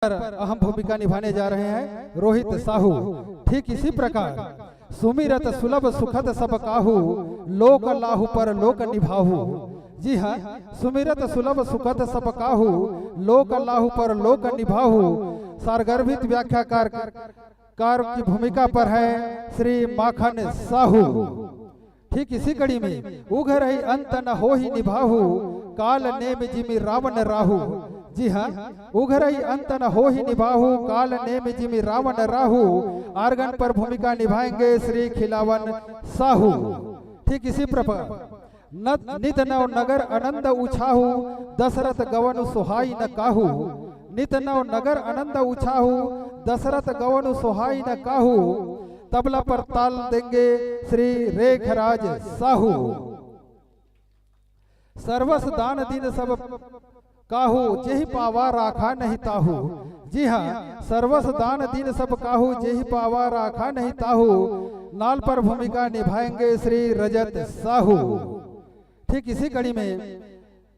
पर अहम भूमिका निभाने जा रहे हैं रोहित साहू। ठीक इसी प्रकार सुमिरत सुलभ सुखद सब काहू, लोक लाहू पर लोक निभाहू। जी हाँ, सुमिरत सुलभ सुखद सब काहू, लोक लाहू पर लोक निभाहू। सारगर्भित व्याख्याकार की भूमिका पर है श्री माखन साहू। ठीक इसी कड़ी में उघ रही अंत न हो ही निभाहू, काल नेम जिमि रावण राहू। जी हाँ, उघ रही अंत न हो ही निभाहू, काल नेम जिमि रावण राहू। आर्गन पर भूमिका निभाएंगे श्री खिलावन साहू। ठीक इसी प्रकार नित नव नगर आनंद उछाहू, दशरथ गवन सुहाई न काहू। नित नव नगर आनंद उछाहू, दशरथ गवन सुहाई न काहू। तबला पर ताल देंगे श्री रेखराज साहू। सर्वस दान दीन सब काहू, जेहि पावा राखा नहीं ताहू। जी हाँ, सर्वस दान दीन सब काहू, जेहि पावा राखा नहीं ताहू। नाल पर भूमिका निभाएंगे श्री रजत साहू। ठीक इसी कड़ी में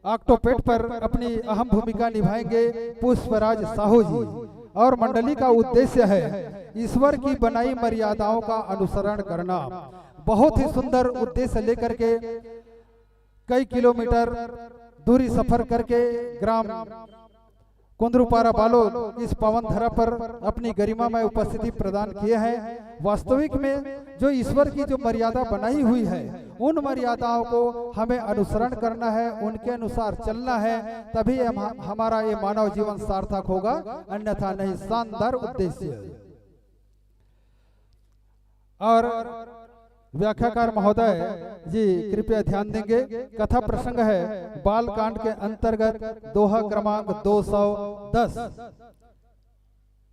ऑक्टोपेट पर अपनी अहम भूमिका निभाएंगे पुष्पराज साहू जी। और मंडली का उद्देश्य है ईश्वर की बनाई मर्यादाओं का अनुसरण करना। बहुत ही सुंदर उद्देश्य लेकर के कई किलोमीटर दूरी सफर करके ग्राम कुंद्रुपारा बालोद इस पावन धरा पर अपनी गरिमा में उपस्थिति प्रदान किए हैं। वास्तविक में जो ईश्वर की जो मर्यादा बनाई हुई है, उन मर्यादाओं को हमें अनुसरण करना है, उनके अनुसार चलना है, तभी हमारा ये मानव जीवन सार्थक होगा, अन्यथा नहीं। शानदार उद्देश्य। और व्याख्याकार महोदय जी कृपया ध्यान देंगे। कथा प्रसंग है बाल कांड के अंतर्गत दोहा क्रमांक 210,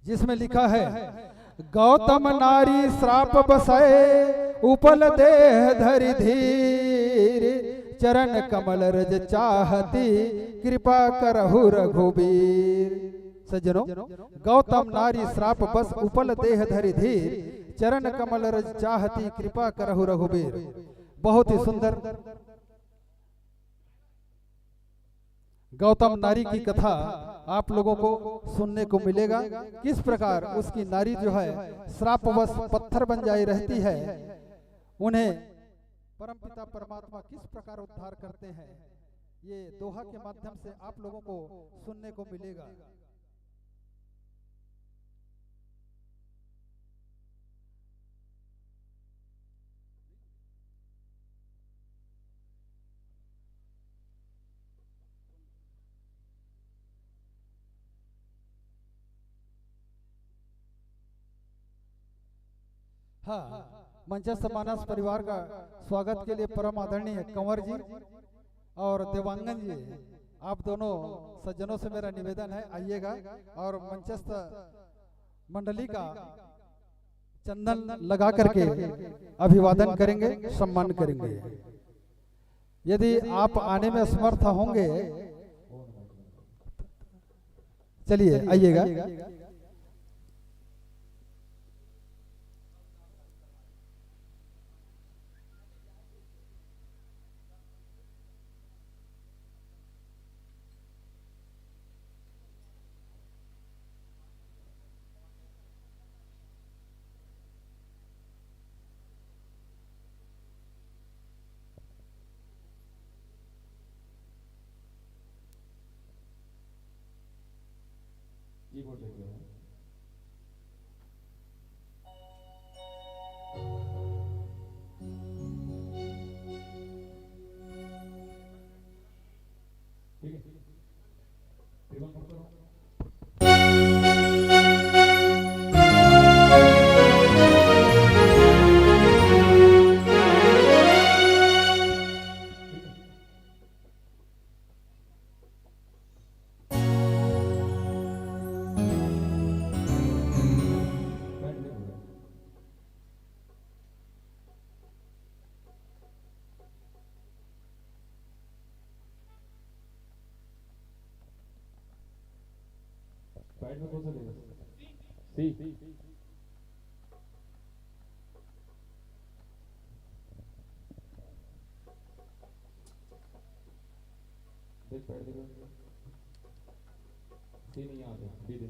जिसमें लिखा है गौतम नारी श्राप बसाए, उपल देह धरि धीर। चरण कमल रज चाहती, कृपा करहु रघुबीर। सज्जनों, गौतम नारी श्राप बस, उपल देह धरि धीर। चरण कमल रज चाहती, कृपा करहु रघुबीर। बहुत ही सुंदर गौतम नारी की कथा आप लोगों को सुनने को मिलेगा। किस प्रकार उसकी नारी जो है श्रापवश पत्थर बन जाई रहती है, उन्हें परमपिता परमात्मा किस प्रकार उद्धार करते हैं, ये दोहा के माध्यम से आप लोगों को सुनने को मिलेगा। हाँ, मंचस्थ मानस परिवार का स्वागत के लिए परम आदरणीय कंवर जी और देवांगन जी, आप दोनों सज्जनों से मेरा निवेदन है, आइएगा और मंचस्थ मंडली का चंदन लगा करके अभिवादन करेंगे, सम्मान करेंगे। यदि आप आने में असमर्थ होंगे, चलिए आइएगा। बोल रहे हैं ठीक है, साइड में कौन सा लेगा? सी। देख पैड देखो, सी नहीं आता, डी दे।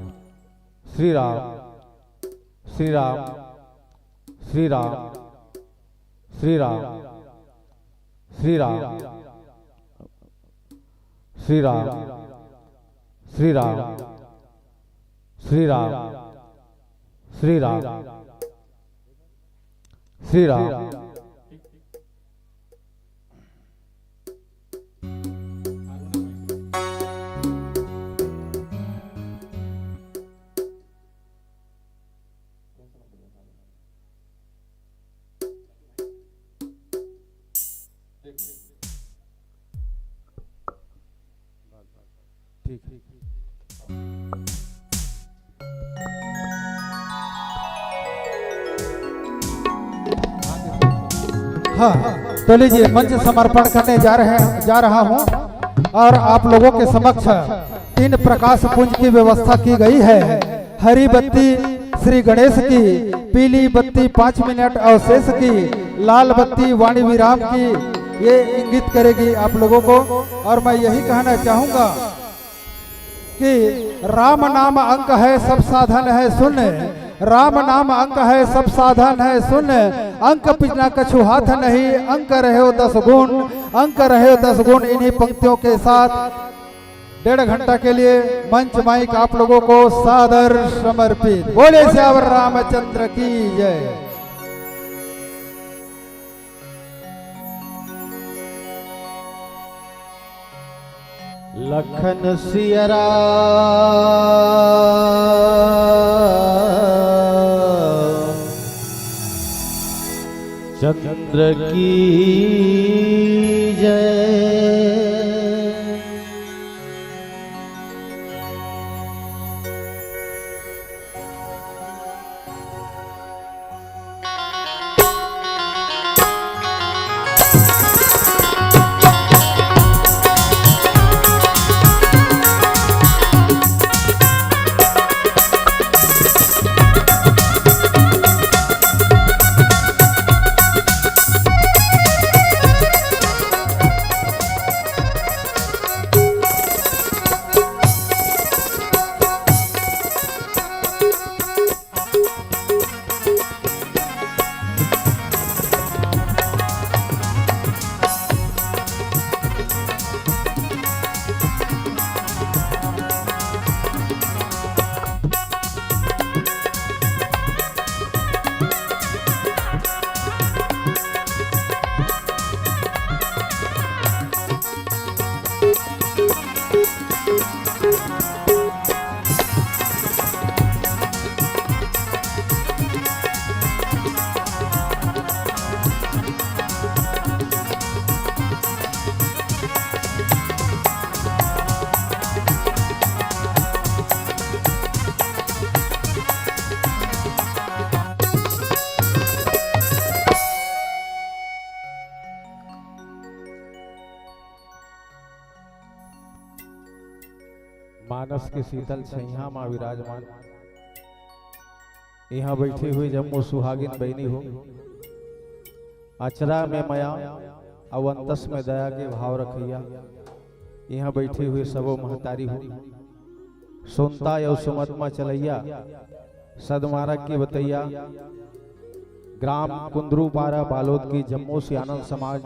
श्री राम श्री राम श्री राम श्री राम श्री राम श्री राम श्री राम श्री राम श्री राम श्री राम ठीक हाँ, तो लीजिए मंच समर्पण करने जा रहा हूँ और आप लोगों के समक्ष 3 प्रकाश पुंज की व्यवस्था की गई है। हरी बत्ती श्री गणेश की, पीली बत्ती 5 मिनट अवशेष की, लाल बत्ती वाणी विराम की, ये इंगित करेगी आप लोगों को। और मैं यही कहना चाहूंगा कि राम नाम अंक है सब साधन है सुन, राम नाम अंक है सब साधन है सुन, अंक पिछना कछु हाथ नहीं, अंक रहे हो 10 गुण, अंक रहे हो 10 गुण। इन्हीं पंक्तियों के साथ 1.5 घंटा के लिए मंच माइक आप लोगों को सादर समर्पित। बोले श्यावर रामचंद्र की जय। लखन सियरा चंद्र की जय। मानस के शीतल छैया माँ विराजमान, यहाँ बैठी हुई जम्मू सुहागिन बहनी हो, अचरा में मया अवंतस में दया के भाव रखिया। यहाँ बैठी हुई सबो महतारी हो, सुनता यौ सुमतमा चलैया, सदमारक की बतैया। ग्राम कुंदरू पारा बालोद की जम्मू से आनंद समाज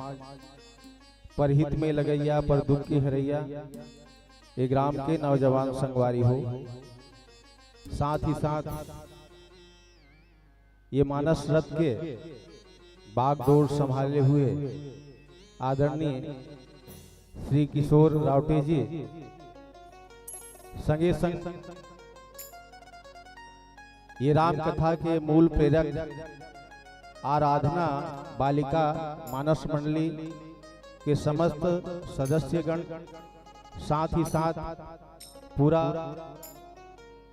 परहित में लगैया पर दुख की हरैया। ये ग्राम के नौजवान संगवारी हो, साथ ही साथ ये मानस रथ के बागडोर संभाले हुए आदरणीय श्री किशोर रावटे जी, संगे संग ये राम कथा के मूल प्रेरक आराधना बालिका मानस मंडली के समस्त सदस्यगण, साथ ही साथ पूरा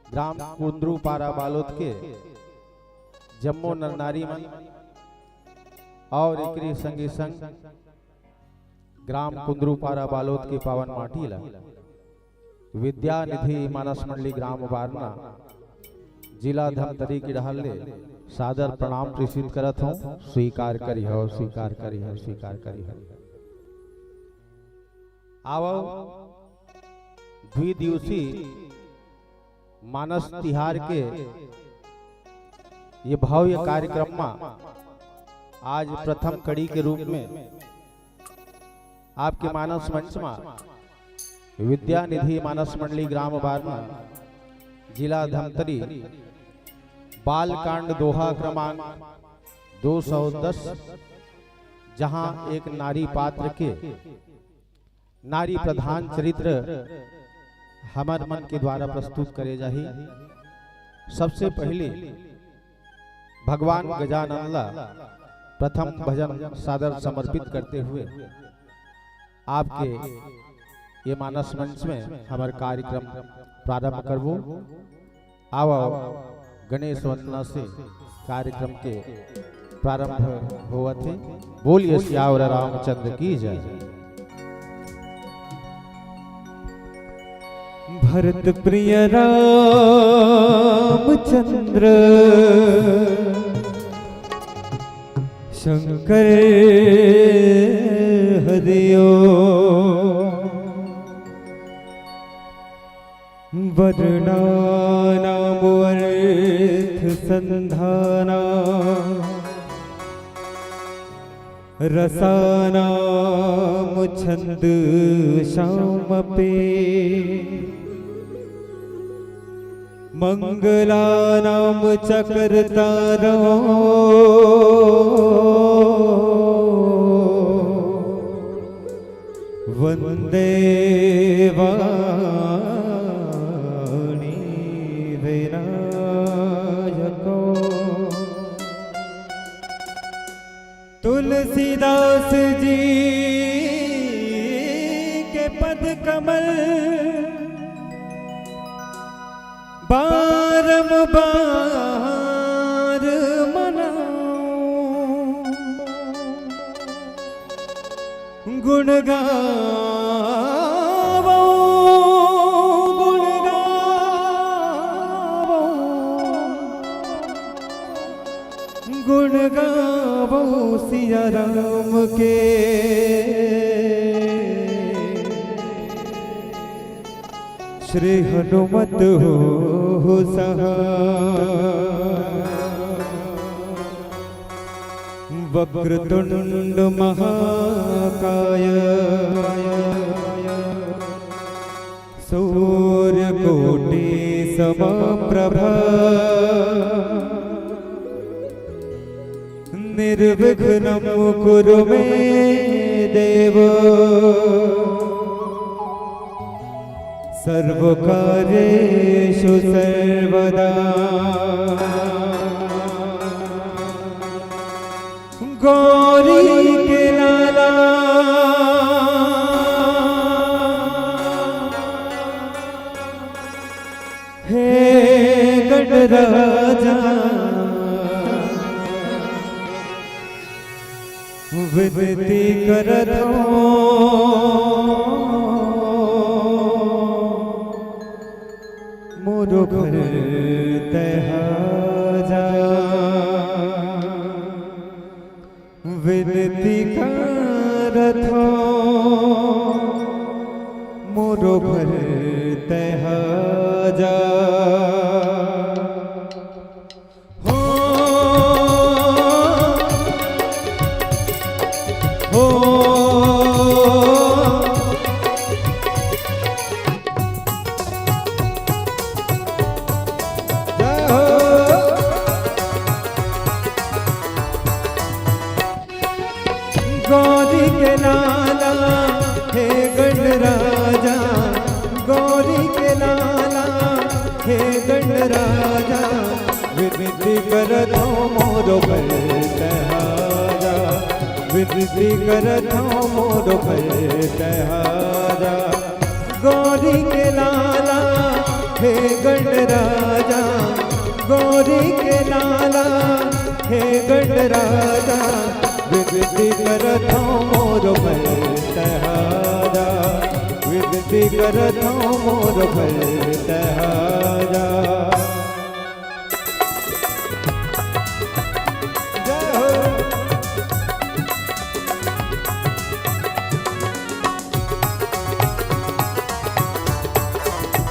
ग्राम कुंदरू पारा बालोद के जम्मू नर नारी मन और एकरी संगी संग ग्राम कुंदरू पारा बालोद के पावन माटी ला विद्या निधि मानस मंडली ग्राम वारना जिला धमतरी की डहले सादर प्रणाम प्रेषित करत हूँ। स्वीकार करी हो, स्वीकार करी हो, स्वीकार करी हो। आओ द्विदिवसीय मानस तिहार के ये भव्य कार्यक्रम में आज प्रथम कड़ी के रूप में आपके मानस मंच में विद्या निधि मानस मंडली ग्राम बारमा जिला धमतरी बालकांड दोहा क्रमांक 210 जहां एक नारी पात्र के नारी प्रधान चरित्र हमार मन के द्वारा प्रस्तुत करे जाही। सबसे पहले भगवान गजानन ला प्रथम भजन सादर समर्पित करते हुए आपके ये मानस मंच में हमारे कार्यक्रम प्रारंभ करबो। आओ गणेश वंदना से कार्यक्रम के प्रारंभ हुआ थे। बोलिए सियावर रामचंद्र की जय। भरत प्रिय रामचंद्र शंकर हरियो वर्णा नाम अर्थ संधाना रसानाम छंद श्याम पे मंगलानाम चक्र तारो वंदे वाणी विनायको। तुलसीदास जी के पद कमल बारंबार मनाऊं गुण गावो गुण गावो गुण गावो सिया राम के श्री हनुमत हो सहाय। वक्रतुंड महाकाय सूर्यकोटि समप्रभा निर्विघ्नं कुरु मे देव सर्वकार्येषु सर्वदा। गौरी के लाला हे गणराजा विनती करत मोरो घर तहाजा। विनती करत मोरो घर तहाजा। गौरी के लाला हे गणराजा गौरी के लाला हे गणराजा विनती करत मोरो घर तहाजा। विनती करत मोरो घर तहाजा। गौरी के लाला हे गणराजा गौरी के लाला हे गणराजा विनती करत मोरो घर तहाजा। विनती करत मोरो घर तहाजा। जय हो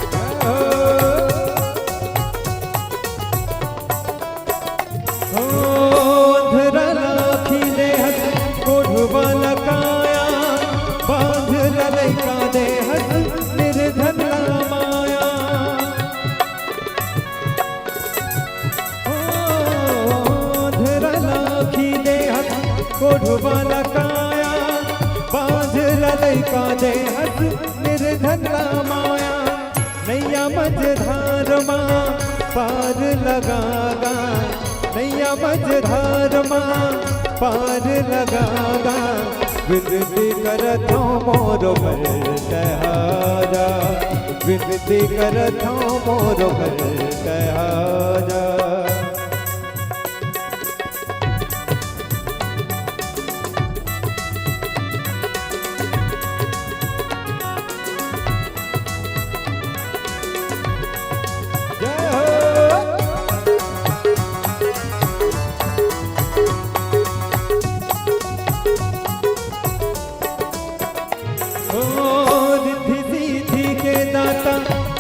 जय हो माया नैया मझधार माँ पार लगागा, नैया मझधार माँ पार लगागा। विनती करत हूँ मोरो भर सहारा, विनती करत हूँ मोरो भर सहारा।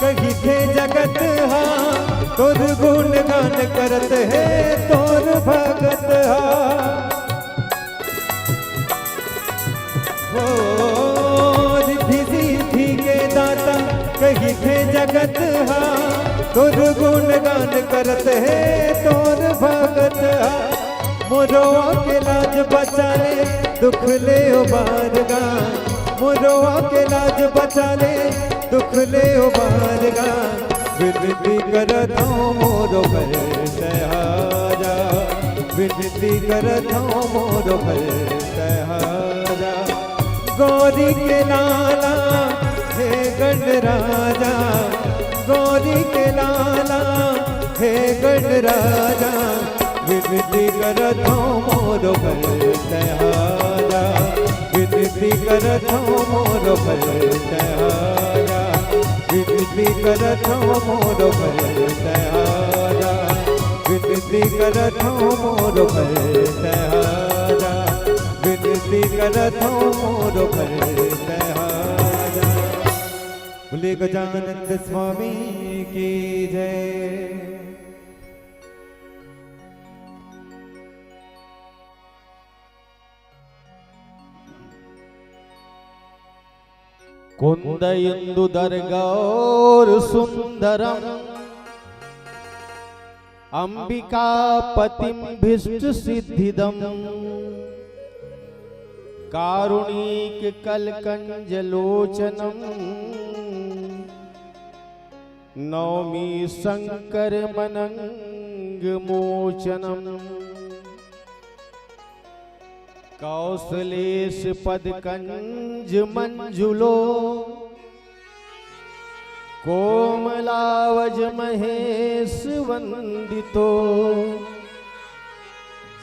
कही थे जगत हा तोर गुण गान करत है तोर भगत हा। रिद्धि सिद्धि के दाता कही थे जगत हा तोर गुण गान करत है तोर भगत हा। मोरोआ के लाज बचा ले दुख ले उबारगा, मोरोआ के लाज बचा ले दुख ले उबारगा। विनती करत हूँ मोरो भर सहारा, विनती करत हूँ मोरो भर सहारा। गौरी के लाला हे गणराजा, गौरी के लाला हे गणराजा। विनती करत हूँ मोरो भर सहारा, विनती करत हूँ मोरो भर सहारा, विनती करत हूँ मोरो भर सहारा, विनती करत हूँ मोरो भर सहारा, विनती करत हूँ मोरो भर सहारा। बोले गजानंद स्वामी की जय। कुंद इंदु दरगौर सुंदरम अंबिका पतिम भीष्ट सिद्धिदम कारुणिक कलकंज लोचनम नौमी शंकर मनंग मोचनम कौशलेश पदकंज मंजुलो कोमलावज महेश वंदितो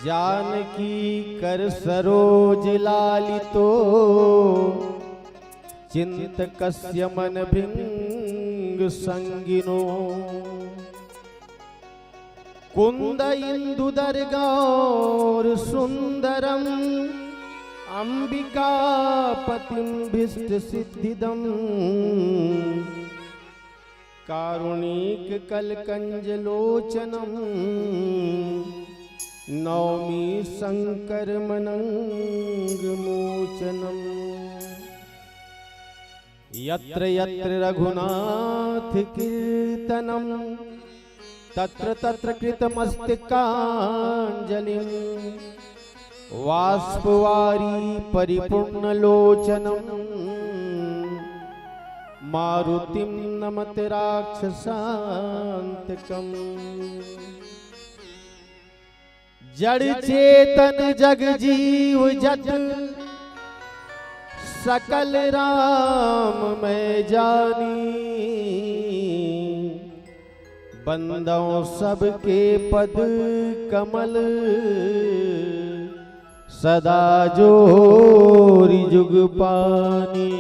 जानकी कर सरोज लालितो चिंतकस्य मन भिंग संगिनो कुंद इंदु दरगौर सुंदरम अंबिका पतिम भीष्ट सिद्धिदम कारुणिक कलकंज लोचनम नौमी शंकर मनंग मोचनम यत्र यत्र रघुनाथ कीर्तनम तत्र तत्र कृतमस्तिकांजलिं वाष्पवारी परिपूर्णलोचनम मारुतिं नमत राक्षसांतकम्। जड़ चेतन जग जीव जत सकल राम मैं जानी बंदों सबके पद कमल सदा जोरी जुग पानी।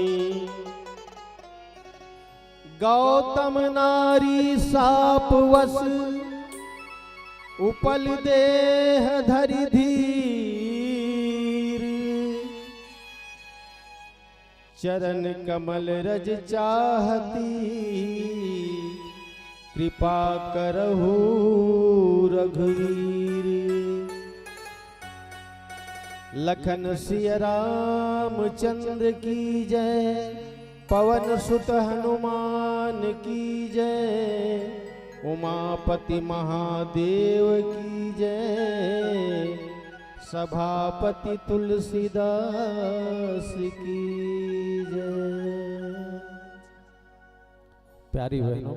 गौतम नारी साप वस उपल देह धरि धीर चरण कमल रज चाहती कृपा करहु रघुवीर। लखन सिय राम चंद्र की जय पवन सुत हनुमान की जय उमापति महादेव की जय सभापति तुलसीदास की जय। प्यारी बहनों,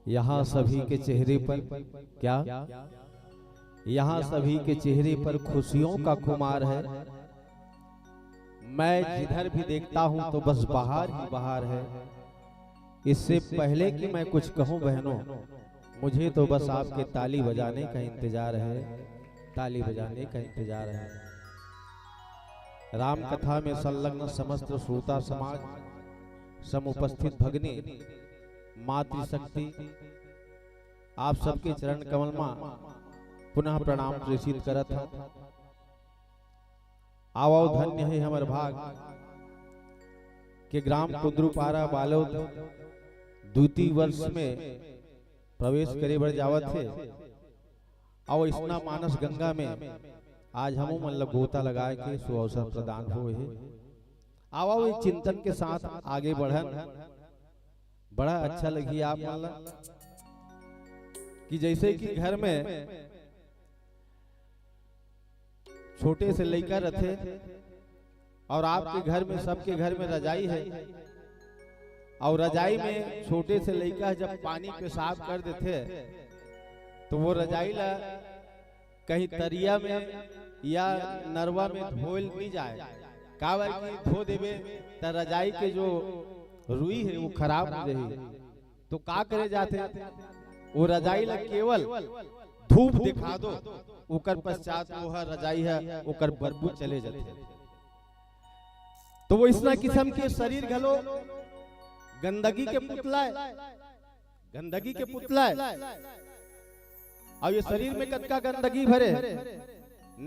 यहाँ सभी के चेहरे पर क्या, यहाँ सभी के चेहरे पर खुशियों का खुमार है। मैं जिधर भी देखता हूँ तो बस बाहर ही बाहर है। इससे पहले कि मैं कुछ कहूँ बहनों, मुझे तो बस आपके ताली बजाने का इंतजार है, ताली बजाने का इंतजार है। राम कथा में संलग्न समस्त श्रोता समाज, समुपस्थित भगनी, मातृशक्ति, आप सबके चरण कमल में पुनः प्रणाम प्रेषित करत है। आवो धन्य है हमर भाग के ग्राम कुंदरूपारा बालोद द्वितीय वर्ष में प्रवेश करे बर जावत थे। और स्ना मानस गंगा में आज हम मन गोता लगाए के सुअवसर प्रदान हुए है। आओ एक चिंतन के साथ आगे बढ़न, बड़ा अच्छा लगी आप मन कि जैसे कि घर में छोटे से लेकर रथे और आपके घर में, सबके घर में रजाई है, और रजाई में छोटे से लेकर जब पानी पेशाब कर देते तो वो रजाई ला कहीं तरिया में या नरवा में धोल नहीं जाए, काबर की धो देवे तो रजाई के जो रुई है वो खराब हो जाए। तो का करे जाते, वो रजाई ला केवल धूप दिखा दो, उकर पश्चात वो रजाई है उकर बदबू चले जाते। तो वो इतना किस्म के शरीर घलो गंदगी के पुतला है, गंदगी के पुतला है। और ये शरीर में कतका गंदगी भरे,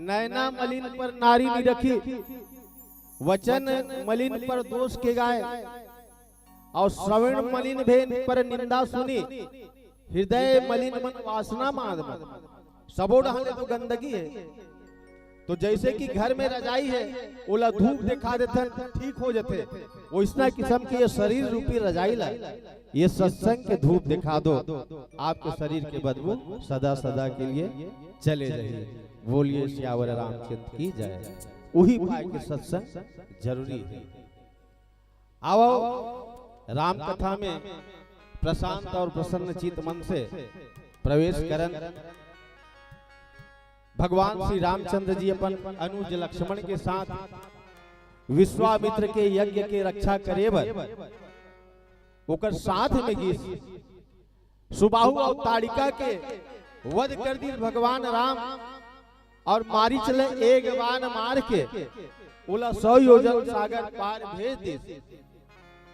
नैना मलिन पर नारी नहीं रखी, वचन मलिन पर दोष के गाय, और श्रवण मलिन भेन पर निंदा सुनी, हृदय मलिन मन वासना माद मन, सबो डहाने तो गंदगी है। तो जैसे कि घर में रजाई है, ओला धूप दिखा देते ठीक हो जाते, वो इतना किस्म के ये शरीर रूपी रजाई ला, ये सत्संग के धूप दिखा दो, आपके शरीर के बदबू सदा सदा के लिए चले जाइए। बोलिए श्यावर रामचंद्र की जय। वही पाए के सत्संग जरूरी है। आओ राम कथा में प्रशांत और प्रसन्न चित मन से प्रवेश करन। भगवान श्री रामचंद्र जी अपन अनुज लक्ष्मण के साथ विश्वामित्र के यज्ञ के रक्षा करे बर ओकर साथ में गीस सुबाहु और ताड़िका के वध कर दी भगवान राम, और मारी चले एक बाण मार के उला 100 योजन सागर पार भेज दी।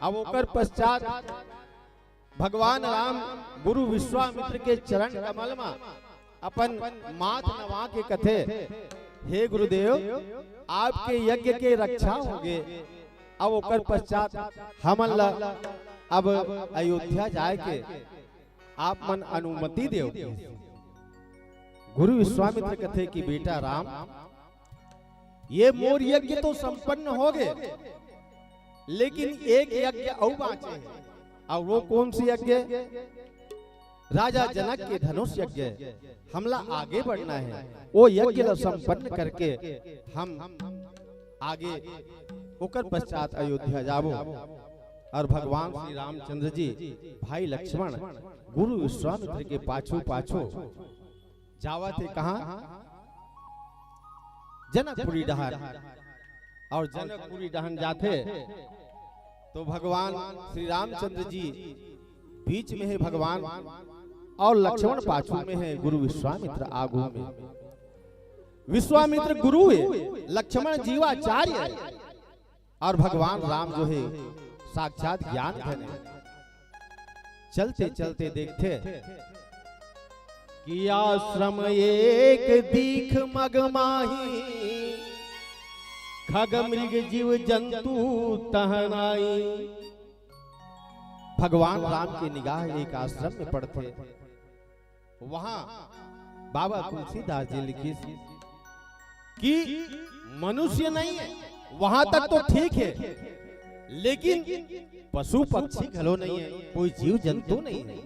अब ओकर पश्चात भगवान राम गुरु विश्वामित्र के चरण कमल में अपन माथ नवा के कथे, हे गुरुदेव आपके यज्ञ के रक्षा होगे। अब ओकर पश्चात हमन ला अब अयोध्या जाए के आप मन अनुमति देव। गुरु विश्वामित्र कथे कि बेटा राम, ये मोर यज्ञ तो संपन्न हो गए, लेकिन एक यज्ञ और बाचे है। और वो कौन सी यज्ञ? राजा जनक के धनुष यज्ञ। हमला आगे बढ़ना है, वो यज्ञ संपन्न करके हम आगे होकर पश्चात अयोध्या जाबो। और भगवान श्री रामचंद्र जी भाई लक्ष्मण गुरु विश्वामित्र के पाछू पाछू जावा थे। कहा? जनकपुरी डहर। और जनकपुरी डहन जाते तो भगवान श्री रामचंद्र जी बीच में है भगवान, और लक्ष्मण पाछू में है गुरु विश्वामित्र आगू में। विश्वामित्र गुरु है, लक्ष्मण जीवाचार्य है, और भगवान राम जो है साक्षात ज्ञान धन है। चलते चलते देखते कि आश्रम एक दीख मगमाही, खग मृग जीव जंतु तहनाई। भगवान राम की निगाह एक आश्रम में पड़ते, वहां बाबा तुलसीदास जी लिखी कि मनुष्य नहीं है, वहां तक तो ठीक है, लेकिन पशु पक्षी घलो नहीं है, कोई जीव जंतु नहीं है।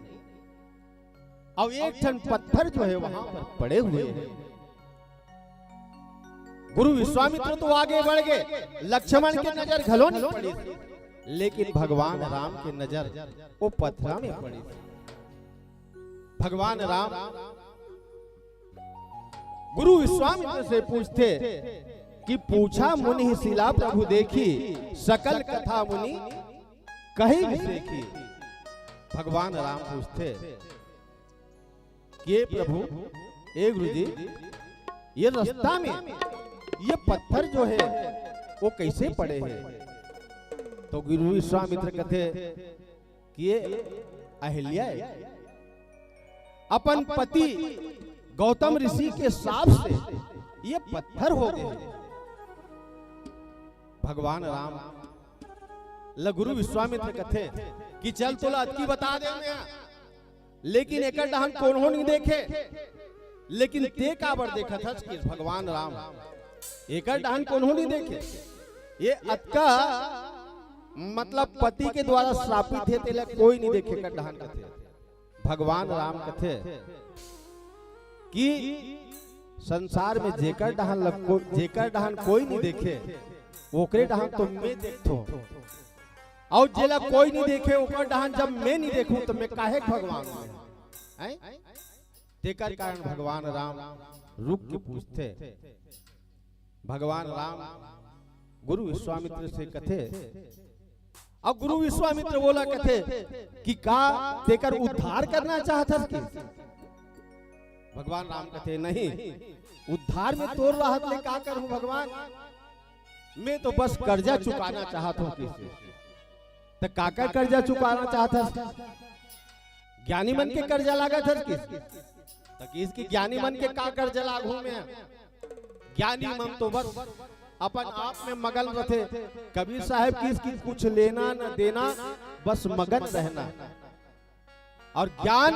अब एक ठन पत्थर जो है वहां पर पड़े हुए हैं। गुरु विश्वामित्र तो आगे बढ़ गए, लक्ष्मण की नजर घलो नहीं पड़ी। लेकिन भगवान राम की नजर वो पत्थर में पड़ी थी। भगवान राम गुरु विश्वामित्र से पूछते कि पूछा मुनि शिला प्रभु देखी, सकल कथा मुनि कहीं भी देखी। भगवान राम पूछते कि प्रभु ए गुरु जी, ये रास्ता में ये पत्थर जो है वो कैसे पड़े हैं? तो गुरु विश्वामित्र कहते कि ये अहिल्या अपन पति गौतम ऋषि के साप से ये पत्थर हो गए। भगवान राम गुरु विश्वामित्र कहते कि चल तो अतकी बता दे मैं, लेकिन एक डहन कोनो नहीं देखे, लेकिन ते काबर देखा था कि भगवान राम एक डहन कोनो नहीं देखे। ये अतका मतलब पति के द्वारा श्रापित है, तेला कोई नहीं देखे कर डहन कहते। भगवान राम कहते कि संसार में जेकर डहन कोई नहीं देखे, ओकरे डहन तो मैं देखतो, और जेला कोई नहीं देखे ओकर डहन जब मैं नहीं देखूं तो मैं काहे भगवान हैं? तेकर कारण भगवान राम रुक के पूछते। भगवान राम गुरु विश्वामित्र से कथे, अब गुरु विश्वामित्र बोला कथे कि का तेकर उद्धार करना चाहता कि? भगवान राम कहते नहीं, उद्धार में तोड़ राहत ले का करूं भगवान, मैं तो बस कर्जा चुकाना चाहता हूं किसी। तो काका कर्जा चुकाना चाहता? ज्ञानी मन के कर्जा लागा था किसकी ज्ञानी मन के का कर्जा लागू में? ज्ञानी मन तो बस अपन आप में मगन रहते। कबीर साहब किसकी कुछ लेना न देना, बस मगन रहना। और ज्ञान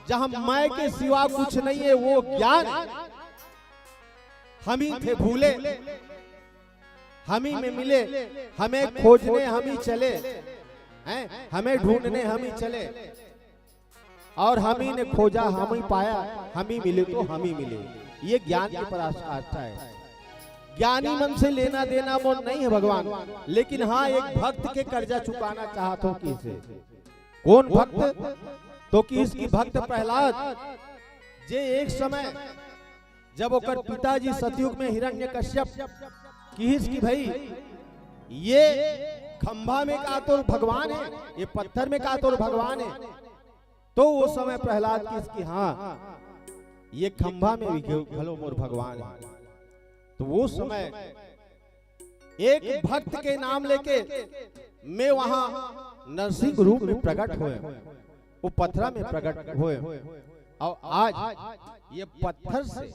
जहां मैं के सिवा कुछ नहीं है, वो ज्ञान हम ही थे भूले, हम ही में मिले, हमें खोजने हम ही चले हैं, हमें ढूंढने हम ही चले, और हम ही ने खोजा हम ही पाया, हम ही मिले तो हम ही मिले। ये ज्ञान की पराकाष्ठा है। ज्ञानी मन से लेना देना मोन नहीं है भगवान, लेकिन हाँ एक भक्त के कर्जा चुकाना चाहता हूं किसे। कौन भक्त? तो कि इसकी भक्त प्रहलाद, जे एक समय जब ओकर पिताजी सतयुग में हिरण्यकश्यप की भाई ये खंभा में का तो भगवान है, ये पत्थर में का तो भगवान है, तो वो समय प्रहलाद किसकी हाँ ये खंभा में भी भलो मोर भगवान है। तो वो समय एक भक्त के नाम लेके मैं वहां नरसिंह रूप में प्रकट हुए, वो पत्थर में प्रकट हुए, और आज ये पत्थर से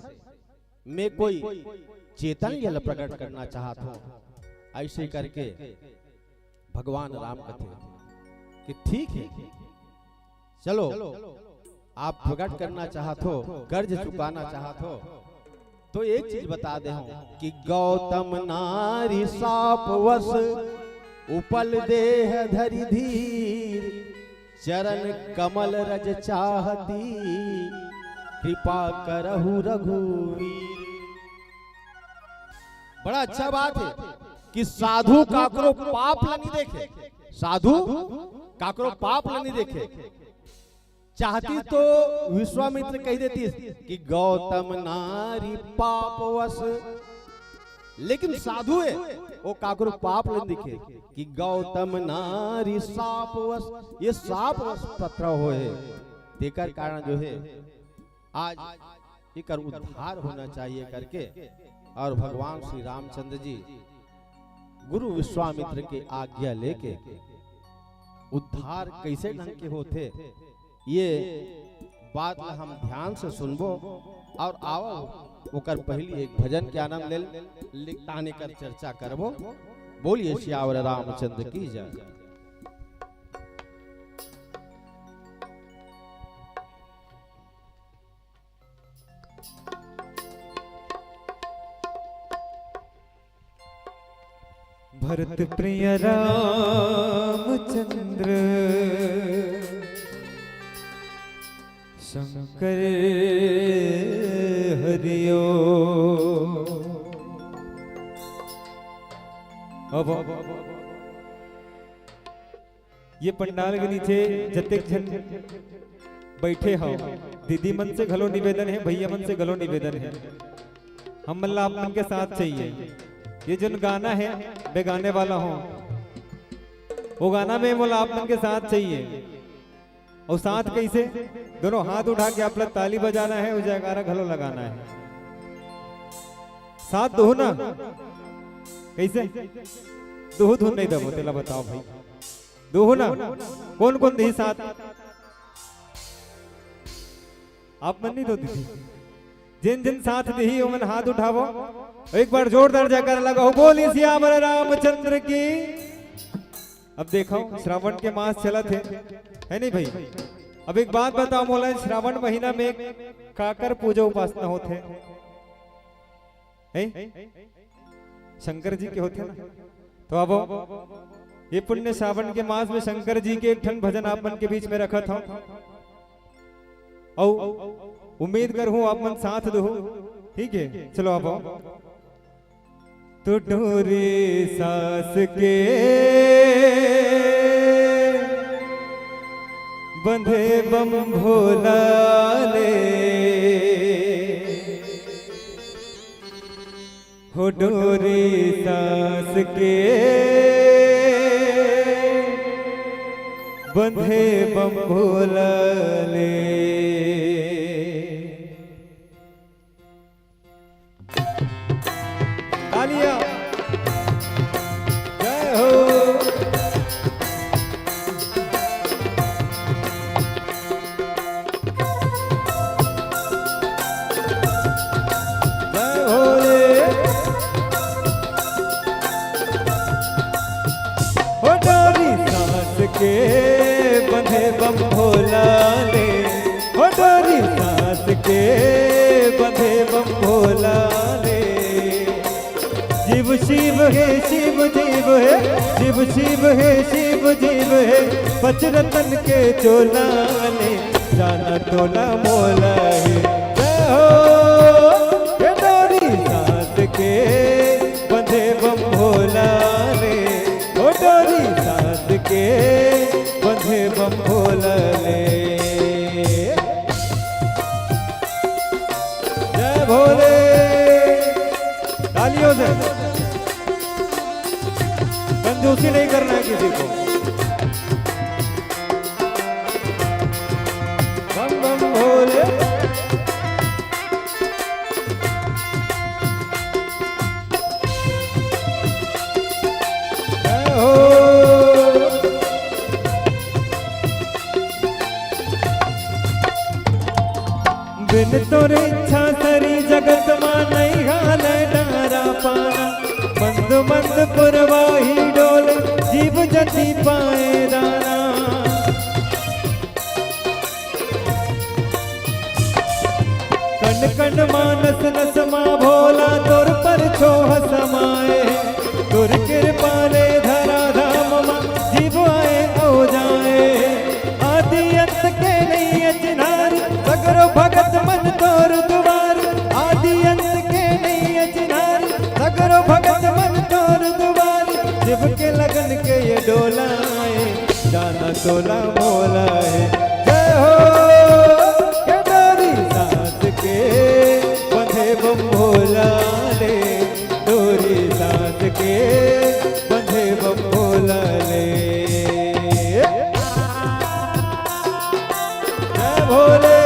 मैं कोई चेतन जल प्रकट करना चाहता हूं। ऐसे करके भगवान राम कहते कि ठीक है, चलो आप प्रकट करना चाहते हो, कर्ज चुकाना चाहते हो, तो एक चीज बता दे कि गौतम नारी साप वश उपल देह धरि धीर, चरण कमल रज चाहती कृपा करहु रघुवीर। बड़ा अच्छा बात है कि साधु काकरो पाप नहीं देखे, साधु काकरो पाप नहीं देखे। चाहती तो विश्वामित्र कह देती कि गौतम नारी पापवश, लेकिन साधु है वो काकरो पाप नहीं दिखे कि गौतम नारी सापवश, ये सापवश पत्र होए। तेकर कारण जो है आज एक उद्धार होना चाहिए करके, और भगवान श्री रामचंद्र जी गुरु विश्वामित्र के आज्ञा लेके उद्धार कैसे ढंग के होते ये बात हम ध्यान से सुनबो, और आओ ओकर पहली एक भजन के आनंद ले ताने कर चर्चा करबो। बोलिए श्यावर रामचंद्र की जय। भरत प्रिय रामचंद्र शंकर हरियो। अब ये पंडाल के नीचे जतेक जन बैठे हो, दीदी मन से घलो निवेदन है, भैया मन से घलो निवेदन है, हम मल्ला आप मन के साथ चाहिए। ये जो गाना है बेगाने वाला हो, वो गाना में मोला आप मन के साथ चाहिए। और साथ कैसे? दोनों हाथ उठा के आप लोग ताली बजाना है और जयकारा घलो लगाना है। साथ दो ना, कैसे दो धुन नहीं दबो तेला बताओ भाई, दो ना कौन कौन दी साथ? आप मन नहीं दो दीदी, जिन जिन साथ दी उमन हाथ उठावो, एक बार जोरदार जयकारा लगाओ, बोली सियावर रामचंद्र की। अब देखो श्रावण के मास चला थे है नहीं भाई? अब एक बात बताओ मोला, श्रावण महीना में काकर पूजा उपासना होते है? शंकर जी के होते ना। तो अब ये पुण्य श्रावण के मास में शंकर जी के एक ठन भजन आप मन के बीच में रखा था, और उम्मीद करूं आप मन साथ दो, ठीक है? चलो आप तो डोरी सास के बंधे बम भोला ले, हो डोरी सास के बंधे बम भोला ले। तालियां जय हो। के बंधे बम भोला ले, हो डोरी सास के बंधे बम भोला ले। जीव शिव है शिव जीव है, शिव शिव है शिव जीव है, पचरतन के चोला ले, जाना तोला मोला है। जय हो हे डोरी सास के बंधे बम भोला ले, हो डोरी सास के बंधे बम भोला ले। जय भोले, तालियों से। कंजूसी नहीं करना है किसी को। बम बम भोले। जय हो। बिन तोरे इच्छा सरी जगत मां नहीं हाल डारा पाना, मंद मंद पुरवाही डोल जीव जति पाए दाना। कण कण मानस नस मां भोला तोर पर छोह समाए, तुर कृपाले धरा धाम मां जीव आए औ जाए। आदि अंत के नहीं अचनार सगरो भगत मन तोर दुआर, आदि अंत के नहीं अचनार सगरो भगत मन तोर दुआर। शिव के लगन के ये डोलाए, जाना तोला मोला है। जय हो के डोरी सास के बंधे बम भोला ले, डोरी सास के बंधे बम भोला ले। जय भोले।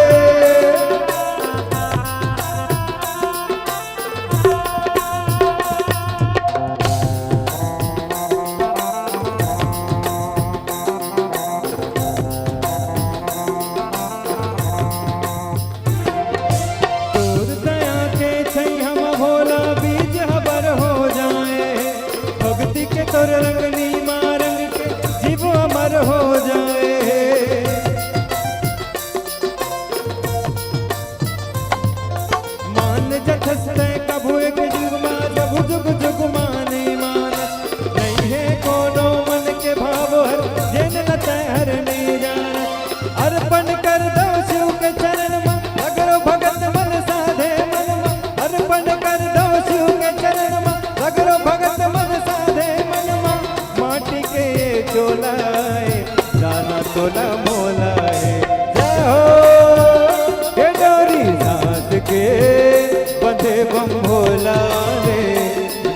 तोर रंगनी मारंग के जीव अमर हो जाए। मान जथस्ते कभू एक जुग मा जब जुग जुग माने मान, नहीं है कोनो मन के भाव हर जिन लते हर नहीं जान। अर्पण कर दो शिव के चरण में अगर भगत मन साधे मन में, अर्पण कर दो शिव के चरण में अगर भगत मन साधे मन में। माटी के चोलाए तोला मोला है। जय हो ये डोरी साथ के बंधे बम भोला रे,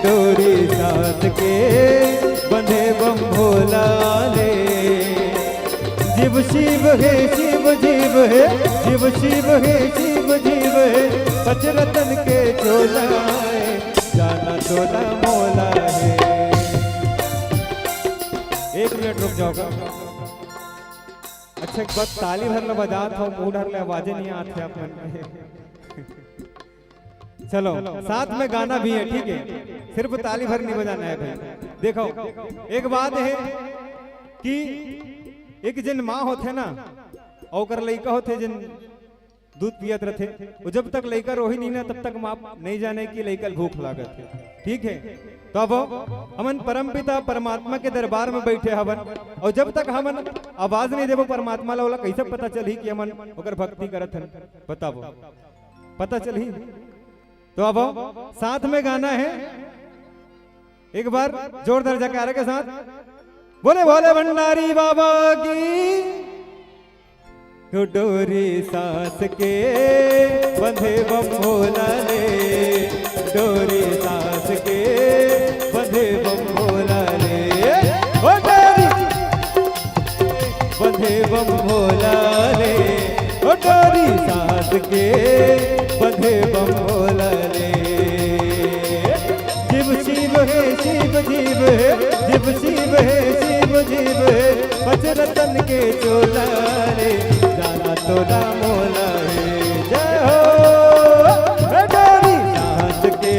डोरी साथ के बंधे बम भोला रे। जीव शिव है शिव जीव है, शिव शिव है शिव जीव है, पचरतन के चोला है, जाना तोला मोला है। 1 मिनट रुक जाओगा। अच्छा एक बात, ताली भर ले बजा था, मुंह भर ले आवाजें नहीं आती आप मन में। चलो साथ में गाना भी है, ठीक है, सिर्फ ताली भर नहीं बजाना है भाई। देखो एक बात है कि एक जिन माँ होते ना और लड़का होते जिन दूध पियत रहते, वो जब तक लड़का रोही नहीं ना तब तक माँ नहीं जाने की लड़का भूख लागत है, ठीक है। तो अब हमन परमपिता परमात्मा के दरबार में बैठे हवन, और जब तक हमन आवाज नहीं देवो परमात्मा ला, कैसे पता चली कि हमन ओकर भक्ति करत हन, बताओ पता चली। तो अब साथ में गाना है, एक बार जोरदार जयकारे के साथ बोले भोले भंडारी बाबा की। डोरी सास के बंधे बम भोला ले, डोरी सास के बंधे बम भोला ले, ओ डोरी बंधे बम भोला ले, ओ डोरी सास के बंधे बम भोला ले। शिव शिव है शिव जीव है, शिव शिव है शिव जीव है, पचरतन के चोला रे, जाना तोला मोला है। जय हो डोरी साथ के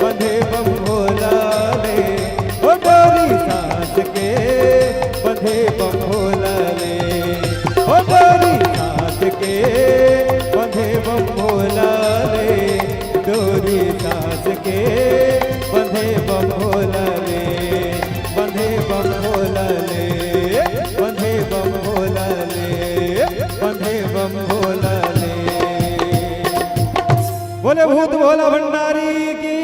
बंधे बम भोला रे, ओ डोरी साथ के बंधे बम भोला रे, ओ डोरी साथ के बंधे बम भोला रे, डोरी साथ के बंधे बम भोला रे, बंधे बम भोला ले, बंधे बम भोला ले, बंधे बम भोला ले। बोले भूत भोला भंडारी की।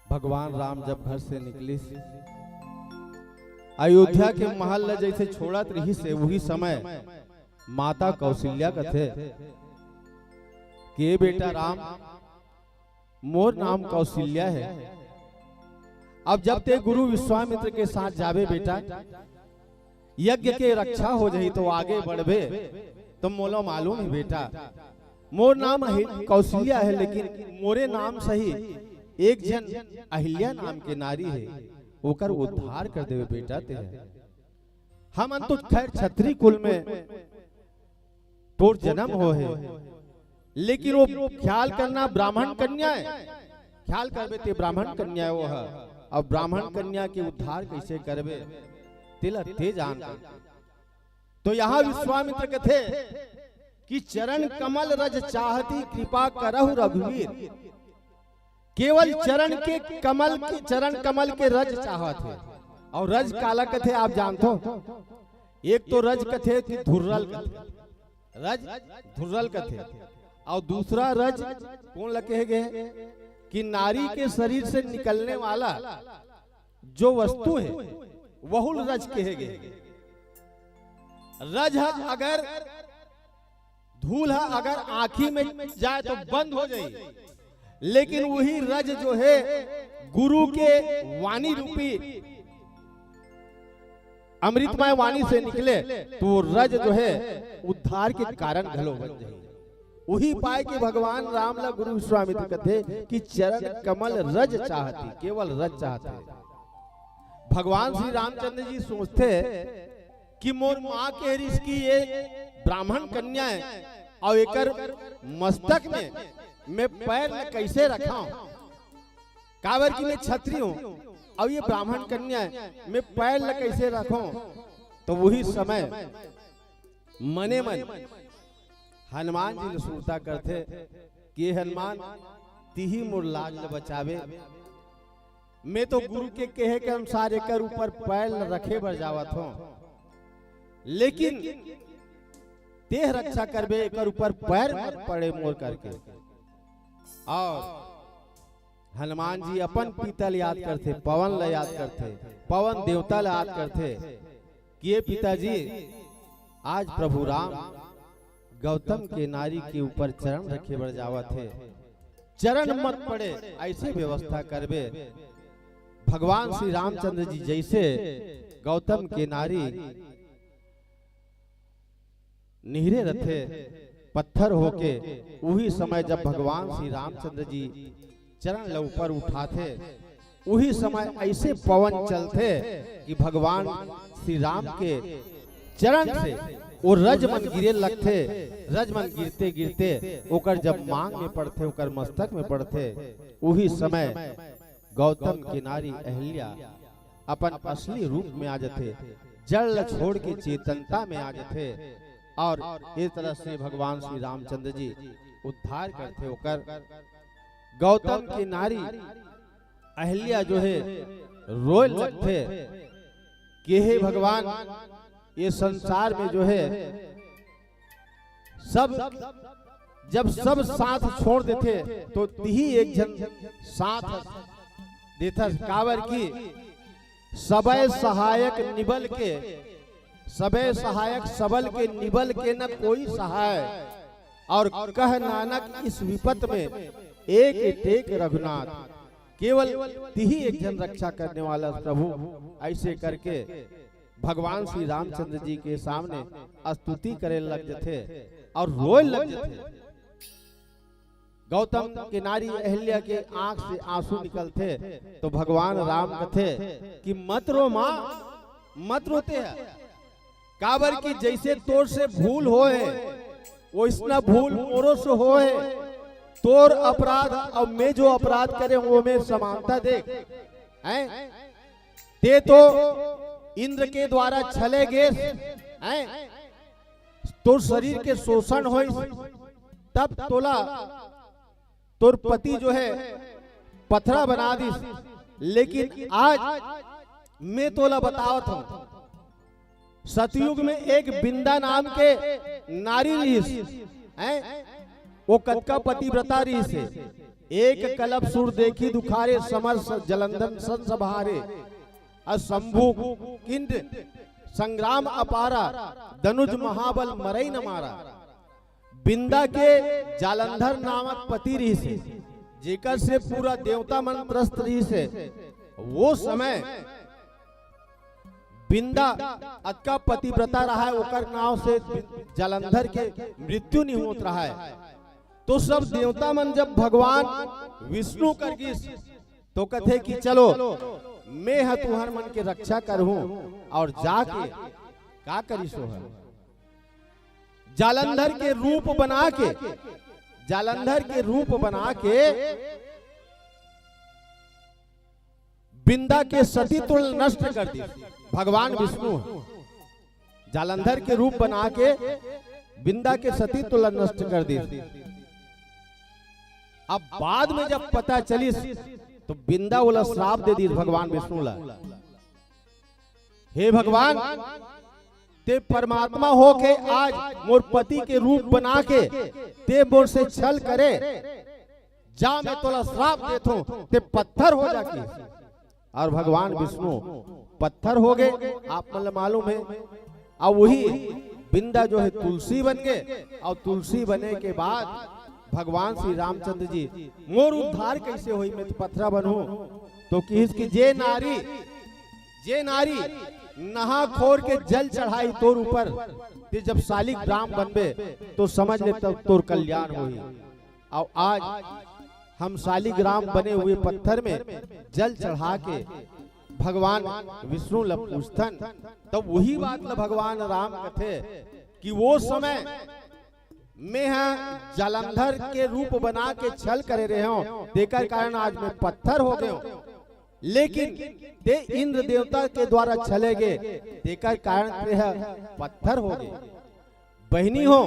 भगवान राम जब घर से निकली अयोध्या के महल जैसे छोड़त रही से, वही समय माता कौशल्या कथे के बेटा राम मोर नाम कौशल्या है, अब जब ते गुरु विश्वामित्र के साथ जावे बेटा, यज्ञ के रक्षा हो जाही तो आगे बढ़बे, तुम मोलो मालूम है बेटा मोर नाम कौशल्या है, लेकिन मोरे नाम सही एक जन अहिल्या नाम के नारी है, ओकर उद्धार कर देवे बेटा ते। हम तो खैर क्षत्रिय कुल में तोर जन्म हो है, लेकिन वो ख्याल करना ब्राह्मण कन्या है, ख्याल करबे ते ब्राह्मण कन्या वो है, अब ब्राह्मण कन्या के उद्धार कैसे करबे तिला ते जान। तो यहाँ विश्वामित्र कथे कि चरण कमल रज चाहती कृपा करहु रघुवीर, केवल चरण कमल के रज चाहत है। और रज काला कथे आप जानते हो, एक तो रज कथे कि धुर्रल कथे, रज धुर्रल कथे, और दूसरा रज कौन लगे गए कि नारी के शरीर से निकलने वाला जो वस्तु है वहुल रज कहे गए। रज अगर धूल अगर आंखी में जाए तो बंद हो जाए, लेकिन वही रज जो है गुरु के वाणी रूपी अमृतमय वाणी से निकले तो रज जो है उद्धार के कारण घलो बन जाए। वही पाए कि भगवान राम ला गुरु विश्वामित्र कहते कि चरण कमल रज चाहती, केवल रज चाहते। भगवान श्री रामचंद्र जी सोचते कि मोर माँ के ऋषि की ये ब्राह्मण कन्या है और एकर मस्तक में मैं पैर में कैसे रखा, काबर की मैं क्षत्रिय हूँ और ये ब्राह्मण कन्या है, मैं पैर में कैसे रखूं। तो वही समय मने मन हनुमान जी ने सुनता करते कि हनुमान तिही मोर लाज न बचावे, मैं तो गुरु के कहे के अनुसार एकर ऊपर पैर न रखे बर जावत हूं, लेकिन देह रक्षा करबे एकर ऊपर पैर मत पड़े मोर करके। और हनुमान जी अपन पिता ले याद करते, पवन ले याद करते, पवन देवता ले याद करते कि ये पिताजी आज प्रभु राम गौतम के नारी के ऊपर चरण रखे बढ़ जावत है, चरण मत पड़े ऐसे व्यवस्था करबे। भगवान श्री रामचंद्र जी जैसे गौतम के नारी निहरे रथे पत्थर होके, वही समय जब भगवान श्री रामचंद्र जी चरण ले ऊपर उठाते, वही समय ऐसे पवन चलते कि भगवान श्री राम के चरण से वो रजमन गिरे लगते, रजमन गिरते गिरते ओकर जब मांग में पड़ते, ओकर मस्तक में पड़ते, वही समय गौतम की नारी अहिल्या अपन असली रूप में आ जाते, जल छोड़ के चेतनता में आ जाते और इस तरह से भगवान श्री रामचंद्र जी उद्धार करते होकर गौतम की नारी अहिल्या जो है रोए लगते कि हे भगवान, ये संसार में जो है सब जब सब साथ छोड़ देते तो ही एक जन साथ देता, कावर की सबय सहायक निबल के, सबय सहायक सबल के निबल के न कोई सहाय, और कह नानक इस विपत में एक टेक रघुनाथ, केवल तिही एक जन रक्षा करने वाला प्रभु। ऐसे करके भगवान श्री रामचंद्र जी के सामने स्तुति करे लग थे और रोए लग थे। गौतम के नारी अहिल्या के आंख से आंसू निकलते तो भगवान राम कथे कि मत रो माँ, मत रोते हैं, काबर की जैसे तोर से भूल होए वो इसना भूल मोरो से होए, तोर अपराध और मैं जो अपराध करे वो में समानता देख हैं। ते तो इंद्र के द्वारा छले गे हैं, तोर शरीर के शोषण हो, तब तोला तोर पति जो है पथरा बना दी, लेकिन आज मैं तोला बतावत हूं, सतयुग में एक बिंदा नाम के नारी रही हैं, वो कतका पतिव्रता रही से, एक कलप सुर देखी दुखारे, समर जलंधन सन सभारे, असंभु किंड संग्राम अपारा, धनुज महाबल मरई न मारा। बिंदा के जालंधर नामक पति रही से, जेकर से पूरा देवता मन त्रस्त रही से, वो समय बिंदा अतका पतिव्रता रहा है, ओकर नाव से जालंधर के मृत्यु नहीं होत रहा है। तो सब देवता मन जब भगवान विष्णु कर गिस तो कथे कि चलो मैं है तुहर मन के रक्षा करहूं, और जाके का करी सो है, जालंधर के रूप बना के, जालंधर के रूप बना के बिंदा के सतीत्व नष्ट कर दी। भगवान विष्णु जालंधर के रूप बना के बिंदा के सतीत्व नष्ट कर दी। अब बाद में जब पता चली तो बिंदा वाला श्राप दे दी भगवान विष्णु ला, हे भगवान ते परमात्मा हो के आज मोर पति के रूप बना के ते मोर से छल करे, जा मैं तोला श्राप देता हूं, ते पत्थर हो जाके। और भगवान विष्णु पत्थर हो गए, आप मतलब मालूम है। और वही बिंदा जो है तुलसी बन गए, और तुलसी बने के बाद भगवान श्री रामचंद्र जी मोर उद्धार कैसे हुई, मैं तो पत्थरा बनूं। तो कि जे नारी नहा खोर के जल चढ़ाई तोर ऊपर, ते जब शालिक राम बनबे तो समझ ले तब तोर कल्याण हुई। और आज हम शालिक राम बने हुए पत्थर में जल चढ़ा के भगवान विष्णु ला पूछथन, तब वही बात ला भगवान राम कथे कि वो समय मैं जालंधर के रूप बना के छल करे रहे हूं, देकर कारण आज मैं पत्थर हो गए हूं, लेकिन ते इंद्र देवता के द्वारा छले गए, देकर कारण ते पत्थर हो गए। बहनी हो,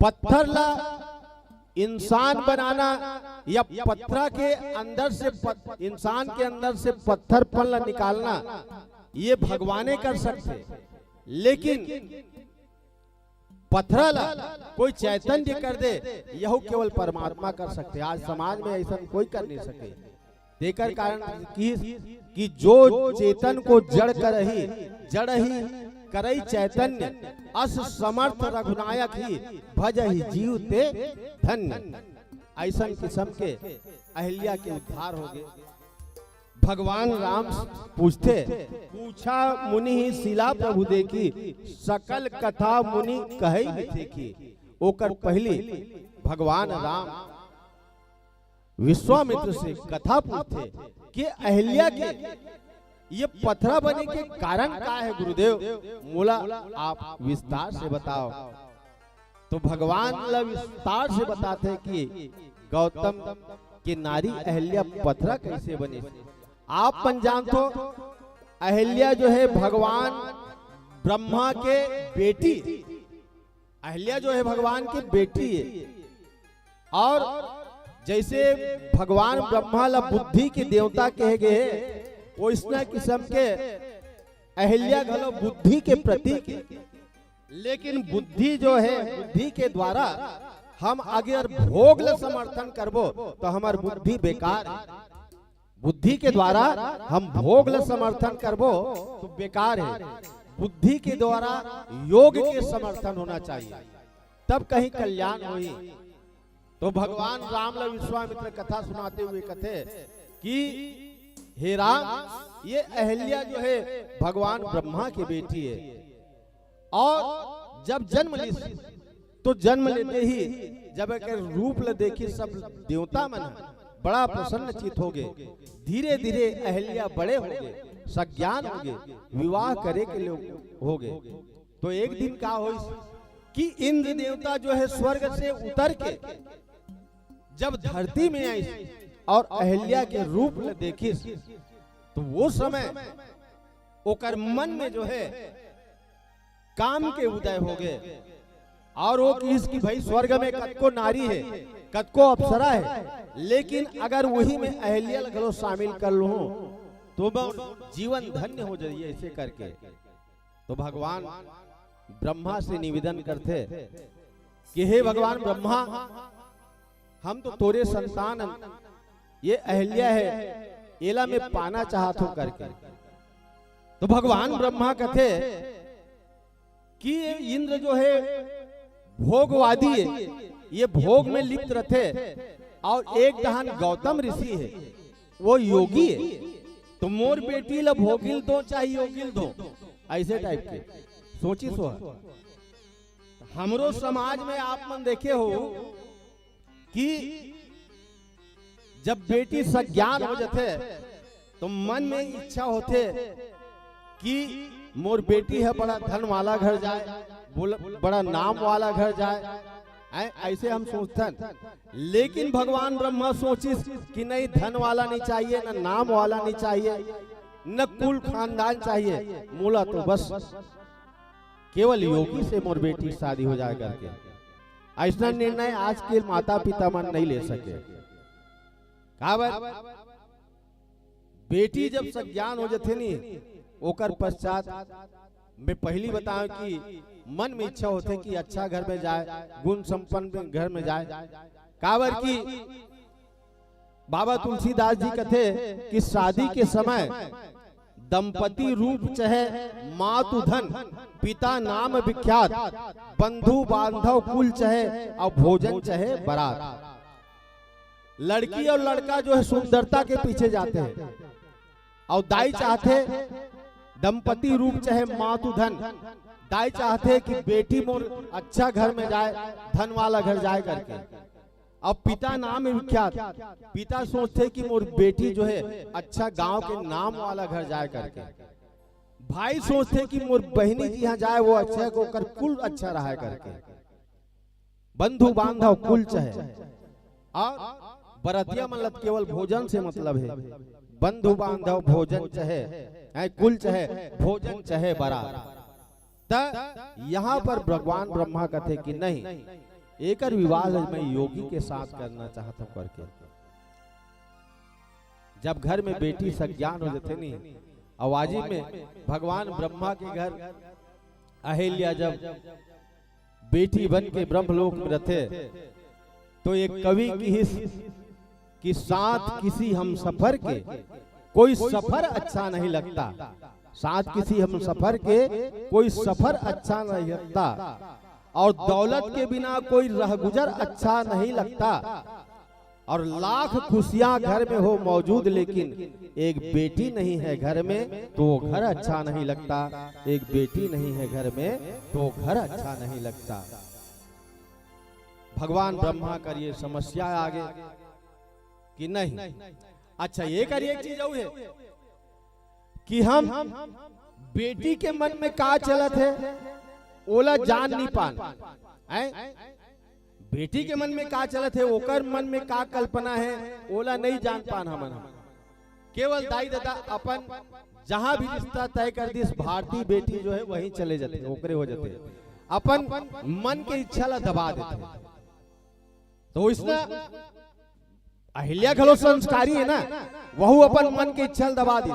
पत्थर ला इंसान बनाना या पत्थर के अंदर से इंसान के अंदर से पत्थरपन ला निकालना ये भगवाने कर सकते, लेकिन पत्थरा ला कोई चैतन्य कर दे, यह केवल परमात्मा कर सकते। आज समाज में ऐसा कोई कर नहीं सके। देकर कारण कि जो चेतन को जड़ ही करई चैतन्य, अस समर्थ रघुनायक ही भज ही जीव ते धन्य। ऐसा किस्म के अहिल्या के उद्धार हो गए। भगवान राम पूछा मुनि ही शिला प्रभु देखी, सकल कथा मुनि कही देखी। ओकर पहली भगवान राम विश्वामित्र से कथा पूछते कि अहिल्या के ये पत्थरा बने के कारण क्या है गुरुदेव, मोला आप विस्तार से बताओ। तो भगवान विस्तार से बताते कि गौतम की नारी अहिल्या पत्थरा कैसे बने। आप मन जानते हो अहिल्या जो है भगवान ब्रह्मा के बेटी, अहिल्या जो है भगवान की बेटी है। और जैसे भगवान ब्रह्मा ला बुद्धि के देवता कहे गए, वो इसना किस्म के अहिल्या घलो बुद्धि के प्रतीक है। लेकिन बुद्धि जो है, बुद्धि के द्वारा हम अगर भोग ल समर्थन करबो तो हमार बुद्धि बेकार है। बुद्धि के द्वारा हम भोग ल समर्थन करबो तो बेकार है। बुद्धि के द्वारा योग के समर्थन होना चाहिए, तब कहीं कल्याण होई। तो भगवान राम ला विश्वामित्र कथा सुनाते हुए कहते कि हे राम, ये अहिल्या जो है भगवान ब्रह्मा की बेटी है। और जब जन्म ली तो जन्म लेते ही जब एक रूप ल देखी सब देवता मन बड़ा प्रसन्न चित हो गए। धीरे धीरे अहिल्या बड़े हो गए, सज्ञान हो गए, विवाह करे के लिए हो गए। तो एक दिन क्या हो कि इंद्र देवता जो है स्वर्ग से उतर के जब धरती में आई और अहिल्या के रूप में देखी, तो वो समय ओकर मन में जो है काम के उदय हो गए। और वो इसकी भाई स्वर्ग में कतको नारी है, कतको अप्सरा है, लेकिन अगर वही में अहिल्या लगलो शामिल कर लूं तो जीवन धन्य हो जाइए ऐसे करके। तो भगवान ब्रह्मा से निवेदन करते कि हे भगवान ब्रह्मा, हम तो तोरे संतान, ये अहिल्या है, एला में पाना चाहत हो करके। तो भगवान ब्रह्मा कहते कि इंद्र जो है भोगवादी है, ये भोग में लिप्त रहते। और एक दहान गौतम ऋषि है, वो योगी है। तो मोर बेटी ला भोगिल दो चाहे योगिल दो, ऐसे टाइप के सोची सो। हमरो समाज में आप मन देखे हो कि जब बेटी सज्ञान हो जाते तो मन में इच्छा होते कि मोर बेटी है बड़ा धन वाला घर जाए, बड़ा नाम वाला घर जाए, ऐसे हम सोचते। लेकिन भगवान ब्रह्मा सोचिस कि नहीं, धन वाला नहीं चाहिए, न नाम वाला नहीं चाहिए, न कुल खानदान चाहिए, मूला तो बस केवल योगी से मोर बेटी शादी हो जाए करके। ऐसा निर्णय आज के माता पिता मन नहीं ले सके। बेटी जब सज्ञान हो जाते नी, ओकर पश्चात मैं पहली बताऊं कि मन में इच्छा होते कि अच्छा घर में जाए, गुण संपन्न घर में जाए। काबर की बाबा तुलसीदास जी कहते कि शादी के समय दंपति रूप चाहे मातु धन, पिता नाम विख्यात, बंधु बांधव कुल चाहे और भोजन चाहे बारात। लड़की और लड़का जो है सुंदरता के पीछे जाते हैं और दाई चाहते दंपति रूप चाहे मातु धन, दाई चाहते कि बेटी मोर अच्छा घर में जाए, धन वाला घर जाए करके। अब पिता नाम विख्यात, पिता सोचते कि मोर बेटी जो है अच्छा गांव के नाम वाला घर जाए करके। भाई सोचते कि मोर बहनी जी यहाँ जाए, वो अच्छा को कर कुल अच्छा रहा करके। बंधु बांधव कुल चाहे, और बरतिया मतलब केवल भोजन से मतलब है। बंधु बांधव भोजन चाहे, कुल चाहे, भोजन चाहे बारात। यहाँ पर भगवान ब्रह्मा कहते कि नहीं, एक विवाह मैं योगी के साथ करना चाहता हूं करके। जब घर में बेटी सज्ञान हो जाते नहीं, आवाजी में भगवान ब्रह्मा के घर अहिल्या जब बेटी बन के ब्रह्मलोक में रथे, तो एक कवि की हिस कि साथ किसी हम सफर के कोई सफर अच्छा नहीं लगता, साथ किसी हम सफर के कोई सफर अच्छा नहीं लगता, और दौलत के बिना कोई रहगुजर अच्छा नहीं लगता, और लाख खुशियां घर में हो मौजूद लेकिन एक बेटी नहीं है घर में तो वो घर अच्छा नहीं लगता, एक बेटी नहीं है घर में तो घर अच्छा नहीं लगता। भगवान ब्रह्मा का ये समस्या है आगे कि नहीं। अच्छा ये करिए एक चीज और है कि हम बेटी के मन में का चलत है ओला जान नहीं पान है, बेटी के मन में का चलत है ओकर मन में का कल्पना है ओला नहीं जान पान हमन। केवल दाई दादा अपन जहां भी रिश्ता तय कर दी भारतीय बेटी जो है वहीं चले जाते ओकरे हो जाते, अपन मन के इच्छा ला दबा देते। तो इसमें अहिल्या खलो संस्कारी है ना, वहु अपन मन के इच्छा दबा दी।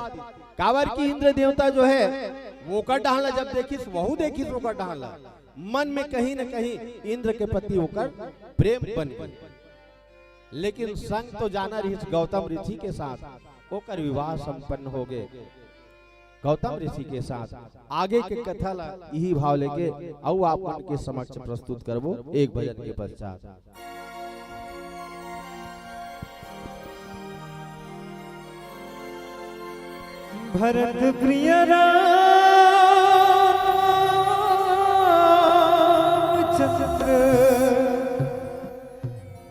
कावर की इंद्र देवता जो है वो कर डाला, जब देखिस वहु देखिस वो कर डाला, मन में कहीं न कहीं इंद्र के प्रति होकर प्रेम बन गई। लेकिन संग तो जाना रही गौतम ऋषि के साथ, होकर विवाह संपन्न हो गए गौतम ऋषि के साथ। आगे के कथा ला यही भाव लेके और आप उनके समक्ष प्रस्तुत करबो एक भजन के पश्चात। भरत प्रिय रामचंद्र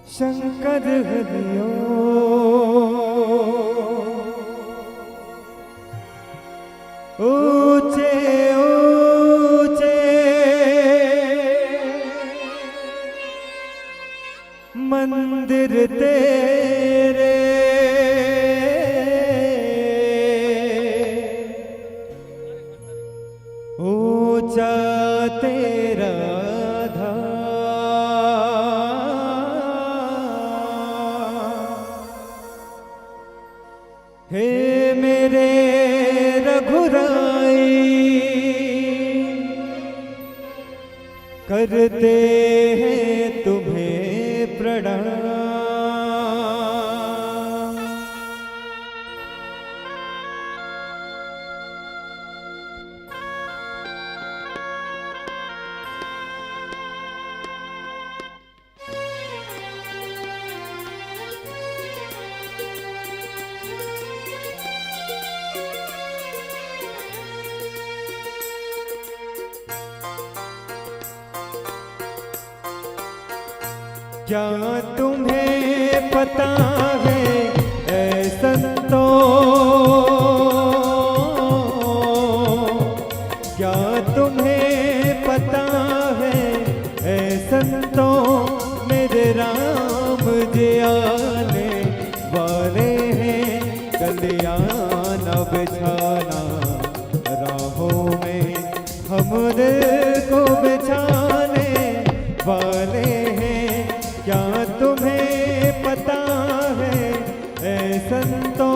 शंकर हरियो ऊंचे ऊंचे मंदिर तेरे ऊंचा तेरा हे मेरे रघुराई करते हैं तुम्हें प्रणाम। क्या तुम्हें पता है ऐ संतों, क्या तुम्हें पता है ऐ संतों, मेरे राम जी आने वाले हैं, कल्याण बिछाना राहों में हमरे को बिछाने वाले हैं। क्या तुम्हें पता है ऐ संतों,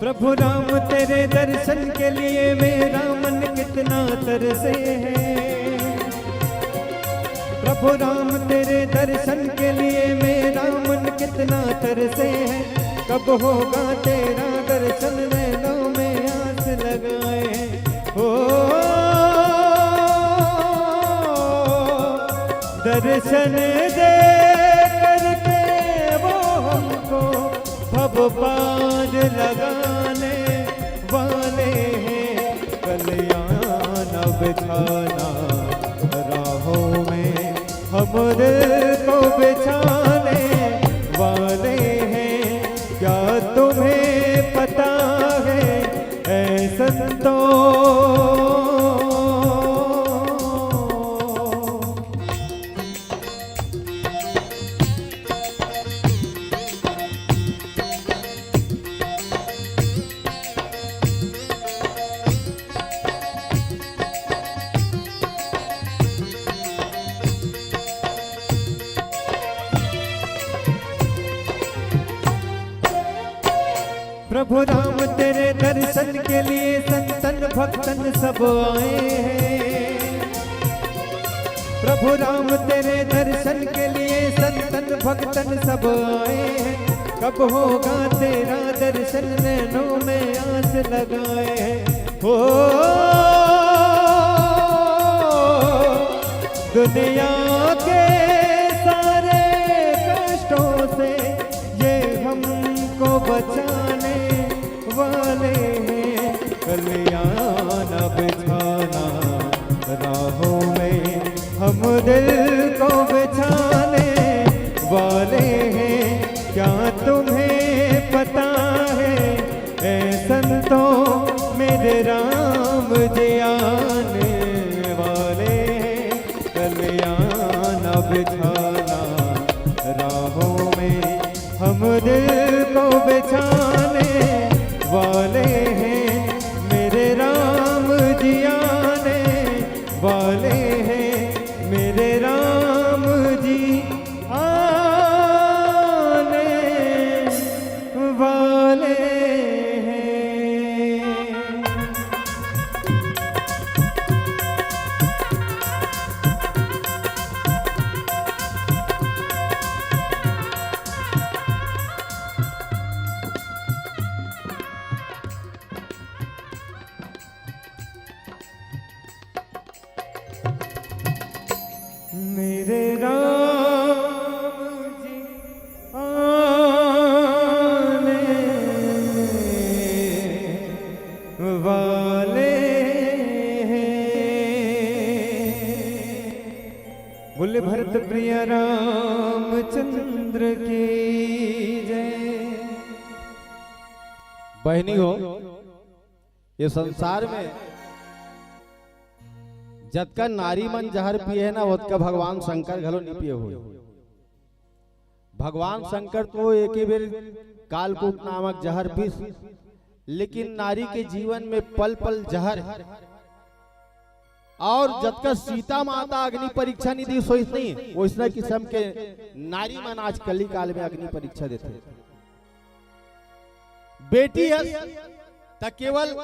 प्रभु राम तेरे दर्शन के लिए मेरा मन कितना तरसे है। प्रभु राम तेरे दर्शन के लिए मेरा मन कितना तरसे है। कब होगा तेरा दर्शन नैनों में आस लगाए हो, दर्शन दे करके वो हमको भव पार लगाने वाले हैं, कल्याण बिछाना राहों में हमरे को बिछाने वाले हैं। क्या तुम्हें पता है ऐ संतों, प्रभु राम तेरे दर्शन के लिए संतन भक्तन सब आए हैं। प्रभु राम तेरे दर्शन के लिए संतन भक्तन सब आए हैं। कब होगा तेरा दर्शन नैनों में आस लगाए हैं। हो दुनिया के सारे कष्टों से ये हमको बचाने वाले हैं। कल्याण बिछाना राहों में हम दिल को बिछाने वाले हैं। क्या तुम्हें पता है ऐ संतों मेरे राम जी आने वाले हैं। कल्याण बिछाना राहों में हम दिल को बिछाने वाले हैं। मेरे राम जी आने वाले हैं। मेरे राम जी वाले हैं। मेरे राम जी वाले हैं। बोले भरत प्रिय रामचंद्र की जय। बहनी हो, ये संसार में जतका नारी मन जहर पिए है ना, उसका भगवान शंकर घलो नहीं पिए हुए। भगवान शंकर तो एक ही बेर कालकूट नामक जहर पीस, लेकिन नारी के जीवन में पल पल जहर है। और जबकि सीता माता अग्नि परीक्षा नहीं दी, सोच नहीं वैसा किस्म के नारी मन आज कली काल में अग्नि परीक्षा देते। बेटी है तो केवल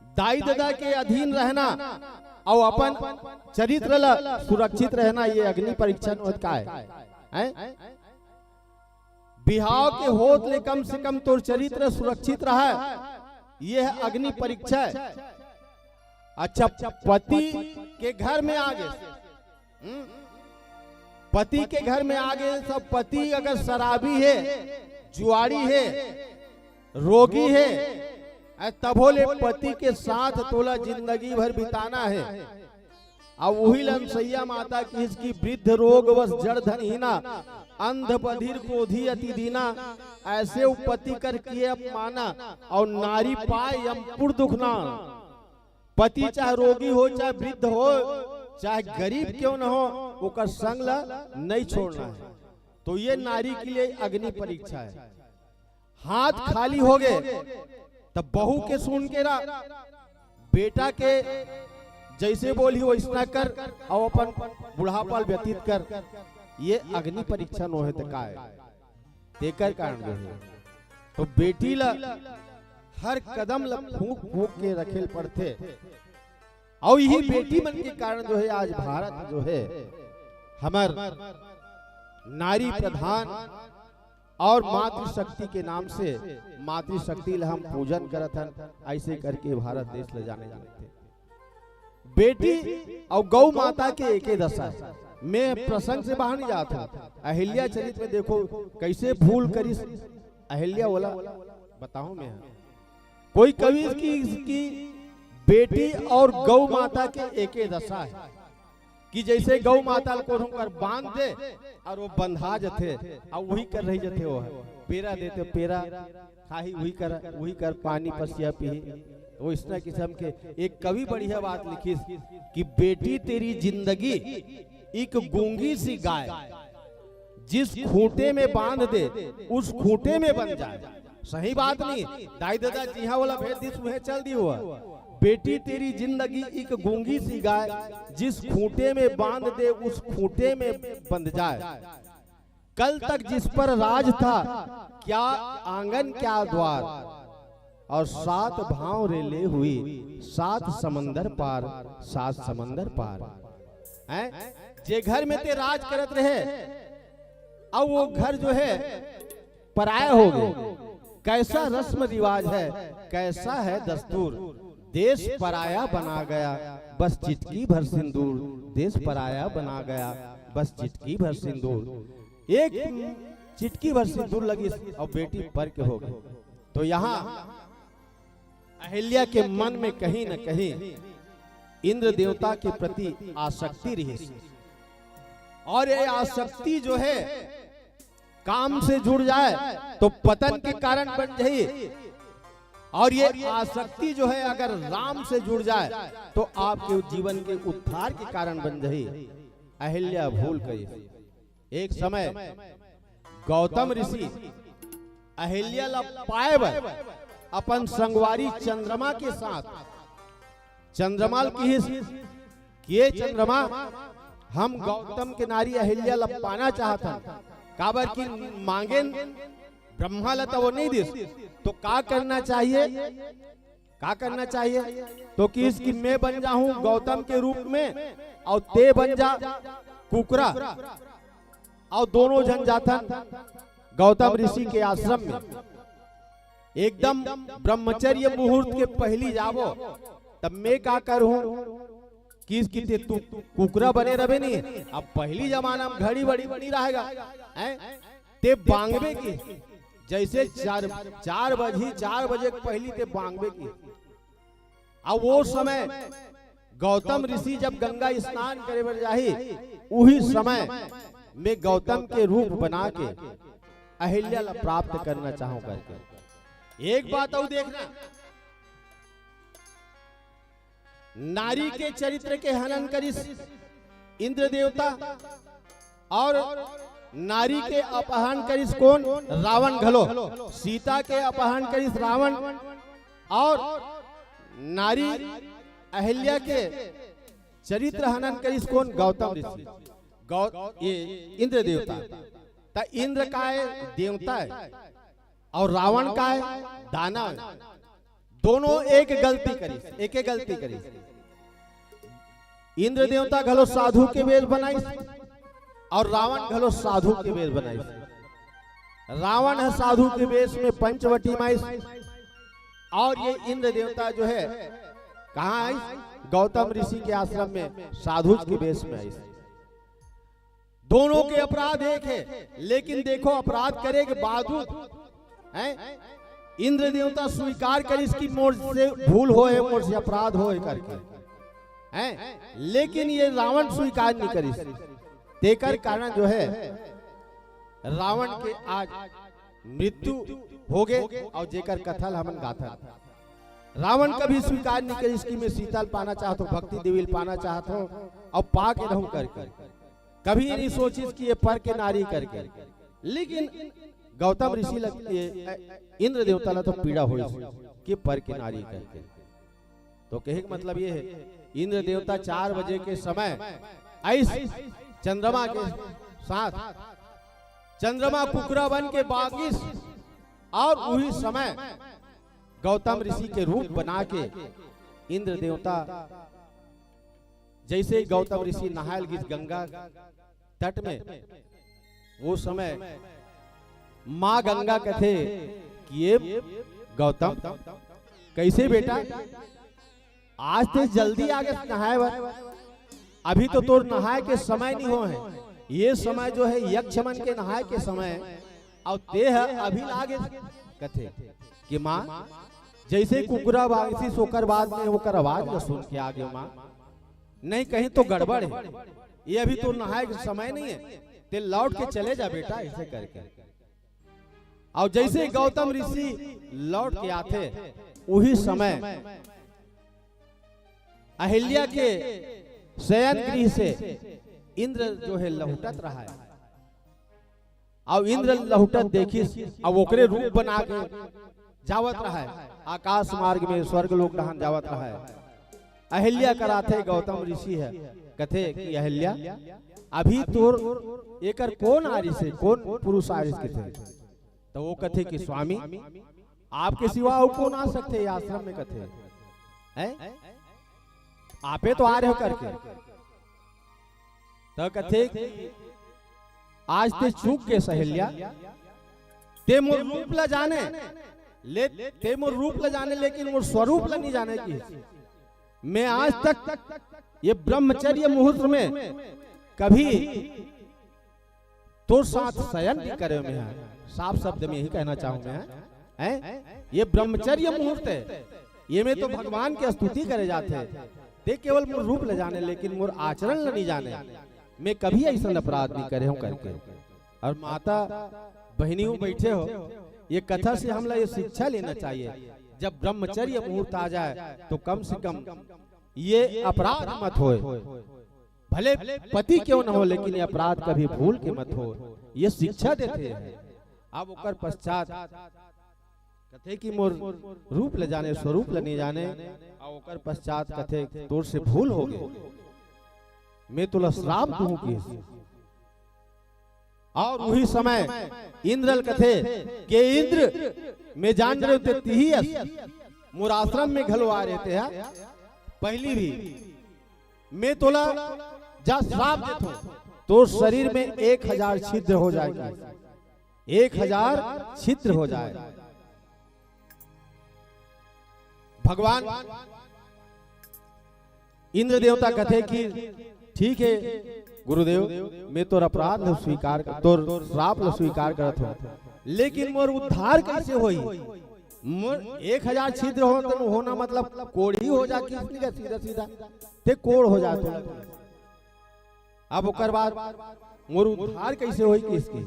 दाई दादा के अधीन रहना और अपन चरित्र ला सुरक्षित रहना, ये अग्नि परीक्षा का है। बिहाव के होत ले कम से कम तोर चरित्र सुरक्षित रहा, ये है अग्नि परीक्षा है। अच्छा, पति के घर में आगे, पति के घर में आगे सब पति अगर शराबी है, जुआरी है, रोगी है, तब बोले पति के साथ तोला जिंदगी भर बिताना है। अब वही लंसैया माता की इसकी वृद्ध रोग वश जड़ धन हीना, अंध बधिर क्रोधी अति दीना, ऐसे उपति कर किए अपमाना, और नारी पाए यमपुर दुखना। पति चाहे रोगी हो, चाहे वृद्ध हो, चाहे गरीब क्यों न हो, उसका संग ला नहीं छोड़ना है। तो ये नारी के लिए अग्नि परीक्षा है। हाथ खाली हो गए तब बहू के सुन के रा, बेटा के जैसे बोली वैसा कर, और अपन बुढ़ापा व्यतीत कर। ये अग्नि परीक्षा न हो का तेकर कारण जो है। तो बेटी ला हर कदम ला फूक फूक के रखेल पड़ते, और यही बेटी मन के कारण जो है आज भारत जो है हमार नारी प्रधान और मातृशक्ति के नाम से मातृशक्ति ला हम पूजन करत हन। ऐसे करके भारत देश ले जाने जाते। बेटी और गौ माता के एक ही दशा है। मैं प्रसंग से बाहर नहीं जाता। अहिल्या चरित में देखो कैसे भूल करी अहिल्या वाला बताऊं मैं। कोई कवि की बेटी और गौ माता के एक ही दशा है कि जैसे गौ माता को कर बांध दे और वो बंधा जाते, और वही कर रही जाते, वो पेरा देते, पेरा खाही वही कर पानी पसिया पी। वो इस किस्म के एक कवि बढ़िया बात लिखी कि बेटी तेरी जिंदगी एक गूंगी सी गाय, जिस खूंटे में बांध दे उस खूंटे में बन जाए। सही बात नहीं, दाई दादा जी हाँ वाला भेद दिस में चल दी हुआ। बेटी तेरी जिंदगी एक गूंगी सी गाय, जिस खूंटे में बांध दे उस खूंटे में बंध जाए। कल तक जिस पर राज था, क्या आंगन क्या द्वार, और 7 भाव रेले हुई 7 समंदर पार, 7 समंदर पार। हैं जे घर में ते राज करत रहे, अब वो घर जो है पराया हो गए। कैसा रस्म रिवाज है, कैसा है दस्तूर, देश पराया बना गया बस चिटकी भर सिंदूर, देश पराया बना गया बस चिटकी भर सिंदूर। एक चिटकी भर सिंदूर लगी और बेटी पर के हो गई। तो यहाँ अहिल्या के मन में कहीं न कहीं इंद्र देवता के प्रति आसक्ति रही, और ये आसक्ति जो है काम से जुड़ जाए तो पतन के कारण बन जाए, और ये आसक्ति जो है अगर राम से जुड़ जाए तो आपके जीवन के उद्धार के कारण बन जाए। अहिल्या भूल गई। एक समय गौतम ऋषि अहिल्या ला पाए अपन संगवारी चंद्रमा के साथ, चंद्रमा की किए चंद्रमा हम गौतम के नारी अहिल्या ला पाना चाहता, काबर की मांगे ब्रह्मा लता वो नहीं दिस, तो का करना चाहिए, का करना चाहिए, तो कि इसकी मैं बन जाऊं गौतम के रूप में और ते बन जा कुकरा, और दोनों जन जाथन गौतम ऋषि के आश्रम में। एकदम ब्रह्मचर्य मुहूर्त के पहली जावो, तब मैं का करूं कि इसकी ते तू कुकरा बने रहे नहीं। अब पहली जमाना में घड़ी बड़ी बड़ी रहेगा, ते बांगबे की जैसे 4 बजे पहली ते बांगबे की। अब वो समय गौतम ऋषि जब गंगा स्नान करे बर जाही, उही समय में गौतम के रूप बना के अहिल्या ला प्राप्त करना चाहूं करके। एक बात और देखना, नारी के चरित्र के हनन करिस इंद्र देवता, और नारी के अपहरण करिस कौन, रावण घलो। सीता के अपहरण करिस रावण, और नारी अहिल्या के चरित्र हनन करिस कौन, गौतम ऋषि। ये इंद्र देवता, ता इंद्र का है देवता है और रावण का है दानव है। दोनों एक गलती करी, एक गलती करी। इंद्र देवता घलो साधु के वेश बनाई और रावण घलो साधु के वेश बनाई। रावण है साधु के वेश में पंचवटी माई, और ये इंद्र देवता जो है कहाँ आई, गौतम ऋषि के आश्रम में साधु के वेश में आई। दोनों के अपराध एक है, लेकिन देखो अपराध करे के बावजूद इंद्र देवता स्वीकार कर इसकी मोर से भूल होए, मोर से अपराध होए करके हैं, लेकिन ये रावण स्वीकार नहीं करी। तेकर कारण जो है रावण के आज मृत्यु हो गए, और जेकर कथल हमन गाथा। रावण कभी स्वीकार नहीं करी इसकी मैं सीता पाना चाहता हूँ, भक्ति देवी पाना चाहता हूँ, और पा के रहूं करके। कभी नहीं सोची कि ये पर के नारी करके, लेकिन गौतम ऋषि इंद्र देवता ला तो पीड़ा हुई कि पर के नारी करके। तो कहे मतलब ये है, इंद्र देवता 4 बजे के समय ऐसे चंद्रमा के साथ, चंद्रमा कुकरा बन के बागिस, और वही समय गौतम ऋषि के रूप बना के इंद्र देवता, जैसे गौतम ऋषि नहायल गिस गंगा तट में, वो समय माँ गंगा कथे कि ये गौतम कैसे बेटा, आज तो जल्दी आगे नहाए, अभी तो तोर नहाए के समय नहीं हो है, ये समय जो है यक्षमन के नहाए के समय, और ते है अभी आगे कथे कि माँ जैसे कुकरा बागिसी सोकर बाद में होकर आवाज न सुन के आगे माँ नहीं कहीं तो गड़बड़ है, ये अभी तो नहाए के समय नहीं है, ते लौट के चले जा बेटा, ऐसे करके। और जैसे गौतम ऋषि लौट के आते, वही समय अहिल्या के शयन गृह से इंद्र जो है लहुटत रहा है, और इंद्र लहुटत देखी, अब ओकरे रूप बना के जावत रहा है, आकाश मार्ग में स्वर्ग लोक डहान जावत रहा है। अहिल्या कराथे गौतम ऋषि है, कथे कि अहिल्या अभी तोर एकर कौन आरिस है, कौन पुरुष आरिस के थे? तो वो कथे कि स्वामी आपके सिवा और कौन आ सकते हैं आश्रम में? कथे हैं आपे तो आ रहे हो करके। तो कथे आज ते चूक के सहेलिया, ते मोर रूप ला जाने ले, ते मोर रूप ला जाने लेकिन मोर स्वरूप ला नहीं जाने की। मैं आज तक ये ब्रह्मचर्य मुहूर्त में कभी तो साथ शयन नहीं करे। मैं साफ शब्द में यही कहना चाहूंगा हैं, ये ब्रह्मचर्य मुहूर्त है, ये में तो भगवान की स्तुति करे जाते हैं। ते केवल मोर रूप ले जाने लेकिन मोर आचरण नहीं जाने। मैं कभी ऐसा अपराध नहीं करे हूं करके। और माता बहनियों बैठे हो, ये कथा से हमला ये शिक्षा लेना चाहिए, जब ब्रह्मचर्य मुहूर्त आ जाए तो कम से कम ये अपराध मत होए। भले पति क्यों न हो लेकिन ये अपराध कभी भूल के मत हो, ये शिक्षा देते हैं। अब ओकर पश्चात कथे कि मोर रूप ले जाने स्वरूप ले नहीं जाने, और ओकर पश्चात कथे तोर से भूल हो गए, मैं तुला श्राप दूं की। और वही समय इंद्रल कथे के इंद्र मैं जान रहे थे तिही मोर आश्रम में घलवा रहे थे पहली भी, मैं तोला जा श्राप देता हूं, तो शरीर में 1000 छिद्र हो जाएगा, 1000 छिद्र हो जाए। भगवान इंद्र देवता कथे कि ठीक है गुरुदेव, मैं तोर अपराध न स्वीकार कर, तोर श्राप न स्वीकार करत हो, लेकिन मोर उद्धार कैसे होई? मोर 1000 छिद्र होना मतलब कोढ़ी हो जा कि सीधा सीधा ते कोढ़ हो जाते। अब ओकर बाद मोर उद्धार कैसे होई किसकी?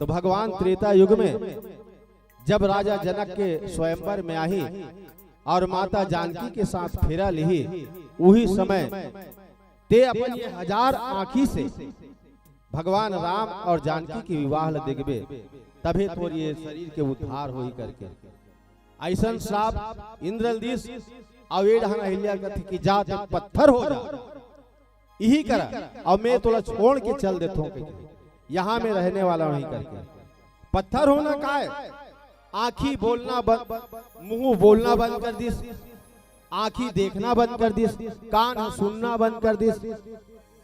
तो भगवान त्रेता युग में जब राजा जनक के स्वयंवर में आई और माता जानकी के साथ फेरा ली, वही समय ते अपन ये 1000 आँखी से भगवान राम और जानकी की विवाह देखबे, तभी तो ये शरीर के उद्धार होई करके। ऐसा श्राप इंद्रलदीस अवेडहन अहिल्या कथी की जात पत्थर हो जा, यही करा और मैं तोला छोड़ के चल देता हूँ, यहाँ में रहने वाला नहीं करके। पत्थर होना का है? आँखी बोलना बंद, मुंह बोलना बंद कर दिस, आँखी देखना बंद कर दिस, कान सुनना बंद कर दिस,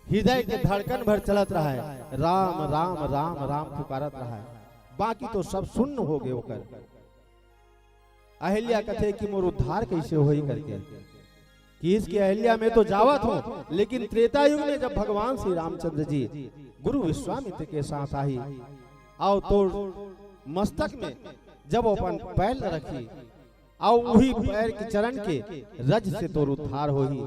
हृदय के धड़कन भर चलत रहा है, राम राम राम राम पुकारत रहा है, बाकी तो सब सुन्न हो गए होकर। अहिल्या कथे कि मोर उद्धार कैसे होई करके कि इसकी अहिल्या में तो जावत हूँ, लेकिन त्रेता युग में जब भगवान श्री रामचंद्र जी गुरु विश्वामित्र के साथ आई और तो मस्तक में जब अपन पैर रखी और वही पैर के चरण के रज से तो उद्धार होई,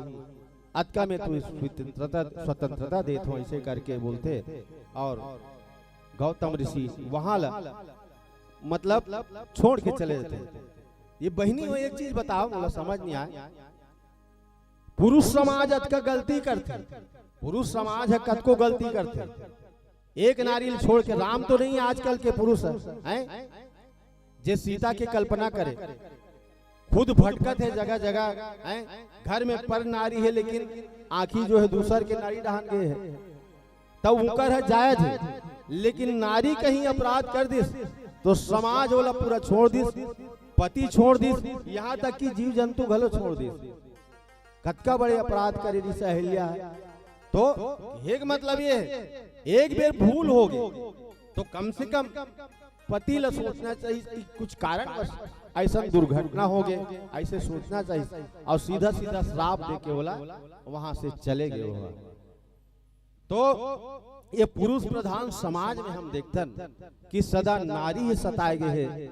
अतका में तो स्वतंत्रता देत हो, ऐसे करके बोलते। और गौतम ऋषि वहां मतलब छोड़ के चले जाते। ये बहनी हो एक चीज बताओ, मुझे समझ नहीं आया, पुरुष समाज अतका गलती करते, पुरुष समाज है कत को गलती करते। एक नारियल छोड़ के, राम तो नहीं आजकल के पुरुष हैं, जे सीता की कल्पना करे, खुद भटकत है जगह जगह, घर में पर नारी है लेकिन आंखी जो है दूसर के नारी डहान गए है, तब उनकर है जायज है। लेकिन नारी कहीं अपराध कर दिस तो समाज वाला पूरा छोड़ दिस, पति छोड़ दिस, यहाँ तक कि जीव जंतु घलो छोड़ दिस। कतका बड़े अपराध करे दिस अहिल्या। तो एक मतलब ये है, एक बेर भूल हो गई तो कम से कम पति ला सोचना चाहिए कि कुछ कारण ऐसा दुर्घटना हो गए, ऐसे सोचना चाहिए, और सीधा सीधा श्राप दे के बोला वहां से चले गए हो। तो ये पुरुष प्रधान समाज में हम देखते कि सदा नारी ही सताए गए हैं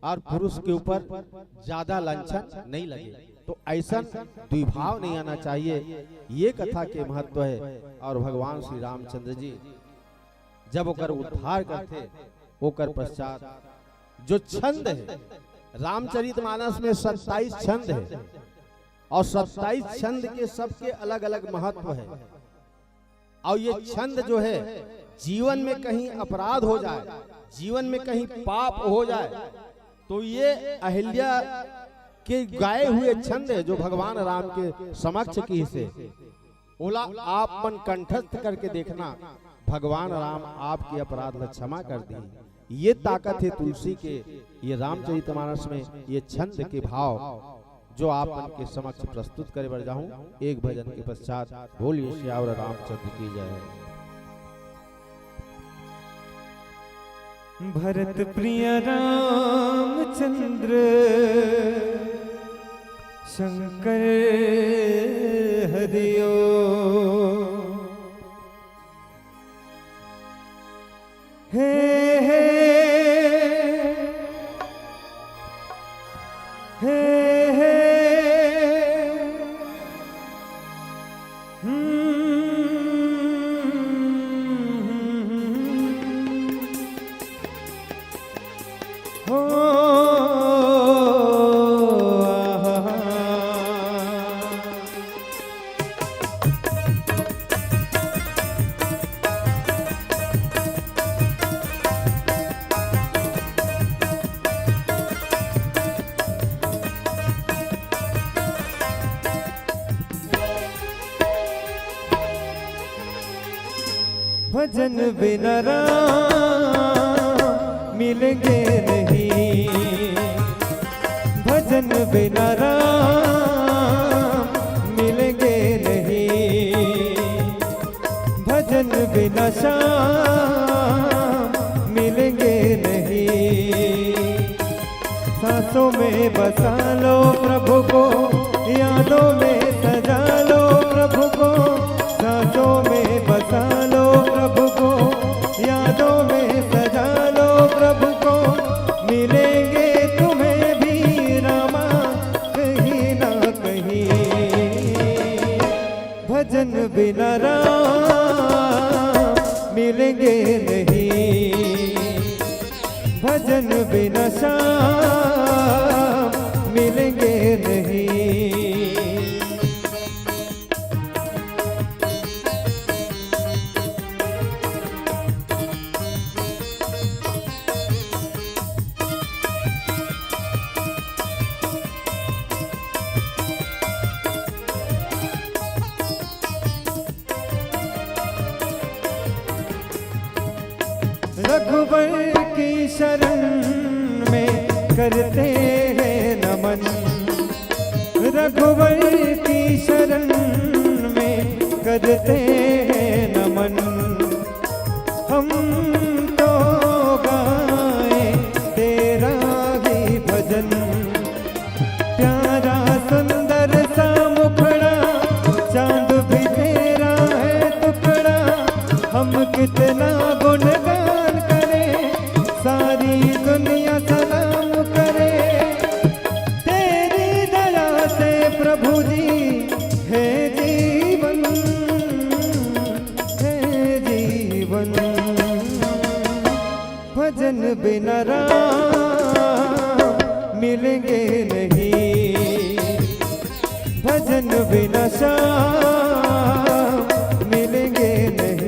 और पुरुष के ऊपर ज्यादा लांछन नहीं लगे। तो ऐसा द्विभाव नहीं आना चाहिए, ये कथा के महत्व है। और भगवान श्री रामचंद्र जी जब ओकर उद्धार करते, ओकर पश्चात जो छंद है, रामचरितमानस में 27 छंद है और 27 छंद के सबके अलग अलग महत्व है। और ये छंद जो है जीवन में कहीं अपराध हो जाए, जीवन में कहीं पाप हो जाए, तो ये अहिल्या के गाए हुए छंद है जो भगवान राम के समक्ष की से ओला आप मन कंठस्थ करके देखना भगवान राम आपके अपराध ला क्षमा कर दी। ये ताकत है तुलसी के, ये रामचरितमानस में ये छंद के भाव जो आप के समक्ष प्रस्तुत करे बढ़ जाऊं। एक भजन के पश्चात बोलिए श्यावर रामचंद्र की जय। भरत प्रिय रामचंद्र शंकर हरिओ। हे हे हे हे हो भजन बिना राम मिलेंगे नहीं, भजन बिना राम मिलेंगे नहीं, भजन बिना श्याम मिलेंगे नहीं। सांसों में बसा लो प्रभु को, यादों में सजा लो प्रभु को, सांसों में बसा लो प्रभु को, यादों में सजा लो प्रभु को। मिलेंगे तुम्हें भी रामा कहीं ना कहीं, भजन बिना राम मिलेंगे नहीं, भजन बिना श्याम मिलेंगे नहीं। रघुबर की शरण में करते हैं नमन, रघुबर की शरण में करते हैं नमन। हम तो गाए तेरा ही भजन, प्यारा सुंदर सा मुखड़ा, चांद भी तेरा है टुकड़ा। हम कितना गुणगान करें, सारी दुनिया सलाम करे। तेरी दया से प्रभु जी है जीवन, है जीवन। भजन बिना राम मिलेंगे नहीं, भजन बिना श्याम मिलेंगे नहीं।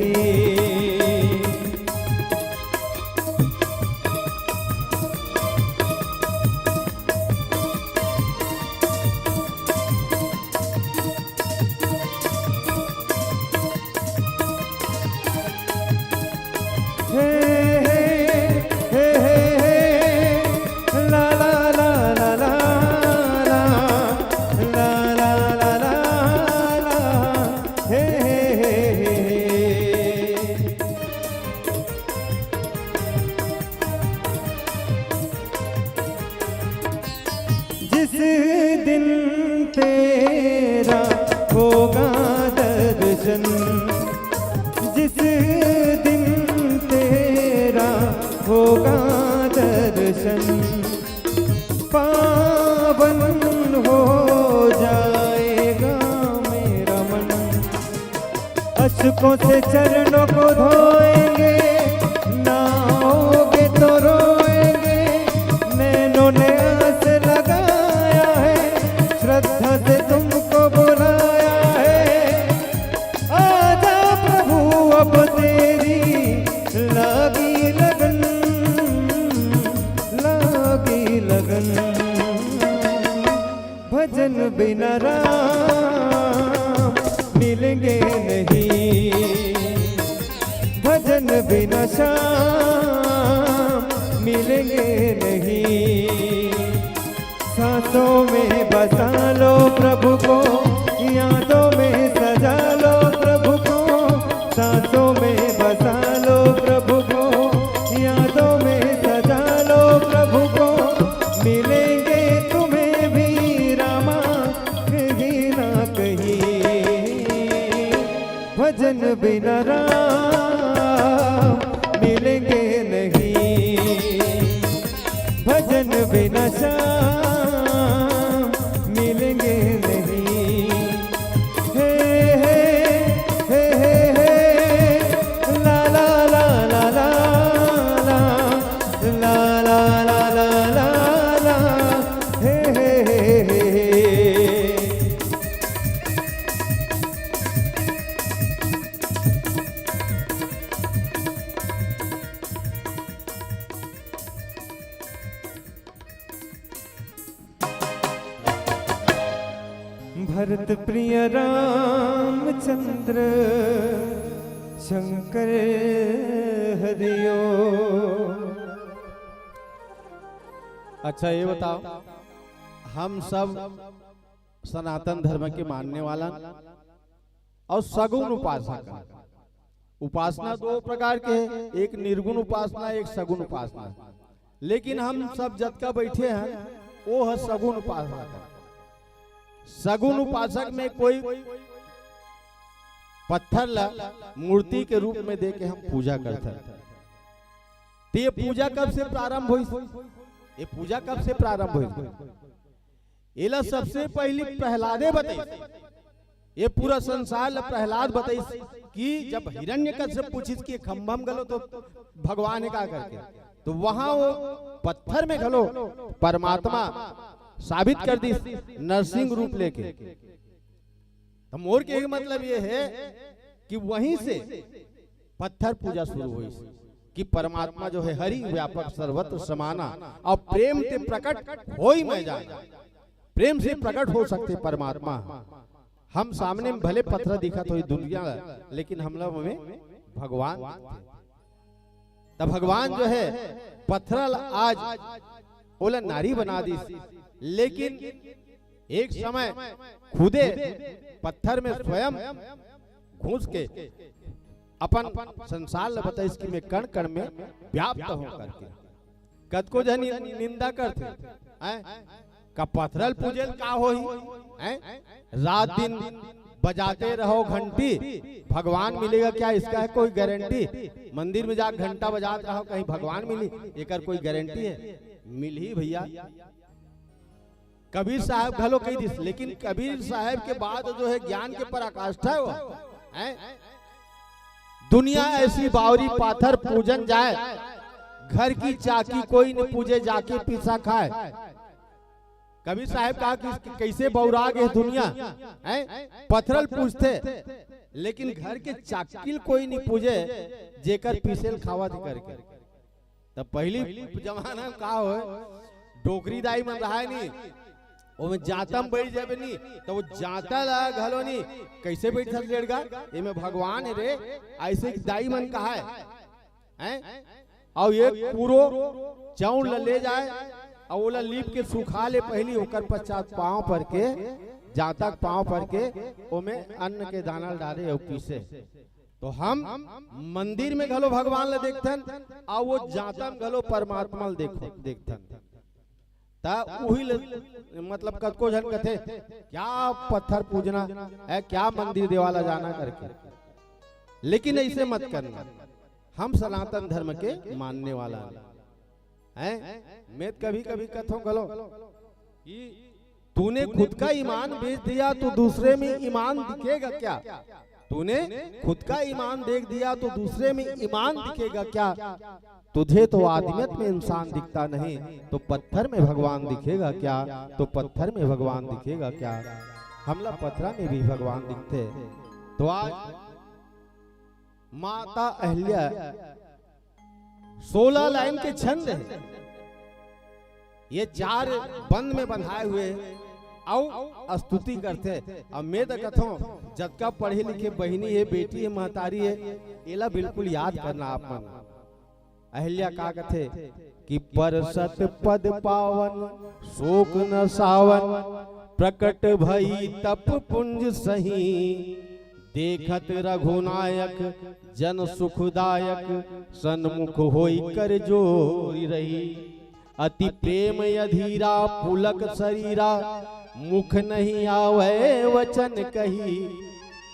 हे हे हे हे हे ला ला ला ला ला ला ला ला ला ला ला हे हे हे हे। जिस दिन तेरा होगा दर्शन, जिस दिन तेरा होगा दर्शन, पावन हो जाएगा मेरा मन। अश्कों से चरणों को धोएंगे, नाओगे तो रोएंगे। नैनों ने आस लगाया है, श्रद्धा से तुमको बुलाया है। आजा प्रभु अब तेरी लागी लगन, लागी लगन। भजन बिना राम मिलेंगे नहीं, प्रभु को, यादों में सजा लो प्रभु को, सांसों में बसा लो प्रभु को, यादों में सजा लो प्रभु को, मिलेंगे तुम्हें भी रामा कहीं ना कहीं, भजन बिना राम मिलेंगे नहीं, भजन बिना श्याम मिलेंगे नहीं। हे हे हे हे हे ला ला ला ला ला ला ला ला ला ला ला ला हे हे हे हे। भरत प्रिय रामचंद्र शंकर हरियो। अच्छा ये बताओ, हम सब सनातन धर्म के मानने वाला और सगुण उपासक। उपासना दो प्रकार के हैं, एक निर्गुण उपासना, एक सगुण उपासना। लेकिन हम सब जतका बैठे हैं वो है सगुण उपासना। सगुण उपासक में कोई पत्थर ला मूर्ति के रूप में दे के हम पूजा करते हैं। तो ये पूजा कब से प्रारंभ हुई? ये पूजा कब से प्रारंभ हुई? इला सबसे पहली प्रहलादे बताई। ये पूरा संसार प्रहलाद बताई कि जब हिरण्यकश्यप पूछिस कि खंभम गलो तो भगवान ने का करके, तो वहां वो पत्थर में गलो परमात्मा साबित कर दी नरसिंह रूप लेके। तो मोर के मतलब ये है कि वहीं से पत्थर पूजा शुरू हुई कि परमात्मा जो है हरि व्यापक सर्वत्र समाना और प्रेम से प्रकट हो ही मैं जाए। प्रेम से प्रकट हो सकते परमात्मा। हम सामने में भले पत्थर दिखा तो दुनिया, लेकिन हम लोग में भगवान। तब भगवान जो है पत्थर आज ओला नारी बना दी। लेकिन एक समय खुदे पत्थर में स्वयं घुस के अपन संसार ल बताइस कि मैं कण कण में व्याप्त हो करके कद को जन निंदा करते का पत्थरल पूजल का होही, रात दिन बजाते रहो घंटी भगवान मिलेगा क्या? इसका है कोई गारंटी? मंदिर में जा घंटा बजाते रहो कहीं भगवान मिली, एकर कोई गारंटी है? मिल ही भैया। कबीर साहब घलो कही दिस, लेकिन कबीर साहब के बाद जो है ज्ञान के पराकाष्ठा है वो दुनिया ऐसी बावरी पाथर पूजन जाए, घर की चाकी कोई न पूजे जाके पीसा खाए। कबीर साहब कहा कि कैसे बौरा गए दुनिया, पत्थरल पूछते लेकिन घर के चाकिल कोई नहीं पूजे जेकर पीसेल खावा थी करके। तब पहली जमाना का हो डोकरी दाई मन रहा है नहीं, वो जातम बैठ जाबे नहीं तो वो जाता ला घलो नहीं कैसे बैठ लेड़गा ये में भगवान रे ऐसे दाई मन कहा है और ये पूरो चौड़ ले जाए और ओला लीप के सुखा ले पहली ओकर पश्चात पांव पर के जाता पांव पर के ओमे अन्न के दाना डाले और पीसे। तो हम मंदिर में घलो भगवान ला देखथन और वो जाता घलो परमात्मा ला देखथन। मतलब कतको जन कथे क्या पत्थर पूजना है, क्या मंदिर देवाला जाना करके। लेकिन ऐसे मत करना, हम सनातन धर्म के मानने वाला हैं। मैं कभी कभी कथों गलो कि तूने खुद का ईमान बेच दिया तो दूसरे में ईमान दिखेगा क्या? तूने खुद का ईमान देख दिया तो दूसरे में ईमान दिखेगा क्या? तुझे तो आदमियत में इंसान दिखता नहीं तो पत्थर में भगवान दिखेगा क्या? तो पत्थर में भगवान दिखेगा क्या? हमला पत्थर में भी भगवान दिखते। तो आज माता अहिल्या 16 लाइन के छंद है, ये 4 बंद में बंधाए हुए और स्तुति करते। अब मैं तो कथों जतका पढ़े लिखे बहिनी है, बेटी है, महतारी है, एला बिल्कुल याद करना आप मन। अहिल्या का कथे कि परसत पद पावन शोक न सावन प्रकट भई तप पुंज सही, देखत रघुनायक जन सुखदायक, सन्मुख होई कर जोरी रही। अति प्रेम अधीरा पुलक शरीरा, मुख नहीं आवे वचन कही।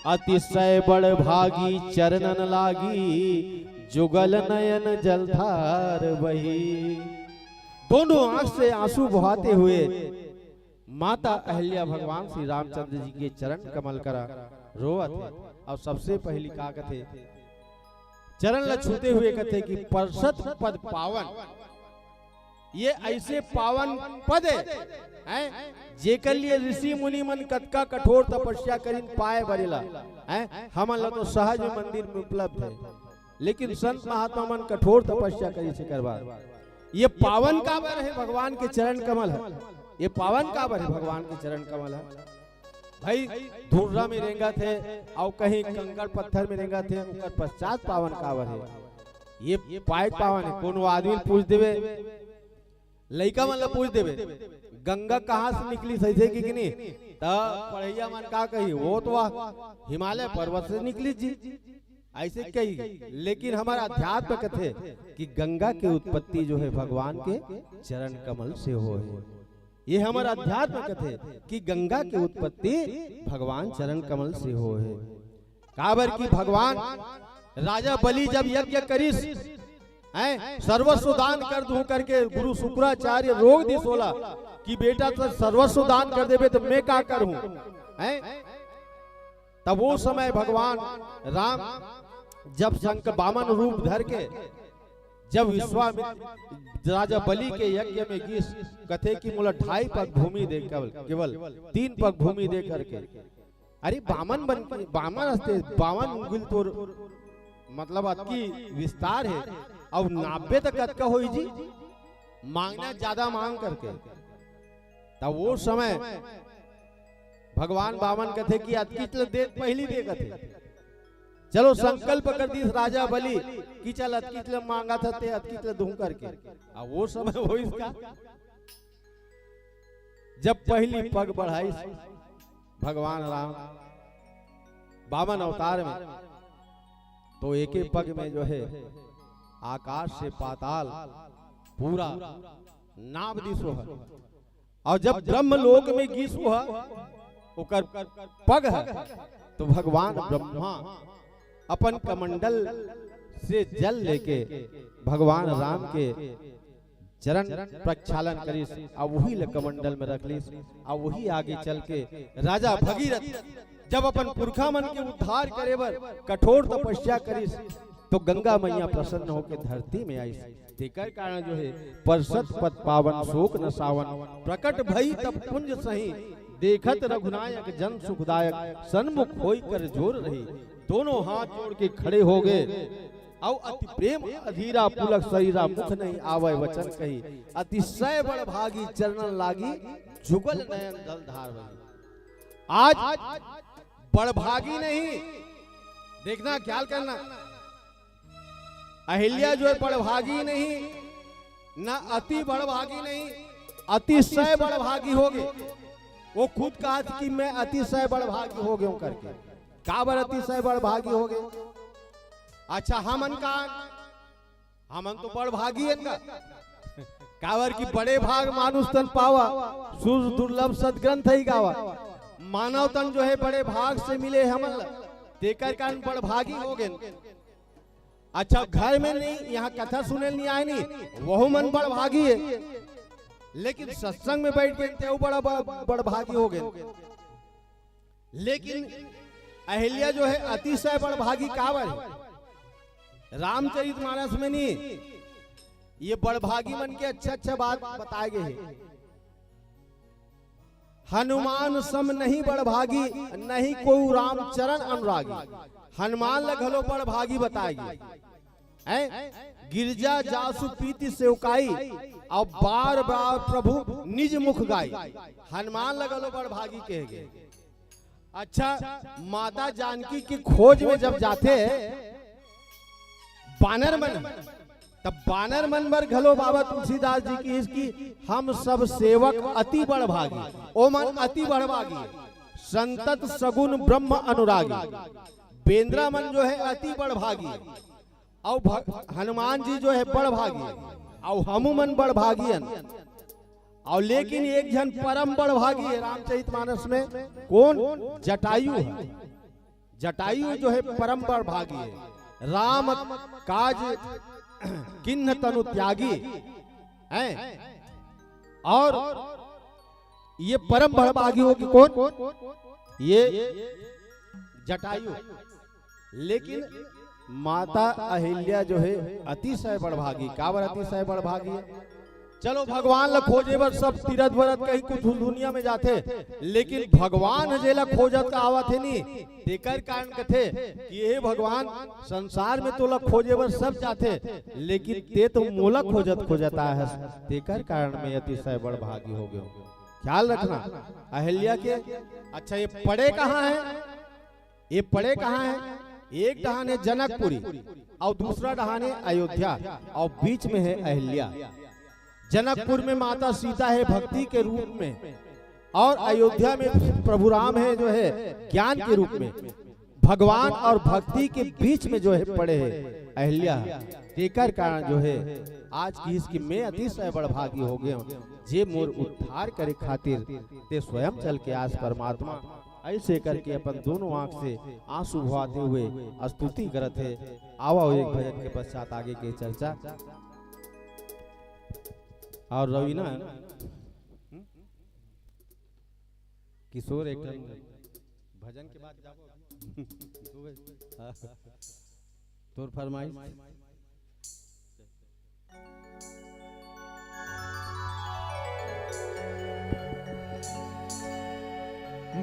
अतिशय बड़ भागी चरणन लागी, जुगल नयन जलधार बही। दोनों आंख से आंसू बहाते हुए माता अहिल्या भगवान श्री रामचंद्र जी के चरण कमल करा रोवत है। और सबसे पहली का कथे चरण ल छूते हुए कथे कि परसत पद पावन, ये ऐसे पावन पद है जेकर लिए ऋषि मुनि मन कतका कठोर तपस्या करिन पाए बरेला है। हमन तो सहज मंदिर में उपलब्ध है, लेकिन संत महात्मा मन कठोर तपस्या करी से करवा। ये पावन काबर है भगवान के चरण कमल है, ये पावन काबर है भगवान के चरण कमल है। भाई धुर्रा में रेंगत है और कहीं कंकड़ पत्थर में रेंगत है, उनका पश्चात पावन काबर है। ये पाए पावन है। कोनो आदमी पूछ देवे, लइका मन ला पूछ देवे गंगा कहाँ से निकली सही से कि नहीं, तब पढ़ैया मन का कही वो तो हिमालय पर्वत से निकली जी, ऐसे कही। लेकिन हमारा अध्यात्म कथे कि गंगा की उत्पत्ति जो है भगवान के चरण कमल से हो है। ये हमारा अध्यात्म कथे कि गंगा की उत्पत्ति भगवान चरण कमल से हो है। काबर की भगवान राजा बलि जब यज्ञ करिस सर्वस्व दान कर दूं करके गुरु शुक्राचार्य रोग दी सोला कि बेटा तो सर्वस्व दान कर देवे तो मैं क्या करूं। तब वो समय भगवान राम जब शंकर वामन रूप धर के जब विश्वामित्र राजा बलि के यज्ञ में गीस कथे कि मुला 2.5 पग भूमि दे, केवल 3 पग भूमि दे करके। अरे बामन बन बामन हस्ते 52 उंगल तो मतलब अतकी विस्तार है, अब 90 तक कतका होई जी, मांगना ज्यादा मांग करके। तब वो समय भगवान बामन कथे कि अतकी दे पहली दे कथे। चलो संकल्प कर दी राजा बलि कि चल अतकी मांगा था ते अतकी दूं करके। अब वो समय हो इसका जब पहली पग बढ़ाई भगवान राम बामन अवतार में, तो एक एक पग में जो है आकाश से पाताल पूरा नाव दिसो है। और जब ब्रह्म लोक में गीसो है ओकर पग है, तो भगवान ब्रह्मा अपन कमंडल से जल लेके भगवान राम के चरण प्रक्षालन करिस और वही कमंडल में रख लिस। और वही आगे चल के राजा भगीरथ जब अपन पुरखा मन के उद्धार करे बर कठोर तपस्या करिस, तो गंगा मैया प्रसन्न होकर धरती में आई। तेकर कारण जो है परसत पद पावन शोक न सावन, प्रकट भई तब पुंज सही, देखत रघुनायक जन सुखदायक, सन्मुख होई कर जोर रही। दोनों हाथ जोड़ के खड़े हो गए और अति प्रेम अधीरा पुलक शरीरा, मुख नहीं आवे वचन कही। अतिशय बड़ भागी चरणन लागी, जुगल नयन जलधार बही। आज बड़ भागी नहीं, देखना ख्याल करना, अहिल्या जो है बड़भागी नहीं, ना अति बड़भागी नहीं, अतिशय बड़भागी हो गए। वो खुद कहा कि मैं अतिशय बड़भागी हो गया करके। काबर अतिशय बड़भागी हो गए? अच्छा हमन तो बड़भागी है ना, काबर की बड़े भाग मानुष तन पावा, सूर्य दुर्लभ सदग्रंथ ही गावा। मानव तन जो है बड़े भाग से मिले हमन, तेकर कारण बड़भागी हो गए। अच्छा घर में नहीं, यहाँ कथा सुने नहीं आए नहीं, वह मन बड़भागी है, लेकिन सत्संग में बैठ के वो बड़भागी हो गए। लेकिन अहिल्या जो है अतिशय बड़भागी काबर है? रामचरितमानस में नहीं, ये बड़भागी मन के अच्छा बात बताए गए हैं। हनुमान सम नहीं बड़भागी, नहीं कोई रामचरण अनुरागी। हनुमान लगलो बड़भागी बताएगी, गिरजा जासु पीति सेवकाई, और बार बार प्रभु निज मुख गाई। हनुमान लगलो बड़भागी कहेगे। अच्छा माता जानकी की खोज में जब जाते बानर मन, तब बानर मन बर घलो बाबा तुलसीदास जी की इसकी हम सब सेवक अति बड़ भागी, ओ मन अति बड़ भागी, संतत सगुन ब्रह्म अनुरागी। बेंद्रा मन जो है अति बड़ भागी, और हनुमान जी जो है बड़ भागी, और हमू मन बड़ भागियन। और लेकिन एक जन परम बड़ भागी है रामचरितमानस में, कौन? जटायु है। जटायु जो है परम बड़ भागी है। राम काज किन्न तनु त्यागी हैं, और ये परम बड़ भागी होगी कौन? ये जटायु। लेकिन माता अहिल्या जो है अतिशय बड़ भागी। काबर अतिशय बड़ भागी है? चलो भगवान ला खोजे बर सब तीरथ भरत कहीं कुछ दुनिया में जाते, लेकिन भगवान जेला खोजत का आवत है नी, तेकर कारण कथे कि ये भगवान संसार में तो ला खोजे बर सब जाते, लेकिन ते तो मोला खोजत खोजता है, तेकर कारण में अतिशय बड़ भागी हो गए। ख्याल रखना अहिल्या के। अच्छा ये पड़े कहाँ है? ये पड़े कहाँ है? एक डहान है जनकपुरी और दूसरा डहान है अयोध्या, और बीच में है अहिल्या। जनकपुर में माता सीता है भक्ति के रूप में, और अयोध्या में प्रभु राम है जो है ज्ञान के रूप में। भगवान और भक्ति के बीच में जो है पड़े है अहिल्या। तेकर कारण जो है आज की इसकी मैं अतिशय बड़ भागी हो गए, जे मोर उद्धार करे खातिर ते स्वयं चल के आज परमात्मा। ऐसे करके अपन दोनों आंख से आंसू बहाते हुए स्तुति करत है। आओ एक भजन के पश्चात आगे की चर्चा। और रवीना किशोर एक भजन के बाद जाबो तोर फरमाइश।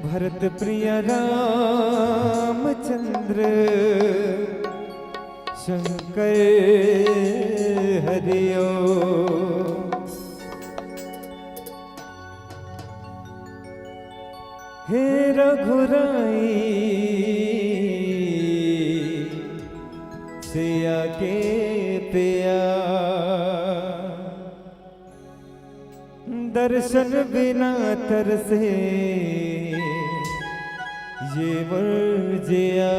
भरत प्रिय रामचंद्र शंकर हरिओ। हे रघुराई सिया के पिया, दर्शन बिना तरसे ये वर्जिया।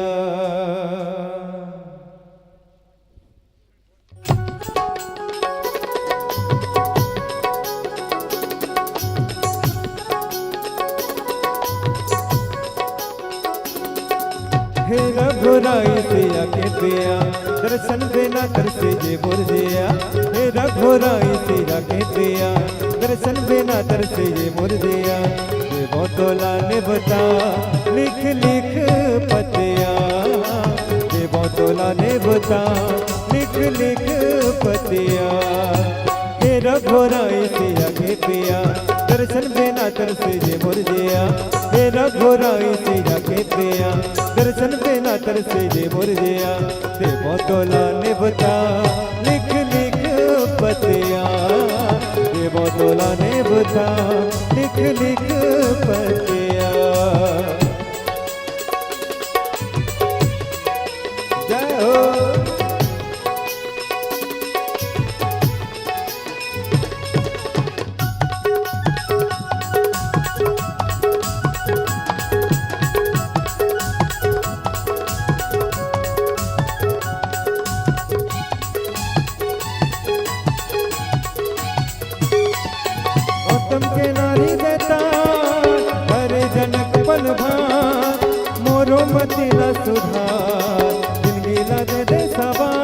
हे रघुराई सिया के पिया, दर्शन बिना तरसे ये मुरझिया। हे रघुराई सिया के पिया, दर्शन बिना तरसे ये मुरझिया। देवों तोला ने बता लिख लिख पतिया, देवों तोला ने बता लिख लिख पतिया। हे रघुराई सिया के पिया, दर्शन बिना तरसे ये मुरझिया। हे रघुराई सिया के पिया, दर्शन बिना तरसे ये मुरझिया। देवों तोला ने बता लिख लिख पतिया, देवों तोला ने बता लिख लिख पतिया। जय हो। गौतम के नारी देता हरे जनक पल भार, मोरो मति न सुधार जिंदगी ला दे दे सवार।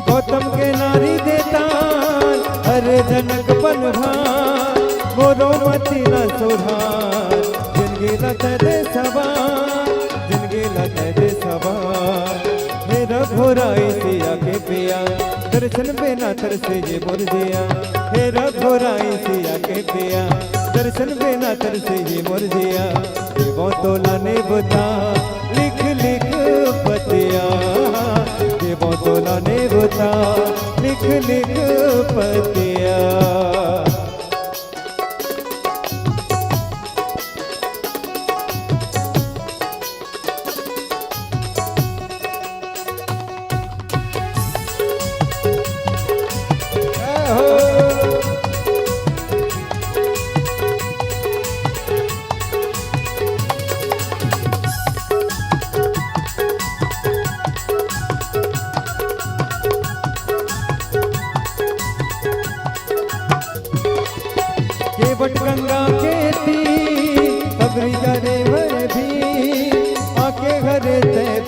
गौतम के नारी देता हरे जनक पल भार, मोरो मति न सुधार जिंदगी ला दे दे सवार, जिंदगी ला दे दे सवार। हे रघुराई सिया के पिया, दर्शन बिना तरसे ये मुरझिया। हे रघुराई सिया के पिया, दर्शन बिना तरसे ये मुरझिया। देवों तोला ने बता लिख लिख पतिया, देवों तोला ने बता लिख लिख पतिया।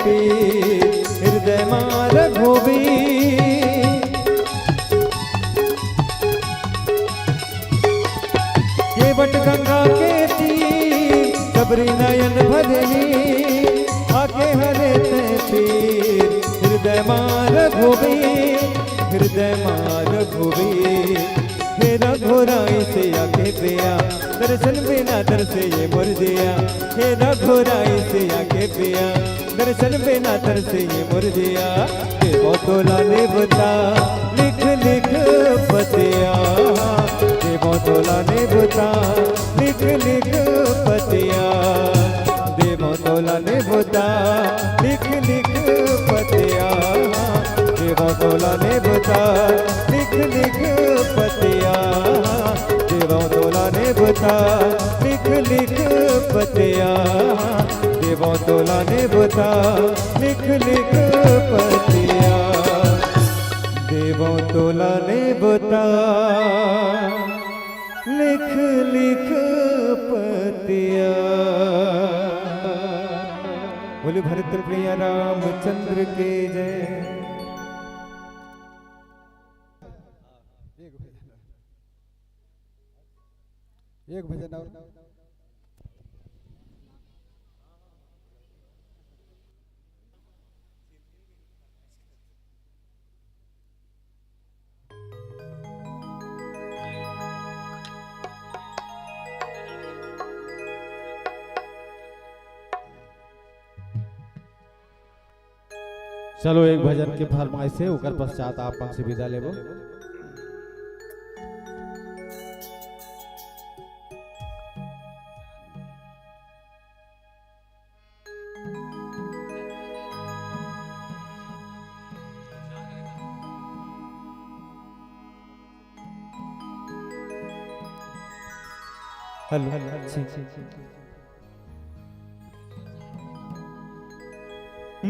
पीर हृदय मां रघुबीर। ये बट गंगा के तीर सबरी नयन भजनी आके हरे ते पीर हृदय मां रघुबीर हृदय मां रघुबीर। हे रघुराई से आके पिया दर्शन बिना तरसे ये मुर्दिया। हे रघुराई से आके पिया दर्शन बिना तरसे ये मुर्दिया। देवो तोला निभता लिख लिख पतिया देवो तोला निभता लिख लिख पतिया देवो तोला निभता लिख लिख पतिया देवो तोला निभता लिख लिख पतिया देवो तोला निभता लिख लिख पतिया देवो तोला निभता लिख लिख पतिया देवो तोला निभता लिख लिख पतिया। बोले भरत प्रिय रामचंद्र के जय। एक भजन और चलो एक भजन के फरमाइश से ओकर पश्चात आप हमसे विदा लेबो।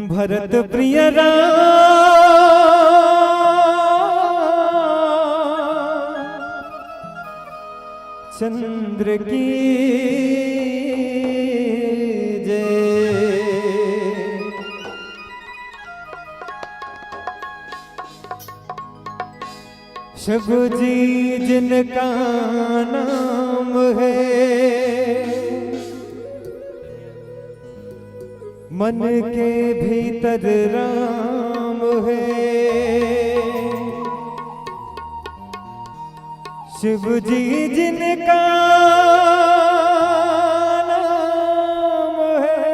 भरत प्रिय चंद्र की जय। शबु जी जिनका नाम है मन के भीतर राम है। शिव जी जिनका नाम है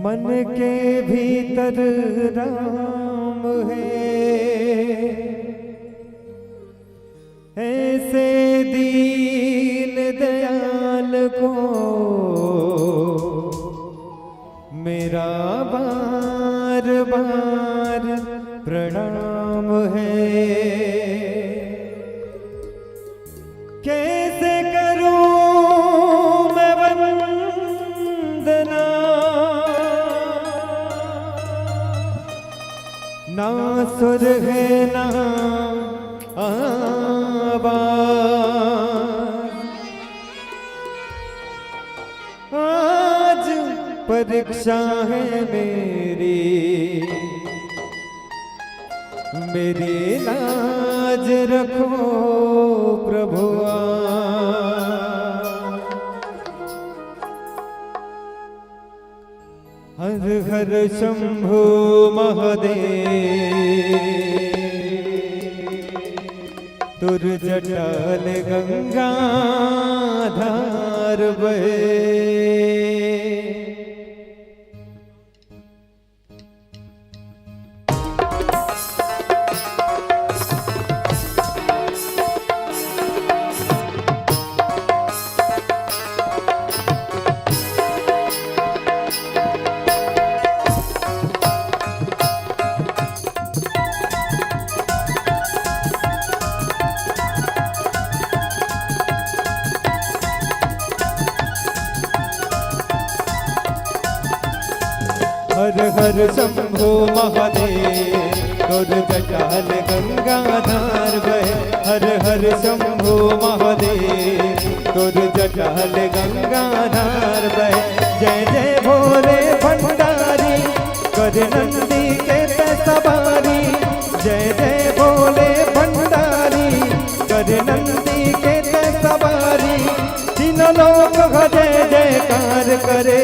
मन के भीतर राम है। ऐसे दीन दयाल को मेरा बार बार प्रणाम है। कैसे करूं मैं वंदना ना सुर है ना आवाज। आज परीक्षा है मेरी लाज रखो प्रभुआ। हर हर शंभु महादेव तुर जटाल गंगाधार बहे। हर हर शंभो महादेव तुर जटाल गंगाधार बहे। हर हर शंभो महादेव तुर जटाल गंगाधार बहे। जय जय भोले भंडारी कर नंदी के ते सवारी जय जय भोले भंडारी कर नंदी के ते सवारी तीनों लोग जय जयकार करे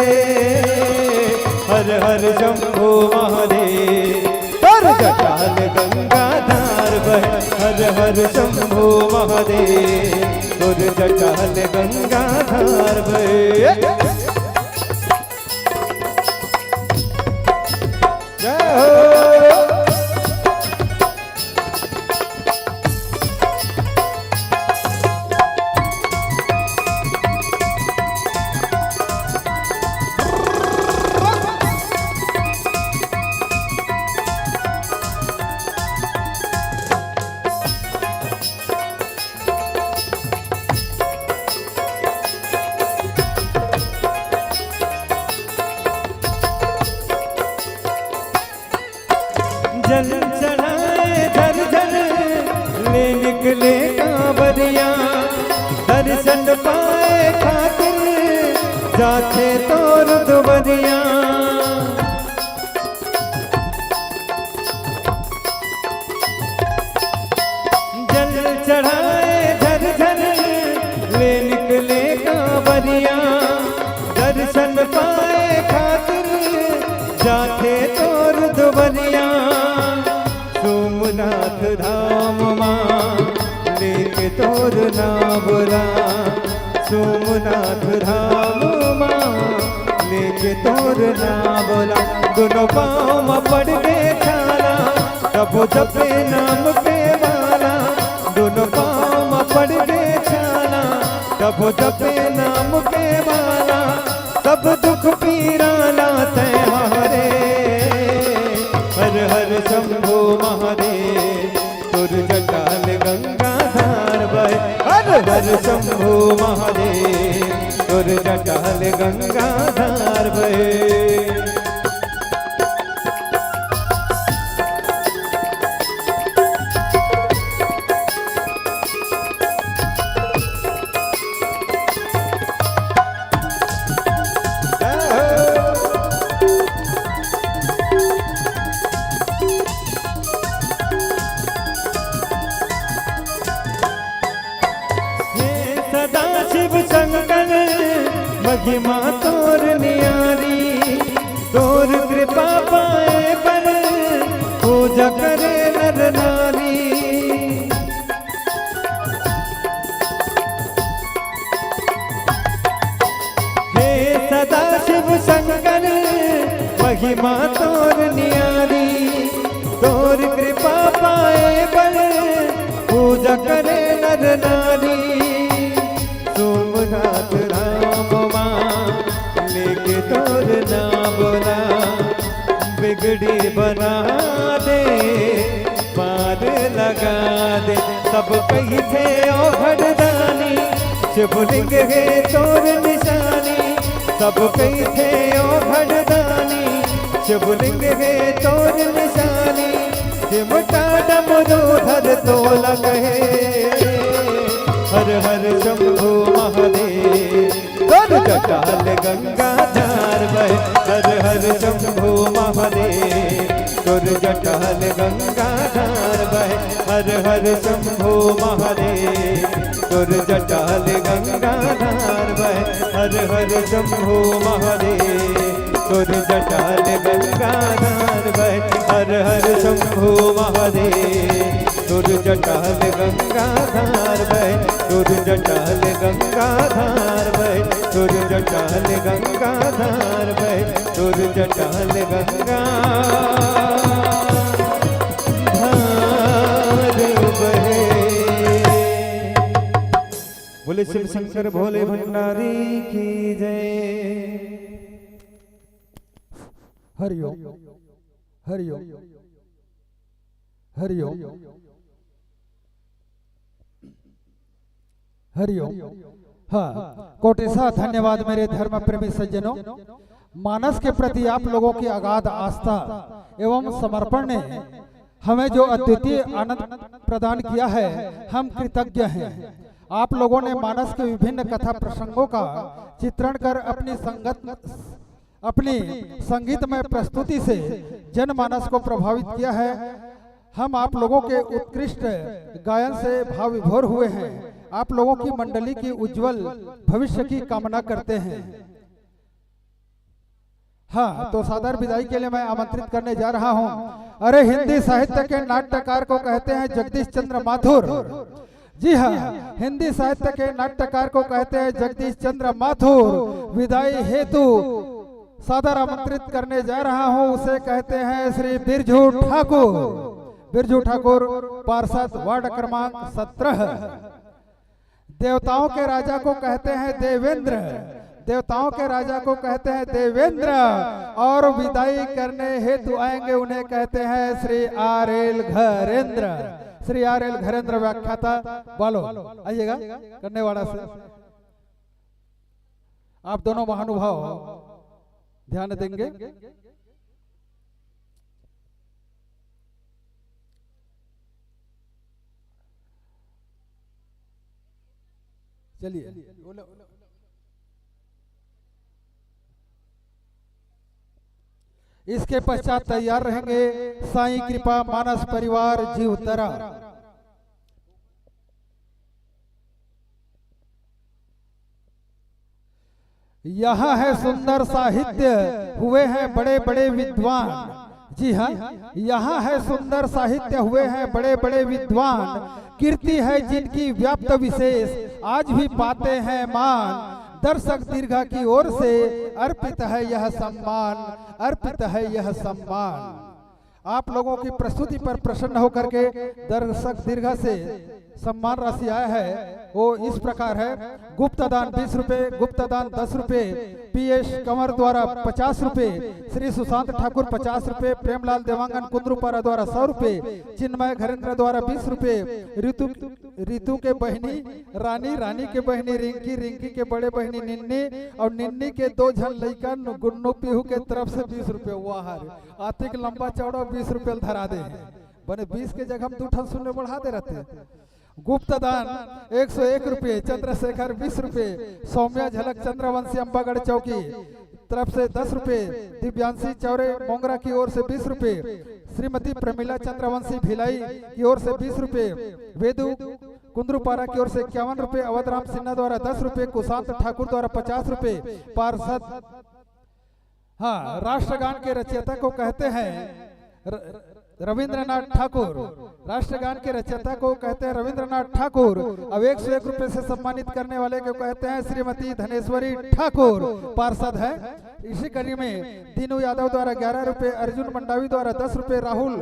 हर हर शंभो महादेव हर जटाल गंगाधार बहे हर हर शंभो महादेव हर जटाल गंगाधार बहे जय हो जल चढ़ाए झर झर ले निकले कांवरिया दर्शन पाए खातिर जाते तोर दुबरिया जल चढ़ाए झर झर ले निकले कांवरिया दर्शन पाए खातिर जाते तोर दुबरिया सोमनाथ धाम माँ लेके तोर नावरा सोमनाथ धाम माँ लेके तोर नावरा दोनों पाँव में पड़ गए छाला प्रभु जपे नाम पे वाला दोनों पाँव में पड़ गए छाला प्रभु जपे नाम के वाला सब दुख पीरा लाते हरे हर हर शंभो महादेव तुर जटाल गंगाधार बहे हर हर शंभो महादेव तुर जटाल गंगाधार बहे शिव शंकर महिमा तोर नियारी तोर कृपा पाए पर पूजा करे नर नारी हे सदा शिव शंकर महिमा तोर नियारी तोर कृपा पाए पर पूजा करे नर नारी सोमनाथ राम माँ लेके तोर नावरा बिगड़ी बना दे पार लगा दे सब कही थे ओ घरदानी शिवलिंग है तोर निशानी सब कही थे ओ घरदानी शिवलिंग है तोर निशानी सिमटा डमरूधर तोला कहे हर हर शंभो महादेव तोर जटाल गंगाधार बहे हर हर शंभो महादेव तोर जटाल गंगाधार बहे हर हर शंभो महादेव तोर जटाल गंगाधार बहे हर हर शंभो महादेव तोर जटाल गंगाधार बहे हर हर शंभो महादेव तोर जटाल गंगाधार बहे तोर जटाल गंगाधार बहे तोर जटाल गंगाधार बहे तोर जटाल गंगाधार बहे बोले शिव शंकर भोले भंडारी की जय हरिओम हरिओम हरिओम हरिओम। हाँ, कोटिसा धन्यवाद मेरे धर्म प्रेमी सज्जनों। मानस के प्रति आप लोगों की अगाध आस्था एवं समर्पण ने हमें जो अद्वितीय आनंद प्रदान किया है, हम कृतज्ञ हैं। आप लोगों ने मानस के विभिन्न कथा प्रसंगों का चित्रण कर अपनी संगीतमय प्रस्तुति से जनमानस को प्रभावित किया है। हम आप लोगों के उत्कृष्ट गायन से भाव विभोर हुए हैं। आप लोगों की मंडली की उज्जवल भविष्य की कामना करते हैं। हाँ, तो सादर विदाई के लिए मैं आमंत्रित करने जा रहा हूं। अरे हिंदी साहित्य के नाट्यकार को कहते हैं जगदीश चंद्र माथुर। जी हाँ, हिंदी साहित्य के नाट्यकार को कहते हैं जगदीश चंद्र माथुर। विदाई हेतु सादर आमंत्रित करने जा रहा हूं, उसे कहते हैं श्री बिरजू ठाकुर। बिरजू ठाकुर, पार्षद, वार्ड क्रमांक 17। देवताओं के राजा को कहते हैं देवेंद्र। देवताओं के राजा को कहते हैं देवेंद्र। और विदाई करने हेतु आएंगे, उन्हें कहते हैं श्री आर.एल. घरेंद्र। श्री आर.एल. घरेंद्र व्याख्याता बोलो, आइएगा करने वाला से आप दोनों महानुभाव ध्यान देंगे। चलिए, इसके पश्चात तैयार रहेंगे साईं कृपा मानस परिवार जीवतरा। यहाँ है सुंदर साहित्य, हुए हैं बड़े बड़े विद्वान। जी हाँ, यहाँ है सुंदर साहित्य, हुए हैं बड़े बड़े विद्वान। कीर्ति है जिनकी व्याप्त विशेष, आज भी पाते हैं मान। दर्शक दीर्घा की ओर से अर्पित है यह सम्मान, अर्पित है यह सम्मान। आप लोगों की प्रस्तुति पर प्रसन्न होकर के दर्शक दीर्घा से सम्मान राशि आया है, वो इस प्रकार है। गुप्त दान 20 रुपए, गुप्त दान 10 रुपए, पीएस कंवर द्वारा 50 रुपए, श्री सुशांत ठाकुर 50 रुपए, प्रेमलाल देवांगन कुंद्रुपारा द्वारा 100 रुपए, चिन्मय घरेंद्र द्वारा 20 रुपए, ऋतु के बहनी रानी, रानी के बहनी रिंकी, रिंकी के बड़े बहनी निन्नी और निन्नी के 2 झन लइका गुन्नू पीहू के तरफ से 20 रुपए। वाह, आतिक लंबा चौड़ा 20 रुपए धरा दे बने, 20 के जगह हम 2 ठन शून्य बढ़ा दे रहते। गुप्त दान 101 रुपये, चंद्रशेखर 20 रुपये, सौम्या झलक चंद्रवंशी अंबागढ़ चौकी तरफ से 10 रुपये, दिव्यांशी चौरे मोंगरा की ओर से 20 रुपये, श्रीमती प्रमिला चंद्रवंशी भिलाई की ओर से 20 रुपये, वेदु कुंद्रुपारा की ओर से 51 रुपये, अवधराम सिन्हा द्वारा 10 रुपये, कुशांत ठाकुर द्वारा 50 रुपये, पार्षद। हाँ, राष्ट्रगान के रचयिता को कहते हैं रविंद्रनाथ ठाकुर। राष्ट्रगान के रचयिता को कहते हैं रविंद्रनाथ ठाकुर। अब 101 रुपए से सम्मानित करने वाले को कहते हैं श्रीमती धनेश्वरी ठाकुर, पार्षद है। इसी कड़ी में दीनू यादव द्वारा 11 रुपए, अर्जुन मंडावी द्वारा 10 रुपए, राहुल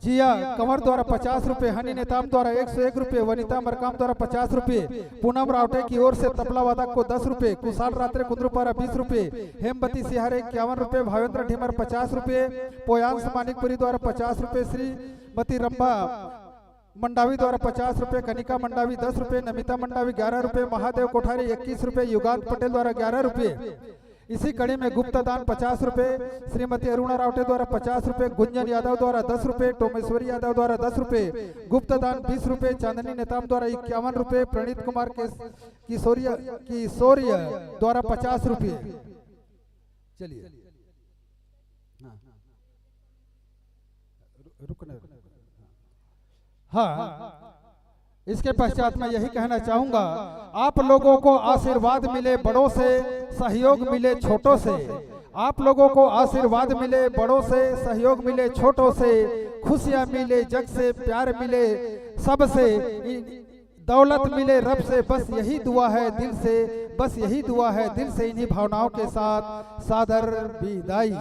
जिया कंवर द्वारा 50 रुपए, हनी नेताम द्वारा 101 रुपए, वनिता मरकाम द्वारा 50 रुपए, पूनम रावटे की ओर से तबला वादक को 10 रुपए, कुशाल रात्रे कुंद्रुपारा 20 रुपए, हेमवती सिहारे 51 रुपए, भावेंद्र ढीमर 50 रुपए, पोयांश मानिकपुरी द्वारा 50 रुपए, श्रीमती रंभा मंडावी द्वारा 50 रुपए, कनिका मंडावी 10 रुपए, नमिता मंडावी 11 रुपए, महादेव कोठारी 21 रुपए, युगांत पटेल द्वारा 11 रुपए। इसी कड़ी में गुप्त दान 50 रुपए, श्रीमती अरुणा रावटे द्वारा 50 रुपए, गुंजन यादव द्वारा 10 रुपए, टोमेश्वरी यादव द्वारा 10 रुपए, गुप्त दान 20 रुपए, चांदनी नेताम द्वारा 51 रुपए, प्रणीत कुमार के किशोरिया द्वारा 50 रुपए। चलिए, हाँ, इसके पश्चात मैं यही कहना चाहूंगा, आप लोगों को आशीर्वाद मिले बड़ों से, सहयोग मिले छोटों से। आप लोगों को आशीर्वाद मिले बड़ों से, सहयोग मिले छोटों से, खुशियां मिले जग से, प्यार मिले सबसे, दौलत मिले रब से। बस यही दुआ है दिल से, बस यही दुआ है दिल से। इन्हीं भावनाओं के साथ सादर विदाई।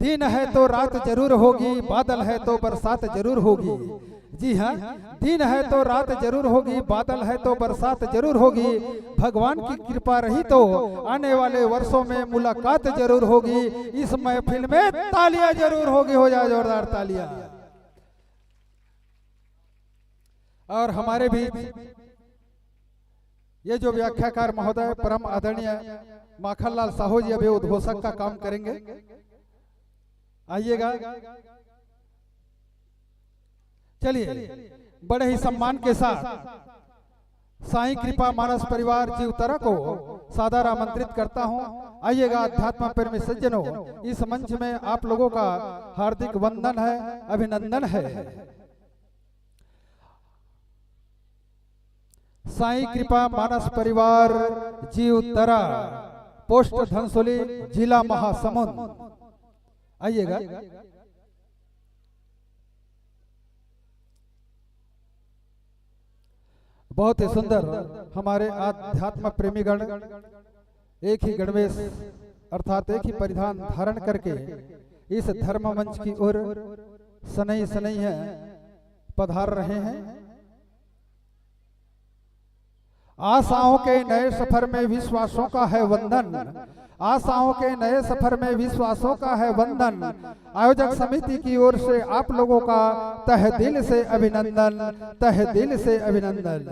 दिन है तो रात जरूर होगी, बादल है तो बरसात जरूर होगी। जी हाँ, दिन है तो रात जरूर होगी, बादल है तो बरसात जरूर होगी। भगवान की कृपा रही तो आने वाले वर्षों में मुलाकात जरूर होगी। इस महफिल में तालियां जरूर होगी, हो जाए जोरदार तालियां। और हमारे भी ये जो व्याख्याकार महोदय परम आदरणीय माखनलाल साहू जी अभी उद्घोषक का काम करेंगे, आइएगा। चलिए, बड़े ही सम्मान के साथ साईं कृपा मानस परिवार जीवतरा को सादर आमंत्रित करता हूं। आइएगा अध्यात्म प्रेमी सज्जनों, इस मंच में आप लोगों का हार्दिक वंदन है, अभिनंदन है। साईं कृपा मानस परिवार जीवतरा, पोस्ट धनसोली, जिला महासमुंद। आइएगा। बहुत ही सुंदर हमारे आध्यात्म प्रेमी गण एक ही गणवेश अर्थात एक ही परिधान धारण करके इस धर्म मंच की ओर सनई सनई है पधार रहे हैं। आशाओं के नए सफर में विश्वासों का है वंदन, आशाओं के नए सफर में विश्वासों का है वंदन। आयोजक समिति की ओर से आप लोगों का तहे दिल से अभिनंदन, तहे दिल से अभिनंदन।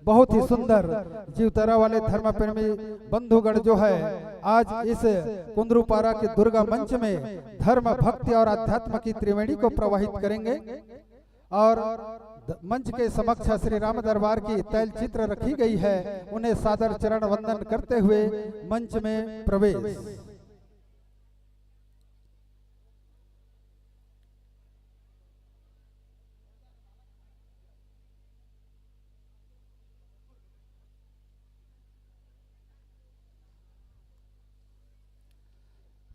बहुत ही सुंदर जीवतरा वाले धर्म प्रेमी बंधुगण जो है आज इस कुंदरूपारा के दुर्गा मंच में धर्म भक्ति और अध्यात्म की त्रिवेणी को प्रवाहित करेंगे। और मंच के समक्ष श्री राम दरबार की तैल चित्र रखी गई है, उन्हें सादर चरण वंदन करते हुए मंच में प्रवेश।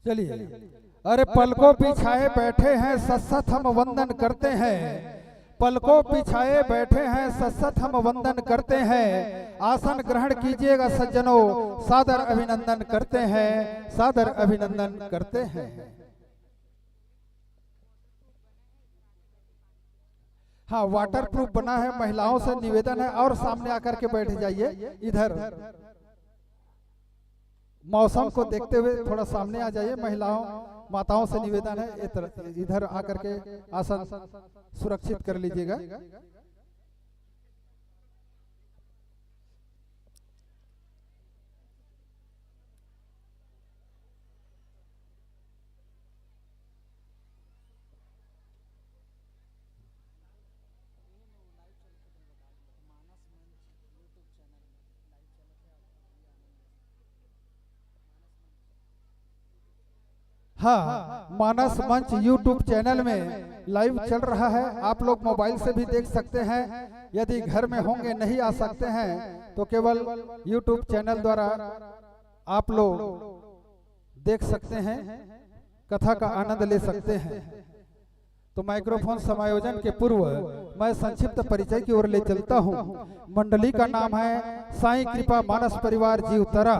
चलिए। अरे पलकों बिछाए बैठे हैं सत्सत हम वंदन करते हैं, पलकों बिछाए बैठे हैं सत्सत हम वंदन करते हैं। आसन ग्रहण कीजिएगा सज्जनों, सादर अभिनंदन करते हैं, सादर अभिनंदन करते हैं। हाँ, वाटरप्रूफ बना है, महिलाओं से निवेदन है और सामने आकर के बैठ जाइए। इधर मौसम को देखते हुए थोड़ा सामने आ जाइए। महिलाओं माताओं से निवेदन है इधर आकर के आसन सुरक्षित कर लीजिएगा। हाँ, मानस मंच YouTube चैनल में लाइव चल रहा है, आप लोग मोबाइल से भी देख सकते हैं। यदि घर में होंगे नहीं आ सकते हैं तो केवल YouTube चैनल द्वारा आप लोग देख सकते हैं, कथा का आनंद ले सकते हैं। तो माइक्रोफोन समायोजन के पूर्व मैं संक्षिप्त परिचय की ओर ले चलता हूँ। मंडली का नाम है साईं कृपा मानस परिवार जीवतरा,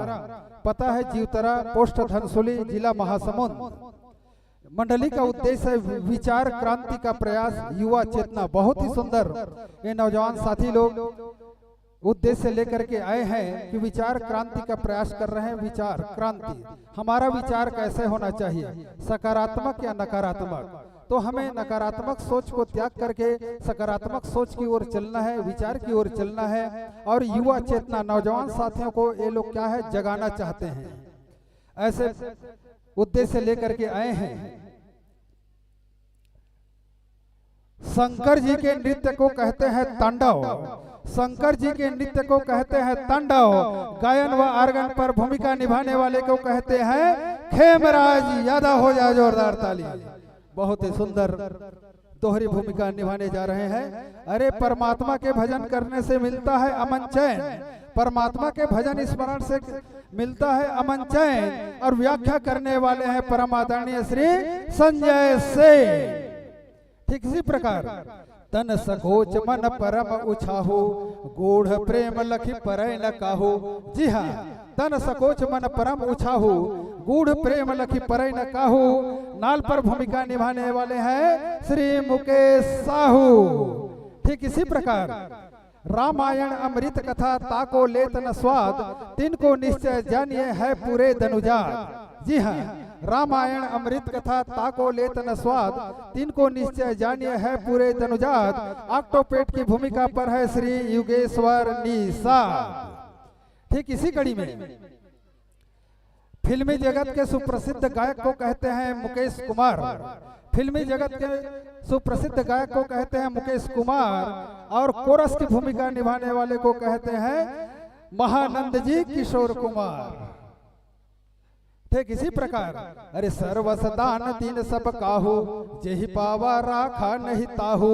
पता है जीवतरा, पोस्ट धनसोली, जिला महासमुंद। मंडली का उद्देश्य है विचार क्रांति का प्रयास, युवा चेतना। बहुत ही सुंदर ये नौजवान साथी लोग उद्देश्य लेकर के आए हैं कि विचार क्रांति का प्रयास कर रहे हैं। विचार क्रांति, हमारा विचार कैसे होना चाहिए, सकारात्मक या नकारात्मक? तो हमें नकारात्मक सोच को त्याग करके सकारात्मक सोच की ओर चलना है, विचार की ओर चलना है। और युवा चेतना, नौजवान साथियों को ये लोग क्या है जगाना चाहते हैं, ऐसे उद्देश्य लेकर के आए हैं। शंकर जी के नृत्य को कहते हैं तांडव, शंकर जी के नृत्य को कहते हैं तांडव। गायन व आर्गन पर भूमिका निभाने वाले को कहते हैं खेमराज। यादा हो जाए जोरदार ताली। बहुत ही सुंदर दोहरी भूमिका निभाने जा रहे हैं। अरे परमात्मा के भजन करने से मिलता है अमन चैन, परमात्मा के भजन स्मरण से मिलता है अमन चैन। और व्याख्या करने वाले हैं परम आदरणीय श्री संजय से। ठीक इसी प्रकार तन सकोच मन परम उछाहु, गूढ़ प्रेम लखी परय न काहू। जी हाँ, तन सकोच मन परम उछाहु, गूढ़ प्रेम लखी परय न काहू। नाल पर भूमिका निभाने वाले हैं श्री मुकेश साहू। ठीक इसी प्रकार रामायण अमृत कथा ताको लेत न स्वाद, तिनको निश्चय जानिए है पूरे धनुजात। जी हाँ, रामायण अमृत कथा ताको लेत न स्वाद, तिनको निश्चय जानिए है पूरे धनुजात। ऑक्टोपेट की भूमिका पर है श्री युगेश्वर निषाद। ठीक इसी कड़ी में फिल्मी जगत के सुप्रसिद्ध गायक को कहते हैं मुकेश कुमार। फिल्मी जगत के सुप्रसिद्ध गायक को कहते हैं मुकेश कुमार और कोरस की भूमिका निभाने वाले को कहते हैं महानंद जी किशोर कुमार। ठीक इसी प्रकार अरे सर्वस दान दीन सब काहू, जेहि पावा राखा नहीं ताहू।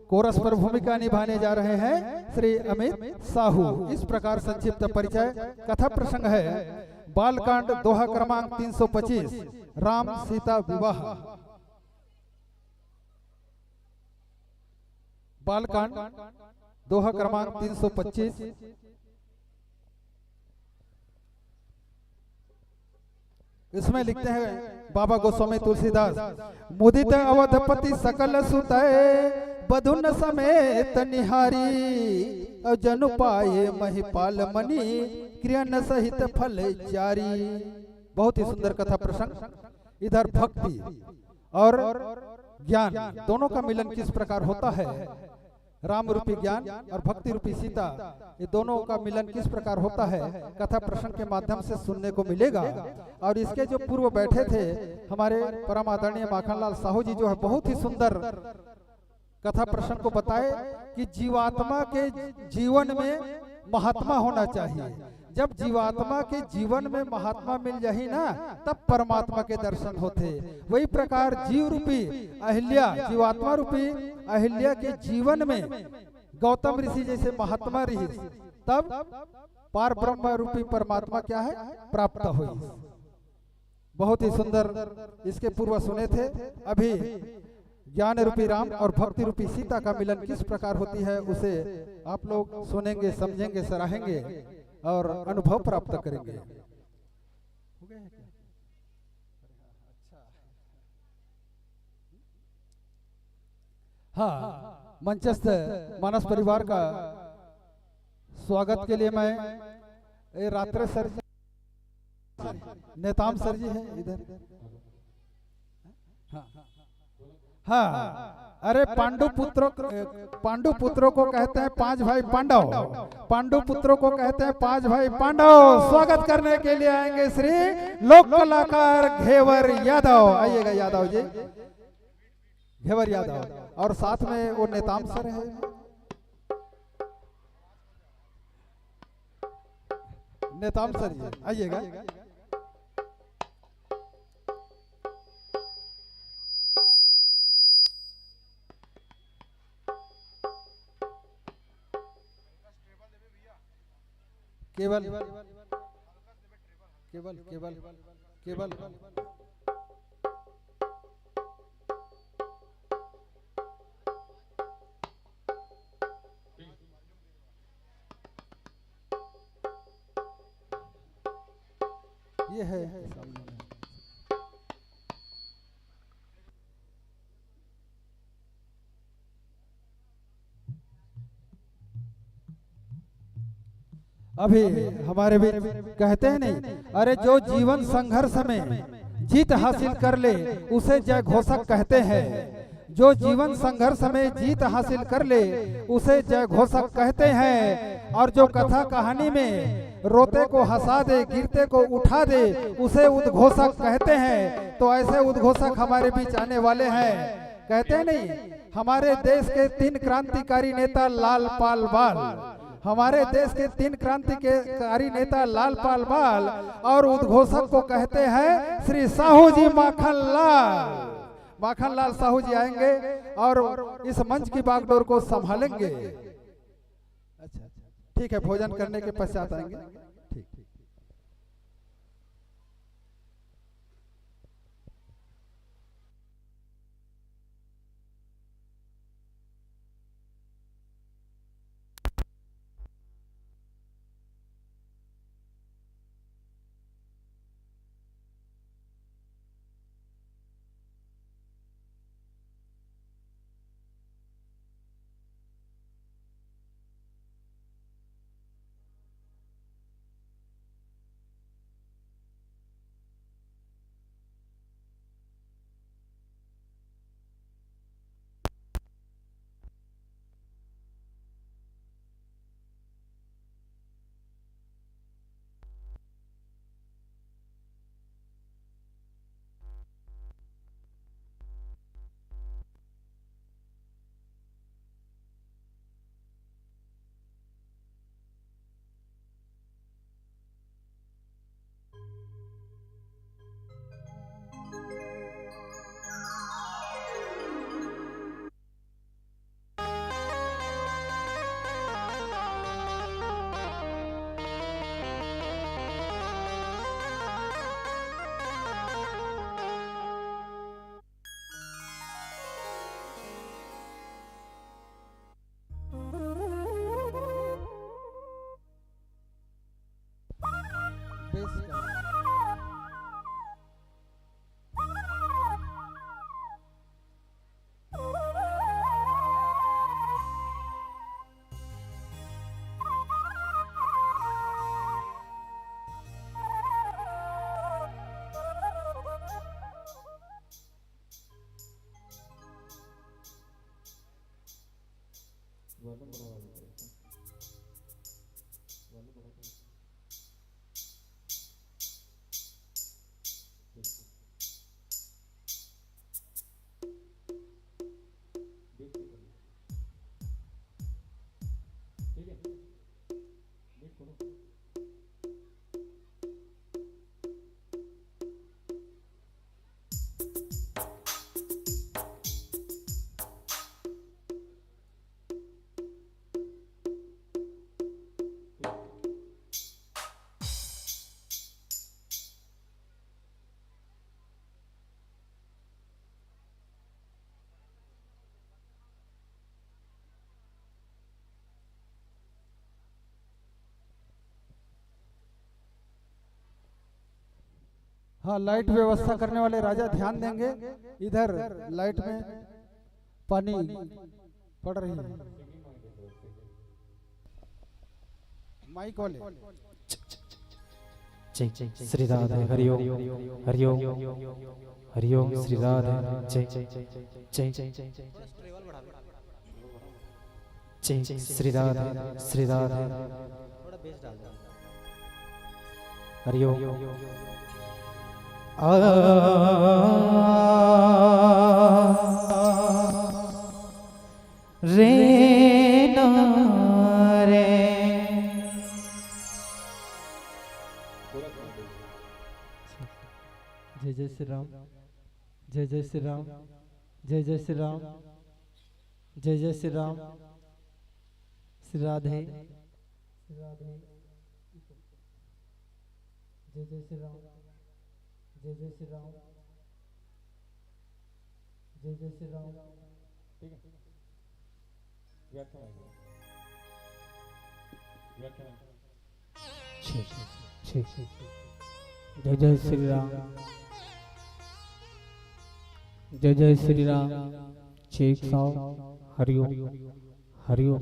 कोरस पर भूमिका निभाने जा रहे हैं श्री अमित साहू। इस प्रकार संक्षिप्त परिचय। कथा प्रसंग है बालकांड दोहा क्रमांक 325 राम सीता विवाह। बालकांड दोहा क्रमांक 325। इसमें लिखते हैं बाबा गोस्वामी तुलसीदास, मुदित अवधपति सकल सुतय, बधुन समेत निहारी, और जनु पाए महिपाल मणि, क्रियन सहित फल जारी। बहुत ही सुंदर कथा प्रसंग। इधर भक्ति और ज्ञान दोनों का मिलन किस प्रकार होता है, राम रूपी ज्ञान और भक्ति रूपी सीता, ये दोनों का मिलन किस प्रकार होता है, कथा प्रसंग के माध्यम से सुनने को मिलेगा। और इसके जो पूर्व बैठे थे हमारे परम आदरणीय माखनलाल साहू जी, जो है बहुत ही सुंदर कथा प्रसंग को बताए कि जीवात्मा के जीवन में महात्मा होना चाहिए। जब जीवात्मा के जीवन में महात्मा मिल जाही ना, तब परमात्मा के दर्शन होते। वही प्रकार जीव रूपी अहिल्या, जीवात्मा रूपी अहिल्या के जीवन में गौतम ऋषि जैसे महात्मा रही, तब पार ब्रह्म रूपी परमात्मा क्या है, प्राप्त हुई। बहुत ही सुंदर इसके पूर्व सुने थे। अभी ज्ञान रूपी राम और भक्ति रूपी सीता का मिलन किस प्रकार होती है, उसे आप लोग सुनेंगे, समझेंगे, सराहेंगे और अनुभव प्राप्त करेंगे। हाँ, मंचस्थ मानस परिवार का स्वागत के लिए मैं रात्रे सर, नेताम सर जी है इधर। हाँ हाँ, अरे पांडु पुत्रों को कहते हैं पांच भाई पांडव। पांडु पुत्रों को कहते हैं पांच भाई पांडव। स्वागत करने के लिए आएंगे श्री लोक कलाकार घेवर यादव। आइएगा यादव जी, घेवर यादव, और साथ में वो नेताम सर है। नेताम सर जी आइएगा। केवल केवल केवल केवल ये है अभी हमारे भी कहते हैं नहीं, अरे जो जीवन संघर्ष में जीत हासिल कर ले उसे जय घोषक कहते हैं। जो जीवन संघर्ष में जीत हासिल कर ले उसे जय घोषक कहते हैं। और जो कथा कहानी में रोते को हंसा दे, गिरते को उठा दे, उसे उद्घोषक कहते हैं। तो ऐसे उद्घोषक हमारे बीच आने वाले हैं। कहते हैं नहीं, हमारे देश के 3 क्रांतिकारी नेता लाल पाल बाल, हमारे देश के 3 क्रांतिकारी नेता लाल पाल बाल, और उद्घोषक को कहते हैं श्री साहू जी माखनलाल। माखनलाल साहू जी आएंगे और इस मंच की बागडोर को संभालेंगे। अच्छा, ठीक है, भोजन करने के पश्चात आएंगे। ठीक। हाँ, लाइट व्यवस्था करने वाले राजा ध्यान देंगे। इधर लाइट में पानी पड़ रही है। माइक वाले जय जय श्री राधे हरिओम हरिओम हरिओम श्री राधे जय जय जय जय जय श्री राधे हरिओम रे ना रे जय जय श्री राम, जय जय श्री राम, जय जय श्री राम, जय जय श्री राम, श्री राधे, जय जय श्री राम, जय जय श्री राम, जय जय श्री राम। ठीक है, व्याख्या जय जय श्री राम, जय जय श्री राम। शेख साहब हरिओम हरिओम,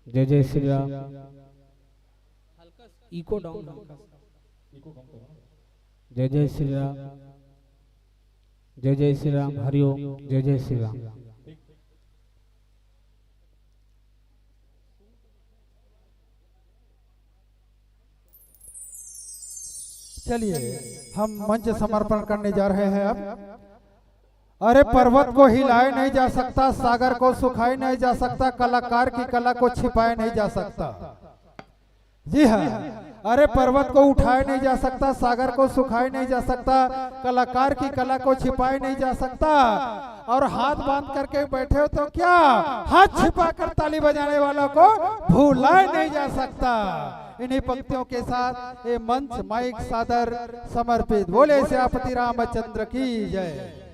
जय जय श्री राम। इको डाउन, जय जय श्री राम, जय जय श्री राम हरिओम, जय जय श्री राम। चलिए हम मंच समर्पण करने जा रहे हैं अब। अरे पर्वत को हिलाए नहीं जा सकता, सागर को सुखाए नहीं जा सकता, कलाकार की कला को छिपाए नहीं जा सकता। जी हाँ, अरे पर्वत को उठाए नहीं जा सकता, सागर को सुखाए नहीं जा सकता, कलाकार की कला को छिपाए नहीं जा सकता। और हाथ बांध करके बैठे हो तो क्या, हाथ छिपा कर ताली बजाने वालों को भूलाए नहीं जा सकता। इन्हीं पंक्तियों के साथ ये मंच माइक सादर समर्पित। बोले श्यापति रामचंद्र की जय।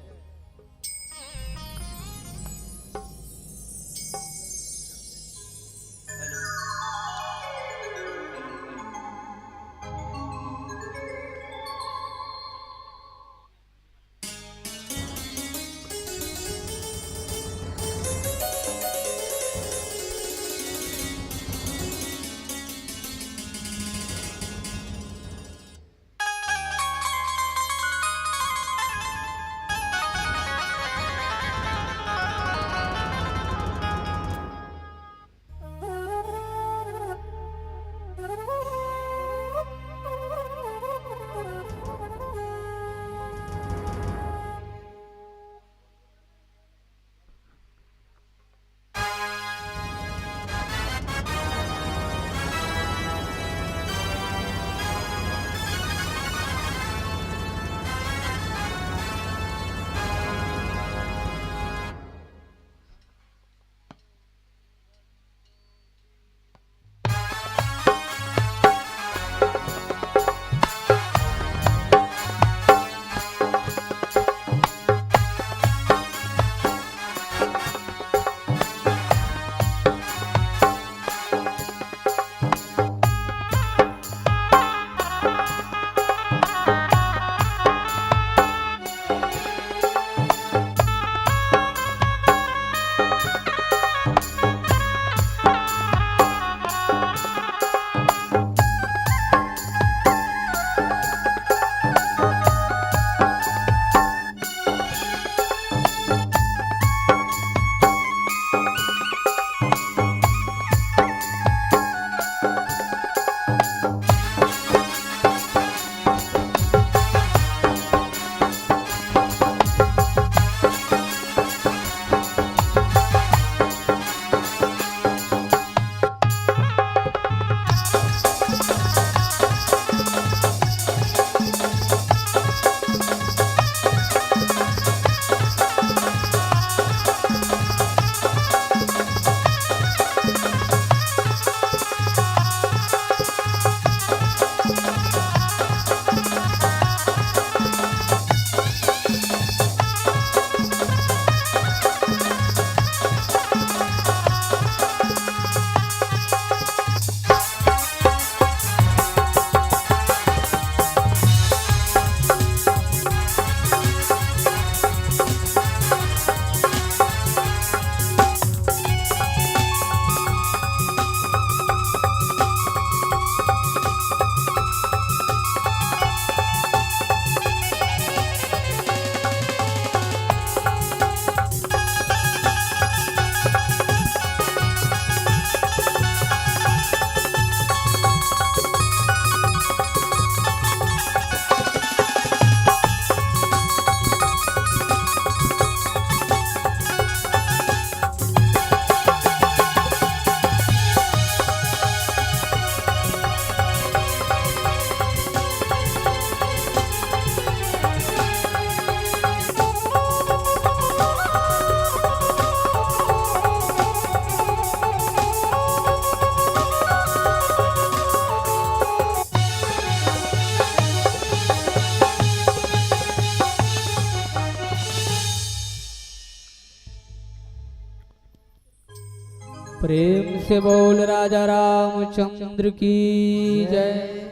प्रेम से बोल राजा रामचंद्र की जय।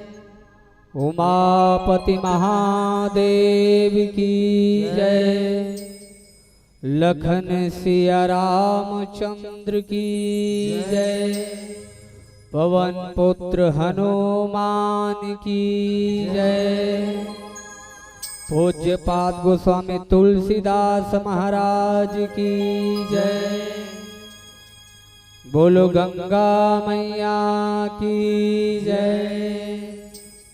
उमापति महादेव की जय। लखन सिया रामचंद्र की जय। पवन पुत्र हनुमान की जय। पूज्य पाद गोस्वामी तुलसीदास महाराज की जय। बोलो गंगा मैया की जय।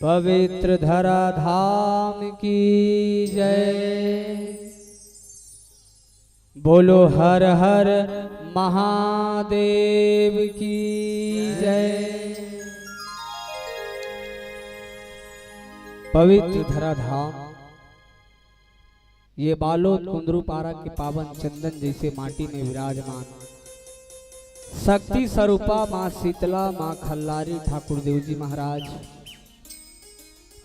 पवित्र धरा धाम की जय। बोलो हर हर महादेव की जय। पवित्र धरा धाम ये बालोद कुंदरूपारा के पावन चंदन जैसे माटी में विराजमान शक्ति स्वरूपा माँ शीतला माँ खल्लारी ठाकुर देव जी महाराज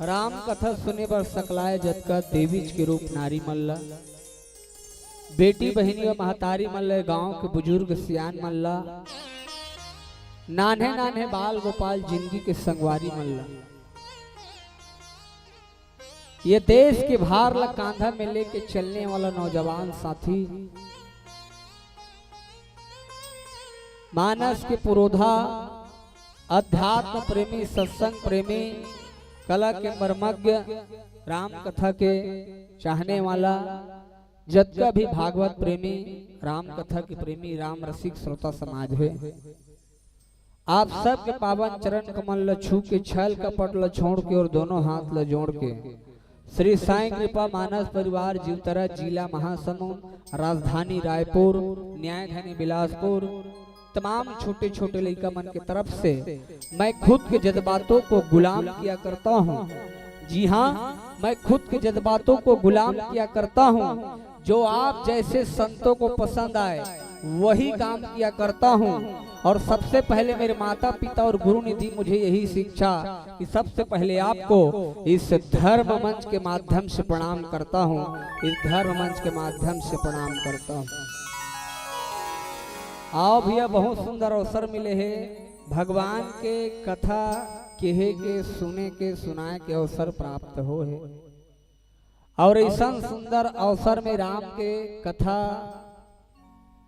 राम कथा सुने पर सकलाय जतका देवीज के रूप नारी मल्ला बेटी बहनी और महतारी मल्ला गांव के बुजुर्ग सियान मल्ला नान्हे नान्हे बाल गोपाल जिंदगी के संगवारी मल्ला ये देश के भार ला कांधा में लेके चलने वाला नौजवान साथी मानस के पुरोधा अध्यात्म प्रेमी सत्संग प्रेमी कला के मर्मज्ञ राम कथा के चाहने वाला जतका भी भागवत प्रेमी राम कथा के प्रेमी राम रसिक श्रोता समाज है आप सब के पावन चरण कमल ल छू के छल कपट ल छोड़ के और दोनों हाथ ल जोड़ के श्री साईं कृपा मानस परिवार जीवतरा जिला महासमुंद राजधानी रायपुर न्यायधनी बिलासपुर तमाम छोटे छोटे लड़का मन के तरफ से मैं खुद के जज्बातों को गुलाम किया करता हूँ। जी हाँ, मैं खुद के जज्बातों को गुलाम किया करता हूँ। जो आप जैसे संतों को पसंद आए वही काम किया करता हूँ। और सबसे पहले मेरे माता पिता और गुरु ने दी मुझे यही शिक्षा कि सबसे पहले आपको इस धर्म मंच के माध्यम से प्रणाम करता हूँ। इस धर्म मंच के माध्यम से प्रणाम करता हूँ। आओ भैया, बहुत सुंदर अवसर मिले हैं भगवान के कथा कहे के सुने के सुनाए के अवसर प्राप्त हो है। और ऐसा सुंदर अवसर में राम के कथा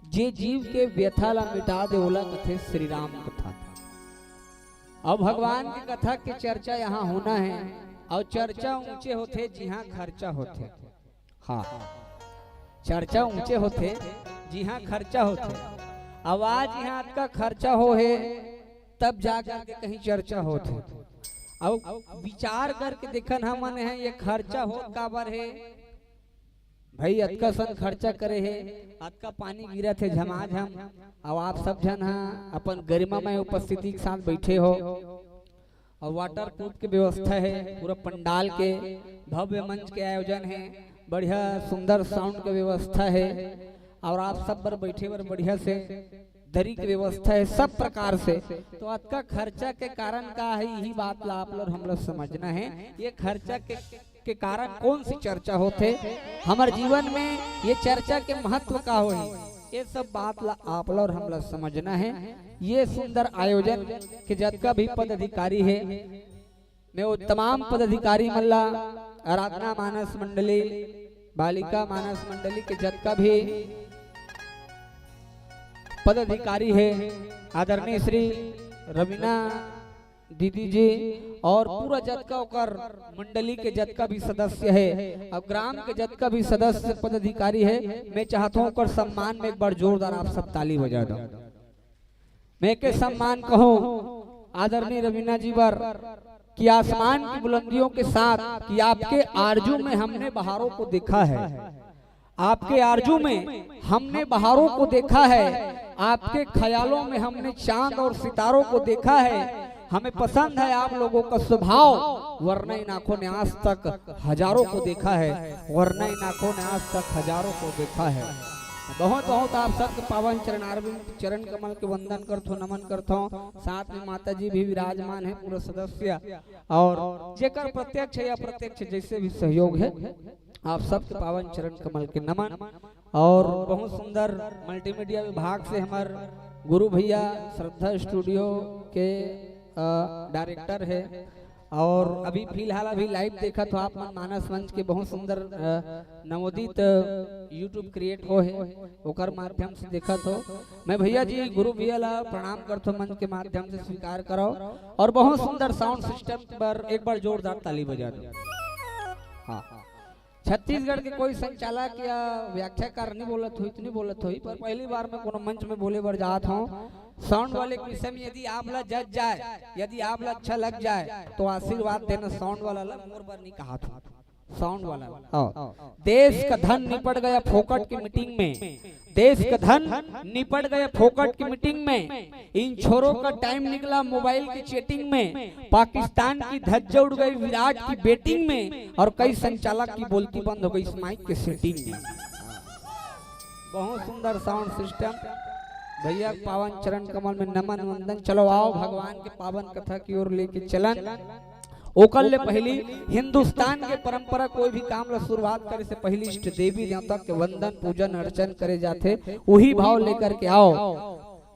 जे जीव के व्यथा ला मिटा दे ओला कथे श्री राम कथा। अब भगवान की कथा की चर्चा यहाँ होना है और चर्चा ऊंचे होते जी हाँ खर्चा होते। हाँ, चर्चा ऊंचे होते जी हाँ खर्चा होते। आवाज यहाँ का खर्चा हो है तब जाकर के कहीं चर्चा होते। अब विचार करके देखन हमन है ये खर्चा हो काबर है भाई। अतका सन खर्चा करे है, अतका पानी गिरा थे झमाझम। अब आप सब जन अपन गरिमा में उपस्थिति के साथ बैठे हो और वाटर प्रूफ की व्यवस्था है। पूरा पंडाल के भव्य मंच के आयोजन है, बढ़िया सुंदर साउंड की व्यवस्था है और आप सब पर बैठे बर बढ़िया से दरी की व्यवस्था है सब प्रकार से। तो अतका खर्चा के कारण का है यही बात ला आप लोग हम लोग समझना है। ये खर्चा के कारण कौन सी चर्चा होते हमारे जीवन में, ये चर्चा के महत्व का हो, ये सब बात ला आप लोग हम लोग समझना है। ये सुंदर आयोजन के जतका भी पदाधिकारी है मैं वो तमाम पदाधिकारी मल्ला आराधना मानस मंडली बालिका मानस मंडली के जतका भी पदाधिकारी है आदरणीय श्री रवीना दीदी जी और पूरा जतका ओकर मंडली के जतका भी सदस्य है और ग्राम के जतका भी सदस्य पदाधिकारी है, मैं चाहता हूँ ओकर सम्मान में एक बार जोरदार आप सब ताली बजा दो। मैं के सम्मान कहूँ आदरणीय रवीना जी पर कि आसमान की बुलंदियों के साथ कि आपके आरजू में हमने बहारों को देखा है, आपके आरजू में हमने बहारों को देखा है, आपके ख्यालों में हमने चांद और सितारों को देखा है। हमें पसंद है आप लोगों का स्वभाव, वरना इन आंखों ने आज तक हजारों को देखा है, वरना इन आंखों ने आज तक हजारों को देखा है। बहुत बहुत आप सबके पावन चरण कमल के वंदन करथो नमन करथो। साथ में माता जी भी विराजमान है, पूरा सदस्य और जेकर प्रत्यक्ष या अप्रत्यक्ष जैसे भी सहयोग है आप सबके पावन चरण कमल के नमन। और बहुत सुंदर मल्टीमीडिया विभाग से हमारे गुरु भैया श्रद्धा स्टूडियो के डायरेक्टर है और अभी फिलहाल अभी लाइव देखा तो आप मानस मंच के बहुत सुंदर नवोदित यूट्यूब क्रिएट हो है ओकर माध्यम से देखा तो मैं भैया जी गुरु भैया ला प्रणाम करतो मंच के माध्यम से स्वीकार करो और बहुत सुंदर साउंड सिस्टम पर एक बार जोरदार ताली बजा दो। हाँ छत्तीसगढ़ के कोई संचालक या व्याख्याकार नहीं बोलत हुई पर पहली बार मैं कोनो मंच में बोले बर जात हूँ। साउंड वाले के विषय में यदि आप ला जज जाए, यदि आप ला अच्छा लग जाए तो आशीर्वाद देना। साउंड वाला ला मोर बार नहीं कहा था, साउंड वाला देश का धन निपट गया फोकट की मीटिंग में, देश का धन निपट गया फोकट की मीटिंग में, इन छोरों का टाइम निकला मोबाइल की चैटिंग में, पाकिस्तान की धज्जा उड़ गई विराट की बैटिंग में और कई संचालक की बोलती बंद हो गई इस माइक के सेटिंग में। बहुत सुंदर साउंड सिस्टम भैया पावन चरण कमल में नमन वंदन। चलो आओ भगवान के पावन कथा की ओर लेके चलन। ओकल ले पहली हिंदुस्तान के परंपरा कोई भी काम ला शुरुआत करे से पहली इष्ट देवी देवता के वंदन पूजन अर्चन करे जाते, वही भाव लेकर के आओ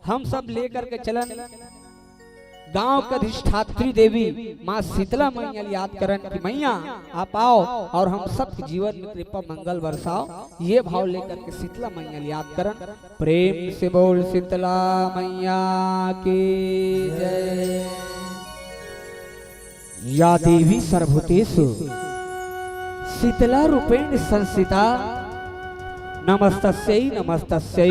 हम सब लेकर के चलन। गांव का अधिष्ठात्री देवी माँ शीतला मैया याद करन की मैया आप आओ और हम सब जीवन में कृपा मंगल बरसाओ, ये भाव लेकर के शीतला मैया याद करन। प्रेम से बोल शीतला मैया की जय। या देवी सर्वभूतेषु शीतला रूपेण संस्थिता नमस्तस्यै नमस्तस्यै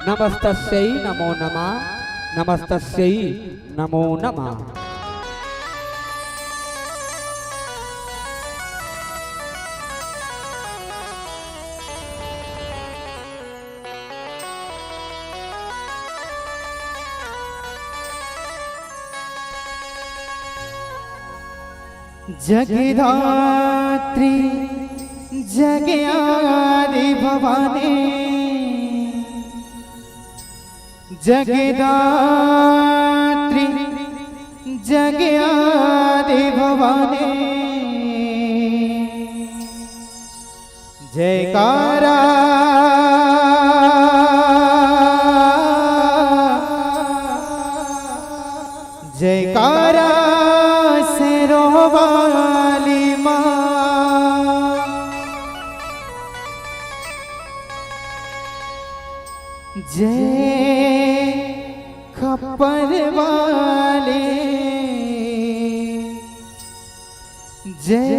नमस्तस्यै नमो नमः नमस्तस्यै नमो नमः। जगदात्री जगयादि भवानी जगदात्री जगयादि भवानी जयकारा जयकारा शेरों वाली माँ जय खप्पर वाले जय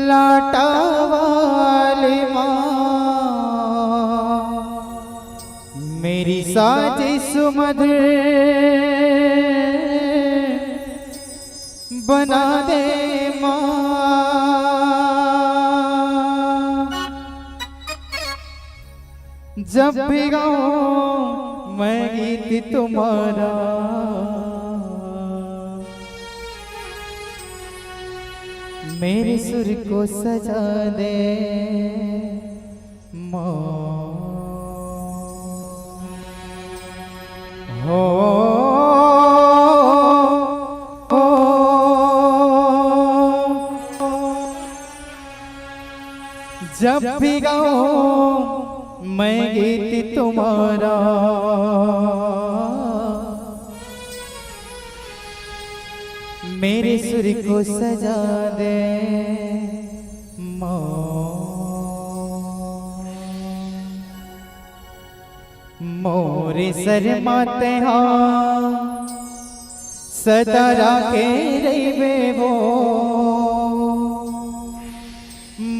लाटा वाले माँ मेरी साजी सुमधुर बना दे माँ। जब भी गाऊं मैं गीत तुम्हारा मेरे सुर को सजा दे माँ। जब भी गाऊं मैं गीत तुम्हारा मेरे सुर को सजा दे माँ। मोरे सर माते हाँ सदा राखे रहिबे वो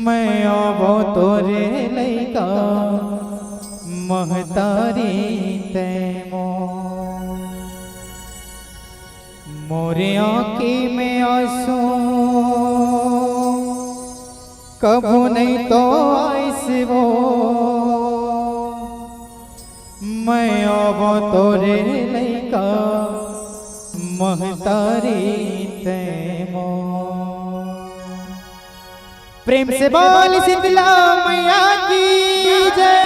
मैं आवो तोरे लैका महतारी तैमो मोरे आँखी में आंसू कबू नहीं तो आइस वो मैं आवो तोरे लैका महतारी तैमो। प्रेम से बोल शीतला मैया की जय।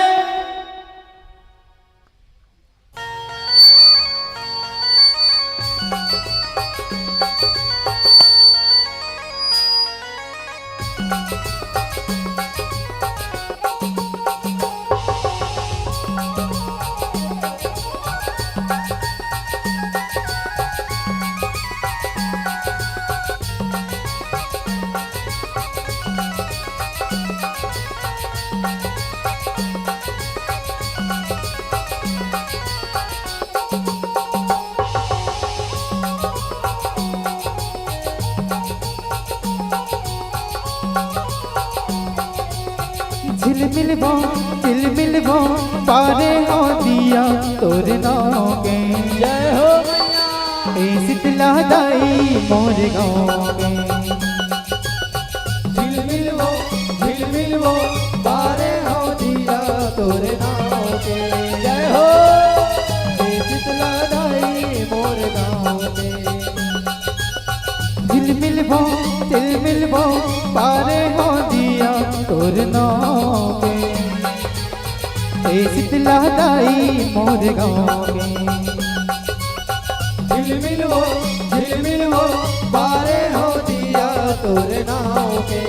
झिलमिल वो पारे हो दिया तोर नाव के। जय हो मैया। ए शीतला दाई मोर गाँव के। झिलमिल वो पारे हो दिया तोर नाव के। जय हो। ए शीतला दाई मोर गाँव के। झिलमिल वो पारे हो दिया तोर नाव के। ए शीतला दाई मोर गाँव के। झिलमिल वो पारे हो दिया तोर नाव के।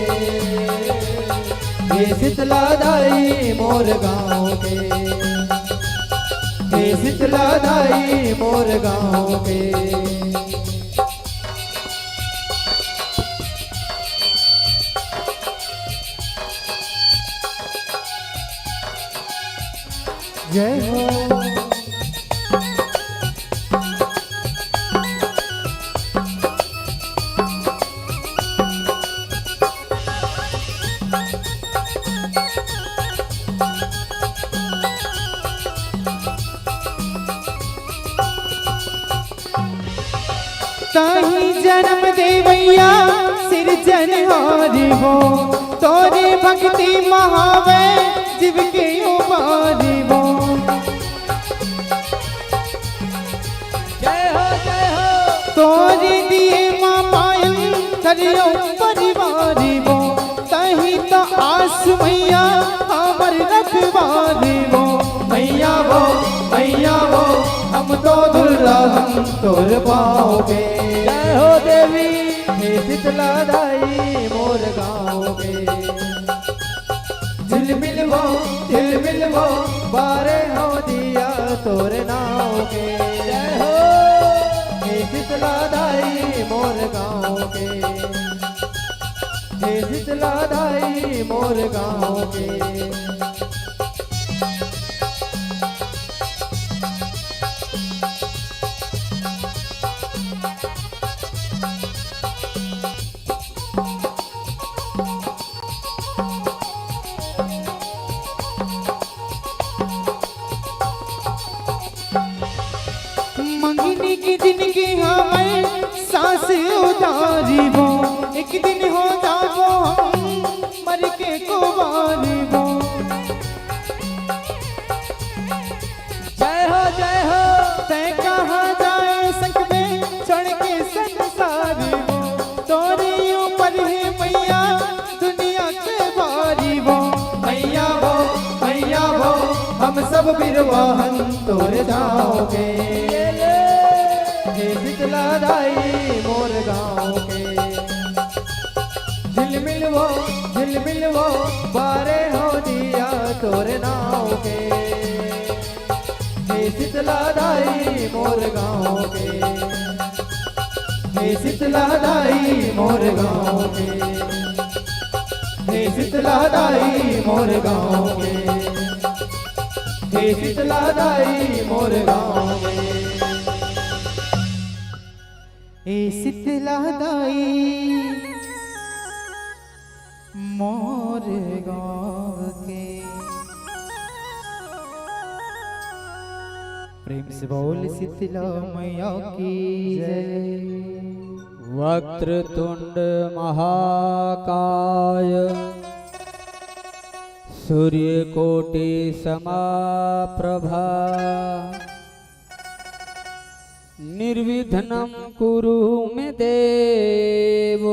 ए शीतला दाई मोर गाँव के। ए शीतला दाई मोर गाँव के। जय हो। ताही जन्म देवैया सिरजनहारी हो। तोरे भक्ति महावे जीव के उबारी हो। जय हो जय हो। तोरे दिए माँ पायल करियो परिवारी हो। तही तो आस मैया हमर रखवारी हो। मैया वो हम तो दुर्लभ तोर पाओगे। जय हो देवी। हे शीतला दाई मोर गाँव के। झिलमिल वो बारे हो दिया तोर नाव के। जय हो। हे शीतला दाई मोर गाँव के। हे शीतला दाई मोर गाँव के। मंगनी की जिनकी हमें सांस उतारी वो। एक दिन हो जाओ हम मर के कुंवारी वो। जय हो जय हो। तय कहाँ जाए संग में चढ़ के संसारी वो। तोरे ऊपर है मैया दुनिया के बारी वो। मैया वो हम सब बिरवाहन तोरे जाओगे। हे शीतला दाई मोर गाँव के। झिलमिल वो बारे हो दिया तोर नाव के। हे शीतला दाई मोर गाँव के। हे शीतला दाई मोर गाँव के। हे शीतला दाई मोर गाँव के। हे शीतला दाई मोर गाँव के। हे शीतला दाई मोर गाँव के। प्रेम से बोल शीतला मैया की जय। वक्रतुंड महाकाय सूर्यकोटि समाप्रभा निर्विघ्नं कुरु मे देव।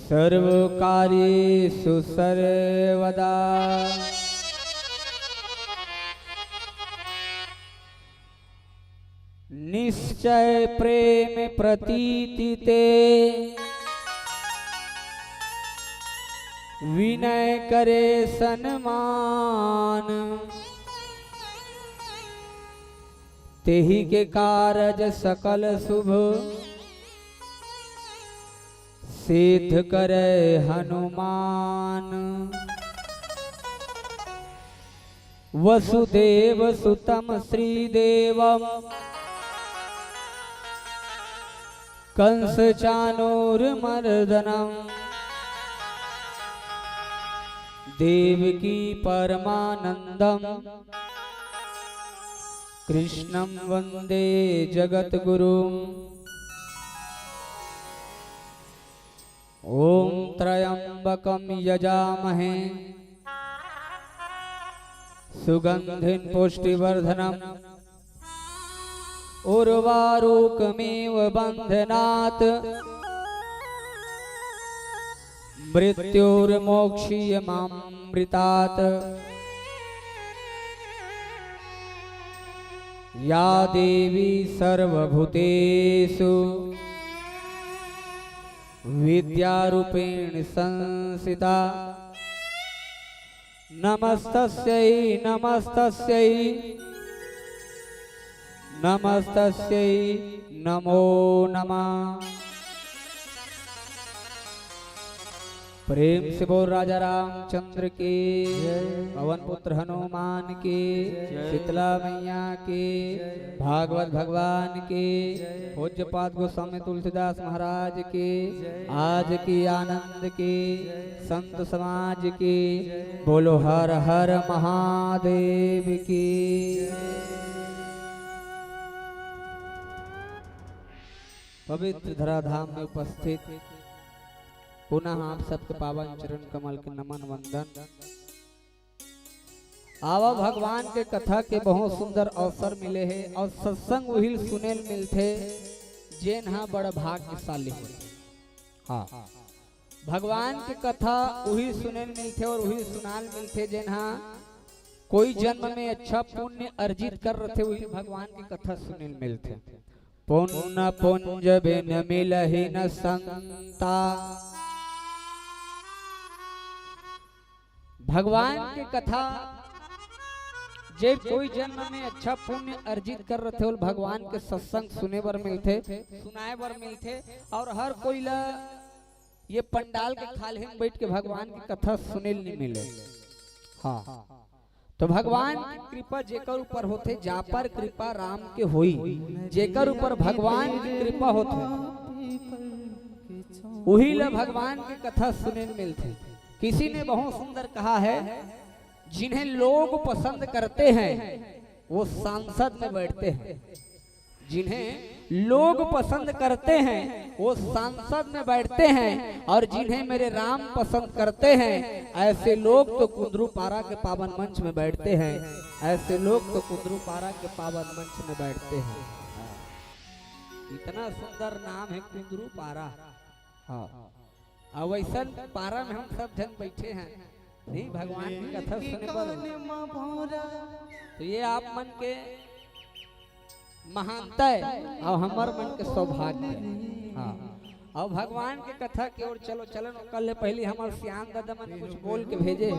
सर्वकार्येषु सर्वदा निश्चय प्रेम प्रतीति ते विनय करे सन्मान। तेहि के कारज सकल शुभ सिद्ध करे हनुमान। वसुदेव सुतम श्रीदेवम कंस चाणूरमर्दनम् देवकी परमानंदम् कृष्णं वंदे जगद्गुरुम् ओम त्र्यंबकं यजामहे सुगंधिं पुष्टिवर्धनम् उर्वारुकमेव बन्धनात् मृत्युर्मोक्षीयमामृतात् या देवी सर्वभूतेषु विद्यारूपेण संस्थिता नमस्तस्यै नमस्तस्यै नमस्तस्यै नमो नमः। प्रेम से बोल राजा रामचंद्र के, पवन पुत्र हनुमान के, शीतला मैया के, भागवत भगवान के, पूज्यपाद गोस्वामी तुलसीदास महाराज के, आज की आनंद के, संत समाज के, बोलो हर हर महादेव की। पवित्र धराधाम में उपस्थित पुनः आप सबके पावन चरण कमल के नमन वंदन। आवा भगवान के कथा के बहुत सुंदर अवसर मिले हैं और सत्संग वही सुनेल मिलते जेन हा बड़ भाग्यशाली हो। हाँ, भगवान के कथा वही सुनेल मिलते और वही सुनाल मिलते जेन हा कोई जन्म में अच्छा पुण्य अर्जित कर रहे वही भगवान की कथा सुनेल मिलते। पुण्य पुंज बिन मिलहि न संता। भगवान की कथा जब कोई जन्म में अच्छा पुण्य अर्जित कर रहे थे भगवान के सत्संग सुने बर मिलते, सुनाए बर मिलते और हर कोई ला ये पंडाल के खाले में बैठ के भगवान की कथा सुने नहीं मिले। हाँ, तो भगवान की कृपा जेकर ऊपर होते जा पर कृपा राम के होई, जेकर ऊपर भगवान की कृपा होते वही ला भगवान की कथा सुने मिलते। किसी ने बहुत सुंदर कहा है, जिन्हें लोग पसंद करते हैं वो सांसद में बैठते हैं। जिन्हें लोग पसंद करते हैं वो सांसद में बैठते हैं और जिन्हें मेरे राम पसंद करते हैं ऐसे लोग तो कुंदरू पारा के पावन मंच में बैठते हैं। ऐसे लोग तो कुंदरू पारा के पावन मंच में बैठते हैं। इतना सुंदर नाम है कुंदरू पारा। हाँ, अब वैसा पारा में हम सब जन बैठे हैं नहीं भगवान की कथा सुने पर। तो ये आप मन के महानता है और हमार मन के सौभाग्य है। हाँ, और भगवान के कथा की ओर चलो चलन। कल पहले हमारे श्याम दादा मन कुछ बोल के भेजे।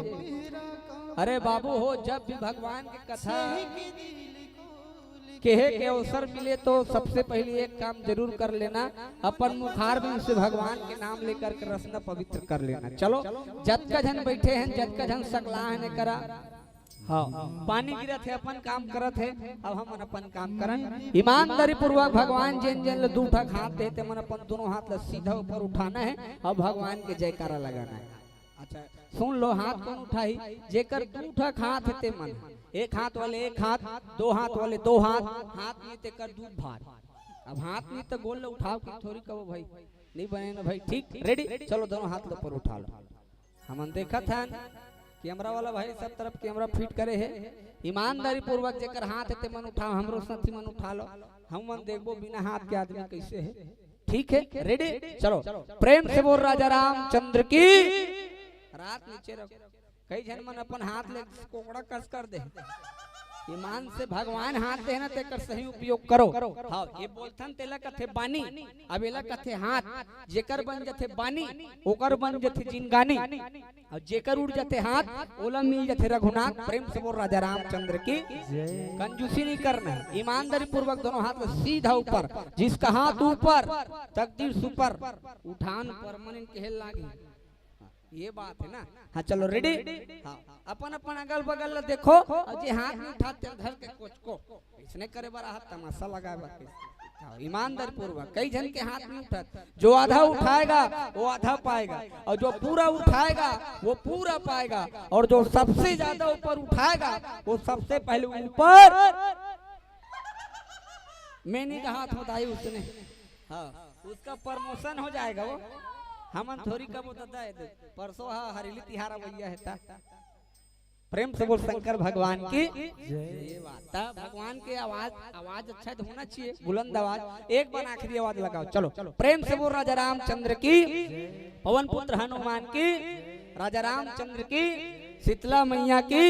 अरे बाबू हो, जब भी भगवान की कथा कहे के अवसर मिले तो सबसे पहले एक काम जरूर कर लेना, अपन मुखार में उसे भगवान के नाम लेकर के रसना पवित्र कर लेना। चलो, जत का जन बैठे हैं, जत का जन सकला है करा। हाँ, पानी गिरत है, अपन काम करत है। अब हम अपन काम करन ईमानदारी पूर्वक। भगवान जिन जिन दूठा हाथ देते मन अपन दोनों हाथ सीधा ऊपर उठाना है और भगवान के जयकारा लगाना है। अच्छा सुन लो, हाथ कौन उठाई? जेकर दूठा हाथ है मन, एक हाथ वाले एक हाथ, दो हाथ वाले दो हाथ, हाथ में तेकर दू भार। अब हाथ में तो गोल उठाओ कि थोड़ी कहो भाई नहीं बने ना भाई। ठीक, रेडी, चलो दोनों हाथ ऊपर उठा लो। हम देखा था कैमरा वाला भाई सब तरफ कैमरा फिट करे है। ईमानदारी पूर्वक जेकर हाथ है मन उठाओ, हमरो साथी मन उठा लो। हम मन देखबो बिना हाथ के आदमी कैसे है। ठीक है, रेडी, चलो। प्रेम से बोल राजा रामचंद्र की। रात नीचे रखो। कई जन मन अपन हाथ ले कोकड़ा कस कर दे। ईमान से भगवान हाथ दे ना तेकर सही उपयोग करो। हाँ, ये बोलथन तेला कथे बानी, अब एला कथे हाथ। जेकर बन जथे बानी ओकर बन जथे जिनगानी, और जेकर उड़ जथे हाथ ओला मिल जथे रघुनाथ। प्रेम से बोल राजा रामचंद्र की। कंजूसी नहीं करना है, ईमानदारी पूर्वक दोनों हाथ सीधा ऊपर। जिसका हाथ ऊपर तकदीर सुपर, उठान परमानेंट कहल लागी। ये बात है ना। हाँ चलो रेडी। हाँ, अपन अपन अगल बगल देखो और जे हाथ में उठाते धर के कुछ को इसने करे बड़ा हाथ तमाशा लगाए बाकी। ईमानदार पूर्वक कई जन के हाथ में उठा, जो आधा उठाएगा वो आधा पाएगा, और जो पूरा उठाएगा वो पूरा पाएगा, और जो सबसे ज्यादा ऊपर उठाएगा वो सबसे पहले ऊपर। मैंने का हाथ बताई उसने, हाँ उसका प्रमोशन हो जाएगा वो। हम थोड़ी कब होता है परसों हरेली तिहारा भैया है। प्रेम से बोल शंकर भगवान की ये बात। भगवान की आवाज अच्छा तो होना चाहिए, बुलंद आवाज। एक बार आखिरी आवाज लगाओ, चलो प्रेम से बोल राजा रामचंद्र की, पवन पुत्र हनुमान की, राजा रामचंद्र की, शीतला मैया की,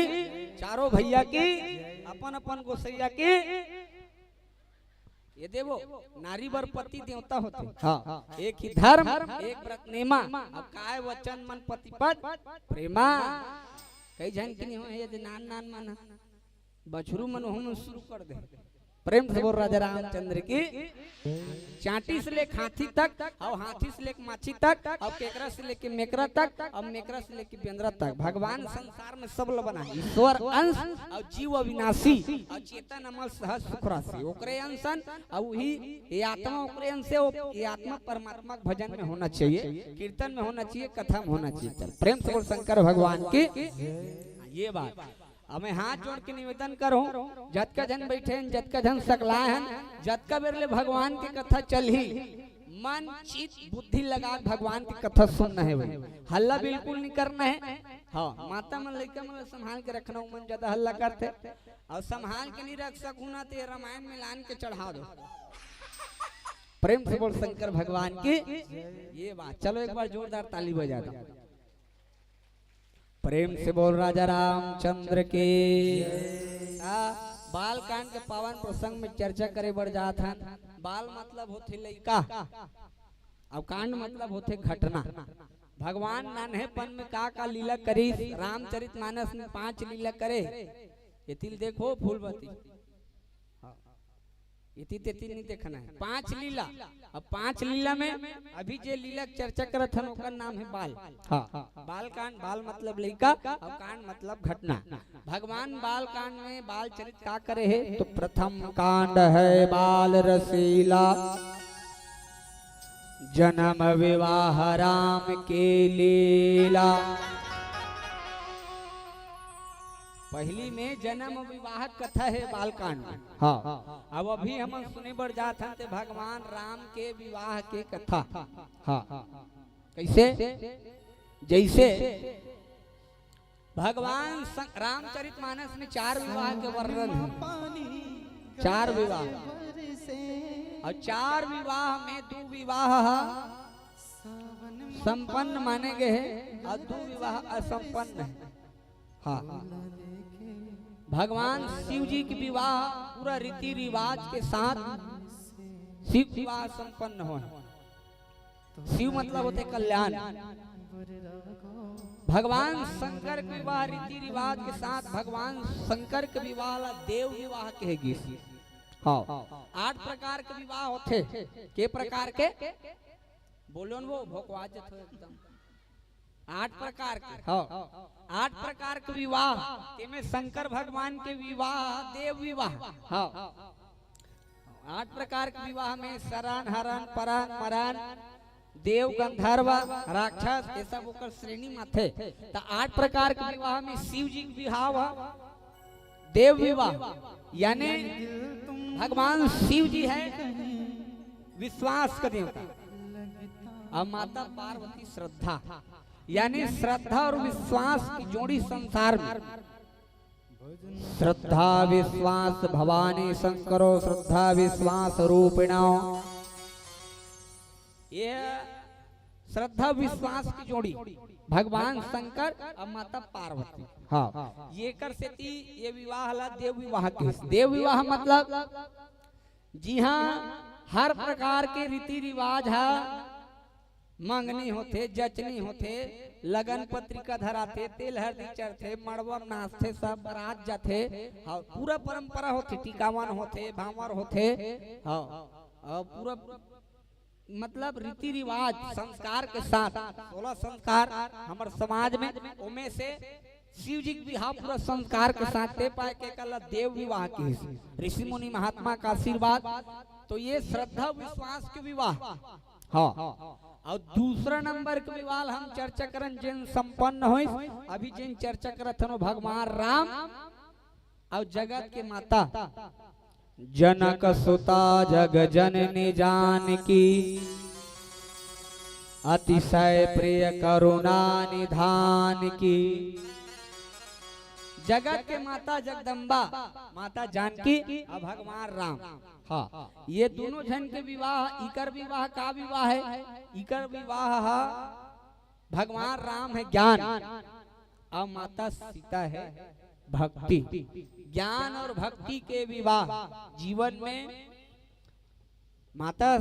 चारों भैया की, अपन अपन गोसैया की। ये देवो नारी वर पति देवता होते, हाँ एक ही धर्म एक व्रत नेमा, अब काय वचन मन पति पद प्रेमा। कई जन की नहीं हो ये नान नान माना बछरू मन हम शुरू कर दे। प्रेम से बोल राजा रामचंद्र की, चाटी से लेके हाथी तक, और हाथी से लेके माछी तक, और केकरा से लेके मेकरा तक, और मेकरा से लेके बेंद्रा तक। भगवान संसार में सब लोग बना, ईश्वर अंश और जीव अविनाशी और चेतन अमल सहज सुख राशि ओकरे अंशन, और वही ये आत्मा ओकरे अंश से। ये आत्मा परमात्मा के भजन में होना चाहिए, कीर्तन में होना चाहिए, कथा में होना चाहिए। प्रेम से बोल शंकर भगवान की ये बात। अब मैं हाथ जोड़ के निवेदन करूं, जतका जन बैठे हैं, जतका जन सकलाए हैं, जतका बेरले भगवान की कथा चल ही, मन चित बुद्धि लगा भगवान की कथा सुनना है भाई। हल्ला बिल्कुल नहीं करना है। हाँ माता मन लड़का मन संभाल के रखना, मन ज्यादा हल्ला करते और संभाल के नहीं रख सकूना तो रामायण में लान के चढ़ा दो। प्रेम से बोल शंकर भगवान की ये बात। चलो एक बार जोरदार ताली बजा दो। प्रेम से बोल राजा रामचंद्र के। बाल कांड के पावन प्रसंग में चर्चा करे बढ़ जात हन। बाल मतलब होते लइका, अब कांड मतलब होते घटना। भगवान नान्हेपन में का लीला करी, रामचरितमानस में 5 लीला करे। ये तिल देखो फूलबती, इति तेती नहीं देखना है, 5 लीला। अब 5 लीला में अभी जे लीला चर्चा करत हन ओकर नाम है बाल। हाँ बाल कांड, बाल मतलब लड़का, अब कांड मतलब घटना। भगवान बाल कांड में बाल चरित का करे है, तो प्रथम कांड है बाल रसीला। जन्म विवाह राम के लीला। पहली में जन्म विवाह कथा है बाल कांड में। हाँ अब अभी हम सुने बढ़ जाते हैं भगवान राम के विवाह के कथा। हाँ कैसे, जैसे भगवान रामचरितमानस में 4 विवाह के वर्णन है। 4 विवाह, और 4 विवाह में 2 विवाह संपन्न माने गए हैं और 2 विवाह असंपन्न है। हाँ भगवान शिव जी के विवाह पूरा रीति रिवाज के साथ शिव विवाह संपन्न हो। शिव मतलब होते कल्याण। भगवान शंकर के विवाह रीति रिवाज के साथ, भगवान शंकर के विवाह देव विवाह कहेगी। हाँ 8 प्रकार के विवाह होते। के प्रकार के बोलो न, वो भोकवा जत हो एकदम। 8 प्रकार के, हाँ 8 प्रकार के विवाह में शंकर भगवान के विवाह देव विवाह। हाँ 8 प्रकार के विवाह में शरण हरण परण मरण देव गंधर्व राक्षस ये सब ओकर श्रेणी में थे। तो 8 प्रकार के विवाह में शिव जी के विवाह देव विवाह, यानी भगवान शिव जी है विश्वास का देवता, और माता पार्वती श्रद्धा, यानी श्रद्धा और विश्वास की जोड़ी संसार में। श्रद्धा विश्वास भवानी शंकरो श्रद्धा विश्वास रूपिणो। ये श्रद्धा विश्वास की जोड़ी भगवान शंकर और माता पार्वती। हाँ ये कर सेती ये विवाह ला देव विवाह के। देव विवाह मतलब जी हाँ हर प्रकार के रीति रिवाज है, मंगनी होते, जचनी होते, लगन पत्रिका धराते, तेल हल्दी चढ़ते, मड़वा नाचते, सब बारात जाते। हाँ पूरा परंपरा होती, टीकावन होते, भावर होते। हाँ पूरा मतलब रीति रिवाज संस्कार के साथ 16 संस्कार हमारे समाज में, उनमें से शिव जी के विवाह पूरा संस्कार के साथ ते पाए के कल देव विवाह की। ऋषि मुनि महात्मा का आशीर्वाद तो ये श्रद्धा विश्वास के विवाह। हाँ, और दूसरा नंबर के विवाह हम चर्चा करन जिन संपन्न हुई। अभी जिन चर्चा करत हनो भगवान राम और जगत के माता जनक सुता जग जननी जानकी अतिशय प्रिय करुणा निधान की। जगत के माता जगदम्बा माता जानकी और भगवान राम। हाँ, ये दोनों जन के विवाह, इकर विवाह का विवाह है? इकर विवाह भगवान राम है ज्ञान और माता सीता है भक्ति। ज्ञान और भक्ति के विवाह जीवन में माता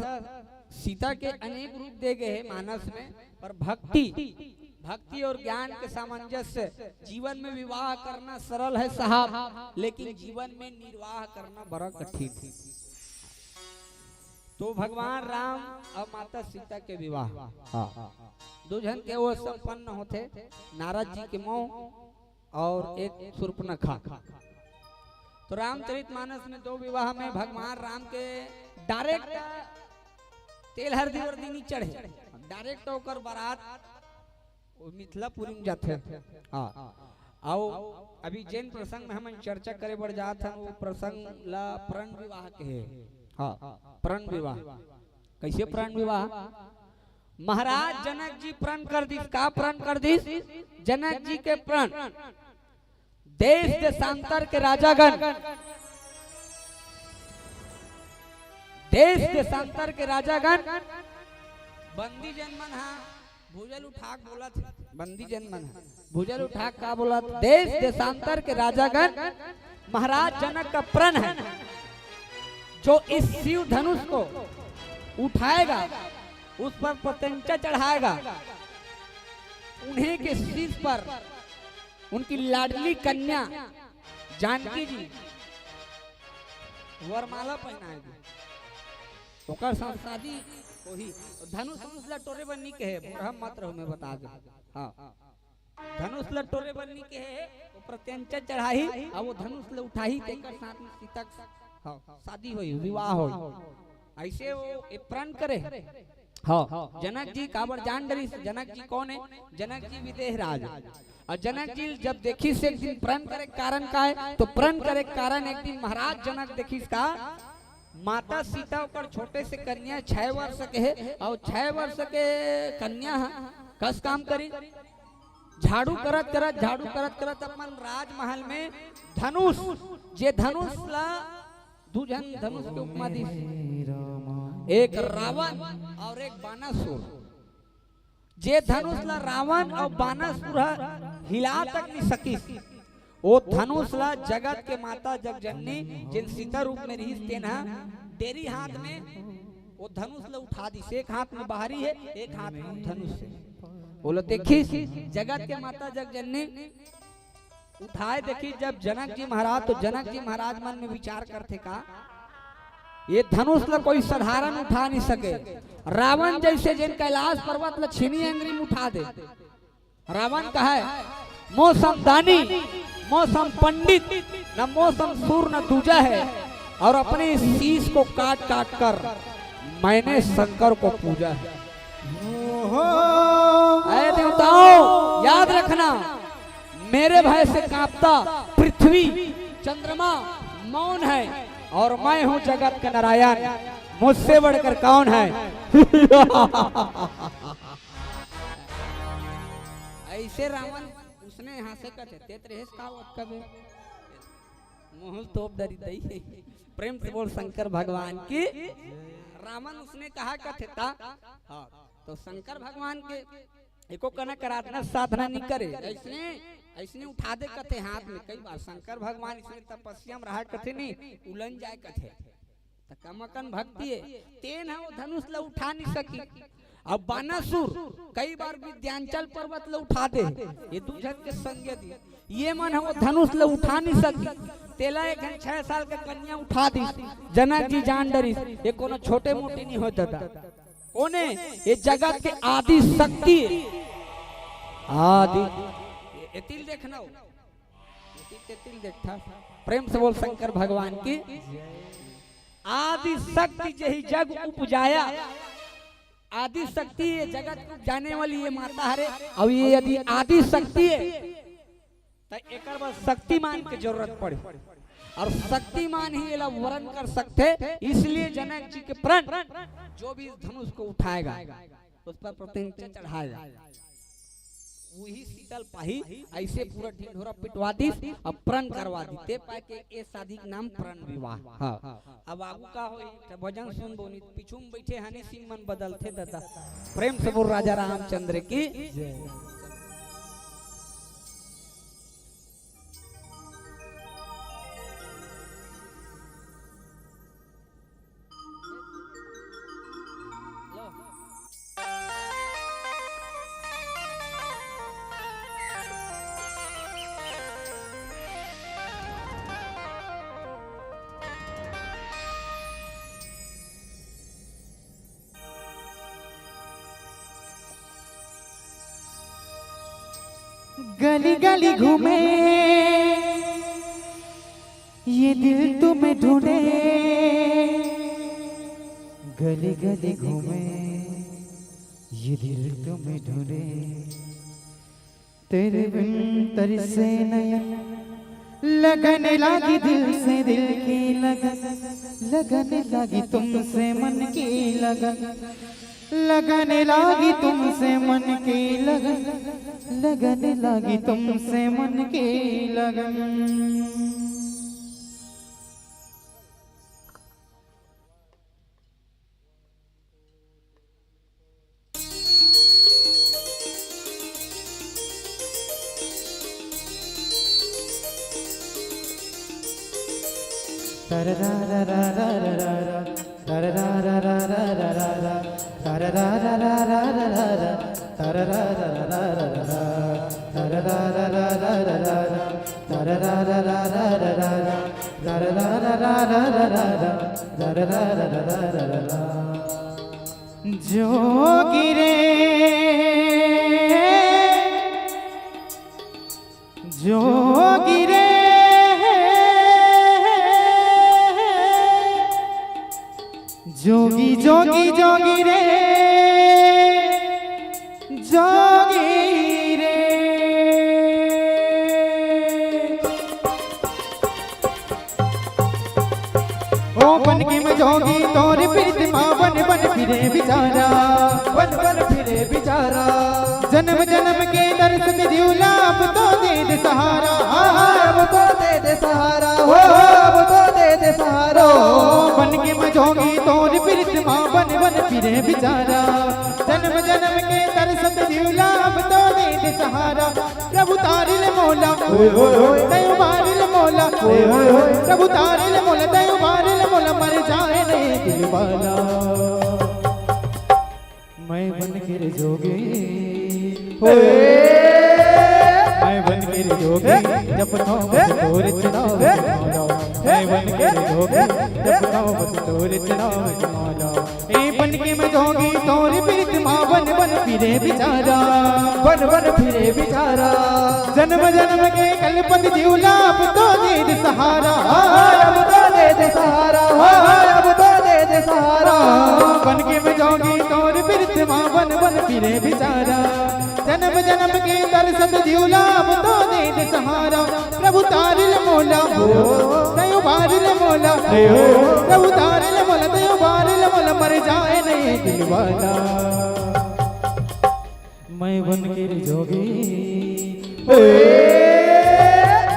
सीता के अनेक रूप दे गए हैं मानस में, पर भक्ति और ज्ञान के सामंजस्य जीवन में विवाह करना सरल है साहब, लेकिन जीवन में निर्वाह करना बड़ा कठिन है। तो भगवान राम और माता सीता के विवाह, दो जन के वो संपन्न होते, नारद जी के मोह और एक शूर्पणखा। तो रामचरितमानस में दो विवाह में भगवान राम के डायरेक्ट तेल हरदी वर्दी नहीं चढ़े, डायरेक्ट होकर बारात मिथिलापुरी में जाते। हाँ, आओ अभी जैन प्रसंग में हम चर्चा करे बढ़ जाते हैं, वो प्रसंग ला प्रण विवाह के है। हाँ, प्रण विवाह कैसे? प्रण विवाह महाराज जनक जी प्रण कर दी। का प्रण कर दी? जनक जी के प्रण। देश देशांतर के राजागण, देश देशांतर के राजागण बंदी जनमन हा भूजल उठाक बोला थे। बंदी जनमन हा भूजल उठाक का बोला? देश देशांतर के राजागण महाराज जनक का प्रण है, जो इस शिव धनुष को उठाएगा, उस पर पतंचा चढ़ाएगा, उन्हीं के शीश पर उनकी लाडली कन्या जानकी जी वरमाला पहनाएगी। ओकर साथ शादी वही धनुष लटोरे बन्नी के है, हम मत रहो मैं बता दे। हाँ, धनुष लटोरे बन्नी के है, वो प्रत्यंचा चढ़ाई और वो धनुष ले उठाई, तेकर साथ में सीता शादी हुई, विवाह हुई। ऐसे वो प्रण करे। हाँ, जनक जी काबर जान डरी। जनक जी कौन है? जनक जी विदेह राज। और जनक जी जब देखी से एक दिन प्रण करे कारण का है, तो प्रण करे कारण एक दिन महाराज जनक देखी का माता सीता ऊपर छोटे से कन्या 6 वर्ष के है, और 6 वर्ष के कन्या कस काम करी, झाड़ू करत करत अपन राजमहल में धनुष, जे धनुष ला दू जन धनुष के उपमा दी, एक रावण और एक बानासुर। जे धनुष ला रावण और बानासुर हिला तक नहीं सकी, वो धनुष ला जगत के माता जगजननी जिन सीता रूप में रही तेना तेरी हाथ में वो धनुष ला उठा दी। एक हाथ में बाहरी है, एक हाथ में धनुष है। बोलो देखी जगत के माता जगजननी उठाए। देखी जब जनक जी महाराज, तो जनक जी महाराज मन में विचार करते का ये धनुष ला कोई साधारण उठा नहीं सके। रावण जैसे जिन कैलाश पर्वत ला छीनी अंगरी में उठा दे। रावण का है मौसम दानी, मौसम पंडित, न मौसम सूर न दूजा है, और अपने शीश को काट काट कर मैंने शंकर को पूजा है। अरे देवताओं याद रखना, मेरे भय से कांपता पृथ्वी चंद्रमा मौन है, और मैं हूं जगत का नारायण, मुझसे बढ़कर कौन है? ऐसे रावण उसने यहाँ से कहते तेतरेस का कबे मोहल तोप दरी दई। प्रेम से बोल शंकर भगवान की। रावण उसने कहा कहते था। हाँ, तो शंकर भगवान के एको कनक आराधना साधना नहीं करे, ऐसने उठा दे कथे हाथ में। कई बार शंकर भगवान इसमें तपस्या में रहा कथे नहीं उलन जाए कथे, तो कमकन भक्ति है तेन है वो धनुष ला उठा नहीं सकी। अब बानासुर कई बार विद्यांचल पर्वत ला उठा दे, ये दूजन के संग दी, ये मन है वो धनुष ला उठा नहीं सकी। तेला एक 6 साल के कन्या उठा दी। जनक जी जान डरी, ये कोनो छोटे मोटे नहीं होता था, ओने ये जगत के आदि शक्ति आदि एतिल देखना हो, एतिल देखता। प्रेम से बोल शंकर भगवान की। आदि शक्ति जही जग उपजाया, आदि शक्ति ये जगत को जाने वाली ये माता हरे। अब ये यदि आदि शक्ति है तो एक बार शक्तिमान की जरूरत पड़े, और शक्तिमान ही ये लोग वर्ण कर सकते। इसलिए जनक जी के प्रण जो भी धनुष को उठाएगा उस पर प्रतिज्ञा चढ़ाएगा, वही शीतल पाही ऐसे पूरा ढिंढोरा पिटवा दी और प्रण करवा दी पाके ए शादी के नाम प्रण विवाह। हाँ। अब आगू का होई त भजन सुन बोनी पीछू में बैठे हनी सिंह मन बदलते दादा। प्रेम से बोल राजा रामचंद्र की जय। गली गली घूमे ये दिल तुम्हें ढूंढे, गली गली घूमे ये दिल तुम्हें ढूंढे, तेरे बिन तरसे नयन लगने लगी दिल से दिल की लगन, लगने लगी तुमसे मन की लगन, लगने लगी तुमसे मन की लगन, लगने लगी तुमसे मन की लगन। जोगी रे जोगी रे जोगी जोगी जोगी रे जोगी रे। ओ बन के मैं जोगी तोरे प्रीतमा बन बन फिरे बिचारा, बन बन फिरे बिचारा, जन्म जन्म के दर्द में दिउला अब तो दे दे सहारा, अब तो दे दे सहारा, हो अब तो दे दे सहारा। बन के मैं जोगी तोरे प्रीतमा बन बन फिरे बिचारा, जन्म जन्म के दर्द में दिउला अब तो दे दे सहारा। प्रभु तारिल मोला दयो बारिल मोला, प्रभु तारिल मोला दयो बारिल मोला, मर जाए नहीं दिल वाला। मैं बन के जोगी मैं बन के जोगी जपना बस तोरे चनाव माला, मैं बन के जोगी जपना बस तोरे चनाव माला। ए बन के मैं जोगी तोरे प्रीतमा बन बन फिरे बिचारा, बन बन फिरे बिचारा, जन्म जन्म के कल्पत जिउला अब तो दे दे सहारा, अब तो दे दे सहारा, अब तो दे दे सहारा। बन के मैं जोगी तोरे प्रीतमा बन बन फिरे बिचारा, जन्म जन्म के दर्द जिउला अब तो दे दे सहारा। प्रभु तारिल मोला दयो बारिल मोला, प्रभु तारिल मोला दयो बारिल मोला, मर जाए नहीं दिल वाला। मैं बन के जोगी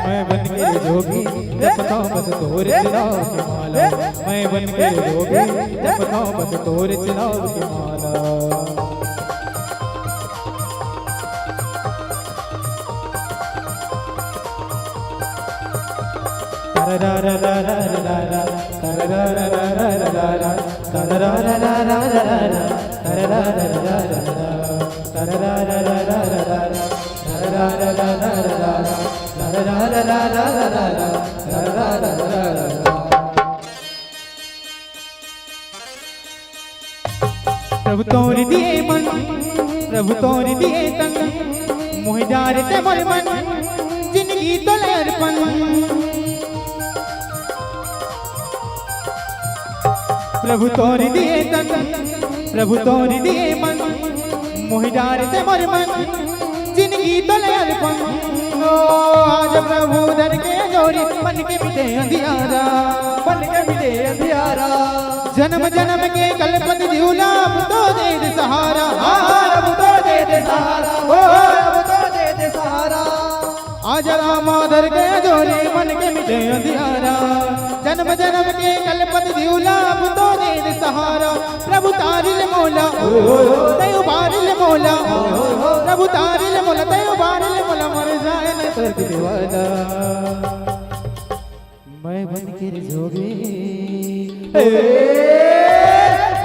मैं बन के जोगी जपता बस तोरे चनाव की माला, मैं बन के जोगी जपता बस तोरे चनाव की माला। प्रभु तोर दिए मन प्रभु तोर दिए तन, मोह डार ते मोर मन जिंदगी तो अर्पण। प्रभु तोरी दिए तन प्रभु तोरी दिए मन मोहि डारते मोर मन जिंदगी तले अर्पण ओ आज प्रभु दर के जोरी मन के मिटे अंधियारा मन के मिटे अंधियारा जन्म जन्म के कल्पत झूला अब तो दे दे सहारा अब तो दे दे सहारा ओ अब तो दे दे सहारा आज रामाधर के जोरी मन के मिटे अंधियारा जन्म जन्म के कल्पत झूला अब तो दे दे सहारा प्रभु तारिल मोला तय बारिल मोला प्रभु तारिल मोला तय बारिल मोला मर जाए न तो दीवाना मैं बन के जोगी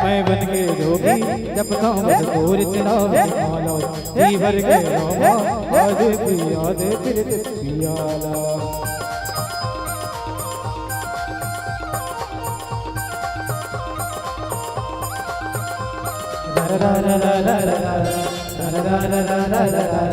मैं बन के जोगी जब काम पूरी चलावे माला जी भर के मामा आदे पिया दे तेरे पियाला रा रा रा रा रा रा रा रा रा रा रा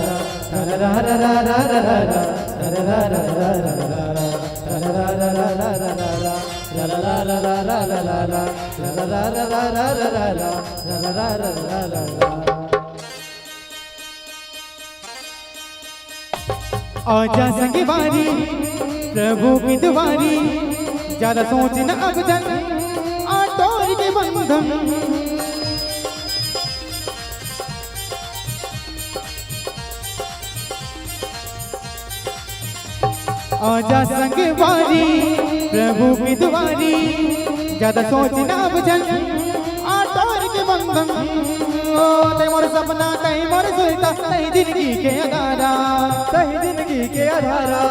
आजा संगी बारी प्रभु की दुआरी ज्यादा सोच न अब जन आटोर के बंधन आजा संग वारी प्रभु की दुआरी ज्यादा सोचना बुझन आटोर के बंधन ओ ते मोर सपना तई मोर सुलता तई जिंदगी के आधारा तई जिंदगी के आधारा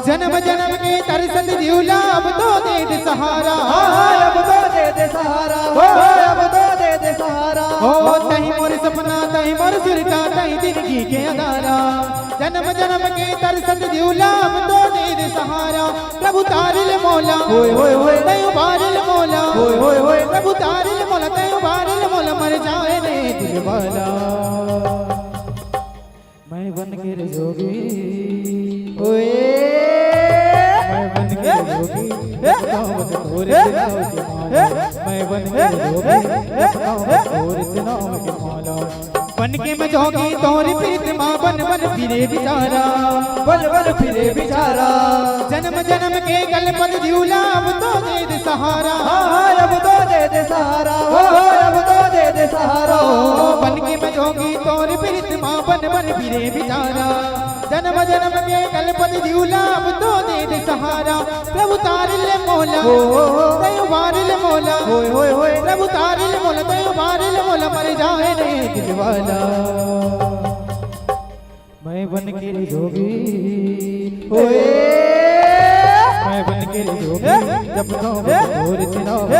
जन्म जन्म के तरसत झूला अब तो दे दे सहारा अब तो दे दे सहारा अब तो दे दे सहारा ओ तई मोर सपना तई मोर सुलता तई जिंदगी के आधारा जन्म जन्म के तरसत झूला अब तो दे दे सहारा प्रभु तारिल मोला तय बारिल मोला प्रभु तारिल मोला तय बारिल मोला मर जाए ने दिल वाला मैं बन के जोगी ओए मैं बन के जोगी मैं बन के जोगी बन के मैं जोगी तोरी प्रीत माँ बन बन फिरे बिचारा बन बन फिरे बिचारा जन्म जन्म के गलपत झूला अब तो दे दे सहारा अब तो दे दे सहारा अब तो दे दे सहारा बन के मैं जोगी तोरी प्रीत माँ बन बन फिरे बिचारा जन्म जन्म के गलपत झूला अब तो दे दे सहारा प्रभु तारिल मोला तय बारिल मोला प्रभु तारिल मोला तय बारिल मोला मर जाए ने दिल वाला मैं बन के जोगी ओए मैं बन के जोगी जब तोर चनाव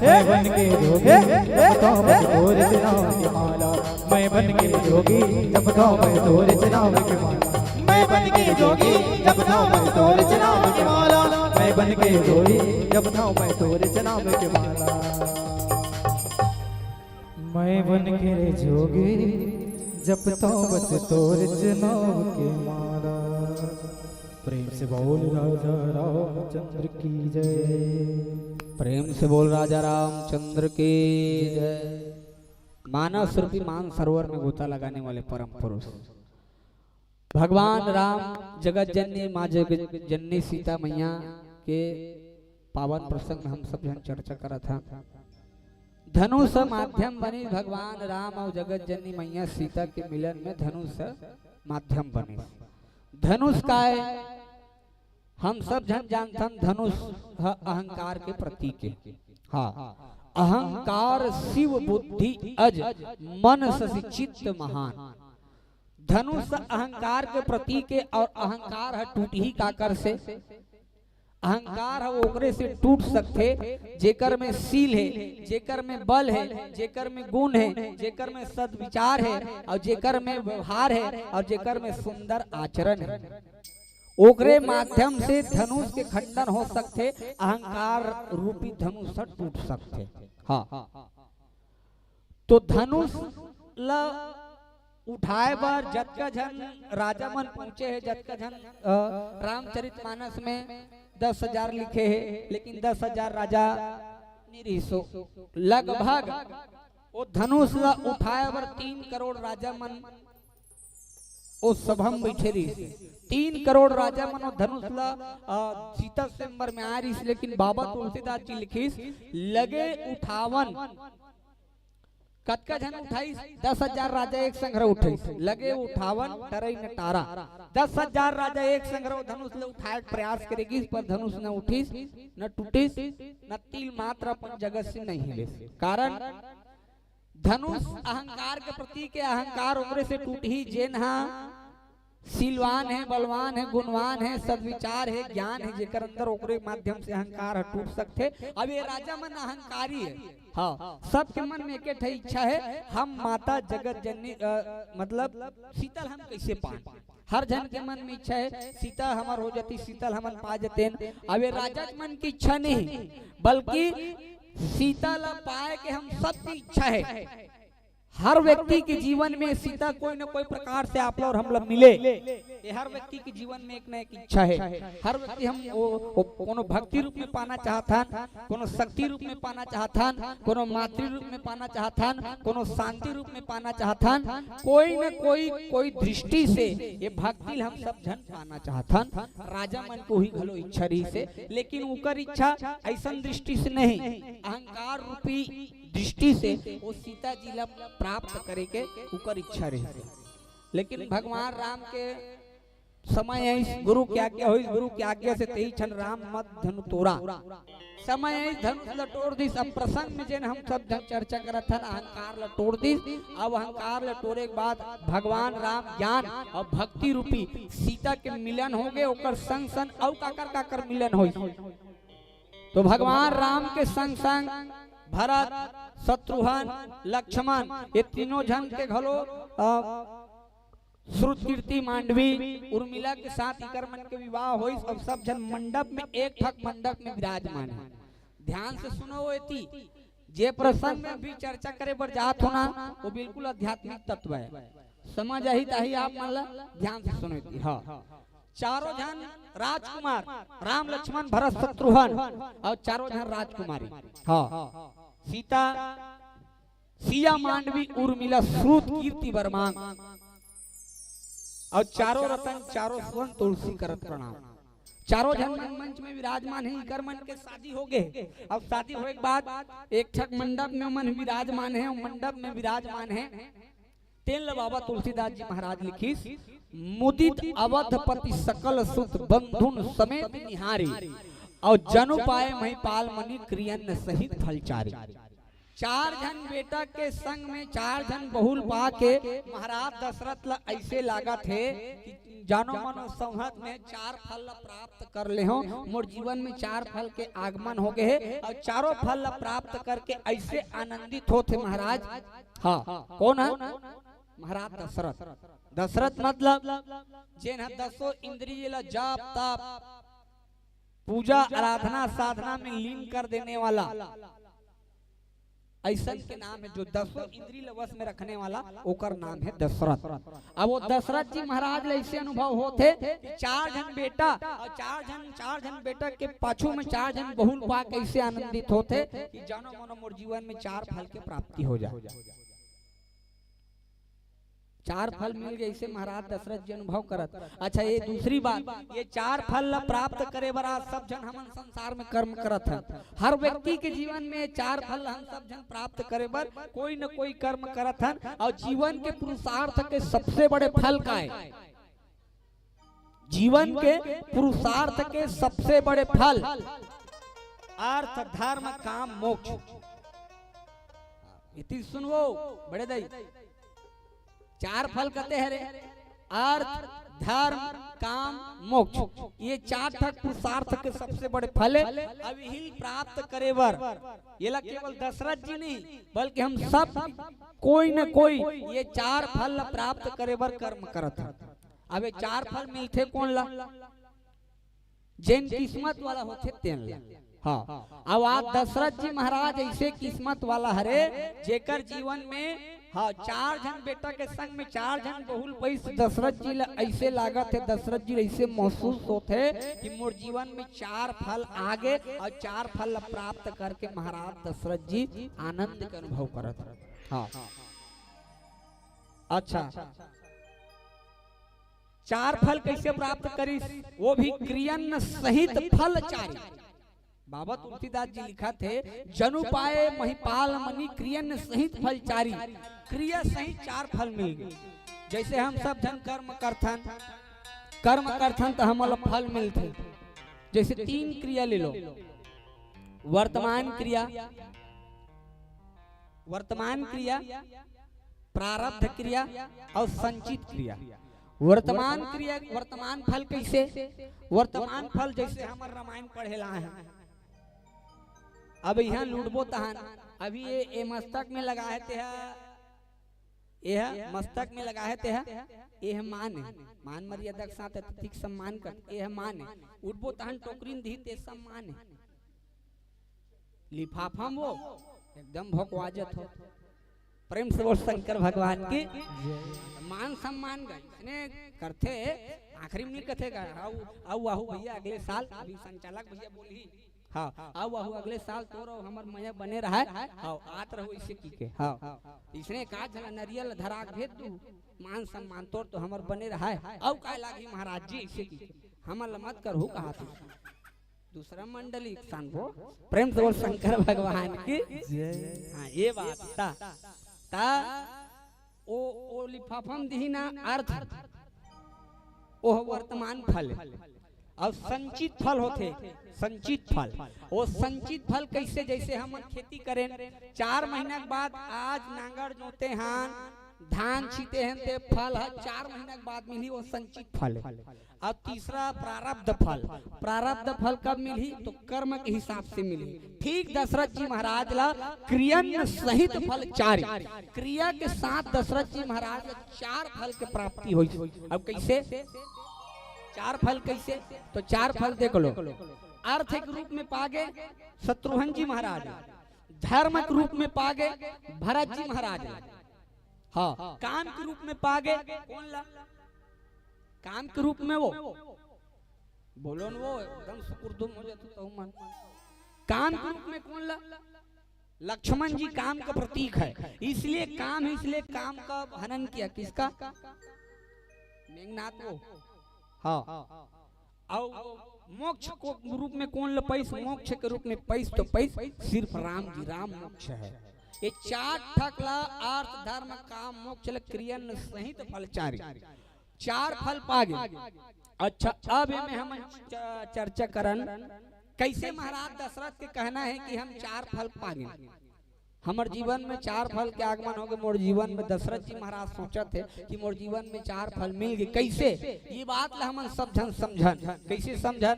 मैं बन के जोगी जब तोर चनाव की माला मैं बन के जोगी जब तोर चनाव की माला मैं बन के जोगी जब तोर चनाव की माला मैं बन के जोगी जब तोर चनाव की माला मैं बन के जोगी जब बस तोर चनाव के माला प्रेम से बोल राजा रामचंद्र की जय प्रेम से बोल राजा रामचंद्र की जय। मानस रूपी मान सरोवर में गोता लगाने वाले परम पुरुष भगवान राम जगत जननी माँ जगत जननी सीता मैया के पावन प्रसंग में हम सब जन चर्चा करा था। धनुष माध्यम बनी भगवान राम और जगत जननी मैया सीता के मिलन में धनुष माध्यम बने। धनुष का है हम सब जन जानते हैं धनुष अहंकार के प्रतीक है। हाँ अहंकार शिव बुद्धि अज मन शशि चित्त महान। धनुष अहंकार के प्रतीक है और अहंकार है टूट ही काकर से। अहंकार है ओकरे से टूट सकते जेकर में सील है, जेकर में बल है, जेकर में गुण है, जेकर में सद्विचार है और जेकर में व्यवहार है और जेकर में सुंदर आचरण है। ओकरे माध्यम से धनुष के खंडन हो सकते, अहंकार रूपी धनुष टूट सकते। हाँ तो धनुष ल उठाए बार जतका जन राजा मन पहुंचे है, जतका जन रामचरितमानस में 10,000 लिखे हैं, लेकिन 10,000 राजा मेरी सो लगभग वो धनुष ला उठाए बर 3 करोड़ राजा मन ओ सभम बैठे रही 3 करोड़ राजा मन धनुष ला सीता स्वयंवर में आ रही, लेकिन बाबा तुलसीदास जी लिखीस लगे उठावन कतका जन उठाई 10,000 राजा एक संग्रह उठाई लगे उठावन टरई न टारा 10,000 राजा एक संग्रह धनुष ले उठाए प्रयास करेगी, पर धनुष न उठीस न टूटीस न तिल मात्र अपन जगत से नहीं हिले। कारण धनुष अहंकार के प्रतीक है, अहंकार उम्र से टूट ही जेन हा सीलवान है, बलवान है, गुणवान है, सद्विचार है, ज्ञान है, जेकर अंदर ओकरे माध्यम से अहंकार टूट सकते। अब ये राजा मन अहंकारी है, हाँ सबके मन में एक इच्छा है हम माता जगत जननी मतलब शीतल हम कैसे पाए, हर जन के मन में इच्छा है सीता हमार हो जाती, शीतल हमन पा जाते। अब ये राजा के मन की इच्छा नहीं बल्कि सीता ला पाए के हम सबकी इच्छा है। हर व्यक्ति के जीवन में सीता कोई न कोई प्रकार से आप और हम लोग मिले, ये हर व्यक्ति के जीवन में एक न एक इच्छा है। हर व्यक्ति हम कोनो भक्ति रूप में पाना चाहता, कोनो शक्ति रूप में पाना चाहता, कोनो मातृ रूप में पाना चाहता, कोनो शांति रूप में पाना चाहता, कोई न कोई दृष्टि से ये भक्ति हम सब जन पाना चाहता। राजा मन को ही घलो इच्छा रही से, लेकिन उकर इच्छा ऐसा दृष्टि से नहीं, अहंकार रूपी दृष्टि से वो सीता जी ला प्राप्त करे के उकर इच्छा रही। लेकिन भगवान राम के समय आई गुरु की आज्ञा हुई, गुरु की आज्ञा से तेई क्षण राम मत धनु तोड़ा समय आई धनुष लटोड़ दी। अब प्रसंग में जेन हम सब चर्चा करत हन अहंकार लटोड़ दी। अब अहंकार लटोड़े के बाद भगवान राम ज्ञान और भक्ति रूपी सीता के मिलन हो गए, ओकर संग संग और काकर मिलन हुई। तो भगवान राम के संग संग भरत, शत्रुघ्न, लक्ष्मण ये तीनों जन के घलो श्रुतकीर्ति, मांडवी, उर्मिला के साथ इकर मन के विवाह हुई। अब सब जन मंडप में एक ठक मंडप में विराजमान है। ध्यान से सुनो एती जे प्रसंग में भी चर्चा करे पर जात होना वो बिल्कुल आध्यात्मिक तत्व है, समझ आई ताही आप मान ला ध्यान से सुनो एती। हाँ चारों जन राजकुमार राम, लक्ष्मण, भरत, शत्रुघ्न और चारों जन राजकुमारी। हाँ सीता, सिया, मांडवी, उर्मिला, श्रुत, कीर्ति, वर्मांग और चारों रतन, चारों स्वर्ण, तुलसी करत प्रणाम। चारों जन मंच में विराजमान है। इकर मन के शादी हो गए। अब शादी होने के बाद एक ठक मंडप में मन विराजमान है, मंडप में विराजमान है। तेल बाबा तुलसीदास जी महाराज लिखीस मुदित अवधपति सकल सुत बंधुन समेत निहारी और जनु पाए महिपाल मणि क्रियन सहित फलचारी। 4 जन बेटा के संग में 4 जन बहुल पा के महाराज दशरथ ला ऐसे लागा थे कि जानो मनो संहत में 4 फल प्राप्त कर ले हो, मोर जीवन में 4 फल के आगमन हो गए और चारों फल प्राप्त करके ऐसे आनंदित होते महाराज। हाँ कौन है? महाराज दशरथ। दशरथ मतलब जेन 10 इंद्रिय ला जाप ताप पूजा आराधना साधना में लीन कर देने वाला ऐसा के नाम है, जो 10 इंद्रिय वश में रखने वाला ओकर नाम है दशरथ। अब वो दशरथ जी महाराज ऐसे अनुभव होते कि 4 जन बेटा और 4 जन बेटा के पाछू में 4 जन बहुल पा कैसे आनंदित होते कि जानो मनो मोर जीवन में 4 फल के प्राप्ति हो जाए। 4 फल मिल गए इसे महाराज दशरथ जी अनुभव करत। अच्छा ये दूसरी बात, ये 4 फल प्राप्त करे बरा सब जन हमन संसार में कर्म करत है। हर व्यक्ति के जीवन में 4 फल हम सब जन प्राप्त करे बर कोई न कोई कर्म करत है। और जीवन के पुरुषार्थ के सबसे बड़े फल का है? जीवन के पुरुषार्थ के सबसे बड़े फल अर्थ, धर्म, काम, मोक्ष। इति सुनवो बड़े दई 4 फल कहते हैं रे, अर्थ, धर्म, काम, मोक्ष। ये 4 ठक पुरुषार्थ के सबसे बड़े फल है। अब यही प्राप्त करे बर ये ला केवल दशरथ जी नहीं बल्कि हम सब कोई न कोई ये 4 फल प्राप्त करे बर कर्म करत है। अब ये 4 फल मिलते कौन ला? जिन किस्मत वाला होते तेन ला। हाँ अब आप दशरथ जी महाराज ऐसे किस्मत वाला हरे जेकर जीवन में हाँ 4 जन बेटा के संग में 4 जन बहुल पैस दशरथ जी ऐसे लागत है, दशरथ जी ऐसे महसूस होते कि मोर जीवन में 4 फल आगे और 4 फल प्राप्त करके महाराज दशरथ जी आनंद के अनुभव करत। हाँ अच्छा 4 फल कैसे प्राप्त करी, वो भी क्रियन सहित फल 4। बाबा तुलसीदास जी लिखा थे जनु पाए महिपाल मणि क्रियन सहित फल 4, क्रिया सहित 4 फल मिल गए। जैसे हम सब जन कर्म करथन तो हमला फल मिलते। जैसे 3 क्रिया ले लो, वर्तमान क्रिया, प्रारब्ध क्रिया और संचित क्रिया। वर्तमान क्रिया, वर्तमान फल कैसे, वर्तमान फल जैसे हमार रामायण पढ़ेला है, अब यहाँ लूटबो तहन, अभी ये मस्तक में लगाए थे, यह मस्तक में लगाए थे, यह मान मर्यादा के साथ अतिथि सम्मान कर, यह मान है उठबो तहन टोकरीन दी ते सम्मान है, लिफाफा वो एकदम भोकवाजत हो। प्रेम से बोल शंकर भगवान की मान सम्मान का इसने करते, आखिरी में नहीं कथेगा आओ आहू भैया अगले साल, अभी संचालक भैया बोली हाँ आओ आहू अगले साल तो रहो हमर मया बने रहा है, हाँ आत रहो इसे की के, हाँ इसने कहा चला नरियल धरा भेज दू मान सम्मान तोर तो हमर बने रहा है, अब का लागी महाराज जी इसे की हमर मत करहु कहा तू दूसरा मंडली सांगो। प्रेम से बोल शंकर भगवान की हाँ ये बात ता ओ लिफाफम दीना अर्थ ओ वर्तमान फल और संचित फल होते, संचित फल। वो संचित फल कैसे, जैसे हम खेती करें 4 महीना के बाद आज नांगर जोते हैं, धान छीते हैं ते फल है 4 महीना के बाद मिली, वो संचित फल है। और तीसरा प्रारब्ध फल, प्रारब्ध फल कब मिली तो कर्म के हिसाब से मिली। ठीक दशरथ जी महाराज ला क्रियन सहित फल 4, क्रिया के साथ दशरथ जी महाराज 4 फल के प्राप्ति हुई। अब कैसे 4 फल कैसे, तो 4 फल देख लो। अर्थ के रूप में पागे शत्रुघ्न जी महाराज, धर्म के रूप में पागे भरत जी महाराज, हाँ काम के रूप में पागे कौन ला, काम के रूप में वो बोलो न वो एकदम सुकुर्दुम हो जाता तो मन। काम के रूप में कौन ला, लक्ष्मण जी काम का प्रतीक है, इसलिए काम है, इसलिए काम का हनन किया किसका, मेघनाथ वो। हाँ और मोक्ष को रूप में कौन ला पैस, मोक्ष के रूप में पैस तो पैस सिर्फ राम जी, राम मोक्ष है। ये 4 ठकला अर्थ धर्म काम मोक्ष क्रियन सहित फल 4 फल पागे। अच्छा अब में हम चर्चा करन कैसे महाराज दशरथ के कहना है कि हम 4 फल पागे, हमार जीवन में 4 फल के आगमन हो गए मोर जीवन में। दशरथ जी महाराज सोचा थे कि मोर जीवन में 4 फल मिल गए, कैसे ये बात ला हम सब जन समझन, कैसे समझन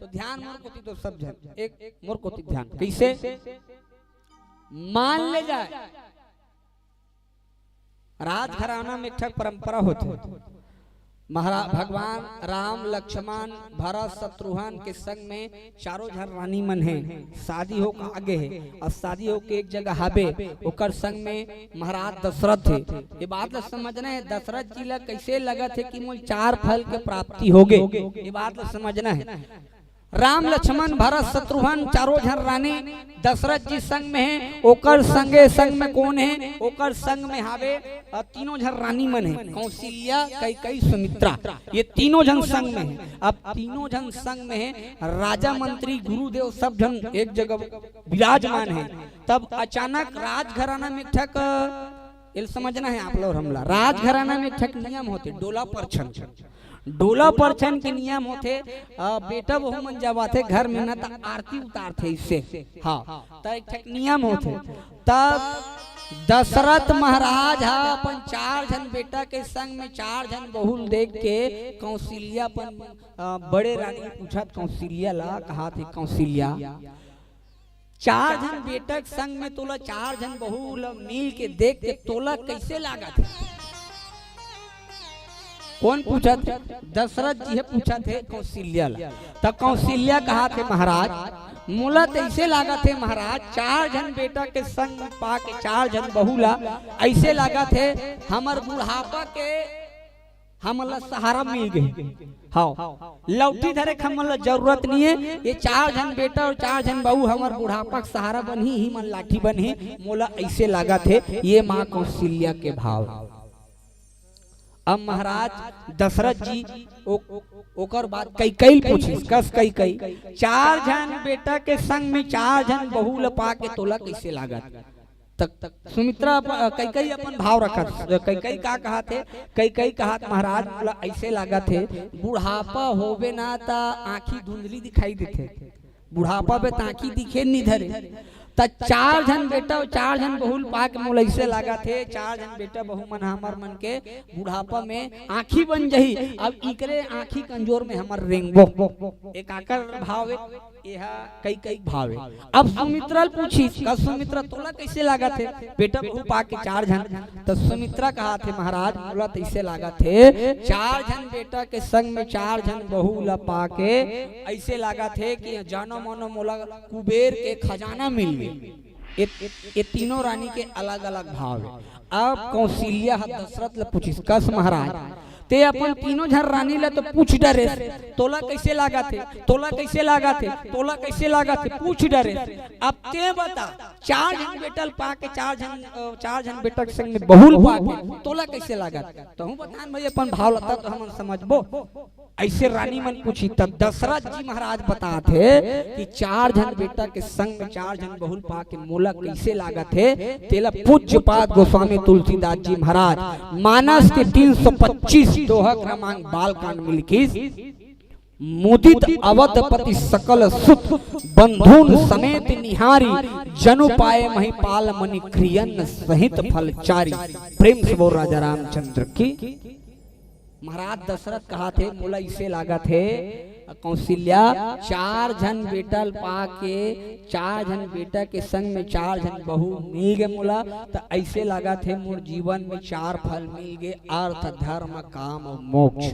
तो ध्यान मोर कोती तो समझन, एक मोर कोती ध्यान कैसे मान ले जाए राजघराना में एक परंपरा होती, महाराज भगवान राम लक्ष्मण भरत शत्रुघ्न के संग में 4 जन रानी मन है, शादी हो के आगे है और शादी हो के एक जगह हाबे ओकर संग में महाराज दशरथ थे। ये बात ला समझना है दशरथ जी ला कैसे लगा थे कि मोल 4 फल के प्राप्ति हो गए, ये बात ला समझना है। राम लक्ष्मण भरत शत्रुघ्न 4 जन रानी दशरथ जी संग में है, ओकर संगे संग में कौन है, ओकर संग में हावे 3 जन रानी मन है, कौशल्या कैकेयी सुमित्रा, ये 3 जन संग में है। अब 3 जन संग में है, राजा मंत्री गुरुदेव सब जन एक जगह विराजमान है। तब अचानक राजघराना में ठक ये समझना है आप लोग, हमला राजघराना में ठक नियम होते डोला परछन, डोला परछन के नियम होते, बेटा बहु मन जावाथे घर में न त आरती उतारते इससे, हाँ त एक नियम होते। तब दशरथ महाराज हा अपन 4 जन बेटा के संग में 4 जन बहुल देख के कौशल्या अपन बड़े रानी पूछत, कौशल्या ला कहा थे कौशल्या 4 जन बेटा के संग में तोला 4 जन बहुल मिल के देख के तोला कैसे लागा थे, कौन पूछा थे? दशरथ जी है पूछा थे कौशल्या ला। तो कौशल्या कहा थे महाराज मोला तैसे लागा थे महाराज 4 जन बेटा के संग पा के 4 जन बहुला ऐसे लागा थे हमर बुढ़ापा के हमला सहारा मिल गई। हाँ लौटी धरे हमला जरूरत नहीं है, ये 4 जन बेटा और 4 जन बहू हमार बुढ़ापा का सहारा बनी ही मन लाठी बनी मोला ऐसे लागा थे। ये माँ कौशल्या के भाव। अब महाराज दशरथ जी ओकर बाद कई पूछी कस कई 4 जन बेटा के संग में 4 जन बहू लपा के तोला कैसे लागा तक सुमित्रा कई अपन भाव रखा। कई का कहा थे? कई कहा महाराज बोला ऐसे लागा थे बुढ़ापा होवे ना ता आंखी धुंधली दिखाई देते, बुढ़ापा पे आंखी दिखे नहीं धरे। त 4 जन बेटा और 4 जन बहू पा के मोल ऐसे लागा थे 4 जन बेटा बहू मन हमार मन के बुढ़ापा में आंखी बन जही। अब इकरे आंखी कमजोर में हमार रेंगबो एक आकर भाव है यह कई भाव है। अब सुमित्रा पूछी का सुमित्रा तोला कैसे लागा थे बेटा बहू पा के 4 जन? तो सुमित्रा कहा थे महाराज मोला तैसे लागा थे 4 जन बेटा के संग में 4 जन बहू ला पा के ऐसे लागा थे कि जानो मानो मोला कुबेर के खजाना मिल गए। ये तीनों रानी के अलग अलग भाव है। अब कौशल्या दशरथ ले पूछी कस महाराज ते अपन तीनों झर रानी ला तो पूछ डरे तोला कैसे लागा थे, तोला कैसे लागा थे, तोला कैसे लागा थे पूछ डरे। अब ते बता 4 जन बेटल पा के 4 जन बेटा के संग में बहुल पा के तोला कैसे लागा तो हूं बतान भाई अपन भाव लता तो हम समझबो। ऐसे रानी मन पूछी तब दशरथ जी महाराज बता थे कि 4 जन बेटा के संग में 4 जन बहुल पा के मोला कैसे लागा थे। तेला पूज्य पाद गोस्वामी तुलसीदास जी महाराज मानस के 325 दोहा क्रमांक बाल कांड में लिखी मुदित अवधपति सकल सुत बंधुन समेत निहारी जनु पाए महिपाल मणि क्रियन सहित फलचारी। प्रेम से बोल राजा रामचंद्र की। महाराज दशरथ कहा थे मोला इसे लागा थे कौशल्या 4 जन बेटा पा के 4 जन बेटा के संग में 4 जन बहू मिल गए मोला तो ऐसे लगा थे मोर जीवन में 4 फल मिल गए अर्थ धर्म काम और मोक्ष।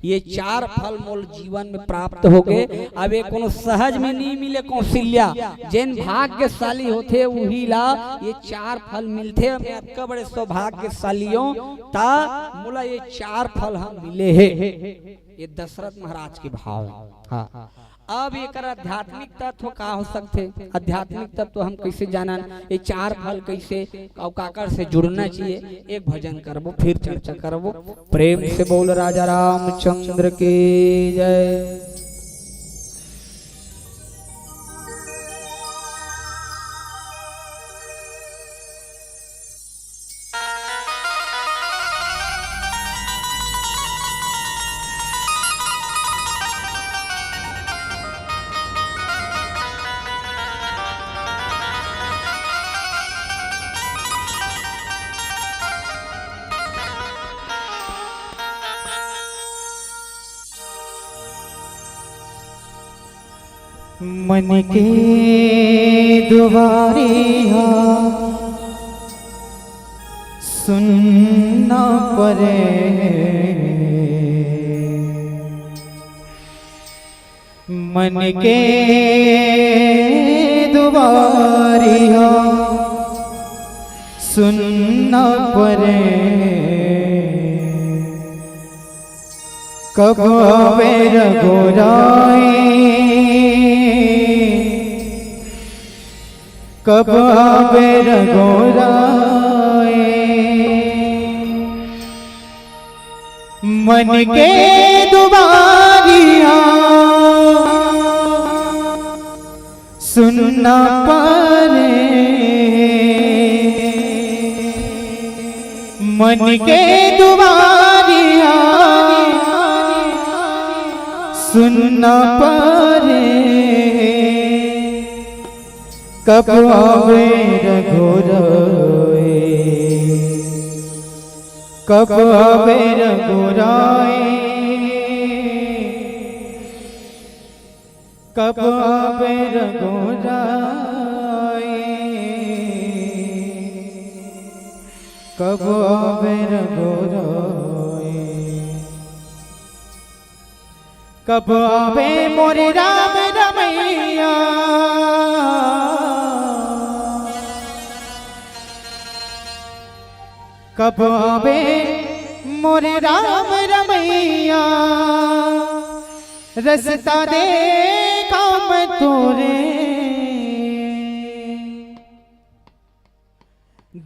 ये 4 फल मोर जीवन में प्राप्त हो गए। अब ये कोनो सहज में नहीं मिले कौशल्या जिन भाग्यशाली होते वही ला ये 4 फल मिलते। मैं आपका बड़े सौभाग्यशालियों ता मोला ये 4 फल हम मिले है। ये दशरथ महाराज के भाव है। हाँ अब एक आध्यात्मिक तत्व का हो सकते आध्यात्मिक तत्व हम कैसे जाना ये 4 फल कैसे काकर से जुड़ना चाहिए। एक भजन करबो फिर चर्चा करबो। प्रेम से बोल राजा रामचंद्र की जय। मन के दुआरिया सुनना पड़े मन के दुआरिया सुनना पड़े कब आवे रघुराई कब आवे रघुराई मन के दुआरिया सुनना पड़े मन के दुआरिया सुनना पड़े कब आवे रघुराई कब आवे रघुराई कब आवे रघुराई कब आवे रघुराई। कब आवे मोरे राम रमैया, कब आवे मोरे राम रमैया, रस्ता देखा मैं तोरे,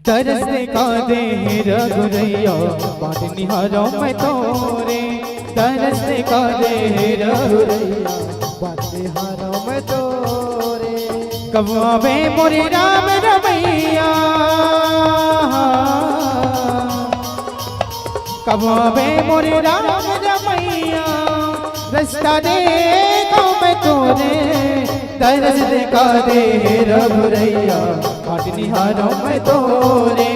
दरस देखा दे रघुरैया, बाट निहारा मैं तोरे, दरस देखा दे रघुरैया, बाट निहारा मैं तोरे। कब आवे मोरे राम रमैया, कब आवे मोरे राम रमैया, रास्ता देखा मैं तोरे, दरस देखा दे रघुरैया, बाट निहारा मैं तोरे,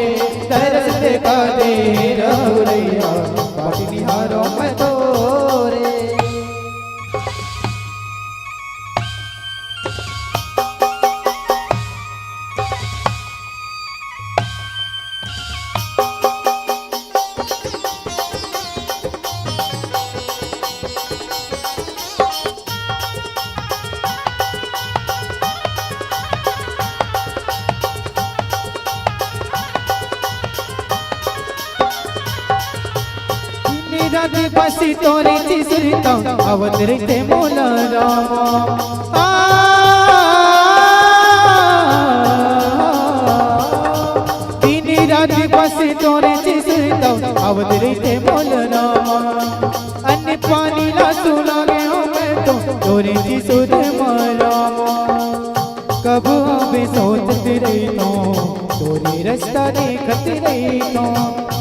दरस देखा दे रघुरैया, बाट निहारा मैं तोरे। बसी तोरे चिसुरिता अवतरिते मोला रामा, दिन रात बसी तोरे चिसुरिता अवतरिते मोला रामा, अन्य पानी ला सुना गे मैं तो तोरे चिसुर मारामा। कब आवे सोचत रही तो तोरे रास्ता देखत रही तो,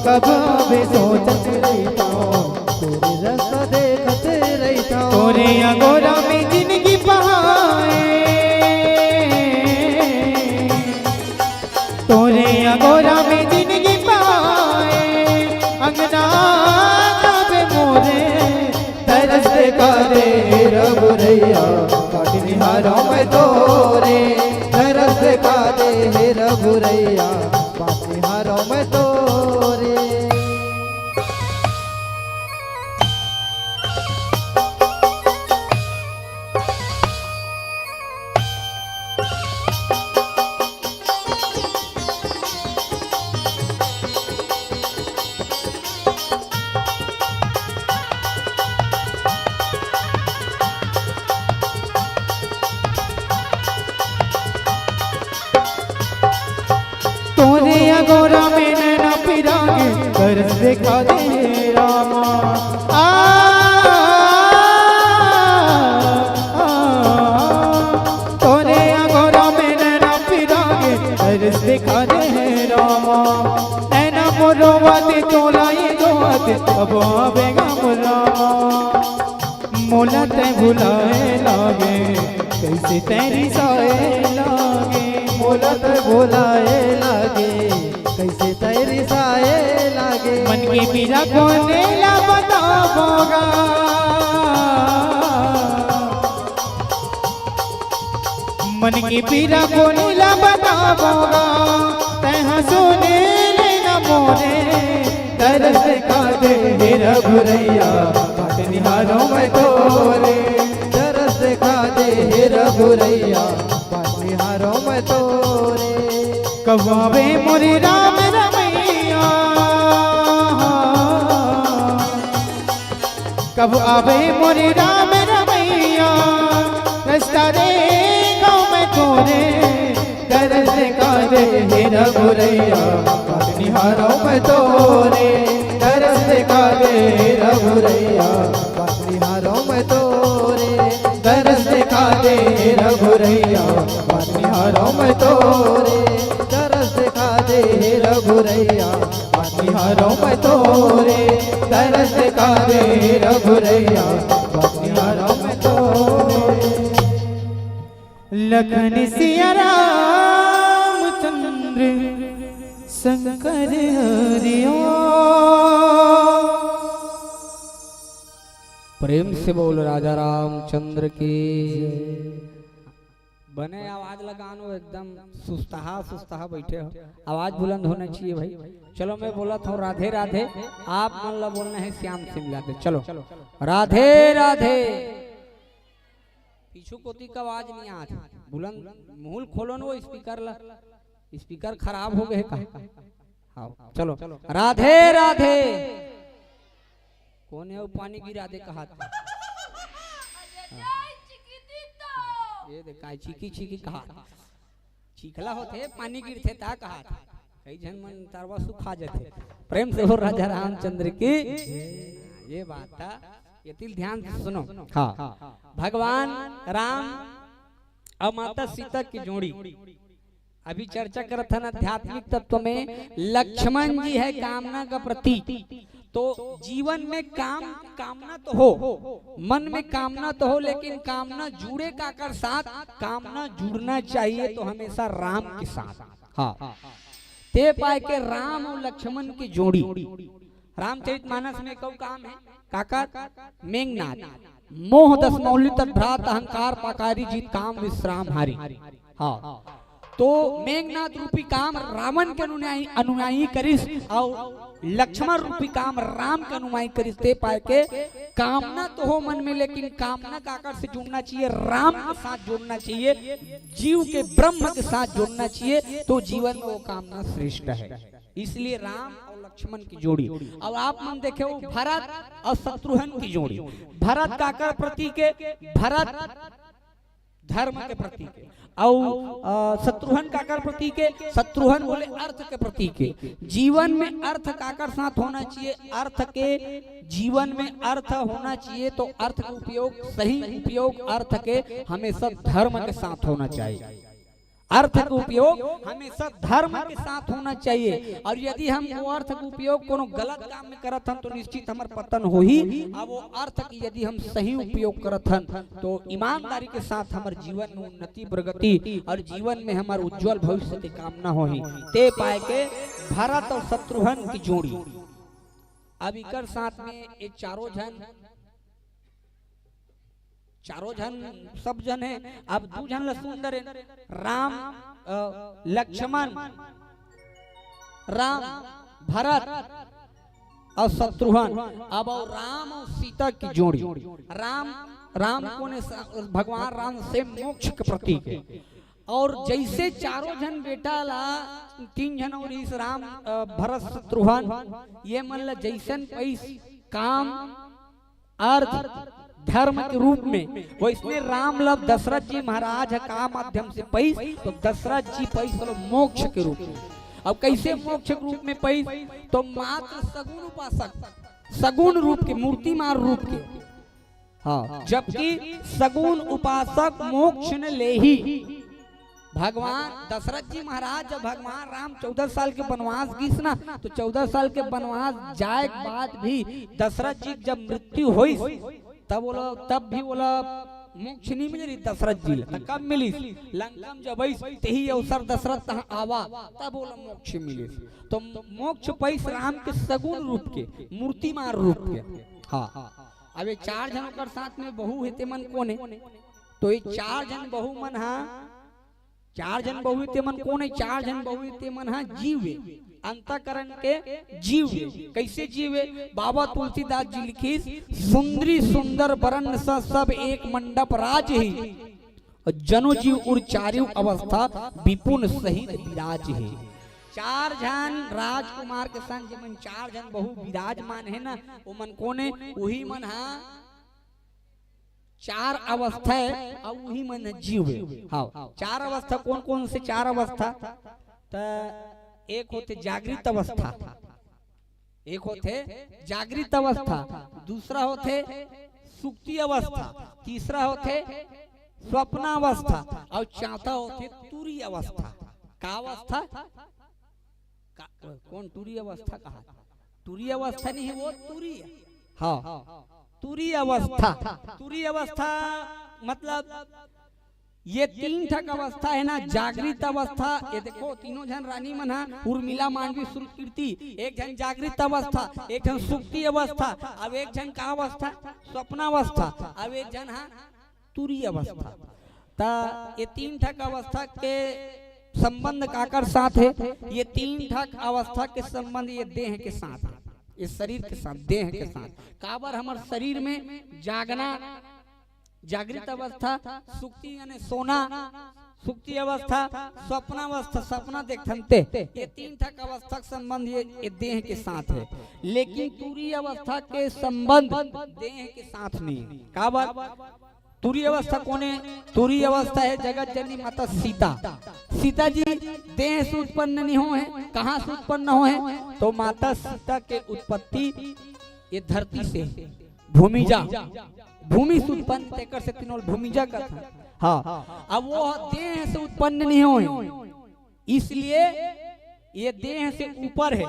कब आवे सोचत रही तो तोरे रास्ता देखत रही तो, तोरे अगोरा में जिंदगी बहाए, तोरे अगोरा में जिंदगी बहाए, अंगना जावे मोरे, तरस देखा दे रघुरैया, बाट निहारा मैं तोरे, तरस देखा दे रघुरैया, बाट निहारा मैं तोरे। तोरे अगोरा में नैना पिरागे, तरस देखा दे रामा, तोरे अगोरा में नैना पिरागे, तरस देखा दे रामा, नैना मोरोवाते तोला ये दोते, अब आवेगा मुरामा, मोला ते भुलाए लागे, कैसे तेरी साए लागे, मोला ते भुलाए लागे, कैसे तेरी साए लागे, मन की पीड़ा कोने ला बताओगा, मन की पीड़ा कोने ला बताओगा, तैहा सुने लेना मोरे, तरस देखा दे रघुरैया, बाट निहारा मैं तोरे, तरस देखा दे रघुरैया, बाट निहारा मैं तोरे। कब आवे मोरे राम रमैया, कब आवे मोरे राम रमैया, रास्ता देखा मैं तोरे, तरस देखा दे रघुरैया, बाट निहारा मैं तोरे, तरस देखा दे रघुरैया, बाट निहारा मैं तोरे, तरस देखा दे रघुरैया, बाट निहारा मैं तोरे, तरस देखा दे रघुरैया, बाट निहारा मैं तोरे, तरस देखा दे रघुरैया, बाट निहारा मैं तोरे। लखन सिया रामचंद्र शंकर हरिओ, प्रेम से बोल राजा रामचंद्र की। बने आवाज लगानो एकदम सुस्ताहा बैठे हो, आवाज बुलंद होना चाहिए भाई। चलो मैं बोला था राधे राधे, आप मन ला बोलना है श्याम से मिला दे। चलो राधे राधे। पीछू कोती का आवाज नहीं आ रही, बुलंद मूल खोलो ना वो स्पीकर ला, स्पीकर खराब हो गए का। हाँ चलो राधे राधे। कौन है वो पानी गिरा दे कहा था? ये देखा चीकी चीकी कहा, चीखला होते पानी गिरते ता कहा था, कई जन मन तारवा सुखा जाते। प्रेम से हो राजा रामचंद्र की ये बात था, ये तिल ध्यान से सुनो। हाँ भगवान राम और माता सीता की जोड़ी अभी चर्चा करत था ना आध्यात्मिक तत्व में। लक्ष्मण जी है कामना का प्रतीक। तो जीवन में कामना तो हो, मन में कामना तो हो, लेकिन कामना जुड़े का कर साथ, कामना जुड़ना चाहिए तो हमेशा राम के साथ। हाँ ते पाए के राम और लक्ष्मण की जोड़ी। रामचरितमानस में कौ काम है काका? मेघनाद मोह दस मौली तद्भ्रात अहंकार पाकारी जीत काम विश्राम हारी। हाँ तो मेघनाथ रूपी काम रावण के अनुयायी करिस और लक्ष्मण रूपी काम राम के अनुयायी करिस। ते पाए के कामना तो हो मन में, लेकिन कामना का आकर से जुड़ना चाहिए, राम के साथ जुड़ना चाहिए, जीव के ब्रह्म के साथ जुड़ना चाहिए, तो जीवन में वो कामना श्रेष्ठ है। इसलिए राम और लक्ष्मण की जोड़ी। अब आप मन देखे वो भरत और शत्रुघ्न की जोड़ी। भरत का आकर प्रतीक है, भरत धर्म के प्रतीक है, और शत्रुघ्न का आकर प्रतीक है, शत्रुघ्न बोले अर्थ के प्रतीक है। जीवन में अर्थ का आकर साथ होना चाहिए, अर्थ के जीवन में अर्थ होना चाहिए, तो अर्थ का उपयोग, सही उपयोग अर्थ के हमेशा धर्म के साथ होना चाहिए। अर्थ का उपयोग हमेशा धर्म के साथ होना चाहिए। और यदि हम वो अर्थ का उपयोग कोनो गलत काम में करत हन तो निश्चित हमार पतन हो ही। अब वो अर्थ की यदि हम सही उपयोग करत हन तो ईमानदारी के साथ हमारे जीवन में उन्नति प्रगति और जीवन में हमारे उज्जवल भविष्य की कामना हो ही। ते पाए के भरत और शत्रुघ्न की जोड़ी। अब इकर साथ में ये चारों जन सब जन है। अब दू जन सुंदर है, राम लक्ष्मण, राम भरत और शत्रुघ्न। अब राम और सीता की जोड़ी। राम को ने भगवान राम से मोक्ष के प्रतीक है। और जैसे चारों जन बेटा ला, तीन जन और इस राम भरत शत्रुघ्न, ये मन ला जैसन पैस काम अर्थ धर्म के रूप में, वो इसमें राम लब दशरथ जी महाराज का माध्यम से पैस, तो दशरथ जी पैस मोक्ष के रूप में। अब कैसे मोक्ष के रूप में पैस? तो मात्र सगुण उपासक, सगुण रूप के, मूर्तिमान रूप के। हाँ जबकि सगुण उपासक मोक्ष न ले ही। भगवान दशरथ जी महाराज जब भगवान राम 14 साल के वनवास गीस ना, तो 14 साल के वनवास जाए के बाद भी दशरथ जी जब मृत्यु हुई तब भी बोला मोक्ष नहीं मिली दशरथ जी। कब मिली? लंका में जब तेही अवसर दशरथ आवा तब बोला मोक्ष मिली। तो मोक्ष पैस राम के सगुण रूप के, मूर्तिमान रूप के। हाँ अब ये चार जनों के साथ में बहु हेते मन कौन है? तो ये चार जन बहु मन हा, चार जन बहु हेते मन कौन है? चार जन बहु हेते मन हा जीव, अंतकरण के जीव। कैसे जीव? बाबा तुलसीदास जी लिखी, सुंदरी सुंदर वरण सब एक मंडप राज ही, जनो जीव उर चारियों अवस्था विपुन सहित विराज है। चार जन राजकुमार के संग जब चार जन बहु विराजमान है ना, वो मन कोने? वही मन हा चार अवस्था है और वही मन जीव है। हाँ चार अवस्था कौन कौन से चार अवस्था? एक होते जागृत अवस्था, एक होते जागृत अवस्था, दूसरा होते सुक्ति अवस्था, तीसरा होते स्वप्नावस्था और चौथा होते तुरी अवस्था। का अवस्था? कौन तुरी अवस्था कहा? तुरी अवस्था नहीं है, वो तुरी। हाँ तुरी अवस्था। तुरी अवस्था मतलब ये तीन ठक अवस्था है ना, जागृत अवस्था। ये देखो तीनों जन रानी मन हा, उर्मिला मांडवी श्रुतकीर्ति। एक जन जागृत अवस्था, एक जन सुक्ति अवस्था, अब एक जन का अवस्था? स्वप्नावस्था, अब एक जन हा तुरी अवस्था। ता ये तीन ठक अवस्था के संबंध काकर साथ है। ये तीन ठक अवस्था के संबंध ये देह के साथ है, ये शरीर के साथ, देह के साथ। काबर हमारे शरीर में जागना, जागृत अवस्था, सुक्ति यानी सोना, सुक्ति अवस्था, स्वप्नावस्था, सपना देखते, ये तीन ठक अवस्था का संबंध ये देह के साथ है। लेकिन तुरीय अवस्था के संबंध देह के साथ नहीं है। काबर तुरीय अवस्था कौन है? तुरीय अवस्था है जगत जननी माता सीता। सीता जी देह से उत्पन्न नहीं हुए हैं, कहाँ से उत्पन्न हुए हैं? तो माता सीता के उत्पत्ति ये धरती से, भूमिजा, भूमि से उत्पन्न तेकर से तीनों भूमिजा का था। हाँ, अब वो देह से उत्पन्न नहीं हुए, इसलिए ये देह से ऊपर है,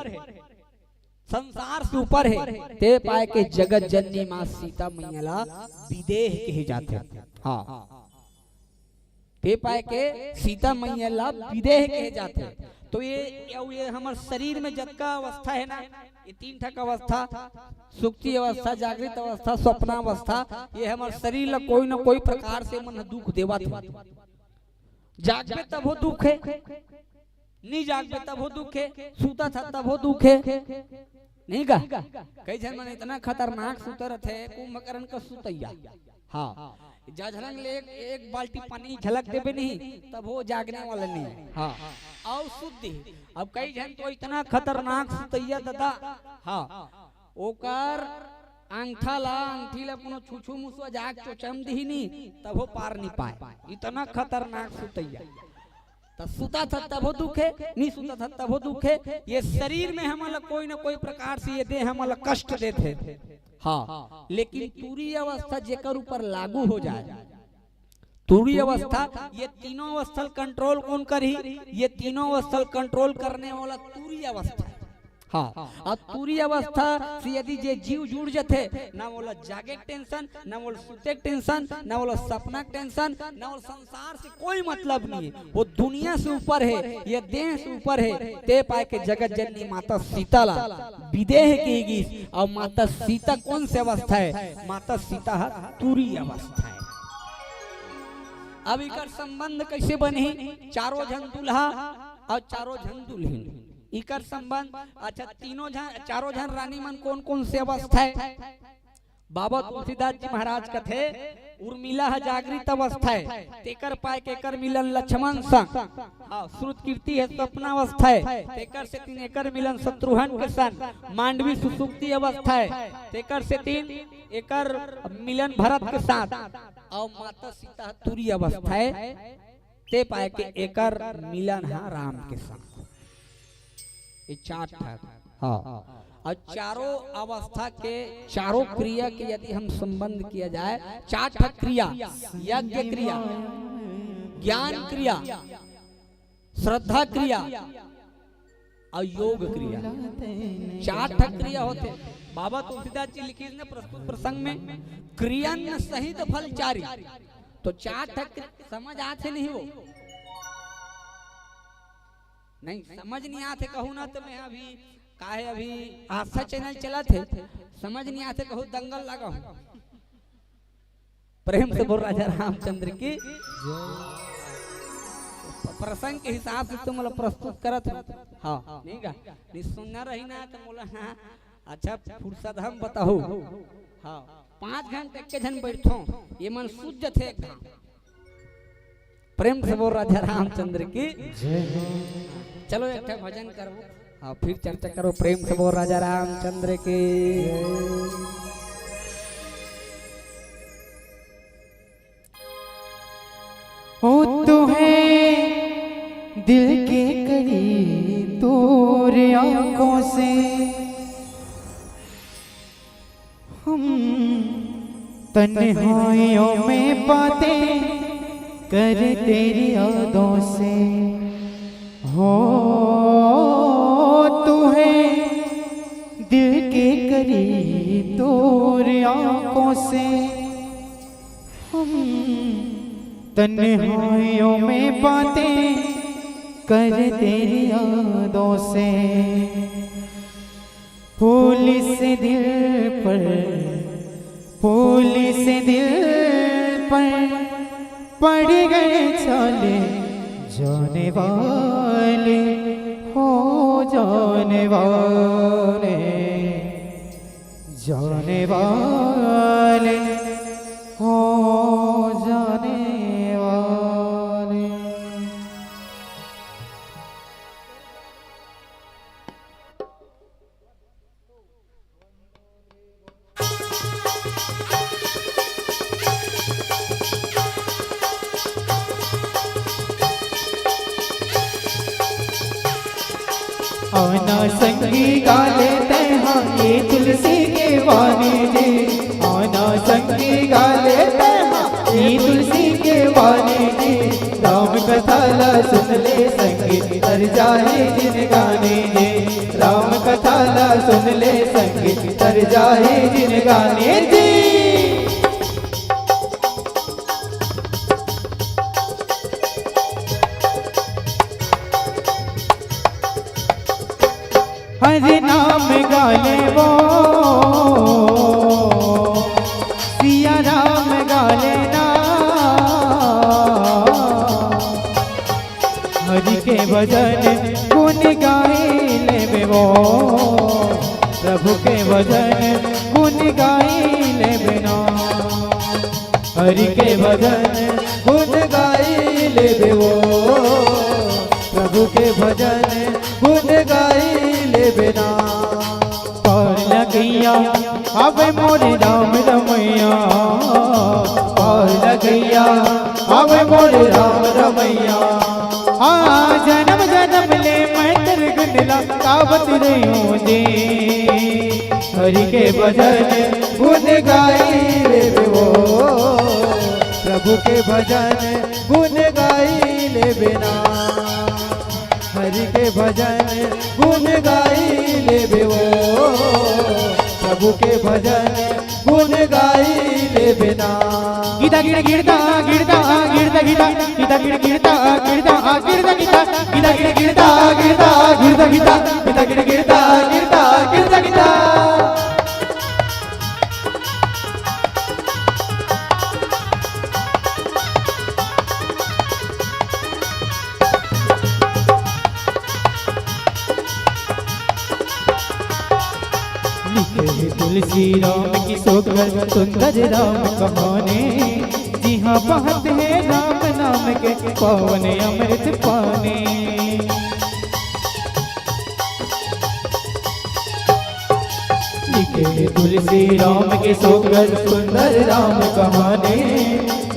संसार से ऊपर है। ते पाए के जगत जननी मां सीता मैया विदेह कहे जाते। हाँ, ते पाए के सीता मैया विदेह कहे जाते। तो ये हमारे शरीर में जतका अवस्था है ना, ये तीन ठक अवस्था, सुक्ति अवस्था, जागृत अवस्था, स्वप्नावस्था, ये हमारे शरीर ला कोई ना कोई प्रकार से मन दुख देवा थे। जागबे तब हो दुख है, नहीं जागबे तब हो दुख है, सूता था तब हो दुख है, नहीं का? कई जन मन इतना खतरनाक सुतर थे कुंभकर्ण का सुतैया। हाँ, झलक ले एक बाल्टी पानी झलक देवे नहीं तब वो जागने वाला नहीं। हाँ, और शुद्धि। अब कई जन तो इतना खतरनाक सुतैया दादा, हाँ, ओकर अंगठा ला, अंगठी ला कोनो छुछू मुसवा जाग चोचम दी नहीं तब वो पार नहीं पाए, इतना खतरनाक सुतैया। तब सुता था तब हो दुख है, नहीं सुता था तब हो दुख है। ये शरीर में हमारा कोई ना कोई प्रकार से ये देह हमारा कष्ट देते। हाँ, लेकिन तुरीय अवस्था जेकर ऊपर लागू हो जाए, तुरीय अवस्था, ये तीनों अवस्था कंट्रोल कौन करी? ये तीनों अवस्था कंट्रोल करने वाला तुरीय अवस्था। हाँ, और तुरीय अवस्था से यदि जे जीव जुड़ जाते, ना बोला जागे टेंशन, ना बोला सुते टेंशन, ना बोला सपना टेंशन, ना बोला संसार से कोई मतलब नहीं है। वो दुनिया से ऊपर है, ये देह से ऊपर है। ते पाए के जगत जननी माता सीता ला विदेह कहेगी। और माता सीता कौन सी अवस्था है? माता सीता है तुरीय अवस्था है। अब इकर संबंध कैसे बने? चारों जन दुल्हा और चारों जन दुल्हन, इकर संबंध। अच्छा, तीनों जन, चारों जन रानी मन कौन कौन से अवस्था है? बाबा तुलसीदास जी महाराज कथे उर्मिला है जागृत अवस्था है, तेकर पाए के कर मिलन लक्ष्मण संग। हाँ, श्रुत कीर्ति है स्वप्नावस्था है, तेकर से तीन एकर मिलन शत्रुघ्न के संग। मांडवी सुसुप्ति अवस्था है, तेकर से तीन एकर मिलन भरत के साथ। और माता सीता तुरीय अवस्था है, ते पाए के एकर मिलन है राम के संग। ये चार ठक। हाँ, और चारों अवस्था के, चारों क्रिया के यदि हम संबंध किया जाए, चार ठक क्रिया, यज्ञ क्रिया, ज्ञान क्रिया, श्रद्धा क्रिया और योग क्रिया, चार ठक क्रिया होते। बाबा तुलसीदास जी लिखी ने प्रस्तुत प्रसंग में क्रियन सहित फल चारी। तो चार ठक समझ आते नहीं हो, नहीं समझ नहीं आते कहूँ ना। तो मैं अभी काहे अभी आस्था चैनल चला थे, समझ नहीं आते कहूँ दंगल लगा हूँ। प्रेम से बोल राजा रामचंद्र की प्रसंग के हिसाब से तुम प्रस्तुत करत हो। हाँ, नहीं का नहीं सुनना रही ना तो बोला हाँ अच्छा फुर्सत हम बताओ। हाँ, 5 घंटे के जन बैठो ये मन सूझ थे। प्रेम से बोल राजा रामचंद्र की। चलो एक भजन करो, हाँ फिर चर्चा करो। प्रेम से बोल राजा रामचंद्र की। ओ तो है दिल के करीब दूर आंखों से, हम तन्हाइयों में बातें कर तेरी यादों से। हो तू है दिल के करीब दूर आंखों से, हम तन्हाइयों में बातें कर तेरी यादों से। फूल से दिल पर, फूल से दिल पर पड़ गए चले जाने वाले हो जाने वाले जाने वाले हो जाने वाले। आना संगी गा लेते हैं ये तुलसी के वाणी जी, आना संगी गा लेते हैं ये तुलसी के वाणी जी। राम कथा ला सुन ले संगी तर जाए जिन गाने जी, राम कथा ला सुन ले संगी तर जाए जिन गाने जी। हरि नाम गाले वो सिया राम गाले ना, हरि के भजन गुण गाए ले वो, प्रभु के भजन गुण गाए ले बिना, हरि के भजन गुण गाए ले वो, प्रभु के भजन गुण गाए बिना। पार लगैया अब मोरे राम रमैया, पार लगैया अब मोरे राम रमैया। हाँ जन्म जन्म ले मैं तेरे गुंडला कावत रही हूँ जी, हरि के भजन गुण गाई ले वो, प्रभु के भजन गुण गाई ले बिना, हरि के भजन गुण गाई ले वो, प्रभु के भजन गुण गाई ले बिना। गीता गिर गिरता गिरता गिरता गीता, गीता गिर गिरता गिरता गिरता गीता, गीता गिर गिरता गिरता गिरता गीता, गीता गिर गिरता गिरता गिरता गीता। तुलसी राम की सोकर सुंदर राम कहानी, जी हाँ बहत है राम नाम के पावन अमृत पानी। लिखे तुलसी राम के सोकर सुंदर राम कहानी,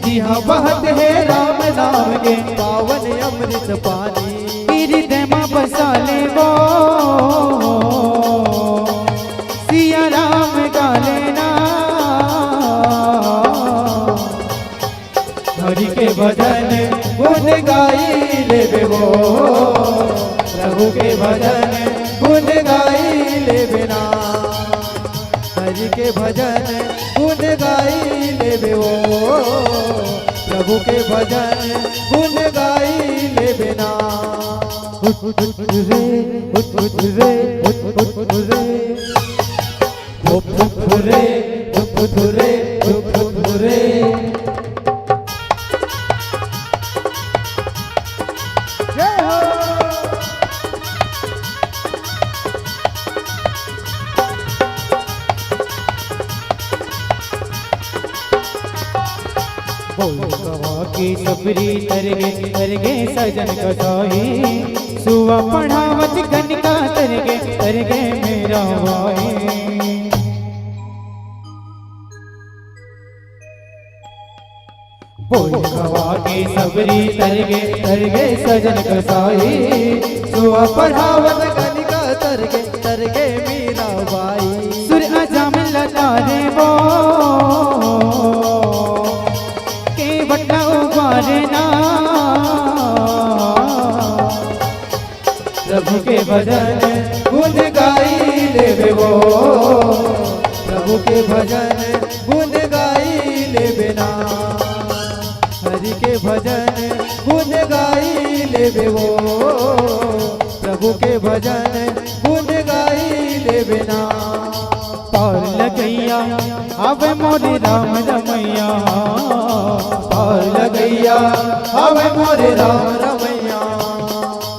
जी हाँ बहत है राम नाम के पावन अमृत पानी। हृदय में बसा ले वो सिया राम गाले ना, हरि के भजन गुण गाई ले वो, प्रभु के भजन गुण गाई ले बिना, हरि के भजन गुण गाई ले वो, प्रभु के भजन गुण गाई ले बिना। रे रे फुफुरे फुफुरे फुफुरे। जय हो। की सबरी तरगे सजन कसाई, सुआ पढ़ावत गनिका तरगे मेरा भाई। बोलवा के सबरी तरगे सजन कसाई, सुआ पढ़ावत गनिका तरगे मेरा भाई। सुर अजाम लतारे वो के बट्टा उबारना, प्रभु के भजन गुण गाई ले वो, प्रभु के भजन गुण गाई ले बिना, हरि के भजन गुण गाई ले वो, प्रभु के भजन गुण गाई ले बिना। पार लगैया लगैया हवे मोरे राम रमैया और लगैया हवे मोरे राम रमैया।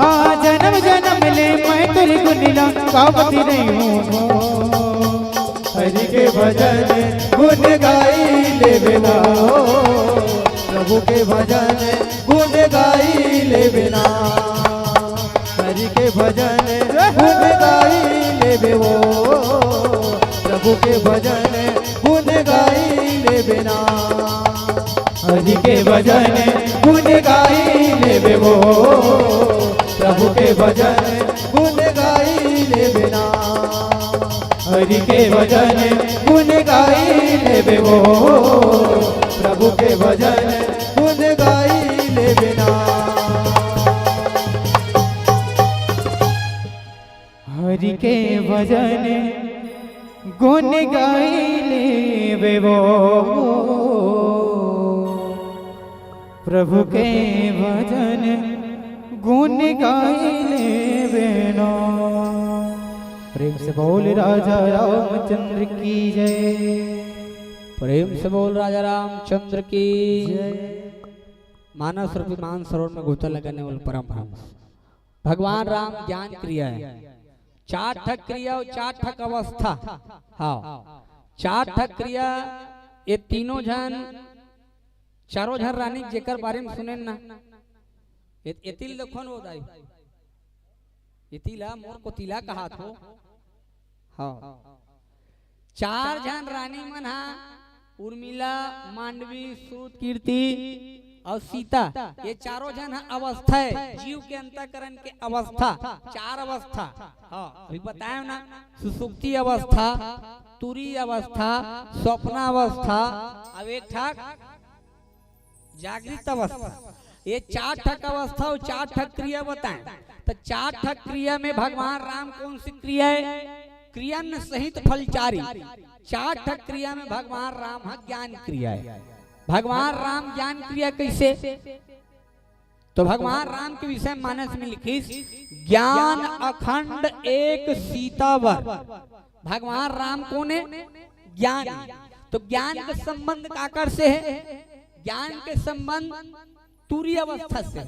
हाँ जन्म जन्म ले मैं तेरे गुनिला गावती रही हूँ। हरि के भजन गुण गाई ले बिना, प्रभु के भजन गुण गाई ले बिना। हरि के भजन गुण गाई ले बेवो, प्रभु के भजन गुण गाई ले बिना। हरि के भजन गुण गाई ले बेवो, प्रभु के भजन गुण गाई ले बिना। हरि के भजन गुण गाई ले बेवो, प्रभु के भजन गुण गाई ले बिना। हरि के भजन गुण गाइले वो, प्रभु के भजन गुण गाइले बेनो। प्रेम से बोल राजा रामचंद्र की जय। प्रेम से बोल राजा रामचंद्र की मानस रूपी मान सरोवर में गोता लगाने वाले परमहंस भगवान राम ज्ञान क्रिया है। चार ठक क्रिया और चार ठक अवस्था। हाँ चार ठक क्रिया ये तीनों जन चारों जन रानी जेकर बारे में सुने ना एतिल लखन हो दाई एतिला मोर को तिला कहा थो। हाँ चार जन रानी मन हा उर्मिला मांडवी सूत कीर्ति और सीता ये चारों जन अवस्था है जीव के अंतःकरण के अवस्था। चार अवस्था हाँ अभी बताया ना, सुसुप्ति अवस्था, तुरी अवस्था, स्वप्न अवस्था, अब एक ठक जागृत अवस्था। ये चार ठक अवस्था और चार ठक क्रिया बताएं। तो चार ठक क्रिया में भगवान राम कौन सी क्रिया है? क्रियान सहित फलचारी। चार ठक क्रिया में भगवान राम ज्ञान क्रिया है। भगवान राम ज्ञान क्रिया कैसे? तो भगवान राम के विषय मानस में लिखी ज्ञान अखंड एक सीतावर। भगवान राम कौन है? ज्ञान। तो ज्ञान का संबंध काकर से है? ज्ञान के संबंध तुरी अवस्था से।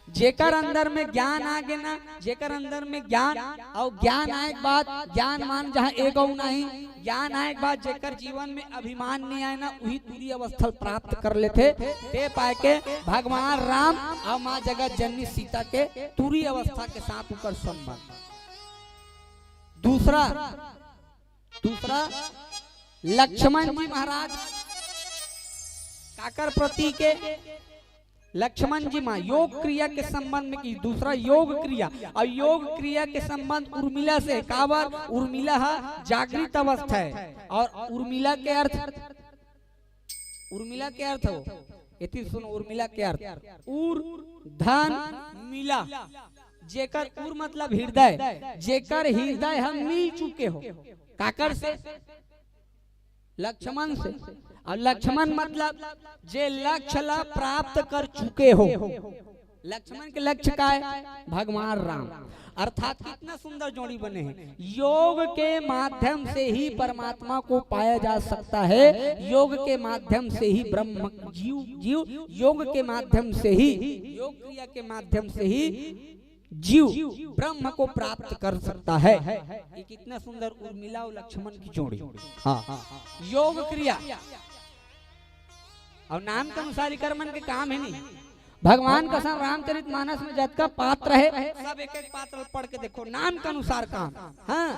जेकर अंदर में ज्ञान आ गए ना, जेकर अंदर में ज्ञान और ज्ञान आए के बाद ज्ञान मान जहाँ एक नहीं, ज्ञान आए के बाद जेकर जीवन में अभिमान नहीं आए ना वही तुरी अवस्था प्राप्त कर लेते। ते पाए के भगवान राम और माँ जगत जननी सीता के तुरी अवस्था के साथ उकर संबंध। दूसरा लक्ष्मण जी महाराज काकर प्रति के लक्ष्मण जी माँ योग क्रिया के संबंध में की। दूसरा योग क्रिया और योग क्रिया के संबंध उर्मिला से। काबर उर्मिला जागृत अवस्था है और उर्मिला के अर्थ हो इति सुनो। उर्मिला के अर्थ उर धन मिला। जेकर उर मतलब हृदय, जेकर हृदय हम मिल चुके हो काकर से? लक्ष्मण से। और लक्ष्मण मतलब जे लक्ष्य ला प्राप्त कर चुके हो। लक्ष्मण के लक्ष्य का है? भगवान राम। अर्थात कितना सुंदर जोड़ी बने हैं। योग के माध्यम से ही परमात्मा को पाया जा सकता है। योग के माध्यम से ही ब्रह्म जीव योग के माध्यम से ही, योग क्रिया के माध्यम से ही जीव ब्रह्म को प्राप्त कर सकता है। ये कितना सुंदर उर्मिला और लक्ष्मण की जोड़ी। हाँ योग क्रिया और नाम के अनुसार कर्मन के काम है नहीं। भगवान का सन रामचरित मानस में जत का पात्र है सब एक एक पात्र पढ़ के देखो नाम के अनुसार काम। हाँ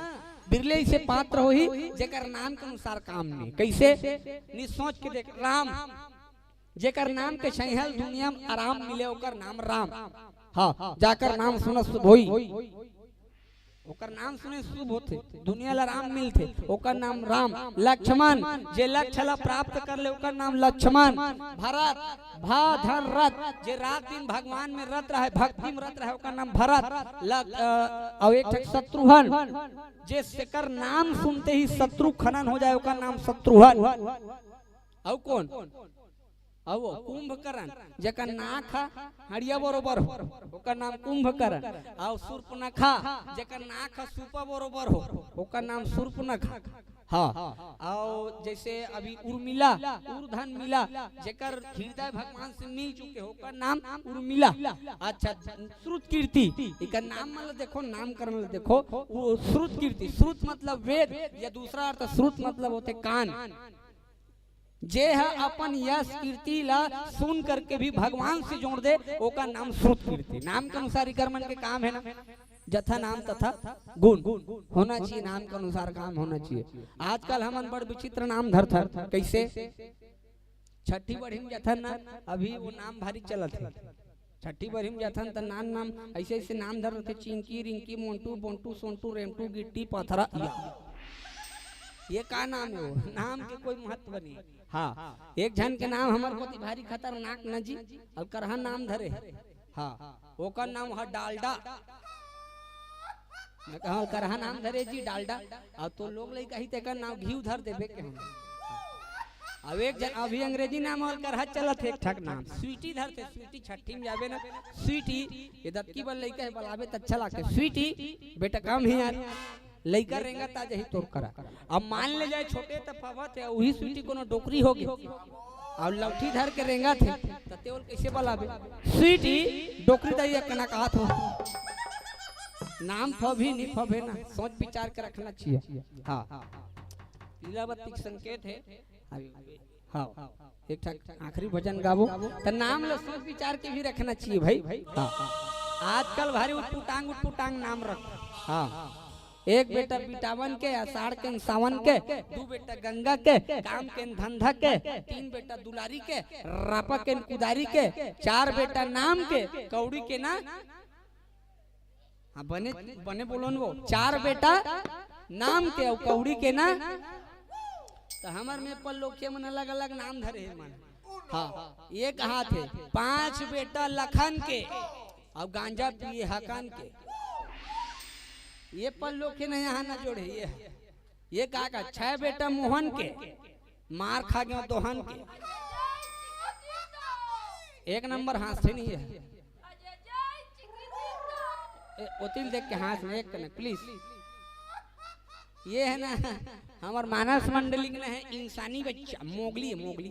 बिरले से पात्र हो ही जेकर नाम के अनुसार काम नहीं। कैसे निसोच के देख राम जेकर नाम के सहल दुनिया में आराम मिले ओकर नाम राम। हाँ जाकर नाम सुन शुभ होई ओकर नाम सुने शुभ होते दुनिया ला राम मिलते ओकर नाम राम। लक्ष्मण जे लक्ष्य ला प्राप्त कर ले ओकर नाम लक्ष्मण। भरत भा धर रथ जे रात दिन भगवान में रत रहे भक्ति में रत रहे ओकर नाम भरत। और एक शत्रुघ्न जे सेकर नाम सुनते ही शत्रु खनन हो जाए ओकर नाम शत्रुघ्न। और कौन? अब कुंभकर्ण जेकर नाक हड़िया बरोबर हो ओकर नाम कुंभकर्ण। और शूर्पणखा जेकर नाक सुपा बरोबर हो ओकर नाम शूर्पणखा। हाँ, और जैसे अभी उर्मिला, उर्धन मिला, जेकर हृदय भगवान से मिल चुके हो का नाम उर्मिला। अच्छा, श्रुत कीर्ति इका नाम मतलब देखो, नामकरण देखो, वो श्रुत कीर्ति, श्रुत मतलब वेद या दूसरा अर्थ श्रुत मतलब होते कान। जे है अपन यश कीर्ति ला सुन करके भी भगवान से जोड़ दे, ओका नाम श्रुत कीर्ति। नाम के अनुसार ही कर्मन के काम है ना, जथा नाम तथा गुण होना चाहिए, नाम के अनुसार काम होना चाहिए। आजकल हमन बड़ विचित्र नाम धरथर, कैसे छठी बढ़ी में जथन ना, अभी वो नाम भारी चलत है, छठी बढ़ी में जथन त नाम ऐसे ऐसे नाम धर रहे, चिंकी रिंकी मोंटू बोंटू सोंटू रेमटू गिट्टी पथरा, ये का नाम है? वो नाम के कोई महत्व नहीं। हाँ, एक जन के नाम हमारे को भारी खतरनाक न जी, और करहा नाम धरे है। हाँ, ओका नाम है डालडा, मैं कहा करहा नाम धरे जी डालडा, और तो लोग लई कही ते का नाम घी धर देबे के हम। अब एक जन अभी अंग्रेजी नाम और करहा चलत है, एक ठक नाम स्वीटी धरते, स्वीटी छठी में जाबे ना, स्वीटी ये दत्ती बल लइका है बलाबे त अच्छा लागते, स्वीटी बेटा काम ही यार लइका रेंगा ताजे ही तोर करा। अब मान ले जाए छोटे तफावत है, वही स्वीटी कोनो डोकरी होगी और लौठी धर के रेंगा थे ततेवल कैसे बलाबे स्वीटी डोकरी दैया कना कहत हो। नाम फभी नहीं फबे ना, सोच विचार के रखना चाहिए। हाँ, लीलावती संकेत है। हाँ, एक आखिरी भजन गावो तो नाम लो सोच विचार के भी रखना चाहिए भाई। हाँ, आजकल भारी उटपुटांग नाम रख। हाँ, एक बेटा बिटावन के, आषाढ़ के सावन के, दो बेटा गंगा के, काम के धंधा के, तीन बेटा दुलारी के, रापा के कुदारी के, चार बेटा नाम के, कौड़ी के ना। हाँ, बने बने बोलो वो, चार बेटा नाम के और कौड़ी के ना। तो हमार में पर लोग के मन अलग अलग नाम धरे है मन। हाँ, ये कहा थे पांच बेटा लखन के और गांजा पिए हकन के, ये पर लोग के नहीं यहाँ ना जोड़े। ये का छह बेटा मोहन के, मार खा गया दोहन के, एक नंबर हाथ से नहीं है। ओतिल देख के हाथ में एक कने प्लीज। ये है ना हमार मानस मंडली में है इंसानी बच्चा मोगली, मोगली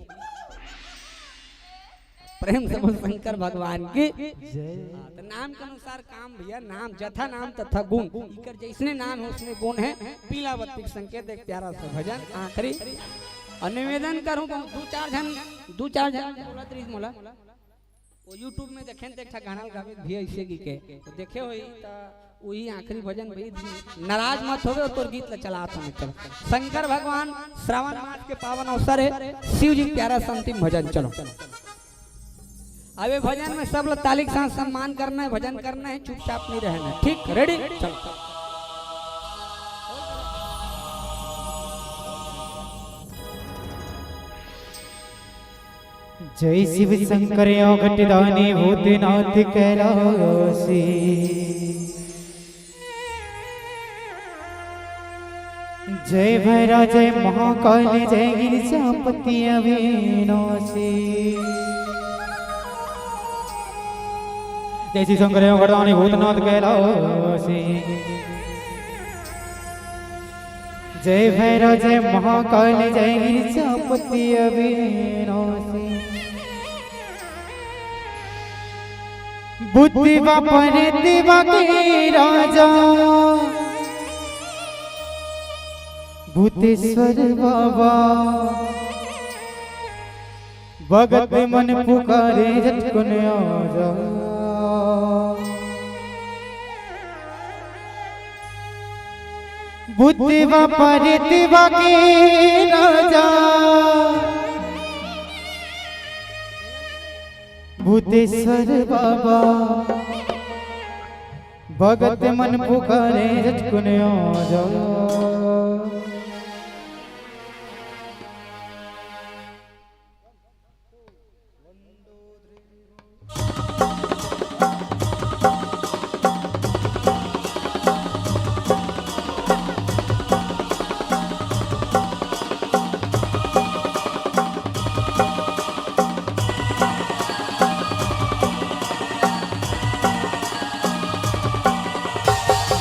प्रेम से बोल शंकर भगवान की जय। तो नाम के अनुसार काम भैया, नाम जथा नाम तथा गुण, इकर जैसने नाम है उसमें गुण है। पीलावती संकेत एक प्यारा सा भजन आखिरी और निवेदन करूं दो चार जन बोलत रही मोला वो यूट्यूब में देखें तो एक गाना गावे भी ऐसे की के तो देखे होई त वही आखिरी भजन भाई नाराज मत होवे तो गीत ला चला था। चलो शंकर भगवान श्रावण मास के पावन अवसर है, शिव जी प्यारा सा अंतिम भजन। चलो अबे भजन में सब लोग ताली के साथ सम्मान करना है, भजन करना है, चुपचाप नहीं रहना है। ठीक, रेडी? चलो जय शिव शंकर घटदानी भूतनाथ कैलासी, जय भैरा जय महाकाल जय गिरिजापति अविनाशी, जय शिव शंकर घटदानी भूतनाथ कैलासी, जय भैरा जय महाकाल जय गिरिजापति अविनाशी, बुद्धि बापर दिवा के राजा भूतेश्वर बाबा, भगत मन पुकारे झटकुन आजा, बुद्धि बापर दिवा के राजा भूतेश्वर बाबा, भगत मन पुकारे झटकुन आजा।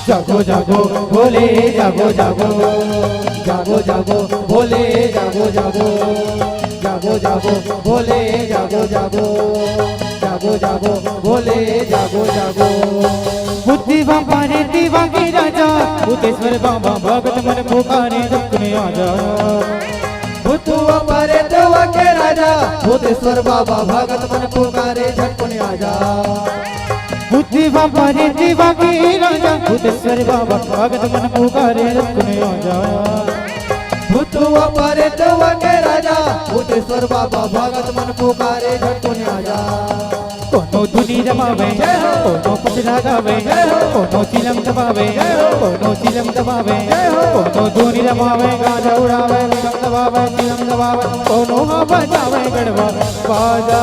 जागो जागो भोले जागो जागो, जागो जागो भोले जागो जागो जागो जागो भोले जागो जागो जागो जागो भोले जागो जागो बुद्धि बाबा रे दीवा के राजा भूतेश्वर बाबा भगत मन पुकारे झटकने आजा भूतुआ पारे देवा के राजा भूतेश्वर बाबा भगत मन पुकारे झटकने आजा बुद्धि बाबा रे दीवा के राजा भूतेश्वर बाबा भगत मन पुकारे झटकने आजा भूतुआ पारे देवा के राजा भूतेश्वर बाबा भगत मन पुकारे झटकने आजा कोनो धुनी दबावे कोनो कुचला गावे कोनो चिलम दबावे कोनो चिलम दबावे कोनो धुनी दबावे गाजा उड़ावे चिलम दबावे चिलम दबावे कोनो बजावे गड़बा बाजा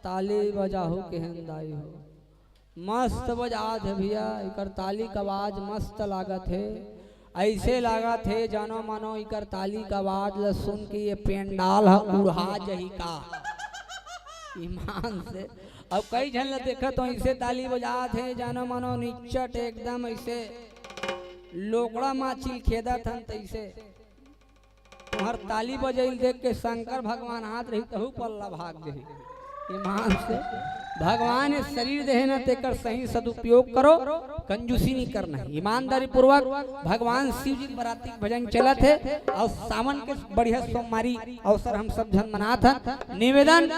ताली बजाहू के हंदाई हो मस्त बजात है भैया इकर ताली का आवाज मस्त लागत है ऐसे लागत है जानो मानो इकर ताली का आवाज ल सुन के ये पेंडाल है उड़ा जही का ईमान से। अब कई जन देखा तो ऐसे ताली बजात है जानो मानो निचट एकदम ऐसे लोकड़ा माछी खेदा थन तैसे तुम्हार ताली बजाइल देख के शंकर भगवान हाथ रही तहु पल्ला भाग दे ईमान से। भगवान इस शरीर देहे न तेकर सही सदुपयोग करो कंजूसी नहीं करना है ईमानदारी पूर्वक। भगवान शिव जी बराती भजन चलत है और सावन के बढ़िया सोमवारी अवसर हम सब जन मना था निवेदन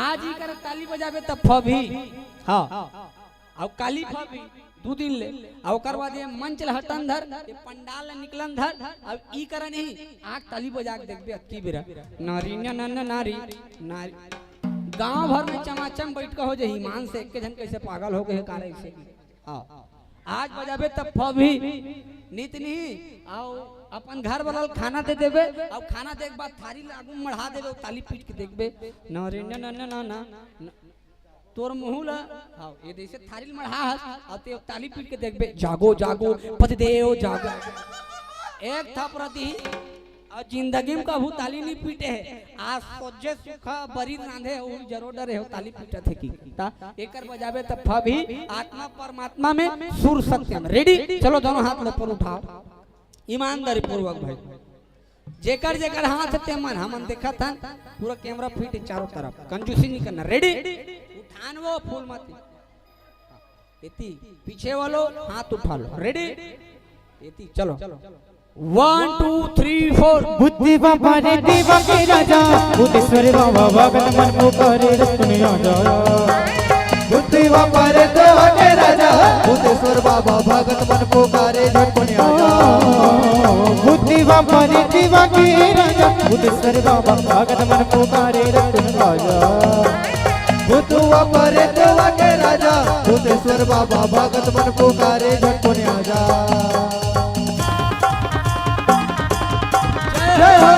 आज ही कर ताली बजावे तब फभी हाँ और काली फभी 2 दिन ले और कर बाद ये मंच हटन धर ये पंडाल निकलन धर अब ई कर नहीं आग ताली बजा के देखबे अक्की बेरा नारी न नारी नारी गांव भर में चमाचम बैठ के हो जाए ईमान से एक जन कैसे पागल हो गए कारे से हाँ आज बजाबे तब फभी नित नहीं आओ अपन घर वाला खाना दे देबे और खाना दे के बाद थारी लागू मढ़ा देबे ताली पीट के देखबे नारे न तोर मुंह ला हां ये जैसे थारी मढ़ा और ते ताली पीट के देखबे जागो जागो पतिदेव जागो एक था प्रति और जिंदगी में कभू ताली नहीं पीटे है आज सोचे सुखा बरी रांधे और जरूर डरे हो ताली पीटे थे की ता एकर बजावे त फभी आत्मा परमात्मा में सुर सत्यम रेडी चलो दोनों हाथ ऊपर उठाओ ईमानदारी पूर्वक भाई जेकर जेकर हाथ ते मन हमन देखा था पूरा कैमरा फिट चारों तरफ कंजूसी नहीं करना रेडी उठान वो फूल मत इति पीछे वालो हाथ उठा लो रेडी इति चलो 1 2 3 4 बुद्धि बाबा रे देवा के राजा भूतेश्वर बाबा भगत मन पुकारे झटकने आजा बुद्धि बाबा रे देवा के राजा भूतेश्वर बाबा भगत मन पुकारे झटकने आजा बुद्धि बाबा रे देवा के राजा भूतेश्वर बाबा भगत मन पुकारे झटकने आजा बुद्धि बाबा रे देवा के राजा भूतेश्वर बाबा भगत मन पुकारे झटकने आजा जय हो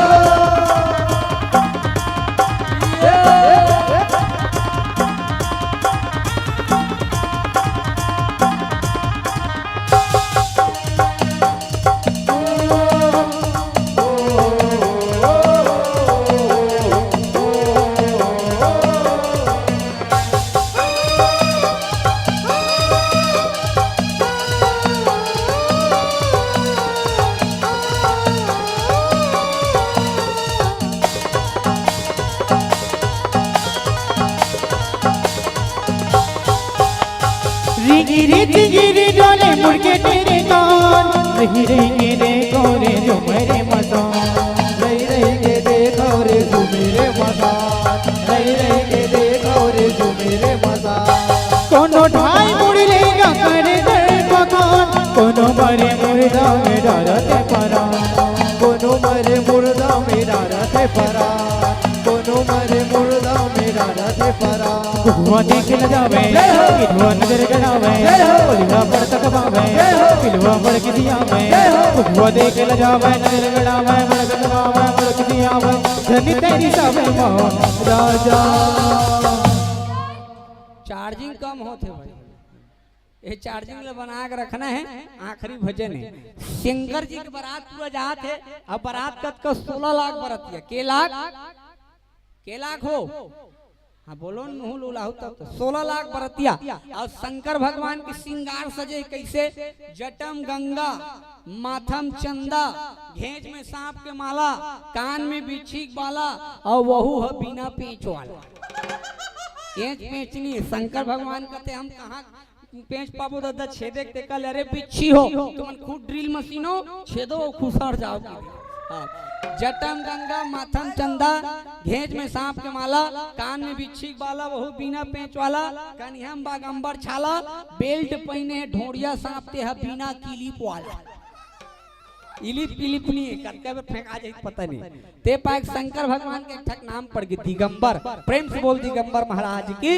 गिरी डोले मुड़के तेरे कान रही रही के देखो रे जो मेरे मसान रही रही के देखो रे जो मेरे मसान रही रही के देखो रे जो मेरे मसान कोनो ढाई मुड़ लेगा करे दर मकान कोनो मरे मुर्दा में डरते परा कोनो मरे मुर्दा में डरते परा कोनो मरे मुर्दा में डरते परा भगवान देख ल जावे किधवा नजर गड़ावे ओलिवा पर तक पावे पिलवा पर के दिया में भगवान देख ल जावे नजर गड़ावे मड़क दबावे मड़क दिया में धनी तेरी सावे मां राजा चार्जिंग कम होते भाई ये चार्जिंग ले बना के रखना है आखिरी भजन है शंकर जी के बारात पूरा जात है अब बारात कत का 16 लाख बरतिया के लाख हो हाँ बोलो नुहुल उलाहू तब 16 लाख बरतिया और शंकर भगवान के श्रृंगार सजे कैसे जटम गंगा माथम चंदा घेंच में सांप के माला कान में बिच्छी बाला और वहू है बिना पेंच वाला पेंच पेंचनी शंकर भगवान कहते हम कहाँ पेंच पाबो दादा छेदे के कल अरे बिच्छी हो तुम खुद ड्रिल मशीन हो छेदो खुसर जाओ जटम गंगा माथम चंदा घेंच में सांप के माला कान में बिच्छी बाला वहू बिना पेंच वाला कन्हम बागंबर छाला बेल्ट पहने ढोड़िया सांपते है बिना किलिप वाला इलिप किलिप नहीं करके में फेंका जाए पता नहीं ते पाक शंकर भगवान के ठक नाम पड़ गई दिगंबर प्रेम से बोल दिगंबर महाराज की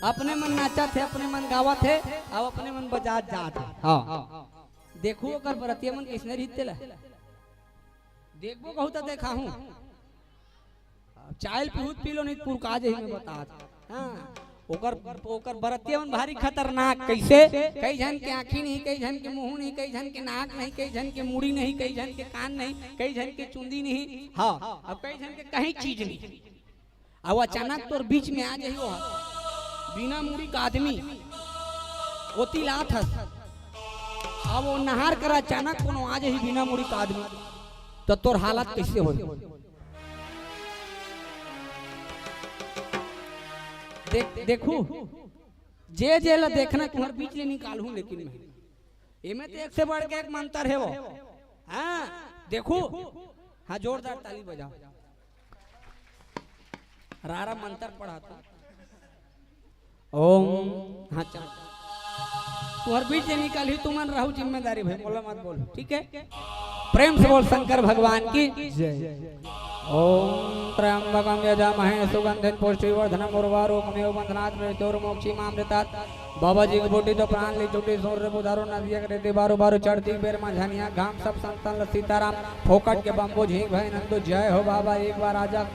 अपने मन नाचा थे अपने मन गावा थे अब अपने मन बजा जा थे हाँ देखो अगर बरतिया मन किसने रीते ला देखबो कहू तो देखा हूँ चाय पीहूत पी लो नहीं पुरका जे मैं बता हाँ ओकर बरतिया मन भारी खतरनाक कैसे कई जन के आँखी नहीं कई जन के मुंह नहीं कई जन के नाक नहीं कई जन के मुड़ी नहीं कई जन के कान नहीं कई जन के चुंदी नहीं हाँ अब कई जन के कहीं चीज नहीं अब अचानक तोर बीच में आ जाइयो बिना मुड़ी का आदमी ओती लात हस अब वो नहार कर अचानक कोनो आ जाही बिना मुड़ी का आदमी तो तोर हालत कैसे हो देखू जे जे ला देखना तुम्हार बीच ले निकालू लेकिन मैं एमे तो एक से बढ़ के एक मंत्र है वो हाँ देखू हाँ जोरदार ताली बजाओ रारा मंत्र पढ़ा था ओम हाँ चल तुम्हार बीच से निकाली तुमन रहू जिम्मेदारी भाई बोला मत बोल ठीक है प्रेम से बोल शंकर भगवान की ओम त्र्यंबकम यजामहे सुगंधिं पुष्टिवर्धनम् उर्वारुकमेव बन्धनात् मृत्योर्मोक्षीमामृतात् बाबा जी की बूटी तो प्राण ली चुटी सूर्य बुधारो नदिया करे बारो बारो चढ़ती बेर मझनिया घाम सब संतन सीताराम फोकट के बम्बो झींक भय नंदो जय हो बाबा एक बार आजा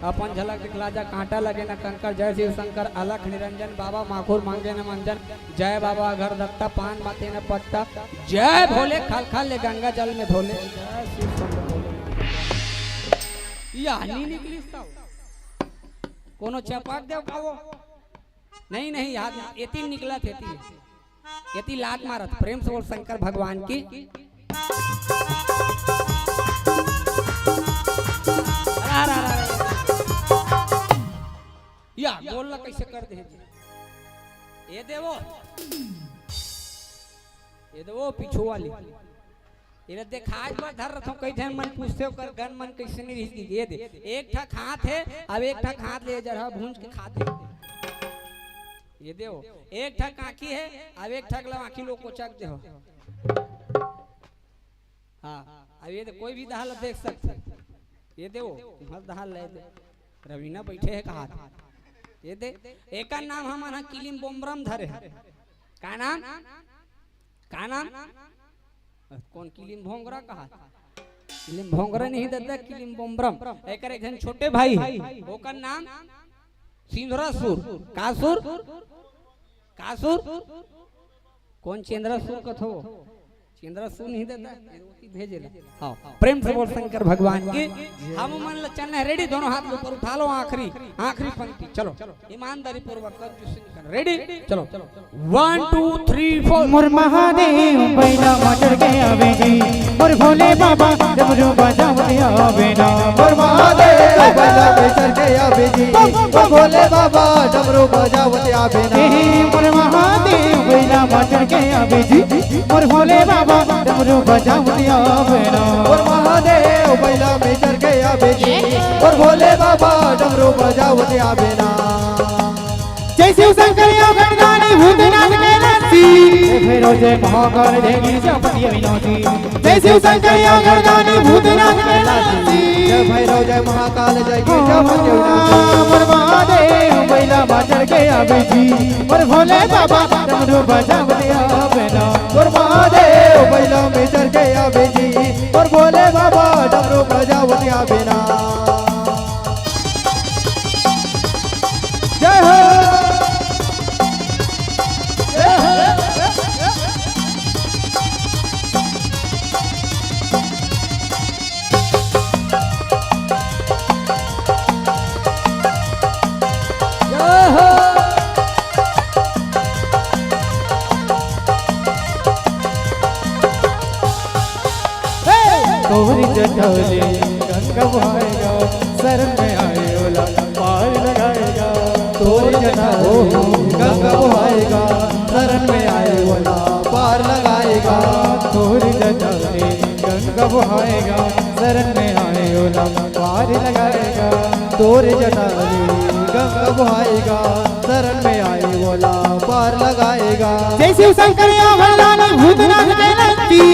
अपन झलक दिखला जा कांटा लगे न कंकर जय शिव शंकर अलख निरंजन बाबा माखुर मांगे न मंजन जय बाबा घर दत्ता पान माते न पत्ता जय भोले खाल खाल ले गंगा जल में धोले जय शिव शंकर नहीं निकली कोनो चपाक देव खाओ नहीं नहीं याद एती निकला थे एती लात मारत प्रेम से बोल शंकर भगवान की या बोलना कैसे कर दे ये देवो पीछू वाली ये देखा आज बार धर रखो कई जन मन पूछते हो कर गन मन कैसे नहीं रही ये दे एक ठक हाथ है अब एक ठक हाथ ले जरा भूंज के खाते ये दे एक ठक आंखी है अब एक ठक ला आंखी लोग को चक दे हो हाँ अब ये कोई भी दहाल देख सकते ये दे हर दहाल ले दे रवीना बैठे है कहा ये दे एक नाम हमारा किलिम बोमरम धरे का नाम कौन किलिम भोंगरा कहा किलिम भोंगरा नहीं दादा किलिम बोमरम एक जन छोटे भाई ओकर नाम सिंधरासुर कासुर कौन चंद्रासुर कथो चंद्रासुर नहीं दादा भेजेला हाँ प्रेम से बोल शंकर भगवान की हम मन चलना है रेडी दोनों हाथ ऊपर उठा लो आखिरी पंक्ति चलो ईमानदारी पूर्वक रेडी चलो 1 2 3 4 मोर महादेव बैला मटर के आवे जी मोर भोले बाबा डमरू बजावते आवे ना मोर महादेव बैला मटर के आवे जी मोर भोले बाबा डमरू बजावते आवे ना मोर महादेव बैला मटर के आवे जी मोर भोले बाबा डमरू बजावते आवे ना और महादेव बैला में चढ़ के आवे जी और भोले बाबा डमरू बजावते आवे ना जय शिव शंकर यो गणगानी भूतनाथ के नाथी भैरव जय महाकाल जय गिरिजापति अविनाशी जय शिव शंकर यो गणगानी भूतनाथ के नाथी जय भैरव जय महाकाल जय गिरिजापति अविनाशी मोर महादेव बैला में चढ़ के आवे जी और भोले बाबा डमरू बजावते आवे ना और महादेव बैला में चढ़ के आवे जी और भोले बाबा डमरू बजावते आवे ना जय हो तोरी जटौले गंगा बहाएगा शरण में आए ओला पार लगाएगा तोर जना हो गंगा बहाएगा शरण में आए वाला पार लगाएगा तोरी जटौले गंगा बहाएगा शरण में आए ओला पार लगाएगा तोर जना गंगा बहाएगा शरण में आए वाला पार लगाएगा जय शिव शंकर या भगवान भूतनाथ जय नंदी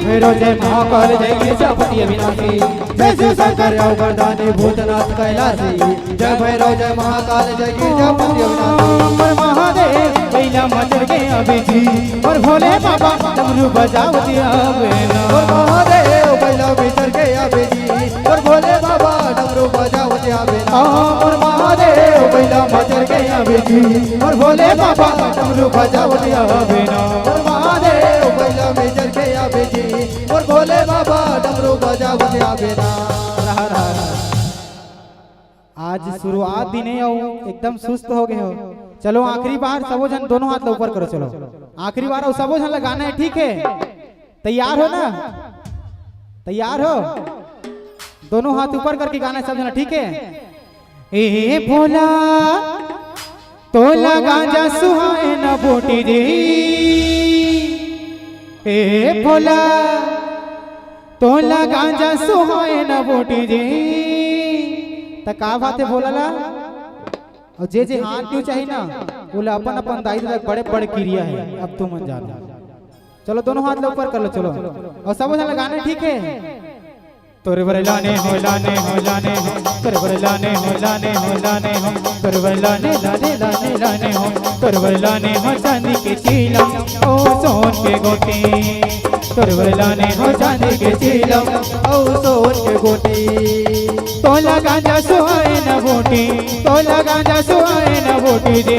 भैरव जय महाकाल जय गिरिजापति अविनाशी जय शिव शंकर या वरदानी भूतनाथ कैलासी जय भैरव जय महाकाल जय गिरिजापति अविनाशी अमर महादेव पहला मचर के अभी जी और भोले बाबा डमरू बजाओ दिया बेना और महादेव पहला भीतर के आवे जी और भोले बाबा डमरू बजाओ दिया बेना और महादेव पहला मचर के अभी जी और भोले बाबा डमरू बजाओ दिया बेना और महादेव पहला भीतर के आवे जी और भोले बाबा डमरू बजाओ दिया बेना आज शुरुआत दिन है और एकदम सुस्त हो गए हो चलो आखिरी बार सबो जन दोनों हाथ ऊपर करो चलो आखिरी बार और सबो जन लगाना है ठीक है तैयार हो ना तैयार हो दोनों हाथ ऊपर करके गाना है सब जना ठीक है ए भोला तोला गांजा सुहाए न बोटी दे ए भोला तोला गांजा सुहाए न बोटी दे त का बात है बोला और जे हाथ क्यों चाहिए ना बोले अपन अपन दाई बड़े बड़े क्रिया है अब तुम मन जाना चलो दोनों हाथ ऊपर कर लो चलो और सब जन लगाने ठीक है तोरे बर लाने हो लाने हो लाने हो तोरे बर लाने हो लाने हो लाने हो तोरे बर लाने लाने लाने लाने हो तोरे बर लाने हो चांदी के चीलम ओ सोन के गोटी तोरे बर लाने हो चांदी के चीलम औ सोन के गोटी तोला गांजा सुहाए न बोटी तोला गांजा सुहाए न बोटी दे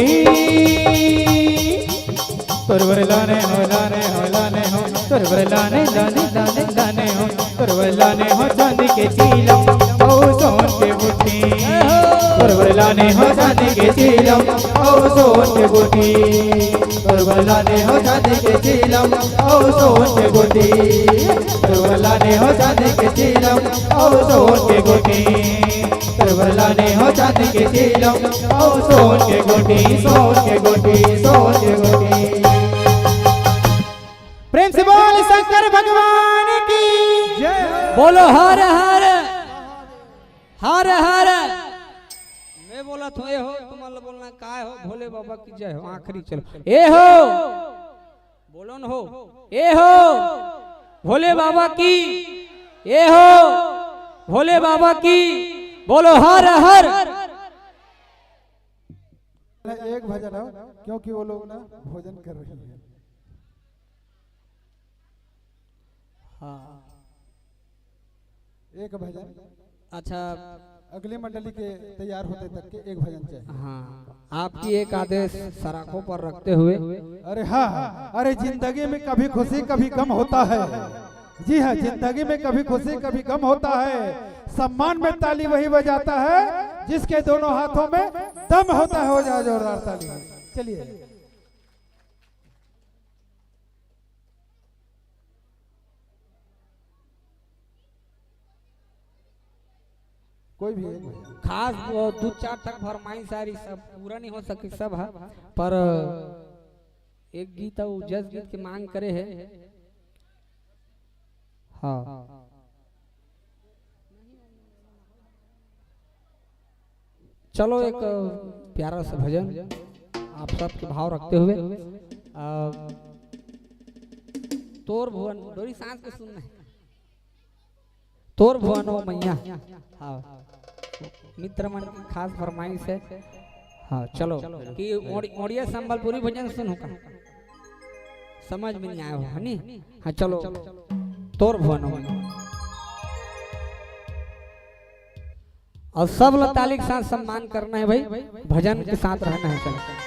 तोरवर लाने हो लाने हो लाने हो तोरवर लाने लाने लाने लाने हो तोरवर लाने हो चांदी के चीलम ओ सोन के बूटी तोरवर लाने हो चांदी के चीलम ओ सोन के बूटी तोरवर लाने हो चांदी के चीलम औ सोन के गोटी तोरवर लाने हो चांदी के चीलम ओ सोन के गोटी तोरवर लाने हो चांदी के चीलम ओ सोन के गोटी सोन के गोटी सोन के गोटी प्रेम से बोल शंकर भगवान की जय बोलो हर हर हर हर मैं बोला तो ए हो तुम्हारा बोलना काय हो भोले बाबा की जय हो आखिरी चलो ए हो बोलो न हो ए हो भोले बाबा की ए हो भोले बाबा की बोलो हर हर एक भजन हो क्योंकि वो लोग ना भोजन कर रहे हैं एक भजन अच्छा अगली मंडली के तैयार होते तक के एक भजन चाहिए हाँ आपकी एक आदेश सराखों पर रखते हुए अरे हाँ अरे जिंदगी में कभी खुशी कभी गम होता है जी हाँ जिंदगी में कभी खुशी कभी गम होता है सम्मान में ताली वही बजाता है जिसके दोनों हाथों में दम होता है हो जाए जोरदार ताली चलिए कोई भी खास वो दो चार तक फरमाइश सारी सब पूरा नहीं हो सके सब है पर एक गीत वो जस गीत की मांग करे है हाँ चलो एक प्यारा सा भजन आप सबके भाव रखते हुए तोर भुवन डोरी सांस के सुनना है तोर भुवन ओ मैया हाँ मित्र मन की खास फरमाइश है हाँ चलो कि ओडिया संबलपुरी भजन सुनो का समझ में नहीं आया हो है नी हाँ चलो तोर भुवन ओ मैया और सब लताली के साथ सम्मान करना है भाई भजन के साथ रहना है चलो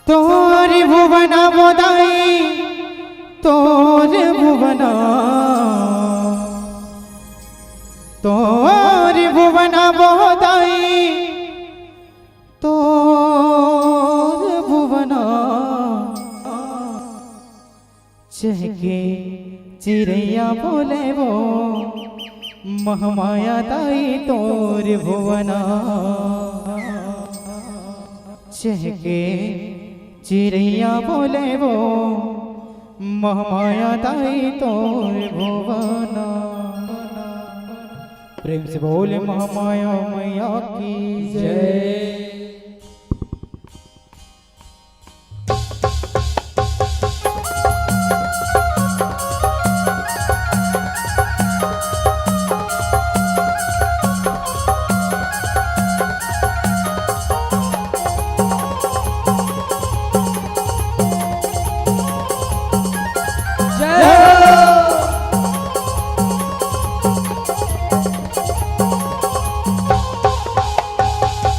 तोर भुवना बोदाई तोर भुवना तोर भुवना बोदाई तोर चहके चिड़ैया बोले वो महमाया ताई तोर भुवना चहके चिड़ैया बोले वो महमाया ताई तोर भुवना। प्रेम से बोले महामाया मैया की जय।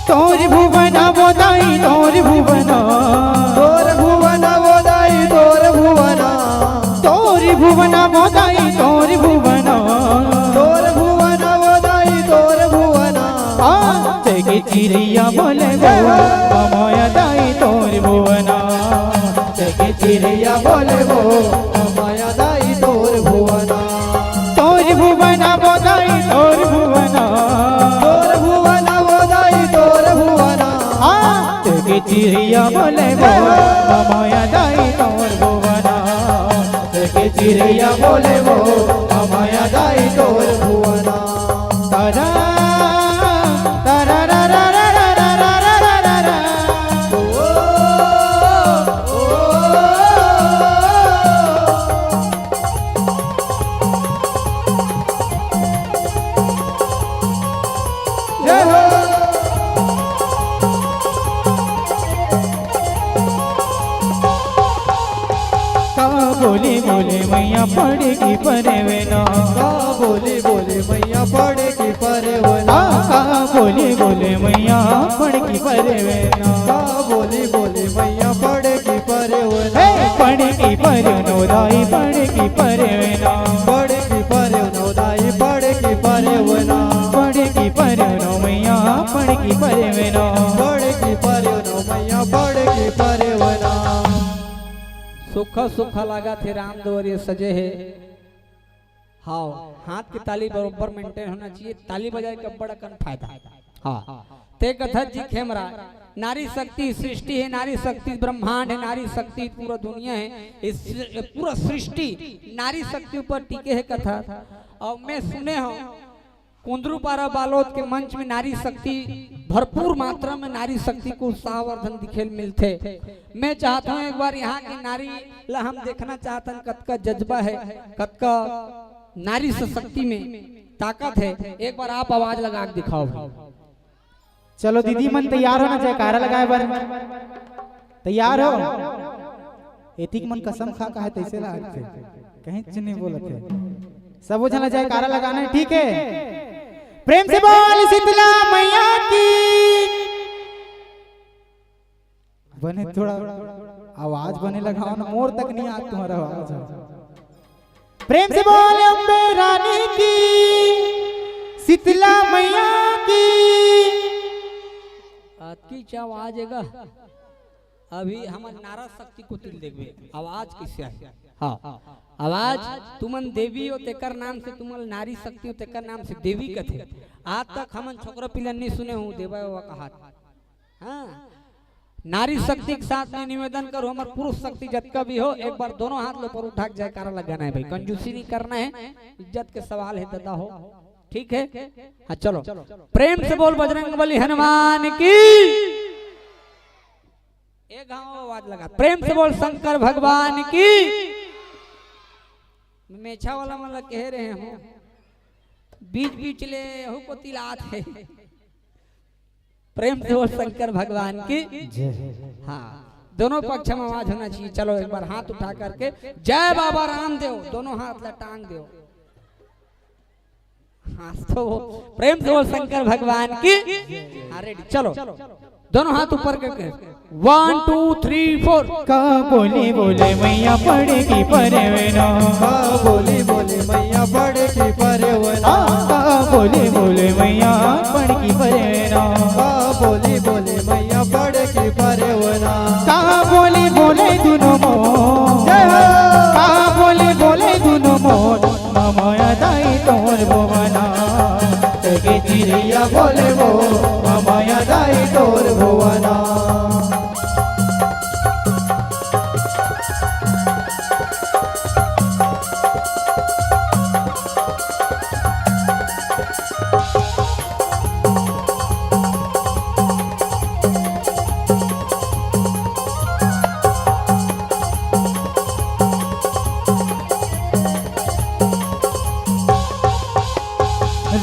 तोर भुवना बोदाई तोर भुवना तोर भुवना बोदाई तोर भुवना तोर भुवना बोदाई तोर भुवना तोर भुवना बोदाई तोर भुवना। जगे चिड़ैया बोले वो माया दाई तोर भुवना जगे चिड़ैया बोले वो माया दाई तोर भुवना तोर भुवना बोदाई तोर भुवना तोर भुवना बोदाई तोर भुवना। जगे चिड़ैया बोले वो माया दाई तोर भुवना जगे चिड़ैया बोले वो माया दाई तोर भुवना। तारा तारा रा रा रा रा रा रा रा रा रा। जय हो का बोले बोले मैया पड़ेगी परवेना का बोले बोले मैया पड़ेगी परवना का बोले बोले मैया पड़ेगी परवेना का बोले बोले मैया पड़ेगी परवना पड़ेगी परवनो दाई पड़ेगी परवेना पड़ेगी परवना दाई पड़ेगी परवना पड़ेगी परवनो मैया पड़ेगी परवेना पड़ेगी परवना मैया पड़ेगी परवना। सुख सुख लगा थे राम द्वारे सजे है। हाँ हाथ की ताली बरोबर मेंटेन होना चाहिए। ताली बजाए का बड़ा कन फायदा। हाँ ते कथक जी खेमरा नारी शक्ति सृष्टि है नारी शक्ति ब्रह्मांड है नारी शक्ति पूरा दुनिया है इस पूरा सृष्टि नारी शक्ति ऊपर टिके है कथा। और मैं सुने हूँ कुंदरूपारा बालोद के मंच में नारी शक्ति भरपूर मात्रा में नारी शक्ति को उत्साहवर्धन दिखेल मिलते। मैं चाहता हूँ एक बार यहाँ की नारी ला हम देखना चाहते हैं कतका जज्बा है कतका नारी शक्ति में ताकत है। एक बार आप आवाज लगा के दिखाओ। चलो दीदी मन तैयार होना जयकारा लगाए बार तैयार हो एतिक मन कसम खा का है तैसे लागते कहीं नहीं बोलते सब जना जयकारा लगाना है ठीक है। प्रेम से बोल शीतला मैया की बने थोड़ा आवाज बने लगाओ ना मोर तक नहीं आ तुम्हारा आवाज। प्रेम से बोल अम्बे रानी की शीतला मैया की की आवाज है अभी हमारे नारा शक्ति को तिल देखबे आवाज किसे है। हाँ आवाज तुमन देवी हो तेकर नाम से तुमन नारी शक्ति हो तेकर नाम से देवी कथे। आज तक हमन छोकरा पिलन नहीं सुने हूँ देवा का हाथ। हाँ नारी शक्ति के साथ में निवेदन करो हमारे पुरुष शक्ति जतका भी हो एक बार दोनों हाथ लो पर उठा के जयकारा लगाना है भाई। कंजूसी नहीं करना है इज्जत के सवाल है दादा हो ठीक है। हाँ चलो प्रेम से बोल बजरंगबली हनुमान की एक गाँव आवाज लगा। प्रेम से बोल शंकर भगवान की। मेछा वाला मतलब कह रहे हो बीच बीच ले हो को तिलात है। प्रेम से बोल शंकर भगवान की। हाँ दोनों पक्ष में आवाज होना चाहिए। चलो एक बार हाथ उठा करके जय बाबा रामदेव दोनों हाथ ला टांग दो। हाँ तो प्रेम से बोल शंकर भगवान की। हाँ रेडी चलो दोनों हाथ ऊपर करके 1 2 3 4। का बोली बोले मैया पड़ेगी परवेना का बोली बोले मैया पड़ेगी परवना का बोली बोले मैया पड़ेगी परवेना का बोली बोले मैया पड़ेगी परवना का बोली बोले दोनों मो जय हो का तोर भुवना।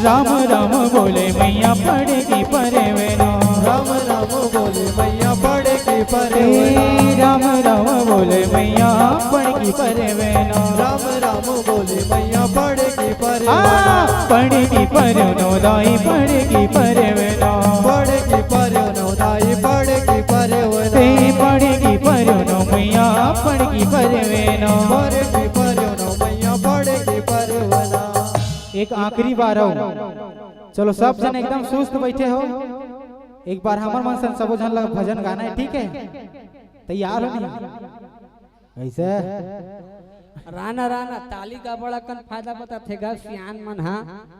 राम राम बोले मैया पड़ेगी परवेना। राम राम बोले मैया पड़ेगी परवेना। राम राम बोले मैया पड़ेगी परवेना। राम राम बोले मैया पड़ेगी परवेना। पड़ेगी परनो दाई पड़ेगी परवेना। पड़ेगी परनो दाई पड़ेगी परवेना। पड़ेगी परनो मैया पड़ेगी परवेना। पड़ेगी परनो मैया पड़ेगी परवेना। एक आखिरी बार हो, चलो सब जन एकदम सुस्त बैठे हो, एक बार हमर मन सन सबो जन लग भजन गाना है, ठीक है? तैयार हो नहीं? ऐसे राना राना ताली का बड़ा कन फायदा पता थेगा सियान मन।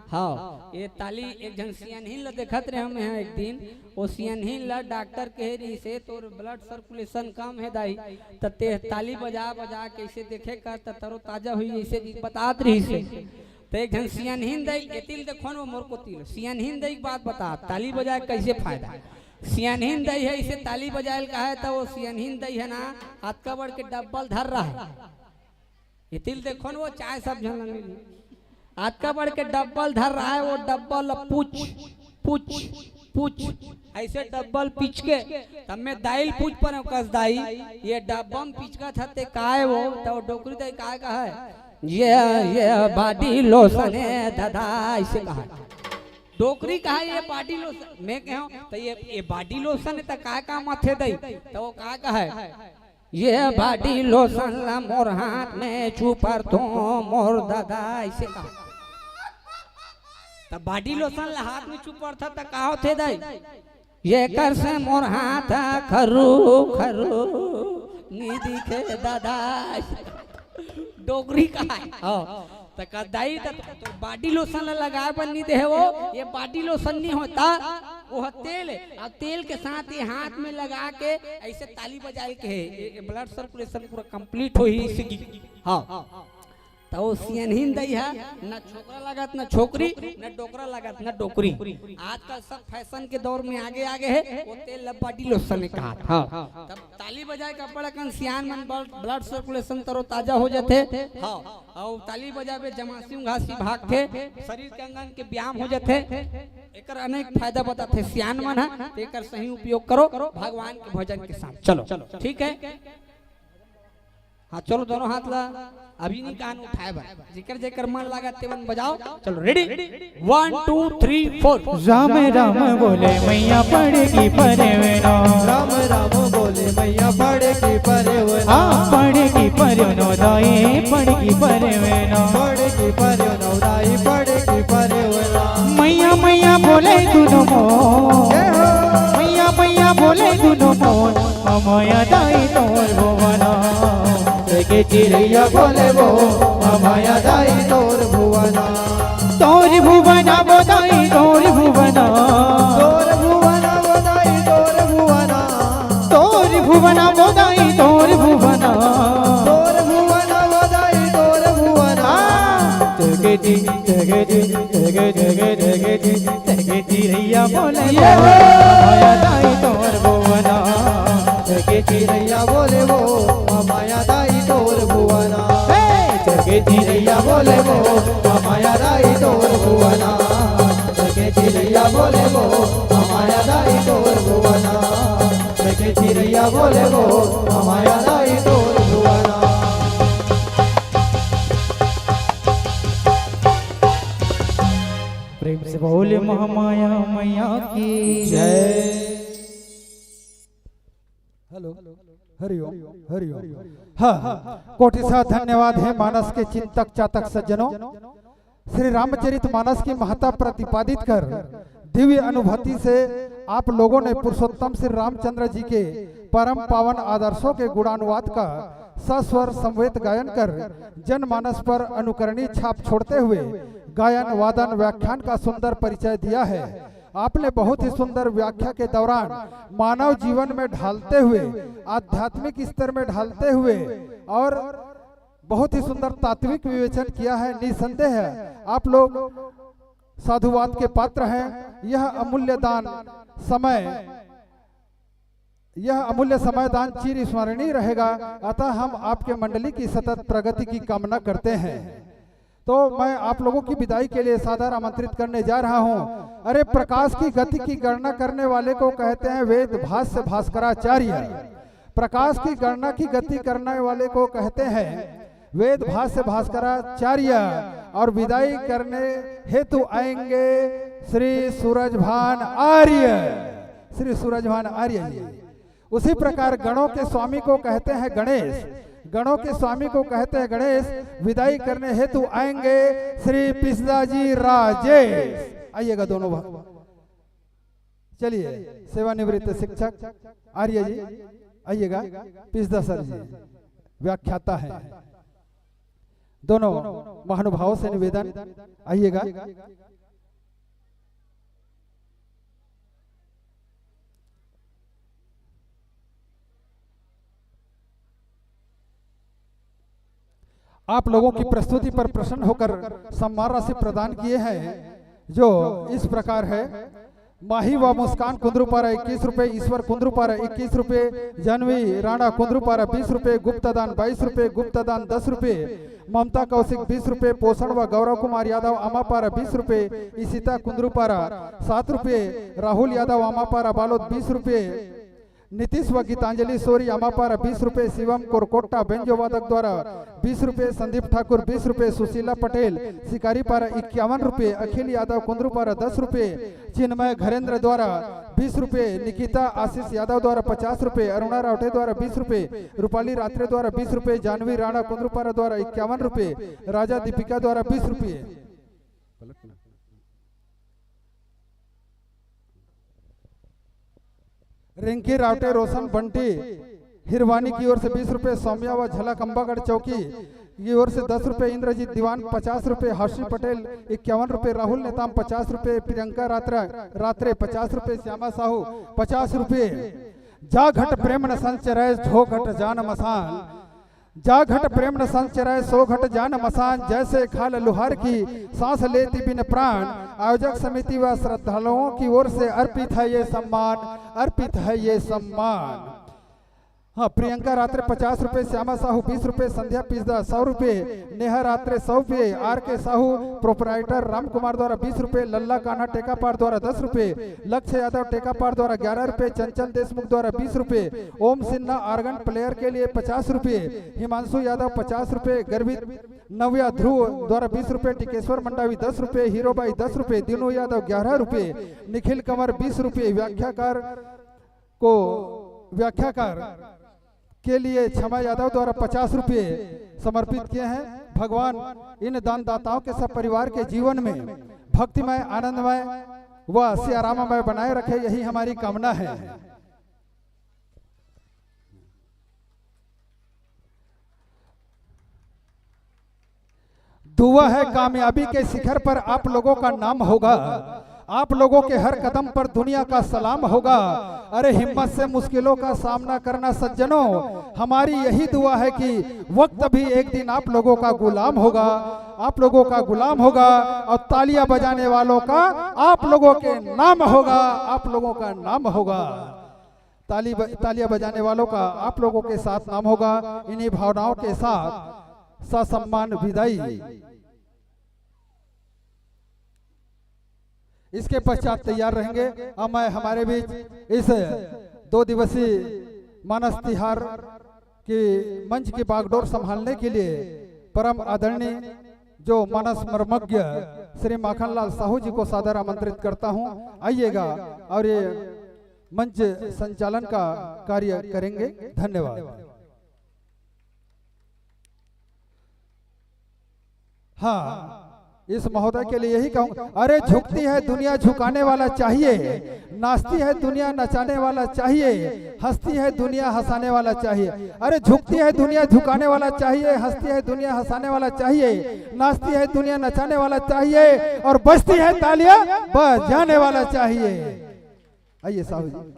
हाँ ये ताली एक जन सियानहीन ला देखत रहे हम यहाँ एक दिन। वो सियानहीन ला डॉक्टर कह रही से तोर ब्लड सर्कुलेशन कम है दाई, ते ताली बजा बजा कैसे देखे का तरो ताजा हुई ऐसे बतात रही से। तो एक जन सियानहीन दई एतिल देखो वो मोर को तिल सियानहीन दई बात बता ताली बजाए कैसे फायदा। सियानहीन दई है इसे ताली बजायल का है तो वो सियानहीन दई है ना हाथ का बढ़ के डब्बल धर रहा है। एतिल देखो वो चाय सब झन हाथ का बढ़ के डब्बल धर रहा है। वो डब्बल पूछ पूछ पूछ ऐसे डब्बल पीछ के तब में दाइल पूछ पर कस दाई ये डब्बम पीछ का था ते का है वो तो डोकरी दई का है ये बॉडी लोशन है दादा ऐसे कहा। डोकरी कहा ये बॉडी लोशन मैं कहूं तो ये बॉडी लोशन है तो का माथे दई तो वो का है ये बॉडी लोशन ला मोर हाथ में छुपर तो मोर दादा ऐसे कहा। तो बॉडी लोशन ला हाथ में छुपर था तो का होते दई ये कर से मोर हाथ खरू खरू नी दिखे दादा। डोगरी का है तो कदाई तो बॉडी लोशन लगाए पर नहीं दे वो ये बॉडी लोशन नहीं होता वो तेल है। और तेल के साथ ये हाथ में लगा के ऐसे ताली बजाए के है ब्लड सर्कुलेशन पूरा कंप्लीट हो ही। हाँ तो वो सियानहीन दई है न छोकरा लागत न छोकरी न डोकरा लागत न डोकरी। आजकल सब फैशन के दौर में आगे आगे है वो तेल बॉडी लोशन कहा। हाँ तब ताली बजाए का बड़ा कन सियान मन ब्लड सर्कुलेशन तरो ताजा हो जाते। हाँ और ताली बजावे जमासी घासी भाग के शरीर के अंगन के व्यायाम हो जाते। एकर अनेक फायदा बताते सियान मन है एकर सही उपयोग करो भगवान के भजन के साथ। चलो ठीक है हाँ चलो दोनों हाथ ला अभी नहीं कान उठाए बा जिकर जेकर मन लगा तेवन बजाओ। चलो रेडी 1 2 3 4। राम राम बोले मैया पड़ेगी परवेना। राम राम बोले मैया पड़ेगी परवेना। पड़ेगी परनो दाई पड़ेगी परवेना। पड़ेगी परनो दाई पड़ेगी परवेना। मैया मैया बोले दोनों मोर मैया मैया बोले दोनों मोर माया दाई तोर भुवना। के चिड़ैया बोले वो माया दाई तोर भुवना। तोर भुवना बोदाई तोर भुवना। तोर भुवना बोदाई तोर भुवना। तोर भुवना बोदाई तोर भुवना। तोर भुवना बोदाई तोर भुवना। जगती जगती जग जग जगती जग चिड़ैया बोले माया दाई तोर भुवना। जगे चिड़ैया बोले वो माया दाई तोर भुवना। जगे चिड़ैया बोले वो माया दाई तोर भुवना। जगे चिड़ैया बोले वो माया दाई तोर भुवना। जगे चिड़ैया बोले वो माया दाई तोर भुवना। प्रेम से बोले महामाया मैया की जय। हेलो हरिओम हरिओम। हाँ कोटि सा धन्यवाद है मानस के चिंतक चातक सज्जनों। श्री रामचरित मानस की महत्ता प्रतिपादित कर दिव्य अनुभूति से आप लोगों ने पुरुषोत्तम श्री रामचंद्र जी के परम पावन आदर्शों के गुणानुवाद का सस्वर संवेद गायन कर जनमानस पर अनुकरणीय छाप छोड़ते हुए गायन वादन व्याख्यान का सुंदर परिचय दिया है। आपने बहुत ही सुंदर व्याख्या के दौरान मानव जीवन में ढालते हुए, आध्यात्मिक स्तर में ढालते हुए और बहुत ही सुंदर तात्विक विवेचन किया है। निसंदेह है आप लोग साधुवाद के पात्र हैं। यह अमूल्य समय दान चिर स्मरणीय रहेगा। अतः हम आपके मंडली की सतत प्रगति की कामना करते हैं। तो मैं आप लोगों की विदाई के लिए सादर आमंत्रित करने जा रहा हूं। अरे प्रकाश की गति की गणना करने वाले को कहते हैं वेद भाष्य भास्कराचार्य। प्रकाश की गणना की गति करने वाले को कहते हैं वेद भाष्य भास्कराचार्य। और विदाई करने हेतु आएंगे श्री सूरजभान आर्य, श्री सूरजभान आर्य जी। उसी प्रकार गणों के स्वामी को कहते हैं गणेश, गणों के स्वामी को कहते हैं गणेश। विदाई करने हेतु आएंगे श्री पिस्दा जी राजेश। आइएगा दोनों भाई, चलिए सेवानिवृत्त शिक्षक आर्य जी आइएगा। पिस्दा सर जी व्याख्याता है। दोनों महानुभावों से निवेदन आइएगा। आप लोगों की प्रस्तुति पर प्रसन्न होकर सम्मान राशि प्रदान किए हैं जो इस प्रकार है। माही व मुस्कान कुंद्रुपारा 21 रुपए, ईश्वर कुंद्रुपारा 21 रुपए, जानवी राणा कुंद्रुपारा 20 रुपए, गुप्तदान 22 रुपए, गुप्तदान 10 रुपए, ममता कौशिक 20 रुपए, पोषण व गौरव कुमार यादव अमापारा 20 रुपए, ईशिता कुंद्रुपारा 7 रुपए, राहुल यादव अमापारा बालोद 20 रुपए, नीतीश व गीतांजलि सोरी अमापारा 20 रुपए, शिवम कोरकोट्टा बेंजो वादक द्वारा 20 रुपए, संदीप ठाकुर 20 रुपए, सुशीला पटेल शिकारीपारा 51 रुपए, अखिल यादव कुंद्रुपारा 10 रुपए, चिन्मय घरेंद्र द्वारा 20 रुपए, निकिता आशीष यादव द्वारा 50 रुपए, अरुणा रावटे द्वारा 20 रुपए, रूपाली रात्रे द्वारा 20 रुपए, जानवी राणा कुंद्रुपारा द्वारा 51 रुपए, राजा दीपिका द्वारा 20 रुपए। रिंकी रावटे रोशन बंटी हिरवानी की ओर से 20 रुपए, सौम्या व झलक अंबागढ़ चौकी की ओर से 10 रुपए, इंद्रजीत दीवान 50 रुपए, हर्षी पटेल 51 रुपए, राहुल नेताम 50 रुपए, प्रियंका रात्रे 50 रुपए, श्यामा साहू 50 रुपए। जा घट प्रेम न संचरय झो घट जान मसान, जा घट प्रेम न संचरय सो घट जान मसान, जैसे खाल लुहार की सांस लेती बिन प्राण। आयोजक समिति व श्रद्धालुओं की ओर से अर्पित है ये सम्मान, अर्पित है ये सम्मान। हाँ, प्रियंका रात्रे 50 रुपए, श्यामा साहू 20 रुपए, संध्या पिस्दा 100 रुपए, नेहा रात्रे 100 रुपए, आर के साहू प्रोपराइटर राम कुमार द्वारा 20 रुपए, लल्ला कान्हा टेकापार द्वारा 10 रुपए, लक्ष्य यादव टेकापार द्वारा 11 रुपए, चंचल देशमुख द्वारा 20 रुपए, ओम सिन्हा आर्गन प्लेयर के लिए 50 रुपए, हिमांशु यादव 50 रुपए, गर्वित नव्या ध्रुव द्वारा 20 रुपए, टिकेश्वर मंडावी 10 रुपए, हीरोबाई 10 रुपए, दिनू यादव 11 रुपए, निखिल कंवर 20 रुपए। व्याख्याकार के लिए क्षमा यादव द्वारा 50 रुपए समर्पित किए हैं। भगवान इन दानदाताओं के सब परिवार के जीवन में भक्तिमय, आनंदमय व सियाराममय बनाए रखे, यही हमारी कामना है। दुआ है कामयाबी के शिखर पर आप लोगों का नाम होगा, आप लोगों के हर कदम पर दुनिया का सलाम होगा। अरे हिम्मत से मुश्किलों का सामना करना सज्जनों, हमारी यही दुआ है कि वक्त भी एक दिन आप लोगों का गुलाम होगा, आप लोगों का गुलाम होगा। और तालियां बजाने वालों का आप लोगों के नाम होगा, आप लोगों का नाम होगा। तालियां बजाने वालों का आप लोगों के साथ नाम होगा। इन्हीं भावनाओं के साथ ससम्मान विदाई। इसके पश्चात तैयार रहेंगे। अब मैं हमारे बीच इस 2 दिवसीय मानस तिहार की मंच की बागडोर संभालने के लिए परम आदरणीय जो मानस मर्मज्ञ श्री माखनलाल साहू जी को सादर आमंत्रित करता हूं। आइएगा और ये मंच संचालन का कार्य करेंगे। धन्यवाद। हाँ, इस महोदय के लिए यही कहूँ, अरे झुकती है दुनिया झुकाने वाला चाहिए, नाचती है दुनिया नचाने वाला चाहिए, हंसती है दुनिया हंसाने वाला चाहिए। अरे झुकती है दुनिया झुकाने वाला चाहिए, हंसती है दुनिया हंसाने वाला चाहिए, नाचती है दुनिया नचाने वाला चाहिए, और बजती है तालियां बजाने वाला चाहिए। आइए साहू जी।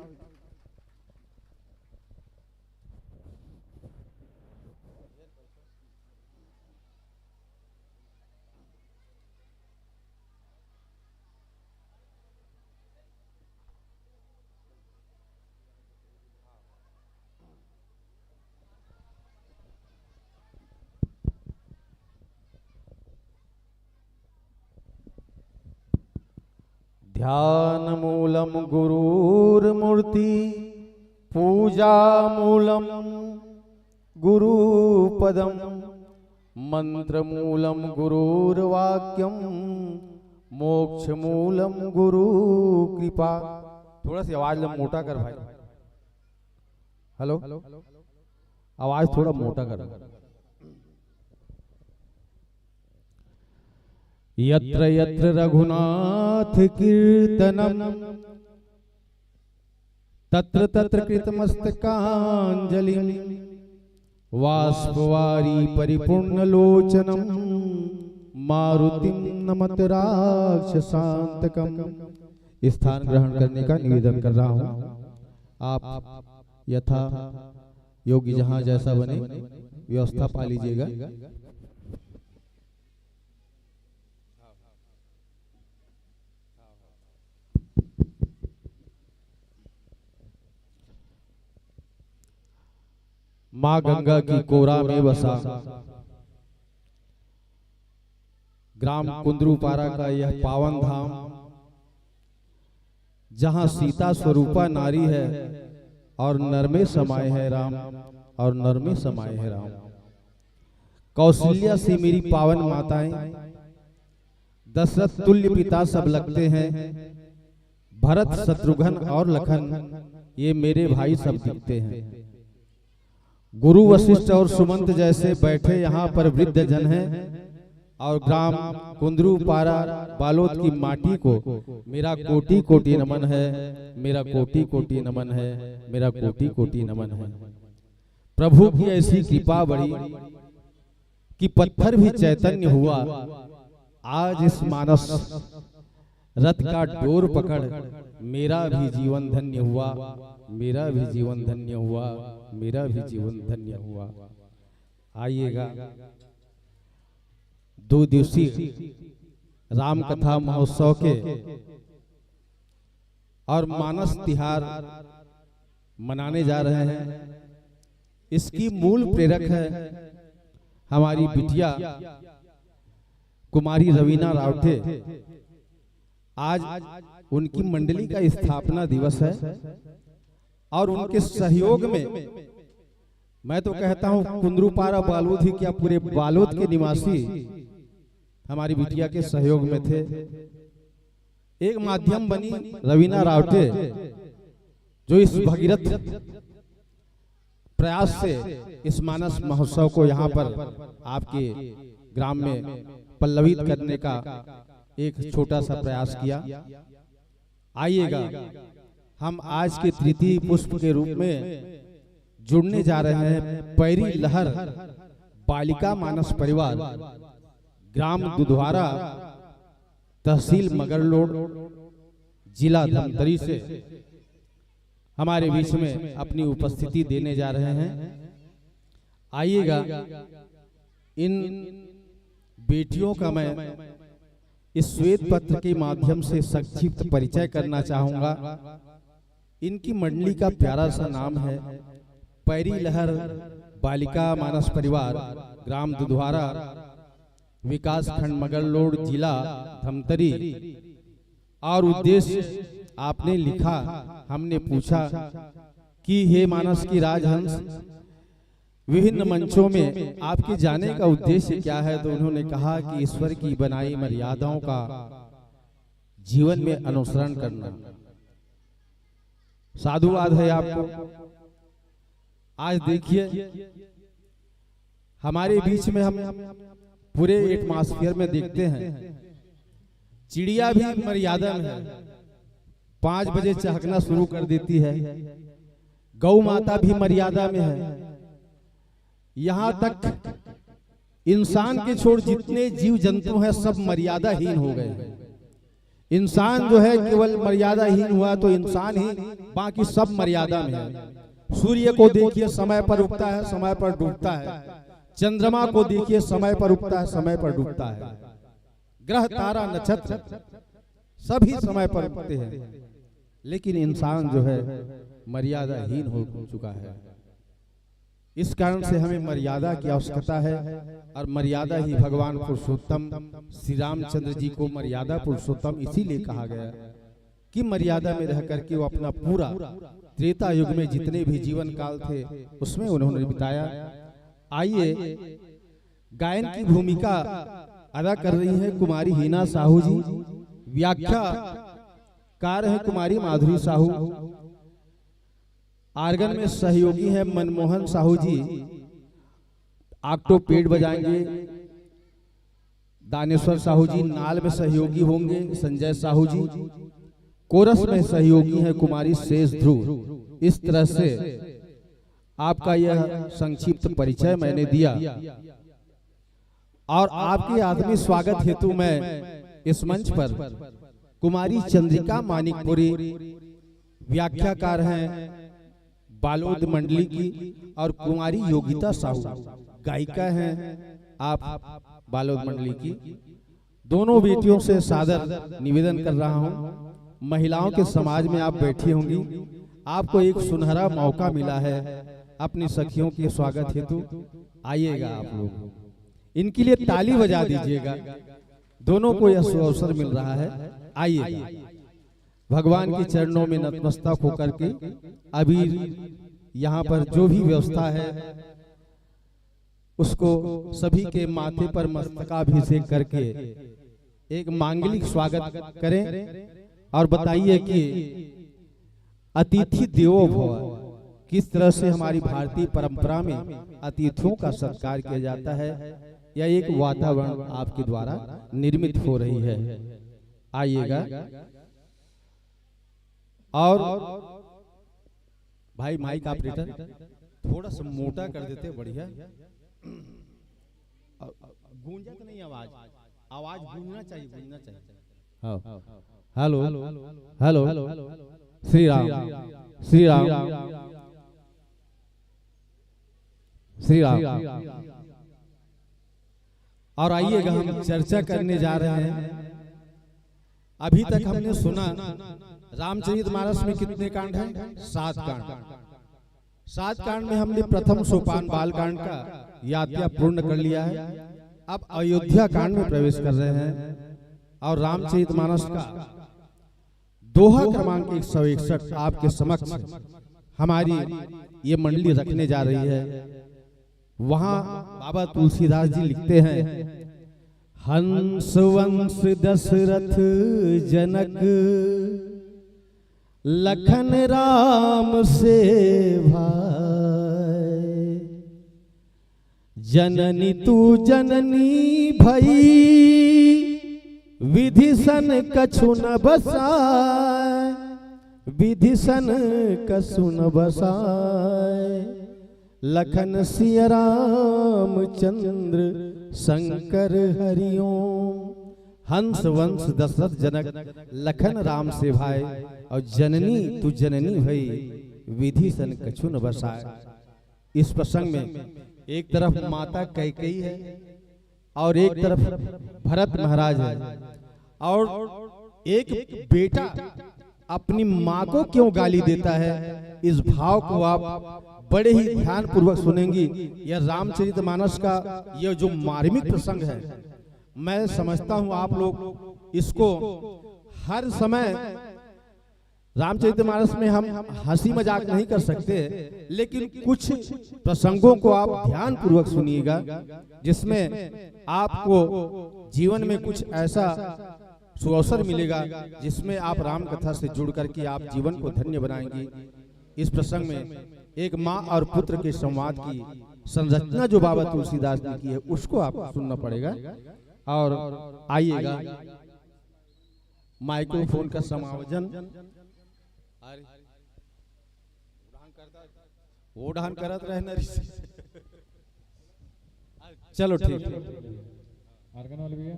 ध्यान मूलम गुरुर्मूर्ति, पूजा मूलम गुरुपदम, मंत्र मूलम गुरुर्वाक्यम, मोक्ष मूलम गुरु कृपा। थोड़ा सी आवाज मोटा कर भाई। हेलो, आवाज थोड़ा मोटा कर। यत्र यत्र रघुनाथ कीर्तनम, तत्र तत्र कृतमस्तकांजलिं, वाष्पवारी परिपूर्णलोचनम, मारुतिं नमत राक्षसांतकम। स्थान ग्रहण करने का निवेदन कर रहा हूं। आप यथा योगी जहां जैसा बने व्यवस्था पा लीजिएगा। माँ गंगा की कोरा में बसा ग्राम कुंद्रुपारा का यह पावन धाम, जहां सीता स्वरूपा नारी है और नर में समाये है राम, और नर में समाये है राम। कौशल्या से मेरी पावन माताएं, दशरथ तुल्य पिता सब लगते हैं, भरत शत्रुघ्न और लखन ये मेरे भाई सब दिखते हैं। गुरु वशिष्ठ और सुमंत जैसे बैठे यहाँ पर वृद्ध जन हैं, और ग्राम कुंद्रुपारा बालोद की माटी को मेरा कोटि कोटि नमन है, मेरा कोटि कोटि नमन है, मेरा कोटि कोटि नमन है। प्रभु की ऐसी कृपा बड़ी कि पत्थर भी चैतन्य हुआ। आज इस मानस रथ का डोर पकड़ मेरा भी जीवन धन्य हुआ, मेरा भी जीवन धन्य हुआ, मेरा भी जीवन धन्य हुआ। आइएगा, 2 दिवसीय राम कथा महोत्सव के और मानस तिहार मनाने जा रहे हैं। इसकी मूल प्रेरक है हमारी बिटिया कुमारी रवीना रावटे। आज उनकी मंडली का स्थापना दिवस है, और उनके सहयोग में मैं तो कहता हूं कुंद्रुपारा बालोद ही क्या पूरे बालोद के निवासी हमारी बिटिया के सहयोग में थे। एक माध्यम बनी रवीना रावटे, जो इस भगीरथ प्रयास से इस मानस महोत्सव को यहाँ पर आपके ग्राम में पल्लवित करने का एक छोटा सा प्रयास किया। आइएगा, हम आज के तृतीय पुष्प के रूप में जुड़ने जा रहे हैं पैरी लहर बालिका मानस परिवार, ग्राम दुधवारा, तहसील मगरलोड, जिला धमतरी से हमारे बीच में अपनी उपस्थिति देने जा रहे हैं। आइएगा, इन बेटियों का मैं इस श्वेत पत्र के माध्यम से संक्षिप्त परिचय करना चाहूंगा। इनकी मंडली का प्यारा सा नाम है पैरी लहर बालिका मानस परिवार, ग्राम दुधवारा, विकास खंड मगरलोड, जिला धमतरी। और उद्देश्य आपने लिखा, हमने पूछा कि हे मानस की राजहंस, विभिन्न मंचों में आपके जाने का उद्देश्य क्या है? तो उन्होंने कहा कि ईश्वर की बनाई मर्यादाओं का जीवन में अनुसरण करना। साधुवाद है आपको। आज देखिए, हमारे बीच में हम पूरे एटमॉस्फेयर में देखते हैं, चिड़िया भी मर्यादा में है, 5 बजे चहकना शुरू कर देती है। गौ माता भी मर्यादा में है। यहाँ तक इंसान के छोड़ जितने जीव जंतु हैं सब मर्यादाहीन हो गए। इंसान जो है केवल मर्यादाहीन हुआ तो इंसान ही, बाकी सब मर्यादा में है। सूर्य को देखिए समय पर उगता है, समय पर डूबता है। चंद्रमा को देखिए समय पर उगता है, समय पर डूबता है। ग्रह तारा नक्षत्र सभी समय पर उगते हैं, लेकिन इंसान जो है मर्यादाहीन हो चुका है। इस कारण से हमें मर्यादा की आवश्यकता है, और मर्यादा ही भगवान पुरुषोत्तम श्री रामचंद्र जी को मर्यादा पुरुषोत्तम इसीलिए कहा गया कि मर्यादा में रह करके वो अपना पूरा त्रेता युग में जितने भी जीवन काल थे उसमें उन्होंने बिताया। आइए, गायन की भूमिका अदा कर रही है कुमारी हीना साहू जी, व्याख्याकार है कुमारी माधुरी साहू, आर्गन में सहयोगी है मनमोहन साहू जी, ऑक्टोपेड बजाएंगे दानेश्वर साहू जी, नाल में सहयोगी होंगे संजय साहू जी, कोरस में सहयोगी है कुमारी शेष ध्रुव। इस तरह से आपका यह संक्षिप्त परिचय मैंने दिया, और आपके आदमी स्वागत हेतु मैं इस मंच पर कुमारी चंद्रिका मानिकपुरी व्याख्याकार हैं बालोद मंडली की, और कुमारी योगिता साहू गायिका हैं आप बालोद मंडली की। दोनों बेटियों से सादर निवेदन कर रहा हूं, महिलाओं के समाज में आप बैठी होंगी, आपको एक सुनहरा मौका मिला है अपनी सखियों के स्वागत हेतु। आइएगा आप लोग, इनके लिए ताली बजा दीजिएगा, दोनों को यह अवसर मिल रहा है। आइए, भगवान के चरणों में नतमस्तक होकर के अभी यहाँ पर जो भी व्यवस्था है उसको सभी के माथे पर मस्तकाभिषेक करके एक मांगलिक स्वागत करें, और बताइए कि अतिथि देवो भव, किस तरह से हमारी भारतीय परंपरा में अतिथियों का सत्कार किया जाता है। यह एक वातावरण आपके द्वारा निर्मित हो रही है। आइएगा, और भाई माइक ऑपरेटर थोड़ा सा मोटा कर देते बढ़िया, गूंजा तो नहीं, आवाज गूंजना चाहिए, गूंजना चाहिए। Hello hello, Shri Ram Shri Ram Shri Ram. और आइएगा, हम चर्चा करने जा रहे हैं। अभी तक हमने सुना रामचरितमानस में कितने कांड हैं? 7 कांड। 7 कांड में हमने प्रथम सोपान बाल कांड का यात्रा पूर्ण कर लिया है। अब अयोध्या कांड में प्रवेश कर रहे हैं, और रामचरितमानस का दोहा क्रमांक 161 आपके समक्ष हमारी ये मंडली रखने जा रही है। वहां बाबा तुलसीदास जी लिखते हैं, हंस वंश दशरथ जनक लखन राम से भाई, जननी तू जननी भई विधि सन कछु न बसाए, विधि सन कछु न बसाए, लखन सिया राम चंद्र शंकर हरिओम। हंस वंश दशरथ जनक लखन राम से भाई, और जननी तू जननी भई विधि सन कछु न बसाए। इस प्रसंग में एक तरफ माता कैकेयी है और एक तरफ भरत महाराज है, और एक बेटा अपनी माँ को क्यों गाली देता है, इस भाव को आप बड़े ही ध्यान पूर्वक सुनेंगी। यह रामचरितमानस का यह जो मार्मिक प्रसंग है, मैं समझता हूं आप लोग इसको हर समय, रामचरितमानस में हम हंसी मजाक नहीं कर सकते, लेकिन कुछ प्रसंगों को आप ध्यान पूर्वक सुनिएगा, जिसमें आपको जीवन में कुछ ऐसा सुअवसर मिलेगा जिसमें आप राम कथा से जुड़ करके आप जीवन को धन्य बनाएंगे। इस प्रसंग में एक माँ और पुत्र के संवाद की संरचना जो बाबा तुलसीदास ने की है उसको आपको सुनना पड़ेगा। और आइएगा माइक्रोफोन का समायोजन वो ढान करत रहे न चलो ठीक है। आर्गन वाले भैया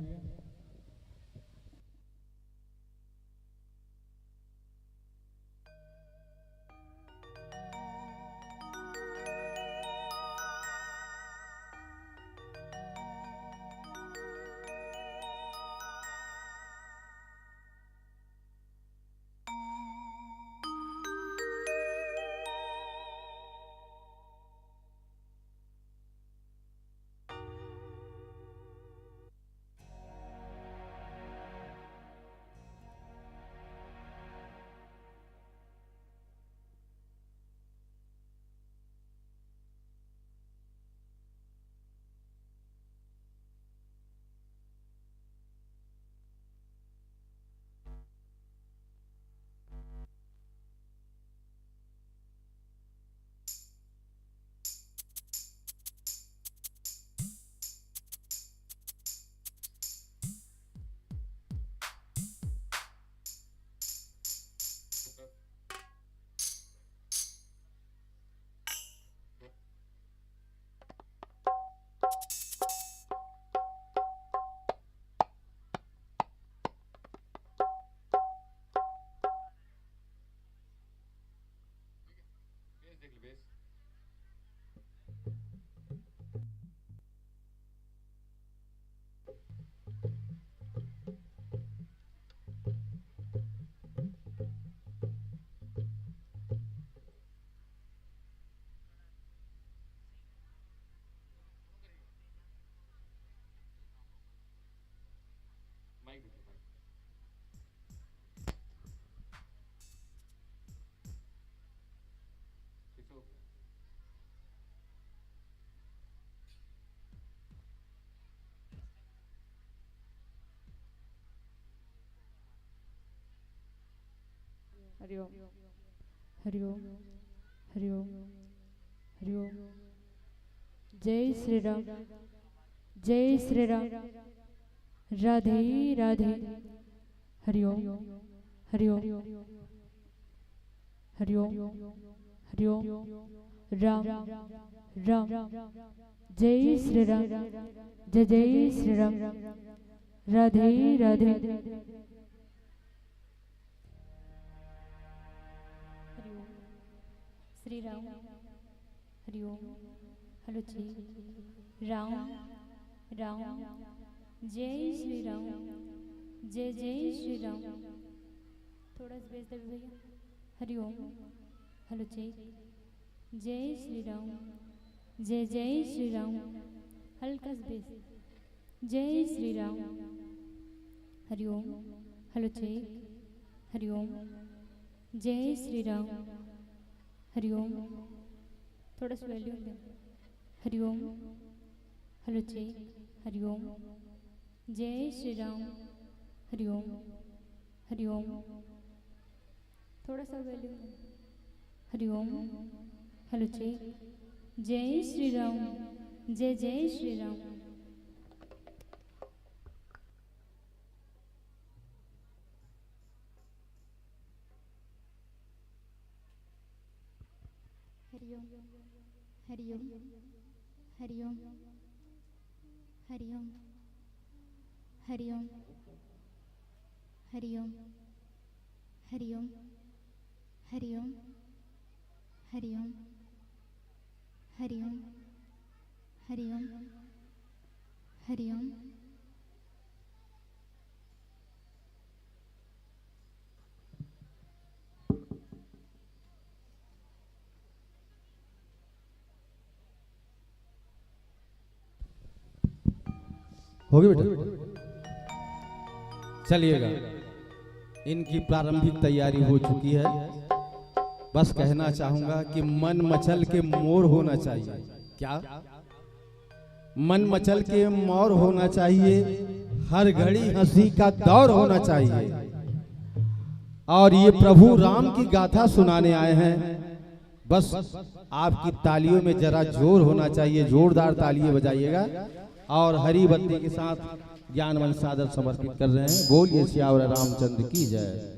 हरिओम हरिओम हरिओम हरिओम। जय श्री राम जय श्री राम राधे राधे। हरिओम हरिओम हरिओम हरिओम राम राम जय श्री राम जय जय श्री राम राधे राधे। श्री राम हरिओम। हेलो जी राम राम जय श्री राम जय जय श्री राम। थोड़ा सा बेच दे भैया। हरिओम हेलो जी जय श्री राम जय जय श्री राम। हल्का सा बेच जय श्री राम। हरिओम हेलो जी हरिओम जय श्री राम। हरिओम थोड़ा सा वॉल्यूम दे। हरिओम हेलो जी हरिओम जय श्री राम। हरिओम हरिओम थोड़ा सा वॉल्यूम दे। हरिओम हेलो जी जय श्री राम जय जय श्री राम। हरिओम हरिओम हरिओम हरिओम हरिओम हरिओम हरिओम हरिओम हरिओम हरिओम हरिओम हरिओम। होगी बेटा चलिएगा। इनकी प्रारंभिक तैयारी हो चुकी है। बस कहना चाहूंगा कि मन मचल के मोर होना चाहिए। क्या मन मचल के मोर होना चाहिए। हर घड़ी हंसी का दौर होना चाहिए। और ये प्रभु राम की गाथा सुनाने आए हैं। बस आपकी तालियों में जरा जोर होना चाहिए, जोरदार तालियां बजाइएगा। और हरी बत्ती के साथ ज्ञानवंत सादर समर्पित कर रहे हैं। बोलिए सियावर रामचंद्र की जय।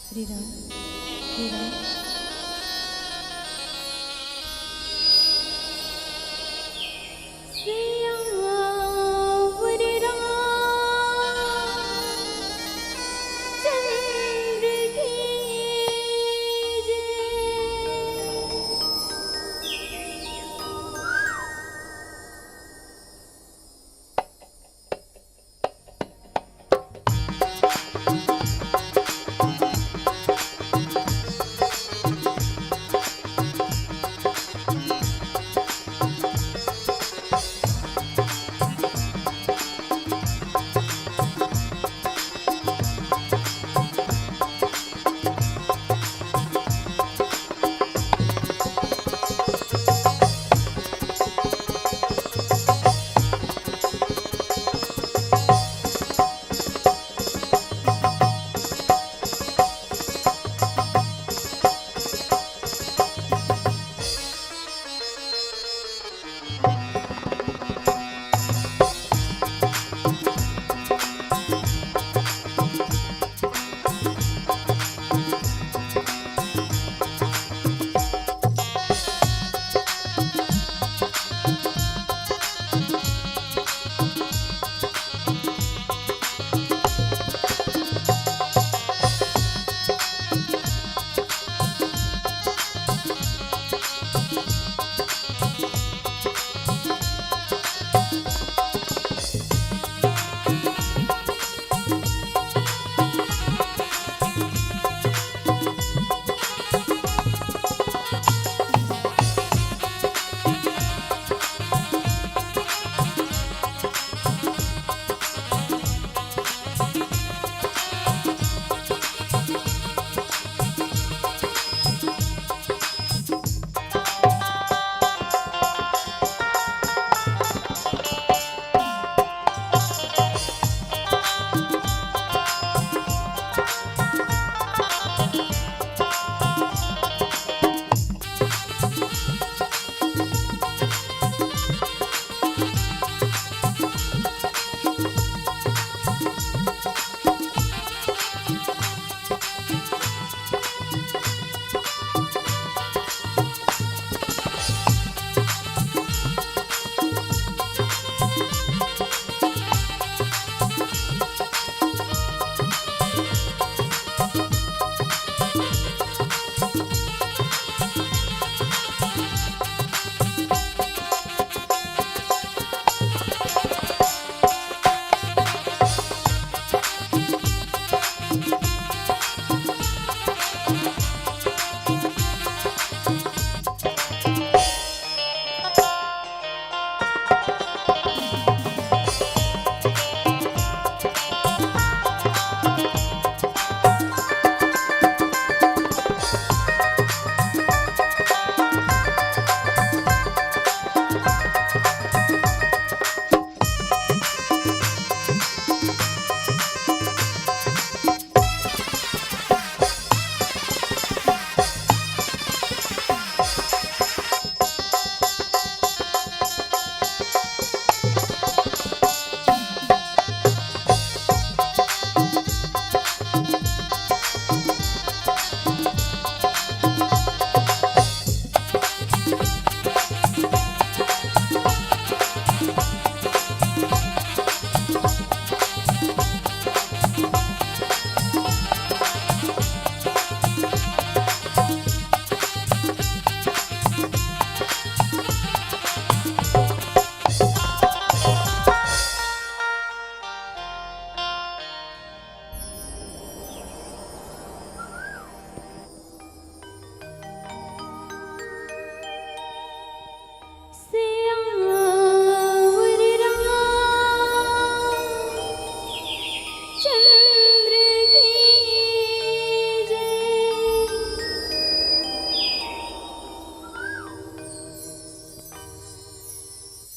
श्री राम श्री राम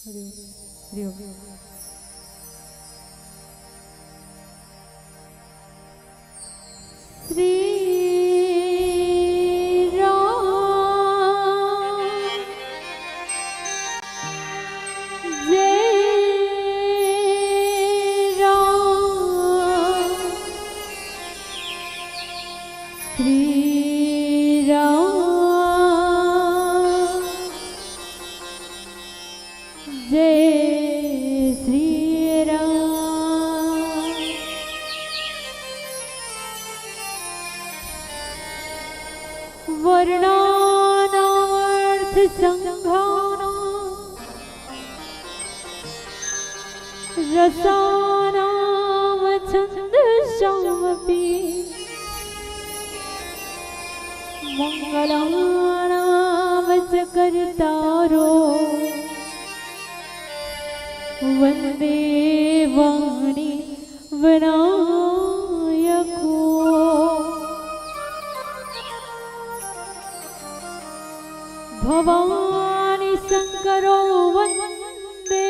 हरिओम श्री वर्णानार्थ संघाना रसानाम छन्दसामपि मंगलानाम च कर्तारो वन्दे वाणी विनायको भवानी शंकरो वन्दे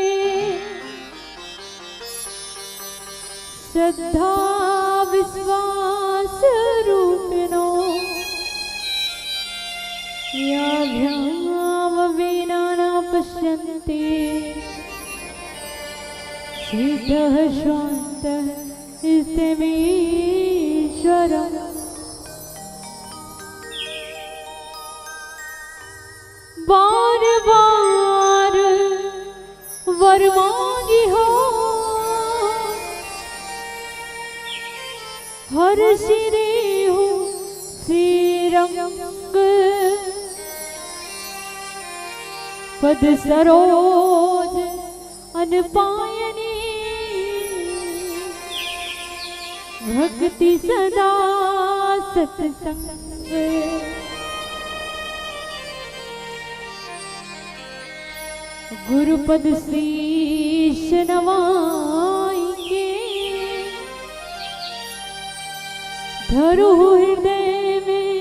श्रद्धा विश्वास रूपिणो याभ्याम विना न पश्यन्ति सिद्धः शान्तः स्थिमीश्वरः बार बार वर मांगी हो हर सिरे हो श्री रंग पद सरोज अनपायनी भक्ति सदा सत्संग गुरुपद शीश नवाई के धरो हृदय में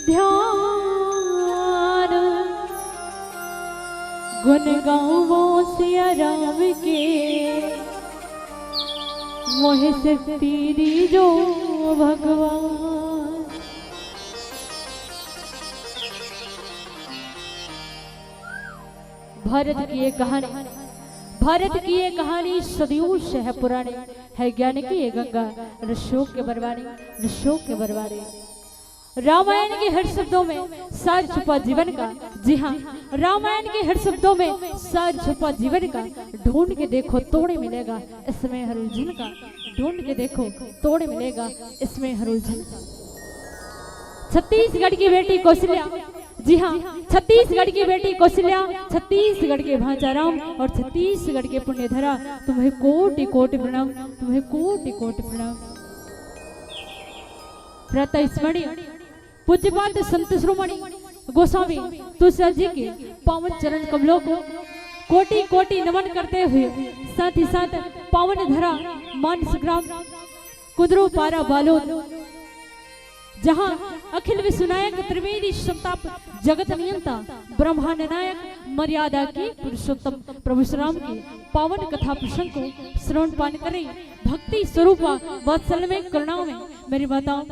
ध्यान गुण गावो सिया राम के मोह शक्ति दीजो भगवान। भारत की ये कहानी सदियों से है पुरानी, है ज्ञान की ये गंगा ऋषियों के बरवानी। रामायण के हर शब्दों में सार छुपा जीवन का, जी हाँ, रामायण के हर शब्दों में सार छुपा जीवन का। ढूंढ के देखो तोड़ मिलेगा इसमें हर उलझन का, ढूंढ के देखो तोड़ मिलेगा इसमें हर उलझन का। छत्तीसगढ़ की बेटी कौशल्या, जी हाँ, छत्तीसगढ़ की बेटी कौशल्या, छत्तीसगढ़ के भांचाराम और छत्तीसगढ़ के पुण्यधरा, तुम्हें कोटि कोटि प्रणाम, तुम्हें कोटि कोटि प्रणाम। प्रातः स्मरणीय पूज्यपाद संत शिरोमणि गोस्वामी तुलसीदास जी के पावन चरण कमलों को कोटि कोटि नमन करते हुए, साथ ही साथ पावन धरा मानस ग्राम कुदरू पारा बालोद, जहां अखिल विश्वनायक त्रिवेदी संताप जगत नियंता ब्रह्मांड नायक मर्यादा की पुरुषोत्तम प्रभु श्री राम की पावन कथा प्रसंग को श्रवण पान करें। भक्ति स्वरूपा वात्सल्य में करुणाओं में मेरी माताओं,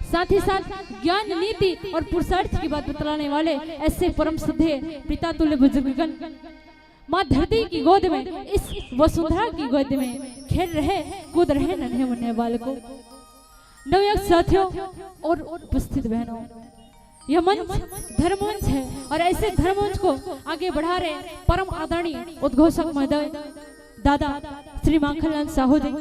साथ ही साथ ज्ञान नीति और पुरुषार्थ की बात बतलाने वाले ऐसे परम श्रद्धेय पिता तुल्य बुजुर्गगण माँ धरती की गोद में, इस वसुंधरा की गोद में खेल रहे कूद रहे नन्हे मुन्ने बालकों, नवयुवक साथियों और उपस्थित बहनों, यह मंच धर्ममंच है और ऐसे धर्ममंच को आगे बढ़ा रहे परम आदरणीय उद्घोषक महोदय दादा श्री माखनलाल साहू जी,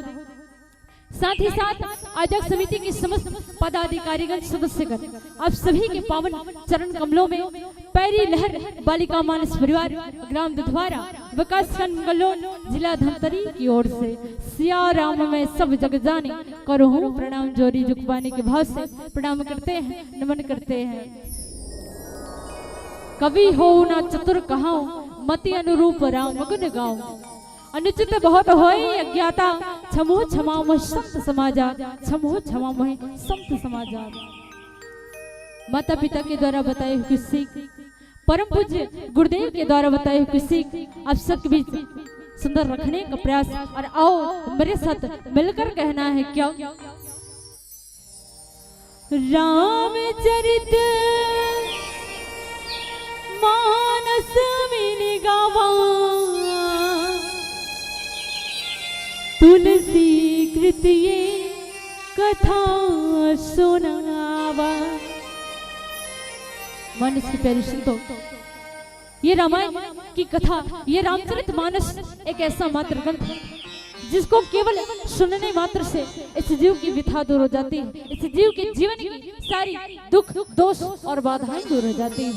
साथ ही साथ आयोजक समिति की समस्त पदाधिकारीगण सदस्यगण, आप सभी के पावन चरण कमलों में पैरी लहर बालिका मानस परिवार ग्राम दुधवारा विकासखंड मंगलोन जिला धमतरी की ओर से सिया राम में सब जग जाने करो हूँ प्रणाम जोरी झुकवाने के भाव से प्रणाम करते हैं, नमन करते हैं। कवि हो ना चतुर कहाऊं, मति अनुरूप राम गुण गाऊं, अनुचित बहुत होए अज्ञाता, क्षमो क्षमामहि संत समाजा, क्षमो क्षमामहि संत समाजा। माता पिता के द्वारा बताए हुए सीख परम पूज्य गुरुदेव के द्वारा बताए हुए किसी आप सबके बीच सुंदर रखने का प्रयास। और आओ मेरे साथ मिलकर कहना है क्या, रामचरित मानस में गावा, तुलसी कृत ये कथा सुनावा। मन इसकी प्यारी सुन, ये रामायण की कथा, ये रामचरितमानस एक ऐसा मात्र ग्रंथ है जिसको केवल सुनने मात्र से इस जीव की व्यथा दूर हो जाती है, इस जीव के जीवन की सारी दुख दोष और बाधाएं दूर हो जाती है।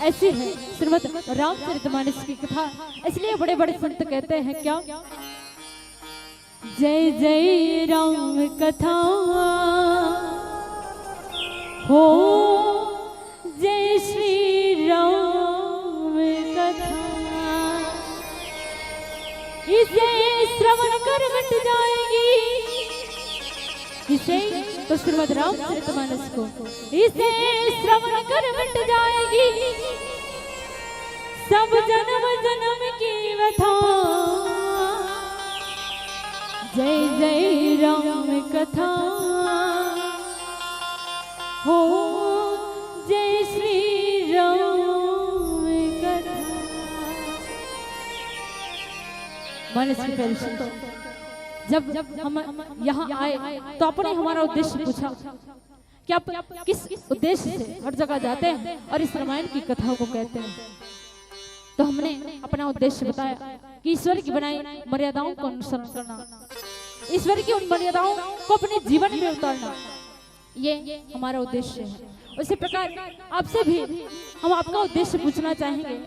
ऐसी है श्रीमद् रामचरितमानस की कथा। इसलिए बड़े बड़े संत कहते हैं क्या, जय जय राम कथा हो, जय श्री राम कथा, इसे श्रवण कर मिट जाएगी, इसे तो श्रीमद् रामचरितमानस को इसे श्रवण कर मिट जाएगी सब जन्म जन्म की व्यथा। जय जय राम कथा हो, जय श्री राम कथा। मन इसकी प्यारी सुन, जब हम यहाँ आए तो आपने हमारा उद्देश्य पूछा कि आप किस उद्देश्य से हर जगह जाते हैं और इस रामायण की कथाओं को कहते हैं। तो हमने अपना उद्देश्य बताया कि ईश्वर की बनाई मर्यादाओं को अनुसरण करना, ईश्वर की उन मर्यादाओं को अपने जीवन में उतारना, ये हमारा उद्देश्य है। उसी प्रकार आपसे भी हम आपका उद्देश्य पूछना चाहेंगे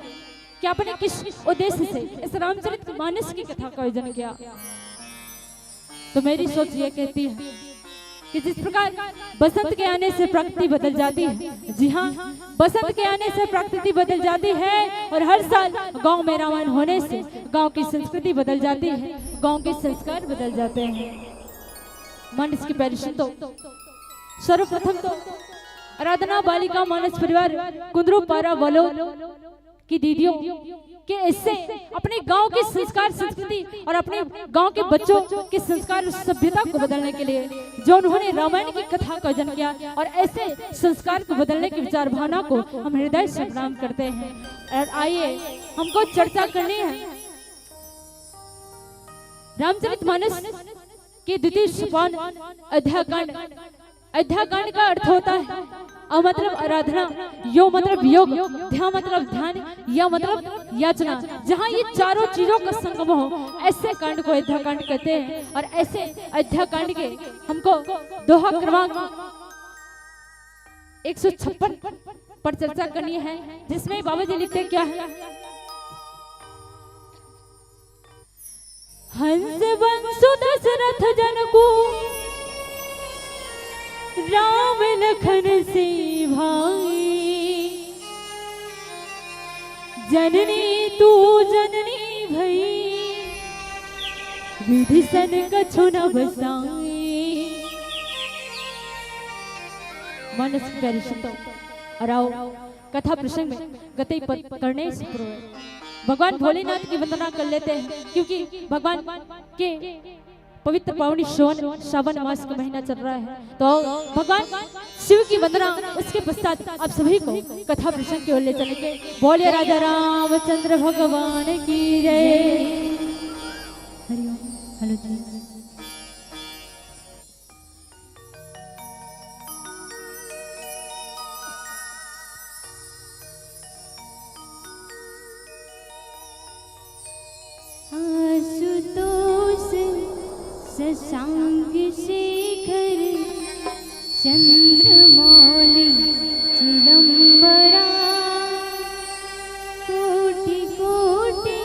कि आपने किस उद्देश्य से इस रामचरितमानस की कथा का आयोजन किया। तो मेरी सोच ये कहती है कि जिस प्रकार बसंत के आने से प्रकृति बदल जाती है, जी हाँ, बसंत के आने से प्रकृति बदल जाती है और हर साल गांव में रामायण होने से गांव की संस्कृति बदल जाती है, गांव के संस्कार बदल जाते हैं। मन इसकी पैरिश तो सर्वप्रथम तो आराधना बालिका मानस परिवार कुंदरू पारा वालों की दीदियों के इससे अपने गांव के संस्कार संस्कृति और अपने गांव के बच्चों के संस्कार सभ्यता को बदलने के लिए जो उन्होंने रामायण की कथा का आयोजन किया और ऐसे संस्कार को बदलने की विचार भावना को हम हृदय से प्रणाम करते हैं। और आइए हमको चर्चा करनी है रामचरितमानस के द्वितीय सोपान अध्याकांड। अध्याकांड का अर्थ होता है अ मतलब आराधना, यो मतलब योग, ध्या मतलब ध्यान, या मतलब याचना। जहाँ ये चारों चीजों का संगम हो ऐसे कांड को अध्याकांड कहते हैं। और ऐसे अध्याकांड के हमको दोहा क्रमांक 156 पर चर्चा करनी है, जिसमें बाबा जी लिखते क्या है, हंस वंशु दशरथ जनकू राम लखन से भाई, जननी तू जननी भई, विभीषण कछु न बसाई। मन और आओ कथा प्रसंग में गति करने से पूर्व भगवान भोलेनाथ की वंदना कर लेते हैं, क्योंकि भगवान के पवित्र पावनी श्रावण मास का महीना चल रहा है। तो भगवान शिव की वंदना, उसके पश्चात आप सभी को कथा प्रसंग की ओर ले चलेंगे। बोलिए राजा रामचंद्र भगवान की जय। हरिओम। हेलो जी। शशांक शेखर चंद्रमौलि चिदंबरा, कोटि कोटि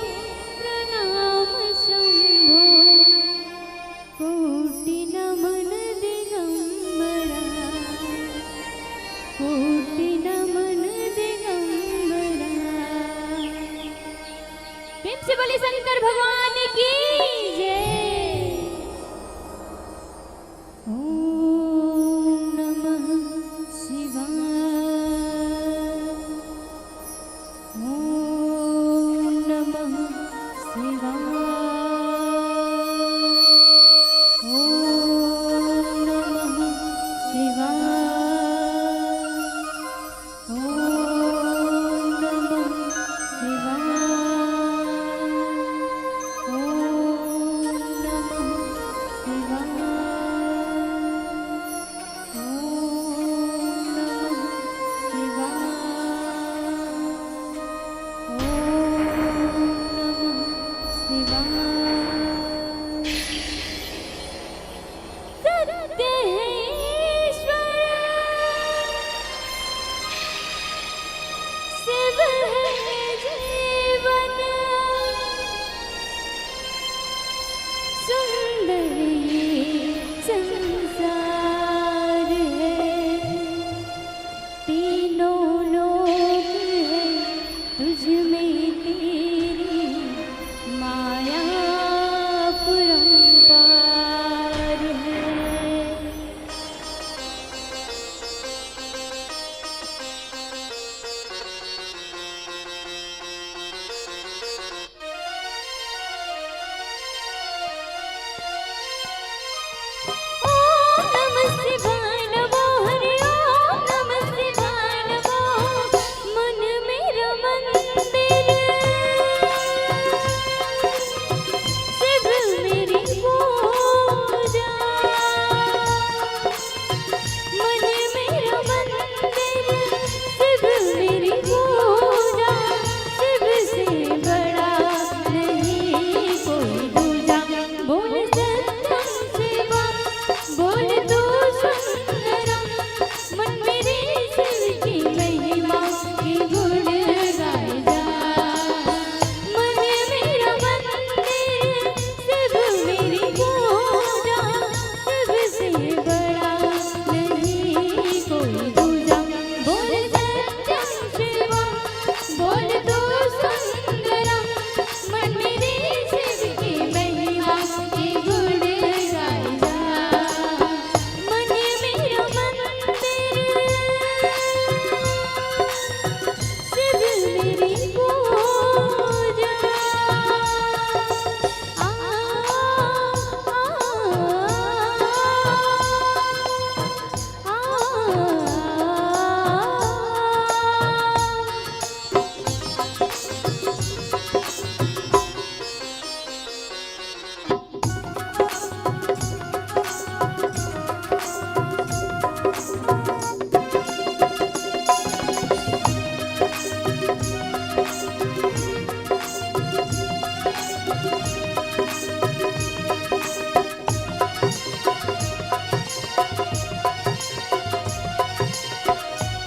प्रणाम शंभो, कोटि नमन दिगंबरा, कोटि नमन दिगंबरा। प्रेम से बोले शंकर भगवान की जय।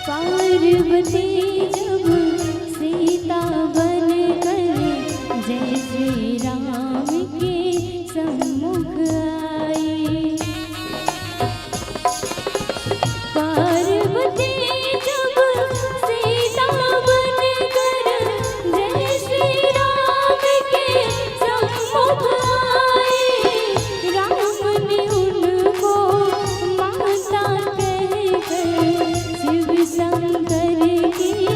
पार्वती जब सीता बन कर जय श्री राम के सम्मुख आई। पार्वती जब सीता बन कर जय श्री राम के सम्मुख आई। राम ने उनको माता कहकर शिव शंकर की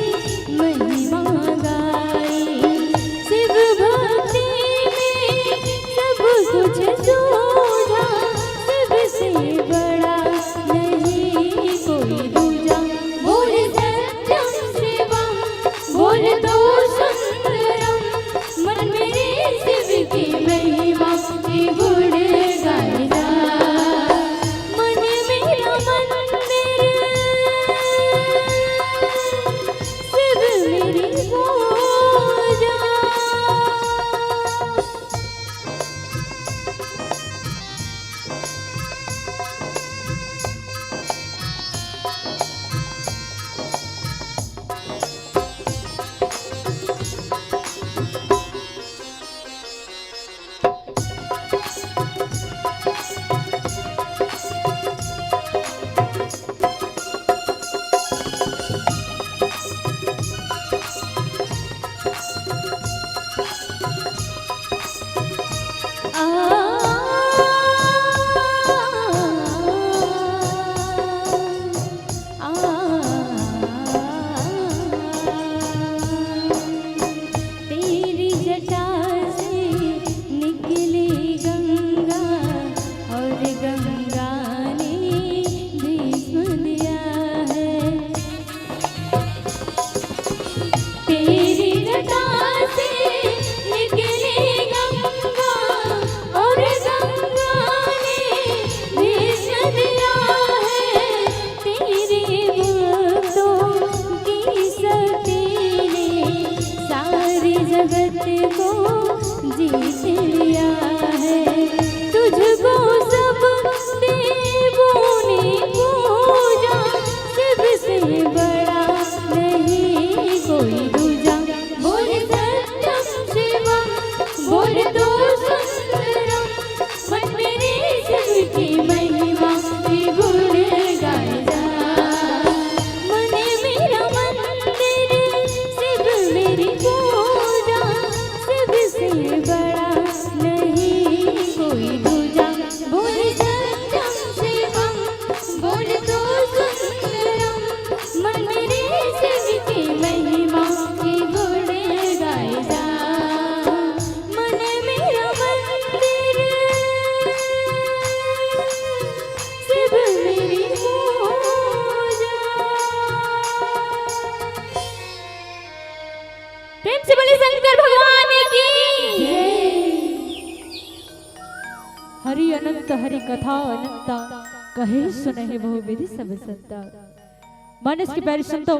जगत को जीत लिया है। तुझको सब देवों ने पूजा, सबसे बड़ा नहीं कोई दूजा। बोल सत्यम शिवम, बोल दो सुंदरम, मन मेरे सबकी महिमा की गुण गाए जा। मन मेरा मंदिर, शिव मेरी पूजा, सबसे बड़ा नहीं कोई दूजा। बोल सत्यम शिवम, बोल दो सुंदरम, मन मेरे सबकी महिमा की गुण गाए जा। मन मेरा मंदिर, शिव मेरी पूजा। प्रेम से बोले शंकर भगवान की जय। हरि अनंत हरि कथा अनंता, कहे सुनहि बहु विधि सब संता। मानस के प्यारे संतों,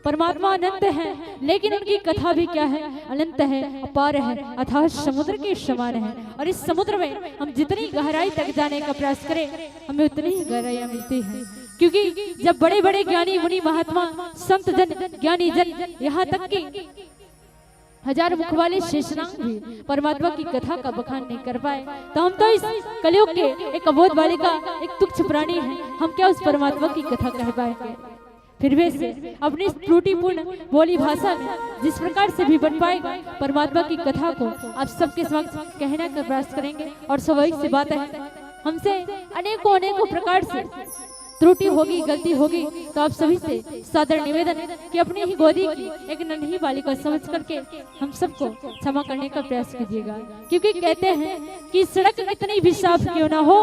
परमात्मा अनंत है, लेकिन उनकी कथा भी क्या है, अनंत है, अपार है, अथाह समुद्र के समान है। और इस समुद्र में हम जितनी गहराई तक जाने का प्रयास करें, हमें उतनी ही गहराइयां मिलती हैं। क्योंकि जब बड़े बड़े ज्ञानी मुनि महात्मा संत जन ज्ञानी जन, यहाँ तक कि हजार मुख वाले शेषनाग भी परमात्मा की कथा का बखान नहीं कर पाए, तो हम तो इस कलयुग के एक अबोध बालिका, एक तुच्छ प्राणी हैं, हम क्या उस परमात्मा की कथा कह पाएंगे। फिर भी से अपनी त्रुटिपूर्ण बोली भाषा में जिस प्रकार से भी बन पाएगा, परमात्मा की कथा को आप सबके समक्ष कहने का प्रयास करेंगे। और स्वाभाविक सी बात है, हमसे अनेकों प्रकार से त्रुटि होगी, गलती होगी, तो आप सभी से सादर निवेदन कि अपनी ही गोदी की एक नन्ही बालिका समझ करके हम सबको क्षमा करने का प्रयास कीजिएगा। क्योंकि कहते हैं कि सड़क कितनी भी साफ क्यों ना हो,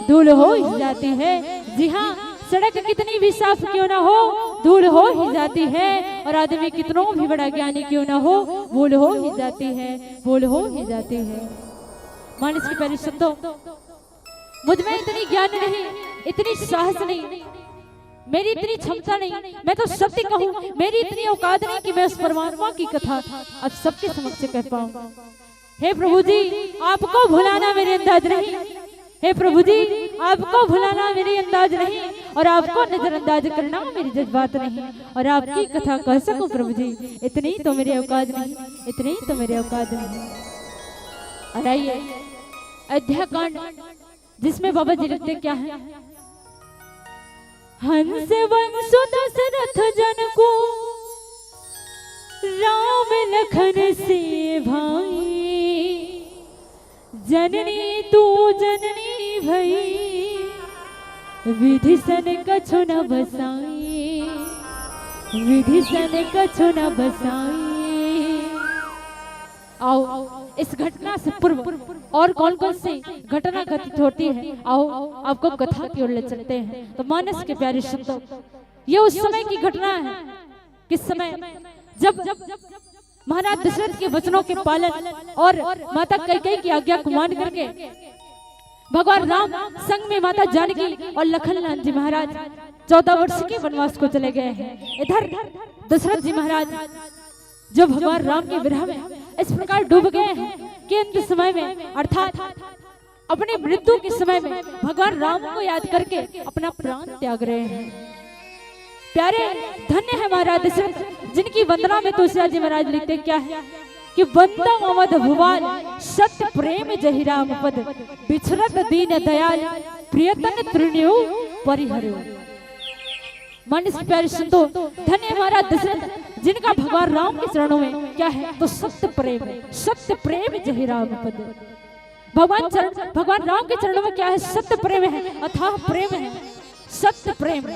धूल हो ही जाती है। जी हाँ, सड़क कितनी भी साफ क्यों ना हो, धूल हो ही जाती है। और आदमी कितनों भी बड़ा ज्ञानी क्यों ना हो, भूल हो ही जाती है, भूल हो ही जाती है। मानस की प्यारी संतों, मुझ में इतनी ज्ञान नहीं, इतनी साहस नहीं, मेरी इतनी क्षमता नहीं, मैं तो सत्य कहूँ, मेरी इतनी औकात नहीं कि मैं उस परमात्मा की कथा अब सबके समक्ष कह पाऊँ। हे प्रभु जी, आपको भुलाना मेरे अंदाज नहीं। हे प्रभु जी, आपको भुलाना मेरी अंदाज नहीं, और आपको नजरअंदाज करना मेरी जज्बात नहीं। और आपकी कथा कह सकूं प्रभु जी, इतनी तो मेरी औकात नहीं, इतनी तो मेरी औकात नहीं। और आइए अयोध्या कांड, जिसमें बाबा जी लिखते क्या है, हंस वंशु दशरथ जन को राम लखन से भाई, जननी तू जननी भई, विधि सन कछु न बसाई, विधि सन कछु न बसाई। आओ इस घटना से पूर्व और कौन कौन सी घटना घटित होती है, आओ आपको कथा की ओर ले चलते हैं। तो मानस के प्यारे शब्दों, ये उस समय की घटना है, किस समय जब महाराज दशरथ के वचनों के पालन और माता कैकेयी की आज्ञा को मान करके भगवान राम संग में माता जानकी और लखन जी महाराज 14 वर्ष के वनवास को चले गए हैं। इधर दशरथ जी महाराज जो भगवान राम के विरह में इस प्रकार डूब गए हैं कि अंत समय में, अर्थात अपने मृत्यु के समय में, भगवान राम को याद करके अपना प्राण त्याग रहे हैं। प्यारे धन्य है महाराज दशरथ, जिनकी वंदना में तुलसीदास जी महाराज लिखते क्या है कि वंदना ममद भुवाल, सत्य प्रेम जहि राम पद, बिछरत दीन दयाल, प्रियतन तृण्यो परिहरो। मानस प्यारे संतों, धन्य महाराज दशरथ, जिनका भगवान राम के चरणों में क्या है, तो सत्य प्रेम है, सत्य प्रेम जहि राम पद। भगवान राम के चरणों में क्या है, सत्य प्रेम है, अथाह प्रेम है, सत्य प्रेम।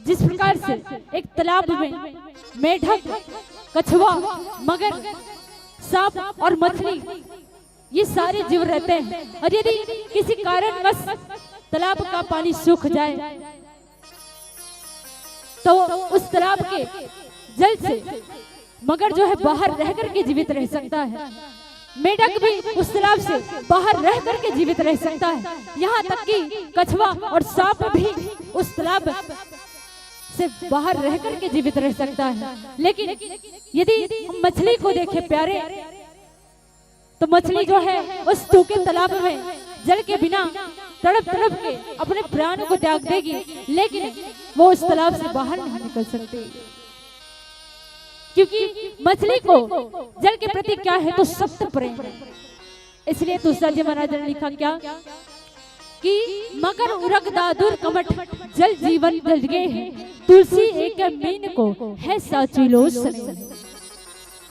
जिस प्रकार से एक तालाब में मेढक, कछुआ, मगर, सांप और मछली, ये सारे जीव रहते हैं, और यदि किसी कारणवश तालाब का पानी सूख जाए तो उस तालाब के जल से मगर जो है बाहर रह करके जीवित रह सकता है, मेढक भी उस तालाब से बाहर रह करके जीवित रह सकता है, यहाँ तक कि कछुआ और सांप भी उस तालाब से बाहर रह करके जीवित रह सकता है, लेकिन यदि हम मछली को देखें प्यारे, तो मछली जो है उस टूके तालाब में जल के बिना तड़प तड़प के अपने प्राणों को त्याग देगी, लेकिन वो उस तालाब से बाहर नहीं निकल सकती, क्योंकि मछली को जल के प्रति क्या है तो सख्त प्रेम है। इसलिए तुलसी महाराज ने लिखा क्या कि मकर उरग दादुर कमठ जल जीवन जल गए हैं, तुलसी एक मीन को है साची लो सने।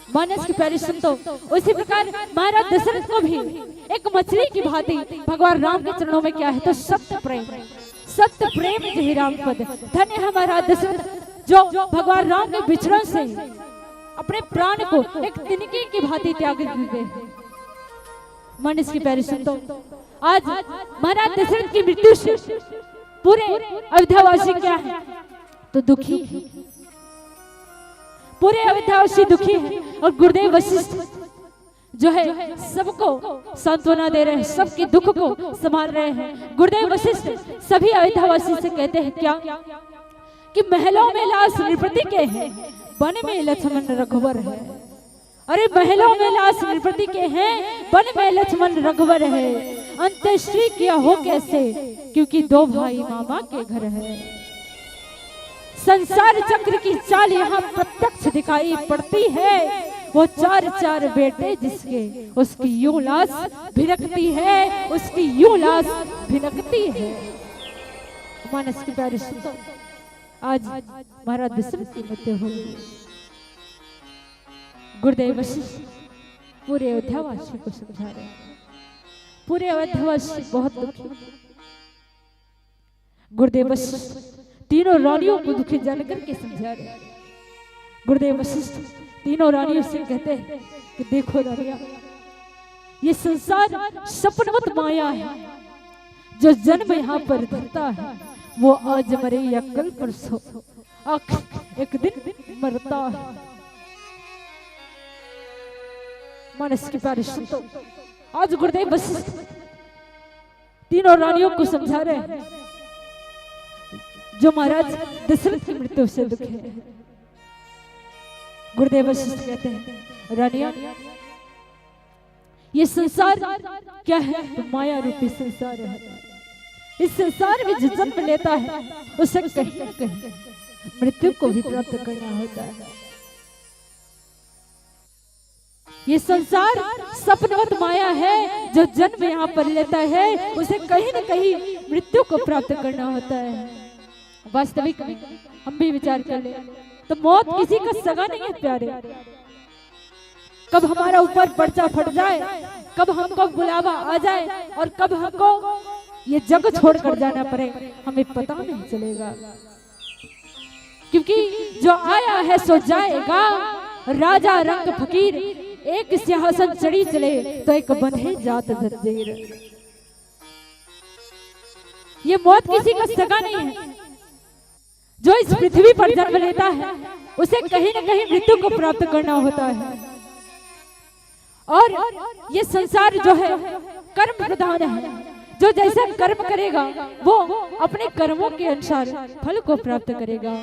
मानस की प्यारी सुन तो उसी प्रकार महाराज दशरथ को भी एक मछली की भांति भगवान राम के चरणों में क्या है तो सत्य प्रेम जय राम पद। धन्य है महाराज दशरथ जो भगवान राम के विचरण से अपने प्राण को एक तिनके की भांति त्याग देते। मानस की प्यारी सुन तो आज महाराज दशरथ की मृत्यु से पूरे अयोध्यावासी क्या है तो दुखी है, पूरे अयोध्यावासी दुखी है। और गुरुदेव वशिष्ठ जो है सबको सांत्वना दे रहे हैं, सबके दुख को संभाल रहे हैं। गुरुदेव वशिष्ठ सभी अयोध्यावासी से कहते हैं क्या कि महलों में लाश नृपति के हैं, वन में लक्ष्मण रघुवर है। अरे महलों में लाश नृपति के हैं, वन में लक्ष्मण रघुवर है। अंत्येष्टि किया हो कैसे, क्योंकि दो भाई मामा के घर है। संसार चक्र की चाल यहाँ प्रत्यक्ष दिखाई पड़ती है, वो चार चार बेटे जिसके उसकी यूं लाश भिनकती है, उसकी यूं लाश भिनकती है। मानस की प्यारी सुनो, आज महाराज दशरथ की मृत्यु हो गई। गुरुदेव वशिष्ठ पूरे अयोध्यावासी को समझा रहे हैं, पूरे अयोध्यावासी बहुत दुखी। गुरुदेव वशिष्ठ तीनों रानियों को दुखी जानकर के समझा रहे हैं। गुरुदेव वशिष्ठ तीनों रानियों से कहते हैं कि देखो रानिया, ये संसार सपनवत माया है, जो जन्म यहाँ पर धरता है वो आज मरे या कल परसों एक दिन मरता है। मानस की प्यारी सुनो, आज गुरुदेव वशिष्ठ तीनों रानियों को समझा रहे हैं जो महाराज दशरथ की मृत्यु से दुखी है। गुरुदेव वशिष्ठ कहते हैं रानिया, ये संसार क्या है तो माया रूपी संसार है। इस संसार में जो जन्म लेता है उसे कहीं न कहीं मृत्यु को भी प्राप्त करना होता है। ये संसार सपनवत माया है, जो जन्म यहाँ पर लेता है उसे कहीं न कहीं मृत्यु को प्राप्त करना होता है। वास्तविक हम भी विचार कर ले तो मौत किसी का सगा नहीं है प्यारे। कब हमारा ऊपर पर्चा फट जाए, कब हमको बुलावा आ जाए और कब हमको ये जग छोड़कर जाना पड़े हमें पता नहीं चलेगा, क्योंकि जो आया है सो जाएगा। राजा रंग फकीर एक सिंहासन चढ़ी चले तो एक बंधे जात जंजीर। ये मौत किसी का सगा नहीं है। जो इस पृथ्वी पर जन्म लेता है उसे कहीं न कहीं मृत्यु को प्राप्त करना होता है। और ये संसार जो है कर्म प्रधान है, जो जैसा कर्म करेगा वो अपने कर्मों के अनुसार फल को प्राप्त करेगा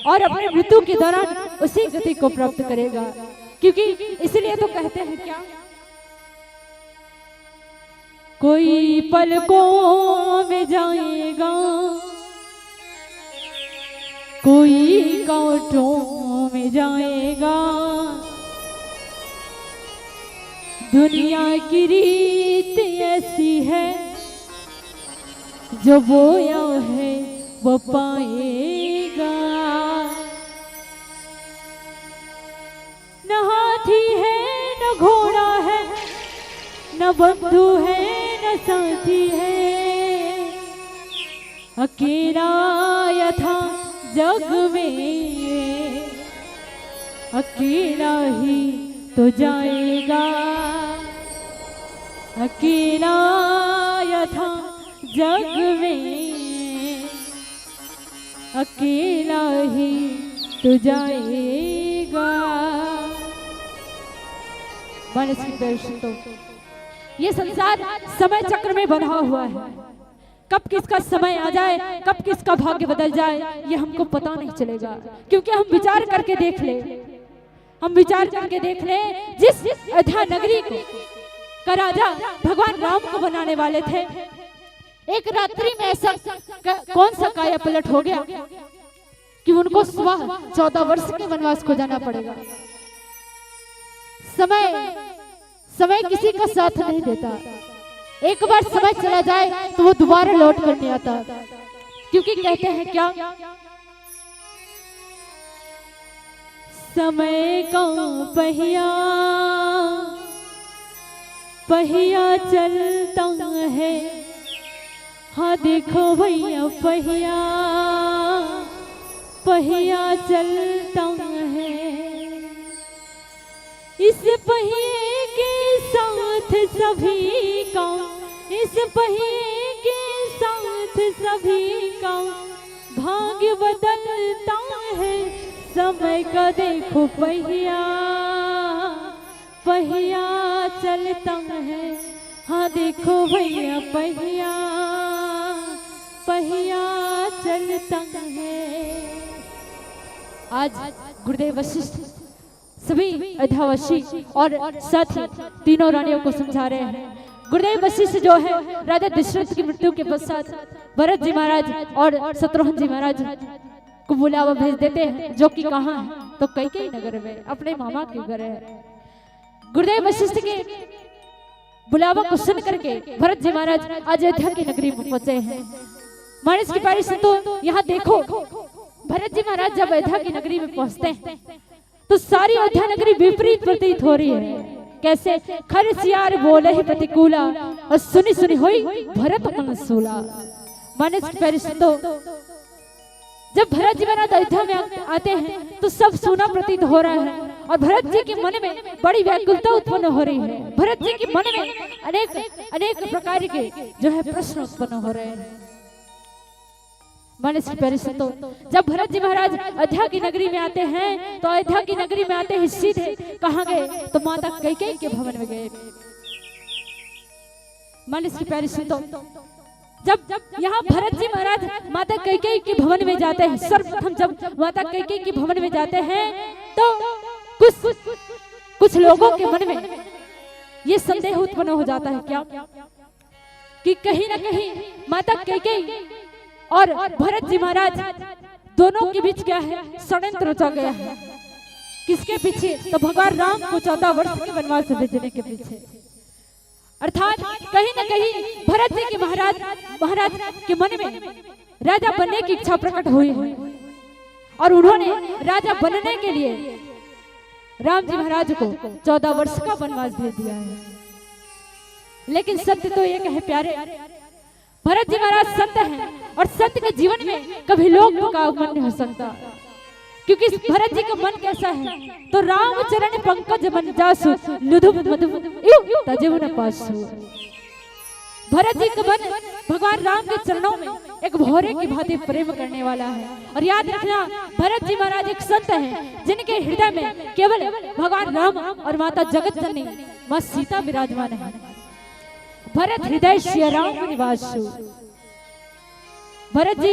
और अपने मृत्यु के दौरान उसी गति को प्राप्त करेगा। क्योंकि इसलिए तो कहते हैं क्या, कोई पलकों में जाएगा, कोई कांटों में जाएगा। दुनिया की रीत ऐसी है, जो बोया है वो पाएगा। न हाथी है न घोड़ा है, न बंधु है न साथी है। अकेला यथा जग में, अकेला ही तो जाएगा। अकेला यथा जग में, अकेला ही तो जाएगा। मानस की तो ये संसार समय चक्र में बंधा हुआ है। कब किसका समय आ जाए, कब किसका भाग्य बदल जाए, ये हमको पता नहीं चलेगा। क्योंकि हम विचार करके देख ले, हम विचार करके देख ले, जिस अयोध्या नगरी को का राजा भगवान राम को बनाने वाले थे, एक रात्रि में ऐसा कौन सा काया पलट हो गया कि उनको स्वः 14 वर्ष के वनवास को जाना पड़ेगा। समय किसी का साथ नहीं देता। एक बार समय चला जाए तो वो दोबारा लौट कर नहीं आता। क्योंकि कहते हैं क्या, समय का पहिया पहिया चलता है, हाँ देखो भैया पहिया पहिया चलता है। इस पहिए के साथ सभी का, इस पहिए के साथ सभी का भाग्य बदलता है। समय का देखो पहिया पहिया चलता है, हाँ देखो भैया पहिया पहिया चलता है। आज गुरुदेव वशिष्ठ सभी अयोध्यावासी और साथ ही तीनों रानियों को समझा रहे हैं। गुरुदेव वशिष्ठ जो है राजा दशरथ की मृत्यु के पश्चात भरत जी महाराज और शत्रुघ्न जी महाराज को बुलावा भेज देते हैं, जो कि कहाँ है तो कैकेयी नगर में अपने मामा के घर है। गुरुदेव वशिष्ठ के बुलावा को सुन करके भरत जी महाराज आज अयोध्या की नगरी में पहुंचे हैं। मानस की प्यारी संतो, यहाँ देखो भरत जी महाराज जब अयोध्या की नगरी में पहुंचते हैं तो सारी अयोध्या नगरी विपरीत प्रतीत हो रही है। कैसे, खर सियार बोले ही प्रतिकूला और सुनी सुनी हुई भरत मन सूला। मानस की प्यारी संतो, जब भरत जी महाराज अयोध्या में आते हैं तो सब सुना प्रतीत हो रहा है और भरत जी के मन में बड़ी व्याकुलता उत्पन्न हो रही है। भरत जी के मन में अनेक प्रकार के जो है प्रश्न उत्पन्न हो रहे हैं। मानस की प्यारी संतो, जब भरत जी महाराज अयोध्या की नगरी में आते हैं तो अयोध्या की नगरी में आते ही सीधे कहाँ गए तो माता कैकेयी के भवन में गए। मानस की प्यारी संतो, जब यहाँ भरत जी महाराज माता कैकेयी के भवन में जाते हैं, सर्वप्रथम जब माता कैकेयी के भवन में जाते हैं तो कुछ लोगों के मन में ये संदेह उत्पन्न हो जाता है क्या कि कहीं ना कहीं माता कैकेयी और भरत जी महाराज दोनों के बीच क्या है, षड्यंत्र रचा गया है। किसके पीछे तो भगवान राम को 14 वर्ष के वनवास से भेजने के पीछे। अर्थात कहीं न कहीं भरत जी के महाराज के मन में राजा बनने की इच्छा प्रकट हुई है और उन्होंने राजा बनने के लिए राम जी महाराज को 14 वर्ष का वनवास भेज दिया है। लेकिन सत्य तो एक है प्यारे, भरत जी महाराज संत हैं और संत के जीवन में कभी लोग का आगमन नहीं हो सकता। क्योंकि भरत जी का मन कैसा है तो राम चरण पंकज मन जासु लुधु मधु तजेव न पासु। भरत जी का मन भगवान राम के चरणों में एक भौरे की भांति प्रेम करने वाला है। और याद रखना, भरत जी महाराज एक संत हैं जिनके हृदय में केवल भगवान राम और माता जगत जननी मां सीता विराजमान है। भरत हृदय श्री राम निवासु। भरत जी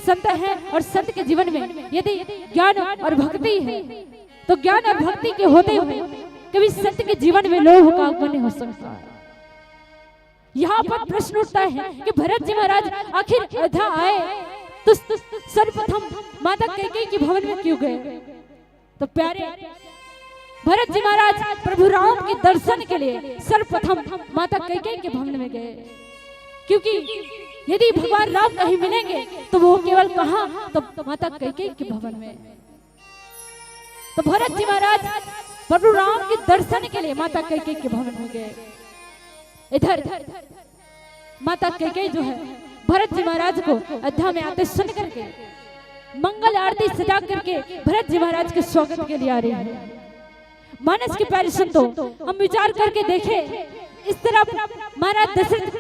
संत है और संत के जीवन में यदि ज्ञान और भक्ति है तो ज्ञान और भक्ति के होते हुए कभी संत के जीवन में लोभ का आगमन नहीं हो सकता। यहाँ पर प्रश्न उठता है कि भरत जी महाराज आखिर अयोध्या आए तो सर्वप्रथम माता कैकेयी के भवन में क्यों गए? तो प्यारे, भरत जी महाराज प्रभु राम के दर्शन के लिए सर्वप्रथम माता कैकेयी के भवन में गए। क्योंकि यदि भगवान राम कहीं मिलेंगे तो वो केवल कहाँ तो माता कैकेयी के भवन में। तो भरत जी महाराज प्रभु राम के दर्शन के लिए माता कैकेयी के भवन में गए। इधर माता कैकेयी जो है भरत जी महाराज को अयोध्या में आते सुन करके मंगल आरती सजा करके भरत जी महाराज के स्वागत के लिए आ रही है। मानस की प्यारी संतो, हम विचार करके देखें, इस तरह महाराज दशरथ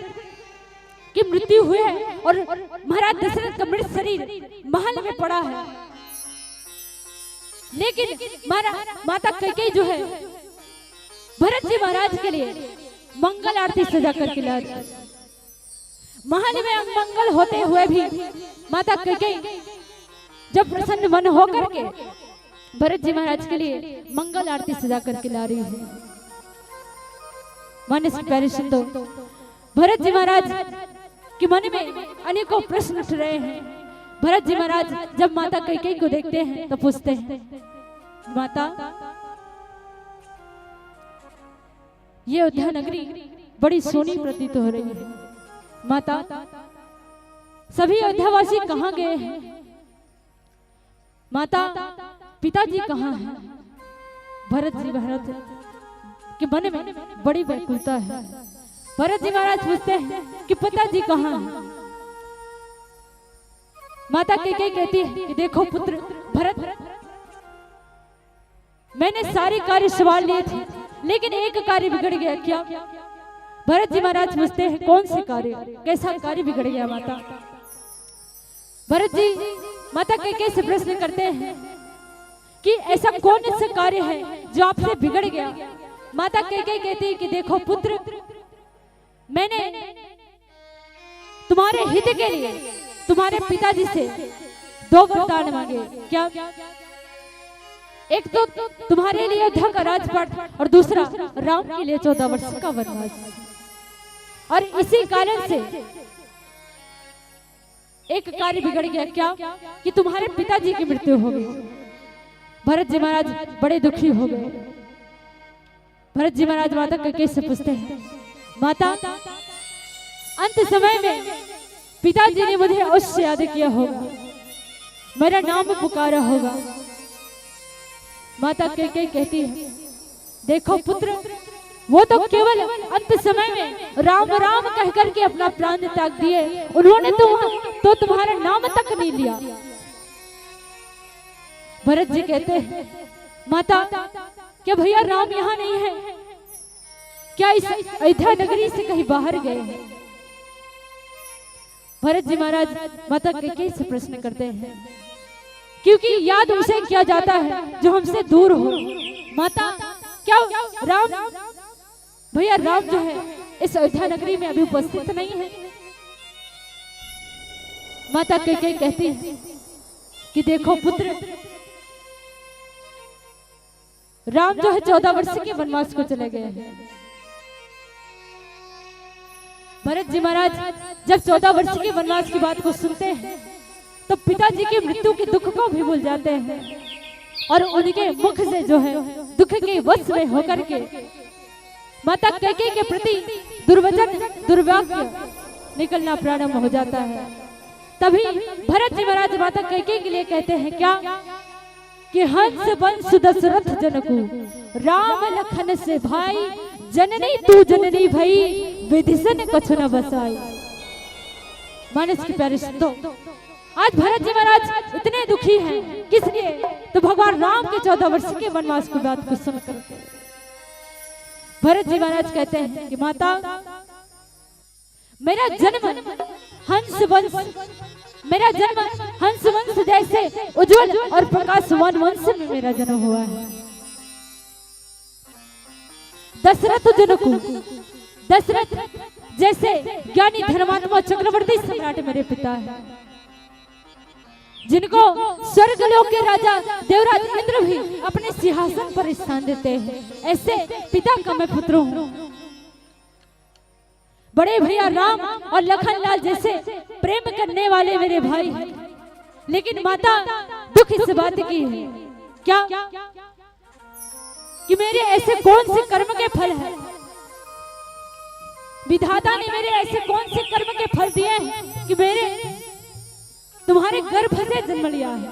की मृत्यु हुई है और महाराज दशरथ का मृत शरीर महल में पड़ा है। लेकिन माता कैकेयी जो है भरत जी महाराज के लिए मंगल आरती सजा करके ला दी। महल में अमंगल होते हुए भी माता कैकेयी जब प्रसन्न मन होकर के भरत जी महाराज के लिए मंगल आरती सजा करके ला रही है। मानस की प्यारी सुनो, भरत जी महाराज के मन में अनेकों प्रश्न उठ रहे हैं। भरत जी महाराज जब माता कैकेयी को देखते हैं तो पूछते हैं, माता ये अयोध्या नगरी बड़ी सोनी प्रतीत हो रही है। माता सभी अयोध्यावासी कहाँ गए हैं? माता पिताजी कहाँ हैं? भरत जी महाराज के मन में बड़ी व्याकुलता है। भरत जी महाराज पूछते हैं कि पिताजी कहाँ हैं? माता कैकेयी कहती है कि देखो पुत्र भरत, मैंने सारे कार्य संभाल लिए थे लेकिन एक कार्य बिगड़ गया। क्या? भरत जी महाराज पूछते हैं कौन से कार्य, कैसा कार्य बिगड़ गया माता? भरत जी माता कैकेयी से प्रश्न करते हैं कि ऐसा कौन सा कार्य है जो आपसे बिगड़ गया? माता कैकेयी कहती है कि देखो पुत्र, मैंने तुम्हारे हित के लिए तुम्हारे पिताजी से 2 वरदान मांगे। क्या? एक तो तुम्हारे लिए अयोध्या का राजपाट और दूसरा राम के लिए 14 वर्ष का वनवास। और इसी कारण से एक कार्य बिगड़ गया। क्या? कि तुम्हारे पिताजी की मृत्यु हो गई। भरत जी महाराज बड़े दुखी हो गए। भरत जी महाराज माता कैकेयी से पूछते हैं, माता अंत समय में पिताजी ने मुझे अवश्य याद किया होगा, मेरा नाम पुकारा होगा। माता कैकेयी कहती है, देखो पुत्र, वो तो केवल अंत समय में राम राम कहकर के अपना प्राण त्याग दिए, उन्होंने तो तुम्हारा नाम तक नहीं लिया। भरत जी कहते हैं, माता क्या भैया राम यहाँ नहीं है? क्या इस अयोध्या नगरी से कहीं बाहर गए हैं? भरत जी महाराज माता कैकेयी से प्रश्न करते हैं, क्योंकि याद उसे किया जाता है जो हमसे दूर हो। माता क्या राम भैया राम जो है इस अयोध्या नगरी में अभी उपस्थित नहीं है? माता कैकेयी कहती है कि देखो पुत्र, राम जो है 14 वर्ष के वनवास को चले गए हैं। भरत जी महाराज जब 14 वर्ष के वनवास की बात को सुनते हैं तो पिताजी की मृत्यु के दुख को भी भूल जाते हैं और उनके मुख से जो है दुख के वश में होकर के माता कैकेयी के प्रति दुर्वचन दुर्वाक्य निकलना प्रारंभ हो जाता है। तभी भरत जी महाराज माता कैकेयी के लिए कहते हैं, क्या? कि हंस वंश दशरथ जनकू राम लखन से भाई, जननी तू जननी भई विधिसन कछु न बसाई। मानस की प्यारी सुनो, आज भरत जी महाराज इतने दुखी हैं, किस लिए? तो भगवान राम के 14 वर्ष के वनवास की बात को सुनकर भरत जी महाराज कहते हैं कि माता मेरा जन्म हंस वंश, मेरा जन्म हंस वंश जैसे उज्जवल और प्रकाशवान वंश में मेरा जन्म हुआ है। दशरथ जनकू, दशरथ जैसे ज्ञानी धर्मात्मा चक्रवर्ती सम्राट मेरे पिता है, जिनको स्वर्गलोक के राजा देवराज इंद्र भी अपने सिंहासन पर स्थान देते हैं। ऐसे पिता का मैं पुत्र हूँ। बड़े भैया राम और लखनलाल जैसे प्रेम करने वाले मेरे भाई हैं, लेकिन माता दुख इस बात की है, क्या? कि मेरे ऐसे कौन से कर्म के फल है, विधाता ने मेरे ऐसे कौन से कर्म के फल दिए हैं कि मेरे तुम्हारे गर्भ से जन्म लिया है,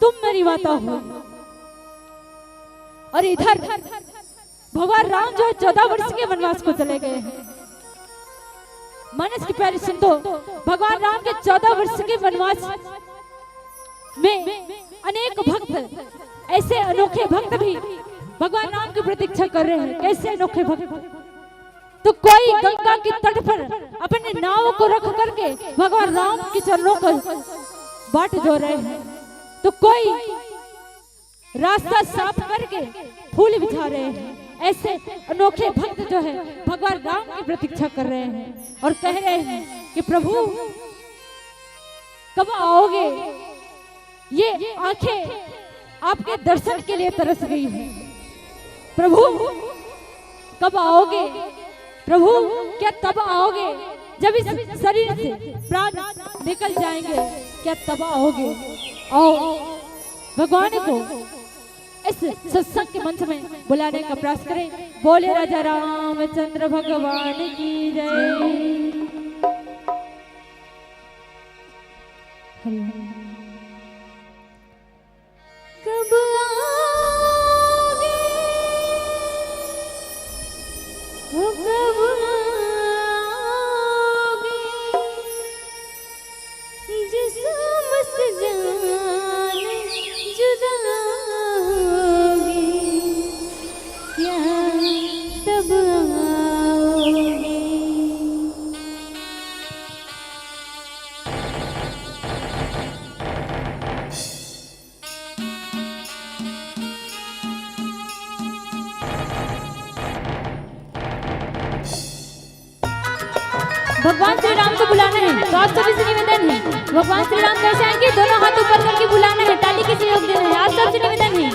तुम मेरी माता हो। और इधर भगवान राम जो है 14 वर्ष के वनवास को चले गए हैं। मानस की प्यारी सुन दो, भगवान राम के 14 वर्ष के वनवास में अनेक भक्त, ऐसे अनोखे भक्त भी भगवान राम की प्रतीक्षा कर रहे हैं। कैसे अनोखे भक्त? तो कोई गंगा के तट पर अपने नाव को रख करके भगवान राम के चरणों को बाट जो रहे हैं, तो कोई रास्ता साफ करके फूल बिछा रहे हैं। ऐसे अनोखे भक्त जो है भगवान राम की प्रतीक्षा कर रहे हैं और कह रहे हैं कि प्रभु कब आओगे। ये आंखें आपके दर्शन के लिए तरस गई है। प्रभु कब आओगे। प्रभु क्या तब आओगे जब इस शरीर से प्राण निकल जाएंगे। क्या तब आओगे। आओ भगवान को इस सत्संग के मंच में बुलाने का प्रयास करें। बोले राजा रामचंद्र भगवान की जय। कब आओगे हो कब आओगे जिस्म से जान जुदा होगी क्या तब आओगे। भगवान श्री राम को बुलाना है तो आप सभी से निवेदन है। भगवान श्री राम कैसे आएंगे दोनों हाथ ऊपर करके बुलाना है। ताली के सहयोग देना है। आप सबसे निवेदन है।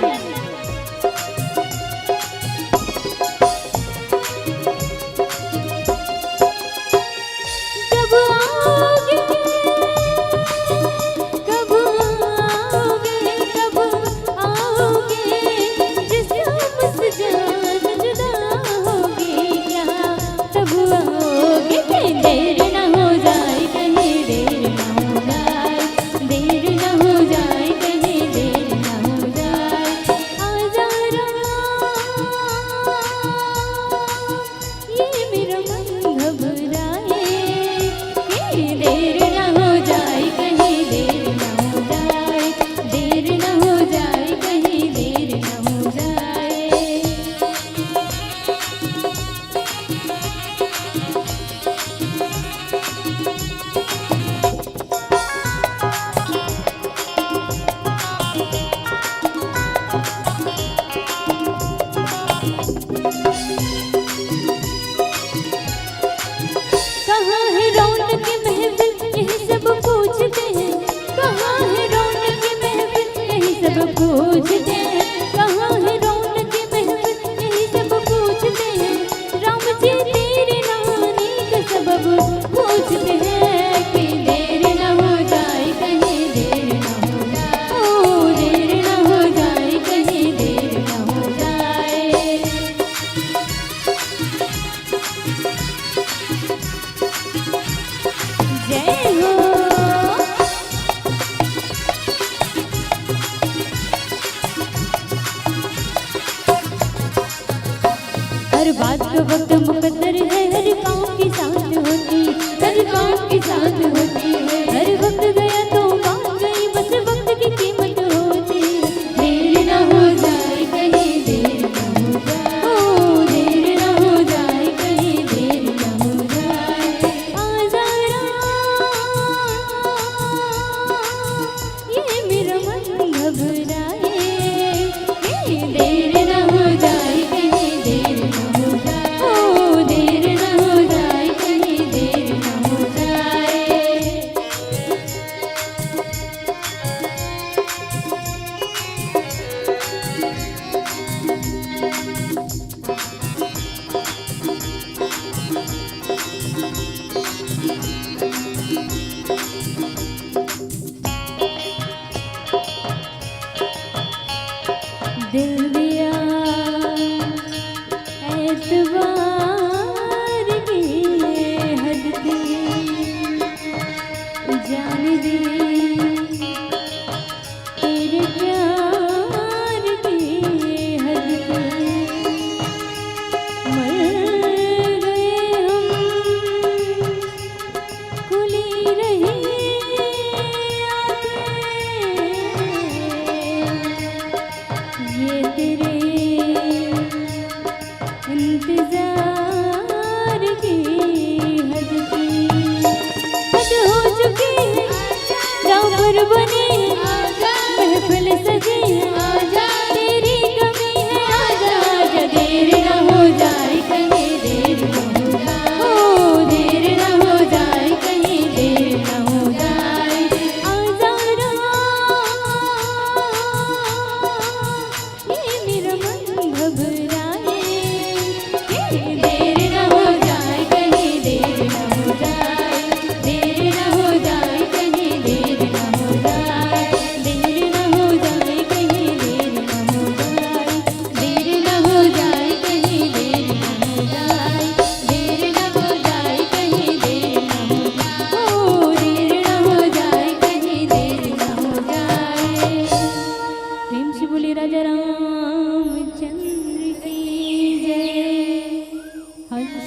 कब आओगे कब आओगे कब आओगे जिस्म से जान जुदा होगी क्या तब आओगे। देर न हो जाए कहीं देर न हो जाए देर न हो जाए कहीं देर न हो जाए। आजा ये मेरा मन घबराए कि देर न हो जाए कहीं देर न हो जाए देर न हो जाए कहीं देर न हो जाए। कहाँ है रौनक की महफिल यही सब पूछते हैं। कहाँ है रौनक की महफिल यही सब पूछते हैं। कहाँ है रौनक की महफिल यही सब पूछते हैं। राम जी तेरे नानी का सबब पूछते हैं कि देर न हो जाए कहीं देर न हो जाए। ओ देर न हो जाए कहीं देर न हो जाए। जय हो हर बात का वक्त मुकद्दर है। हर काम के साथ होती हर काम के साथ होती है। हर वक्त गया तो बात गई बस वक्त की कीमत होती है। देर न हो जाए कहीं देर न हो जाए। ओ देर न हो जाए कहीं देर न हो जाए। आजा ये मेरा मन घबराए कि देर न हो जाए कहीं देर न हो जाए। ओ देर न हो जाए कहीं देर न हो जाए। दिल दिया एतबार की हद थी जान दी तेरे प्यार की हद थी। मर गए हम खुली रही ये तेरे इंतजार की हद थी। हद हो चुकी है राम पर बनी महफिल सजी है। तेरी कमी है आजा आजा देर न हो जाए कहीं देर न हो जाए। ओ देर न हो जाए कहीं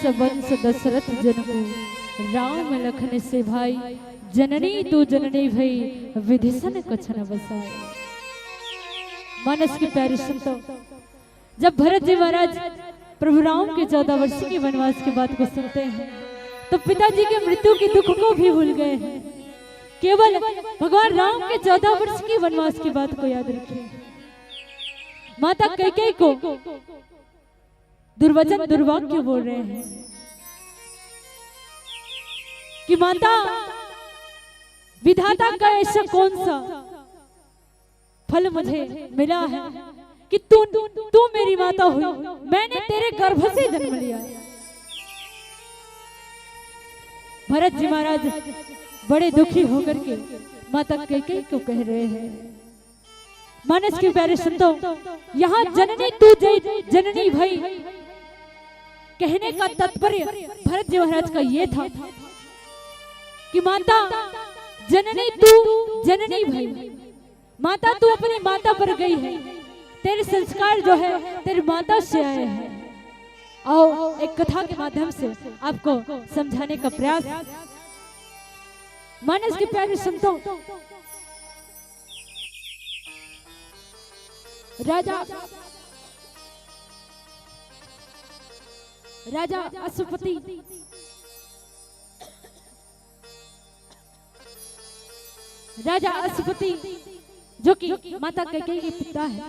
वंश वंश दशरथ जन को, राम लखन से भाई, जननी तू जननी भई, विधिसन कुछ न बसाए। मानस की प्यारी संतों, जब भरत जी महाराज प्रभु राम के 14 वर्ष के वनवास की बात को सुनते हैं तो पिताजी के मृत्यु के दुख को भी भूल गए हैं। केवल भगवान राम के 14 वर्ष के वनवास की बात को याद रखिए। माता कैकेयी को दुर्वचन दुर्वाक्य बोल रहे हैं कि माता, विधाता का ऐसा कौन सा फल मुझे मिला है कि तू मेरी माता हुई, मैंने तेरे गर्भ से जन्म लिया। भरत जी महाराज बड़े दुखी होकर के माता कैकेयी को कह रहे हैं। मानस के प्यारे संतों, यहाँ जननी तू जननी भई कहने का तात्पर्य भरत जी महाराज का ये था कि माता जननी तू जननी भई, माता तू अपनी माता पर गई है, तेरे संस्कार जो है तेरी माता से आए हैं। आओ एक कथा के माध्यम से आपको समझाने का प्रयास। मानस के प्यारे संतों, राजा अश्वपति जो कि माता कैकेयी के पिता है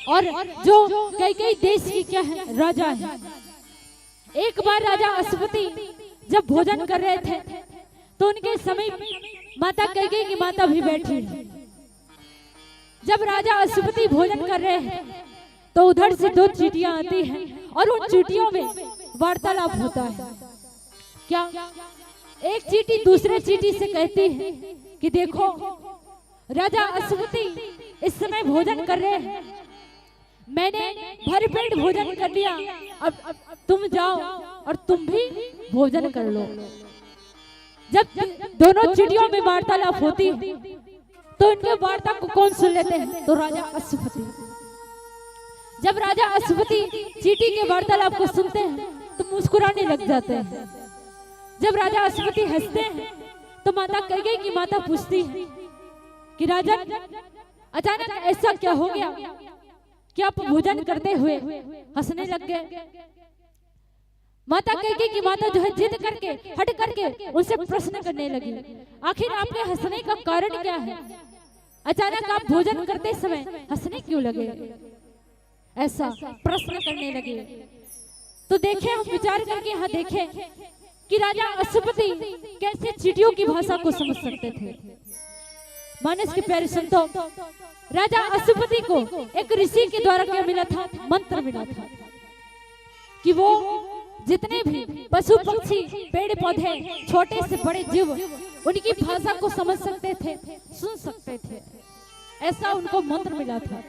और जो कैकेयी देश की क्या है, राजा है। एक बार राजा अश्वपति जब भोजन कर रहे थे तो उनके समीप माता कैकेयी की माता भी बैठी है। जब राजा अश्वपति भोजन कर रहे हैं तो उधर से 2 चींटियां आती हैं और उन चींटियों में वार्तालाप होता है। क्या एक चींटी दूसरे चींटी से कहती है कि देखो राजा अश्वपति इस समय भोजन कर रहे हैं, मैंने भरपेट भोजन कर लिया, अब तुम जाओ और तुम भी भोजन कर लो। जब दोनों चींटियों में वार्तालाप होती है तो इनके वार्ता को कौन सुन लेते हैं? तो राजा अश्वपति। जब राजा अश्वपति चींटी के वार्तालाप को सुनते हैं तो मुस्कुराने लग जाते हैं। जब राजा अश्वपति हंसते हैं तो माता कैकेयी की माता पूछती है कि राजन, अचानक ऐसा क्या हो गया कि आप भोजन करते हुए हंसने लग गए? माता कैकेयी की माता जो है जिद करके हट करके उनसे प्रश्न करने लगी, आखिर आपके हंसने का कारण क्या है? अचानक आप भोजन करते समय हंसने क्यों लगे? ऐसा प्रश्न करने लगे। तो देखें, हम विचार करके यहाँ देखें कि राजा अश्वपति कैसे चींटियों की भाषा को समझ सकते थे। मानस के प्यारे संतों, राजा अश्वपति को एक ऋषि के द्वारा क्या मिला था? मंत्र मिला था कि वो जितने भी पशु पक्षी पेड़ पौधे छोटे से बड़े जीव उनकी भाषा को समझ सकते थे, सुन सकते थे। ऐसा उनको मंत्र मिला था।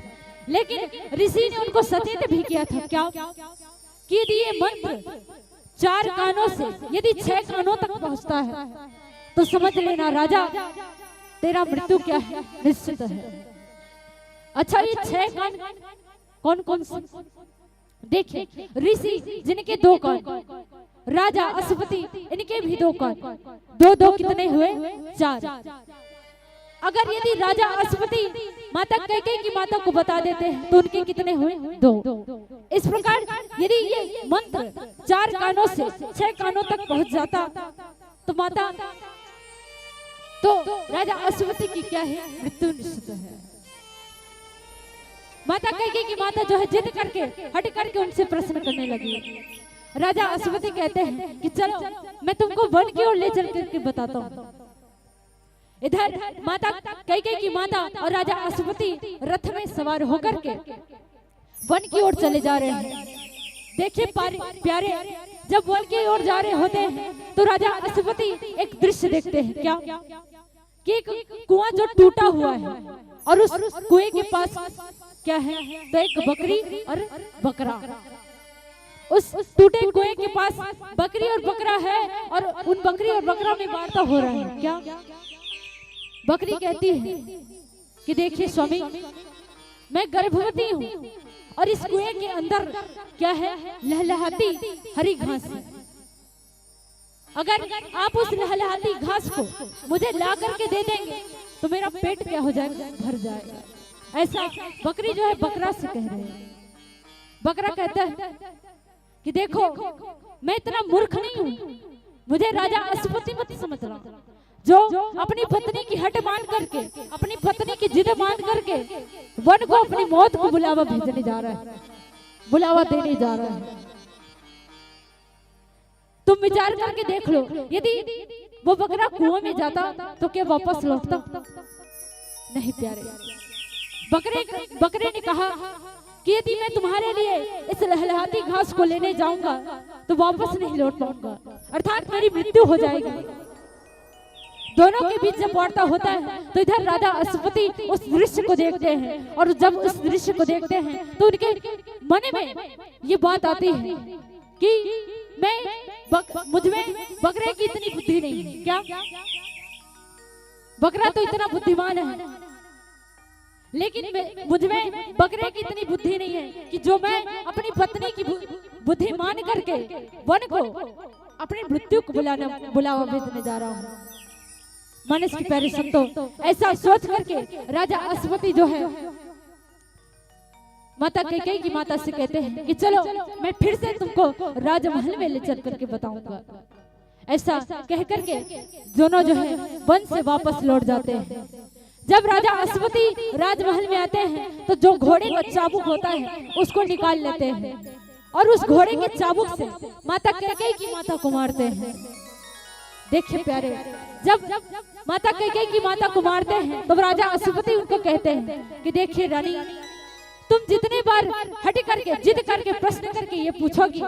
लेकिन ऋषि ने उनको सचेत भी किया था क्या कि यदि ये मंत्र 4 कानों से यदि 6 कानों तक पहुंचता है तो समझ लेना राजा तेरा मृत्यु क्या है, निश्चित है। अच्छा, ये 6 कान कौन कौन से? देखिए, ऋषि जिनके 2 कान, राजा अश्वपति इनके भी 2 कान, 2 कितने हुए? 4। अगर यदि राजा अश्वपति माता कैकेयी की माता को बता देते हैं तो उनके कितने हुए? 2। इस प्रकार यदि ये मंत्र 4 कानों से 6 कानों तक पहुंच जाता तो माता तो राजा अश्वपति की क्या है? मृत्यु निश्चित है। माता कैकेयी की माता जो है जिद करके हट करके उनसे प्रश्न करने लगी। राजा अश्वपति कहते हैं कि चलो मैं तुमको वन की ओर ले चल करके बताता हूँ। इधर माता कैकेयी की माता और राजा अश्वपति रथ में सवार होकर के वन की ओर चले जा रहे हैं। देखिए प्यारे, जब वन की ओर जा रहे होते हैं तो राजा अश्वपति एक दृश्य देखते हैं। क्या कि एक कुआं जो टूटा हुआ है और उस कुएं के पास क्या है? तो एक बकरी और बकरा। उस टूटे कुएं के पास बकरी और बकरा है और उन बकरी और बकरा में वार्ता हो रहा है। क्या बकरी कहती है कि देखिए स्वामी, मैं गर्भवती हूँ और इस कुएं के अंदर क्या है, लहलहाती हरी घास है। अगर आप उस लहलहाती घास को मुझे ला करके दे देंगे तो मेरा पेट क्या हो जाएगा, भर जाएगा। ऐसा बकरी जो है बकरा से कह रहे हैं। बकरा कहता है कि देखो मैं इतना मूर्ख नहीं हूँ, मुझे राजा अश्वति मत समझना, जो अपनी पत्नी की हट मान करके, अपनी पत्नी की जिद मान करके वन को अपनी मौत को बुलावा भेजने जा रहा है, बुलावा देने जा रहा है। तुम विचार करके देख लो, यदि वो बकरा कुआं में जाता तो क्या वापस लौटता? नहीं प्यारे। बकरे ने कहा कि यदि मैं तुम्हारे लिए इस लहलहाती घास को लेने जाऊंगा तो वापस नहीं लौट पाऊंगा, अर्थात मेरी मृत्यु हो जाएगी। दोनों के बीच जब वार्ता होता है तो इधर राजा अश्वति उस दृश्य को देखते हैं, और जब उस दृश्य को देखते हैं तो उनके मन में ये बात आती है कि मुझमें बकरे की इतनी बुद्धि नहीं है क्या? बकरा तो इतना बुद्धिमान है, लेकिन मुझमें बकरे की इतनी बुद्धि नहीं है कि जो मैं अपनी पत्नी की बुद्धि मान करके वन को अपनी मृत्यु को बुलावा भेजने जा रहा हूँ। मानस की प्यारे संतों, ऐसा सोच करके राजा अश्वति जो है माता कैकेयी की माता से कहते हैं कि चलो मैं फिर से तुमको राजमहल में ले चल करके बताऊंगा। ऐसा कह करके दोनों जो है वन से वापस लौट जाते हैं। जब राजा अश्वति राजमहल में आते हैं तो जो घोड़े का चाबुक होता है उसको निकाल लेते हैं और उस घोड़े के चाबुक से माता कैकेयी की माता को मारते हैं। देखिए प्यारे, जब माता कैकेयी की माता को मारते हैं तो राजा अश्वति उनको कहते हैं कि देखिए रानी, तुम जितने बार हट करके जिद करके प्रश्न करके ये पूछोगी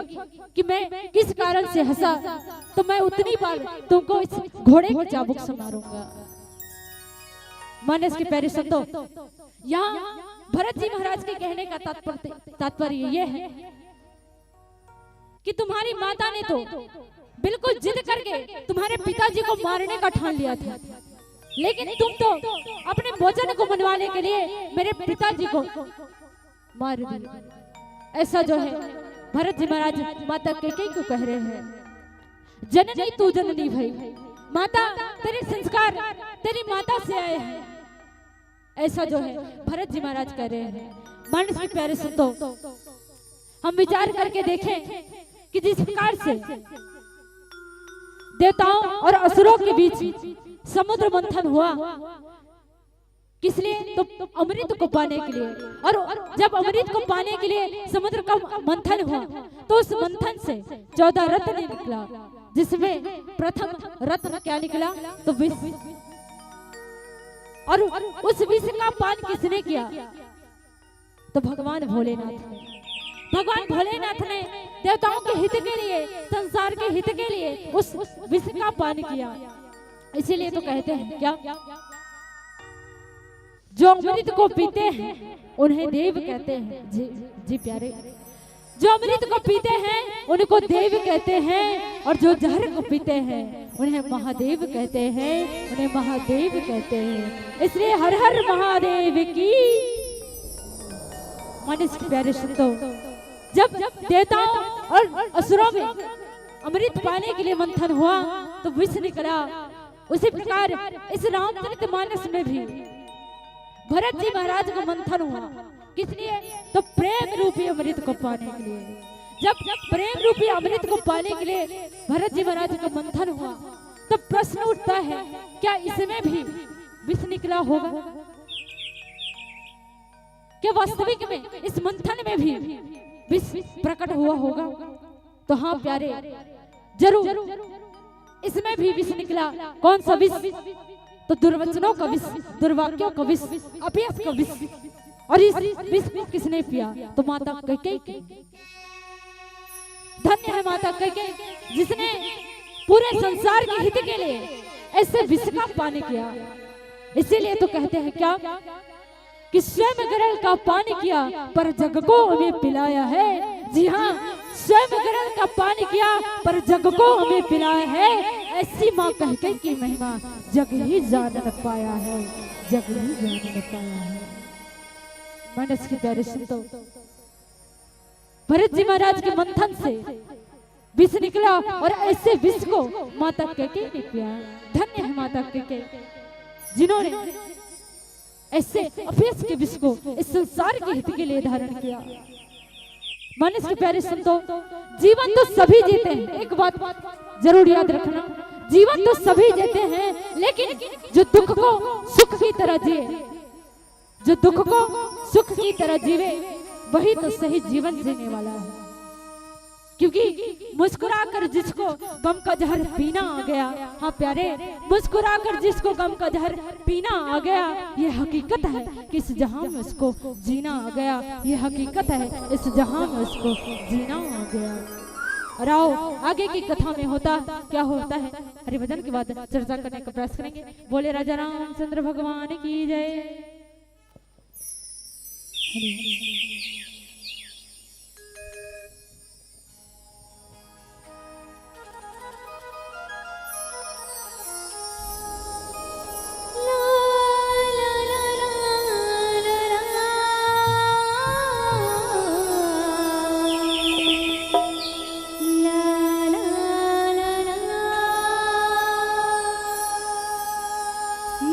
कि मैं किस कारण से हंसा, तो मैं उतनी बार तुमको इस घोड़े के चाबुक से मारूंगा। मानस के प्यारे संतों, यहाँ भरत जी महाराज के कहने का तात्पर्य ये है कि तुम्हारी माता ने तो बिल्कुल जिद करके तुम्हारे पिताजी को मारने का ठान लिया था, लेकिन तुम तो अपने भोजन को मनवाने के लिए मेरे पिताजी को मार दिया। ऐसा जो है भरत जी महाराज माता कैकेयी को कह रहे हैं, जननी तू जननी भाई, माता तेरे संस्कार तेरी माता से आए हैं। ऐसा जो है भरत जी महाराज कह रहे हैं। मानस के प्यारे संतों, हम विचार करके देखें कि जिस प्रकार से देवताओं और असुरों के बीच समुद्र मंथन हुआ, किस लिए? तो अमृत को पाने के लिए। और जब अमृत को पाने के लिए समुद्र का मंथन हुआ तो उस मंथन से 14 रत्न निकला, जिसमें प्रथम रत्न क्या निकला? तो विष। और उस विष का पान किसने किया? तो भगवान भोलेनाथ ने। भगवान भोलेनाथ ने देवताओं के हित के लिए, संसार के हित के लिए उस विष का पान किया। इसीलिए तो कहते हैं क्या, जो अमृत को पीते हैं उन्हें देव कहते हैं। जी प्यारे, जो अमृत को पीते हैं उनको देव कहते हैं, और जो जहर को पीते हैं उन्हें महादेव कहते हैं, उन्हें महादेव कहते हैं। इसलिए हर हर महादेव की। मानस के प्यारे संतों, जब देवताओं और असुरों में अमृत पाने के लिए मंथन हुआ तो विष निकला, उसी प्रकार इस रामचरितमानस में भी भरत जी महाराज का मंथन हुआ। किस लिए? तो प्रेम रूपी अमृत को पाने के लिए। जब प्रेम रूपी अमृत को पाने के लिए भरत जी महाराज का मंथन हुआ तो प्रश्न उठता है, क्या इसमें भी विष निकला होगा? क्या वास्तविक में इस मंथन में भी विष प्रकट हुआ होगा? तो हाँ प्यारे, जरूर इसमें भी विष निकला। कौन सा विष? तो दुर्वचनों का विष, दुर्वाक्यों का विष, अपयश का विष। और इस विष को किसने पिया? तो माता कैकेयी। धन्य है माता कैकेयी जिसने पूरे संसार के हित के लिए ऐसे विष का पान किया। इसीलिए तो कहते हैं क्या, कि स्वयं गरल का पान किया पर जग को हमें पिलाया है। जी हाँ, स्वयं गरल का पान किया पर जग को हमें पिलाया है। ऐसी माँ कैकेयी की महिमा जग ही जान न पाया है, जग ही जान न पाया है। मानस के प्यारे संतों, भरत जी महाराज के मंथन से विष निकला और ऐसे विष को माता कैकेयी ने पिया। धन्य है माता कैकेयी जिन्होंने ऐसे अफेस के विष को इस संसार के हित के लिए धारण किया। मानस के प्यारे संतों, जीवन तो सभी जीते हैं, एक बात जरूर याद रखना, जीवन तो सभी जीते हैं, लेकिन जो दुख को सुख की तरह जिए, जो दुख को सुख की तरह जीवे, वही तो सही जीवन जीने वाला है। क्योंकि मुस्कुराकर जिसको गम का जहर पीना आ गया, हाँ प्यारे, मुस्कुराकर जिसको गम का जहर पीना आ गया, ये हकीकत है कि इस जहां में उसको जीना आ गया, ये हकीकत है इस जहां में उसको जीना आ गया। और आओ आगे की कथा में होता क्या होता है, हरिभजन के बाद चर्चा करने का प्रयास करेंगे। बोले राजा रामचंद्र भगवान की जय।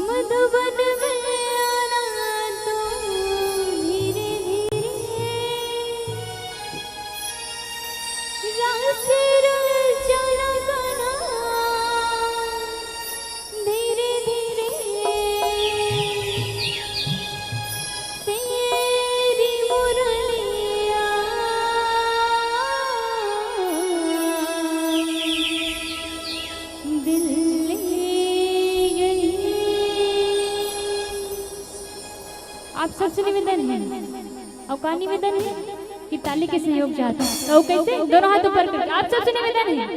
मधुबन में आना तो धीरे धीरे, रासिर चला गाना धीरे धीरे, तेरी मुरलिया दिल आप सबसे निवेदन है और का निवेदन है कि ताली के सहयोग चाहता हूँ, तो कैसे दोनों हाथ ऊपर करके आप सबसे निवेदन है।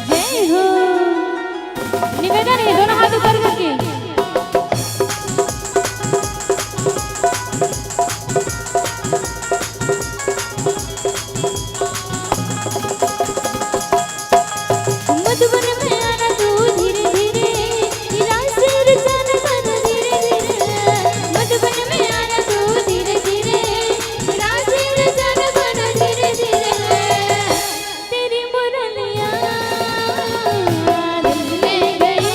जय हो, निवेदन है दोनों हाथ ऊपर करके। मधुबन में आना तू धीरे धीरे, रासिर चला गाना धीरे धीरे, मधुबन में आना तू धीरे धीरे, रासिर चला गाना धीरे धीरे, तेरी मुरलिया दिल में गई,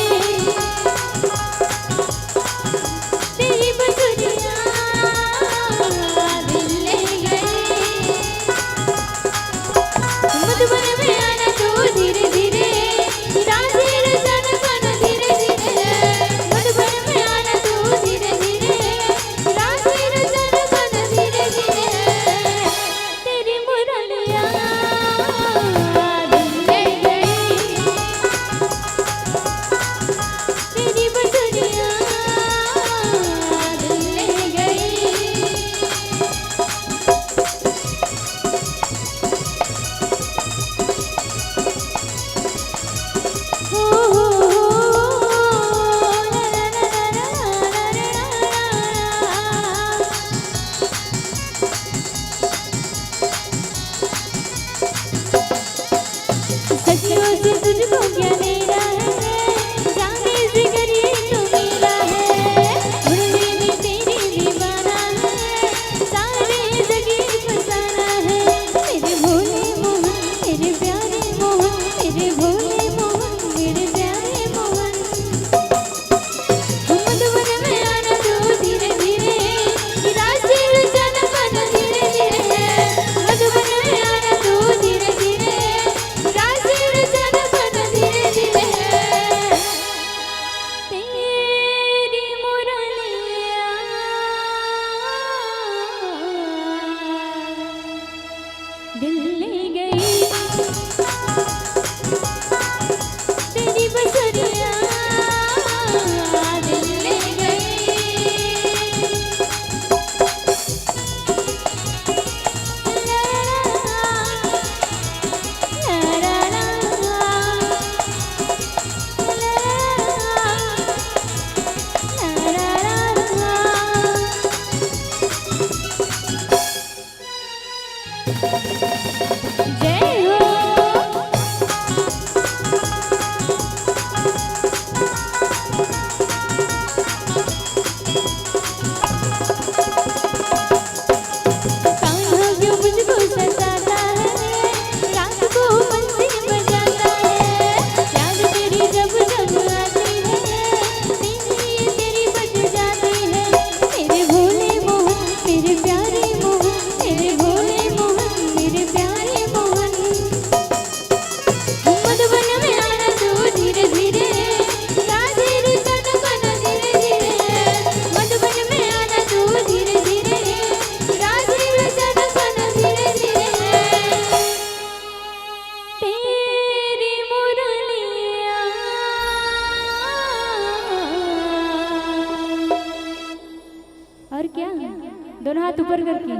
दोनों हाथ ऊपर करके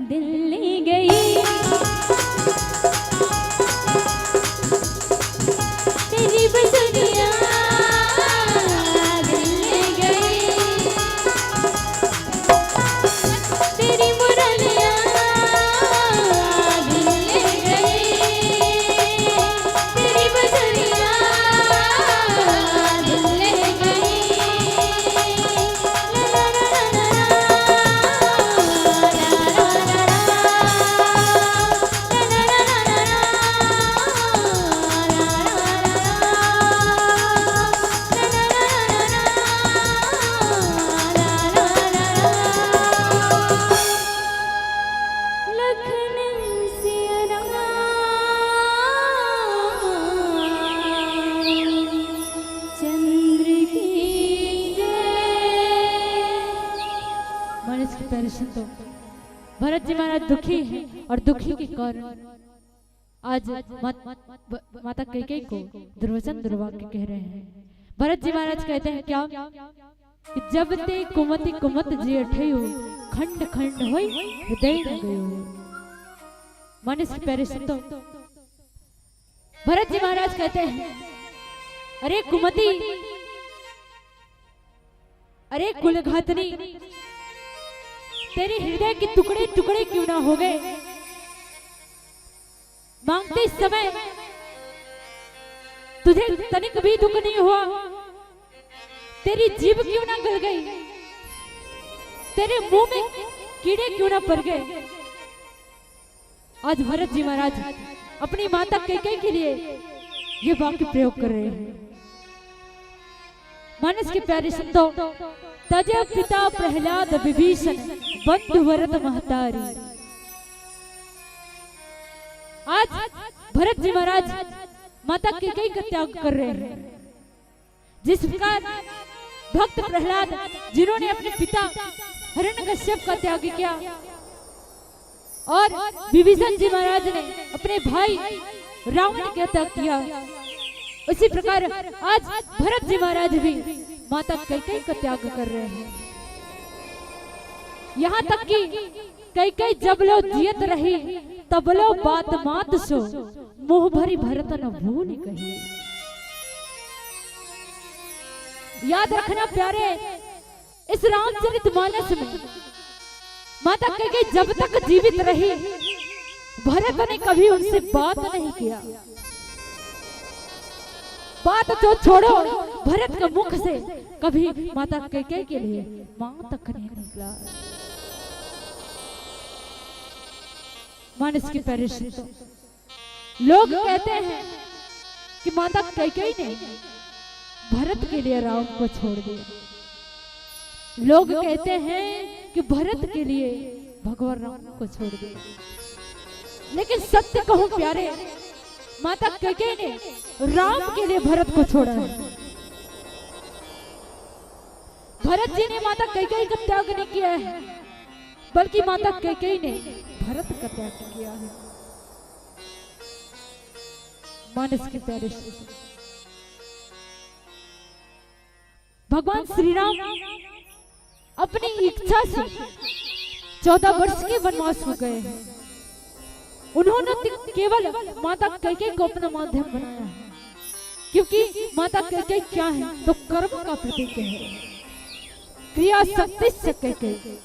दिल ले गई तेरी बसुरिया दिल ले गई तेरी मुरलिया दिल ले गई तेरी बसुरिया दिल ले गई तो भरत जी महाराज दुखी हैं और दुखी के कारण आज माता कैकेयी को दुर्वचन दुर्वाक्य कह रहे हैं। भरत जी महाराज कहते हैं क्या कि जब ते कुमति कुमत जी अठयो खंड खंड होई हृदय न गयो। मन इसके प्यारे संतो भरत जी महाराज कहते हैं अरे कुमति अरे कुलघातनी तेरे हृदय के टुकड़े टुकड़े क्यों ना हो गए। मांगते समय तुझे तनिक भी दुख नहीं हुआ। तेरी जीभ क्यों ना गल गई, तेरे मुंह में कीड़े क्यों ना पड़ गए। आज भरत जी महाराज अपनी माता कैकेयी के लिए ये वाक्य प्रयोग कर रहे हैं। मानस के प्यारे संतो तज पिता प्रहलाद विभीषण बंधु भरत महतारी। आज भरत जी महाराज माता कैकेयी का त्याग कर रहे हैं। जिस प्रकार भक्त प्रहलाद जिन्होंने अपने पिता हिरण्यकश्यप का त्याग किया और विभीषण जी महाराज ने अपने भाई रावण का त्याग किया, उसी प्रकार आज भरत जी महाराज भी माता कैकेयी का त्याग कर रहे हैं। यहाँ तक कि कैकेयी जब लो जियत रही तब लो बात मात सो मोह भरी भरत न भूल कही। याद रखना प्यारे, इस रामचरितमानस में माता कैकेयी जब तक जीवित रही भरत ने कभी उनसे बात नहीं किया। बात तो छोड़ो, भरत के मुख से कभी माता कैकेयी के लिए मां तक नहीं निकला। मानस की परिस्थिति लोग कहते हैं कि माता कैकेयी ने भरत के लिए राम को छोड़ दिया। लोग कहते हैं कि भरत के लिए भगवान राम को छोड़ दिया। लेकिन सत्य कहूं प्यारे, माता कैकेयी ने राम के लिए भरत को छोड़ा है। भरत जी ने माता कैकेयी का त्याग नहीं किया है, बल्कि माता कैकेयी ने भरत का त्याग किया है। मानस के प्यारे भगवान श्री राम अपनी इच्छा से 14 वर्ष के वनवास हो गए हैं। उन्होंने केवल माता कैकेयी को अपना माध्यम बनाया है, क्योंकि माता कैकेयी क्या है तो कर्म का प्रतीक है, क्रिया शक्ति से कैकेयी।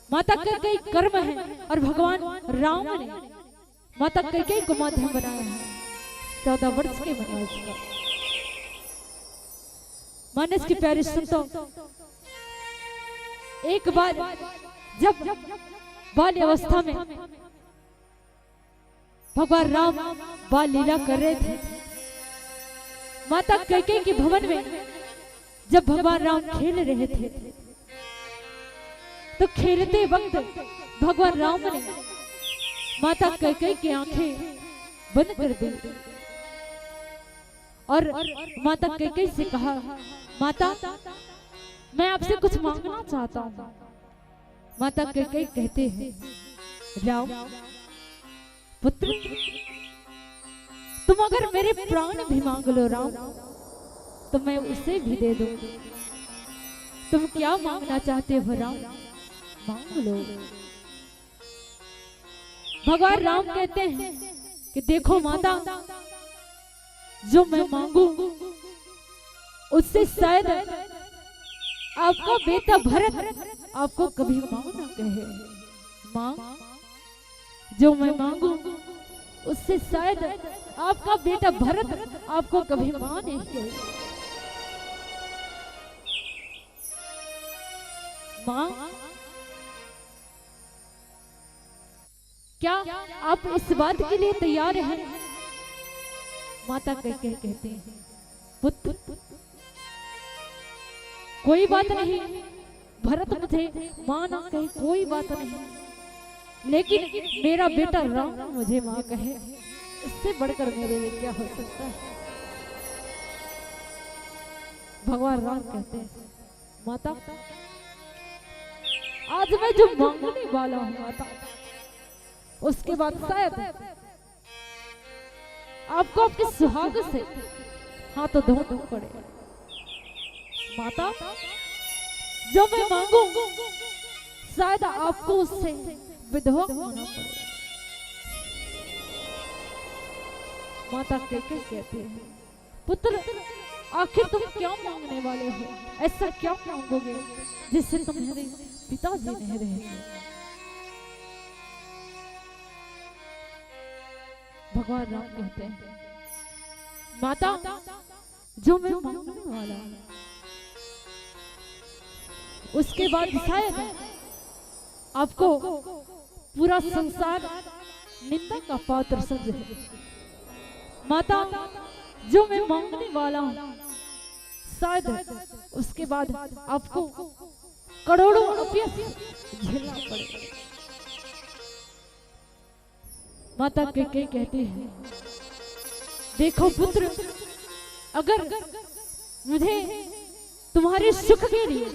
माता कैकेयी कर्म है और भगवान राम ने माता कैकेयी को माध्यम बनाया है 14 वर्ष के वनवास का। मानस की प्यारी सुनतो, एक बार जब बाल्य अवस्था में भगवान राम बाल लीला कर रहे थे, माता कैकेयी के भवन में जब भगवान राम खेल रहे थे तो खेलते वक्त भगवान राम ने माता कैकेयी की आंखें बंद कर दी और माता कैकेयी से कहा, माता मैं आपसे कुछ मांगना चाहता हूँ। माता कैकेयी कहते हैं, राम पुत्र तुम अगर मेरे प्राण भी मांग लो राम तो मैं उसे भी दे दूं, तुम क्या मांगना चाहते हो राम, मांग लो। भगवान राम कहते हैं कि देखो माता, जो मैं मांगू उससे शायद आपका बेटा भरत आपको कभी मांग ना कहे। मां, जो मैं मांगू उससे शायद आपका बेटा भरत आपको कभी मां नहीं कहे। मां, क्या आप इस बात के लिए तैयार हैं? माता कहते हैं पुत्र कोई बात नहीं, भरत मुझे मां ना कहे कोई बात नहीं, लेकिन मेरा बेटा राम मुझे मां कहे, इससे बढ़कर मेरे लिए क्या हो सकता है। भगवान राम कहते हैं माता, आज मैं जो मांगने वाला हूं माता, उसके बाद शायद आपको आपके सुहाग से हाथ धोना पड़े। माता, जो मैं मांगू शायद आपको उससे विधवा होना पड़े। माता कहती है पुत्र, आखिर तुम क्या मांगने वाले हो? ऐसा क्या मांगोगे जिससे तुम्हारे पिताजी नहीं रहेंगे? भगवान राम कहते हैं माता, जो मैं मांगने वाला हूं उसके बाद शायद आपको पूरा संसार निंदा का पात्र समझे। माता, जो मैं मांगने वाला हूं शायद उसके बाद आपको करोड़ों अपयश झेलना पड़े। माता कहती है देखो पुत्र, अगर मुझे तुम्हारे सुख के लिए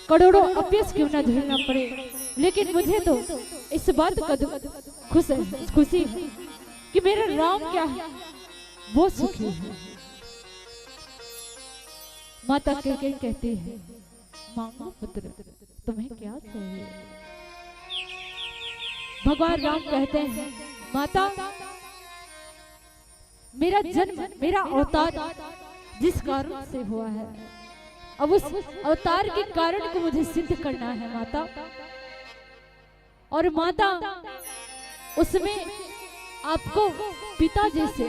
करोड़ों अपयश क्यों ना झेलना पड़े, लेकिन मुझे तो इस बात का खुशी है कि मेरा राम क्या है, वो सुखी है। माता कहती है मांगो पुत्र, तुम्हें क्या चाहिए? भगवान राम कहते हैं माता, मेरा जन्म, मेरा अवतार जिस कारण से हुआ है, अब उस अवतार के कारण को मुझे सिद्ध करना है माता। और माता, उसमें आपको पिता जैसे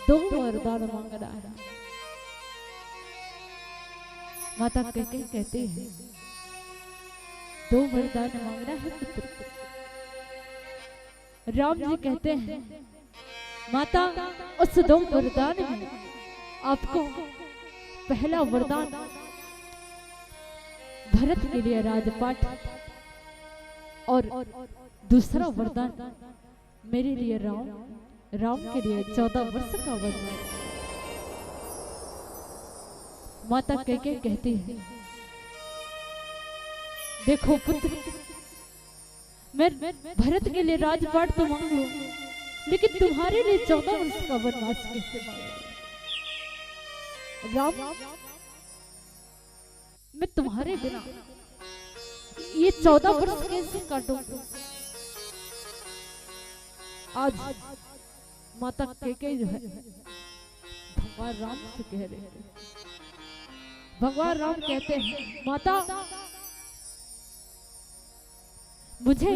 2 वरदान मांगना है। माता कहते हैं 2 वरदान मांगना है पुत्र। राम जी कहते हैं माता, उस 2 वरदान में आपको पहला वरदान भरत के लिए राजपाट, और दूसरा वरदान मेरे लिए राम के लिए 14 वर्ष का वरदान। माता कहती है देखो पुत्र, मैं भरत के लिए राजपाट तो मांग लूं, लेकिन तुम्हारे लिए 14 वर्ष का वनवास कैसे मांगूं? राम, मैं तुम्हारे बिना ये 14 वर्ष कैसे काटूं? आज माता के जो है भगवान राम से कह रहे हैं। भगवान राम कहते हैं माता, मुझे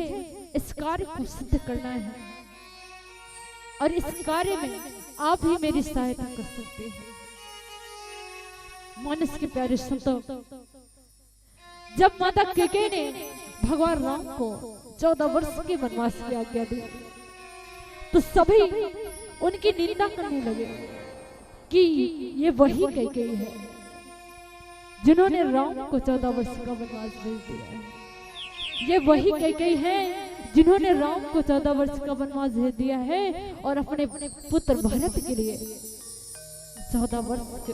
इस कार्य को सिद्ध करना है, और इस कार्य में आप ही मेरी सहायता कर सकते हैं। मानस के प्यारे संतों, जब माता कैकेयी ने भगवान राम को 14 वर्ष के वनवास की आज्ञा दी, तो सभी उनकी निंदा करने लगे कि ये वही कैकेयी है जिन्होंने राम को 14 वर्ष का वनवास भेज दिया है। ये वही कैकेयी है जिन्होंने राम को 14 वर्ष का वनवास भेज दिया है और अपने पुत्र भरत के लिए 14 वर्ष के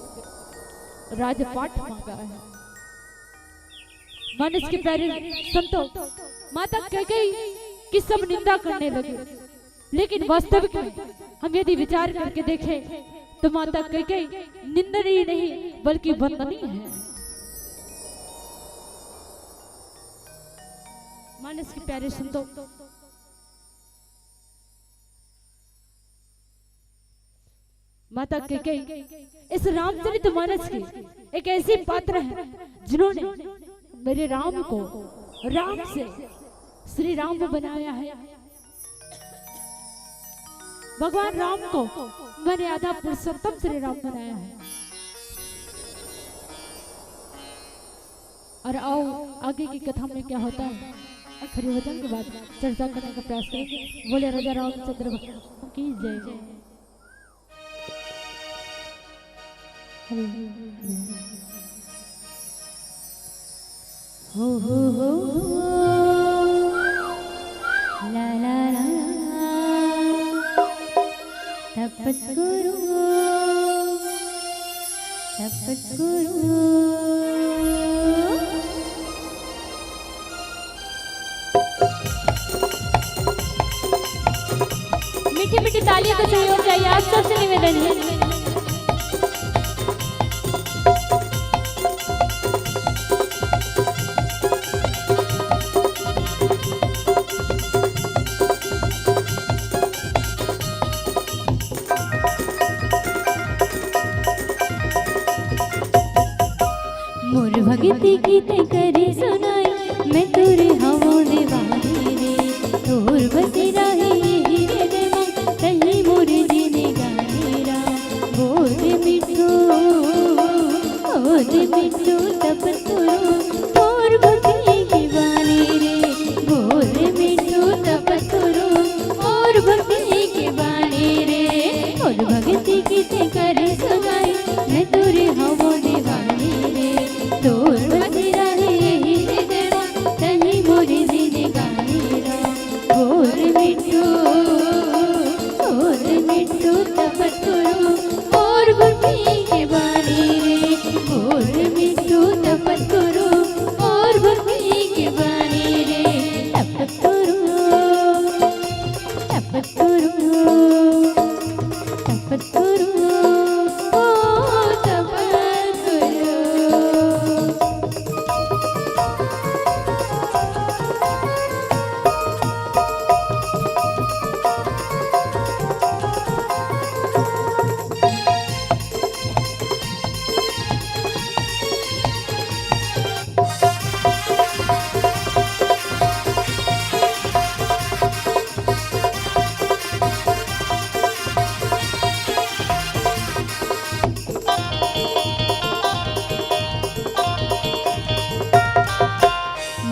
राजपाट मांगा है। मानस के प्यारे संतों, माता कैकेयी की सब निंदा करने लगे, लेकिन वास्तविक में हम यदि विचार करके देखें तो माता कैकेयी निंदनीय नहीं बल्कि वंदनीय है। मानस के प्यारे संतों, माता कैकेयी इस रामचरित मानस की एक ऐसी पात्र है जिन्होंने मेरे राम को राम से श्री राम को बनाया है। भगवान राम को मैंने आधा पुरुषोत्तम श्री राम बनाया है। और आओ आगे की कथा में क्या होता है आखिरी वचन के बाद चर्चा करने का प्रयास करेंगे। बोले राजा रामचंद्र भगवान की जय। हो ला ला ला तपत गुरु मीठी मीठी तालियों का सहयोग चाहिए आप सबसे निवेदन है। मोर भगती गीत करे सुनाई मैं तोरे हवो दीवानी रे तोर बसी रही हीरे देवा कहीं मोर जीने गाने रा बोल मिठू तब तोरो मोर भगती की बानी रे बोल मिठू तब तोरो मोर भगती की बानी रे मोर भगती गीत करे सुनाई मैं तोरे हवो दीवानी रे तोर बसी रही हीरे देवा कहीं मोर जीने गाने रा बोल मिठू तब तोरो मोर भक्ति के बानी रे बोल मिठू तब तोरो मोर भक्ति के बानी रे तब तोरो ओ तब तोरो।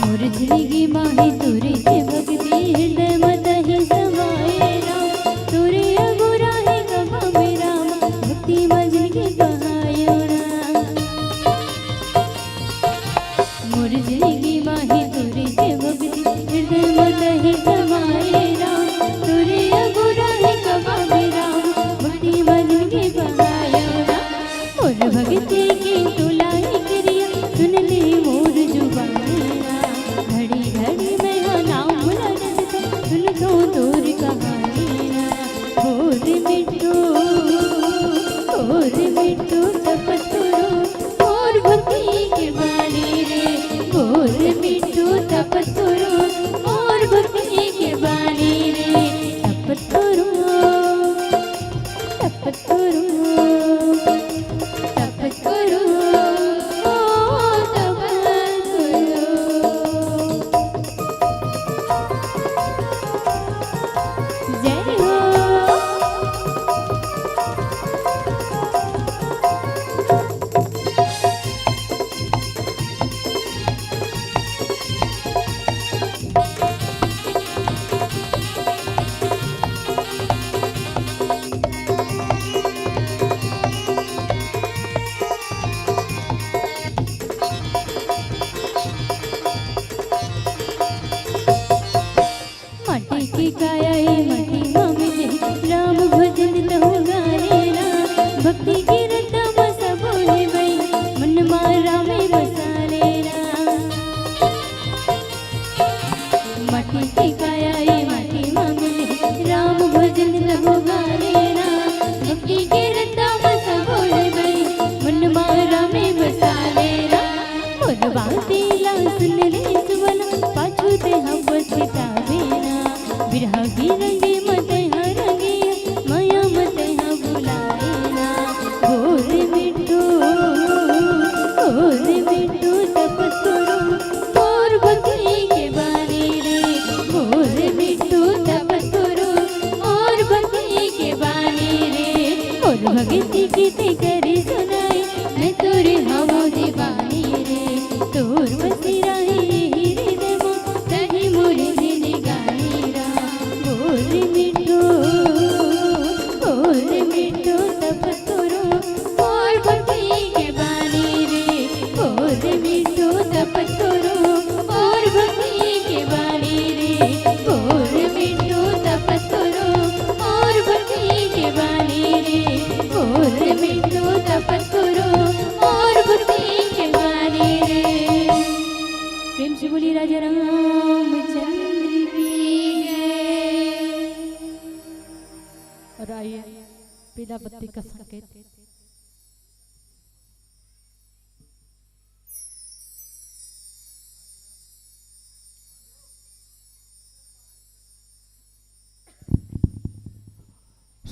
मोर जिंदगी माही तुरे से भक्ति हृदय मत ही समाये राम तुरे अगुरा है कबा मेरा भक्ति मजन के बहायो राम। मोर जिंदगी माही तुरे से भक्ति हृदय मत ही समाये राम तुरे अगुरा है कबा मेरा भक्ति मजन के बहायो राम। मोर भक्ति की तुलाई करिया सुन ले मोर जुबानी घड़ी घड़ी में हो नाम बुलाता सुन तो तोर कहानी भोर मिठू तब तोरो मोर भक्ति के बानी रे भोर मिठू तब तोरो मोर भक्ति के बानी रे तब तोरो ओ तब तोरो। जय हो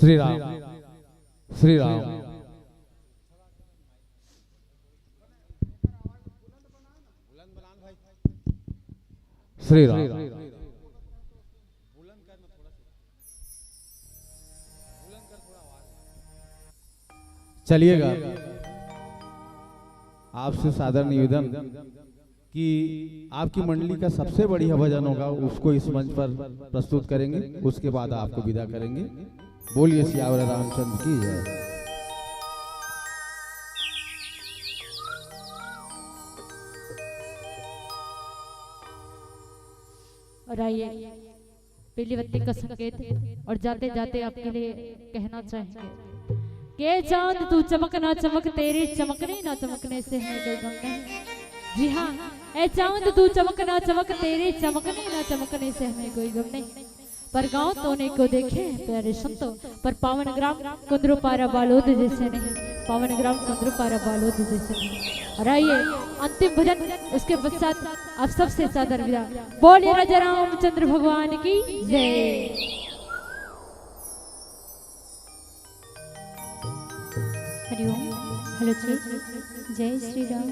श्री राम श्री राम। श्री राम। चलिएगा, आपसे सादर निवेदन कि आपकी मंडली का सबसे बढ़िया भजन होगा उसको इस मंच पर प्रस्तुत करेंगे, उसके बाद आपको विदा करेंगे। बोलिए सियावर रामचंद्र की जय। और आइए पीली बत्ती का संकेत और जाते जाते आपके लिए कहना चाहेंगे के चांद तू चमक ना चमक, तेरे चमकने ना चमकने से है कोई गम नहीं। जी हाँ, ए चांद तू चमक ना चमक, तेरे चमकने ना चमकने से हमें कोई गम नहीं। पर गांव तोने को देखे प्यारे संतो, पर पावन ग्राम कुंद्रुपारा बालोद जैसे नहीं, पावन ग्राम कुंद्रुपारा बालोद जैसे नहीं। और आइए अंतिम भजन, उसके पश्चात आप सबसे सादर विदा। बोलिए राजा रामचंद्र भगवान की जय। हरिओम। हेलो जी, जय श्री राम।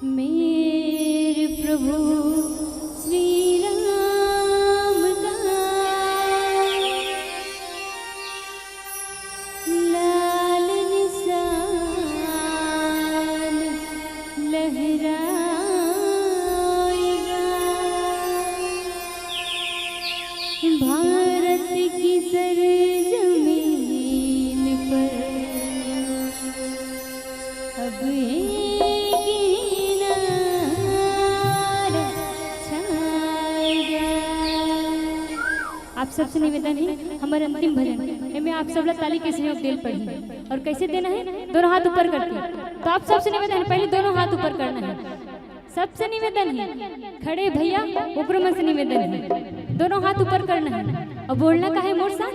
मेरे प्रभु श्री राम का लाल निशान लहराएगा, भारत की सरजमीन पर अब आप सबसे निवेदन है, हमारे अंतिम भजन में आप सब लोग ताली के सहयोग दिल पढ़ी और कैसे देना है, दोनों हाथ ऊपर करके। तो आप सबसे निवेदन है, पहले दोनों हाथ ऊपर करना है, सबसे निवेदन है। खड़े भैया ऊपर में से निवेदन है, दोनों हाथ ऊपर करना है और बोलना का है मोर साथ,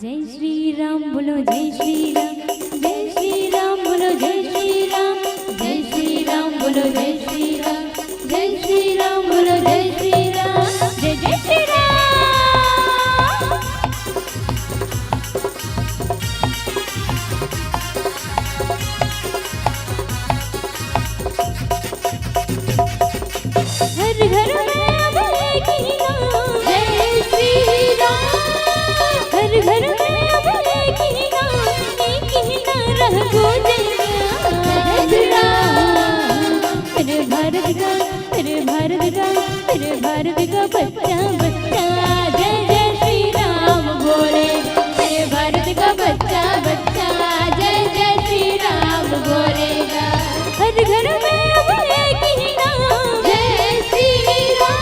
जय श्री राम बोलो, जय श्री राम, जय श्री राम बोलो, जय श्री राम, जय श्री राम बोलो, जय श्री राम, जय श्री राम बोलो, जय श्री राम, जय जय श्री राम। हर घर में अब एक ही नाम, जय श्री राम। हर घर में अब एक ही नाम, एक ही नाम रह गूंजेगा, जय राम। मेरे भारत का, मेरे भारत का, मेरे भारत का बच्चा बच्चा जय जय श्री राम बोले, मेरे भारत का बच्चा बच्चा जय जय श्री राम बोलेगा। हर घर में अब एक ही नाम, जय श्री राम।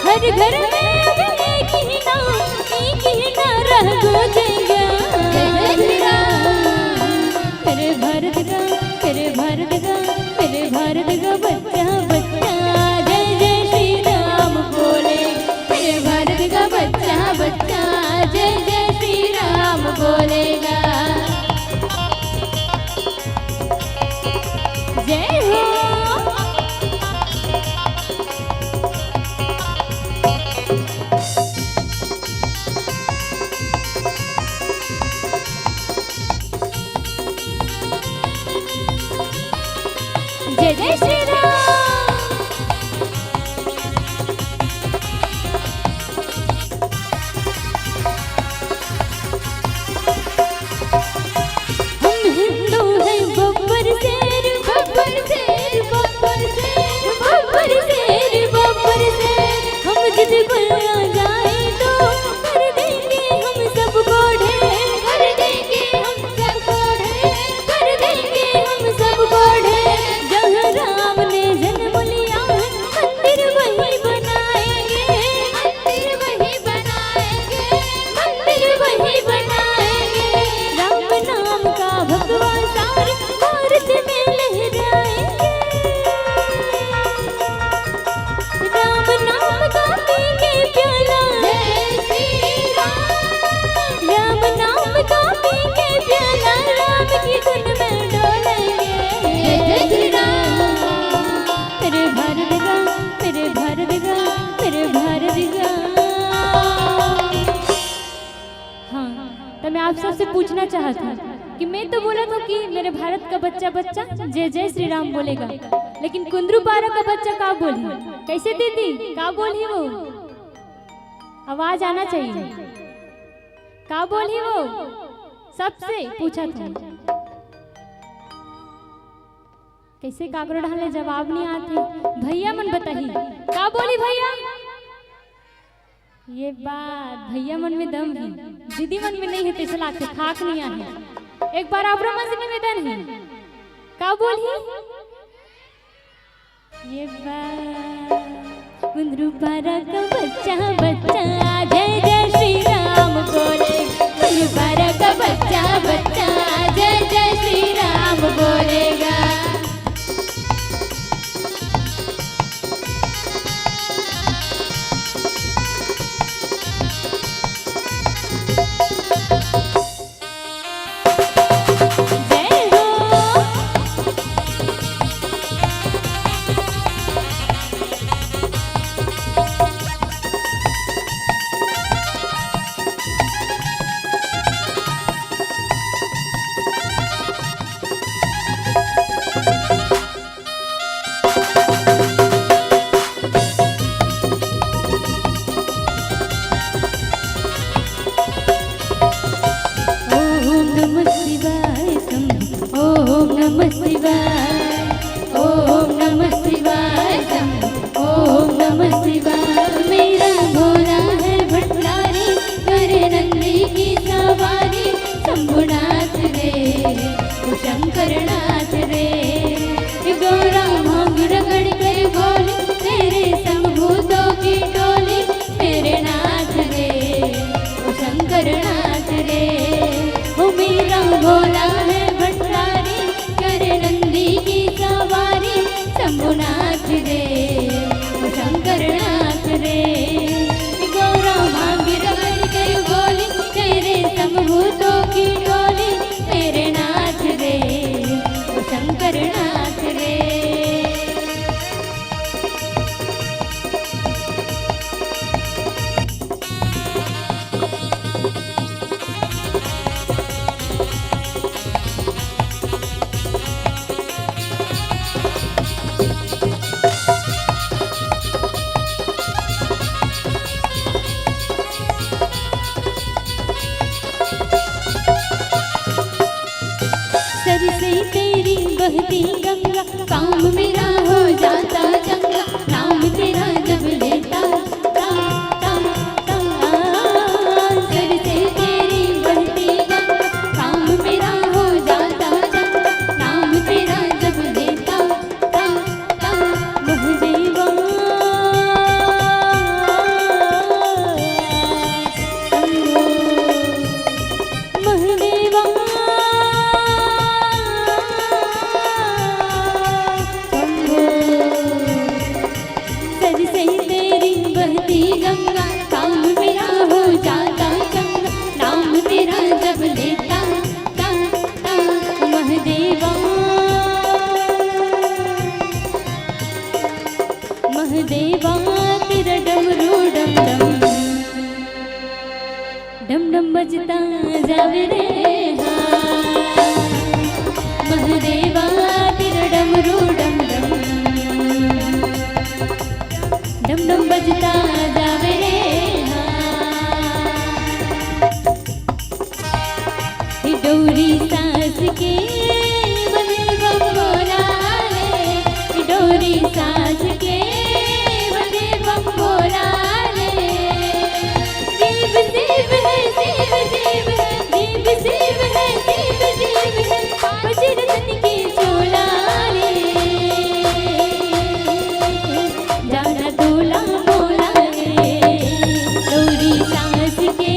हर घर में अब एक ही नाम, एक ही नाम रह गूंजेगा, जय श्री राम। मेरे भारत का, मेरे भारत का, मेरे भारत का बच्चा बच्चा जय जय श्री राम बोले, मेरे भारत का बच्चा बच्चा जय जय श्री राम बोलेगा। जय हो। आप सबसे पूछना चाहती हूँ कि मैं तो बोला था कि मेरे भारत का बच्चा बच्चा जय जय श्री राम बोलेगा, लेकिन कुंदरूपारा का बच्चा का बोली? कैसे दीदी का बोली वो? आवाज आना चाहिए। का बोली वो? सबसे पूछा था कैसे काकरो ढाले जवाब नहीं आते। भैया मन बताही का बोली भैया? ये बात भैया मन में दम है, दीदी मन में नहीं है, तो चला के खाक नहीं है। एक बार आप मन से निवेदन है का बोली? ये बात कुंदरूपारा का बच्चा बच्चा जय जय श्री राम बोले, कुंदरूपारा का बच्चा बच्चा जय जय श्री राम बोलेगा। शंकरनाथ रे गौरा भांग रगड़ कर बोले, तेरे संग भूतों की टोली मेरे नाथ रे ओ शंकरनाथ रे। ओ मेरा भोला है भंडारी करे नंदी की सवारी, शंभुनाथ रे ओ शंकरनाथ रे गौरा भांग रगड़ कर बोले, तेरे संग भूतों की टोली मेरे नाथ रे ओ शंकरनाथ रे। सर से तेरी बहती गंगा, काम मेरा हो जाता चंगा, नाम तेरा जब लेता सर से तेरी बहती गंगा, काम मेरा हो जाता चंगा, नाम तेरा जब लेता महदेवा महदेवा सर से तेरी बहती गंगा, काम मेरा हो जाता चंगा, नाम तेरा जब लेता महदेवा महदेवा तेरा डमरू डम डम डम डम बजता जावे रे हाँ। महदेवा तेरा डमरू डम डम डम डम बजता जावे रे हाँ। डोरी सास के बने बम्बोरा ले, डोरी सास के बने बम्बोरा ले। देव देव है देव देव है, देव देव है देव देव है, वज्रधन की चोला रे जाना दूल्हा मोला रे। डोरी सास के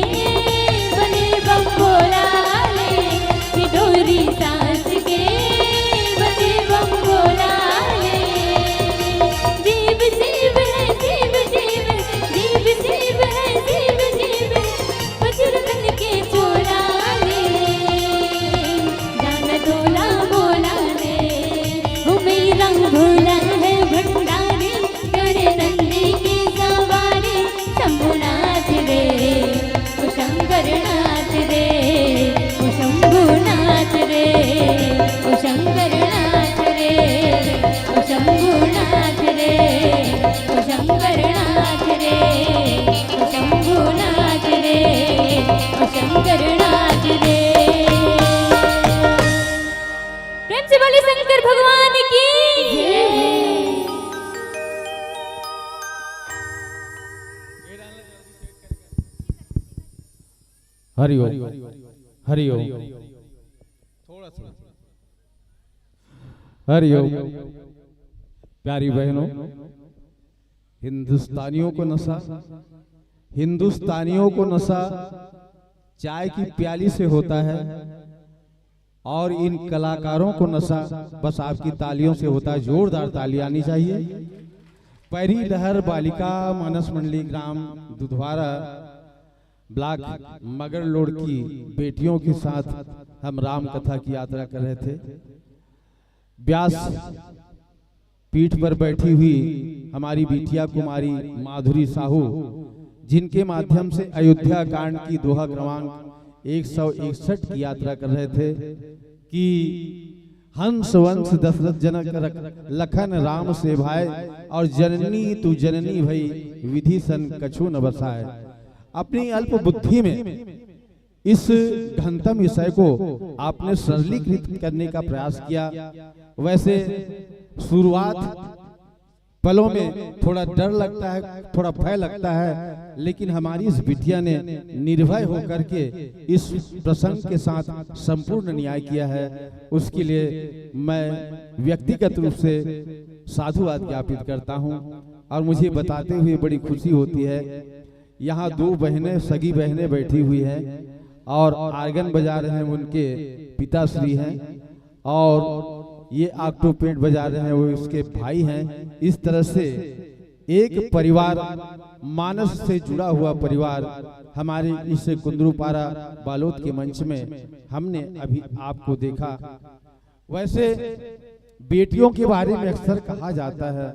बने बम्बोला ले, भगवान की जय। हरिओम हरिओम हरिओम। प्यारी बहनों, हिंदुस्तानियों को नशा चाय की प्याली से होता है और इन कलाकारों को नशा बस आपकी तालियों से होता है। जोरदार ताली आनी चाहिए। पैरी लहर बालिका मानस मंडली ग्राम दुधवारा ब्लॉक मगरलोड की बेटियों के साथ हम राम कथा की यात्रा कर रहे थे। व्यास पीठ पर बैठी हुई हमारी बिटिया कुमारी माधुरी साहू, जिनके माध्यम से अयोध्या कांड की दोहा क्रमांक 161 की यात्रा कर रहे थे कि हंस वंश दशरथ जनक लखन राम से भाई और जननी तू जननी भई विधि सन कछु न बसाए। अपनी अल्प बुद्धि में इस घनतम विषय को आपने सरलीकृत करने का प्रयास किया। वैसे शुरुआत पलों में थोड़ा डर लगता है, थोड़ा भय लगता है, लेकिन हमारी इस बिटिया ने निर्भय होकर के इस प्रसंग के साथ संपूर्ण न्याय किया है। उसके लिए मैं व्यक्तिगत रूप से साधुवाद ज्ञापित करता हूं। और मुझे बताते हुए बड़ी खुशी होती है, यहाँ दो बहनें, सगी बहनें बैठी हुई हैं और आर्गन बजा रहे हैं, उनके पिताश्री हैं, और ये ऑक्टोपेंट बजा रहे हैं, वो उसके भाई हैं। इस तरह से एक परिवार, मानस से जुड़ा हुआ परिवार हमारे इस कुंदरूपारा बालोद के मंच में हमने अभी आपको देखा। वैसे बेटियों के बारे में अक्सर कहा जाता है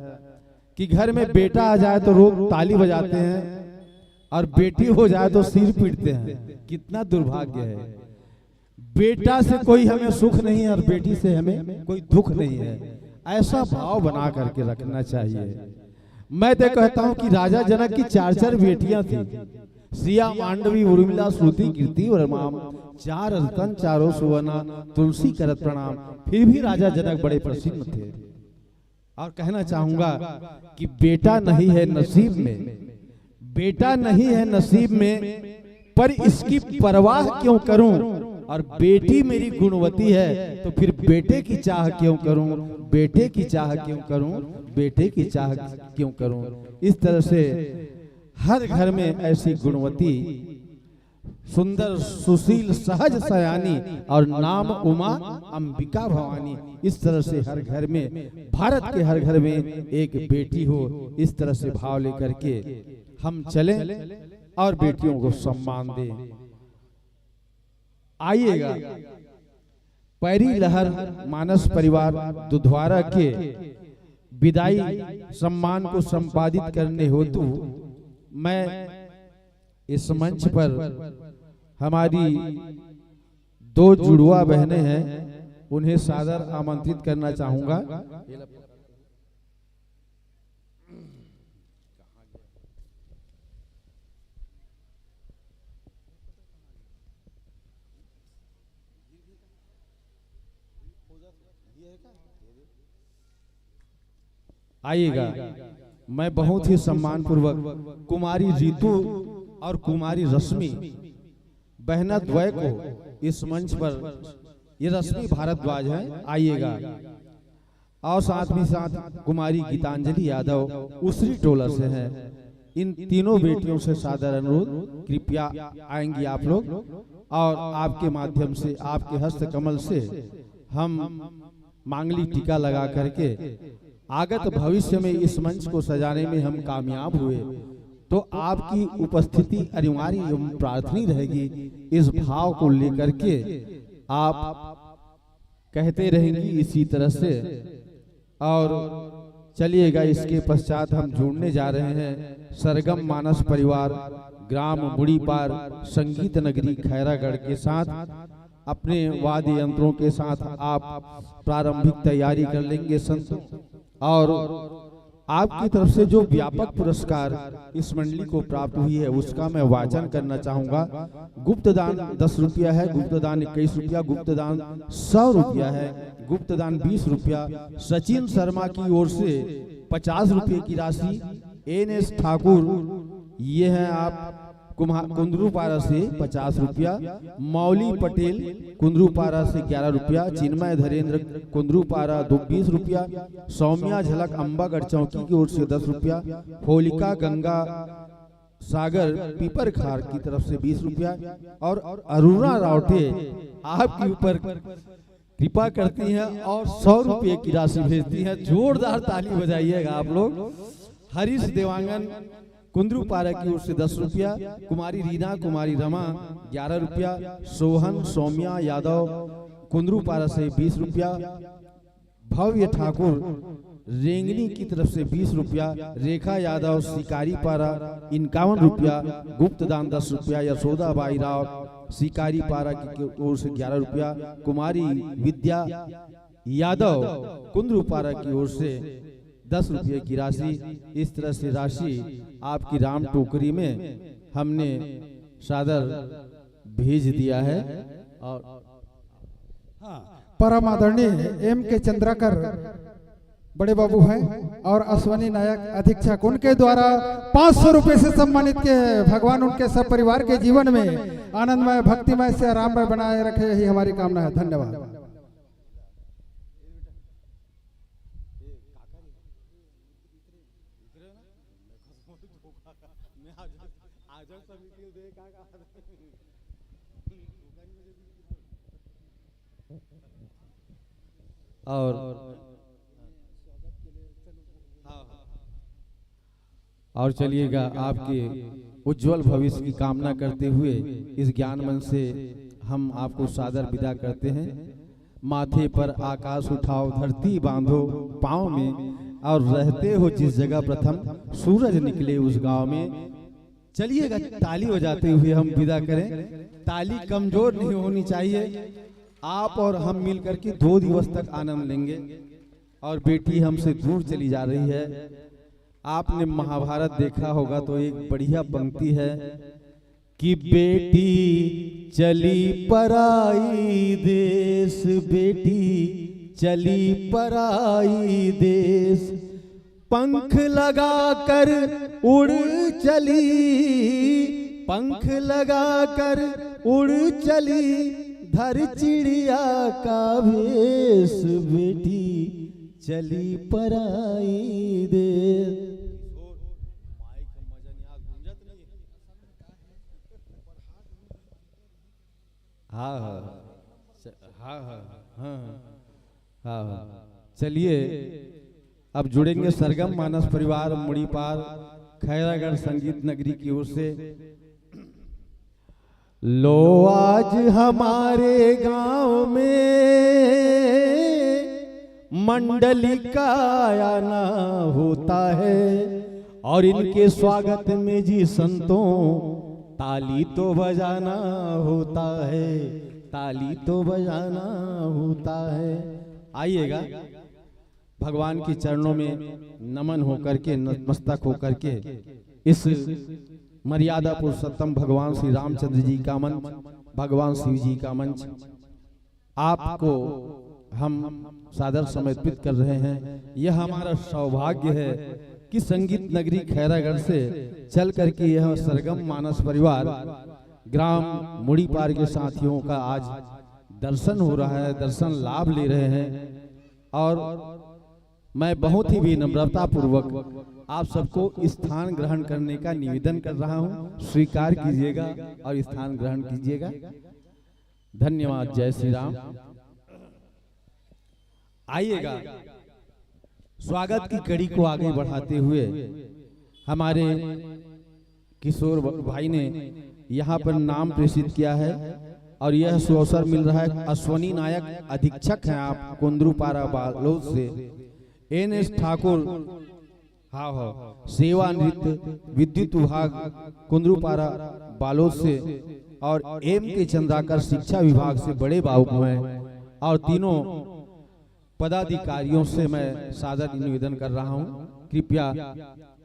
कि घर में बेटा आ जाए तो लोग ताली बजाते हैं और बेटी हो जाए तो सिर पीटते हैं। कितना दुर्भाग्य है। बेटा से कोई हमें सुख नहीं है और बेटी से हमें कोई दुख नहीं है। ऐसा भाव बना करके रखना चाहिए। मैं तो कहता हूं कि राजा जनक की 4 बेटियां थी, सिया, मांडवी, उर्मिला, श्रुति, कीर्ति और माम। 4 रतन 4 सुवना, तुलसी करत प्रणाम। फिर भी राजा जनक बड़े प्रसन्न थे। और कहना चाहूंगा कि बेटा नहीं है नसीब में, बेटा नहीं है नसीब में, पर इसकी परवाह क्यों करूं। और बेटी मेरी गुणवती है तो फिर बेटे की चाह क्यों करूं, बेटे की चाह क्यों करूं, बेटे की चाह क्यों करूं। इस तरह से हर घर में ऐसी गुणवती, सुंदर, सुशील, सहज सयानी और नाम उमा अंबिका भवानी। इस तरह से हर घर में, भारत के हर घर में एक बेटी हो। इस तरह से भाव लेकर के हम चलें और बेटियों को सम्मान दें। आइएगा, पैरी लहर मानस परिवार दुधवारा के विदाई सम्मान को संपादित करने हेतु मैं इस मंच पर हमारी 2 जुड़वा बहनें हैं, उन्हें सादर आमंत्रित करना चाहूंगा। आइएगा, मैं बहुत ही सम्मान पूर्वक कुमारी रीतू और कुमारी रश्मि बहना द्वय को इस मंच पर, ये रश्मि भारद्वाज है, आइएगा। और साथ ही साथ कुमारी गीतांजलि यादव उसरी टोला से हैं। इन तीनों बेटियों से सादर अनुरोध, कृपया आएंगी आप लोग और आपके माध्यम से, आपके हस्त कमल से हम मांगली टीका लगा करके आगत भविष्य में इस मंच को सजाने में हम कामयाब हुए तो आपकी उपस्थिति अनिवार्य एवं प्रार्थनीय रहेगी। इस भाव को लेकर के आप कहते रहेंगी इसी तरह से। और चलिएगा, इसके पश्चात हम जुड़ने जा रहे हैं सरगम मानस परिवार ग्राम बुढ़ीपार संगीत नगरी खैरागढ़ के साथ। अपने वाद्य यंत्रों के साथ आप प्रारंभिक तैयारी कर लेंगे संत, और आपकी तरफ से जो व्यापक पुरस्कार इस मंडली को प्राप्त हुई है उसका मैं वाचन करना चाहूंगा। गुप्त दान 10 रुपया है, गुप्त दान 21 रुपया, गुप्त दान 100 रुपया है, गुप्त दान 20 रुपया। सचिन शर्मा की ओर से 50 रुपये की राशि। NS ठाकुर ये हैं आप कुंदरूपारा से 50 रुपया। मौली पटेल कुंदरूपारा से 11 रुपया। चिन्मय धीरेन्द्र कुंदरूपारा 20 रुपया। सौम्या झलक अम्बागढ़ चौकी की ओर से 10 रुपया। होलिका गंगा सागर पीपर खार की तरफ से 20 रुपया। और अरुणा रावटे आपके ऊपर कृपा करती हैं और 100 रुपये की राशि भेजती हैं। जोरदार ताली बजाइएगा आप लोग। हरीश देवांगन कुंदरूपारा की ओर से 10 रुपया। कुमारी रीना कुमारी रमा 11 रुपया। सोहन सौम्या यादव कुंदरूपारा से 20 रुपया। भव्य ठाकुर रेंगनी की तरफ से 20 रुपया। रेखा यादव शिकारी पारा 51 रुपया। गुप्त दान 10 रुपया। यशोदा बाई राव शिकारी पारा की ओर से 11 रुपया। कुमारी विद्या यादव कुंदरूपारा की ओर से 10 रुपये की राशि। इस तरह से राशि आपकी राम टोकरी में हमने सादर भेज दिया है। और परम आदरणीय MK चंद्राकर बड़े बाबू हैं और अश्वनी नायक अधीक्षक, उनके द्वारा 500 रुपए से सम्मानित किए हैं। भगवान उनके सब परिवार के जीवन में आनंदमय भक्तिमय से आराममय बनाए रखे, यही हमारी कामना है। धन्यवाद। और चलिएगा आपके उज्जवल भविष्य की कामना करते हुए इस ज्ञान मंच से हम आपको सादर विदा करते हैं। माथे पर आकाश उठाओ, धरती बांधो पाँव में, और रहते हो जिस जगह प्रथम सूरज निकले उस गांव में। चलिएगा ताली बजाते हुए हम विदा करें। ताली कमजोर नहीं होनी चाहिए। आप और हम मिलकर के 2 दिवस तक आनंद लेंगे। और बेटी हमसे दूर चली जा रही है। आपने महाभारत देखा होगा तो एक बढ़िया पंक्ति है कि बेटी चली पराई देश, बेटी चली पराई देश, पंख लगा कर उड़ चली, पंख लगा कर उड़ चली, धर चिड़िया का भेष, बेटी चली पराई देश। हाँ हाँ हाँ हाँ। चलिए अब जुड़ेंगे सरगम मानस परिवार मुड़ीपार खैरागढ़ संगीत नगरी की ओर से। लो आज हमारे गांव में मंडली का आना होता है, और इनके स्वागत में जी संतों ताली तो बजाना होता है, ताली तो बजाना होता है। आइएगा भगवान के चरणों में नमन होकर के, नतमस्तक होकर के इस मर्यादा पुरुषोत्तम भगवान श्री रामचंद्र जी का मंच, भगवान शिव जी का मंच आपको हम सादर समर्पित कर रहे हैं। यह हमारा सौभाग्य है कि संगीत नगरी खैरागढ़ से चल करके यह सरगम मानस परिवार ग्राम मुड़ीपार के साथियों का आज दर्शन हो रहा है, दर्शन लाभ ले रहे हैं। और मैं बहुत ही विनम्रता पूर्वक आप सबको स्थान ग्रहण करने का निवेदन कर रहा हूं। स्वीकार कीजिएगा और स्थान ग्रहण कीजिएगा। धन्यवाद। जय श्री राम। आइएगा स्वागत की कड़ी को आगे बढ़ाते हुए हमारे किशोर भाई ने यहाँ पर नाम प्रेषित किया है, और यह सुअवसर मिल रहा है। अश्वनी नायक अधीक्षक हैं आप कुंदरूपारा बालोद से। NS ठाकुर हाँ सेवा नृत्य विद्युत विभाग कुंदरूपारा बालोद से, और MK चंद्राकर शिक्षा विभाग से बड़े बाबू हैं। और तीनों पदाधिकारियों से मैं सादर निवेदन कर रहा हूं कृपया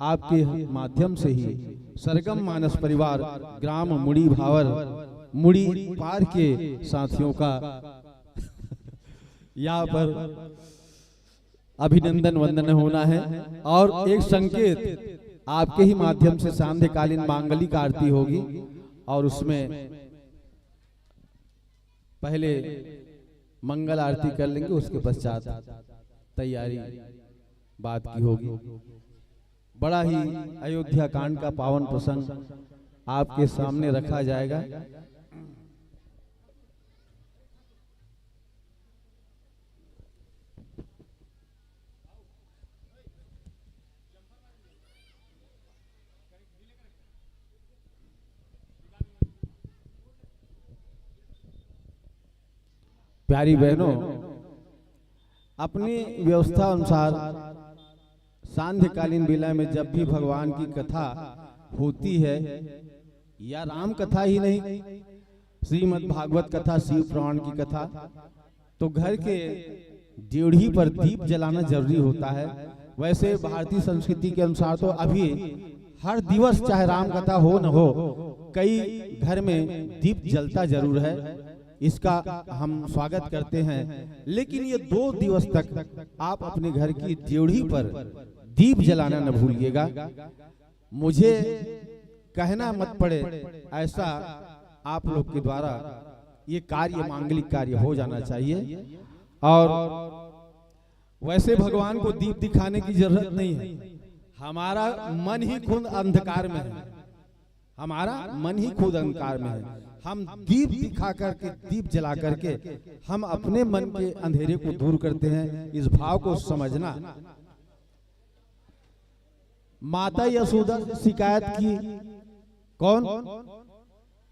आपके माध्यम से ही सरगम मानस परिवार ग्राम मुड़ी भावर मुड़ी पार के साथियों का यहाँ पर अभिनंदन वंदन होना है और एक संकेत आपके ही माध्यम से सांध्यकालीन मांगलिक आरती होगी और उसमें पहले मंगल आरती कर लेंगे, उसके पश्चात तैयारी बात की होगी। बड़ा ही अयोध्या कांड का पावन प्रसंग आपके सामने रखा जाएगा। प्यारी बहनों, अपनी व्यवस्था अनुसार सांध्यकालीन बेला में जब भी भगवान की कथा होती है या राम कथा ही नहीं, श्रीमद् भागवत कथा, शिव पुराण की कथा, तो घर के ड्योढ़ी पर दीप जलाना जरूरी होता है। वैसे भारतीय संस्कृति के अनुसार तो अभी हर दिवस चाहे राम कथा हो न हो, कई घर में दीप जलता जरूर है, इसका हम स्वागत करते हैं। लेकिन ये 2 दिवस तक आप अपने घर की ड्योढ़ी पर दीप जलाना न भूलिएगा। मुझे कहना मत पड़े, ऐसा आप लोग के द्वारा ये कार्य, मांगलिक कार्य हो जाना चाहिए। और वैसे भगवान को दीप दिखाने की जरूरत नहीं है, हमारा मन ही खुद अंधकार में है, हमारा मन ही खुद अंधकार में है। हम दीप दिखा करके, दीप जला करके हम अपने मन के अंधेरे को दूर करते हैं। इस भाव को समझना। माता यशोदा से शिकायत की, कौन?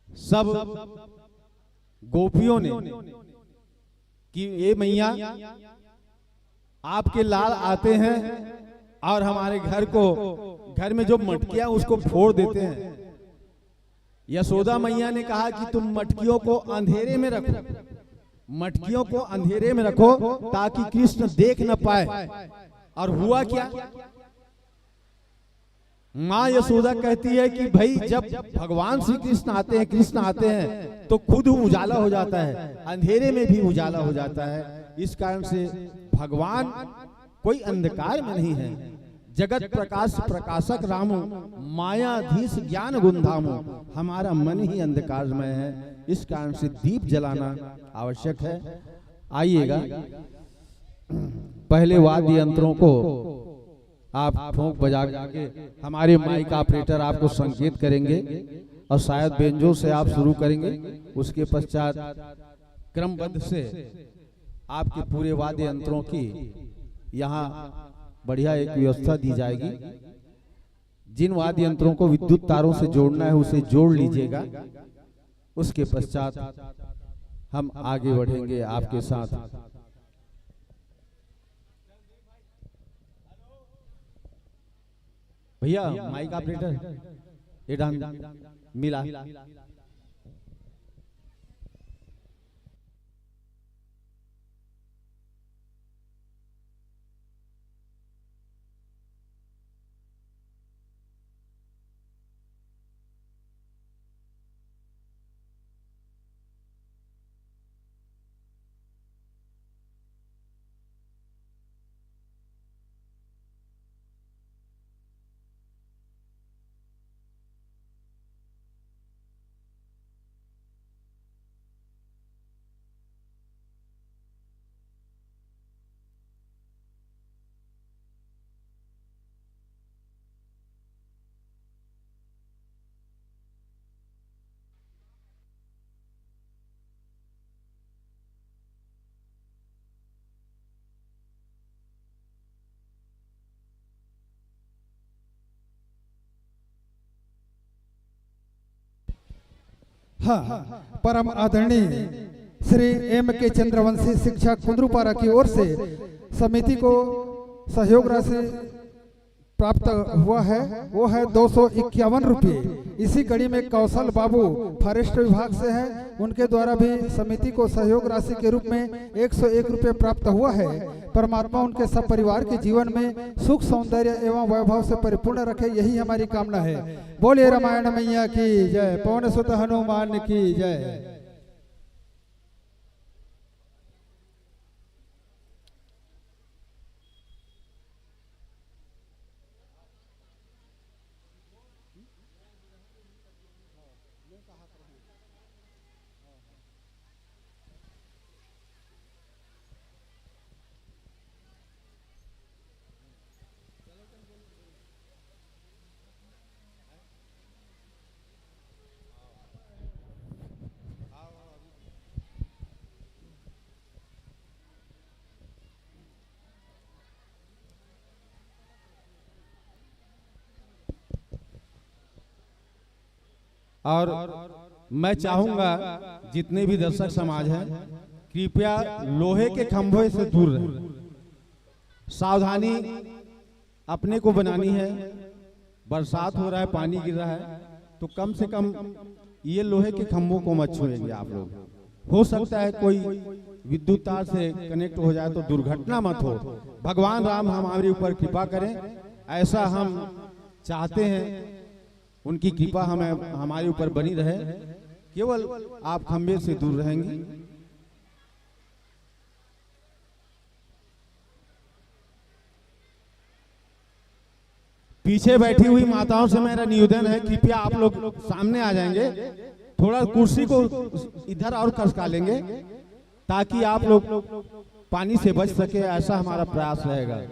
सब गोपियों ने, कि ये मैया आपके लाल आते हैं और हमारे घर में जो मटकियां उसको फोड़ देते हैं। यशोदा मैया ने कहा कि तुम मटकियों को अंधेरे में रखो, मटकियों को अंधेरे में रखो ताकि कृष्ण देख न पाए। और हुआ क्या? माँ यशोदा कहती है कि भाई जब भगवान श्री कृष्ण आते हैं, कृष्ण आते हैं तो खुद उजाला हो जाता है, अंधेरे में भी उजाला हो जाता है। इस कारण से भगवान कोई अंधकार में नहीं है। जगत प्रकाश प्रकाशक रामो, मायाधीश ज्ञान गुंधामो, हमारा मन ही अंधकार में है। इस कारण से दीप जलाना आवश्यक है। आइएगा, पहले वाद्य यंत्रों को आप ठोंक बजा के हमारे माइक ऑपरेटर आपको संकेत करेंगे और शायद बेंजो से आप शुरू करेंगे। उसके पश्चात क्रमबद्ध से आपके पूरे वाद्य यंत्रों की यहाँ बढ़िया एक व्यवस्था दी जाएगी। जिन वाद्य यंत्रों को विद्युत तारों से जोड़ना है उसे जोड़ लीजिएगा। उसके पश्चात हम आगे बढ़ेंगे आपके साथ। भैया माइक ऑपरेटर ये डांस मिला। हाँ, परम आदरणीय श्री M.K. चंद्रवंशी शिक्षक कुंद्रुपारा की ओर से समिति को सहयोग राशि प्राप्त हुआ है वो है 251 रुपये। इसी कड़ी में कौशल बाबू फॉरेस्ट विभाग से हैं, उनके द्वारा भी समिति को सहयोग राशि के रूप में 101 रुपये प्राप्त हुआ है। परमात्मा उनके सब परिवार के जीवन में सुख सौंदर्य एवं वैभव से परिपूर्ण रखे, यही हमारी कामना है। बोलिए रामायण मैया की जय, पवन सुत हनुमान की जय। और मैं चाहूंगा जितने भी दर्शक समाज हैं कृपया लोहे के खंभों से दूर रहें। सावधानी अपने को बनानी है। बरसात हो रहा है, पानी गिर रहा है, तो कम से कम ये लोहे के खंभों को मत छुएंगे आप लोग। हो सकता है कोई विद्युत तार से कनेक्ट हो जाए तो दुर्घटना मत हो। भगवान राम हमारे ऊपर कृपा करें, ऐसा हम चाहते हैं। उनकी कृपा हमें हमारे ऊपर बनी रहे। केवल आप खंभे से दूर रहेंगी। पीछे बैठी हुई माताओं से मेरा निवेदन है, कृपया आप लोग सामने आ जाएंगे, थोड़ा कुर्सी को इधर और खसका लेंगे ताकि आप लोग पानी से बच सके, ऐसा हमारा प्रयास रहेगा।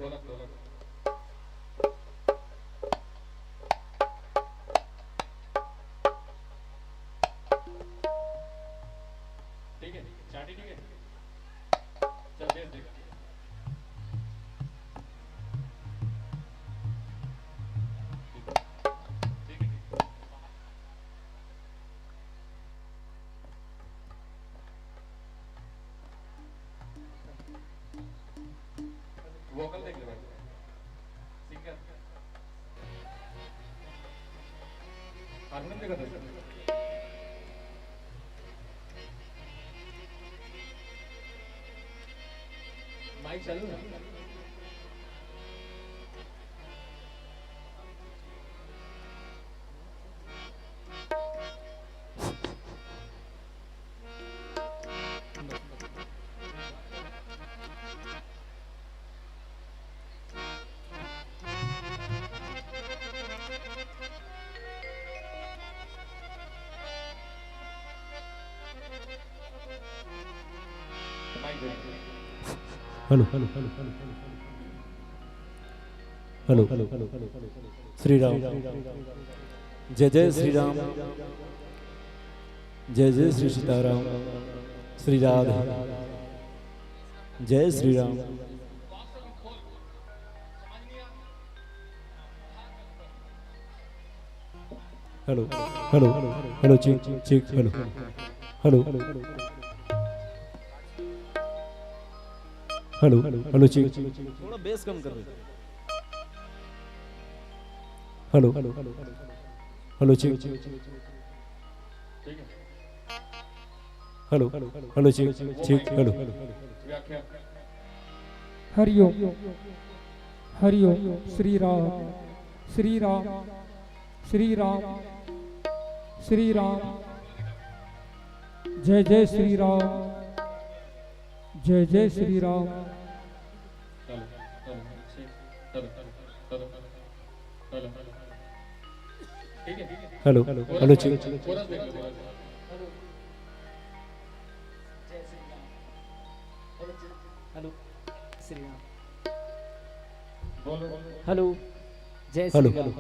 ढोलक ढोलक ठीक है, चाटी ठीक है, चल बेस देख। वोकल देख ले भाई, सिंगर हारमोनियम देखा था माइक चालू है। Hello hello hello hello Shri Ram, जय जय श्री राम, जय जय श्री सीताराम, श्री राधे, जय Shri Ram. Hello hello hello check check hello hello hello hello check, थोड़ा बेस कम कर दे। Hello hello check, hello hello check check hello. Hari Om Hari Om, Shri Ram Shri Ram Shri Ram Shri Ram, जय जय श्री राम, जय जय Shri Ram. Hello hello check, hello Shri Ram, hello जय हेलो श्री राम,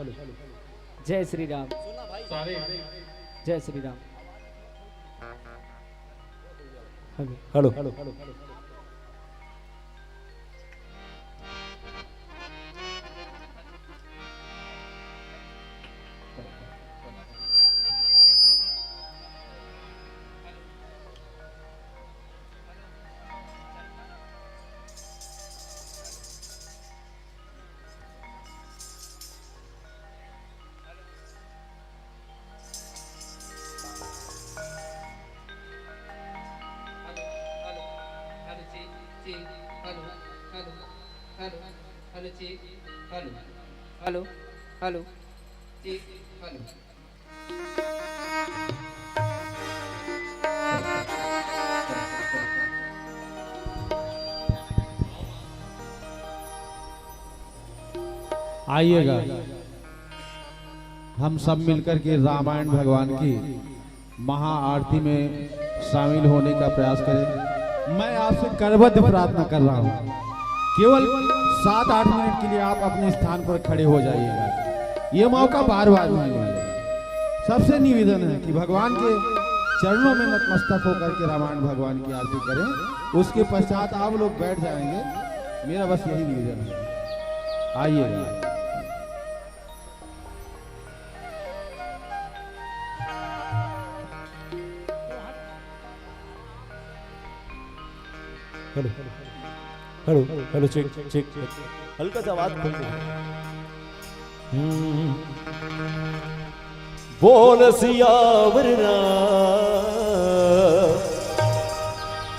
जय श्री राम, जय Shri Ram. Hello hello hello जी हेलो। आइएगा हम सब मिलकर के रामायण भगवान की महाआरती में शामिल होने का प्रयास करें। मैं आपसे करबद्ध प्रार्थना कर रहा हूँ, केवल 7-8 मिनट के लिए आप अपने स्थान पर खड़े हो जाइएगा। ये मौका बार बार नहीं मिलेगा। सबसे निवेदन है कि भगवान के चरणों में नतमस्तक होकर के रामायण भगवान की आरती करें। उसके पश्चात आप लोग बैठ जाएंगे। मेरा बस यही निवेदन है, आइएगा। Hello hello hello check check, हल्का सा आवाज खोल दो। बोल सियावर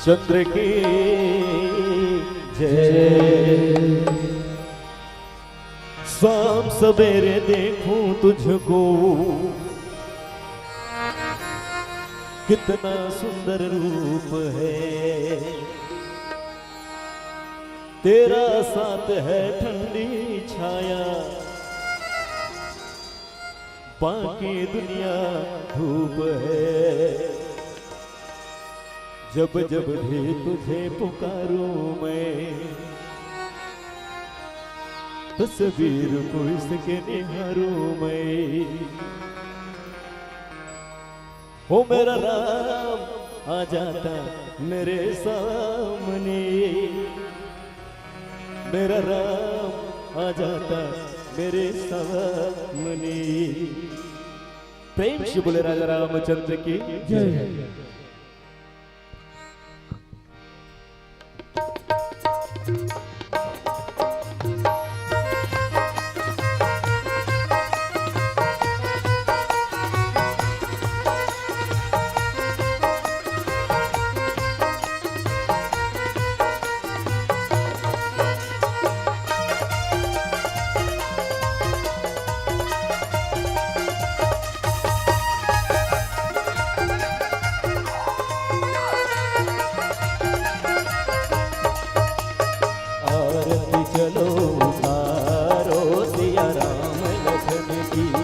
चंद्र की जय, शाम सवेरे देखूं तुझको कितना सुंदर रूप है, तेरा साथ है ठंडी छाया, बाकी दुनिया धूप है। जब जब भी तुझे पुकारूं मैं, तस्वीर को इसके निहारूं मैं। ओ मेरा राम आ जाता मेरे सामने, मेरा राम आ जाता मेरे सामने। प्रेम से बोले राजा रामचंद्र की जय। आरती चलो उतारो सिया राम लखन की,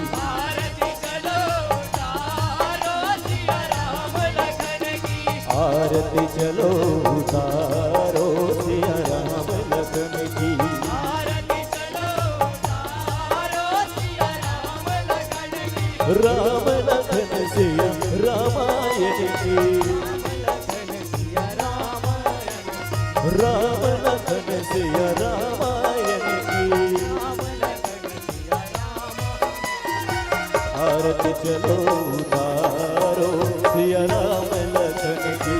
आरती चलो उतारो सिया राम लखन की, राम लखन सिया रामायण की, राम लखन सिया रामायण की। आरती चलो उतारो सिया राम लखन की,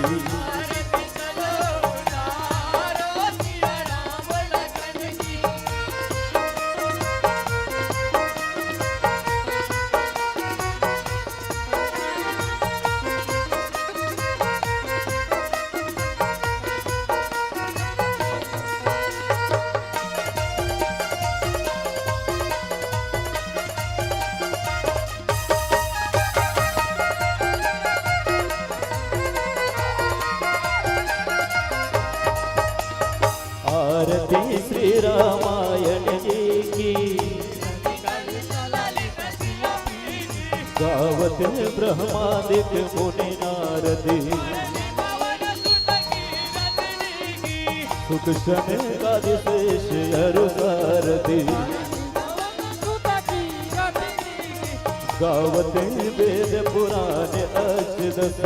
आरती श्री रामायण जी की, गावत ब्रह्मादिक मुनि नारदी, सुख शन गादिशेष अरुकारदी, गावत वेद पुराण अष्टदश,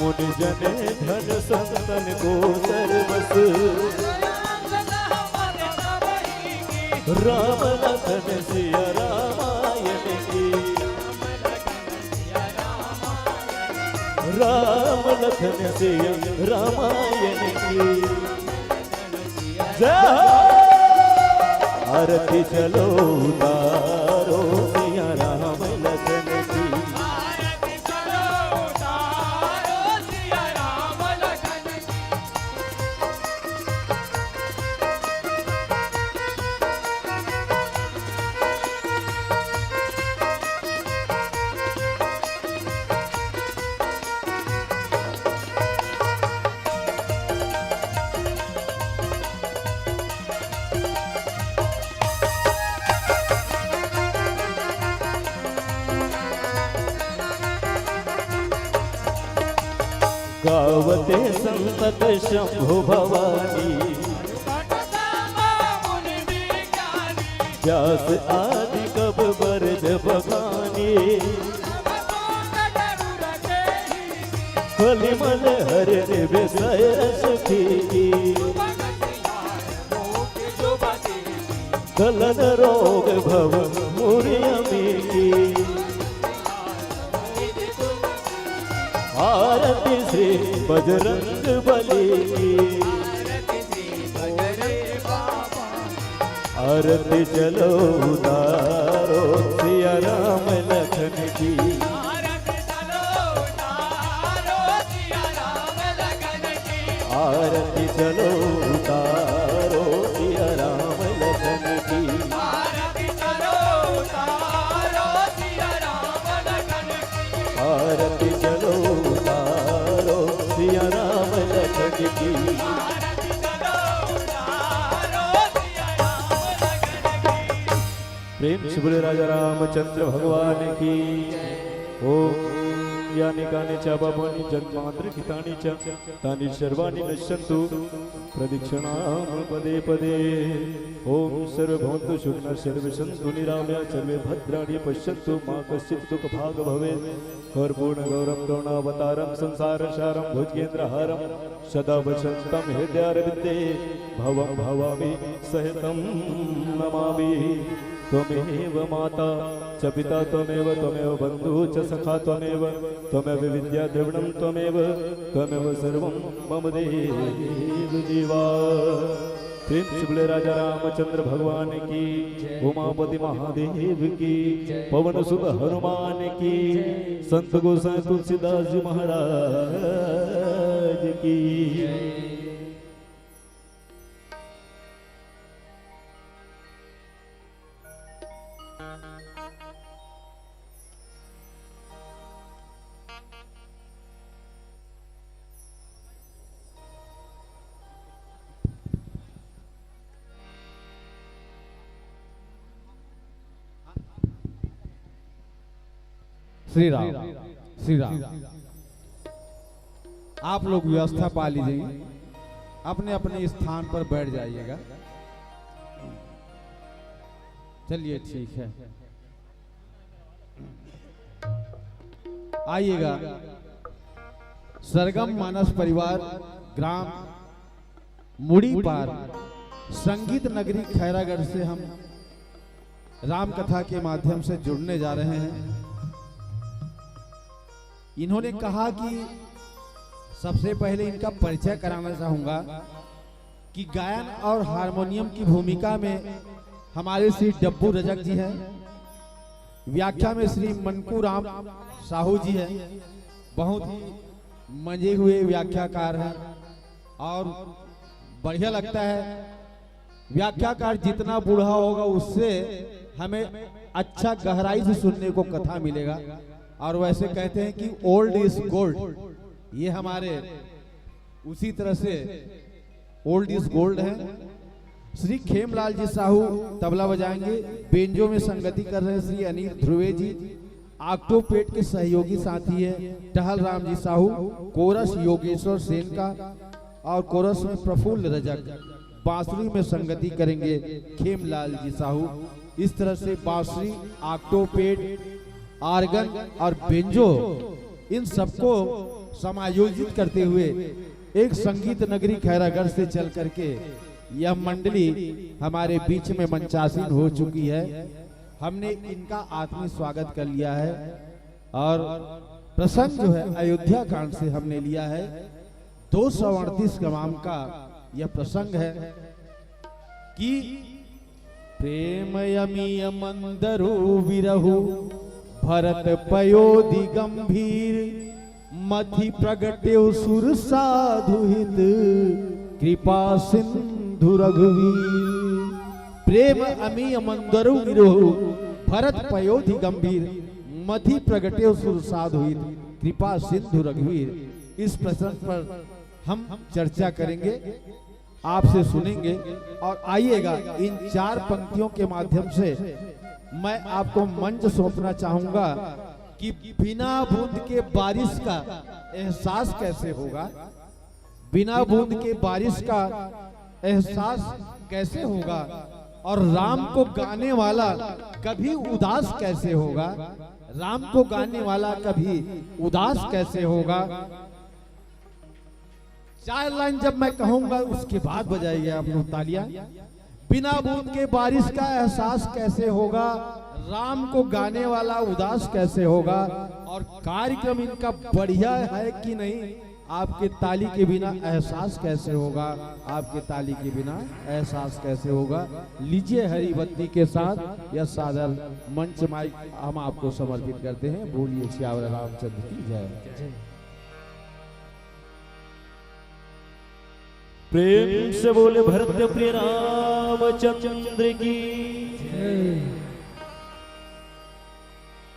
मुनि जन धन संतन को सर्वस, राम लखन सिया रामायण की, राम लखन सिया रामायण की जय हो। आरती चलो उतारो सिया राम लखन की, गावते संतत शंभु भवानी, व्यास आदि कब बरद बखानी, कलिमल हर विषय सुखी, गलन रोग भव मुरियमी की, आरती श्री बजरंग बली की, आरती चलो उतारो सिया राम लखन की, आरती चलो उतारो सिया राम लखन की, आरती चलो उतारो सिया राम लखन की। प्रेम से बोले राजा रामचंद्र भगवान की। ओम यानि कानि च पापानि जन्मान्तरकृतानि च तानि सर्वाणि नश्यन्तु प्रदक्षिणां पदे पदे। ओम सर्वभवन्तु सुखिनः सर्वे सन्तु निरामया सर्वे भद्राणि पश्यन्तु मा कश्चित् दुःखभाग् भवेत्। कर्पूर्णगौरं करुणावतारं संसारसारं भुजगेन्द्रहारं सदा वसन्तं हृदयारविन्दे भवं भवामि सहितं नमामि। त्वमेव माता च पिता त्वमेव बन्धु च सखा त्वमेव विद्या द्रविणं त्वमेव सर्वं मम देव जीवा। प्रेम से बोले राजा रामचंद्र भगवान की, उमापति महादेव की, पवन सुत हनुमान की, संत गोसाई तुलसीदास जी महाराज की। श्री राम श्री राम। आप लोग व्यवस्था पा लीजिए, अपने अपने स्थान पर बैठ जाइएगा। चलिए ठीक है, आइएगा। सरगम मानस परिवार ग्राम मुड़ी पार संगीत नगरी खैरागढ़ से हम राम कथा के माध्यम से जुड़ने जा रहे हैं। इन्होंने कहा कि सबसे पहले इनका परिचय कराना चाहूंगा कि गायन और हारमोनियम की भूमिका में हमारे श्री डब्बू रजक जी हैं, व्याख्या में श्री मनकू राम साहू जी हैं, बहुत ही मजे हुए व्याख्याकार हैं और बढ़िया लगता है। व्याख्याकार जितना बूढ़ा होगा उससे हमें अच्छा गहराई से सुनने को कथा मिलेगा। और वैसे कहते हैं कि ओल्ड इज गोल्ड, ये हमारे उसी तरह से ओल्ड इज गोल्ड है। श्री खेमलाल जी साहू तबला बजाएंगे, बेंजो में संगति कर रहे हैं श्री अनिल ध्रुवे जी, आक्टोपेट के सहयोगी साथी है टहल राम जी साहू, कोरस योगेश्वर सेन का और कोरस में प्रफुल्ल रजक, बांसुरी में संगति करेंगे खेमलाल जी साहू। इस तरह से बांसुरी, आक्टोपेट, आर्गन और बेंजो, इन सबको समायोजित करते हुए एक संगीत नगरी खैरागढ़ से चल करके यह मंडली हमारे बीच में मंचासीन हो चुकी है। हमने इनका आत्मीय स्वागत कर लिया है और प्रसंग जो है अयोध्या कांड से हमने लिया है। 238 गवाम का यह प्रसंग है कि प्रेम यमीय मंदरु विरहु भरत पयोधि गंभीर, मथि प्रगटे सुर साधु हित, कृपा सिंधु रघुवीर। प्रेम अमीय मंदरु विरहु भरत पयोधि गंभीर, मथि प्रगटे सुर साधु हित, कृपा सिंधु रघुवीर। इस प्रसंग पर हम चर्चा करेंगे, आपसे सुनेंगे और आइएगा इन 4 पंक्तियों के माध्यम से मैं आपको मंच सौंपना चाहूंगा कि बिना बूंद के बारिश का एहसास कैसे होगा, बिना बूंद के बारिश का एहसास कैसे होगा, और राम को गाने वाला कभी उदास कैसे होगा, राम को गाने वाला कभी उदास कैसे होगा। 4 लाइन जब मैं कहूंगा उसके बाद बजाइए आप लोग तालियां। बिना बूंद के बारिश का एहसास कैसे होगा, राम को गाने वाला उदास कैसे होगा। और कार्यक्रम इनका बढ़िया है कि नहीं, आपके ताली के बिना एहसास कैसे होगा, आपके ताली के बिना एहसास कैसे होगा। लीजिए हरी बत्ती के साथ यह सादर मंच माइक हम आपको समर्पित करते हैं। बोलिए श्यावर रामचंद्र की जय। प्रेम से बोले भरत प्रिय रामचंद्र की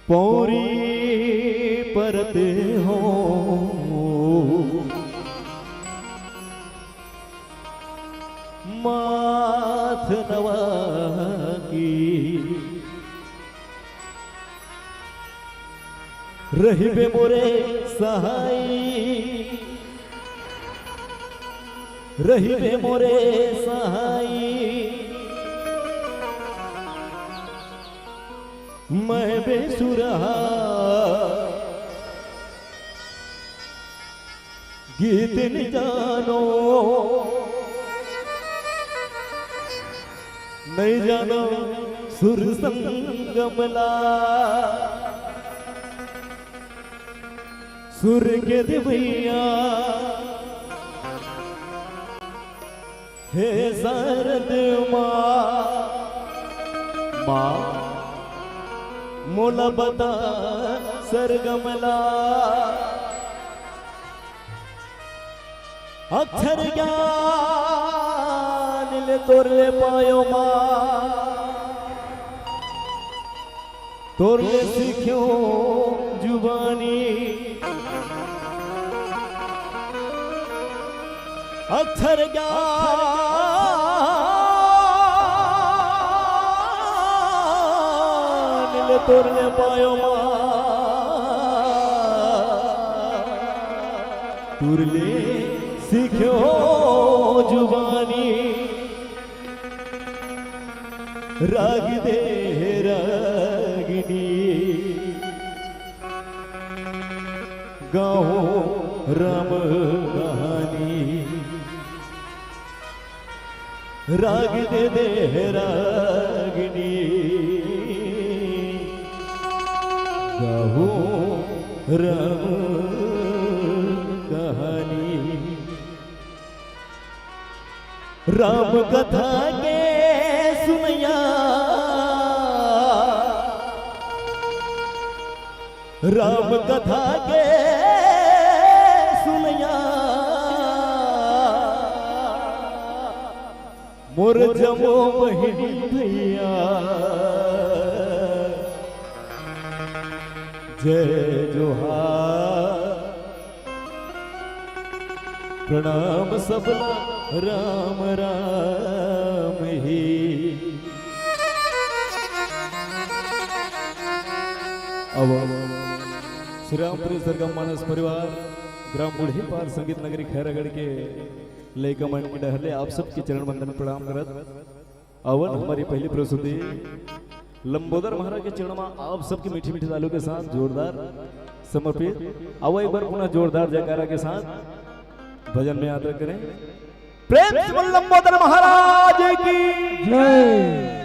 पौरी परत हो माथ नवा की रहिबे मोरे सहाय रहिबे मोरे सहाय मैं बेसुरहा गीत न जानो नहीं जानो सुर संगमला सुर के दिवैया हे शारद माँ मोला बता सरगमला अक्षर ज्ञान ले तोर ले पायो माँ तोर ले सीख्यो जुबानी अक्षर ज्ञान ले तोर ले पायो माँ तोर ले सीख्यो जुबानी राग दे रागिनी गाओ राम कहानी राग दे रागिनी गाओ राम कहानी राम कथा के सुनैया राम कथा के सुनैया मोर जमो बहिनी भैया जय जोहार प्रणाम सबला राम राम ही अब श्री रामपुरी सरगम मानस परिवार ग्राम बूढ़ी पार संगीत नगरी खैरागढ़ के लयका मंड के डहले आप सबके चरण वंदन प्रणाम करत अवन हमारी पहली प्रस्तुति लंबोदर महाराज के चरण में आप सबकी मीठी मीठी तालियों के साथ जोरदार समर्पित अब एक बार पुनः जोरदार जयकारा के साथ भजन में यात्रा करें प्रेम से बोल लंबोदर महाराज की जय।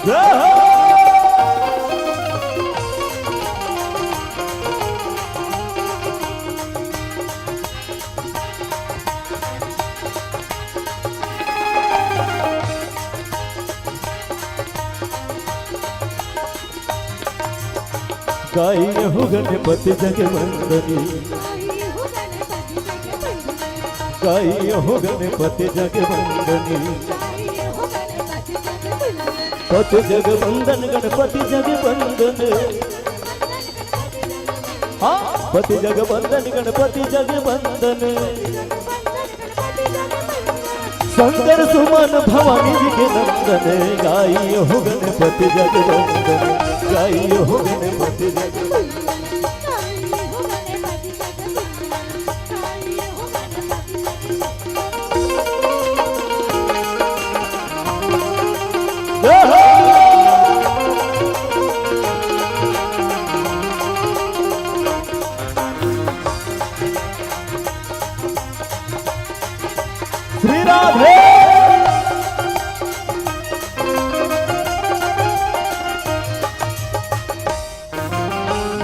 जय हो। गाई हो गणपति जगवंदनी गाई हो गणपति जगवंदनी पति जगवंदन गणपति जगवंदन हाँ पति जगवंदन गणपति जगवंदन शंकर सुमन भवानी जी के नंदन गाई हो गणपति जगवंदन गाई हो गणपति जगवंदन श्री राधे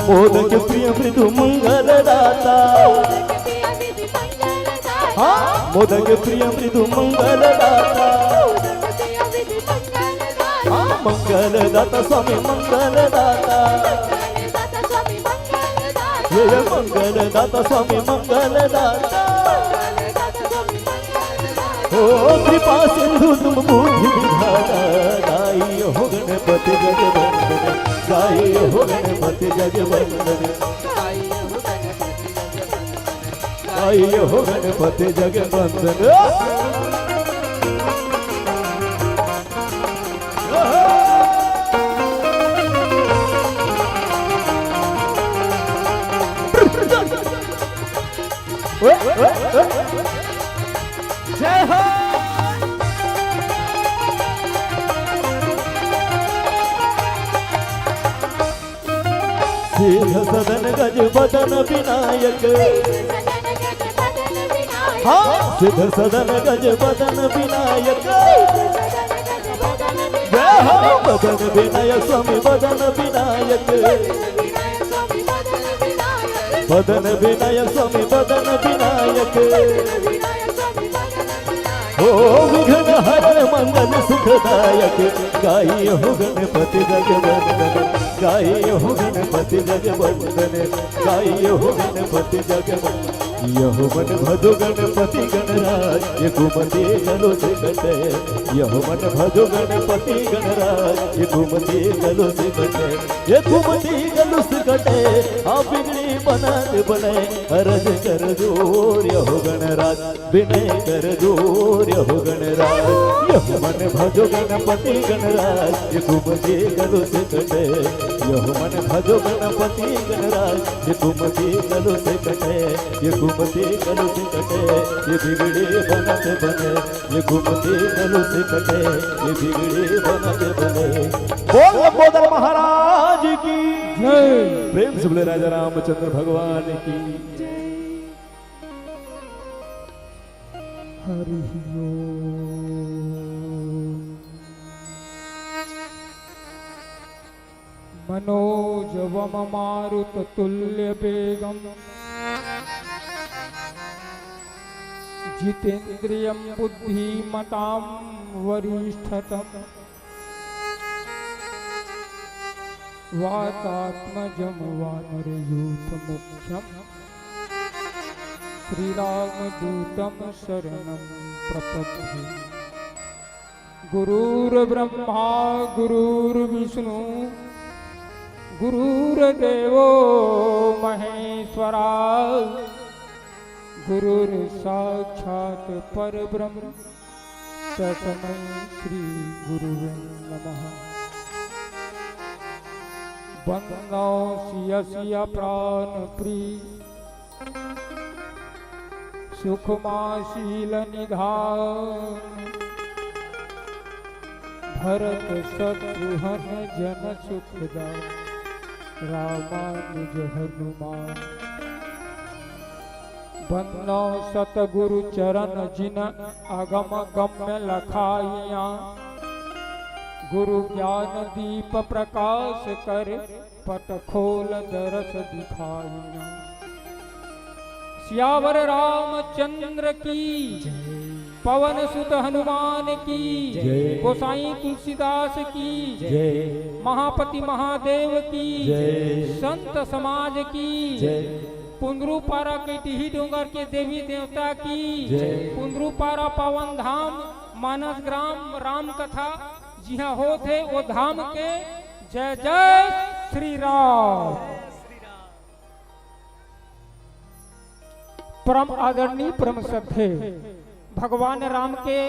मोदक प्रिय मृदु मंगल दाता हाँ मोदक प्रिय मृदु मंगल दाता हाँ मंगल दाता स्वामी मंगल दाता ये मंगल दाता स्वामी मंगल दाता ओ कृपा सिंधु तुम बुद्धि विधाता गाई हो गणपति जगवंदन गाई हो गणपति जगवंदन गाई हो गणपति जगवंदन जय हो सिद्ध सदन गज बदन विनायक हाँ सिद्ध सदन गज बदन विनायक जय हो बदन विनय स्वामी बदन विनायक बदन विनय स्वामी बदन विनायक ओ विघ्न हर मंगल सुखदायक गाई हो गणपति जगवंदन गाई हो गणपति जगवंदन गाई हो गणपति जगवंदन यहो मन भजो गणपति गणराज ये कुमति गलो से कटे यहो मन भजो गणपति गणराज ये कुमति गलो से कटे ये कुमति गलो से कटे आ बिगड़ी बनाते बने अरज कर जोर यहो गणराज विनय कर जोर यहो गणराज यहो मन भजो गणपति गणराज ये कुमति गलो से कटे यहो मन भजो गणपति गणराज ये कुमति गलो से कटे ये घूमते गलो से कटे ये बिगड़े बनते बने ये घूमते गलो से कटे ये बिगड़े बनते बने बोल बोदर महाराज की जय प्रेम से बोले राजा रामचंद्र भगवान की हरि मनोजवम मारुत तुल्य वेगम जितेन्द्रियं बुद्धिमतां वरिष्ठतम वातात्मजं वानरयूथमुख्यं श्रीरामदूतं शरणं प्रपद्ये गुरुर्ब्रह्मा गुरुर्विष्णु गुरुर्देवो महेश्वरा गुरुर साक्षात् परब्रह्म तस्मै श्री गुरुवे नमः वन्दो सिय प्राण प्रिय सुखमाशील निधान भरत शत्रुघ्न जन सुखदा रामानुज हनुमान बन्नो सतगुरु चरण जिन आगम गम्य लखाइया गुरु ज्ञान दीप प्रकाश कर पट खोल दरस दिखाइया सियावर रामचंद्र की पवन सुत हनुमान की गोसाई तुलसीदास की महापति महादेव की संत समाज की पुंद्रुपारा के टिही डोंगर के देवी देवता की पुंद्रुपारा पावन धाम मानस ग्राम राम कथा जिहाँ हो थे वो धाम के जय जय श्री राम। परम आदरणीय परम श्रद्धेय भगवान राम के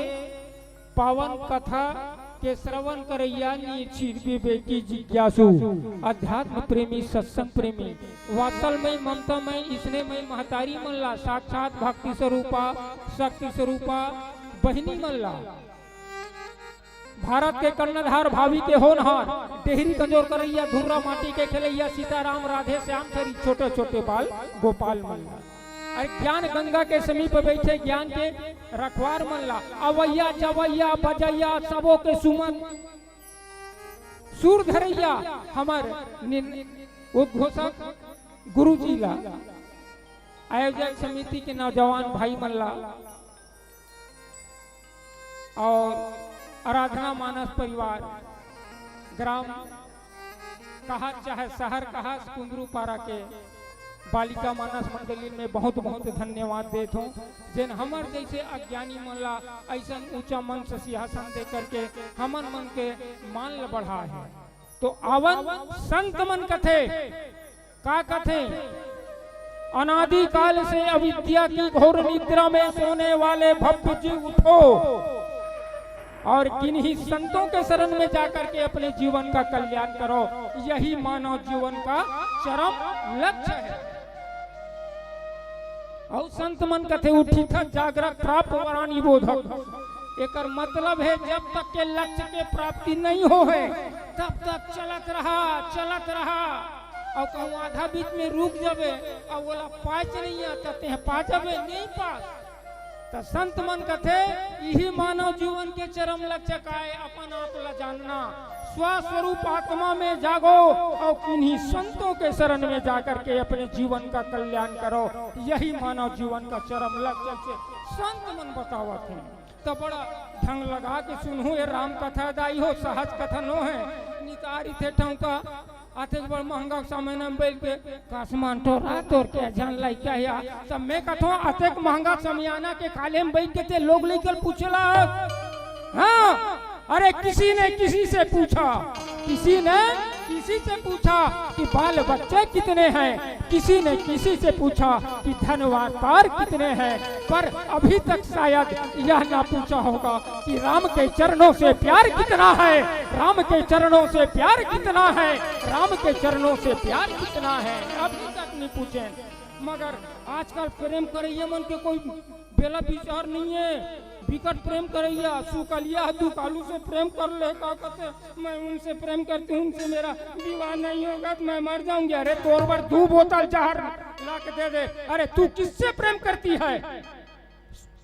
पावन कथा के श्रवण करैया विवेकी जिज्ञासु अध्यात्म प्रेमी सत्संग प्रेमी वात्सलमय ममतामय स्नेहमय महतारी मल्ला साक्षात भक्ति स्वरूपा शक्ति स्वरूपा बहिनी मल्ला भारत के कर्णधार भावी के होनहार डेहरी कंजोर करैया धुर्रा माटी के खेलैया सीताराम राधे श्याम छरी छोटे छोटे बाल गोपाल मल्ला अरे ज्ञान गंगा के समीप बैठे ज्ञान के रखवार मल्ला अवैया जवैया बजैया सबों के सुमन सूर धरैया हमार उद्घोषक गुरु जी ला आयोजक समिति के नौजवान भाई मल्ला और आराधना मानस परिवार ग्राम कहा चाहे शहर कहा कुंदरूपारा के बालिका मानस मंडली में बहुत बहुत धन्यवाद देता हूँ जिन हमर जैसे अज्ञानी मल्ला ऐसा ऊंचा मन से सिंहासन दे करके हमन मन के मान बढ़ा है। तो आवन संत मन कथे का कथे अनादि काल से अविद्या की घोर निद्रा में सोने वाले भव्य जी उठो और किन्हीं संतों के शरण में जाकर के अपने जीवन का कल्याण करो। यही मानव जीवन का चरम लक्ष्य है। और संत मन कथे उठी थक जागृत प्राप्त वरानी बोधक। एकर मतलब है जब तक के लक्ष्य के प्राप्ति नहीं हो है तब तक चलत रहा और कहूँ आधा बीच में रुक जावे और बोला पाँच नहीं आता ते पा जावे नहीं पास। तो संत मन कथे यही मानव जीवन के चरम लक्ष्य का है, अपन आप ला जानना, स्वस्वरूप आत्मा में जागो और किन्हीं संतों के शरण में जाकर के अपने जीवन का कल्याण करो। यही मानव जीवन का चरम लक्ष्य से संत मन बतावत है। तो बड़ा ढंग लगा के सुनू, ये राम कथा दाई हो सहज कथन हो है। नितारी थे ठौका आते बड़ महंगा सामान में बैठ के कासमान तो रात और क्या जान लाई क्या या तब मैं कथो आते महंगा समियाना के काले में बैठ के थे लोग लेकर पूछला। हाँ अरे किसी ने किसी से पूछा कि बाल बच्चे कितने हैं, किसी ने किसी से पूछा कि धनवान पार कितने हैं, पर अभी तक शायद यह ना पूछा होगा कि राम के चरणों से प्यार कितना है, राम के चरणों से प्यार कितना है, राम के चरणों से प्यार कितना है, अभी तक नहीं पूछे। मगर आजकल प्रेम करैया मन के कोई बेला विचार नहीं है, विकट प्रेम करैया सुकलिया दुकालू से प्रेम कर ले का कहते मैं उनसे प्रेम करती हूँ, उनसे मेरा विवाह नहीं होगा तो मैं मर जाऊंगी। अरे तोर पर 2 बोतल जहर ला के दे दे। अरे तू किससे प्रेम करती है?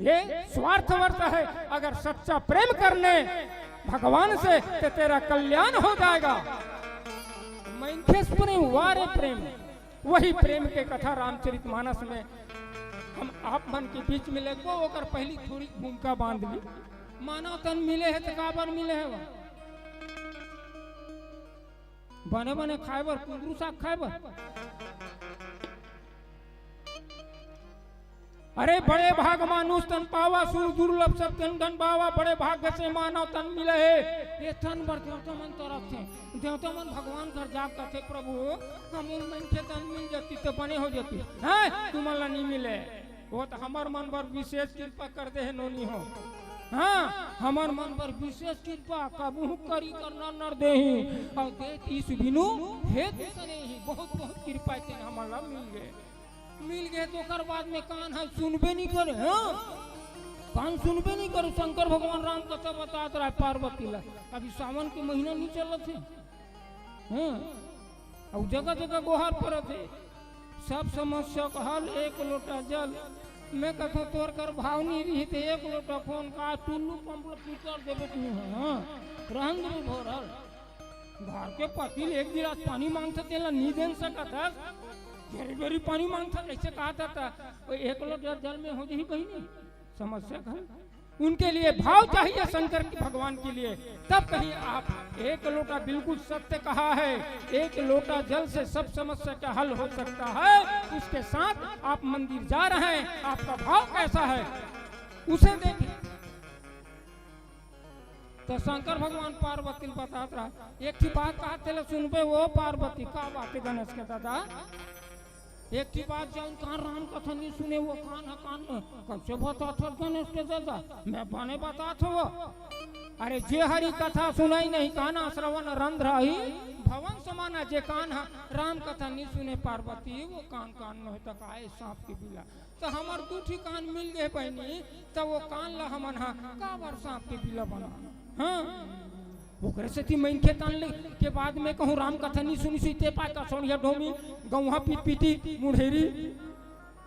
ये स्वार्थवर्त है। अगर सच्चा प्रेम करने भगवान से तो तेरा कल्याण हो जाएगा। मैंथेस प्रेम वारे प्रेम, वही प्रेम के कथा रामचरितमानस में हम आप मन के बीच में लगो ओकर पहली थोड़ी भूमिका बांध ली। मानव तन मिले है तो काबर मिले है बने बने खाए बर कुंदरू साग खाए बर। अरे बड़े भाग मानुष तन पावा सुर दुर्लभ सब तन पावा, बड़े भाग्य से मानव तन मिले है। ये तन बर देवता मन तरफ थे, देवता मन भगवान घर जाग कर थे प्रभु हम उन मन के तन मिल जाती तो बने हो जाती है, तुम्हारा नहीं मिले वो तो हमार मन पर विशेष कृपा कर दे है नोनी हो। हाँ हमार मन पर विशेष कृपा कबू करी करना नर दे और दे इस बिनु हेतु सने ही बहुत बहुत कृपा थे हमारा मिल गए तो कर बाद में कान है सुनबे नहीं करे। हाँ कान सुनबे नहीं करो। शंकर भगवान राम कथा बताते रहा पार्वती ला, अभी सावन के महीना नहीं चल थे। हाँ और जगह जगह गुहार पर थे, सब समस्या का हल एक लोटा जल। मैं कथो तोर कर भाव नहीं रही थे, एक लोटा फोन का टुल्लू पंप पीकर देवे तू। हाँ रहन दे भोरल घर के पति एक गिलास पानी मांगते तेला नहीं दे सका था, घेरी घेरी पानी मांगता ऐसे कहा था तो एक लोटा जल में हो जाही बहनी समस्या का। उनके लिए भाव चाहिए शंकर की भगवान के लिए, तब कहीं आप एक लोटा बिल्कुल सत्य कहा है, एक लोटा जल से सब समस्या का हल हो सकता है। उसके साथ आप मंदिर जा रहे हैं, आपका भाव कैसा है उसे देखिए। तो शंकर भगवान पार्वती बताते रहा। एक की बात कहते थे सुनबे वो पार्वती का बात गणेश के दादा एक की बात जाऊं कान राम कथा नहीं सुने वो कान है कान कब बता था गणेश के दादा मैं बने बता था वो। अरे जे हरि कथा सुनाई नहीं काना श्रवण रंध्र ही भवन समाना, जे कान राम कथा नहीं सुने पार्वती वो कान कान में तक आए सांप के बिला। तो हमार दूठी कान मिल गए बहनी तो वो कान ला हमन का बार सांप के बिला बना। हाँ ओकरे से थी मैं खेतान ले के बाद में कहूँ राम कथा नहीं सुनी सुनते पाए का सोनिया ढोमी गौहा पीट पीटी मुढ़ेरी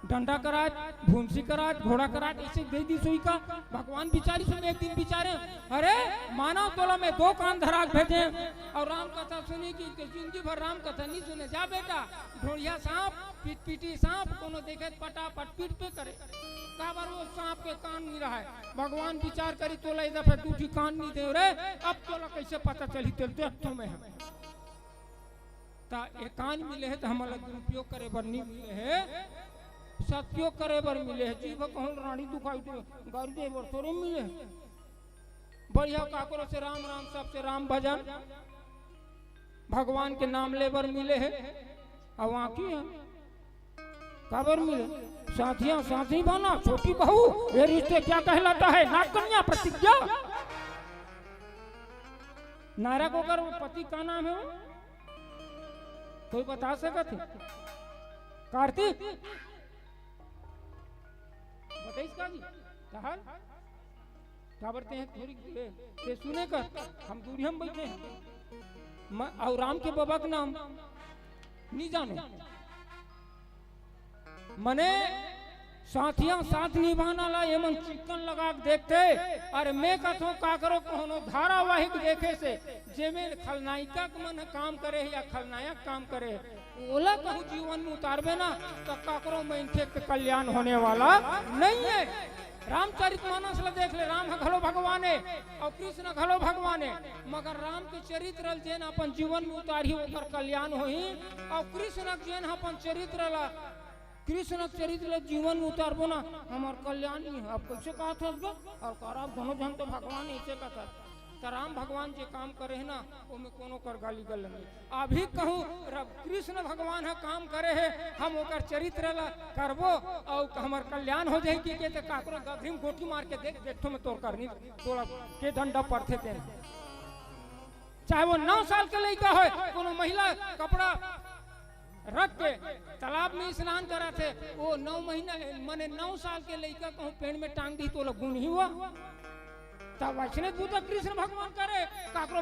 डंडा कराट भूंसी कराट घोड़ा कराट ऐसे दे दी सुई का। भगवान बिचारी सुन एक दिन बिचारे अरे मानव तोला में 2 कान धरा भेजे और राम कथा सुनी की जिंदगी भर राम कथा नहीं सुने। जा बेटा ढोड़िया सांप पीट पीटी सांप कोनो देखे पटापट पीट पे करे का बार वो सांप के कान नहीं रहा है। भगवान विचार करी तोला इधर फिर दूसरी कान नहीं दे रे अब तोला कैसे पता चली तेल देखो में है ता एक कान मिले है तो हमारा उपयोग करे बर नहीं मिले है, सत्योग करे बर मिले है। जीव कहूँ रानी दुखाई दे गाड़ी दे बर थोड़े मिले है। बढ़िया काकरो से राम राम सबसे राम भजन भगवान के नाम ले बर मिले है। अब वहाँ की है काबर मिले साथियां साथी बना छोटी बहू ये रिश्ते क्या कहलाता है? नाग कन्या प्रतिज्ञा। नारा को कर पति का नाम है कोई बता सकते? कार्तिक बताइए इसका जी तहल क्या बढ़ते हैं थोड़ी ये सुने कर हम दूरी हम बैठे हैं और राम के बाबा का नाम नहीं जाने मने साथियां साथ निभाना ला ये मन चिकन लगा के देखते अरे मैं कथो का करो कोनो धारावाहिक देखे से जेमे खलनायिका के मन काम करे या खलनायक काम करे ओला कहूँ जीवन में उतारबे ना तो काकरो मनखे के कल्याण होने वाला नहीं है। रामचरितमानस ला देख ले राम घलो भगवाने और कृष्ण घलो भगवाने मगर राम के चरित्र जेन अपन जीवन में उतारी ओकर कल्याण होही और कृष्ण जेन अपन चरित्र ला कृष्ण चरित्र जीवन में उतारबो ना हमार कल्याण ही है। अब कैसे कहा था और कराब दोनों जन तो भगवान ऐसे कहा तो राम भगवान जो काम करे है ना वो में कोनो कर गाली गल नहीं अभी कहूँ कृष्ण भगवान है काम करे है हम ओकर चरित्र ला करबो और हमार कल्याण हो जाए कि तो काकरो गधरी में गोटी मार के देख देखो में तोड़ करनी तोड़ा के डंडा पड़ते थे चाहे वो 9 साल के लड़का हो कोनो महिला कपड़ा रख के तालाब में स्नान करा थे वो 9 महीना माने 9 साल के लड़का कहूँ पेड़ में टांग दी तो गुण ही हुआ तब वैसे तू तो कृष्ण भगवान करे काकरो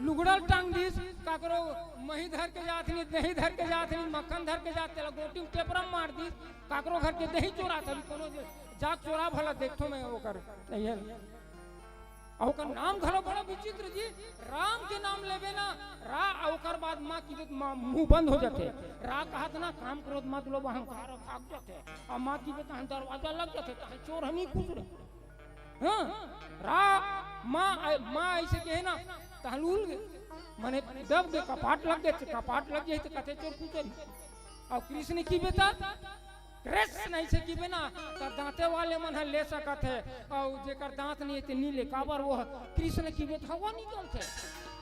लुगड़ल टांग दीस काकरो मही धर के जात नहीं दही धर के जात नहीं मक्खन धर के जात तेला गोटी में टेपरा मार दीस काकरो घर के दही चोरा था कोनो जात चोरा भला देखो मैं वो कर और नाम घलो बड़ा विचित्र जी राम के नाम लेवे ना रा और बाद माँ की मुंह बंद हो जाते रा कहत ना काम क्रोध मत लो अहंकार भाग जाते और माँ की बेटा दरवाजा लग जाते चोर हम ही खुश रहे हाँ रा माँ ऐसे कहे ना तहलूल माने दब के कपाट लग गए तो कहते चोर खुश और कृष्ण की बेटा कृष्ण ऐसे की बिना तो दांते वाले मन ले सकत है और जेकर दांत नहीं है नीले काबर वो कृष्ण की बेटा हवा निकलते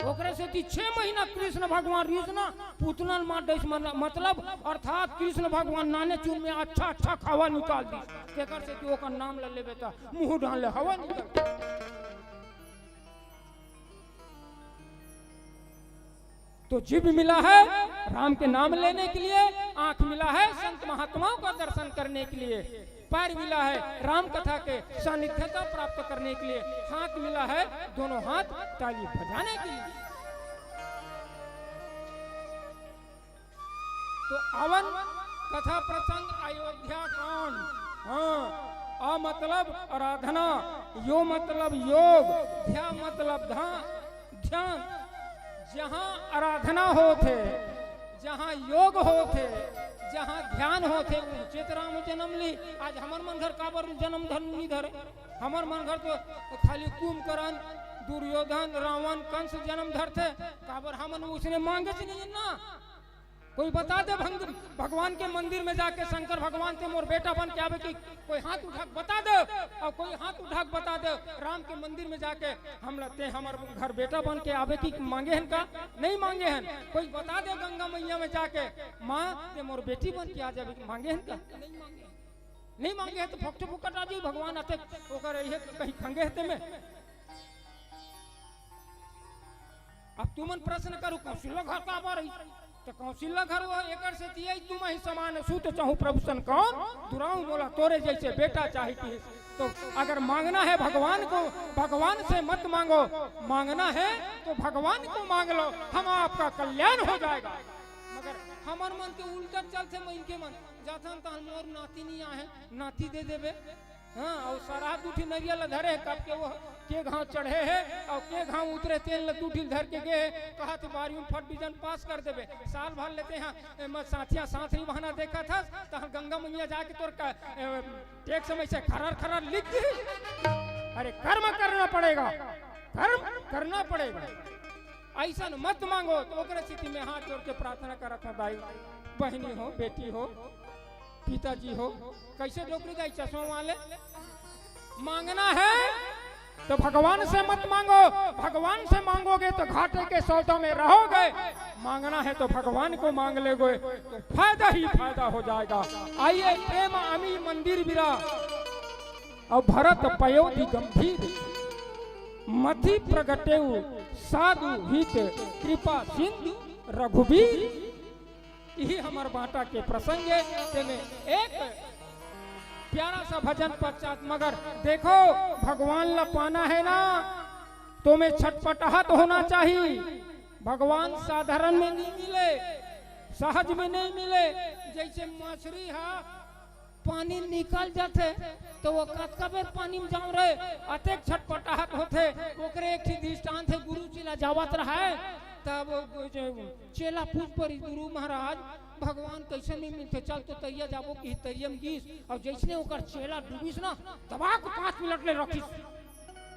ओकरे से 6 महीना कृष्ण भगवान रीजना पुतनल मार दे मतलब अर्थात कृष्ण भगवान नाने चून में अच्छा खावा निकाल दी तेकर से कि ओकर नाम ले लेबे त मुंह डाले हवा निकल तो जीभ मिला है राम के नाम लेने के लिए आंख मिला है संत महात्माओं का दर्शन करने के लिए पैर मिला है राम कथा के सानिध्यता प्राप्त करने के लिए हाथ मिला है दोनों हाथ ताली बजाने के लिए। तो अवन कथा प्रसंग अयोध्या कांड हाँ अ मतलब आराधना यो मतलब योग ध्या मतलब ध्यान जहाँ आराधना होते जहाँ योग होते जहाँ ध्यान होते उचित राम जन्म ली आज हमार मन घर काबर जन्म धन नहीं धरे हमार मन घर तो खाली कुंभकर्ण दुर्योधन रावण कंस जन्म धरते काबर हमन उसने मांगे नहीं ना कोई बता दे भगवान के मंदिर में जाके शंकर भगवान से मोर बेटा बन के आवे कि कोई हाथ उठा बता दे और कोई हाथ उठा बता दे राम के मंदिर में जाके हम लगते हमारे घर बेटा बन के आवे कि मांगे हैं का नहीं मांगे हैं कोई बता दे गंगा मैया में जाके माँ ते मोर बेटी बन के आ जावे मांगे हैं का नहीं मांगे हैं तो फुकट फुकट आ जाए भगवान आते कहीं खंगे हते में अब तुमन प्रश्न करो कौशल घर का बार तो कौशल्या घर एक से तुम ही समान सूत चाहू प्रभु सन कौन दुराऊ बोला तोरे जैसे बेटा चाहिए तो अगर मांगना है भगवान को भगवान से मत मांगो मांगना है तो भगवान को मांग लो हम आपका कल्याण हो जाएगा मगर हमार मन के उल्टा चलते मैं इनके मन जाथन तहन मोर नाती नहीं आए नाती दे देवे हाँ और शराब दूठी नरियल धरे कब के वो के घाव चढ़े है और के घाव उतरे तेल दूठी धर के गए कहा तो बारी में फट डिवीजन पास कर देवे साल भर लेते हैं मैं साथियां साथ ही बहाना देखा था तो गंगा मैया जाके तोर का एक समय से खरार लिख दी अरे कर्म करना पड़ेगा कर्म करना पड़ेगा ऐसा मत मांगो तो ओकरे स्थिति में हाथ जोड़ के प्रार्थना करत भाई बहनी हो बेटी हो पिताजी हो कैसे नौकरी जाए चश्मा वाले मांगना है तो भगवान से मत मांगो भगवान से मांगोगे तो घाटे के सौदों में रहोगे मांगना है तो भगवान को मांग लेगो तो फायदा ही फायदा हो जाएगा। आइए प्रेम अमी मंदिर बिरा और भरत पयोधि गंभीर मति प्रगटेउ साधु हित कृपा सिंधु रघुबीर यही हमार बाटा के प्रसंग है एक प्यारा सा भजन पश्चात। मगर देखो भगवान ला पाना है ना तो में छटपटाहट होना चाहिए। भगवान साधारण में नहीं मिले, सहज में नहीं मिले। जैसे मछली है पानी निकल जाते तो वो कतका बेर पानी में जाम रहे अतेक छटपटाहट होते। ओकरे एक दृष्टांत है, गुरु चेला जावत रहा है तब चेला पूछ पड़ी, गुरु महाराज भगवान कैसे नहीं मिलते, चल तो तैया जाबो कि तैयम गीस। और जैसे ओकर चेला डूबिस ना दबा को 5 मिनट ले रखिस,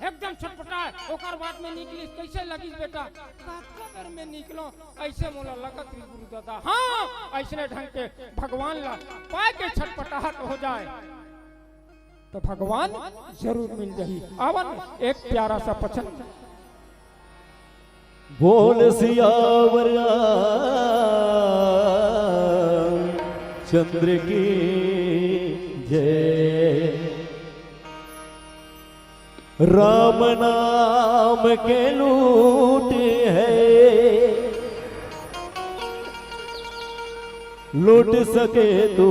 एकदम छटपटाए। ओकर बाद में निकलिस, कैसे लगिस बेटा, कतका में निकलो, ऐसे मोला लगत री गुरु दादा। हाँ ऐसे ढंग के भगवान ला पाए के छटपटाहट हो जाए तो भगवान जरूर मिल जाही। आवन एक प्यारा सा पचन। बोल सियावर चंद्र की जय। राम नाम के लूट है, लूट सके तो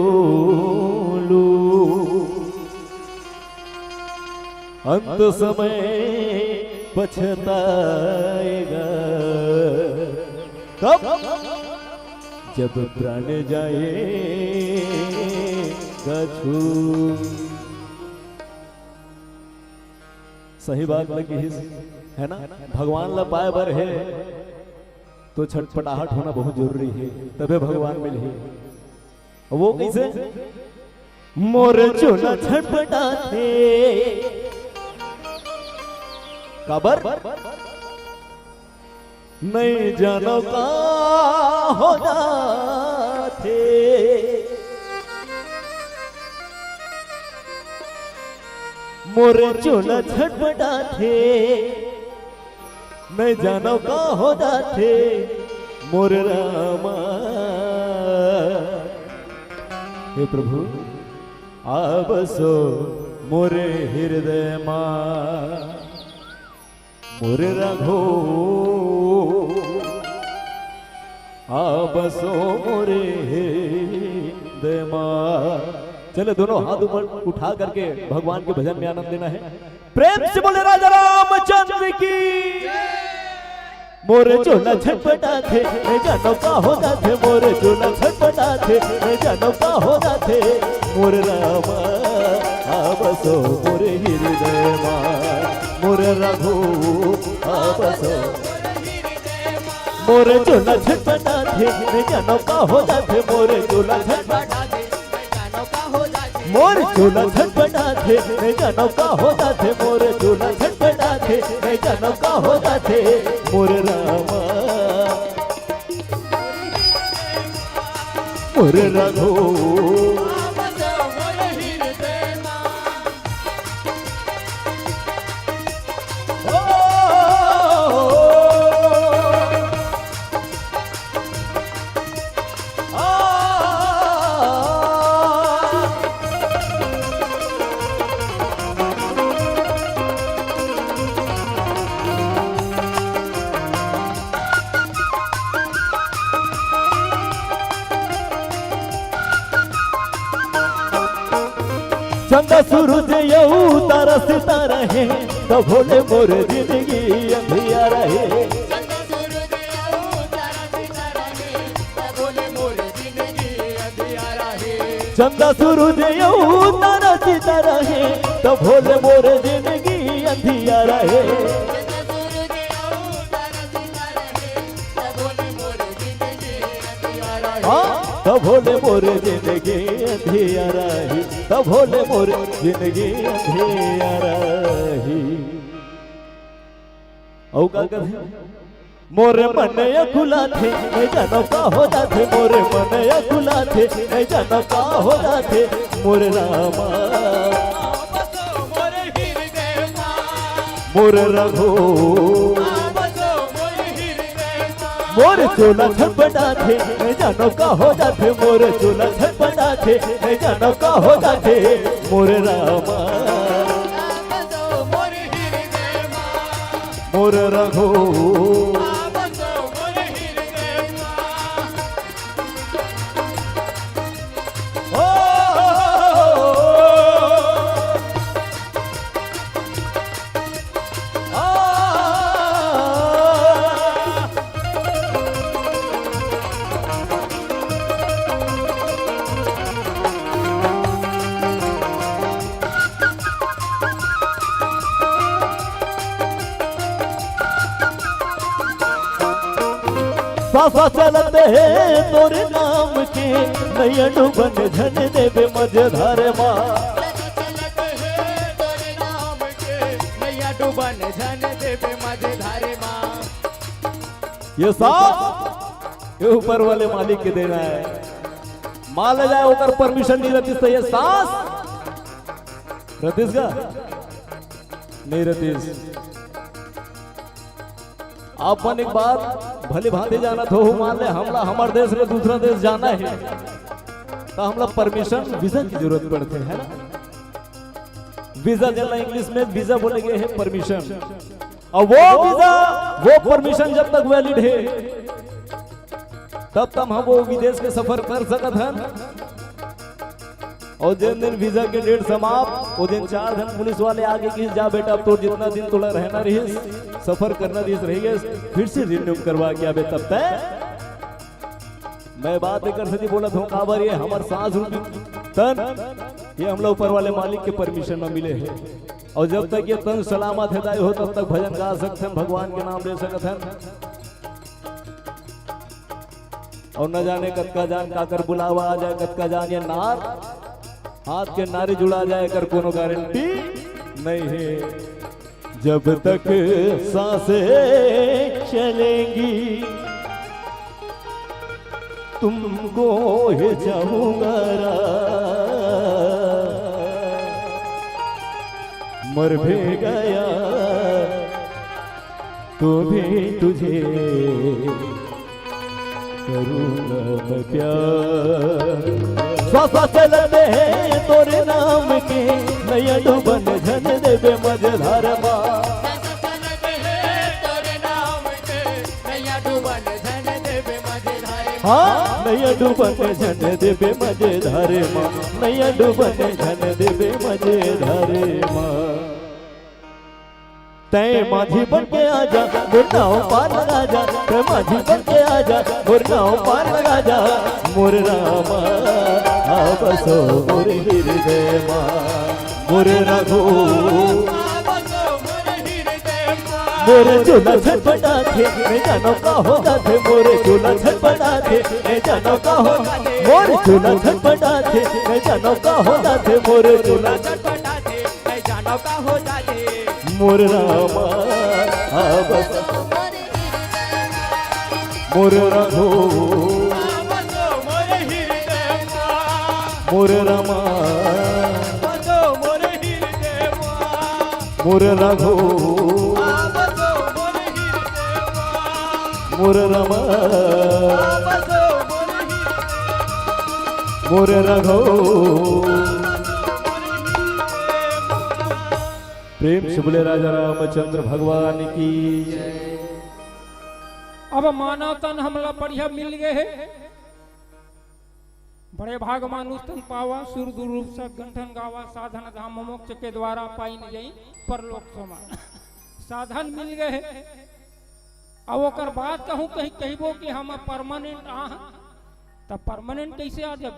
लूट, अंत समय पछताएगा कब, जब प्राण जाएगा छूट। सही बात लगी है ना। भगवान ला पाए बर है तो छटपटाहट होना बहुत जरूरी है, तबे भगवान मिले। वो कैसे, मोर चोला छटपटाते काबर, नहीं जानो का हो जाते। मोर चोला छटपटाते मैं जानो का हो जाते। मोर रामा हे प्रभु अब सो मोरे हृदय मां, मोर रघो अब सो मोरे हृदय मां। चले दोनों हाथ ऊपर उठा करके भगवान के भजन में आनंद लेना है। प्रेम से बोले राजा रामचंद्र की। मोरे चोला छटपटा थे मैं जानो का होता थे, मोरे चोला छटपटा थे मैं जानो का होता थे। मोरे रामा आबसो मोरे हृदय मां, मोरे रघु आबसो। मोरे चोला छटपटा थे मैं जानो का होता थे, मोरे चोला छटपटा थे मोरे चोला छटपटा थे मैं जानो का होता थे। मोरे चोला छटपटा थे मैं जानो का होता थे। मोरे रामा मोरे रघु चंदा सूरज यऊ तारा सितारा है, तो भोले मोर जिंदगी अंधिया रहे। चंदा सूरज यऊ तारा सितारा है, तो भोले मोर जिंदगी अंधिया रहे। तो भोले मोर जिंदगी अंधियारा ही, तो भोले मोर जिंदगी अंधियारा ही। औ का कर मोरे मन खुला थे मैं जानो का हो जाते। मोरे मन खुला थे मैं जानो का हो जाते। मोरे रामा मोरे रघु मोर चोला छटपटा थे मैं जानो का हो जाते। मोर चोला छटपटा थे मैं जानो का हो जाते। मोर रामा मोर रघु सासा चलते हैं तोरे नाम के नैया डूबन झन देवे मझधार माँ डूबन झन देवे मझधार माँ। ये सांस ये ऊपर वाले मालिक के देना है। मान जाए होकर परमिशन नहीं रहती तो ये सांस रतीश का नहीं रतीश आप मन एक बात भले भांति जाना तो मान ले हमला हमारे देश में दूसरा देश जाना है तो हमला परमिशन वीजा की जरूरत पड़ती है ना। वीजा देना इंग्लिश में वीजा बोलेंगे है परमिशन और वो वीजा वो परमिशन जब तक वैलिड है तब तक हम वो विदेश के सफर कर सकत हैं। और जिन दिन वीजा के डेट समाप्त वो दिन 4 दिन पुलिस वाले आगे की जा बेटा अब तो जितना दिन थोड़ा रहना रही सफर करना रही फिर से रिन्यू करवा के आबे तब तक मैं बात कर सकी बोला था काबर ये हमार सांस रुकी तन ये हम लोग ऊपर वाले मालिक के परमिशन में मिले हैं और जब तक ये तन सलामत हिदायत हो तब तक भजन गा सकते हैं भगवान के नाम ले सकते हैं। और न जाने कद का जान काकर बुलावा आ जाए कद का जान ये नार हाथ के नारे जुड़ा जाए कर कोनो गारंटी नहीं है। जब तक सांसें चलेंगी तुमको ही चाहूंगा मर भी गया तो भी तुझे करूंगा मैं प्यार। सासा चलते हैं तोरे नाम के नैया डूबन झन देवे मझधार माँ हाँ नैया डूबन झन देवे मझधार माँ नैया डूबन झन देवे मझधार माँ। तय माझी बन के आजा मुरनाओ पार लगा जा तय माझी बन के आजा मुरनाओ पार लगा जा मोर रामा आ बसो मोर हृदय माँ मोर रघु मोरे चूल्हा छटपटा थे मैं जानो का होगा थे मोरे चूल्हा छटपटा थे मैं जानो का हो मोरे चूल्हा छटपटा थे मैं जानो का होगा थे मोरे चूल्हा छटपटा थे मैं जानो का हो जाते मोर रामा आ बस मोर रघु मोर रामा मोर रघु मोर रामा मोर रघु। प्रेम से बोले राजा रामचंद्र भगवान की। अब मानव तन हमला बढ़िया मिल गए है बड़े भाग मानुष तन पावा सुर दुरूप सब गंठन गावा साधन धाम मोक्ष के द्वारा पाई न जाई परलोक समा साधन मिल गए है। अब ओकर बात कहूँ कहीं कहबो कि हम परमानेंट तब परमानेंट कैसे आ जब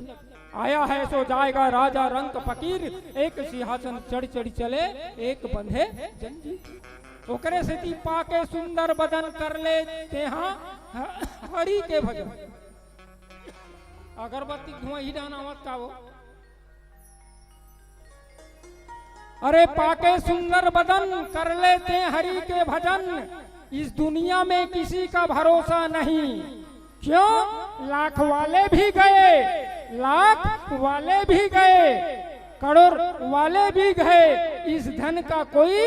आया है सो जाएगा राजा रंग फकीर एक सिंहासन चढ़ चढ़ चले एक बंधे जंजीर ओकरे से पाके सुंदर बदन कर ले तेहा हरि के भजन अगरबत्ती धुआं ही डाना मत का वो अरे पाके सुंदर बदन कर लेते हरि के भजन इस दुनिया में किसी का भरोसा नहीं क्यों लाख वाले भी गए लाख वाले भी गए करोड़ वाले भी गए इस धन का कोई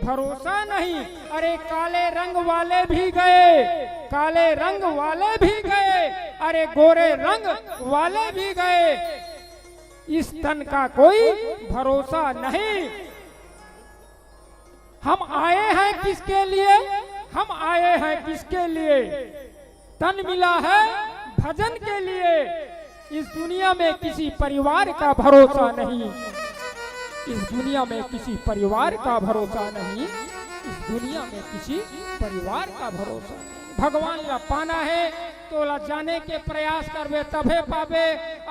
भरोसा नहीं। अरे काले रंग वाले भी गए काले रंग वाले भी गए अरे गोरे रंग वाले भी गए इस धन का कोई भरोसा नहीं। हम आए हैं किसके लिए हम आए हैं किसके लिए तन मिला है भजन के लिए। इस दुनिया में किसी परिवार का भरोसा नहीं इस दुनिया में किसी परिवार का भरोसा नहीं इस दुनिया में किसी परिवार का भरोसा नहीं। भगवान ला पाना है तो ला जाने के प्रयास करबे तबे पाबे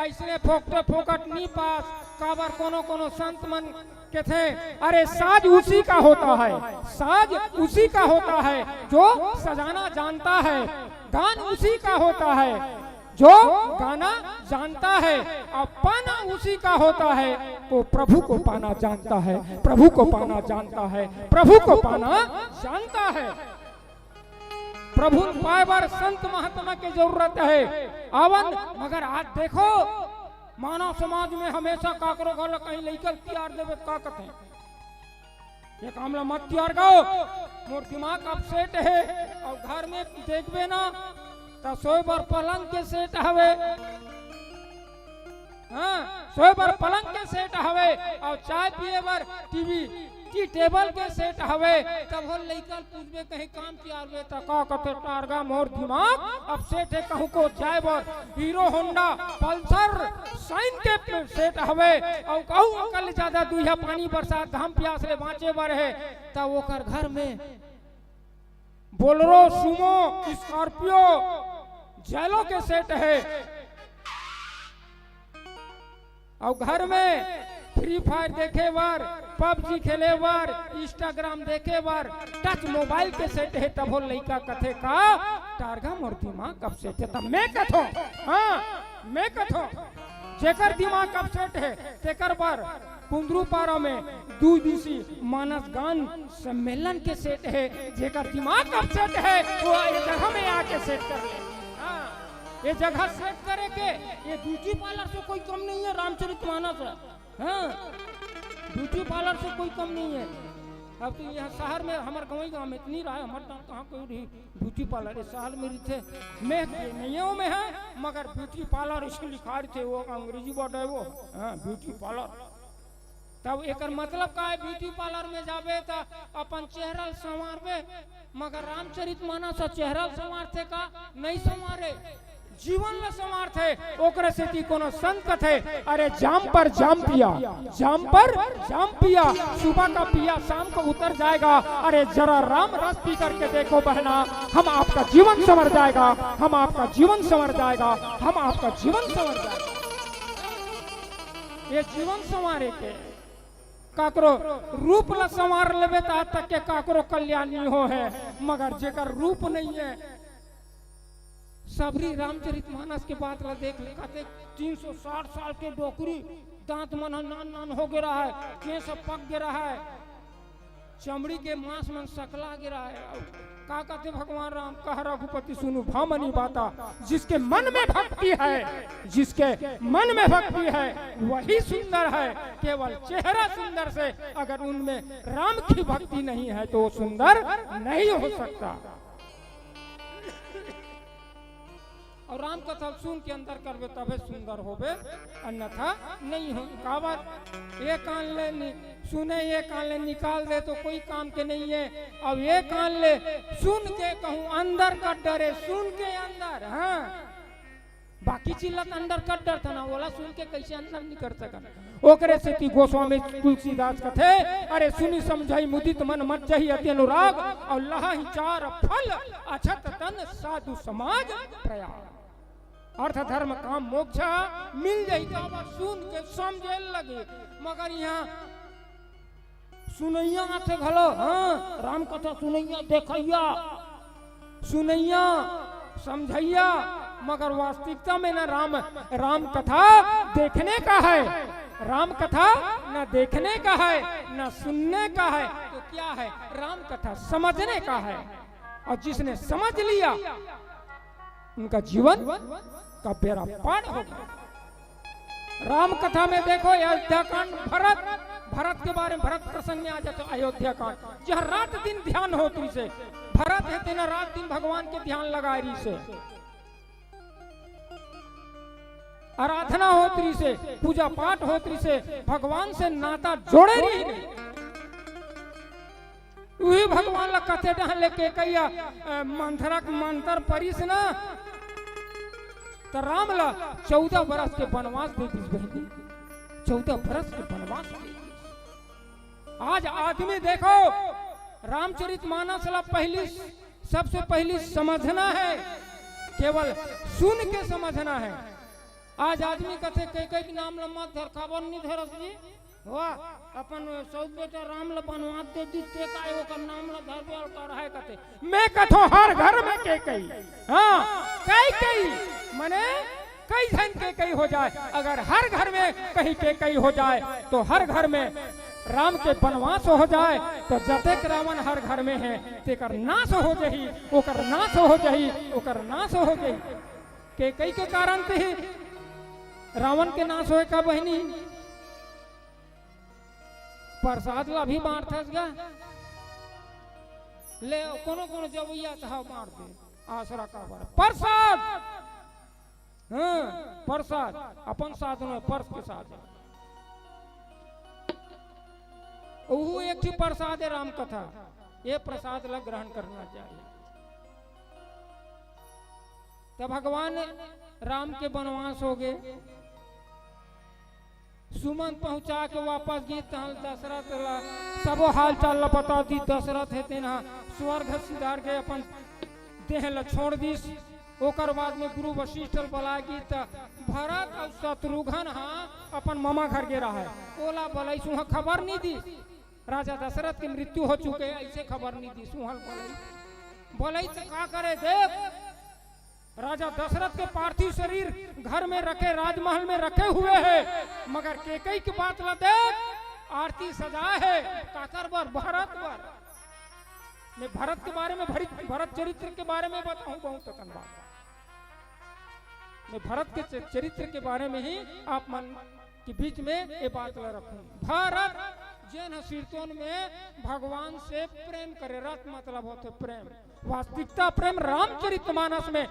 ऐसने फोकट नहीं पास काबर कोनो कोनो संत मन के थे अरे साज उसी का होता है, साज उसी का होता है जो सजाना जानता है, गान उसी का होता है जो गाना जानता है, और पाना उसी का होता है वो प्रभु को पाना जानता है, प्रभु को पाना जानता है, प्रभु को पाना जानता है। प्रभु पाए बार संत महात्मा की जरूरत है आवन। मगर आज देखो मानव समाज में हमेशा काकरो घर कहीं लेकर तैयार देवे का कथे ये कामला मत तैयार गाओ, मोर दिमाग अपसेट है और घर में देखबे ना तो सोए बार पलंग के सेट हवे, हाँ सोए बार पलंग के सेट हवे और चाय पिए बार टीवी की टेबल के सेट हवे, तब हो लेकर पूछबे कहीं काम किया वे त का कते टारगा मोर दिमाग अब सेट है कहूं को जाए बार हीरो होंडा पल्सर साइन के सेट हवे और कहूं अकल ज्यादा दुहिया पानी बरसात घाम प्यास ले बाँचे बर है तब ओकर घर में बोलेरो सुमो स्कॉर्पियो जैलो के सेट है और घर में फ्री फायर देखे बार, पबजी खेले बार, इंस्टाग्राम देखे बार, टच मोबाइल के सेट है तब हो लइका कथे का टारगा मोर दिमाग कब सेट है तब मैं कथो, हाँ मैं कथो जेकर दिमाग कब सेट है तेकर बार कुंदरू पारा में 2 दिवसीय मानस गान सम्मेलन के सेट है, जेकर दिमाग कब सेट है वो ये जगह में आके सेट कर ले, हाँ ये जगह सेट करे के ये ब्यूटी पार्लर से कोई कम नहीं है, रामचरितमानस हाँ ब्यूटी पार्लर से कोई कम नहीं है। अब तो यहाँ शहर में हमारे गाँव में इतनी रहा है, हमारे गाँव कहाँ कोई ब्यूटी पार्लर है, शहर में थे मैं नहीं में है मगर ब्यूटी पार्लर इसको लिखा थे वो अंग्रेजी वर्ड है वो, हाँ ब्यूटी पार्लर। तब एक मतलब का है ब्यूटी पार्लर में जाबे तो अपन चेहरा संवारबे मगर रामचरितमानस चेहरा संवारते का नहीं संवारे, जीवन में समार्थ है ओकरे से ती कोनो संत कथे अरे जाम पर जाम पिया, जाम पर जाम पिया, सुबह का पिया शाम को उतर जाएगा, अरे जरा राम रस पी करके देखो बहना हम आपका जीवन संवर जाएगा, हम आपका जीवन संवर जाएगा, हम आपका जीवन संवर जाएगा। ये जीवन संवारे के काकरो रूप ला संवार लेबे ता तक के काकरो कल्याणी हो है मगर जेकर रूप नहीं है सबरी रामचरितमानस के बात ला देख ले कहते 360 साल के डोकरी दांत मन नान नान हो गिरा है, केस पक गिरा है, चमड़ी के मांस मन सकला गिरा है। का कहते भगवान राम कह रघुपति सुनु भामनी बाता, जिसके मन में भक्ति है, जिसके मन में भक्ति है वही सुंदर है, केवल चेहरा सुंदर से अगर उनमें राम की भक्ति नहीं है तो वो सुंदर नहीं हो सकता। और राम कथा सुन के अंदर करबे तबे सुंदर होबे अन्यथा नहीं हो। काबर ये कान ले सुने ये कान ले निकाल दे तो कोई काम के नहीं है। अब ये कान ले सुन के कहूँ अंदर का डरे सुन के अंदर, हाँ बाकी चिल्लत अंदर कर डर था ना बोला सुन के कैसे अंदर नहीं कर सका। ओकरे से ती गोस्वामी तुलसीदास कथे अरे सुनी समझाई मुदित मन मत जाही अति अनुराग और लहाही चार फल अछत तन साधु समाज प्रयाग। अर्थ धर्म काम मोक्ष मिल जाई तो अब सुन के समझे लगे मगर यहाँ सुनैया थे घलो, हाँ राम कथा सुनैया देखैया सुनैया समझैया मगर वास्तविकता में ना राम कथा देखने का है, राम कथा न देखने का है न सुनने का है तो क्या है राम कथा समझने का है। और जिसने समझ लिया उनका जीवन का बेड़ा पार हो गया। राम कथा में देखो अयोध्या कांड भरत के बारे में भरत प्रसंग में आ जाते अयोध्या कांड जहाँ रात दिन ध्यान होती से भरत है तेना रात दिन भगवान के ध्यान लगा रही से आराधना होती से पूजा पाठ होती से भगवान से नाता जोड़े रही वही भगवान ला कथे डहले के कैया मंथरक मंत्र परिस ना तो राम ला 14 बरस के वनवास दे दी बहनी, 14 बरस के वनवास दे दी। आज आदमी देखो रामचरितमानस ला सबसे पहली समझना है, केवल सुन के समझना है। आज आदमी कथे कई नाम लम्मा धर खबर नहीं धरस जी वाह अपन सौ बेटा राम ल बनवा दे दिते काय ओकर नाम ल धर दे कर है कते मैं कथो हर घर में के कई हां कई माने कई धन के कई हो जाए। अगर हर घर में कहीं के कई हो जाए तो हर घर में राम के वनवास हो जाए तो जतेक रावण हर घर में है तेकर नाश हो जही ओकर नाश हो जही ओकर नाश हो जही। के कई के कारण ते रावण के नाश होए का बहनी प्रसाद ला भी बांटस गा ले कोनो कोनो जवैया चाह बांट दे आसरा का प्रसाद हाँ प्रसाद अपन साथ में पर्स के साथ वो एक ही प्रसाद है राम कथा ये प्रसाद ला ग्रहण करना चाहिए। तो भगवान राम के वनवास हो गए सुमन पहुंचा के वापस गीत दशरथ सबो हाल चाल बता दी दशरथ है तेना स्वर्ग सिधार के अपन देह ल छोड़ दीस। ओकर बाद में गुरु वशिष्ठ बोलागी त भरत और शत्रुघ्न अपन मामा घर गे रहा है ओला बोलाई सुहा खबर नहीं दी राजा दशरथ की मृत्यु हो चुके ऐसे खबर नहीं दी सुहल बोलाई तो का करे देख राजा दशरथ के पार्थिव शरीर घर में रखे राजमहल में रखे हुए हैं मगर केकई की बात ला देख आरती सजा है काकर बर भरत बर। मैं भरत के बारे में भरत चरित्र के बारे में बताऊं बहुत तकन बात मैं भरत के चरित्र के बारे में ही आप मन के बीच में ये बात ला रखूं। भरत जैन कीर्तन में भगवान से प्रेम करे रत मतलब होते प्रेम वास्तविकता प्रेम रामचरितमानस में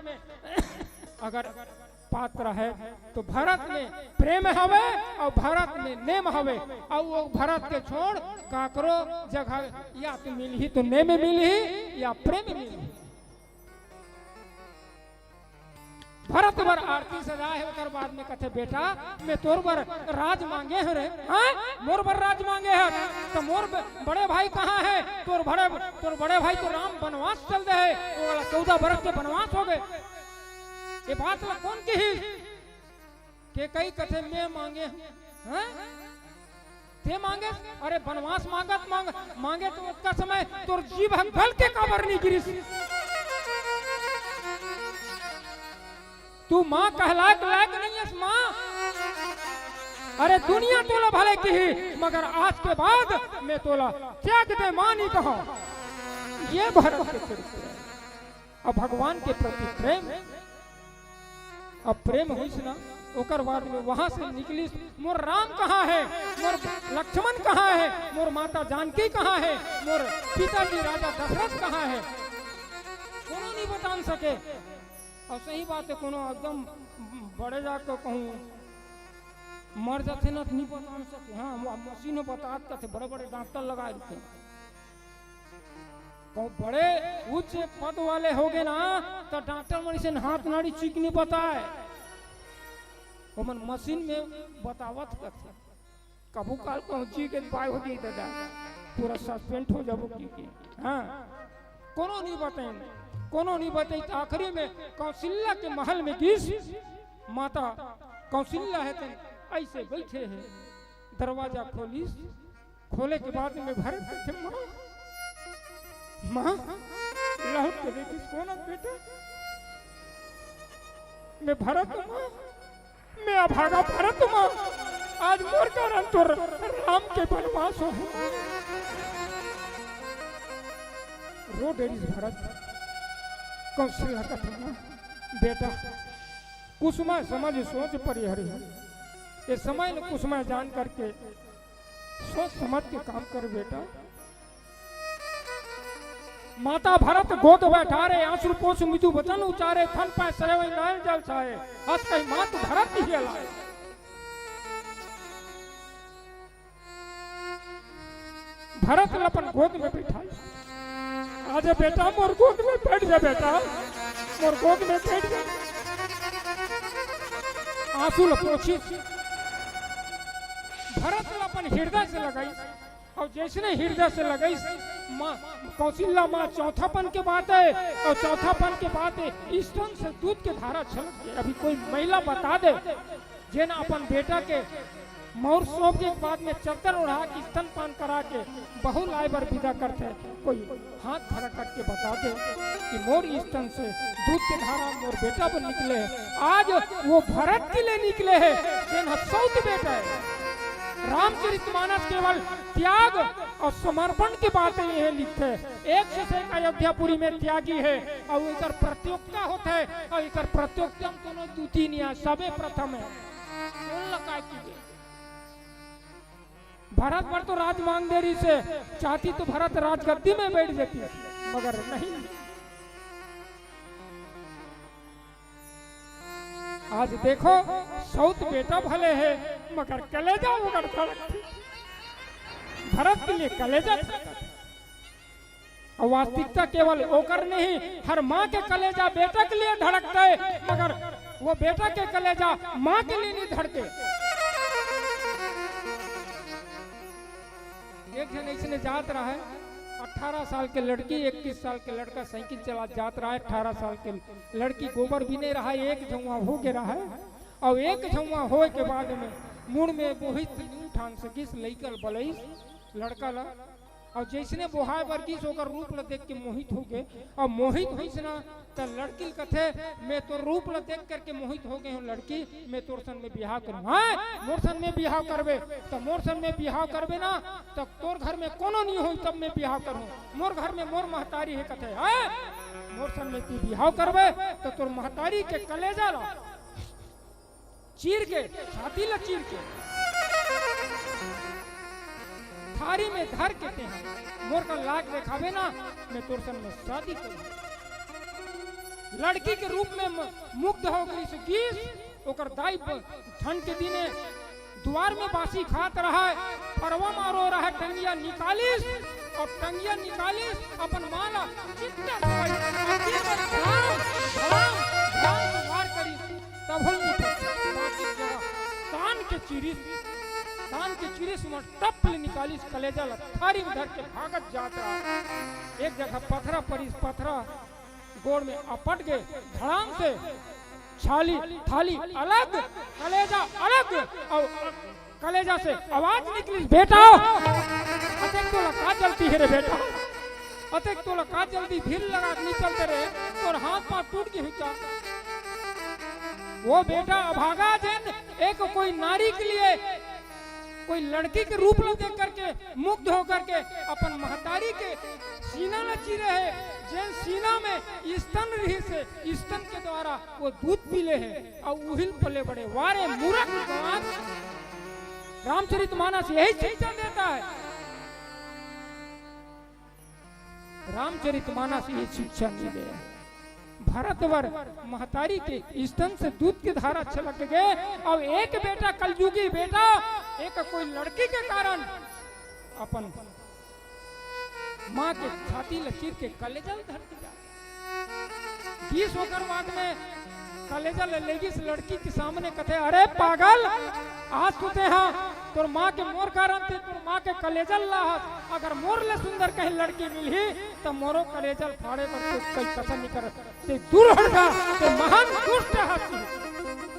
अगर पात्र है तो भरत में प्रेम हवे और भरत में नेम हवे और वो भरत के छोड़ काकरो जगह या तो मिल ही तो नेम मिल ही या प्रेम मिल ही। भरत बर आरती सजा है उतर बाद में कथे बेटा मैं तोर बर राज मांगे है रे हाँ मोर बर राज मांगे है तो मोर बड़े भाई कहाँ है तोर बड़े भाई तो राम वनवास चल रहे है वो 14 बरस के वनवास हो गए ये बात ला कौन की ही के कई कथे मैं मांगे हैं ते मांगे अरे वनवास मांगे तो उसका समय तोर जीव गल के काबर नहीं गिरी तू माँ कहलाक लायक नहीं है माँ अरे दुनिया तोला भले की ही मगर आज के बाद मैं तोला त्याग दे माँ नहीं कहो ये भरत के चरित्र है। अब भगवान के प्रति प्रेम अब प्रेम हुई ना ओकर बाद में वहां से निकली मोर राम कहाँ है मोर लक्ष्मण कहाँ है मोर माता जानकी कहाँ है मोर पिताजी राजा दशरथ कहाँ है कोनो नहीं बता सके। और सही बात है कोनो एकदम बड़े जाकर कहूँ मर जाते ना नहीं बता सके हाँ मशीनों बता थे बड़े बड़े डॉक्टर लगाए थे बड़े उच्च पद वाले हो गए ना तो डॉक्टर मरी से हाथ नाड़ी चीक नहीं बताए वो मन मशीन में बतावत करते कबू काल पहुंची के पाए हो गई दादा पूरा सस्पेंड हो जाबो की हाँ कोनो नहीं बताए कोनो नहीं बताई तो आखिरी में कौशल्या के महल में गिस माता कौशल्या है ऐसे बैठे हैं दरवाजा खोलिस खोले के बाद में भरत थे माँ लहू के देखिस कौन बेटा मैं भरत माँ मैं अभागा भरत माँ आज मोर कारण तो राम के वनवास हो रो डेरिस भरत कौशल्या का बेटा कुसुमा समझ सोच परिहरी ये समय न कुसुमा जान करके सोच समझ के काम कर बेटा। माता भरत गोद बैठारे आंसू पोष मितु वचन उचारे थन पाए सरे नयन जल छाए हस कही मात भरत ही लाए। भरत अपन गोद में बैठा आज बेटा मोर गोद में बैठ जा बेटा मोर गोद में बैठ जा आंसू पोछी भरत अपन हृदय से लगाई और जैसे हृदय से लगाई माँ कौशल्या माँ चौथापन के बात है और चौथापन के बाद स्तन से दूध के धारा छलक गए। अभी कोई महिला बता दे जेना अपन बेटा के मोर सौंप के बाद में चद्दर उड़ा के स्तनपान करा के बहु लाए बर विदा करते कोई हाथ खड़ा करके बता दे कि मोर स्तन से दूध के धारा मोर बेटा पर निकले है। आज वो भरत के लिए निकले हैं जिन सौत बेटा है। रामचरितमानस केवल त्याग और समर्पण की बातें यह लिखते हैं। एक से एक अयोध्यापुरी में त्यागी है और इधर प्रतियोगिता होता है और इधर प्रतियोगिता दोनों दूती नहीं सबे प्रथम है। भरत पर तो राज मांग दे रही से चाहती तो भरत राजगद्दी में बैठ जाती मगर नहीं। आज देखो सौत बेटा भले है मगर कलेजा उगड़ता भरत के लिए कलेजा और वास्तविकता केवल ओकर नहीं हर माँ के कलेजा बेटा के लिए धड़कता है मगर वो बेटा के कलेजा माँ के लिए नहीं धड़के। एक जन इसने जात रहा है 18 साल के लड़की 21 साल के लड़का साइकिल चला जात रहा है। 18 साल के लड़की गोबर भी नहीं रहा है एक झुआ हो गया है और एक झुआ हो के बाद में मुड़ में बोहित ठान सकिस लईकल बलईस लड़का ला और जैसने बोहाय वर्गीस होकर रूप ला देख के मोहित हो गए और मोहित होइस ना तो लड़की कथे मैं तो रूप ला देख करके मोहित हो गए हूँ लड़की मैं तोर सन में बिहाव करूँ। हाँ मोर सन में बिहाव करबे तो मोर सन में बिहाव करबे ना तो तोर घर में कोनो नहीं हो तब मैं बिहाव करूँ। मोर घर में मोर महतारी है कथे है मोर सन में तू बिहाव करबे तो तोर महतारी के कलेजा ला चीर के छाती ला चीर के थारी में धर के ते मोर का लाग देखावे ना मैं तोर सन में शादी करूं। लड़की के रूप में मुग्ध हो गई से गीस ओकर दाई ठंड के दिने द्वार में बासी खात रहा है परवा मारो रहा है टंगिया निकालिस और टंगिया निकालिस अपन माला चित्ता वार करी तब कान के चिरिस में टप्पल निकालिस कलेजा थारी में धर के भागत जात रहा। एक जगह पथरा परिस पथरा गोड़ में अपट गए धड़ाम से छाली थाली अलग कलेजा अलग और कलेजा से आवाज निकली बेटा अतेक तोला का चलती है रे बेटा अतेक तोला का जल्दी भीड़ लगा नहीं चलते रहे और हाथ पांव टूट गए क्या। वो बेटा अभागा जिन एक कोई नारी के लिए कोई लड़की के रूप में देख करके मुग्ध होकर के अपन महतारी के सीना न चीरे है जिन सीना में स्तन रही से स्तन के द्वारा वो दूध पीले है और उहिल पले बड़े वारे मूर्ख भगवान। रामचरितमानस यही शिक्षा देता है। रामचरितमानस यही शिक्षा नहीं दे। भरतवर महतारी के स्तन से दूध की धारा छलक गए और एक बेटा कलयुगी बेटा एक कोई लड़की के कारण अपन माँ के छाती लचीर के कलेजा धर दिया। 20 होकर बाद में कलेजा ले लेगी इस लड़की के सामने कथे अरे पागल आज तुते हाँ तोर माँ के मोर कारण थे तोर माँ के कलेजल लाहत अगर मोर ले सुंदर कहीं लड़की मिली तो मोरो कलेजल फाड़े पर कोई कसम नहीं कर ते दूर हट जा ते महान दुष्ट हाथी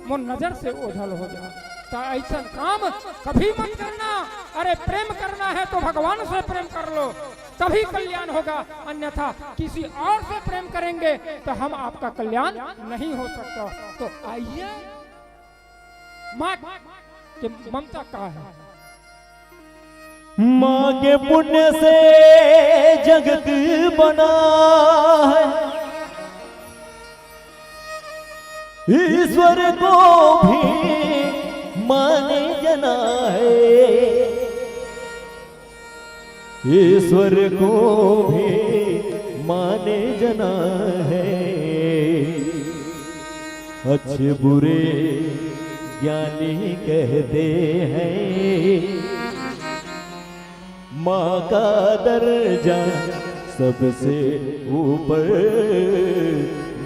मोर नजर से ओझल हो जा। तो ऐसा काम कभी मत करना। अरे प्रेम करना है तो भगवान से प्रेम कर लो तभी कल्याण होगा अन्यथा किसी और से प्रेम करेंगे तो हम आपका कल्याण नहीं हो सकता। तो आइए माँ के ममता का है। माँ के पुण्य से जगत बना है ईश्वर को भी माने जना है ईश्वर को भी माने जना है अच्छे बुरे ज्ञानी कहते हैं माँ का दर्जा सबसे ऊपर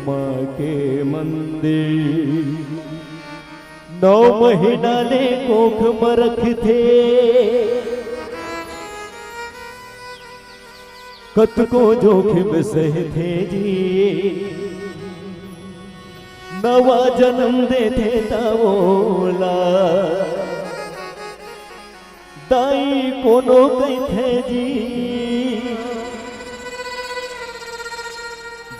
माँ के मंदिर 9 महीना ले कोख में रखते कत को जोखिम सहते जी नवा जन्म देते तवोला दाई कोनो कही थे जी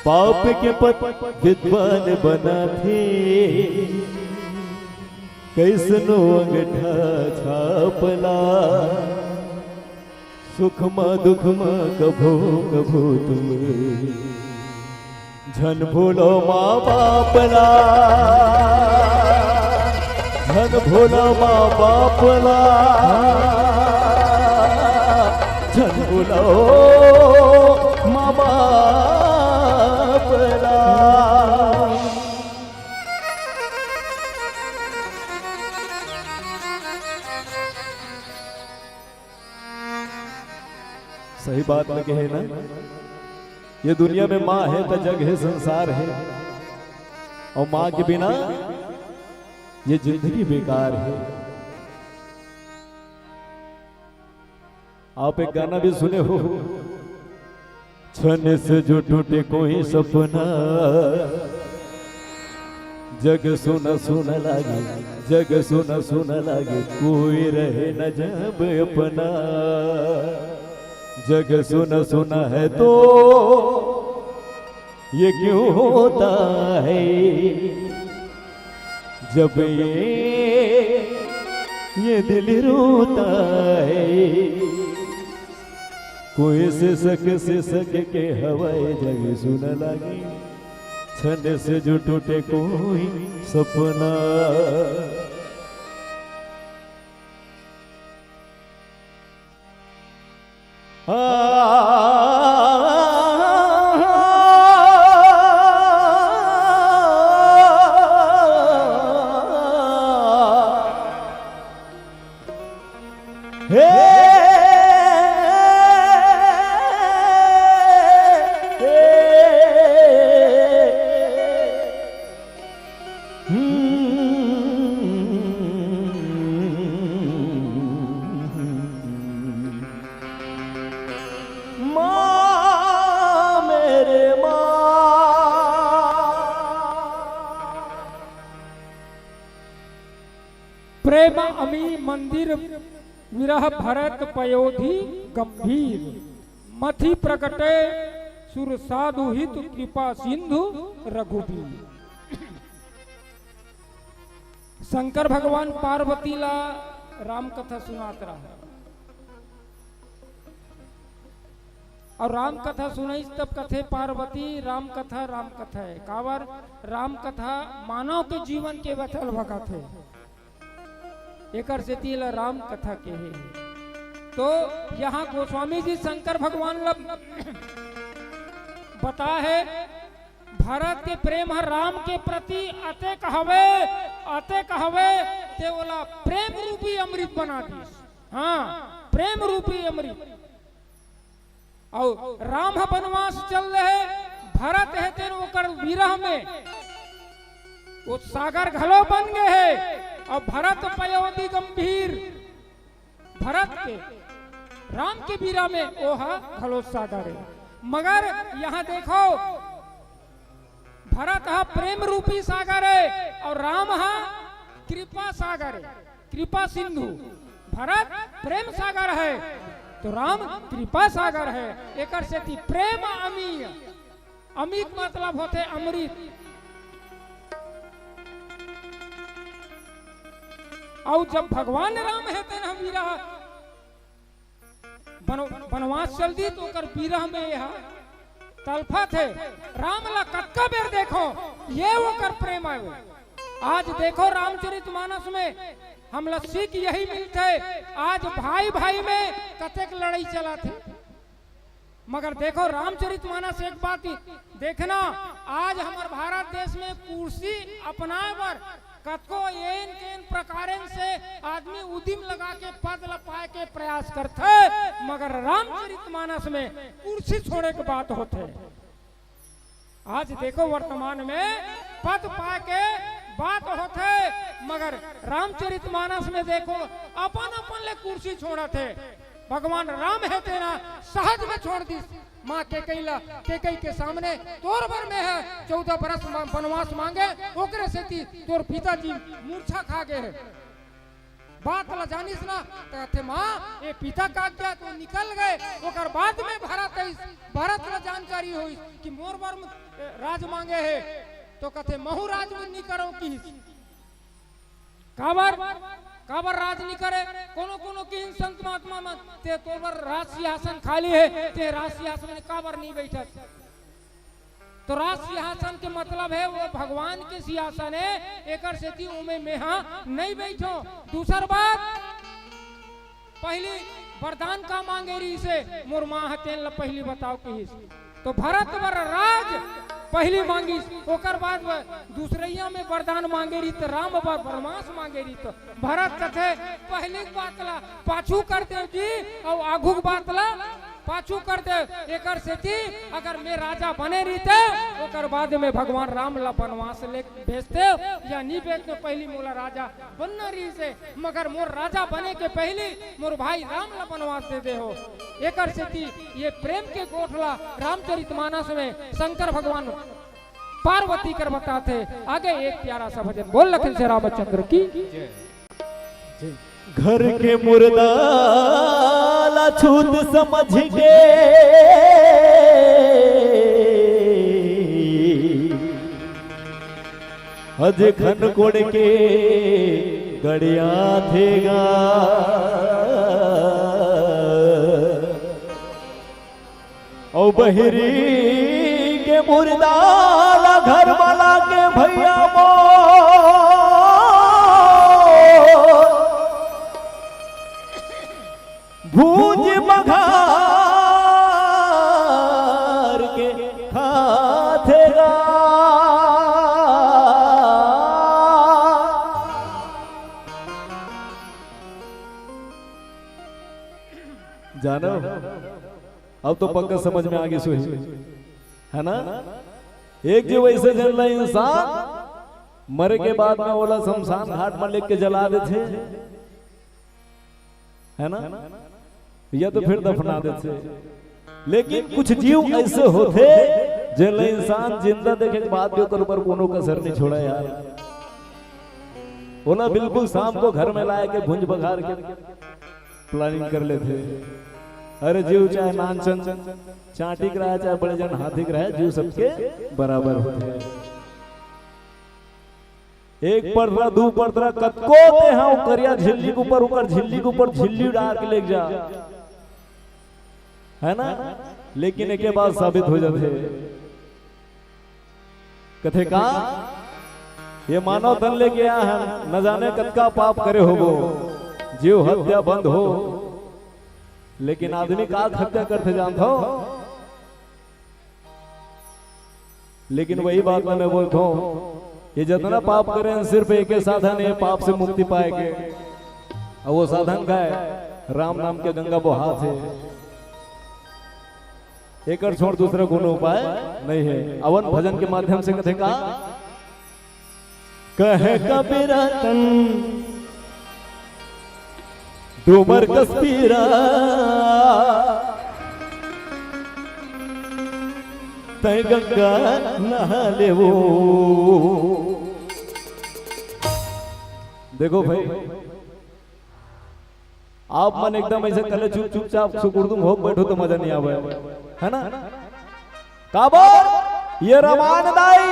बाप के पत विद्वान बना थे कैसनो अंगठा छापला सुख में दुख में कभो कभो तुम झन भूलो माँ बापला झन भूलो माँ बापला झन भूलो माँ बापला। सही बात लगे है ना, ये दुनिया में माँ है तो जग है संसार है, और माँ के बिना ये जिंदगी बेकार है। आप एक गाना भी सुने हो, छन से जो टूटे कोई सपना जग सुना सुना लागे, जग सुना सुना लागे कोई रहे न जब अपना। जग सुना सुना है तो ये क्यों होता है, जब ये दिल रोता है। कोई से सक के हवाए जग सुना लगी, छन से जो टूटे कोई सपना। प्रेम अमी मंदिर विरह भरत पयोधि गंभीर, मथि प्रकटे सुर साधु हित कृपा सिंधु रघुबीर। शंकर भगवान पार्वती ला राम कथा सुनात रहा, और राम कथा सुनाई तब कथे पार्वती राम कथा है। कावर राम कथा मानव के जीवन के बचल भगत है, एकर से तिला राम कथा के है। तो यहाँ गोस्वामी जी शंकर भगवान बता है भरत के प्रेम है राम के प्रति अते कहवे ते बोला प्रेम रूपी अमृत बना दी। हाँ, प्रेम रूपी अमृत। और राम वनवास चल रहे, भरत है तेन ओकर विरह में वो सागर घलो बन गए है। और भरत पयोधि गंभीर, भरत के राम के बीरा में ओहा घलो सागर है। मगर यहाँ देखो भरत हा प्रेम रूपी सागर है और राम हा कृपा सागर है, कृपा सिंधु। भरत प्रेम सागर है तो राम कृपा सागर है। एक से प्रेम अमीय, अमित मतलब होते अमृत। और जब भगवान राम है तेन विरह वनवास चल दी तो कर विरह में यह तलफत है। राम ला कक्का बेर देखो ये वो कर प्रेम आयो। आज देखो रामचरितमानस में हम लोग सीख यही मिलते। आज भाई भाई में कतेक लड़ाई चला थे, मगर देखो रामचरितमानस एक बात देखना, आज हमारे भारत देश में कुर्सी अपनाए पर कतको एन केन प्रकारें से आदमी उद्यम लगा के पद लपाए के प्रयास करते, मगर रामचरितमानस में कुर्सी छोड़े के बात होते। आज देखो वर्तमान में पद पाए के बात होते, मगर रामचरितमानस में देखो अपन अपन ले कुर्सी छोड़ा थे। भगवान राम है तेरा सहज में छोड़ दी माँ के कई के सामने तोर भर में है 14 बरस वनवास मांगे, ओकरे से तोर पिताजी मूर्छा खा गए। बात ला जानिस ना तो कहते माँ ये पिता का क्या तो निकल गए ओकर बाद में भरत ला जानकारी हुई कि मोर बर राज मांगे है तो कहते महू राज में नहीं करो की काबर राज नहीं करे कोनो कोनो की संत महात्मा मन ते तोबर राज सिंहासन खाली है ते राज सिंहासन में काबर नहीं बैठा तो राज सिंहासन के मतलब है वो भगवान के सिंहासन है एकर सेती उमे मेहा नहीं बैठो। दूसर बात पहली वरदान का मांगे रही से मोर माँ हतेन पहली बताओ की तो भरत वर राज पहली मांगी ओकर बाद दूसरैया में वरदान मांगे रही तो राम वर वरमास मांगे रही तो भरत कथे पहली बात ला पाछू कर दे जी और आगू बात ला पाछू कर दे एकर सेती अगर मैं राजा बने रहीते ओकर बाद में भगवान राम ला वनवास ले भेजते या नहीं भेजते पहली मोला राजा बनना रही से मगर मोर राजा बने के पहली मोर भाई राम ला वनवास दे दे हो एकर सेती ये प्रेम के गोठला रामचरितमानस में शंकर भगवान पार्वती कर बताते। आगे एक प्यारा सा भजन बोल लखन से रामचंद्र की घर के मुर्दा छूत समझ के अज खन कोड़ के गड़िया थेगा ओ बहरी के मुर्दा घर वाला के भैया मो भूज बघार के खाथेगा जानो अब तो पक्का समझ में आ गई सोई है ना। एक जो वैसे जल रहा इंसान मरे के बाद में बोला शमशान घाट में लेके जला देते है ना या तो फिर दफना देते। लेकिन कुछ जीव ऐसे होते जिन इंसान जिंदा देखे के बाद भी ऊपर कोनो कसर नहीं छोड़ा यार। बोला बिल्कुल शाम को घर में लाए के भुंज बघार के प्लानिंग कर लेते। अरे जीव चाहे नानचन चाटी के रहा चाहे बड़े जन हाथी के रहा जीव सबके बराबर होते हैं। एक परतरा दू परतरा कतको ते हाँ करिया झिल्ली के ऊपर झिल्ली डाल के ले जा है ना। लेकिन एक बात साबित हो जाते कथे का ये मानव धन लेके आया है न जाने कतका पाप करे हो वो जीव हत्या बंद हो। लेकिन आदमी का हत्या करते जानता हो। लेकिन वही बात मैं बोलता हूँ ये जितना पाप करें सिर्फ एक ही साधन है पाप से मुक्ति पाएंगे और वो साधन का है राम नाम के गंगा वो हाथ है। एक और छोड़ दूसरा कोनो उपाय नहीं है। अवन भजन के माध्यम से कथे का कहे कबीरा तन डूमर कस्तीरा तय गंगा नहा ले वो। देखो भाई आप मन एकदम ऐसे कले चुपचाप सुकुर्दुम हो बैठो तो मजा नहीं आवे है ना। काबो ये रमान दाई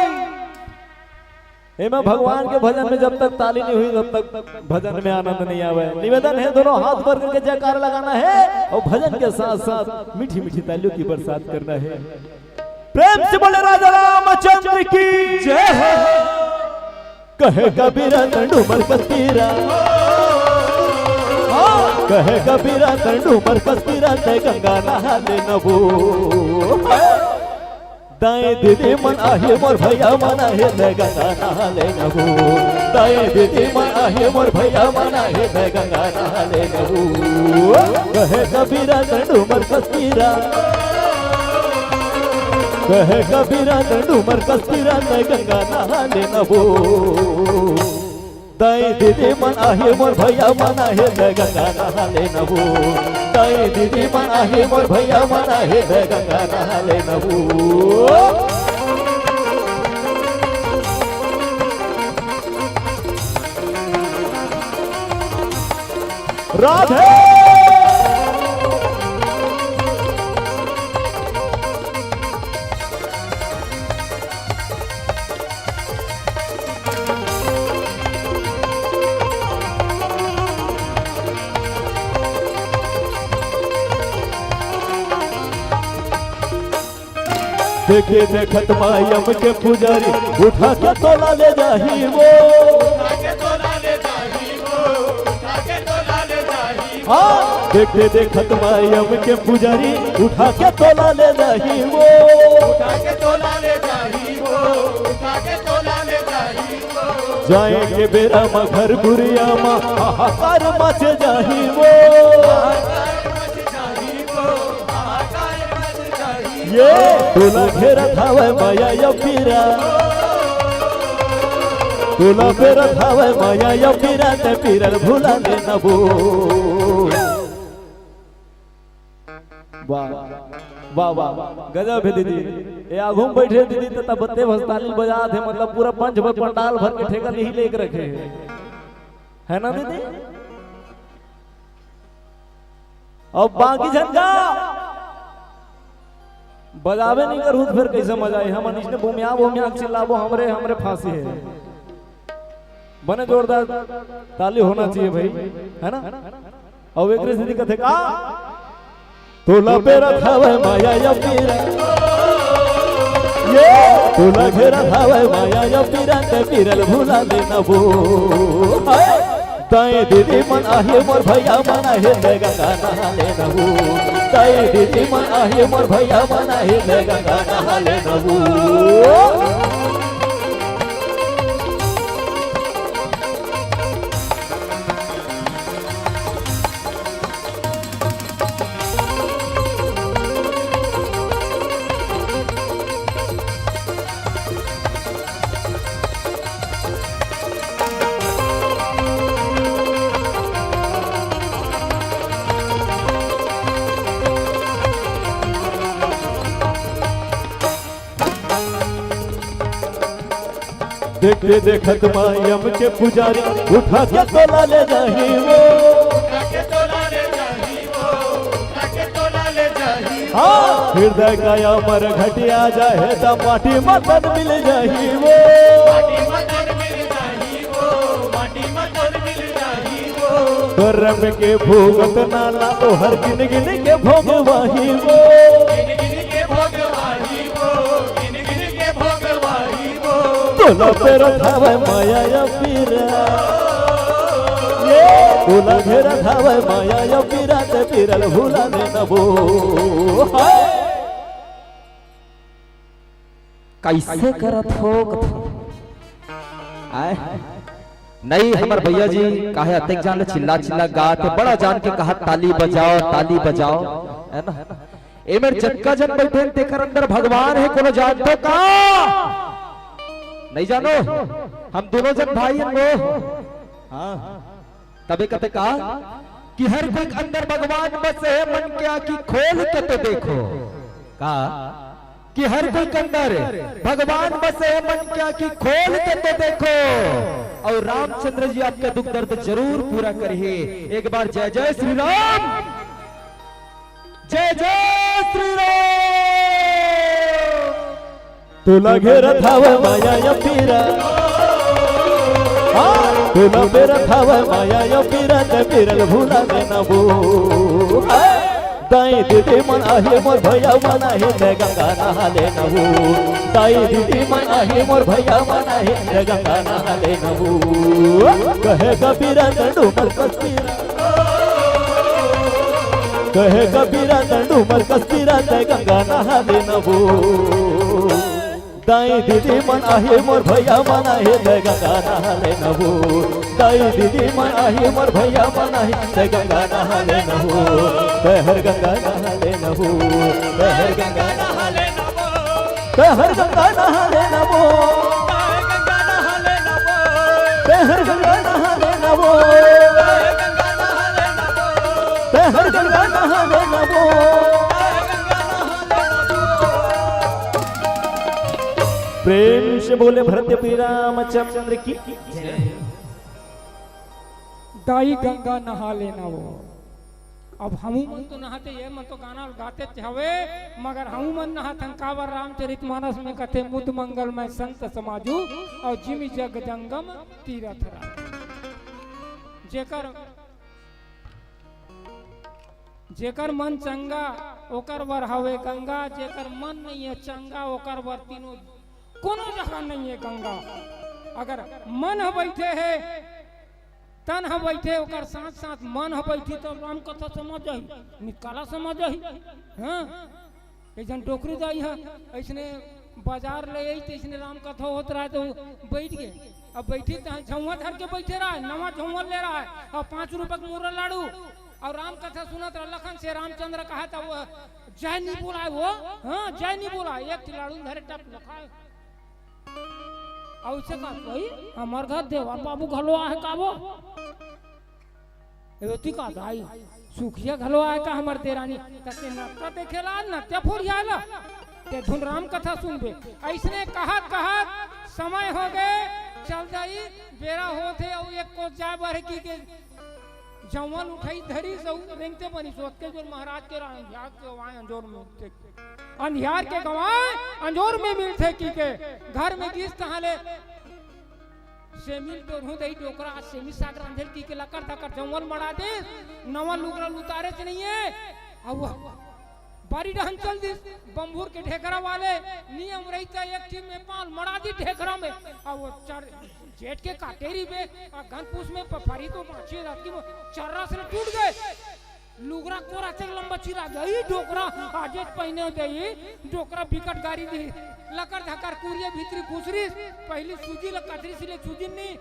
मैं भगवान के भजन में जब तक ताली नहीं हुई तब तक भजन में आनंद नहीं आवे। निवेदन है दोनों हाथ भर करके जयकार लगाना है और भजन के साथ साथ मीठी मीठी तालियों की बरसात करना है। प्रेम से बोले राजा रामचंद्र की जय हो। कहे कबीरा डूमर कस्तीरा कहे कबीरा डूमर कस्तीरा ते गंगा नहा ले नबू। दाएं दीदी मन आहे मोर भैया मन आहे ते गंगा नहा ले नबू। दाएं दीदी मन आहे मोर भैया मन आहे ते गंगा नहा ले नबू। कहे कबीरा डूमर कस्तीरा कहे कबीरा डूमर कस्तीरा ते गंगा नहा ले नबू। दाई दीदी मन आहे मोर भैया मन आहे ते गंगा नहा ले नबू। दाई दीदी मन आहे मोर भैया मन आहे ते गंगा नहा ले नबू। राधे। देखे देखत मायम के पुजारी उठा के तोला ले जाही वो, हाँ देखे देखत मायम के पुजारी उठा के तोला ले जाही वो, जाएंगे बेरा मा घर बुरिया मा हाहाकार मच जाही वो, ये तोला घेरा थावे माया या पीरा, तोला फेरा थावे माया या पीरा ते पीरल भूला दे नबो। वाह वाह वाह गजब है दीदी। ये आगूम बैठे दीदी तथा बत्ते भस्ताली बजा थे, मतलब पूरा पंच भर पंडाल भर के ठेका यही लेके रखे है ना दीदी। और बाकी झंडा बजावे नहीं करू फिर कैसे मजा आई। हम अनिश ने भूमिया चिल्लाबो हमरे हमरे फांसी है। बने जोरदार ताली होना चाहिए भाई, है ना। और एक दीदी कथे का तोला पे रखावे माया या पीरा, ये तोला घेरा थावे माया या पीरा ते पीरल भूला दे नबो। ताई दीदी मन आहे मोर भैया मन आहे ले गंगा नहा ले नबो, ताई दीदी मन आहे मोर भैया मन आहे ले गंगा नहा ले नबो। देखते देखत मायम के पुजारी उठा के तोला ले जाही वो, हाँ हृदय काया मर घटिया जाए ता माटी मदन मिल जाही वो, करम के भोगत नाला तो हर गिन गिन के भोगवाही वो, तोला पे रखावे माया या पीरा, ये तोला पे रखावे माया या पीरा ते पीरल भूला दे नबो। कैसे करत हो आए नहीं हमर भैया जी काहे अतेक जान चिल्ला चिल्ला गाते बड़ा जान के कहा ताली बजाओ है ना। एमर जक्का जन बैठे तेकर अंदर भगवान है कोनो जानतो का नहीं जानो। हम दोनों जन भाई हैं वो, हाँ तबे कहते कहा कि हर कोई अंदर भगवान बसे है, मन के आंखी खोल के तो देखो। कहा कि हर कोई के अंदर भगवान बसे है, मन के आंखी खोल के तो देखो। और रामचंद्र जी आपका दुख दर्द जरूर पूरा करिए। एक बार जय जय श्री राम, जय जय श्री राम। तोला घेरा थावे माया या पीरा, हाँ तोला बेरा थावे माया या पीरा ते पीरल भूला दे नबो। ताई दीदी मन आहे मोर भैया मन आहे ले गंगा नहा ले नबो, ताई दीदी मन आहे मोर भैया मन आहे ले गंगा नहा ले नबो। कहे कबीरा तंडू मर कस्तीरा, कहे कबीरा तंडू मर कस्तीरा ते गंगा नहा ले नबो। ताई दीदी मन आहे मोर भैया मन आहे ले गंगा नहा ले नबो, ताई दीदी मन आहे मोर भैया मन आहे ले गंगा नहा ले नबो। कहर गंगा नहा ले नबो, कहर गंगा नहा ले नबो, कहर गंगा नहा ले नबो, कहर गंगा नहा ले नबो, कहर गंगा नहा ले नबो। प्रेम से बोले भरत रामचंद्र की। दाई गंगा नहा लेना वो। अब हमू मन तो नहाते ये मन तो गाना गाते हवे मगर हमू मन नहातन कावर रामचरितमानस में कथे मुद मंगल में संत समाजू और जिमि जग जंगम तीरथ रा। जेकर मन चंगा ओकर वर हवे गंगा, जेकर मन नहीं है चंगा ओकर वर तीनों कोनो जगह नहीं है गंगा। अगर मन ह बैठे है तन ह बैठे ओकर साथ साथ मन ह बैठी तो राम कथा समझ जाही, निकाला समझ जाही। हाँ ऐसा डोकरी दाई है ऐसने बाजार ले आई तो इसने राम कथा होत रहा है तो बैठ गए। अब बैठी झुआ धर के बैठे रहा है, नवा झुआ ले रहा है और 5 रुपए का मुर्रा लाड़ू और राम कथा सुनत रहा। लखन से रामचंद्र कहा था वो जय नहीं बोला है वो। हाँ जय नहीं बोला, एक खिलाड़ू धरे टप लखा है और उसे कहा भाई हमार घर देवा बाबू घलो आहे का वो एवती का दाई सुखिया घलो आहे का हमर देरानी तते नत्ता देखेला नत्या फुरियाला ते धुन राम कथा सुनबे। ऐसने कहत कहत समय हो गए चल जाई बेरा होते और एक को जा बर की के जवान उठाई धरी सौ रेंगते बनी सोच के जो महाराज के अंधियार के गवाए अंजोर में अंधियार के गवाए अंजोर में मिलते की के घर में किस तहाले सेमिल तो हूं दई डोकरा सेमी सागर अंधेर की के लकर तकर जवान मड़ा दे नवा लुगरा उतारे च नहीं है। अब बारी डहन चल दी बम्बूर के ढेकरा वाले नियम रही था एक टीम में 5 मड़ा दी ढेकरा में और वो जेठ के काटेरी में घनपूस में पफारी तो माची रात की चर्रा से टूट गए लुगरा कोरा से लंबा चिरा गई डोकरा आजे पहने गई डोकरा बिकट गाड़ी दी लकर धकर कुरिया भीतरी घुसरी पहली सूजी लकतरी से ले सूजी नहीं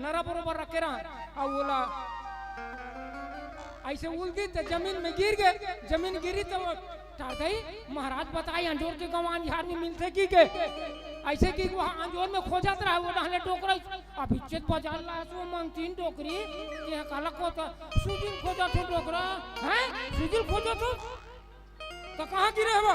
नरा बरोबर रखे रहा और बोला ऐसे उल्टी तो जमीन में गिर गए। जमीन गिरी तो टाढ़ई महाराज बताई अंजोर के गाँव अंधियार में मिलते की के ऐसे कि वहाँ अंजोर में खोजत रहा वो डाले टोकरा अब इज्जत बाजार ला सो मन 3 टोकरी ये काला को तो सुजिल खोजत हो टोकरा हैं सुजिल खोजत हो तो कहाँ गिरे हो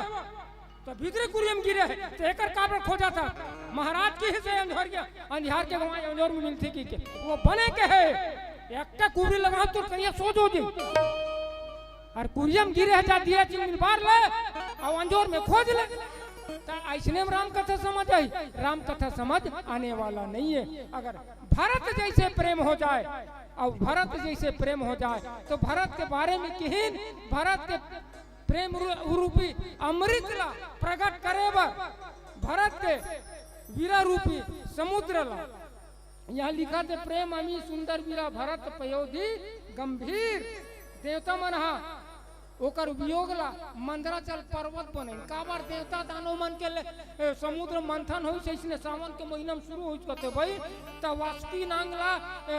तो भीतरे कुरियम गिरे है तो एकर काबर खोजा था महाराज की हिस्से अंधियार के गाँव अंजोर में मिलते की के वो बने के है एक कुरी लगा तो करिया सोच हो जी और कुरियम गिरे जा दिया चिन बार ले और अंजोर में खोज ले तो ऐसने राम कथा समझ आई। राम कथा समझ आने वाला नहीं है। अगर भरत जैसे प्रेम हो जाए और भरत जैसे प्रेम हो जाए तो भरत के बारे में किहिन भरत के प्रेम रूपी अमृत ला प्रकट करे भरत के वीरा रूपी समुद्र ला यहाँ लिखा थे प्रेम अमी सुंदर वीरा भरत पयोधी गंभीर देवता मन हा ओकर वियोग ला मंदराचल पर्वत बने काबर देवता दानव मन के समुद्र मंथन हो इसने सावन के महीना में शुरू हो कहते भाई तो वास्की नांगला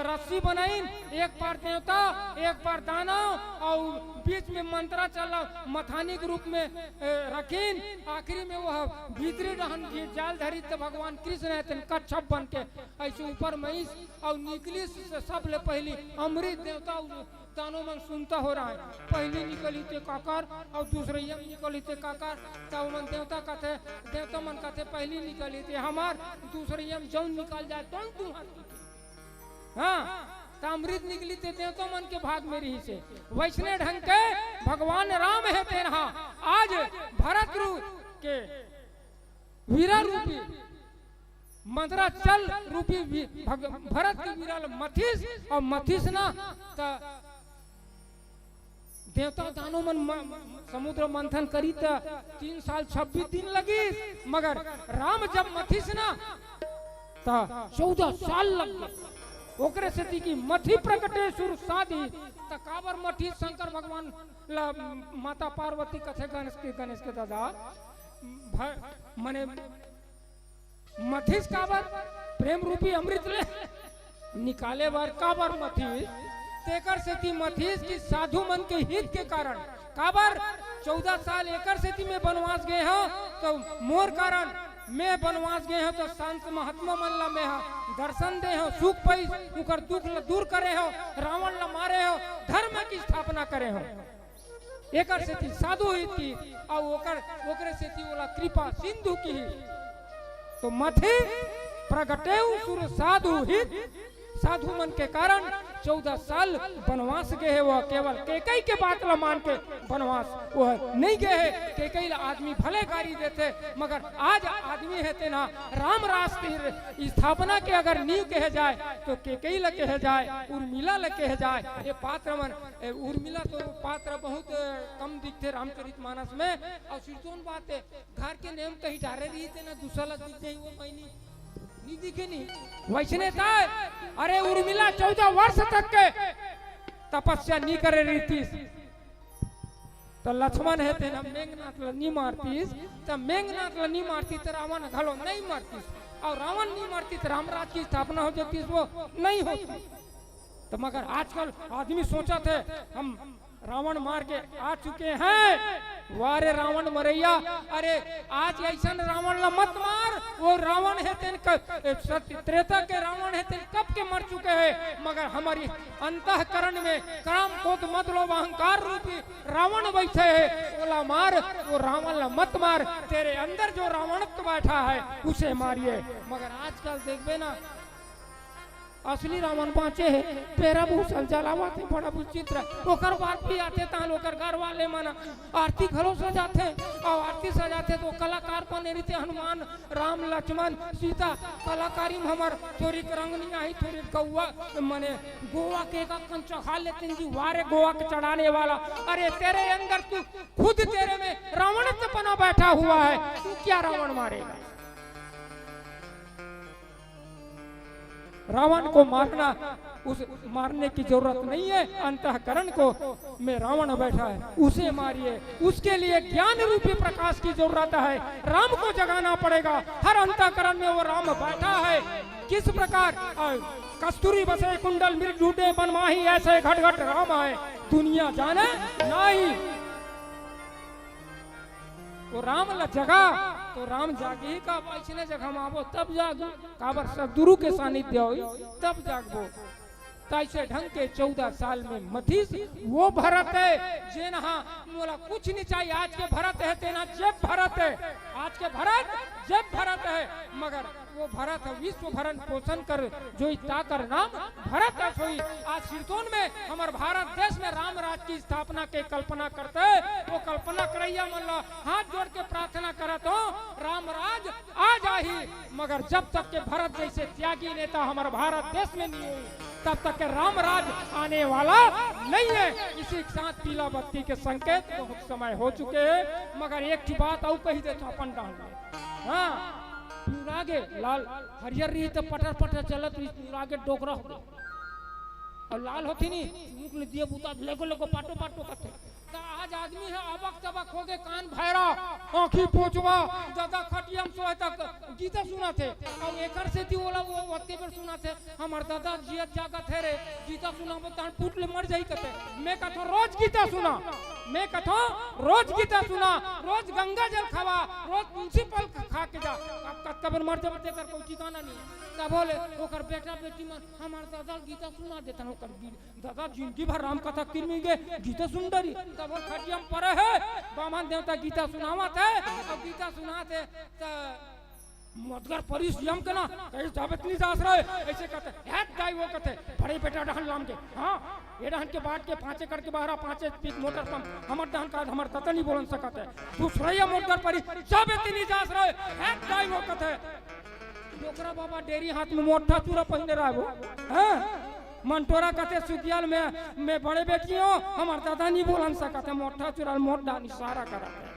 रस्सी बनाइन एक पार देवता एक पार दानव और बीच में मंत्राचल मथानी के रूप में रखीन आखिरी में वह भीतरी रहन जाल धरी तो भगवान कृष्ण रहते कच्छप बन के ऐसे ऊपर महिष और निकली सब ले पहली अमृत देवता दानों मन सुनता हो रहा है पहली निकली थे काकर और दूसरे यम निकली थे काकर तो मन देवता कहते देवता मन कहते पहली निकली थे हमार दूसरे यम जौन निकल जाए तो तुम्हारी हाँ तो अमृत निकली थे देवता मन के भाग में रही से वैष्णव ढंग के भगवान राम है तेरा आज भरत रूप के वीरा रूपी मंदराचल रूपी भरत के वीरा मथिस और मथिस ना देवता दानों मन समुद्र मंथन करी तो 3 साल 26 दिन लगी मगर राम जब मथिस ना तो 14 साल लग गए ओकरे से की मथि प्रकटे सुर साधी तो काबर मथि शंकर भगवान माता पार्वती कथे गणेश के दादा मने मथिस काबर प्रेम रूपी अमृत ले निकाले बार काबर मथिस तेकर सेती मथिस की साधु मन के हित के कारण काबर 14 साल एकर सेती में वनवास गए हो तो मोर कारण मैं वनवास गए हो तो संत महात्मा मन ला में दर्शन दे हो सुख पाई उकर दुख ला दूर करे हो रावण ला मारे हो धर्म की स्थापना करे हो एकर सेती साधु हित की और ओकरे सेती वाला कृपा सिंधु की तो मथे प्रगटे सुर साधु हित साधु मन के कारण 14 साल वनवास गए है। वह केवल केकई के बात ला मान के वनवास वह नहीं गए है। केकई ला आदमी भले गाड़ी देते, मगर आज आदमी है ते ना राम रास की स्थापना के अगर नींव कहे जाए तो केकई ला कहे जाए, उर्मिला ला कहे जाए। ये पात्र मन उर्मिला तो पात्र बहुत कम दिखते रामचरितमानस में। और सिरतोन बात है, घर के नेम कहीं डारे रही थे ना दूसरा ला दिख जाए, वो महीनी नहीं दिखे नहीं वैसने था। अरे उर्मिला 14 वर्ष तक के तपस्या नहीं करे रही थी। तो लक्ष्मण है ते ना मेघनाथ ला नहीं मारतीस, तो मेघनाथ ला नहीं मारती तो रावण घलो नहीं मारतीस, और रावण नहीं मारती तो रामराज की स्थापना हो जाती, वो नहीं होती। तो मगर आजकल आदमी सोचा थे हम रावण मार के आ चुके हैं, वारे रावण मरैया। अरे आज ऐसा रावण ला मत मार, वो रावण है तेन त्रेता के रावण है तेन कब के मर चुके हैं। मगर हमारी अंतःकरण में काम क्रोध मद लोभ अहंकार रूपी रावण बैठे है, ओला मार, वो रावण ला मत मार। तेरे अंदर जो रावणत्व बैठा है उसे मारिए। मगर आजकल देखबे ना असली रावण बाँचे है, पेरा भूषण जलावा थे बड़ा विचित्र। ओकर बाद भी आते तान ओकर घर वाले मना आरती घरों सजाते, और आरती सजाते तो कलाकार बने रहते हनुमान राम लक्ष्मण सीता। कलाकारी में हमार थोड़ी रंग नहीं आई, थोड़ी गौआ मने गोवा के चढ़ा लेते जी, वारे गोवा के चढ़ाने वाला। अरे तेरे अंदर तू खुद तेरे में रावणत्व बना बैठा हुआ है, तू क्या रावण मारेगा। रावण को मारना, उस मारने की जरूरत नहीं है। अंतःकरण को में रावण बैठा है उसे मारिए। उसके लिए ज्ञान रूपी प्रकाश की जरूरत है, राम को जगाना पड़ेगा। हर अंतःकरण में वो राम बैठा है। किस प्रकार कस्तूरी बसे कुंडल मृग ढूंढे बनमाही, ऐसे घट घट राम आए दुनिया जाने नहीं। वो राम ला जगा तो राम जागी का ऐसने जगह में आवो तब जागो, काबर सदगुरु के सानिध्य हो तब जागबो। ऐसे ढंग के 14 साल में मथीस वो भरत है जेना मोला कुछ नहीं चाहिए। आज के भरत है तेना जब भरत है, आज के भरत जब भरत है, मगर वो भरत है विश्व भरण पोषण कर जो ताकर नाम भरत है सोई। आज सिरतोन में हमारे भारत देश में राम राज की स्थापना के कल्पना करते, वो कल्पना करैया मन ला हाथ जोड़ के प्रार्थना करत हो राम राज आ जाही। मगर जब तक के भरत जैसे त्यागी नेता हमारे भारत देश में नहीं हुई, तब तक के राम राज आने वाला नहीं है। इसी के साथ पीला बत्ती के संकेत बहुत समय हो चुके हैं। मगर एक की बात और कही देता अपन डाल हाँ, आगे लाल हरियर रही तो पटर पटर चलत आगे डोकरा हो और लाल होती नहीं मुख ले दिए बुता लेको लेको पाटो पाटो करते। आज आदमी है अबक तबक हो गए, कान भैरा आँखी पोचवा दादा खटियम सोए तक गीता सुना थे। और एकर से थी बोला वो वक्ते पर सुना थे हमार दादा जियत जागत है रे गीता सुना बतान पुट ले मर जाई कते। मैं कथो रोज गीता सुना, मैं कथो रोज गीता सुना, रोज गंगा जल खावा, रोज तुलसी फल खा के जा। अब कतकबर मर जाबे तेकर कोई ठिकाना नहीं। तब बोले ओकर बेटा बेटी मन हमार दादा गीता सुना देता ओकर दादा जिंदगी भर राम कथा किरमी गे गीता सुन डरी। तब वो खटियम परे है बामन देवता गीता सुनावत है। अब गीता सुनाते त मदगर परिस यम के ना कहीं जाबत नहीं जास रहे ऐसे कहते हैत गाय वो कहते बड़े बेटा डहन लाम के हां ये डहन के बाट के पांचे करके बाहर पांचे पीक मोटर पंप हमर डहन का हमर तत नहीं बोलन सकते दूसरा मोटर परिस जाबत नहीं जास रहे हैत गाय वो कहते डोकरा बाबा डेरी हाथ में मोटा चूरा पहने रहा वो हैं मंटोरा कहते सुदियाल में बड़े बेटी हो हमार दादा नहीं बोलन सकते मोटा चूरा मोटा इशारा कराते।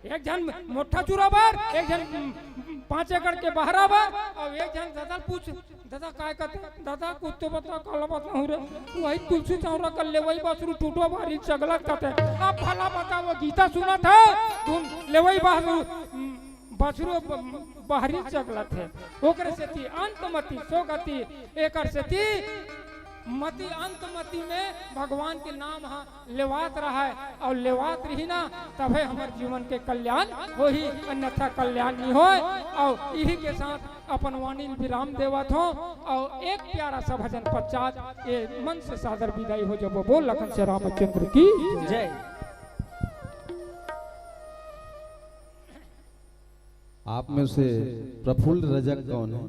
एक जन मोटा चूरा बार, एक जन 5 एकड़ के बहरा बार, और एक जन दादा पूछ दादा काय कहते दादा कुत्ते बता काला बता हो रे वही तुलसी चौरा कर ले वही बासुरु टूटो बारी चगला कहते। अब भला बता वो गीता सुना था तुम ले वही बासुरु बाहरी चगला थे ओकरे से थी अंतमति सोगति एकर से थी मति। अंतमति में भगवान के नाम लेवात रहा है और लेवात रही ना तबे हमारे जीवन के कल्याण हो ही, अन्यथा कल्याण नहीं हो। और यही के साथ अपन वाणी विराम देवत हो और एक प्यारा सा भजन पश्चात ये मन से सादर विदाई हो जब बोल लखन से रामचंद्र की जय। आप में से प्रफुल्ल रजक कौन है?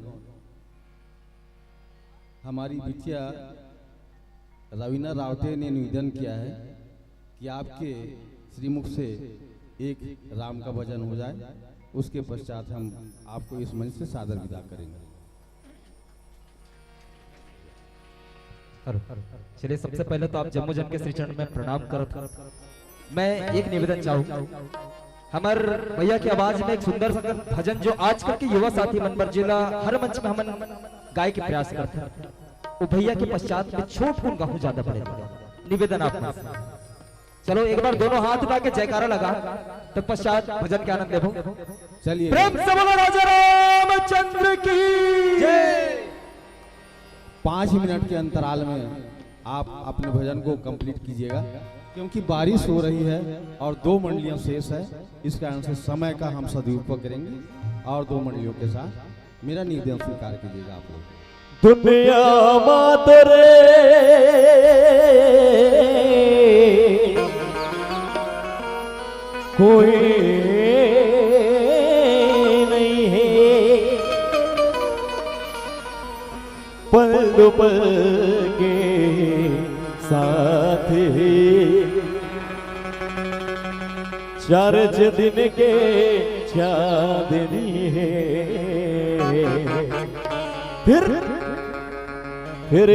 हमारी बिटिया रवीना रावते ने निवेदन किया है कि आपके श्रीमुख से एक राम का भजन हो जाए, उसके पश्चात हम आपको इस मंच से सादर विदा करेंगे। चलिए, सबसे पहले तो आप जम्मू जन के श्री चरण में प्रणाम करत। मैं एक निवेदन चाहूँ, हमार भैया की आवाज में एक सुंदर सा भजन जो आजकल के युवा साथी मन पर जिला हर मंच में हम गाय के प्रयास करते हैं, वो भैया के पश्चात में छोट गुण गाहू ज्यादा पड़ेगा। निवेदन आपका, चलो एक बार दोनों हाथ उठा के जयकारा लगा, तो पश्चात भजन के आनंद लेबो। चलिए, प्रेम से बोलो राजा रामचंद्र की जय। 5 मिनट के अंतराल में आप अपने भजन को कंप्लीट कीजिएगा, क्योंकि बारिश हो रही है और 2 मंडलियां शेष है, इस कारण से समय का हम सदुपयोग करेंगे और 2 मंडलियों के साथ मेरा निवेदन स्वीकार कीजिएगा आप लोग। दुनिया मातरे कोई नहीं है, पल दो पल के साथ चार्ज दिन के चांदनी है, फिर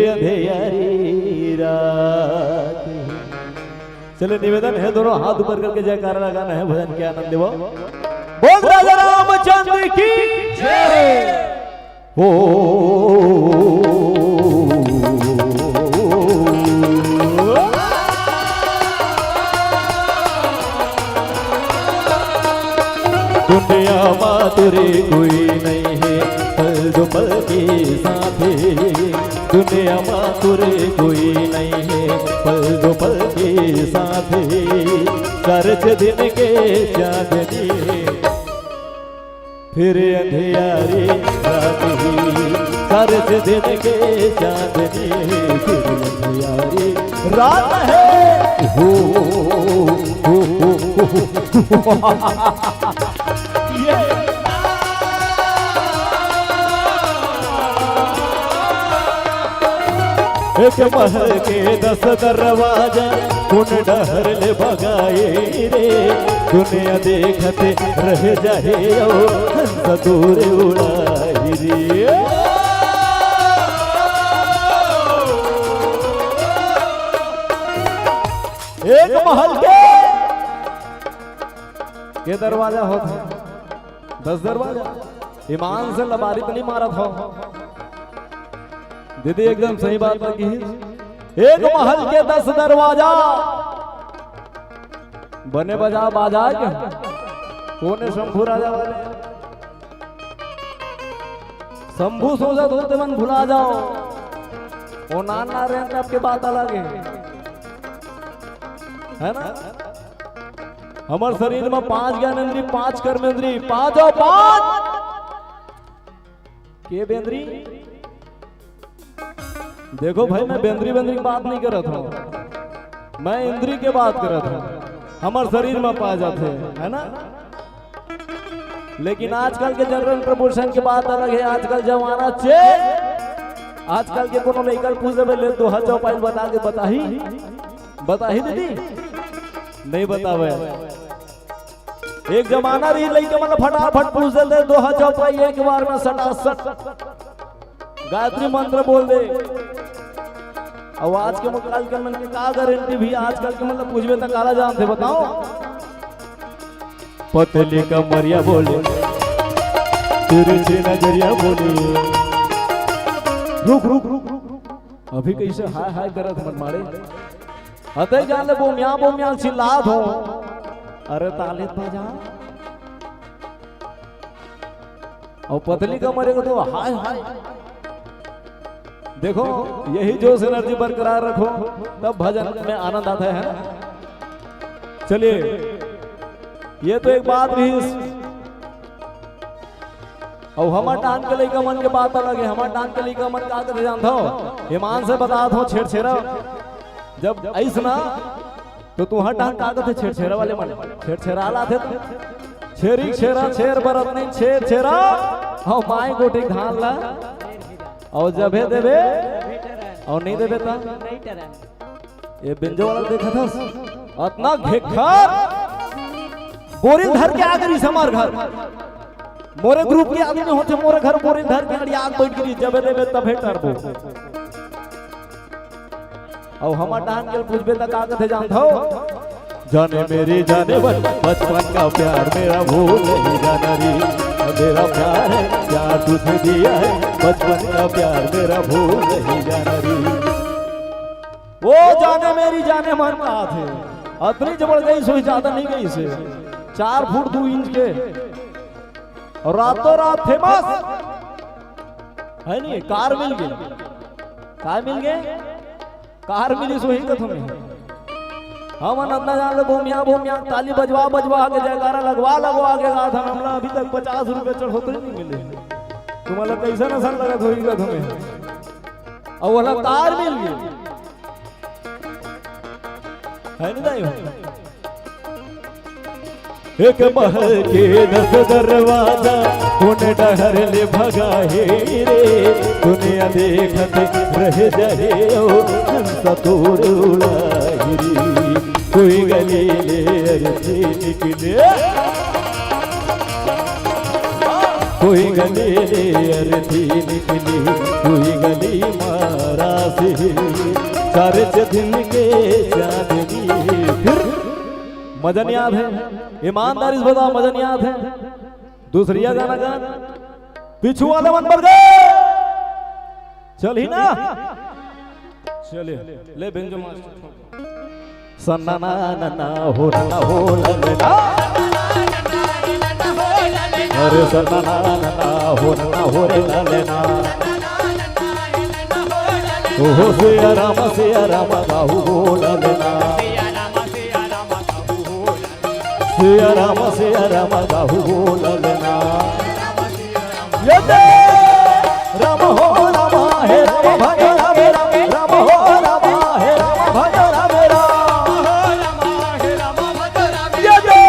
अंधेरी रात। चलो निवेदन है, दोनों हाथ ऊपर करके जयकारा लगाना है, भजन के आनंद देवो। बोल राजा रामचंद्र की जय। दुनिया मातुरे कोई नहीं है, पल दो पल के साथी। दुनिया मातुरे कोई नहीं है, पल दो पल के साथी। कर्ज दिन के चांदनी, फिर अंधियारी रात ही। कर्ज दिन के चांदनी, फिर अंधियारी रात है। हो एक महल के 10 दरवाजा कुन डहर ले भगाए रे। दुनिया देखते रह जाए हंस दूर उड़ाई रे। एक महल के दरवाजा होता, 10 दरवाजा। ईमान से लबारी तो नहीं मारा था दीदी, एकदम सही बात लगी। एक महल के 10 दरवाजा, बने बजा बाजा क्या कोने शंभू राजा वाले। शंभू सोचा तो मन भुला जाओ, वो नाना रहे आपके बात अलग है ना। हमारे शरीर में 5 ज्ञानेंद्री, 5 कर्मेंद्री, 5 और 5 के बेंद्री। देखो भाई, मैं बेंद्री की बात नहीं कर रहा था, मैं इंद्री के बात कर रहा था। हमारे शरीर में पा जाते हैं, है ना। लेकिन आजकल के जनरल प्रपोर्शन की बात अलग है। आजकल जमाना चेंज। आजकल के कोनो लड़का पूछे ले 2000 पाइल बता के बताही दीदी नहीं बतावे। एक जमाना रही लड़के मतलब फटाफट पूछ देते 2000 पाइल एक बार में सटासट गायत्री मंत्र बोल दे। और आज के मुकाल के मन के का गारंटी भी आजकल के मतलब पूछबे तक काला जान थे। बताओ, पतली कमरिया बोले, तिरछी नजरिया बोले। रुक रुक रुक रुक, अभी कैसे हाय हाय करत मन मारे। अतः जान ले बोमिया चिल्लात हो। अरे ताले बजा। और पतली कमरिया को तो हाय हाय। देखो, यही जोश एनर्जी बरकरार रखो, तब भजन में आनंद आता है। चलिए, ये तो एक बात रही। और हमार टांग के लइका मन के बात अलग है। हमार टांग के लइका मन का कर जानता हो, ईमान से बता दो छेड़छेड़ा जब ऐसना तो तुहार टांग का थे छेड़छेड़ा वाले मन छेड़छेड़ा लाते छेरी छेरा छेर बरत नहीं छेड़ छेरा। हाँ माई गोटी धान ला और जबे देवे और नहीं दे देता नहीं डरा ये बिंजो वाला देखा था इतना घेखर बोरिंग धर के आगे हमार घर मोरे ग्रुप के आदमी होते मोरे घर बोरिंग धर के आग बैठ गई जब देवे तबे टरबो और हमार डांग के पूछबे तक आगे थे जानत हो जाने मेरी जाने बचपन का प्यार मेरा भूल नहीं जाना री मेरा प्यार है प्यार तुझे दिया है बचपन का प्यार मेरा भूल नहीं जाना री वो जाने मेरी जाने मन का थे अतनी जबड़ गई सोई ज्यादा नहीं गई से 4 फुट 2 इंच के और रातों रात फेमस है नहीं कार मिल गई कार मिल गए कार मिली सोही का तुम्हें हम अंदर जान लो भूमिया ताली बजवा के जयकारा लगवा के कहा था हमला अभी तक 50 रुपए चढ़ोतरी नहीं मिले तुम्हारा कैसा नशा लगा होगा तुम्हें और वाला कार मिल गई है नहीं एक महल के 10 दरवाजा तूने डहर ले भगा हे रे दुनिया देखत रह जाए ओ हंसा तोर उड़ाही कोई गली ले अरती निकले कोई गली ले अरती निकली कोई गली मारा से सारे दिन के चांदनी फिर मजन याद है ईमानदारी से बताओ मजन याद है दूसरिया गाना गान पिछू वाले मन पर गए चल ही ना चलिए ले बेंजो मास्टर सन्ना ना ना हो ना हो ललना अरे सन्ना ना ना हो ना हो रे ललना ओहो सिया राम बाहु बोलना सिया राम बाहु बोलना यदे राम हो राम हे राम भज राम राम हो राम हे राम भज राम यदे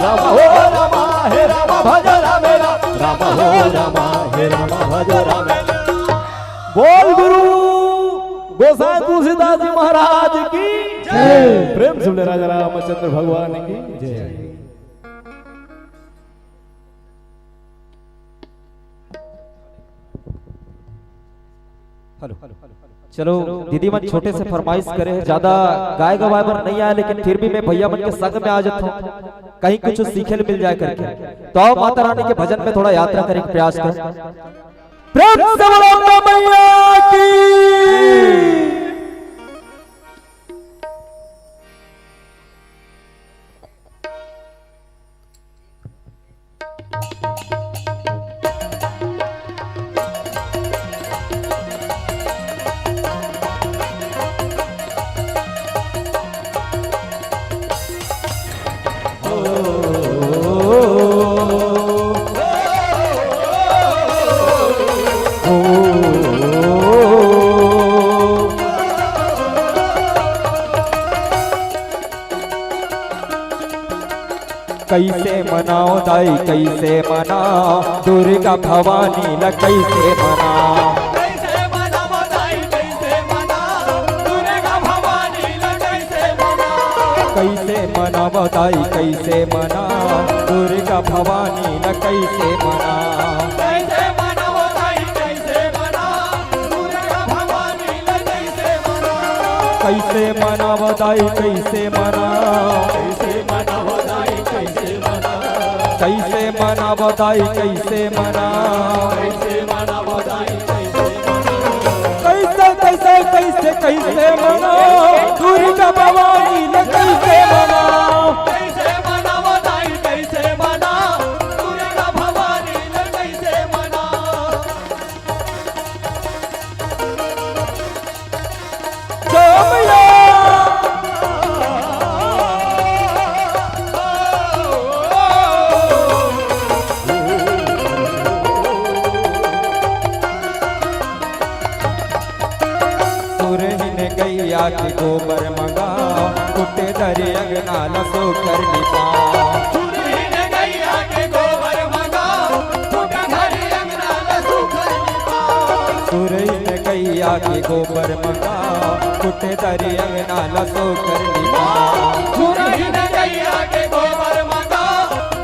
राम हो राम हे राम भज राम राम हो राम हे राम भज राम बोल गुरु गोसाई तुलसीदास जी महाराज की जय प्रेम से बोले राजा रामचंद्र भगवान की जय चलो दीदी मन छोटे से फरमाइश करे ज्यादा गाय गवाए पर नहीं आया लेकिन फिर भी मैं भैया मन के संग में आ जाता हूँ कहीं कुछ सीखे मिल जाए करके तो आप माता रानी के भजन में थोड़ा यात्रा करने का प्रयास कर प्रेम से बोलो मैया की कैसे मनाओ दाई कैसे मनाओ दुर्गा भवानी ल कैसे मनाओ कैसे मनाओ दाई कैसे मनाओ दुर्गा भवानी ल कैसे मनाओ कैसे मनाओ दाई कैसे मनाओ दुर्गा भवानी ल कैसे मनाओ कैसे मनाओ दाई कैसे मनाओ दुर्गा भवानी ल कैसे मनाओ कैसे मनाओ दाई कैसे मनाओ कैसे मनाओ दाई कैसे मनाओ कैसे मनाओ दाई कैसे मनाओ कैसे मनाओ दाई कैसे कैसे कैसे कैसे कैसे मनाओ दुर्गा भवानी ल कैसे मनाओ कैसे मनाओ दाई कैसे मनाओ दुर्गा भवानी ल कैसे मनाओ गैया के गोबर मंगाओ कुटे दरे अंगना लसो कर लिपाओ गैया के गोबर मंगाओ कुटे दरे अंगना लसो कर लिपाओ तुरई न गैया के गोबर मंगा कुटे दरी अंगना लसो कर लिपा सुरही न गैया के गोबर मंगा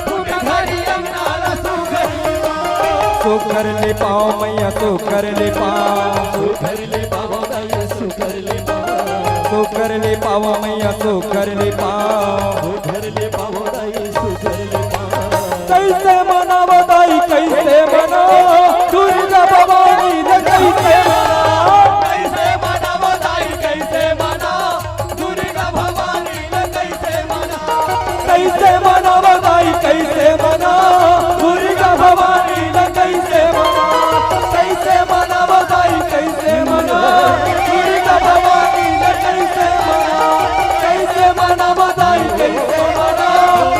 कुटे दरी अंगना लसो कर लिपा सुकर लिपाओ मैया सुकर लिपाओ सुकर लिपाओ मैया सुकर लिपाओ सुकर लिपाओ मैया सुकर लिपाओ सुकर लिपाओ मैया सुकर लिपाओ कैसे मना बताई कैसे मना दुर्गा भवानी ने कैसे मना कैसे मना बताई कैसे मना दुर्गा भवानी ने कैसे मना कैसे मना बताई कैसे मना दुर्गा भवानी ने कैसे मना कैसे मना बताई कैसे मना दुर्गा भवानी ने कैसे मना कैसे मना बताई कैसे मना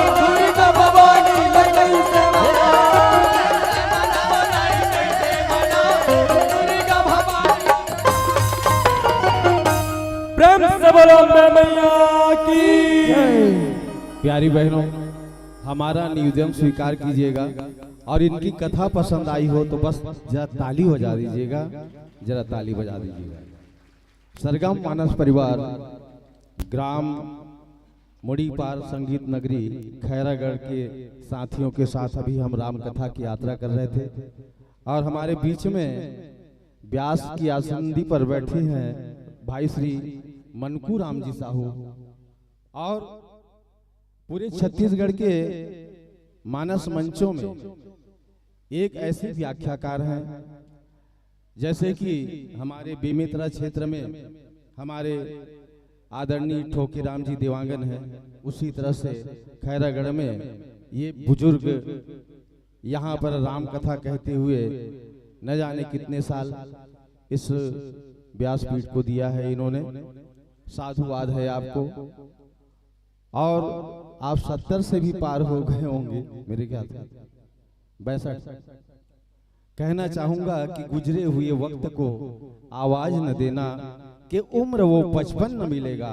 दुर्गा भवानी ने कैसे मना प्रेम से बोलो अम्बे मैया की प्यारी बहनों, हमारा निवेदन स्वीकार कीजिएगा और इनकी कथा पसंद आई हो तो बस जरा ताली बजा दीजिएगा, जरा ताली बजा दीजिएगा। सरगम मानस परिवार ग्राम मुड़ीपार संगीत नगरी खैरागढ़ के साथियों के साथ अभी हम राम कथा की यात्रा कर रहे थे और हमारे बीच में व्यास की आसंदी पर बैठे हैं भाई श्री मनकू राम जी साहू और पूरे छत्तीसगढ़ के मानस मंचों में एक ऐसे व्याख्याकार हैं जैसे कि हमारे बेमेतरा क्षेत्र में हमारे आदरणीय ठोकीराम जी देवांगन हैं, उसी तरह से खैरागढ़ में ये बुजुर्ग यहाँ पर राम कथा कहते हुए न जाने कितने साल इस व्यासपीठ को दिया है इन्होंने। साधुवाद है आपको और आप 70 से भी पार हो गए होंगे मेरे ख्याल से 62। कहना चाहूंगा कि गुजरे हुए वक्त को आवाज न देना कि उम्र वो 55 न मिलेगा।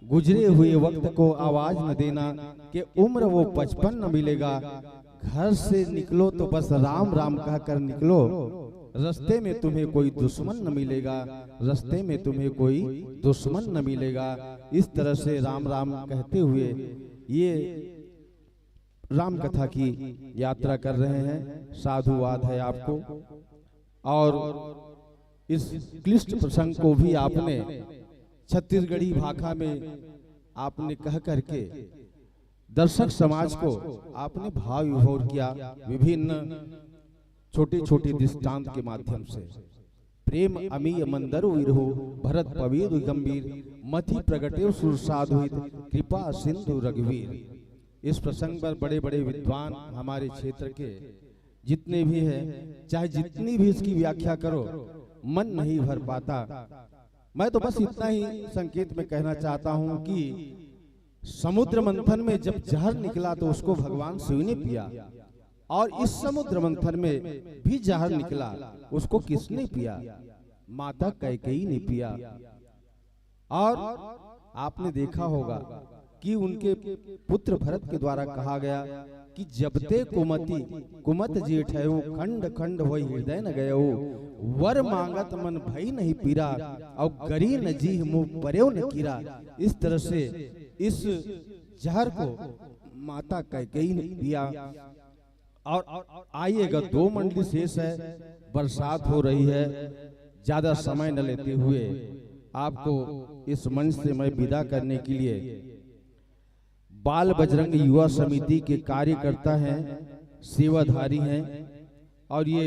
गुजरे हुए वक्त को आवाज न देना कि उम्र वो 55 न मिलेगा। घर से निकलो तो बस राम राम कहकर निकलो, रास्ते में तुम्हें कोई दुश्मन न मिलेगा, रास्ते में तुम्हें कोई दुश्मन न मिलेगा। इस तरह से राम राम कहते हुए ये राम कथा की यात्रा कर रहे हैं। साधुवाद है आपको और इस क्लिष्ट प्रसंग को भी आपने छत्तीसगढ़ी भाषा में आपने कह करके दर्शक समाज को आपने भाव विभोर किया विभिन्न छोटे छोटे दृष्टांत के माध्यम से। प्रेम अमीय मंदरु विरहो भरत पवेदु गंभीर मति प्रगटे सुर साधुहित कृपा सिंधु रघुवीर। इस प्रसंग पर बड़े बड़े विद्वान हमारे क्षेत्र के जितने भी हैं, चाहे जितनी भी इसकी व्याख्या करो मन नहीं भर पाता। मैं तो बस इतना ही संकेत में कहना चाहता हूं कि समुद्र मंथन में जब जहर निकला तो उसको भगवान शिव ने पिया और इस समुद्र मंथन में भी जहर निकला उसको किसने पिया? माता कैकेयी ने पिया। और आपने देखा होगा कि उनके पुत्र भरत के द्वारा कहा गया कि जबते कुमति कुमत जेठ है वो खंड खंड हो हृदय न गयो वर मांगत मन भई नहीं पीरा और गरी न जी मुंह पर्यो न कीरा। इस तरह से इस जहर को माता कैकेयी ने पिया। और आइएगा 2 मंडली शेष है, बरसात हो रही है, ज्यादा समय न लेते हुए आपको इस मंच से मैं विदा करने के लिए बाल बजरंग युवा समिति के कार्यकर्ता हैं, सेवाधारी हैं और ये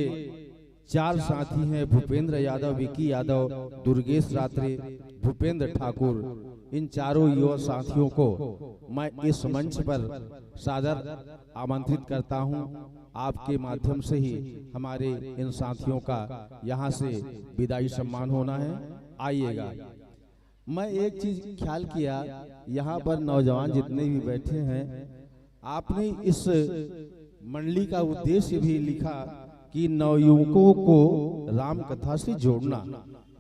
4 साथी हैं, भूपेंद्र यादव, विकी यादव, दुर्गेश रात्रे, भूपेंद्र ठाकुर। इन चारों युवा साथियों को मैं इस मंच पर सादर आमंत्रित करता हूं। आपके माध्यम से ही हमारे इन साथियों का यहां से विदाई सम्मान होना है। आइएगा। मैं एक चीज ख्याल किया, यहाँ पर नौजवान जितने भी बैठे हैं, आपने इस मंडली का उद्देश्य भी लिखा कि नवयुवकों को राम कथा से जोड़ना,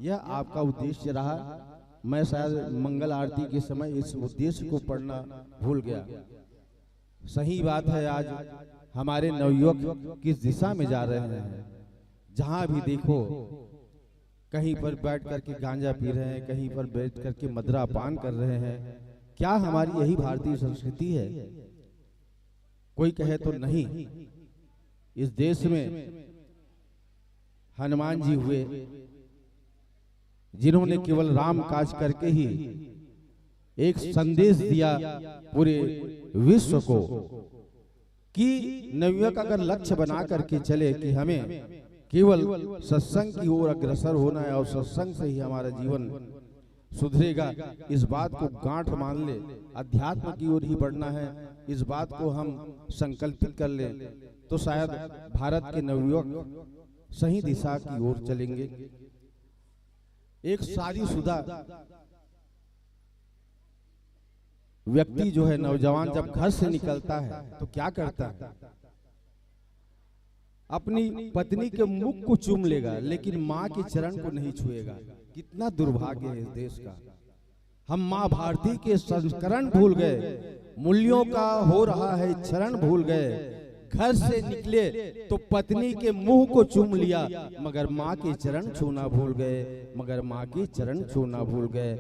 यह आपका उद्देश्य रहा। मैं शायद मंगल आरती के समय इस उद्देश्य को पढ़ना भूल गया। सही बात है, आज हमारे नवयुवक किस दिशा में जा रहे हैं, जहां भी देखो कहीं पर बैठ करके गांजा पी रहे हैं, कहीं पर बैठ करके मदरा पान कर रहे हैं। क्या हमारी यही भारतीय संस्कृति है? कोई कहे तो नहीं। इस देश में हनुमान जी हुए जिन्होंने केवल राम काज करके ही एक संदेश दिया पूरे विश्व को कि नवयुवक अगर लक्ष्य बना करके चले कि हमें केवल सत्संग की ओर अग्रसर होना है और सत्संग से ही हमारा जीवन सुधरेगा, इस बात को गांठ मान ले, अध्यात्म की ओर ही बढ़ना है, इस बात को हम संकल्पित कर लें, तो शायद भारत के नवयुवक सही दिशा की ओर चलेंगे। एक शादीशुदा व्यक्ति जो है, नौजवान, जब घर से निकलता है तो क्या करता है? अपनी पत्नी के मुख को चूम लेगा, लेकिन माँ के चरण को नहीं छुएगा। कितना दुर्भाग्य है इस देश का। हम माँ भारती के संस्करण भूल गए, मूल्यों का हो रहा है चरण भूल गए। घर से निकले तो पत्नी के मुंह को चूम लिया, मगर माँ के चरण छूना भूल गए,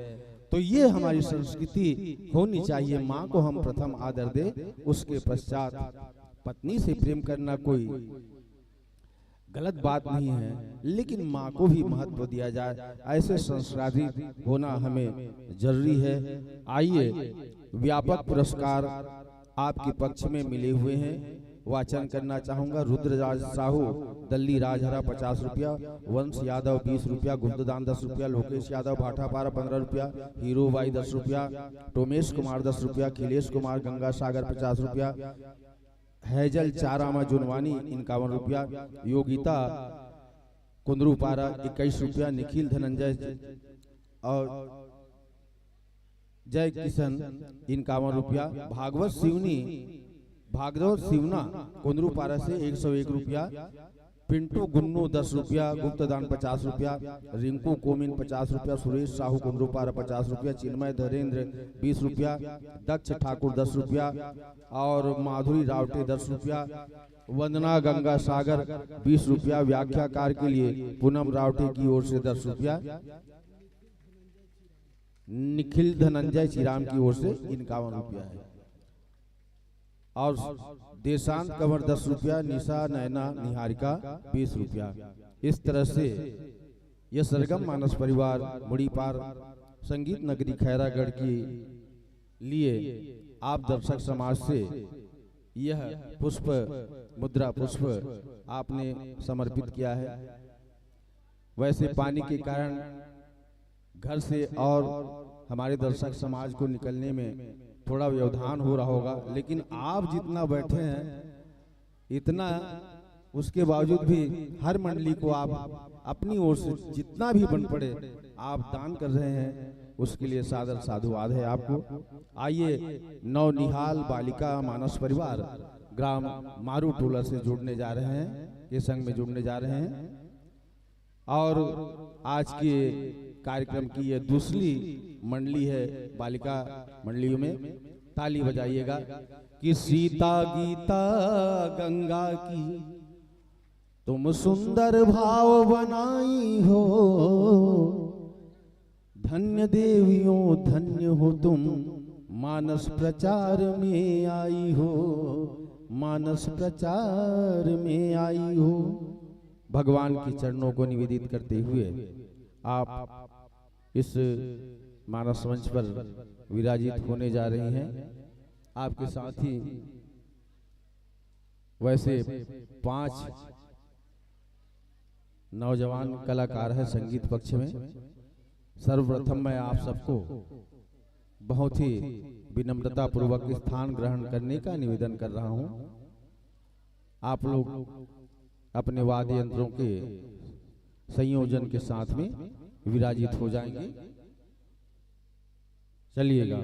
तो ये हमारी संस्कृति होनी चाहिए। माँ को हम प्रथम आदर दे, उसके पश्चात पत्नी से प्रेम करना कोई गलत बात नहीं है, लेकिन माँ को भी महत्व दिया जाए, ऐसे संस्कारी होना हमें जरूरी है। आइए, व्यापक पुरस्कार आपके पक्ष में मिले हुए हैं, वाचन करना चाहूंगा। रुद्रराज साहू, दल्ली राजहरा 50 रुपया, वंश यादव 20 रुपया, गुप्तदान 10 रुपया, लोकेश यादव भाटापारा 15 रुपया, हीरो बाई 10 रुपया, टोमेश कुमार 10 रुपया, खिलेश कुमार गंगा सागर 50 रुपया, हैजल चारामा जुनवानी 51 रुपया, योगिता कुंदरूपारा 21 रुपया, निखिल धनंजय और जय किशन 51 रुपया, भागवत सिवना कुंदरूपारा से 101 रुपया, पिंटू गुन्नू 10 रुपया, गुप्तदान 50 रुपया, रिंकू कोमिन 50 रुपया, सुरेश साहू कुंदरूपारा 50 रुपया, चिन्मय धीरेन्द्र 20 रुपया, दक्ष ठाकुर 10 रुपया और माधुरी रावटे 10 रुपया, वंदना गंगा सागर 20 रुपया, व्याख्याकार के लिए पूनम रावटे की ओर से 10 रुपया, निखिल धनंजय चिराम की ओर से 51 रुपया है, और देशांत कंवर 10 रुपया, निशा नैना निहारिका 20 रुपया। इस तरह से यह सरगम मानस परिवार मुड़ीपार संगीत नगरी खैरागढ़ के लिए आप दर्शक समाज से यह पुष्प मुद्रा पुष्प आपने समर्पित किया है। वैसे पानी के कारण घर से और हमारे दर्शक समाज को निकलने में थोड़ा व्यवधान हो रहा होगा, लेकिन आप जितना बैठे हैं इतना, उसके बावजूद भी हर मंडली को आप अपनी ओर से जितना भी बन पड़े आप दान कर रहे हैं, उसके लिए सादर साधुवाद है आपको। आइए, नवनिहाल बालिका मानस परिवार ग्राम मारू टोला से जुड़ने जा रहे हैं, के संग में जुड़ने जा रहे हैं, और आज के कार्यक्रम की यह दूसरी मंडली है बालिका मंडलियों में। ताली बजाइएगा कि सीता गीता गंगा की तुम सुंदर भाव बनाई हो, धन्य देवियों धन्य हो तुम, मानस प्रचार में आई हो, मानस प्रचार में आई हो। भगवान के चरणों को निवेदित करते हुए आप इस मानस मंच पर विराजित होने जा रही हैं। आपके साथ ही वैसे 5 नौजवान कलाकार हैं संगीत पक्ष में। सर्वप्रथम मैं आप सबको बहुत ही विनम्रता पूर्वक स्थान ग्रहण करने का निवेदन कर रहा हूं। आप लोग अपने वाद्य यंत्रों के संयोजन के साथ में विराजित हो जाएंगे। चलिएगा,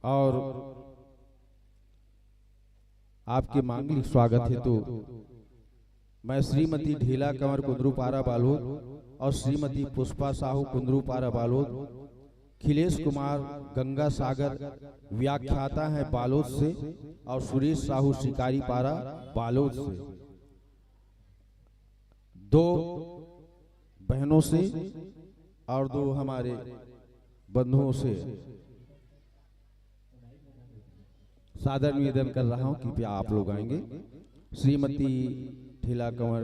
और आपके मांगलिक स्वागत हेतु मैं श्रीमती ढीला कंवर कुंदरूपारा बालोद और श्रीमती पुष्पा साहू कुंदरूपारा बालोद, खिलेश कुमार गंगा सागर व्याख्याता है बालोद से, और सुरेश साहू शिकारी पारा बालोद से, 2 बहनों से और 2 हमारे बंधुओं से सादर निवेदन कर रहा हूं, कृपया आप लोग आएंगे। श्रीमती ठेला कंवर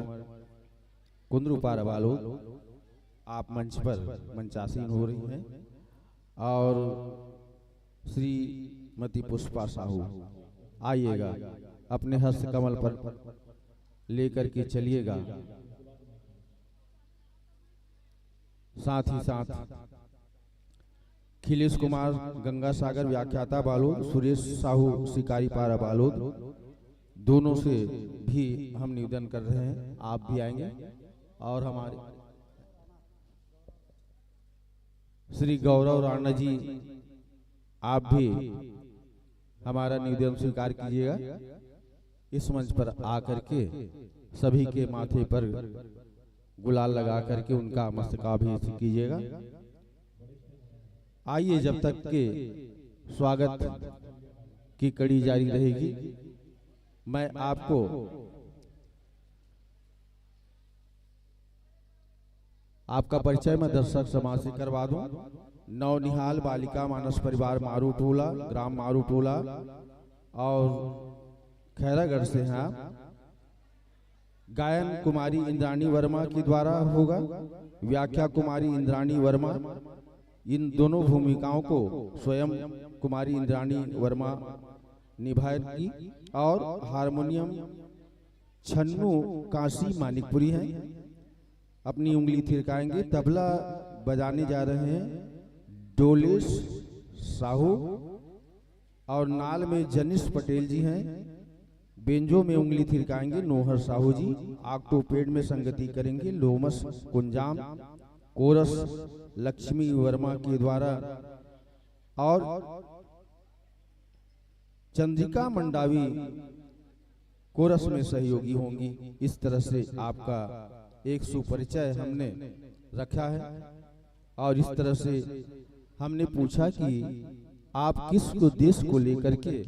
कुंद्रुपारा बालोद आप मंच पर मंचासीन हो रही हैं, और श्रीमती पुष्पा साहू आइएगा, अपने हस्त कमल पर लेकर के चलिएगा। साथ ही साथ खिलेश कुमार गंगा सागर व्याख्याता बालोद, सुरेश साहू शिकारी पारा बालोद, दोनों से भी हम निवेदन कर रहे हैं आप भी आएंगे। और हमारे श्री गौरव राणा जी आप भी हमारा निवेदन स्वीकार कीजिएगा। इस मंच पर आकर के सभी के माथे पर गुलाल लगा करके उनका मस्तकाभिषेक कीजिएगा। आइए, जब तक के स्वागत की कड़ी जारी रहेगी, मैं आपको आपका परिचय मैं दर्शक समाज से करवा दूं। नवनिहाल बालिका मानस परिवार मारू टोला, ग्राम मारू टोला और खैरागढ़ से हैं आप। गायन कुमारी इंद्राणी वर्मा के द्वारा होगा, व्याख्या कुमारी इंद्राणी वर्मा। इन दोनों भूमिकाओं को स्वयं कुमारी इंद्राणी वर्मा निभाएगी, और हारमोनियम छन्नू काशी मानिकपुरी हैं, अपनी उंगली थिरकाएंगे। तबला बजाने जा रहे हैं डोलेश साहू, और नाल में जनिश पटेल जी हैं। बेंजो में उंगली थिरकाएंगे नोहर साहू जी। ऑक्टोपेड में संगति करेंगे लोमस कुंजाम। कोरस लक्ष्मी वर्मा के द्वारा, और चंद्रिका मंडावी कोरस में सहयोगी होंगी। इस तरह से आपका एक सुपरिचय हमने रखा है, और इस तरह से हमने पूछा कि आप किस उद्देश्य को लेकर के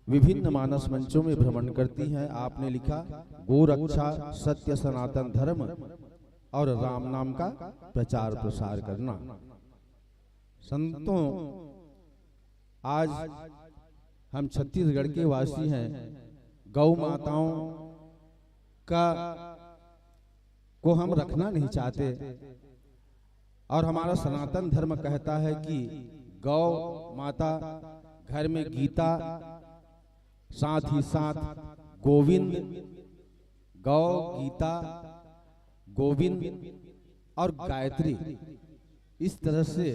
विभिन्न मानस मंचों में भ्रमण करती हैं। आपने लिखा गोरक्षा, सत्य, सनातन धर्म और राम नाम का प्रचार प्रसार करना। संतों, आज हम छत्तीसगढ़ के वासी हैं, गौ माताओं का को हम रखना नहीं चाहते, और हमारा सनातन धर्म कहता है कि गौ माता घर में गीता, साथ ही साथ गोविंद, गौ, गीता, गोविंद और गायत्री, इस तरह से,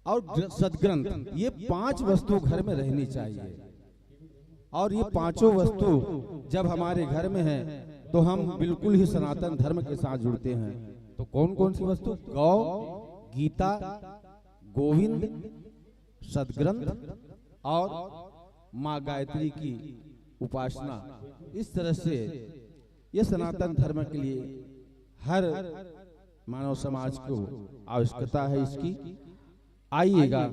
और सदग्रंथ, ये 5 वस्तु घर में रहनी चाहिए। और ये 5 वस्तु जब हमारे घर में हैं तो हम बिल्कुल ही सनातन धर्म के साथ जुड़ते हैं। तो कौन कौन सी वस्तु? गौ, गीता, गोविंद, सदग्रंथ और माँ गायत्री की उपासना। इस तरह से ये सनातन धर्म के लिए हर मानव समाज को आवश्यकता है इसकी। आइएगा,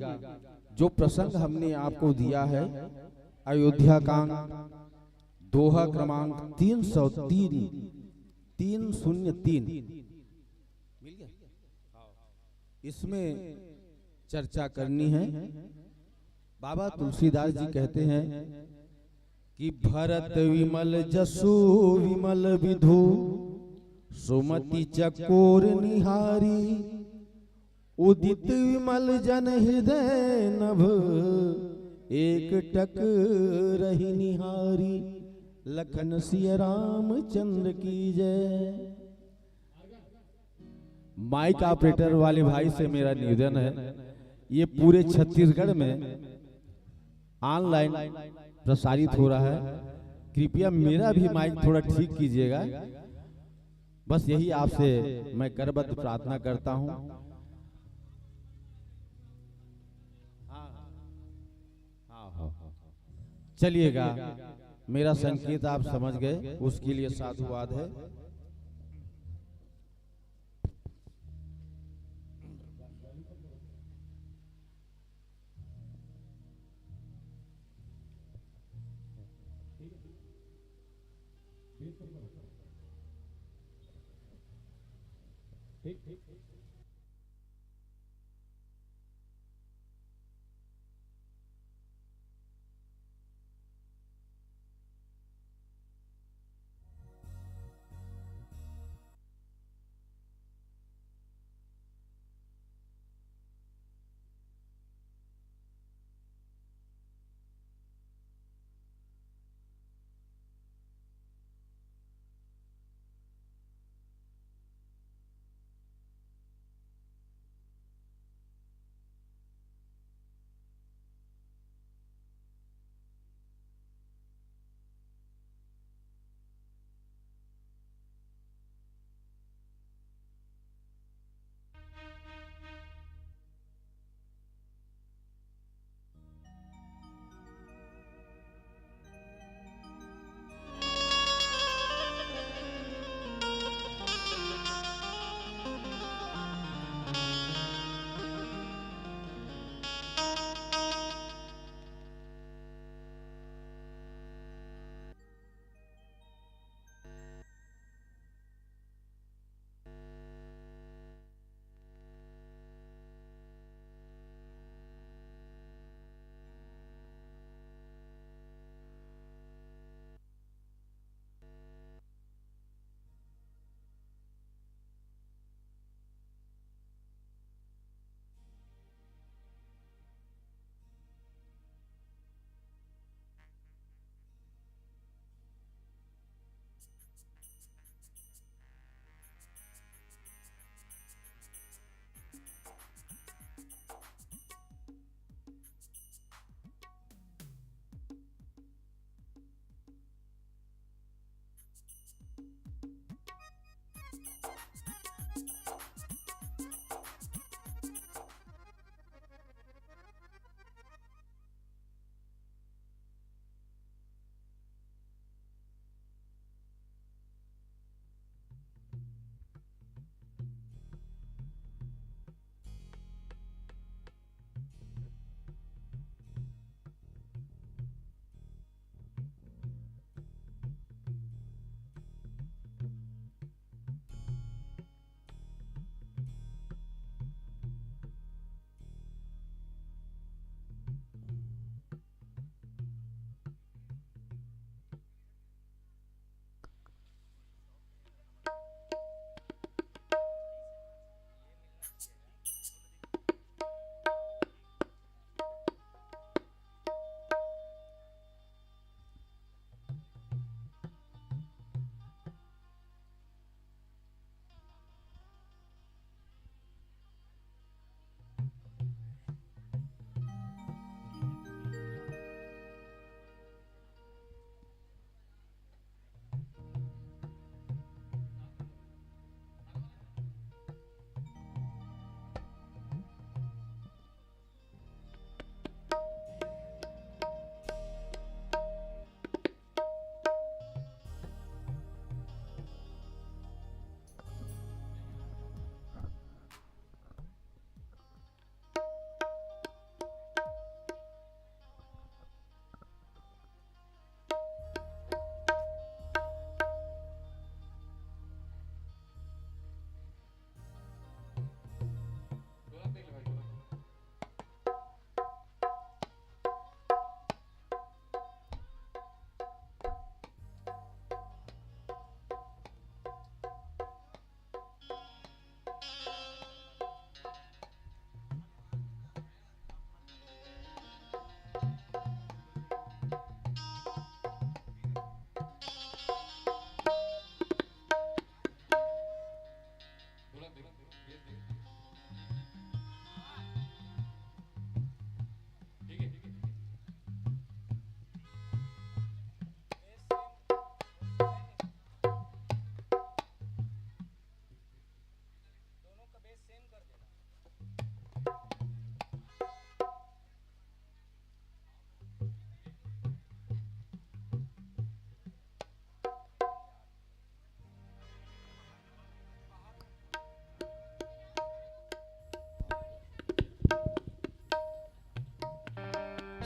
जो प्रसंग हमने आपको दिया है अयोध्या कांड दोहा क्रमांक 303 मिल गया, इसमें चर्चा करनी है। बाबा तुलसीदास जी कहते हैं कि भरत विमल जसु विमल विधु, सुमति चकोर निहारी, उदित विमल जन हृदय नभ, एक टक रही निहारी, लखन सिया रामचंद्र की जय। माइक ऑपरेटर वाले भाई से मेरा निवेदन है, ये पूरे छत्तीसगढ़ में ऑनलाइन प्रसारित हो रहा है, कृपया मेरा भी माइक थोड़ा ठीक कीजिएगा। बस यही आपसे मैं करबद्ध प्रार्थना करता हूं। चलिएगा, मेरा संकेत आप समझ गए, उसके लिए साधुवाद है।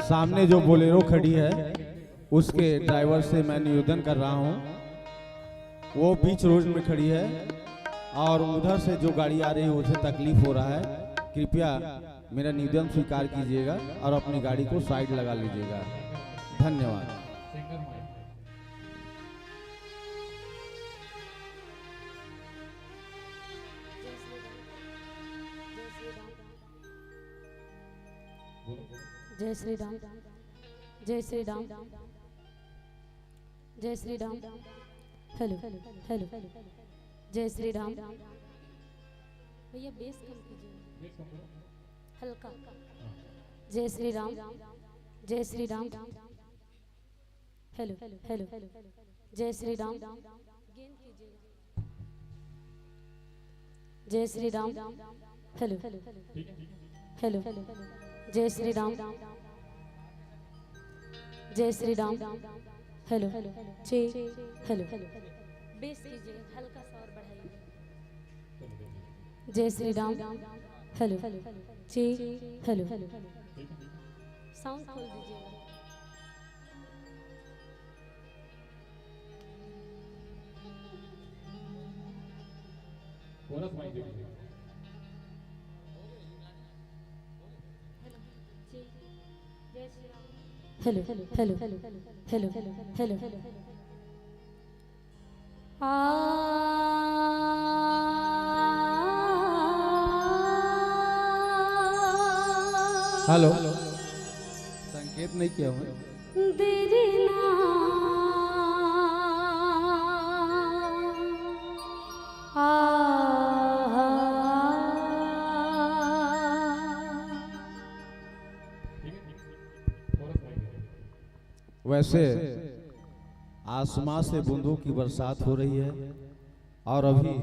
सामने जो बोलेरो खड़ी है उसके ड्राइवर से मैं निवेदन कर रहा हूं, वो बीच रोड में खड़ी है और उधर से जो गाड़ी आ रही है उसे तकलीफ हो रहा है, कृपया मेरा निवेदन स्वीकार कीजिएगा और अपनी गाड़ी को साइड लगा लीजिएगा। धन्यवाद। सिंगर माइक जय श्री राम, जय श्री राम, जय श्री राम। हेलो हेलो, जय श्री राम। भैया बेस कम कीजिए, हल्का। जय श्री राम, जय श्री राम। हेलो हेलो, जय श्री राम। जय श्री राम। हेलो हेलो, जय श्री राम, जय श्री राम। हेलो जी, हेलो बेस कीजिए, हल्का सा और बढ़ाइए। जय श्री राम। हेलो जी, हेलो साउंड खोल दीजिएगा। बोनस माइक दीजिए। Hello hello hello hello hello, संकेत नहीं किया हूँ। वैसे आसमां से बूंदों की बरसात हो रही है और अभी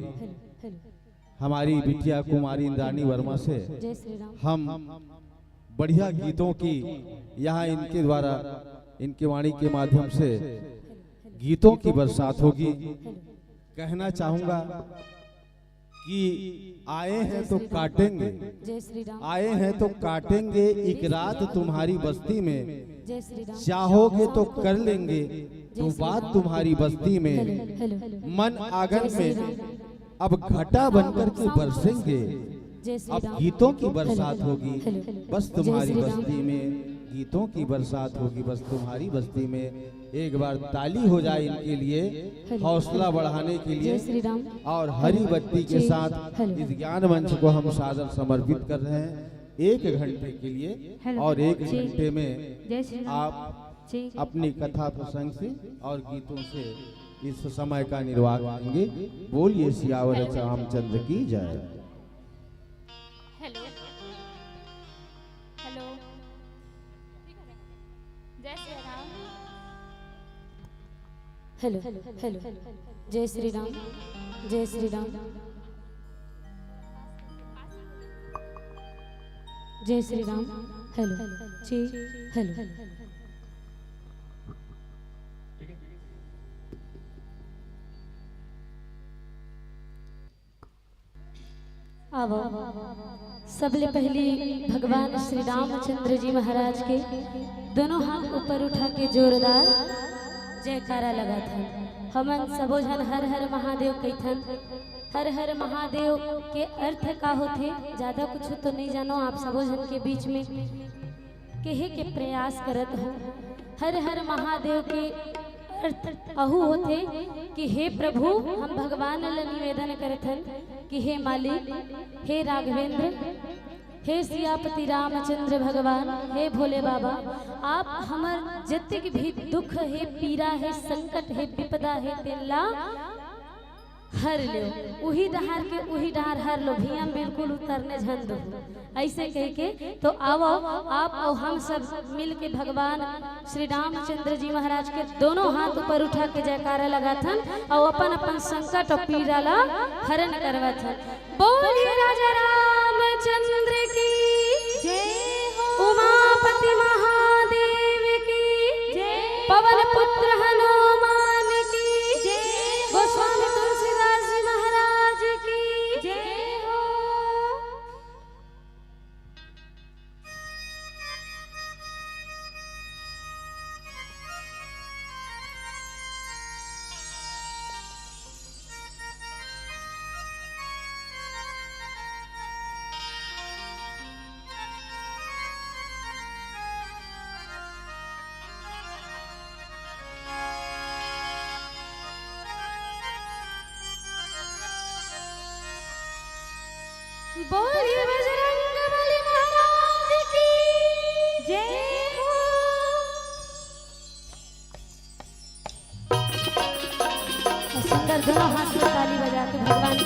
हमारी बिटिया कुमारी इंद्राणी वर्मा से हम बढ़िया गीतों की यहाँ इनके द्वारा, इनके वाणी के माध्यम से गीतों की बरसात होगी। कहना चाहूंगा कि आए हैं तो काटेंगे, आए हैं तो काटेंगे एक रात तुम्हारी बस्ती में, चाहोगे तो कर लेंगे तो बात तुम्हारी बस्ती में। मन आंगन में अब घटा बनकर के बरसेंगे, अब गीतों की बरसात होगी बस तुम्हारी बस्ती में, गीतों की बरसात होगी बस तुम्हारी बस्ती में। एक बार ताली हो जाए इनके लिए हौसला बढ़ाने के लिए, और हरी बत्ती के साथ इस ज्ञान मंच को हम सादर समर्पित कर रहे हैं 1 घंटे के लिए। और 1 घंटे में आप अपनी कथा प्रसंग से और गीतों से इस समय का निर्वाह करेंगे। बोलिए सियावर रामचंद्र की जय। हेलो हेलो, जय श्री राम। हेलो हेलो, जय श्री राम, जय श्री राम, जय श्री राम। हेलो जी, हेलो अब सबले पहली भगवान श्री रामचंद्र जी महाराज के दोनों हाथ ऊपर उठा के जोरदार जयकारा लगा था। हमन सबो झन हर हर महादेव कैथन। हर हर महादेव के अर्थ का होते ज्यादा कुछ तो नहीं जानो, आप सबो झन के बीच में कहे के प्रयास करत हो। हर हर महादेव के अर्थ अहु होते कि हे प्रभु, हम भगवान ला निवेदन करथन कि हे मालिक, हे राघवेंद्र, हे सियापति रामचंद्र भगवान, हे भोले बाबा, आप हमर जतिक भी दुख है, पीड़ा है, संकट है, विपदा है, तेला हर लो। उही डहार के उही डहार हर लो, भी हम बिल्कुल उतरने झन दो। ऐसे कह के तो आओ आप और हम सब मिल के भगवान श्री रामचंद्र जी महाराज के दोनों हाथ ऊपर उठा के जयकारा लगा थन और अपन अपन संकट और पीड़ा ला हरण करवा थन। बोलिए राजा रामचंद्र की जय हो, उमापति महादेव की जय, पवन पुत्र हनुमान की जय, गोस्वामी तुलसीदास जी महाराज की जय हो। बोलिए बजरंगबली महाराज की जय हो। सुंदर दोनों हाथ से ताली बजा के भगवान की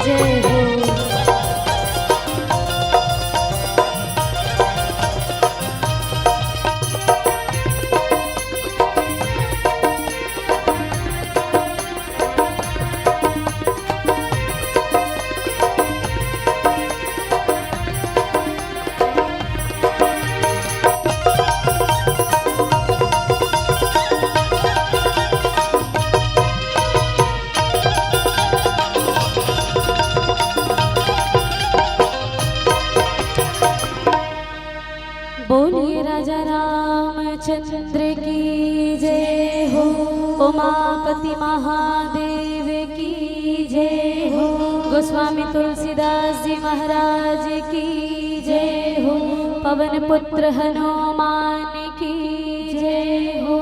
जय करें। रामचंद्र की जय हो, उमापति महादेव की जय हो, गोस्वामी तुलसीदास जी महाराज की जय हो, पवन पुत्र हनुमान की जय हो।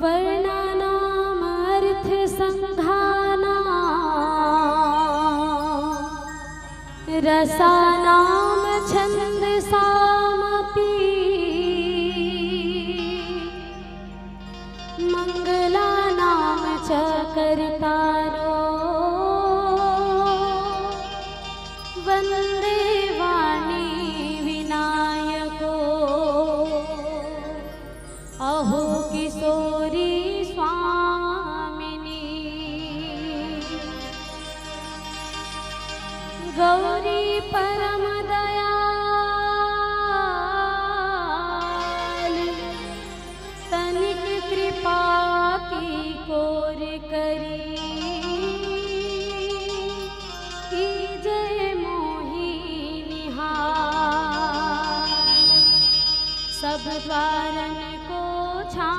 वर्णा नाम अर्थ संघाना, रसा नाम छंद सामपि, मंगला नाम च कर्तारो, वंदे वाणी विनायको, अहो किशोरी स्वामिनी, गौरी परम दयाल, तनिक कृपा की कोर करी, कीजय मोहि निहार, सब द्वारन को छा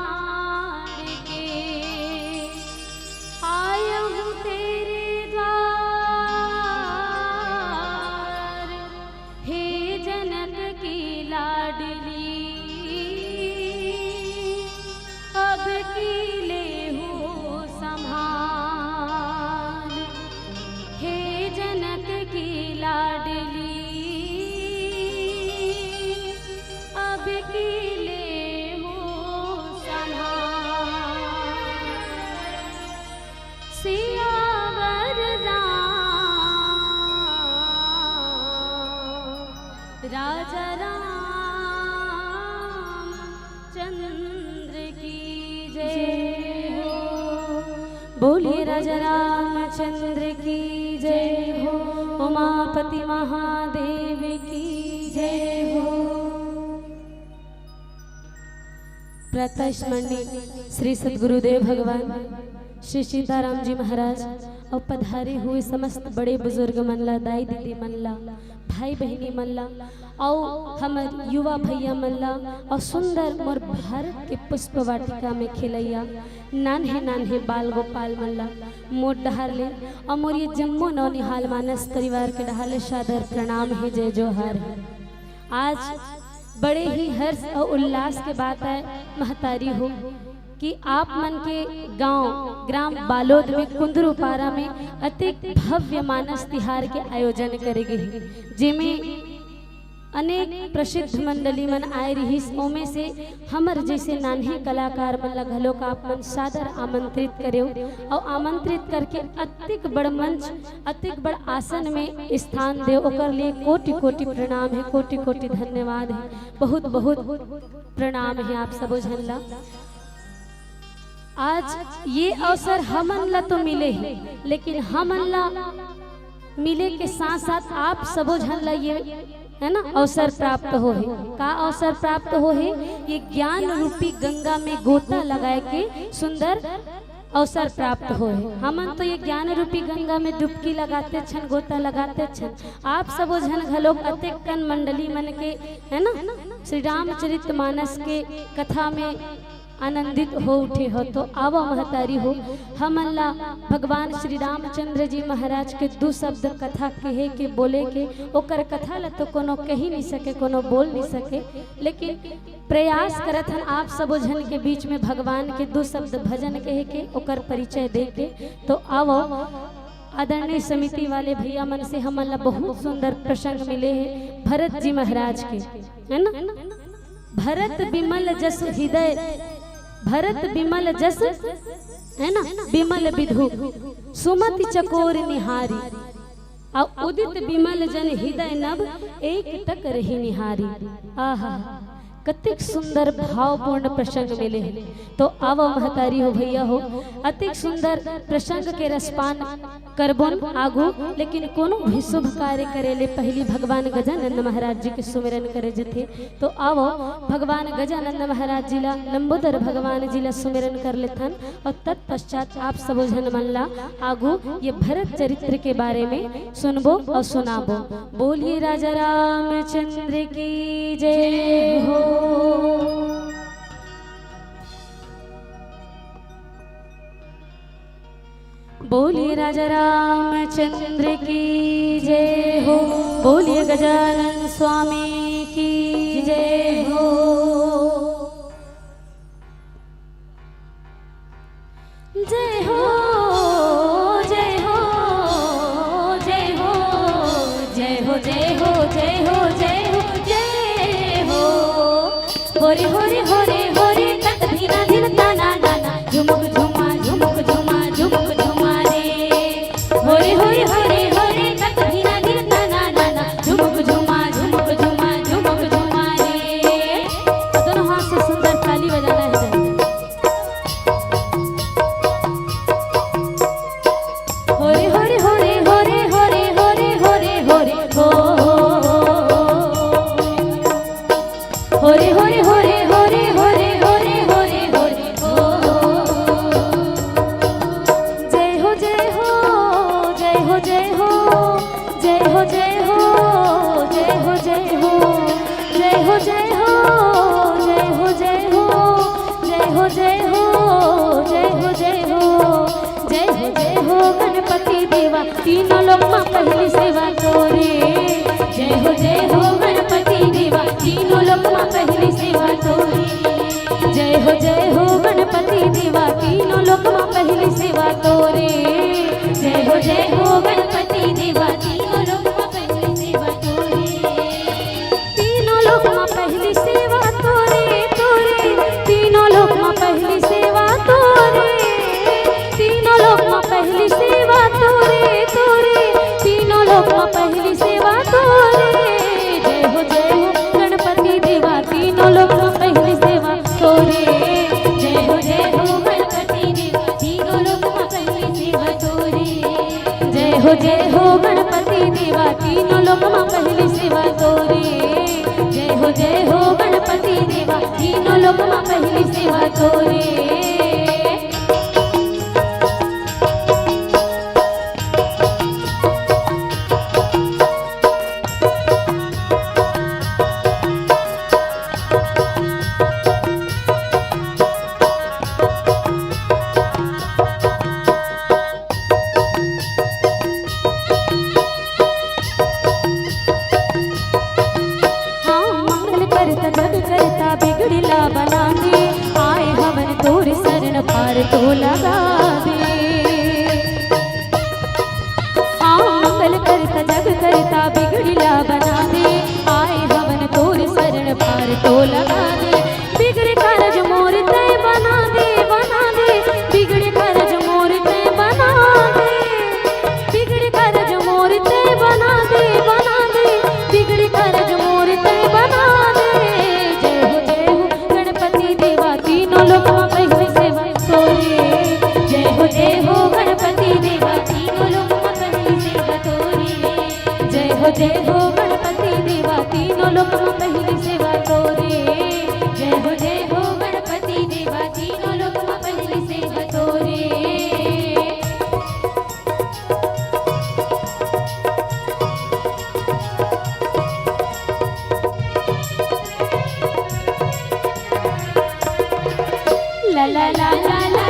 चंद्र की जय हो, बोलिए राजा रामचंद्र की जय हो, उमापति महादेव की जय हो। प्रातः स्मरणीय श्री सद्गुरुदेव भगवान श्री सीताराम जी महाराज और पधारे हुए समस्त बड़े बुजुर्ग मनला, दाई दीदी मनला, भाई बहनी मनला और हमार युवा भैया मनला और सुंदर मोर भारत के पुष्प वाटिका में खिलैया नान्हे नान्हे बाल गोपाल मल्ला मोट डहार ले और मोर ये जम्मू नौनिहाल मानस परिवार के डहाले सादर प्रणाम है, जय जोहार है। आज बड़े ही हर्ष और उल्लास के बात है महतारी हो कि आप मन के गांव ग्राम बालोद में कुंदरूपारा में अतिक भव्य मानस तिहार के आयोजन करेगी, जिसमें अनेक प्रसिद्ध मंडली मन आए रही। ओमे से हमर जैसे नान्हे कलाकार मन लगलो का आप मन सादर आमंत्रित करो और आमंत्रित करके अतिक बड़ मंच अतिक बड़ आसन में स्थान दे, ओकर लिए कोटि कोटि प्रणाम है, कोटि कोटि धन्यवाद है, बहुत बहुत प्रणाम है आप सब झनला। आज ये अवसर हमन ला तो मिले ही, लेकिन हमन ला मिले के साथ साथ आप सबो झन ला ये है ना अवसर प्राप्त हो है। का अवसर प्राप्त हो है? ये ज्ञान रूपी गंगा में गोता लगाए के सुंदर अवसर प्राप्त हो है। हमन तो ये ज्ञान रूपी गंगा में डुबकी लगाते छन, गोता लगाते छन। आप सबो झन घलोक अतेक कन मंडली मन के है ना श्री रामचरित मानस के कथा में आनंदित हो उठे हो, तो आवा महतारी हो हमन ला भगवान श्री रामचंद्र जी महाराज के दो शब्द कथा कहे के बोले के, ओकर कथा ला तो कोनो कही नहीं सके, कोनो बोल नहीं सके, लेकिन प्रयास करत हन आप सबो झन के बीच में भगवान के दो शब्द भजन कहे के, ओकर परिचय दे के। तो आवो आदरणीय समिति वाले भैया मन से हमन ला बहुत सुंदर प्रसंग मिले हैं भरत जी महाराज के, है ना। भरत बिमल जस हृदय, भरत बिमल जस है ना बिमल विधु, सुमति चकोर निहारी, और उदित बिमल जन हृदय नभ एक टक रही निहारी। आहा कतिक सुंदर भावपूर्ण प्रसंग मिले हैं। तो आवो महतारी हो भैया हो अतिक सुंदर प्रसंग के रसपान करबोन आगू, लेकिन कोनो भी शुभ कार्य करे ले पहली भगवान गजानंद महाराज जी के सुमिरन करे जथे। तो आवो भगवान गजानंद महाराज जी ला लंबोदर भगवान जी ला सुमिरन कर लेथन और तत्पश्चात आप सब जन मन ला आगू ये भरत चरित्र के बारे में सुनबो और सुनाबो। बोलिए राजा रामचंद्र की जय हो। बोलिए राजा रामचंद्र की जय हो, बोलिए गजानन स्वामी की जय हो। जय हो जय हो जय हो जय हो जय हो जय हो जय हो जय हो। होरे होरे होरे होरे तक धीना धीना ताना नाना, झुमुक झुमा झुमुक झुमा झुमुक झुमा रे। होरे होरे होरे होरे तक धीना धीना ताना नाना, झुमुक झुमा झुमुक झुमा झुमुक झुमा रे। दोनों हाथ से सुंदर ताली बजाना है। होरे होरे होरे होरे होरे होरे होरे होरे हो। होरे होरे होरे होरे होरे होरे होरे होरे हो। जय हो जय हो जय हो जय हो जय हो जय हो जय हो जय हो जय हो जय हो जय हो जय हो जय हो जय हो जय हो जय हो जय हो जय हो। गणपति देवा तीनों लोक में पहली सेवा तोरे। जय हो गणपति देवा तीनों लोक में पहली सेवा तोरे। जय हो गणपति देवा तीनों लोक में पहली सेवा तोरे। जय हो गणपति देवा तीनों लोक में पहली सेवा तोरे। तीनों लोक में पहली सेवा तोरे तोरे, तीनों लोक में पहली सेवा तोरे। तीनों लोक में पहली सेवा तोरे तोरे, तीनों लोक में पहली सेवा तोरे। जय हो गणपति देवा तीनों लोक में पहली सेवा तोरे। लोग माँ पहली सेवा तोरे तो लगा दे मंगल करता जग करता बिगड़िला बना दे आए हवन तोर शरण पार तो लगा दे बिगड़े कारज मोर तय बना दे बिगड़े कारज मोर तय बना दे बिगड़े कारज मोर तय बना दे बिगड़े कारज मोर तय बना दे जय हो गणपति देवा तीनों लोग पहली सेवा जय हो गणपति देवा तीनों लोग पहली सेवा तोरी जय हो गणपति देवा तीनों लोग पहली सेवा तोरी जय हो गणपति देवा तीनों लोग पहली सेवा तोरी ला ला ला ला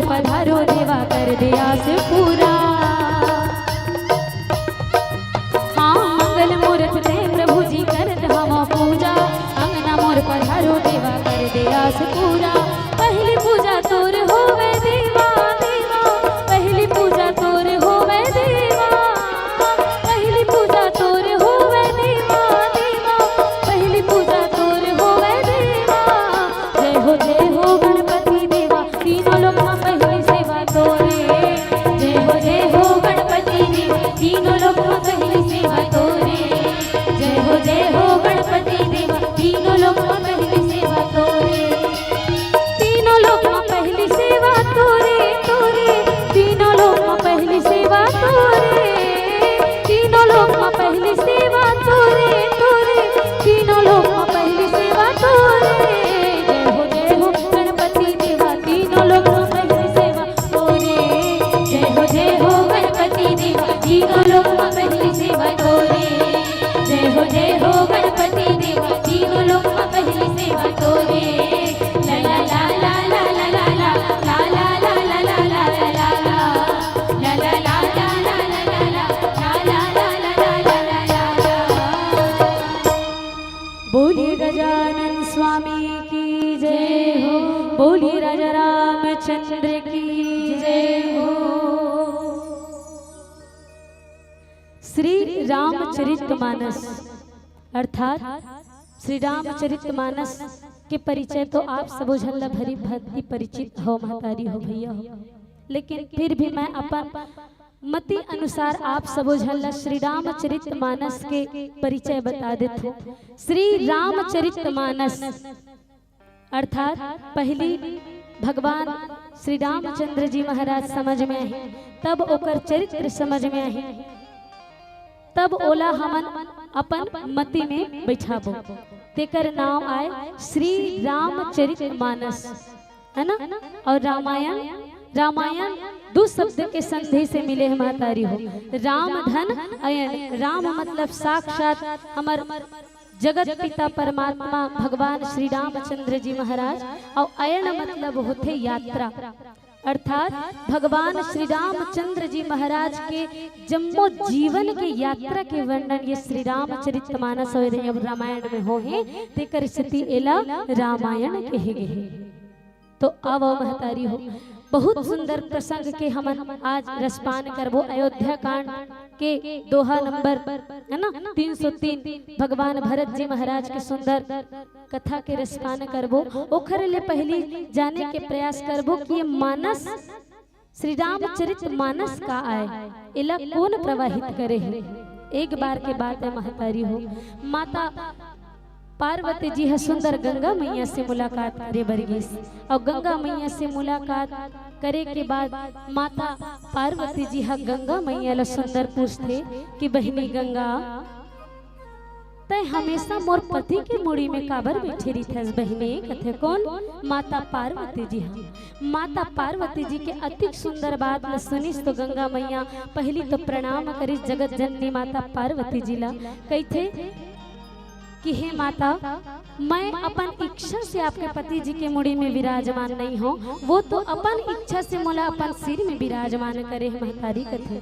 पधारो देवा कर दिया से पूरा हाँ मंगल मूर्त दे प्रभु जी कर हम पूजा अंगना मोर पधारो देवा कर दिया से पूरा पहली पूजा तोर होवे देवा देवा पहली पूजा तोर होवे देवा पहली पूजा तोर होवे देवा देवा पहली पूजा तोर होवे देवा जय हो गणपति देवा तीनों लोग पहली सेवा तोरे जय हो गणपति देवा तीनों लोग पहली सेवा तोरे जय हो गणपति देवा तीनों लोग पहली सेवा तोरे तीनों लोग पहली सेवा तोरे तोरे तीनों लोग पहली सेवा तोरे तीनों लोग पहली सेवा तोरे तोरे तीनों लोग पहली सेवा तोरे जय हो गणपति देवा तीनों लोग पहली सेवा तोरे जय हो गणपति देवा तीनों लोग पहली सेवा तोरे जय हो गणपति देवा तीनों लोग पहली सेवा तोरे ला ला ला ला ला ला ला ला ला ला ला ला ला ला ला ला ला ला बोलिए गजानन स्वामी की जय हो बोलिए राजा रामचंद्र की जय हो श्री रामचरितमानस अर्थात श्री रामचरितमानस के परिचय तो आप सब झल्ला भरी भक्ति परिचित हो महतारी हो भैया हो लेकिन फिर भी मैं अपन मति अनुसार आप सब झल्ला श्री रामचरितमानस के परिचय बता देते हूँ। श्री रामचरितमानस अर्थात पहली भगवान श्री रामचंद्र जी महाराज समझ में आए तब ओकर चरित्र समझ में आए तब ओला हमन अपन मति में बैठाबो तेकर नाम आए श्री रामचरितमानस है ना। और रामायण दो शब्द के संधि से मिले हैं महतारी हो राम धन अयन राम मतलब साक्षात हमार जगत पिता परमात्मा भगवान श्री रामचंद्र जी महाराज और अयन मतलब होते यात्रा अर्थात भगवान श्री रामचंद्र जी महाराज के जम्मो जीवन के यात्रा के वर्णन ये श्री रामचरितमानस और रामायण में हो है तेकर स्थिति एला रामायण कहे गए। तो अब महतारी हो बहुत सुंदर प्रसंग के हम आज रसपान करबो अयोध्या कांड के दोहा नंबर है ना 303 भगवान भरत जी महाराज के सुंदर कथा के रसपान करबो ओखर ले पहली जाने के प्रयास करबो कि ये मानस श्री रामचरित मानस का आए इला कौन प्रवाहित करे है। एक बार के बात है महतारी हो माता पार्वती जी है सुंदर गंगा मैया से मुलाकात करे बरगीस और गंगा मैया से मुलाकात करे के बाद माता पार्वती जी है गंगा मैया ला सुंदर पूछते कि बहनी गंगा तय हमेशा मोर पति के मुड़ी में काबर बैठी रही थस बहने कथे कौन माता पार्वती जी है। माता पार्वती जी के अति सुंदर बात ल सुनिस तो गंगा मैया पहली तो प्रणाम करिस जगत जननी माता पार्वती जी ला कहते कि हे माता मैं अपन इच्छा से आपके पति जी के मुड़ी में विराजमान नहीं हो, वो तो अपन इच्छा से मोला अपन सिर में विराजमान करे महतारी कथे।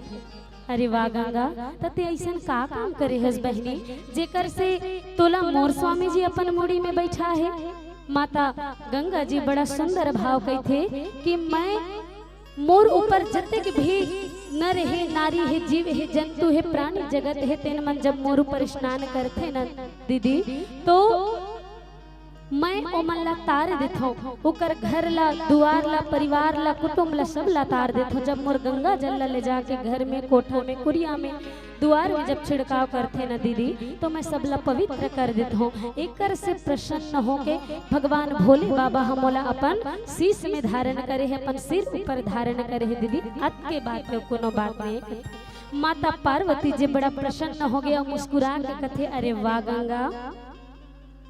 अरे वाह गंगा तते ऐसन का काम करे हस बहनी जेकर से तोला मोर स्वामी जी अपन मुड़ी में बैठा है। माता गंगा जी बड़ा सुंदर भाव कहते कि मैं मोर ऊपर जतक भी नर है नारी है जीव है जंतु है प्राणी जगत है तेन मन जब मोर ऊपर स्नान करते न दीदी तो मैं ओमन ला तार देथो ओकर घर ला दुआर ला परिवार ला कुटुंब ला सब ला तार देथो। जब मोर गंगा जल ला ले जाके घर में कोठा में कुरिया में दुआर में जब छिड़काव करते न दीदी तो मैं सब ला पवित्र कर देता हूँ। एक से प्रसन्न होके भगवान भोले बाबा हमोला अपन शीश में धारण करे है अपन सिर ऊपर धारण करे है दीदी। अत के बात है कोनो बात नहीं। माता पार्वती जी बड़ा प्रसन्न हो गया मुस्कुरा के कथे अरे वाह गंगा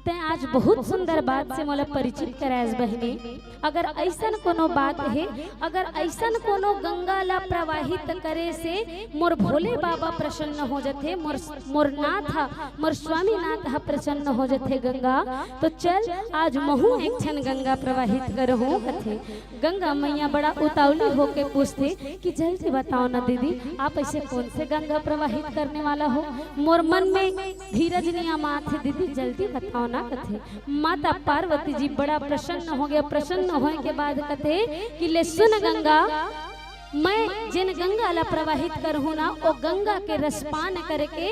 ते आज बहुत सुंदर बात से मोला परिचित करायस बहनी। अगर ऐसन कोनो बात है अगर ऐसन कोनो गंगा ला प्रवाहित करे से मोर भोले बाबा प्रसन्न हो जाते मोर नाथ मोर स्वामी नाथ प्रसन्न हो जाते गंगा तो चल आज महू एक क्षण गंगा प्रवाहित करहूं कथे। गंगा मैया बड़ा उतावली होके पूछते कि जल्दी बताओ ना दीदी आप ऐसे कौन से गंगा प्रवाहित करने वाला हो। मोर मन में धीरज नहीं आमात है दीदी जल्दी बताओ ना कथे। माता पार्वती जी बड़ा प्रसन्न हो गया। प्रसन्न होने के बाद कथे कि ले सुन गंगा मैं जिन गंगा ला प्रवाहित करहूं ना ओ गंगा के रसपान करके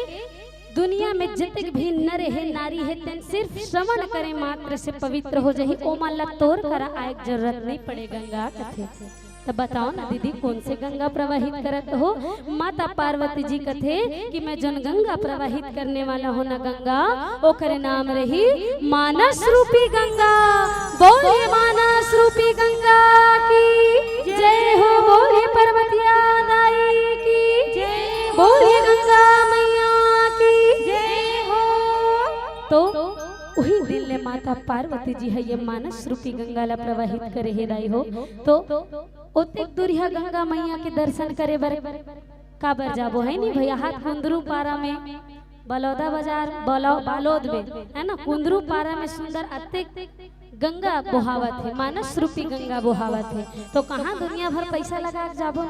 दुनिया में जितक भी नर है नारी है तेन सिर्फ श्रवण करे मात्र से पवित्र हो जाही। ओ माला तोर करा आए जरूरत नहीं पड़े गंगा कथे। तो बताओ ना दीदी कौन से गंगा प्रवाहित करत हो। माता पार्वती जी कथे कि मैं जन गंगा प्रवाहित करने वाला हो ना गंगा ओकर नाम रही मानस रूपी गंगा। बोले मानस रूपी गंगा की जय हो। बोले पर्वतिया दाई की जय। बोले गंगा मैया की जय हो। तो वही दिन ले माता पार्वती जी है ये मानस रूपी गंगा ला प्रवाहित करे हे दाई हो। तो ओतेक दूरिया गंगा मैया के दर्शन करे बर काबर जाबो है नहीं भैया। हाथ कुंदरू पारा में बलौदा बाजार बालोद में है ना कुंदरू पारा में सुंदर अत्यक गंगा बोहावत है मानस रूपी गंगा बोहावत है। तो कहाँ दुनिया भर पैसा लगा जाबो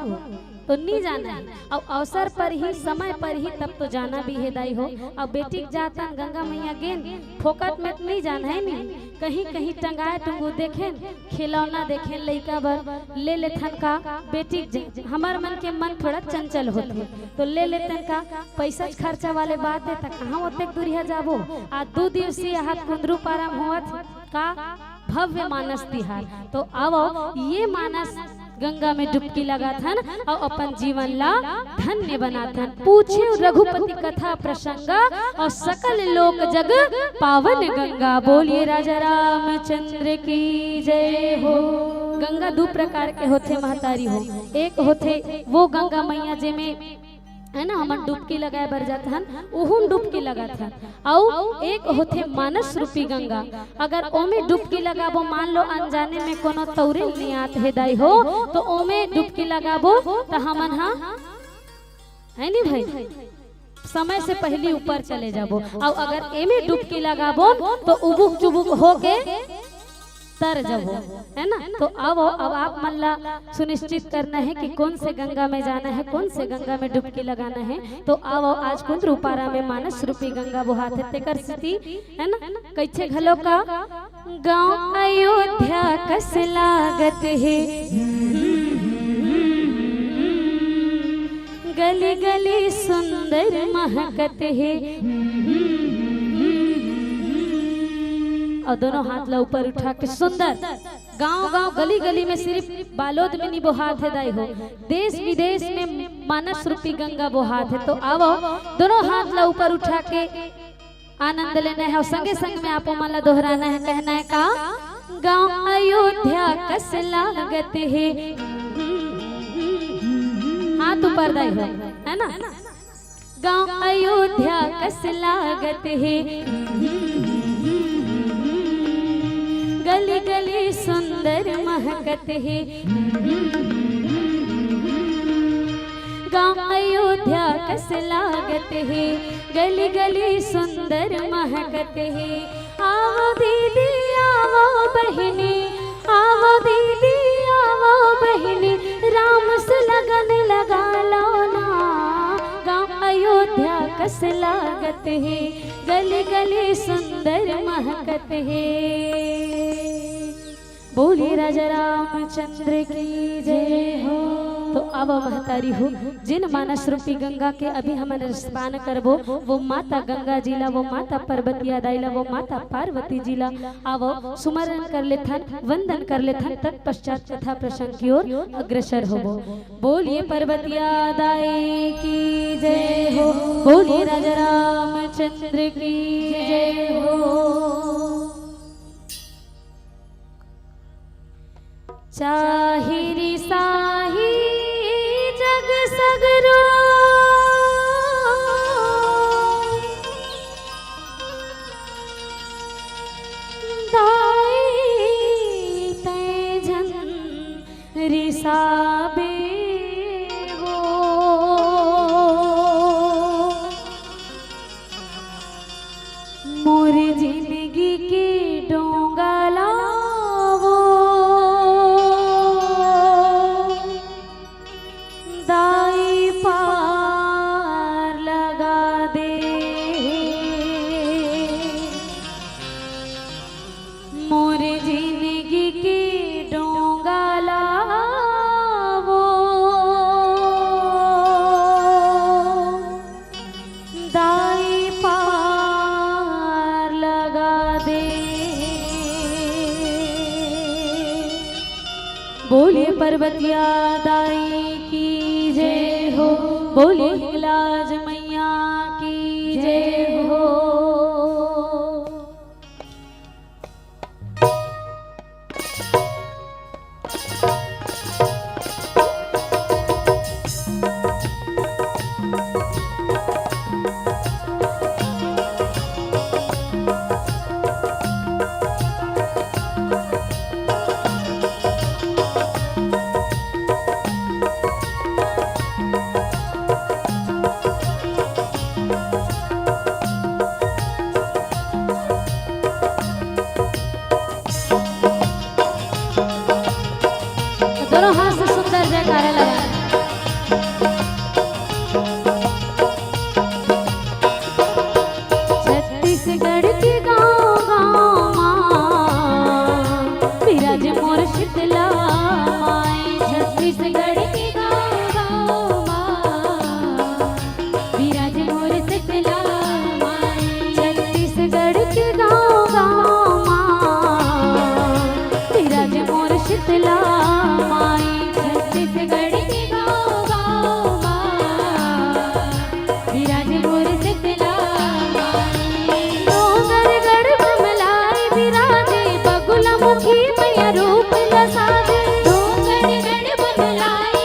तो नहीं जाना है। अब अवसर पर ही समय पर ही तब तो जाना भी है दाई हो। अब बेटी जाता गंगा मैया गेन फोकट में नहीं जाना है नहीं कहीं कहीं टंगाए टंगू देखे खिलौना देखे लड़का बर ले लेथन का बेटी हमार मन के मन थोड़ा चंचल होते तो ले लेतन का पैसा खर्चा वाले बात है तो कहाँ ओतेक दूरिया जाबो। आज 2 दिवसीय हाथ कुंदरू पारा होवत का भव्य मानस तिहार। तो आओ ये मानस गंगा में डुबकी लगाथन और अपन जीवन ला धन्य बनाथन। पूछे रघुपति कथा प्रसंगा और सकल लोक जग पावन गंगा। बोलिए राजा रामचंद्र की जय हो। गंगा 2 प्रकार के होते महतारी हो। एक होते वो गंगा मैया जे में है ना हमन डुबकी लगाए बर जात हन उहुन डुबकी लगात हन। और एक होते मानस रूपी गंगा अगर ओमे डुबकी लगाबो मान लो अनजाने में कोनो तौरे नहीं आत है दाई हो तो ओमे डुबकी लगाबो तो हमन हा है नहीं भाई समय से पहले ऊपर चले जाबो। और अगर एमे डुबकी लगाबो तो उबुक चुबुक होके तर जब है ना। तो अब आप मन ला सुनिश्चित करना है कि कौन से गंगा में जाना है कौन से गंगा में डुबकी लगाना है। तो अब आज कुंदरू पारा में मानस रूपी गंगा बोहात है तेकर स्थिति है ना कैसे घलो का गांव अयोध्या कस लागत है गली गली सुंदर महकत है। और दोनों हाथ ला ऊपर उठा के सुंदर गांव गांव गली गली में सिर्फ बालोद में नहीं बोहात है दाई हो देश विदेश में मानस रूपी गंगा बोहात है। तो आओ दोनों हाथ ला ऊपर उठा के आनंद लेना है और संगे संग में आपको माला दोहराना है। कहना है का गांव अयोध्या कस लागत है, हाथ ऊपर दाई हो, है ना। गांव अयोध्या कस लागत है, गली गली सुंदर महकत है। गांव अयोध्या कस लागत है, गली गली सुंदर महकत है। आओ दीदी आओ बहनी, आओ दीदी आओ बहनी, राम से लगन लगा लो ना। गांव अयोध्या कस लागत है, गली गली सुंदर महकत है। बोले राजा रामचंद्र की जय हो। तो अब महतारी हो जिन मानस रूपी गंगा के अभी हम स्नान करबो, वो माता गंगा जिला, वो माता पर्वतिया दाइला, वो माता पार्वती जिला। आवो सुमरन कर लेथन, वंदन कर लेथन, तत्पश्चात कथा प्रसंग की ओर अग्रसर होबो। बोलिए पर्वतिया दाई की जय हो, बोलिए राजा रामचंद्र की जय हो। चाहिरी साही जग सगरो, दाई तै झन रिसाबे वो। मोर जिंदगी के डोंगला दाई पार लगा दे। मोर जिंदगी की डोंगला वो, दाई पार लगा दे। बोलिए पर्वतिया दाई की जय हो, बोलिए हिंगलाज मैया की जय हो। दोनों हाथ से सुंदर जयकारा लगा। छत्तीसगढ़ के गाँव गाँव माँ विराज मोर शीतला माई। छत्तीसगढ़ के गाँव गाँव माँ विराज मोर शीतला माई। छत्तीसगढ़ के गाँव गाँव माँ विराज मोर शीतला माई। छत्तीसगढ़ के गाँव गाँव माँ विराज मोर शीतला माई। डोंगरगढ़ बमलाई विराजे, बगुला मुखी मैया रूप लसाजे। डोंगरगढ़ बमलाई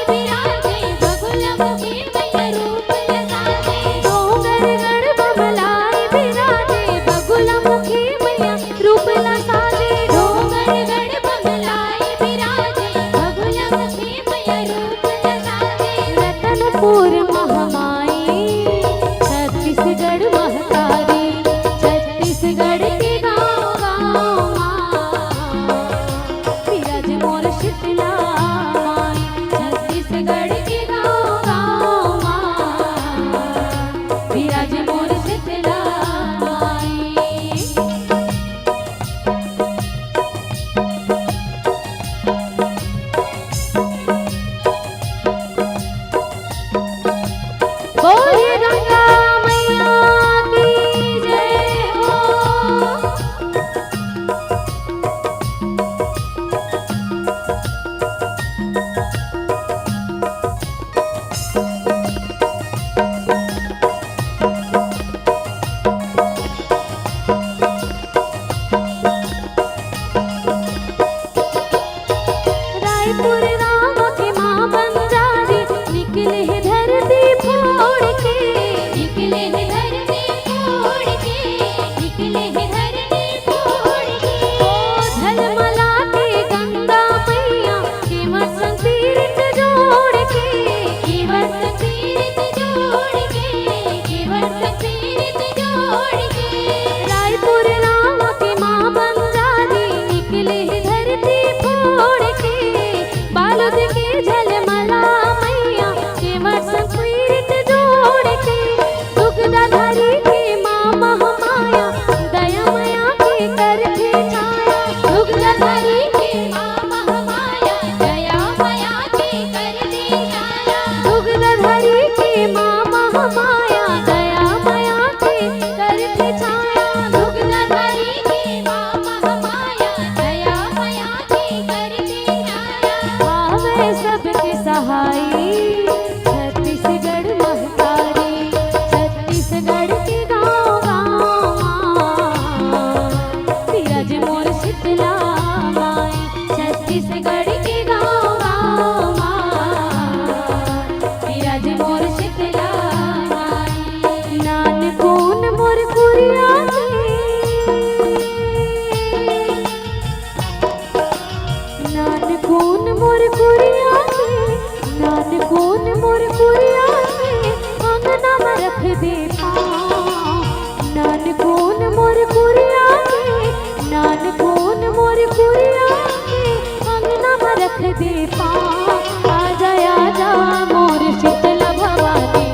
आजा आजा मोर शीतला भवानी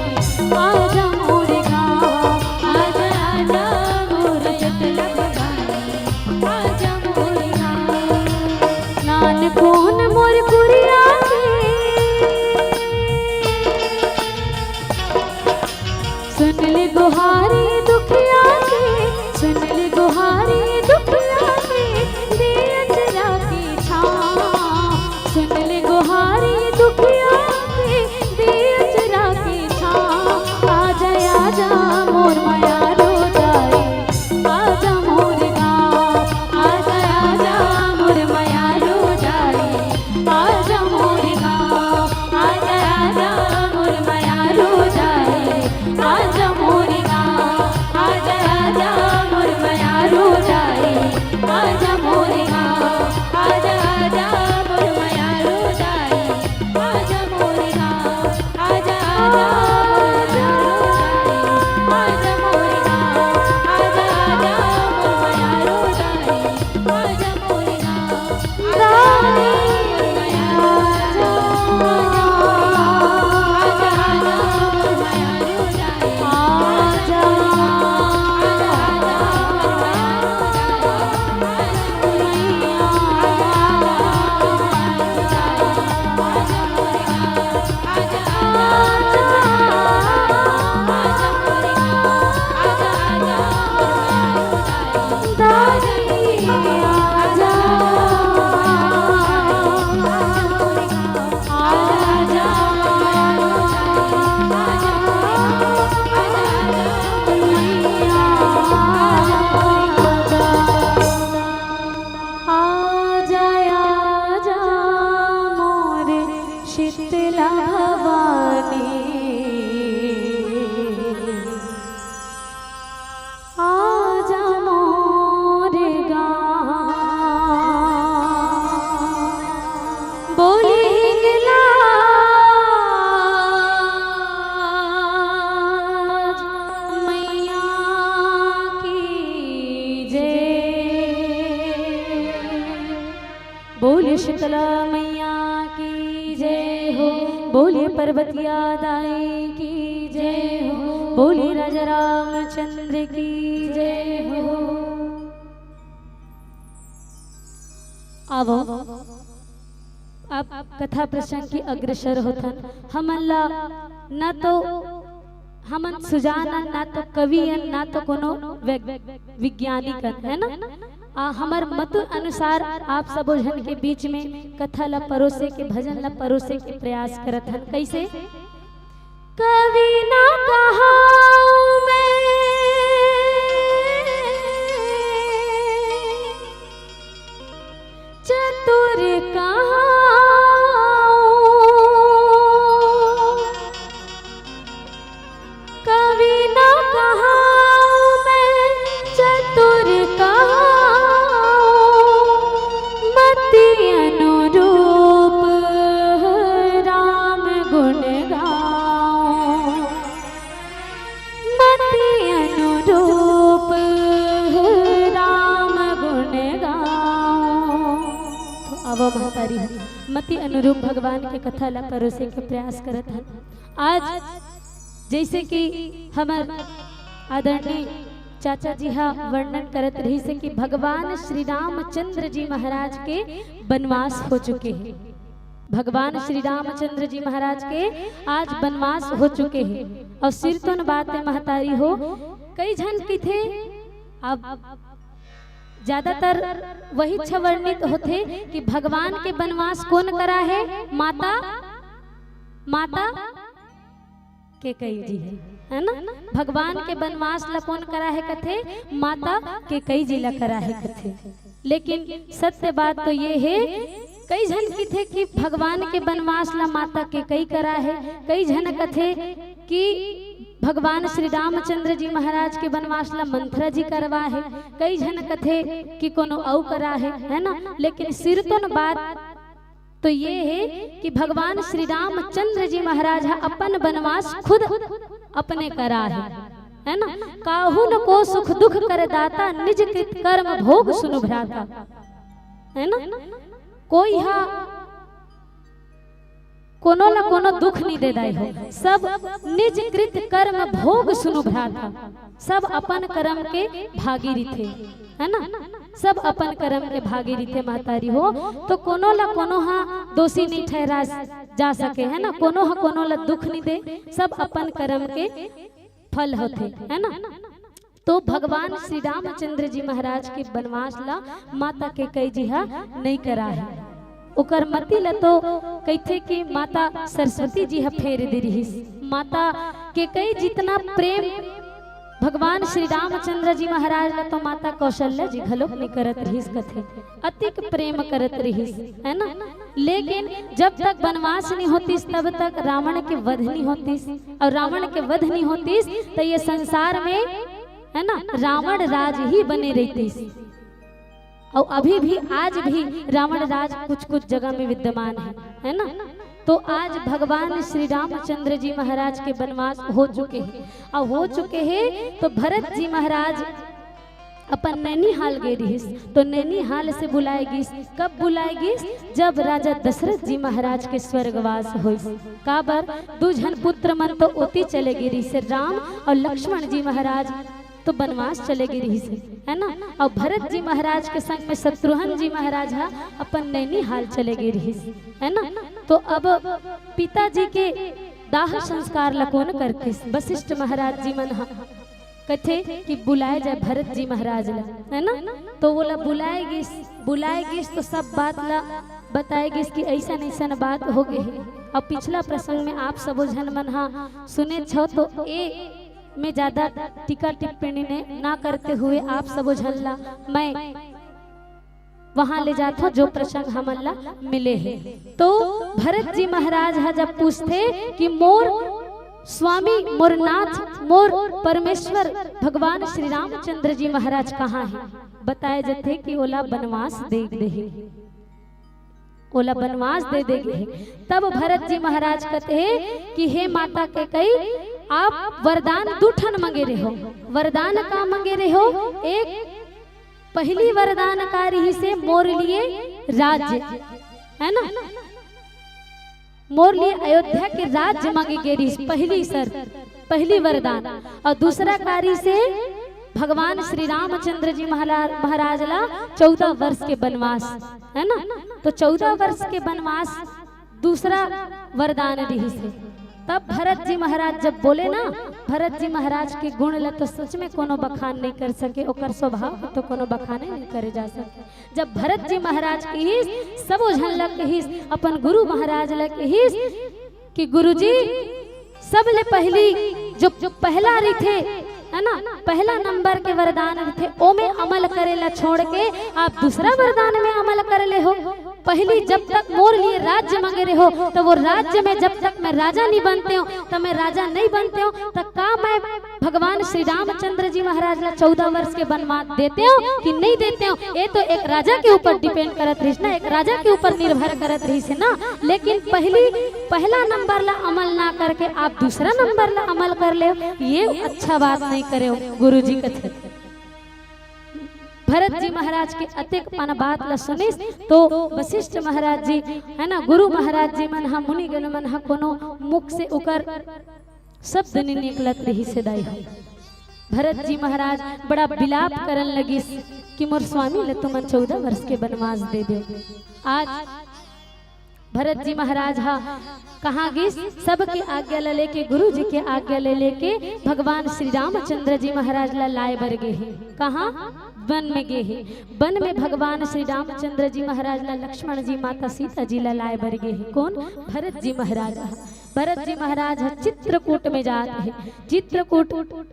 आजा मोर गाँव आजा आजा मोर शीतला भवानी आजा मोर गाँव नान कौन मोर कुरिया सुन ले गुहारी दुखिया के सुन ले गुहारी दुखिया के दे अचरा की छाँव सुन ले गुहारी दुखिया के दे अचरा की छाँव आजा आजा मोर माया रो जाए आजा मोर गाँव आजा आजा मोर माया रो जाए आजा मोर गाँव आजा आजा मोर माया रो जाए आजा मोर गाँव आजा आजा मोर माया रो जाए आजा मोर गाँव आजा आजा मोर माया रो जाए आजा मोर गाँव आजा आजा मोर माया रो जाए आजा मोर गाँव आजा आजा मोर माया रो जाए आजा मोर गाँव रानी माया आजा आजा आजा मोर माया रो जाए आजा आजा आजा मोर शीतला भवानी आजा मोर गाँव बोली हिंगलाज मैया की जय बोले शीतला मैया की जय हो बोले पर्वतिया दाई की जय हो बोले राजा रामचंद्र की जय हो। आवो अब कथा प्रसंग की अग्रसर होथन हम अल्लाह ना तो हमन सुजाना ना तो कवियन ना तो कोनो विज्ञानिक है ना हमर मत अनुसार आप सब जन के बीच में कथा ला परोसे के भजन ला परोसे के प्रयास करत हन कैसे कवि ना कहाऊं मैं चतुर कहाऊं कवि ना कहाऊं मैं चतुर अनुरूप राम गुण गाऊं मति अनुरूप राम गुण गाऊं। तो अब महतारी मति अनुरूप भगवान के कथा ला परोसे के प्रयास करत हन। आज जैसे कि हमार आदरणीय चाचा जी हाँ वर्णन करत रही से कि भगवान श्री रामचंद्र जी महाराज के वनवास हो चुके हैं। भगवान श्री रामचंद्र जी महाराज के आज वनवास हो चुके हैं और सिर तो न बात है महतारी हो कई जन की थे अब ज्यादातर वही वर्णित होते कि भगवान के वनवास कौन करा है माता माता के कई जी है ना भगवान के वनवास ला कौन करा है कथे माता के कई जी ला करा है कथे। लेकिन सत्य बात तो ये है कई जन की थे कि भगवान के वनवास ला माता के कई करा है कई जन कथे कि भगवान श्री रामचंद्र जी महाराज के वनवास ला मंथरा जी करवा है कई जन कथे कि कोनो औ करा है ना। लेकिन सिर तो न बात तो ये है कि भगवान श्री रामचंद्र जी महाराज अपन वनवास खुद अपने करा है ना। काहू न को सुख दुख कर दाता निज कृत कर्म भोग सुनु भ्राता है ना। कोई कोनो ला कोनो दुख नहीं दे दाई हो। सब निज कृत कर्म भोग सुनु भ्राता, सब अपन कर्म के भागीरी थे, है ना, सब अपन कर्म के भागीरी थे महतारी हो। तो कोनो ला कोनो हा दोषी नहीं ठहरा जा सके, है ना, कोनो हा कोनो ला दुख नहीं दे, सब अपन कर्म के फल होते, है ना। तो भगवान श्री रामचंद्र जी महाराज के बनवास ला माता के कई जी हा नहीं करा है, ओकर मती ला तो कहते कि माता सरस्वती जी हा फेर दे रही। माता के कई जितना प्रेम भगवान श्री रामचंद्र जी महाराज ला तो माता कौशल्या जी घलोक नहीं करत रही, कथे अतिक प्रेम करत रही, है ना। लेकिन जब तक बनवास नहीं होतीस तब तक रावण के वध नहीं होतीस, और रावण के वध नहीं होतीस तो ये संसार में, है ना, रावण राज ही बने रहतीस। और अभी भी आज भी रावण राज कुछ कुछ जगह में विद्यमान है ना। तो आज भगवान श्री रामचंद्र जी महाराज के बनवास हो चुके हैं, और हो चुके हैं तो भरत जी महाराज अपन नैनीहाल गए रही। तो नैनीहाल से बुलाएगी, कब बुलाएगी, जब राजा दशरथ जी महाराज के स्वर्गवास हो। काबर दुजन पुत्र मन तो ओती चले गिरी से, राम और लक्ष्मण जी महाराज तो बनवास चले गिरी से, है ना। और भरत जी महाराज के संग में शत्रुघ्न जी महाराज है अपन नैनीहाल चले गिरी, है ना। तो अब पिताजी के दाह संस्कार लकोन करके वशिष्ठ महाराज जी मन कथे कि बुलाए जाए भरत जी महाराज ला, है ना। तो वो ला बुलाएगी तो सब बात ला बताएगी कि ऐसा ऐसा बात हो गई है। अब पिछला प्रसंग में आप सब जन मन सुने छो, तो ए में ज्यादा टीका टिप्पणी ने ना करते हुए आप सब झल्ला मैं वहां ले जाता हूँ जो प्रसंग हमला मिले हैं। तो भरत जी महाराज है जब पूछते कि मोर स्वामी मोर नाथ मोर परमेश्वर भगवान श्री रामचंद्र जी महाराज कहाँ है, बताए जाते कि ओला बनवास दे दे, ओला बनवास दे देंगे। तब भरत जी महाराज कहते हैं कि हे माता के कई आप वरदान दूठन मंगे रहे हो। वरदान का मंगे रहे हो, एक पहली वरदान कारी से मोर लिए राज्य, है ना, मोर लिए अयोध्या के राज्य मांगे गेरी, पहली पहली वरदान। और दूसरा कारी से भगवान श्री रामचंद्र जी महाराज ला 14 वर्ष के बनवास, है ना। तो 14 वर्ष के बनवास दूसरा वरदान रही से। तब भरत जी महाराज जब बोले ना, भरत जी महाराज के गुण ला तो सच में कोनो बखान नहीं कर सके, ओकर स्वभाव तो कोनो बखाने नहीं करे जा सके। जब भरत जी महाराज के ही सब झनलक ही अपन गुरु महाराज लग ही कि गुरुजी सब ले पहली जो पहला रही थे, है ना, पहला नंबर के वरदान थे ओ में अमल करेला छोड़ के आप दूसरा वरदान में अमल कर ले हो। पहली जब तक मोर लिए राज्य मांगे रहे हो, तो वो राज्य में जब तक मैं राजा नहीं बनते हो, तो मैं राजा नहीं बनते हो, तो का मैं भगवान श्री रामचंद्र जी महाराज ला 14 वर्ष के बनवास देते हो कि नहीं देते हो, ये तो एक राजा के ऊपर डिपेंड करत रही ना, एक राजा के ऊपर निर्भर करत रही से ना। लेकिन पहला नंबर ला अमल ना करके आप दूसरा नंबर ला अमल कर ले, ये अच्छा बात नहीं करे हो गुरु जी कथे। भरत जी महाराज के अतिक पन बात ला सुनिस तो वशिष्ठ महाराज जी, है ना, गुरु महाराज जी मन हा मुनि गण मन हा कोनो मुख से उकर शब्द नहीं निकलत रही से दाई हो। भरत जी महाराज बड़ा विलाप करन लगी कि मोर स्वामी ले तुमन 14 वर्ष के बनवास दे दे। आज भरत जी महाराज हा कहाँ गई, सबकी आज्ञा ले लेके गुरु जी के आज्ञा ले लेके भगवान श्री रामचंद्र जी महाराज ला लाए बर गए हैं। कहाँ, वन में गए हैं। वन में भगवान श्री रामचंद्र जी महाराज ला लक्ष्मण जी माता सीता जी ला लाए बर गए हैं। कौन, भरत जी महाराज। भरत जी महाराज चित्रकूट में जाते हैं, चित्रकूट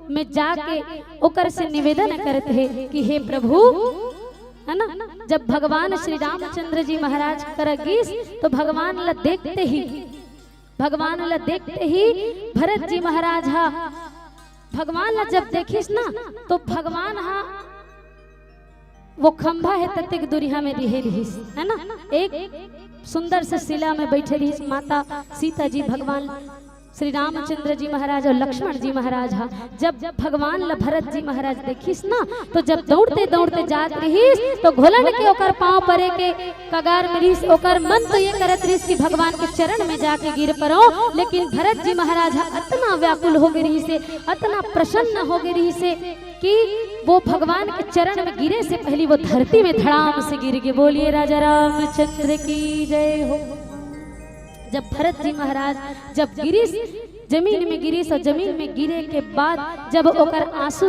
में जाके ओकर से निवेदन करते हैं कि हे प्रभु, है ना, जब भगवान श्री रामचंद्र जी महाराज करगीस तो भगवान ला देखते ही भरत जी महाराज हा भगवान ला जब देखिस ना तो भगवान हा वो खंभा है तत्क दूरिया में रहिस, है ना, एक सुंदर से शिला में बैठे रही माता सीता जी भगवान श्री रामचंद्र जी महाराज और लक्ष्मण जी महाराज हा जब भगवान भरत जी महाराज देखिस ना तो जब दौड़ते दौड़ते जात रहीस तो घोलन के ओकर पांव परे के कगार में रहीस ओकर मन तो ये करत रहीस कि भगवान के चरण में जाके गिर पड़ो, लेकिन भरत जी महाराज इतना व्याकुल हो गई से, इतना प्रसन्न हो गई से कि वो भगवान के चरण में गिरे से पहले वो धरती में धड़ाम से गिर गए। बोलिए राजा रामचंद्र की जय हो। जब भरत जी महाराज जब गिरीश जमीन में गिरीश और जमीन में गिरे के बाद जब ओकर आंसू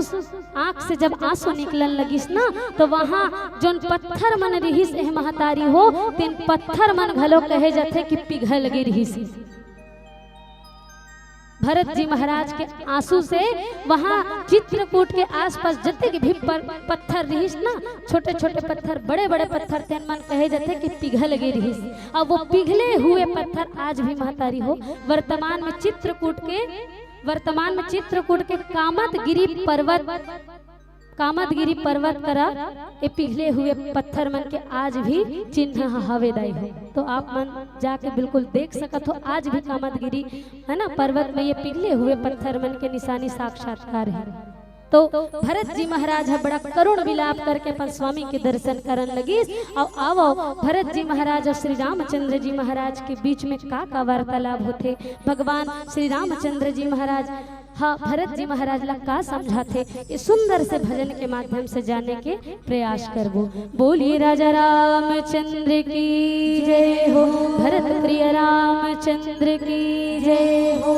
आंख से जब आंसू निकलन लगिस ना तो वहाँ जोन पत्थर मन रहीस एह महतारी हो तीन पत्थर मन घलो कहे जाते कि पिघल गई रहीस। भरत जी महाराज के आंसू से वहाँ चित्रकूट के आसपास जितने भी पत्थर रहीस ना, छोटे छोटे पत्थर बड़े बड़े पत्थर थे मन कहे जाते कि पिघल गए रहीस। अब वो पिघले हुए पत्थर आज भी महतारी हो वर्तमान में चित्रकूट के कामतगिरी पर्वत करा ये पिघले हुए पत्थर मन के आज भी चिन्ह हवेदाई है। तो आप मन जाके बिल्कुल देख सकत हो आज भी कामतगिरी है ना पर्वत में ये पिघले हुए पत्थर मन के निशानी साक्षात्कार है। तो भरत जी महाराज बड़ा करुण विलाप करके अपन स्वामी के दर्शन करन लगिस। और आओ भरत जी महाराज और श्री रामचंद्र जी महाराज के बीच में का वार्तालाप होते, भगवान श्री रामचंद्र जी महाराज हाँ भरत जी महाराज ला का समझाते, इस सुंदर से भजन के माध्यम से जाने के प्रयास करबो। बोलिए राजा रामचंद्र की जय हो, भरत प्रिय रामचंद्र की जय हो।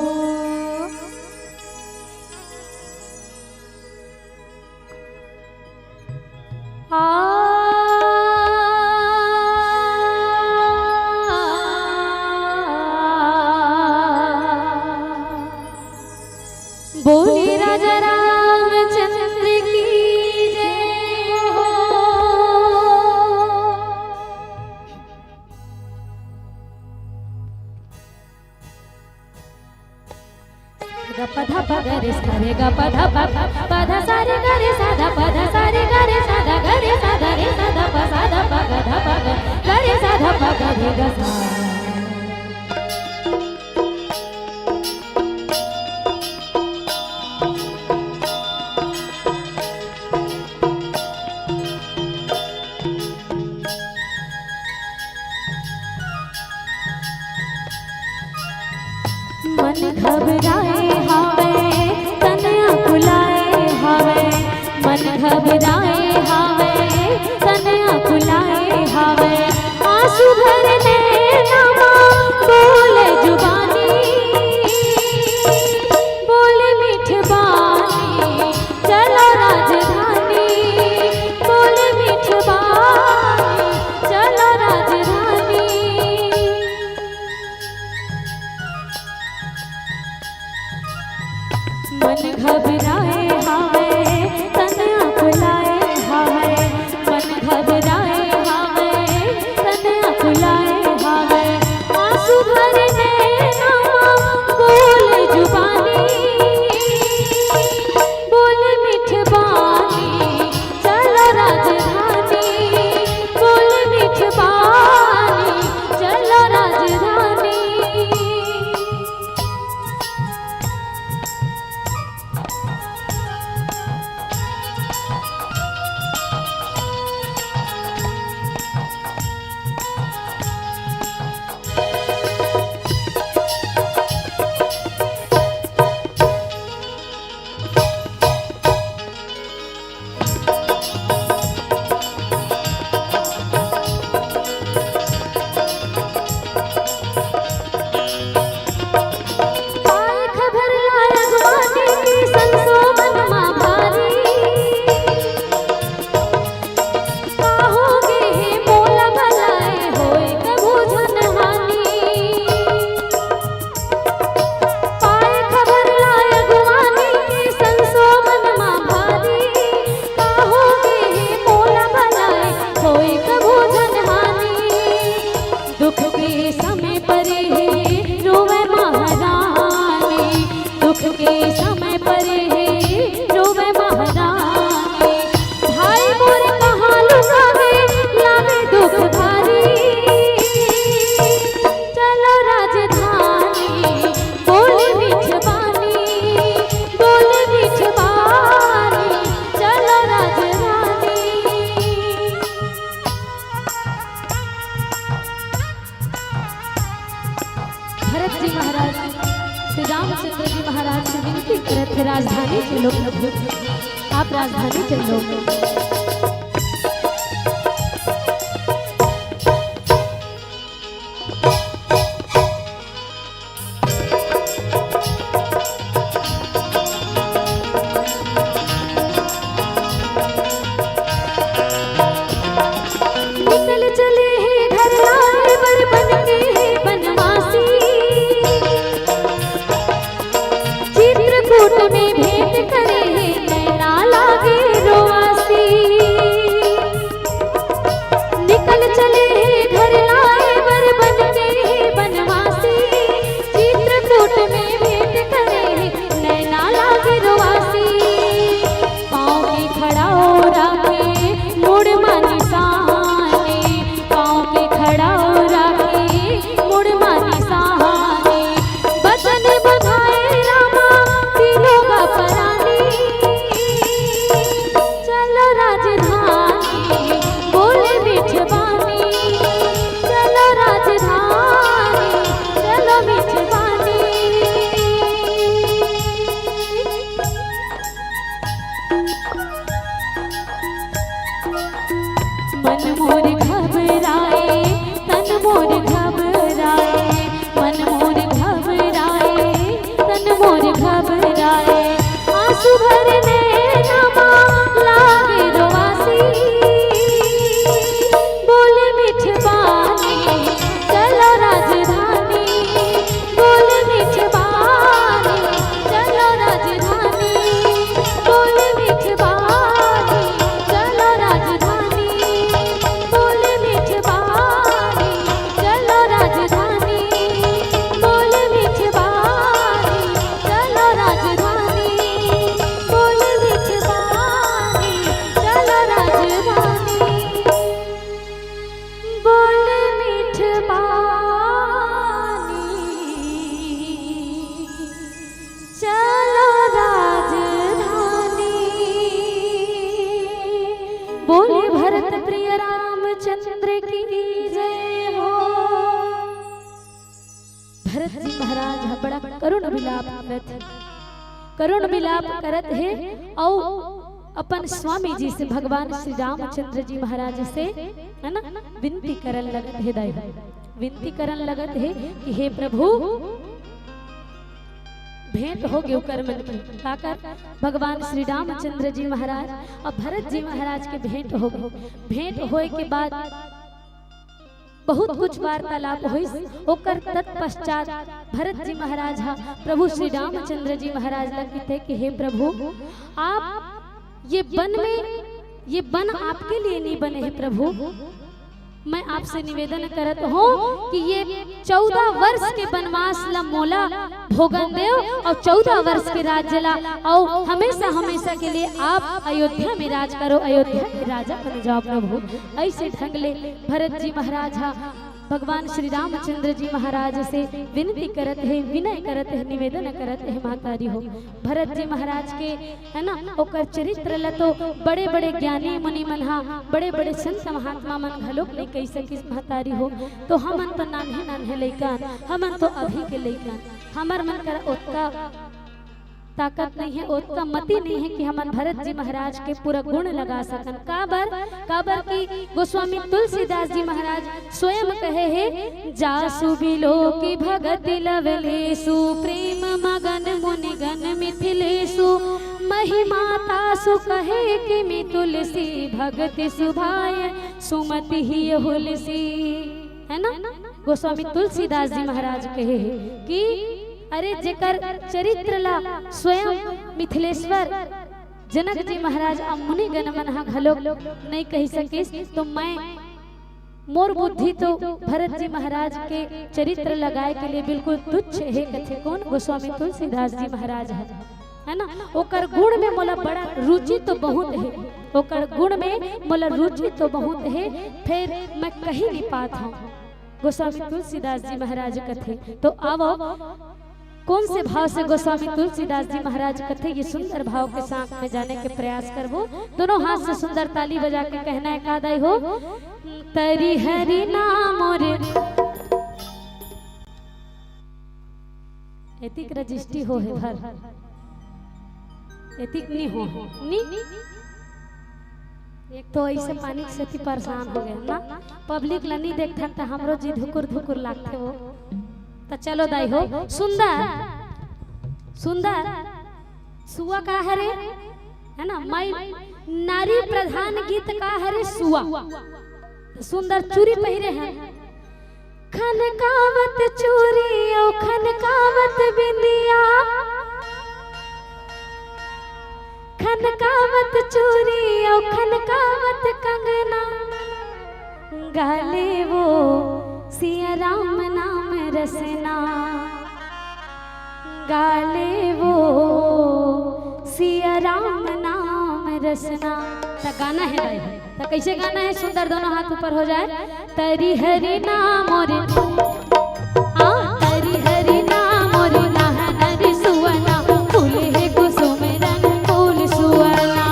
बोलिए राजा रामचंद्र की जय हो। पधा पगरे सारे गा पधा पधा सारे गरे साधा पधा सारे गरे साधा गरे साधा रे साधा पसाधा पगधा पग गरे साधा पगरे गा सा। मन घबराए हावे तनया कुलाए हावे, मन घबराए हावे तनया कुलाए हावे। आंसू भरने नामा बोले जुबानी, बोले मीठ बानी चलो राजधानी, बोले मीठ बानी चलो राजधानी। मन घबराए हावे तनया कुलाए हावे, मन घबराए हावे तनया कुलाए हावे। आंसू भरने नामा बोले जुबानी, बोले मीठ बानी चलो राजधानी, बोले मीठ बानी चलो राजधानी। भरत जी महाराज श्री रामचंद्र जी महाराज से विनती करत है राजधानी चलो प्रभु, आप राजधानी चलो। करुण विलाप करत है और अपन स्वामी जी से भगवान श्री रामचंद्र जी महाराज से है ना विनती करन लगत है दाई, विनती करन लगत है कि हे प्रभु भेंट हो गयो कर मन की काकर भगवान श्री रामचंद्र जी महाराज और भरत जी महाराज के भेंट हो गयो। भेंट होए के बाद बहुत कुछ वार्तालाप हुई। ओकर तत्पश्चात भरत जी महाराज प्रभु श्री रामचंद्र जी महाराज लगे थे कि हे प्रभु आप ये वन आपके लिए नहीं बने हैं प्रभु, मैं आपसे निवेदन करत हूँ कि ये 14 वर्ष के वनवास ला मोला भोगन देव और 14 वर्ष के राज्य ला और हमेशा हमेशा के लिए आप अयोध्या में राज करो, अयोध्या के राजा बन जाओ प्रभु। ऐसे ढंग ले भरत जी महाराज भगवान श्री रामचंद्र जी महाराज से विनती करत है, विनय करत है, निवेदन करत है मातारी हो। भरत जी महाराज के है ना ओकर चरित्र ल तो बड़े बड़े ज्ञानी मुनि मन बड़े बड़े संत महात्मा मन घलोक नहीं कह सकिस मातारी हो। तो हमन तो नान्हे नान्हे लइकन, हमन तो अभी के लइकन, हमर मन कर ओतना ताकत नहीं है, ओतना मति नहीं है कि हम भरत जी महाराज के पूरा गुण लगा सकन। काबर की गोस्वामी तुलसीदास जी महाराज स्वयं कहे हैं जासु बिलो की भगति लवलेसु प्रेम मगन मुनिगन मिथिलेसु महिमा तासु कहे कि मी तुलसी भगति सुभाय सुमति ही हुलसी, है ना। गोस्वामी तुलसीदास जी महाराज कहे कि अरे जेकर चरित्र ला स्वयं मिथिलेश्वर जनक जी महाराज मुनि गण मन घलो नहीं कह सकिस, तो मैं मोर बुद्धि तो भरत जी महाराज के चरित्र लगाए के लिए बिल्कुल तुच्छ है। कथे कौन गोस्वामी तुलसीदास जी महाराज है ना। ओकर गुण में मोला बड़ा रुचि तो बहुत है, ओकर गुण में मोला रुचि तो बहुत है, फिर मैं कहीं नहीं पाता हूँ गोस्वामी तुलसीदास जी महाराज कथे। तो आओ कौन से भाव से गोस्वामी तुलसीदास जी महाराज कथे ये सुंदर भाव के साथ में जाने के प्रयास करबो। दोनों हाथ से सुंदर ताली बजा के कहना है कादाई हो तरी हरि नाम और एतिक रजिस्ट्री हो है भर एतिक नहीं हो नहीं एक तो ऐसे पानी से थी परेशान हो गए ना पब्लिक ला नहीं देखता तो हमरो जी धुकुर धुकुर लागते वो तो चलो दाई हो सुंदर सुंदर सुआ का हरे है ना माई नारी प्रधान गीत का हरे सुआ सुंदर चूड़ी पहिरे हैं खनकावत चूड़ी ओ खनकावत बिंदिया खनकावत चूड़ी ओ खनकावत कंगना गाले वो सिया राम नाम रसना गाले वो सिया राम नाम रसना। तो गाना है भाई तो कैसे गाना है सुंदर दोनों हाथ ऊपर हो जाए तरी हरि नाम और तरी हरि नाम और नहरी सुवना फूल है कुसुम रंग फूल सुवना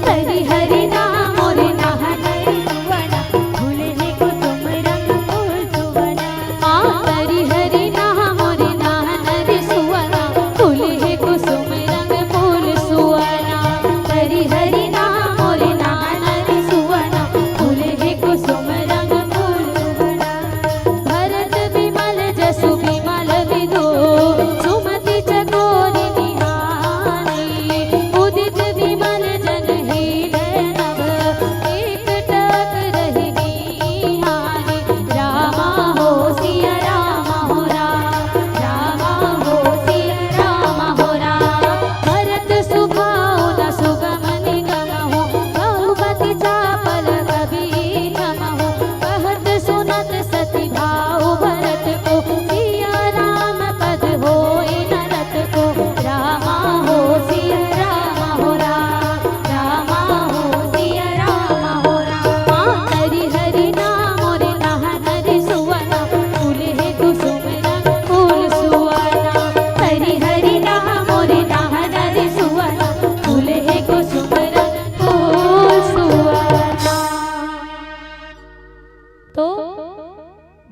तरी हरि नाम और नहरी सुवना फूल है कुसुम रंग फूल सुवना तरी हरि नाम और नहरी सुवना फूल है कुसुम रंग फूल सुवना तरी हरि नाम और नहरी सुवना फूल है कुसुम रंग फूल सुवना भरत विमल जसु विमल विधो सुमति चकोरी निहारी उदित विमल जन हृदय नभ एक टक रही निहारी रामा हो सिया रामा हो रामा हो सिया रामा हो भरत सुभाव न सुगम निगम हो बहुपति चापल कभी थम हो कहत सुनत सती भाव भरत को सिया राम पद होए नरत को रामा हो सिया रामा हो रामा हो सिया रामा हो हरि हरि नाम और नहरि सुवना फूल है कुसुम रंग फूल सुवना हरि हरि नाम और नहरि सुवना फूल है कुसुम रंग फूल सुवना। तो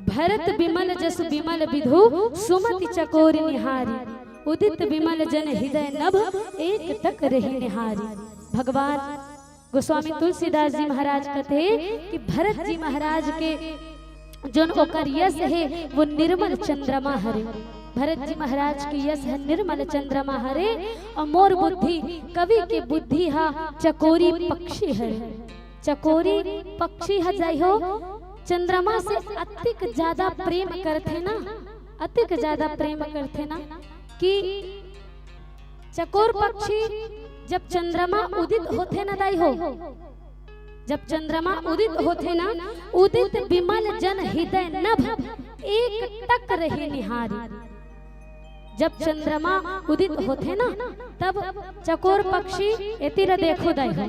भरत विमल जस विमल विधु सुमति चकोर निहारी उदित विमल जन हृदय नभ एक टक रही निहारी। भगवान गोस्वामी तुलसीदास जी महाराज कहते कि भरत जी महाराज के जोन ओकर यश है वो निर्मल चंद्रमा हरे भरत जी महाराज के यश है निर्मल चंद्रमा हरे और मोर बुद्धि कवि के बुद्धि हा चकोरी पक्षी हरे चकोरी पक्षी ह जाई हो चंद्रमा से अतिक ज्यादा प्रेम करते ना अतिक ज्यादा प्रेम करते ना कि चकोर पक्षी जब चंद्रमा उदित होते ना दाई हो जब चंद्रमा उदित होते ना उदित विमल जन हृदय नभ एक टक रहे निहारी। जब चंद्रमा उदित होते ना तब चकोर पक्षी एतिर देखो दाई हो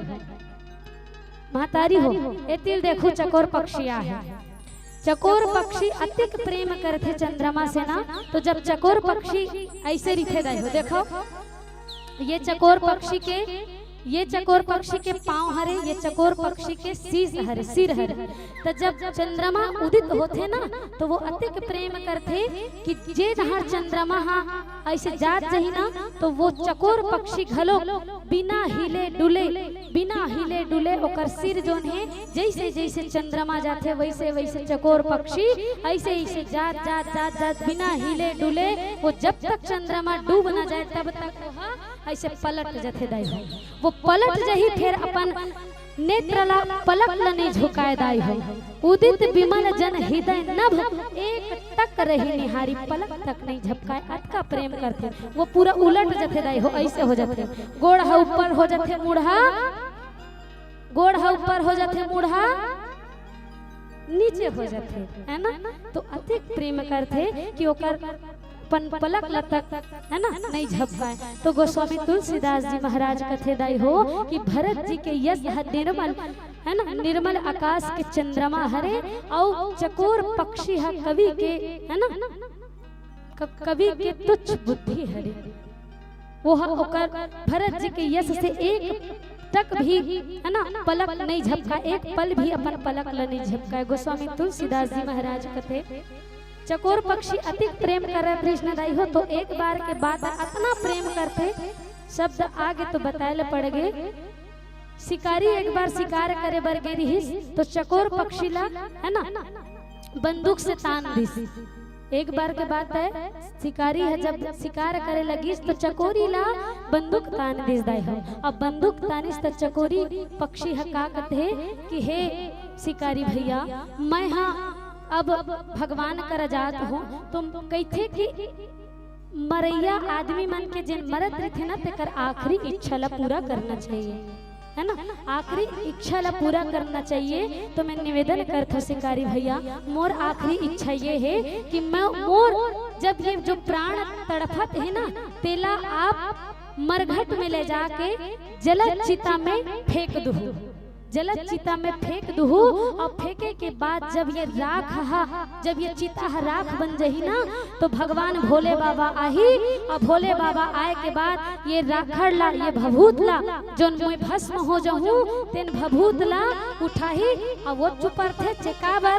महतारी हो एतिर देखो चकोर पक्षी आ है चकोर पक्षी अतिक प्रेम करते चंद्रमा से ना तो जब चकोर पक्षी ऐसे रिथे दाई हो देखो ये चकोर पक्षी के पांव हरे ये चकोर पक्षी के शीश हरे सिर हरे तो जब चंद्रमा उदित होते ना तो वो अतिक प्रेम करते कि जे जहाँ चंद्रमा हाँ ऐसे जात जही ना तो वो चकोर पक्षी घलो बिना हिले डुले ओकर सिर जोन है जैसे जैसे चंद्रमा जाते वैसे वैसे चकोर पक्षी ऐसे ऐसे जात जात जात जात बिना हिले डुले वो जब तक चंद्रमा डूब ना जाए तब तक वो ऐसे पलट जाते दाई हो वो पलट जही फिर अपन नेत्रला पलक ला नहीं झुकाए दाई हो उदित विमल जन हृदय नभ एक टक रही निहारी पलक तक नहीं झपकाए अटका प्रेम करते वो पूरा उलट जाते दाई हो ऐसे हो जाते गोड़ हा ऊपर हो जाते मुढ़ा गोड़ हा ऊपर हो जाते मुढ़ा नीचे हो जाते है ना तो अधिक प्रेम करते कि ओकर पलक लतक है ना नहीं झप पाए। तो गोस्वामी तुलसीदास जी महाराज कथे दाई हो कि भरत जी के यश निर्मल है ना निर्मल आकाश के चंद्रमा हरे और चकोर पक्षी है कवि के है ना कवि के तुच्छ बुद्धि हरे वो ओकर भरत जी के यश से एक तक भी है ना पलक नहीं झपका एक पल भी अपन पलक ल नहीं झपका। गोस्वामी तुलसीदास जी महाराज कथे चकोर पक्षी अति प्रेम करे कृष्ण दाई हो, तो एक बार के बाद इतना प्रेम करते शब्द आगे तो बताए पड़ेगे। शिकारी एक बार शिकार करे बर गे रहिस तो चकोर पक्षी ला है ना बंदूक से तान दिस। एक बार के बात है, शिकारी है जब शिकार करे लगिस तो चकोरी ला बंदूक तान दिस दाई हो। अब बंदूक तानिस तो चकोरी पक्षी है का कहते कि हे शिकारी भैया, मैं हाँ अब भगवान कर जात हूँ, तुम कहते कि मरैया आदमी मन के जिन मरत रहे ना तेकर आखिरी इच्छा ला पूरा करना चाहिए, है ना, आखिरी इच्छा ला पूरा करना चाहिए। तो मैं निवेदन करता शिकारी भैया, मोर आखिरी इच्छा ये है कि मैं मोर जब ये जो प्राण तड़फत है ना तेला आप मरघट में ले जाके जलद चिता में फेंक दू, जलद चिता में फेंक दू। और फेंके के बाद जब ये राख जब ये चिता राख बन जही ना तो भगवान भोले बाबा आही, और भोले बाबा आए के बाद ये राखड़ ला ये भभूत ला जो मुझे भस्म हो जाऊं तेन भभूत ला उठाही और वो चुपर थे चेकाबर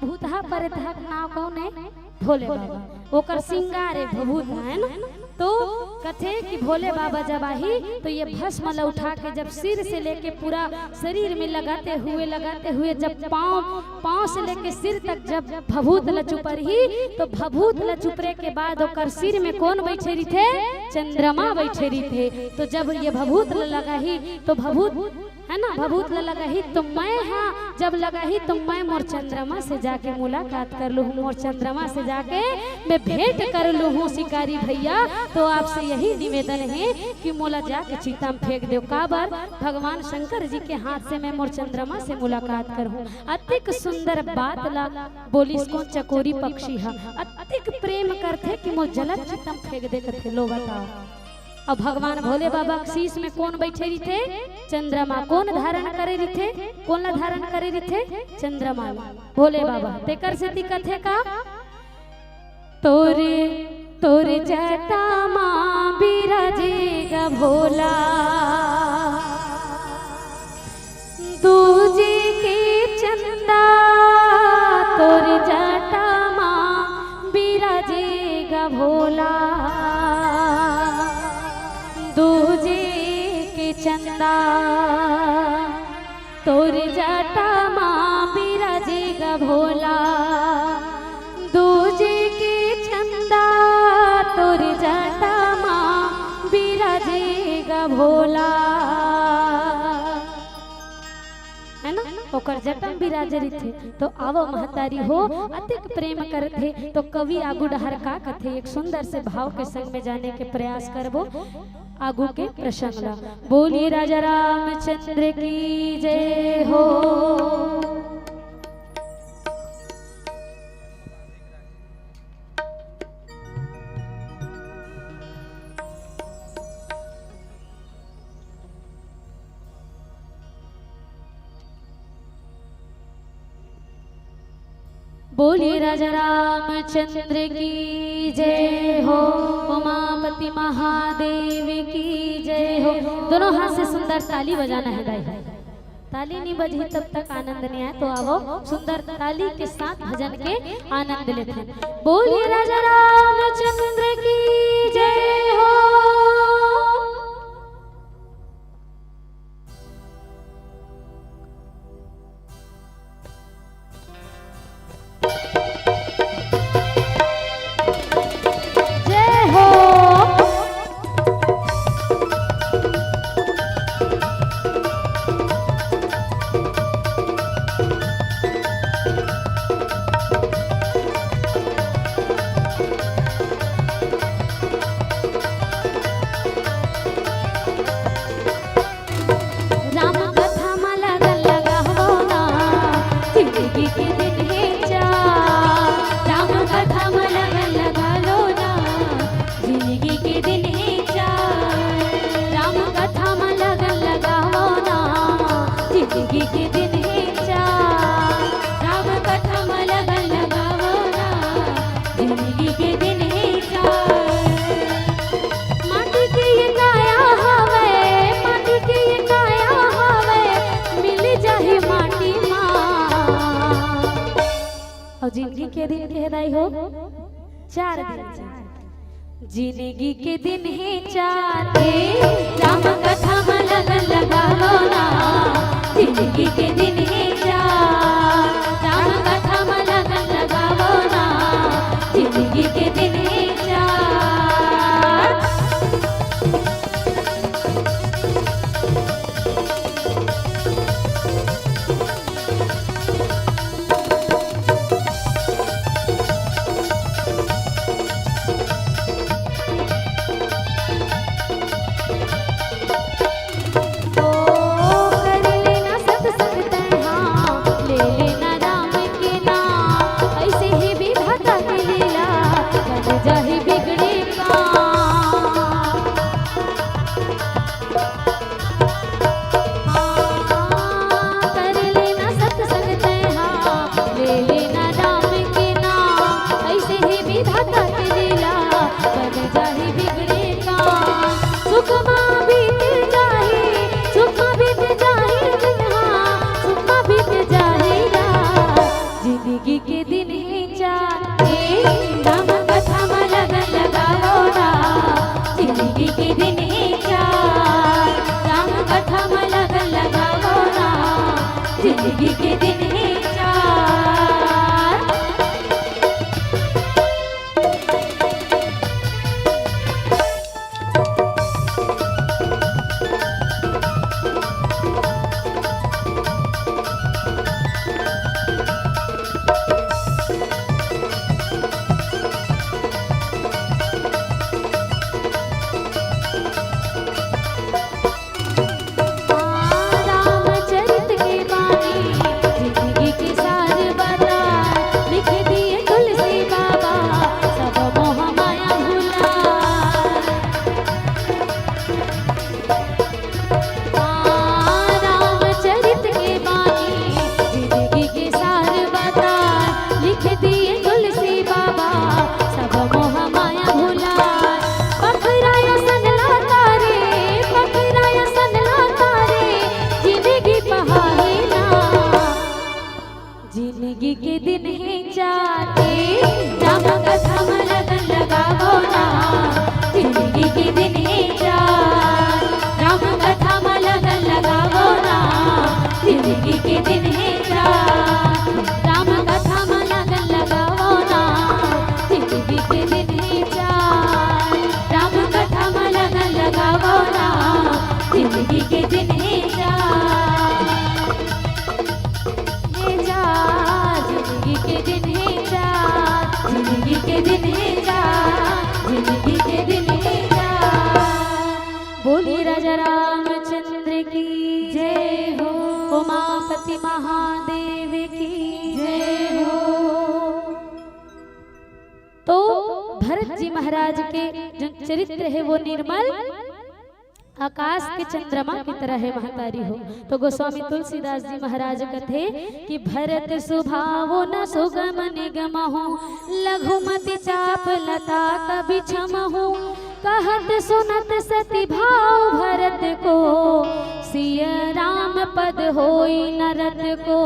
भूतहा पर नाव कौन है भोले बाबा, ओकर सिंगार है भभूत है ना। तो कथे कि भोले बाबा जब आही तो ये भस्म ला उठा के जब सिर से लेके पूरा शरीर में लगाते हुए जब पाँव से लेके सिर तक जब भभूत ला चुपर ही तो भभूत ला चुपरे के बाद ओकर सिर में कौन बैठे रही थे, चंद्रमा बैठे रही थे। तो जब ये भभूत ला लगा ही तो भभूत है ना भभूत ला लगा ही तो मैं हाँ जब लगा ही तो मैं मोर चंद्रमा से जाके मुलाकात कर लूँ, मोर चंद्रमा से जाके मैं भेंट कर लूँ हूँ शिकारी भैया। तो आपसे यही निवेदन है कि मोला जाके चीता में फेंक दो, का बार भगवान शंकर जी के हाथ से मैं मोर चंद्रमा से मुलाकात करूँ। अतिक सुंदर बात ला बोलिस को चकोरी पक्षी हा, अतिक प्रेम करते कि मोर जलद चीता में फेंक दे करते लो बताओ। अब भगवान भोले बाबा के शीश में कौन बैठे रही थे, चंद्रमा। कौन धारण करे रही थे, कौन ला धारण करे रही थे, चंद्रमा भोले बाबा। तेकर से दिक्कत है का तोरे जटा माँ बिराजेगा भोला, दूजी के चंदा तोरे जटा माँ बिराजेगा भोला, दूजे के चंदा तोरे जटा माँ बिराजेगा भोला, दूजे के चंदा तोरे जटा माँ बिराजेगा भोला, है ना। ओकर जटा में बिराजरी थे तो आवो महतारी हो अतिक प्रेम करते। तो कवि आगू डहर का कथे एक सुंदर से भाव के संग में जाने के प्रयास करबो आगू के प्रसंग ला। बोलिए राजा रामचंद्र की जय हो। बोलिए राजा रामचंद्र की जय हो, उमापति महादेव की जय हो। दोनों हाथ से सुंदर ताली बजाना है दाई, ताली नहीं बजी तब तक आनंद नहीं आए। तो आओ सुंदर ताली के साथ भजन के आनंद लेते हैं। बोलिए राजा रामचंद्र की जय हो। विदाई हो 4 दिन से। जिंदगी के दिन है 4 राम कथा में लगन लगावो ना। जिंदगी के दिन है 4 राम कथा में लगन लगावो ना। जिंदगी के दिन है 4। जिंदगी के दिन है 4 राम कथा में लगन लगावो ना। जिंदगी के दिन है 4 राम कथा में लगन लगावो ना। जिंदगी के दिन है 4। जिंदगी के दिन है 4 राम कथा में लगन लगावो ना। जिंदगी के दिन है 4 राम कथा में लगन लगावो ना। जिंदगी के दिन है 4 राम कथा में लगन लगावो ना। जिंदगी के दिन है 4 राम कथा में लगन लगावो ना। जिंदगी के दिन है 4 जिंदगी के दिन है 4 जिंदगी के दिन है 4 जिंदगी के दिन है 4। बोली राजा रामचंद्र की जय हो। उमापति महादेव की जय हो। तो भरत जी महाराज के जो चरित्र है वो निर्मल आकाश के चंद्रमा की तरह है महतारी हो। तो गोस्वामी तुलसीदास जी महाराज कथे कि भरत सुभावो न सुगम निगम हो। लघुमति चाप लता कभी छम हो। कहत सुनत सती भाव भरत को। सिय राम पद होई नरत को।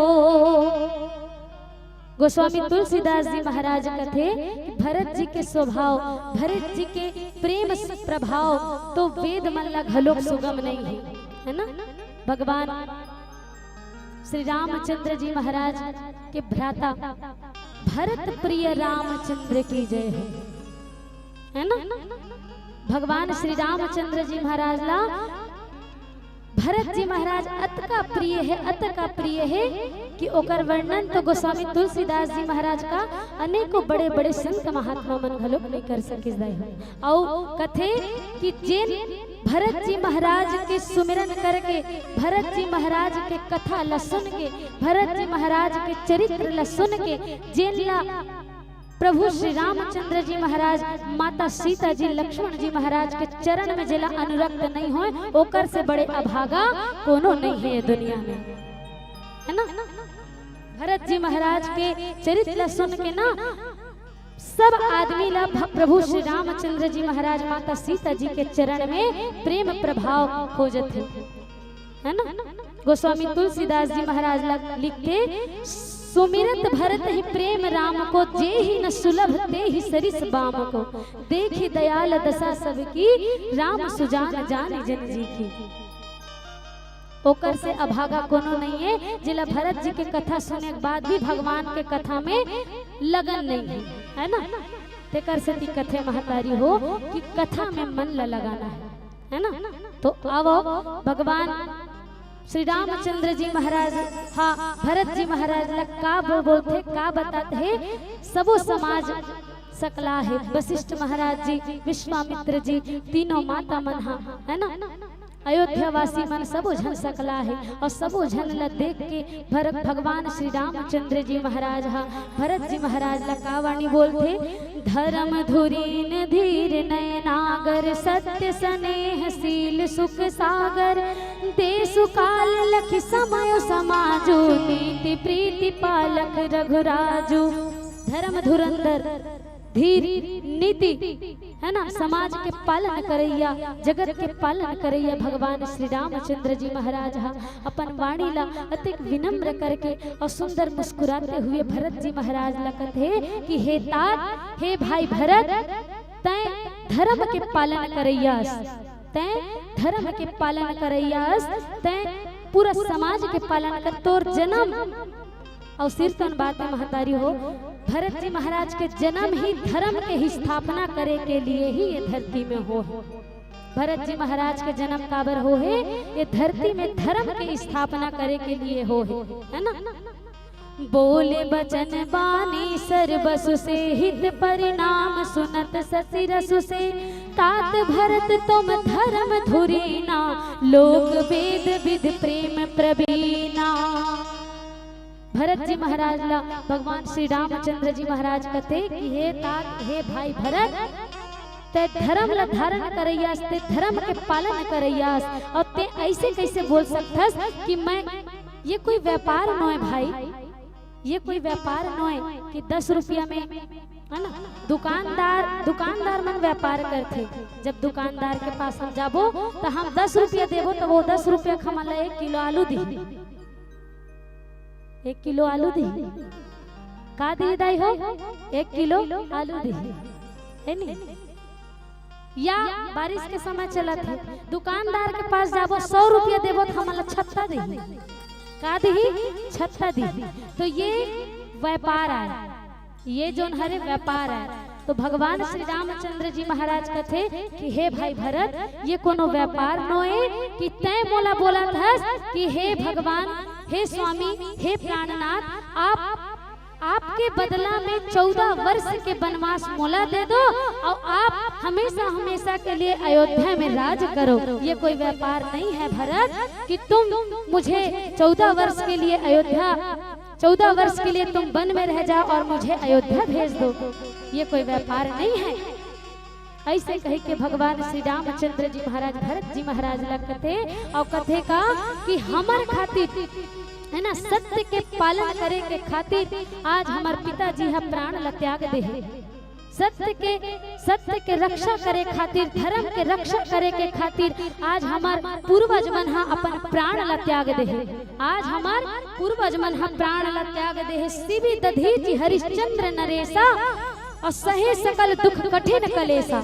गोस्वामी तुलसीदास जी महाराज कथे कि भरत जी के स्वभाव, भरत जी के प्रेम प्रभाव तो वेद मल्ला घलोक सुगम नहीं है ना। भगवान श्री रामचंद्र जी महाराज के भ्राता भरत प्रिय रामचंद्र की जय है ना। भगवान श्री रामचंद्र जी महाराज ला भरत जी महाराज अत का प्रिय है कि ओकर वर्णन तो गोस्वामी तुलसीदास जी महाराज का अनेकों बड़े बड़े संत महात्मा मन घलोक नहीं कर सके हो। और कथे कि जिन भरत जी महाराज के सुमिरन करके, भरत जी महाराज के कथा ला सुन के, भरत जी महाराज के चरित्र ला सुन के जिन ला प्रभु श्री रामचंद्र जी महाराज, माता सीता जी, लक्ष्मण जी महाराज के चरण में जिला अनुरक्त नहीं होए, ओकर से बड़े अभागा कोनो नहीं है दुनिया में, है ना। भरत जी महाराज के चरित्र सुन के ना सब आदमी ला प्रभु श्री रामचंद्र जी महाराज, माता सीता जी के चरण में प्रेम प्रभाव खोजत है ना। गोस्वामी तुलसीदास जी महाराज लिखते सुमिरत भरत ही प्रेम राम को, जे ही न सुलभ ते ही सरिस बाम को। देखी दयाल दशा सबकी, राम सुजान जान जन जी की। ओकर से अभागा कोनो नहीं है, जिला भरत जी के कथा सुने के बाद भी भगवान के कथा में लगन नहीं है ना। तेकर से कथे महतारी हो कि कथा में मन लगाना है ना। तो आओ भगवान श्री रामचंद्र जी महाराज, हाँ भरत जी महाराज लग का बोलते का बताते हैं। सबो समाज सकला है, वशिष्ठ महाराज जी, विश्वामित्र जी, तीनों माता मन है ना। अयोध्या वासी मन सबो झन सकला है, और सबो झन ला देख के भगवान श्री रामचंद्र जी महाराज भरत जी महाराज ला कावाणी बोलते। धर्म धुरीन धीर नयनागर, सत्य स्नेहशील सुख सागर। देशु काल लखि समय समाजो, नीति प्रीति पालक रघुराजू। धर्म धुरंधर, धीर, नीति है ना, समाज के पालन करैया, जगत के पालन करैया भगवान श्री रामचंद्र जी महाराज अपन वाणी ला अतिक विनम्र करके और सुंदर मुस्कुराते हुए भरत जी महाराज ला कथे कि हे तात, हे भाई भरत, तै धर्म के पालन करैयास, तै धर्म के पालन करैयास, तै पूरा समाज के पालन कर। तोर जन्म और सिरतन बातें महतारी हो, भरत जी महाराज के जन्म ही धर्म के ही स्थापना करे के लिए ही ये धरती में हो है। भरत जी महाराज के जन्म काबर हो है, ये धरती में धर्म के स्थापना करे के लिए हो है ना। बोले बचन बानी सर्वसु से, हित परिणाम सुनत ससि रसु से। तात भरत तुम धर्म धुरीना, लोक वेद विद प्रेम प्रवीणा। भरत जी महाराज ला भगवान श्री रामचंद्र जी महाराज कहते कि हे तात, हे भाई भरत, ते धर्म ला धारण करैयास, ते धर्म के पालन करैयास, और ते ऐसे कैसे बोल सकथस कि मैं, ये कोई व्यापार नोए भाई, ये कोई व्यापार नोए कि 10 रुपया में है ना। दुकानदार मन व्यापार करते। जब दुकानदार के पास हम जाबो तो हम 10 रुपया देबो, तो वो 10 रुपया खमला 1 किलो आलू दी, 1 किलो आलू दी का दी दाई हो, 1 किलो आलू दी है नी। या बारिश के समय चला थे, दुकानदार के पास जाबो 100 रुपया देबो तो हमला छत्ता दी, का दी, छत्ता दी। तो ये व्यापार है, ये जो हरे व्यापार है। तो भगवान श्री रामचंद्र जी महाराज कहते कि हे भाई भरत, ये कोनो व्यापार नोए कि तय मोला बोला था कि हे भगवान, हे स्वामी, हे प्राणनाथ, आपके बदला में 14 वर्ष के वनवास मोला दे दो, और आप हमेशा हमेशा के लिए अयोध्या में राज करो। ये कोई व्यापार नहीं है भरत कि तुम मुझे 14 वर्ष के लिए 14 वर्ष के लिए तुम वन में रह जाओ और मुझे अयोध्या भेज दो। ये कोई व्यापार नहीं है। ऐसे कहे के भगवान श्री रामचंद्र जी महाराज भरत जी महाराज लगते और कथे का कि हमार खातिर है ना, सत्य के पालन करे के खातिर आज हमार पिताजी हम प्राण ल त्याग दे। सत्य के रक्षा करे खातिर, धर्म के रक्षा करे के खातिर आज हमार पूर्वज मन अपन प्राण ला त्याग दे। आज हमार पूर्वज मन प्राण ला त्याग दे। शिवी दधीचि हरिश्चंद्र नरेशा और सहे सकल दुख कठिन कलेसा।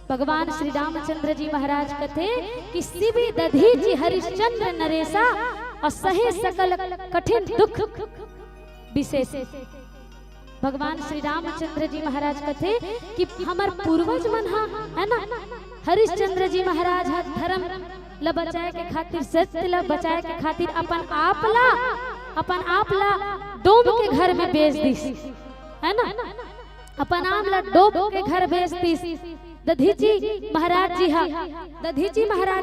भगवान श्री रामचंद्र जी महाराज कहते कि शिवी दधीचि हरिश्चंद्र नरेशा और सहे सकल कठिन दुख विशेष। भगवान श्री रामचंद्र जी महाराज कहते कि हमार पूर्वज मन है ना, हरिश्चंद्र जी महाराज धर्म ला बचाए के खातिर, सत्य ला बचाए के खातिर अपन आप ला डोम के घर में बेच दिस है ना, अपन आप ला डोम के घर बेच दिस। दधीचि महाराज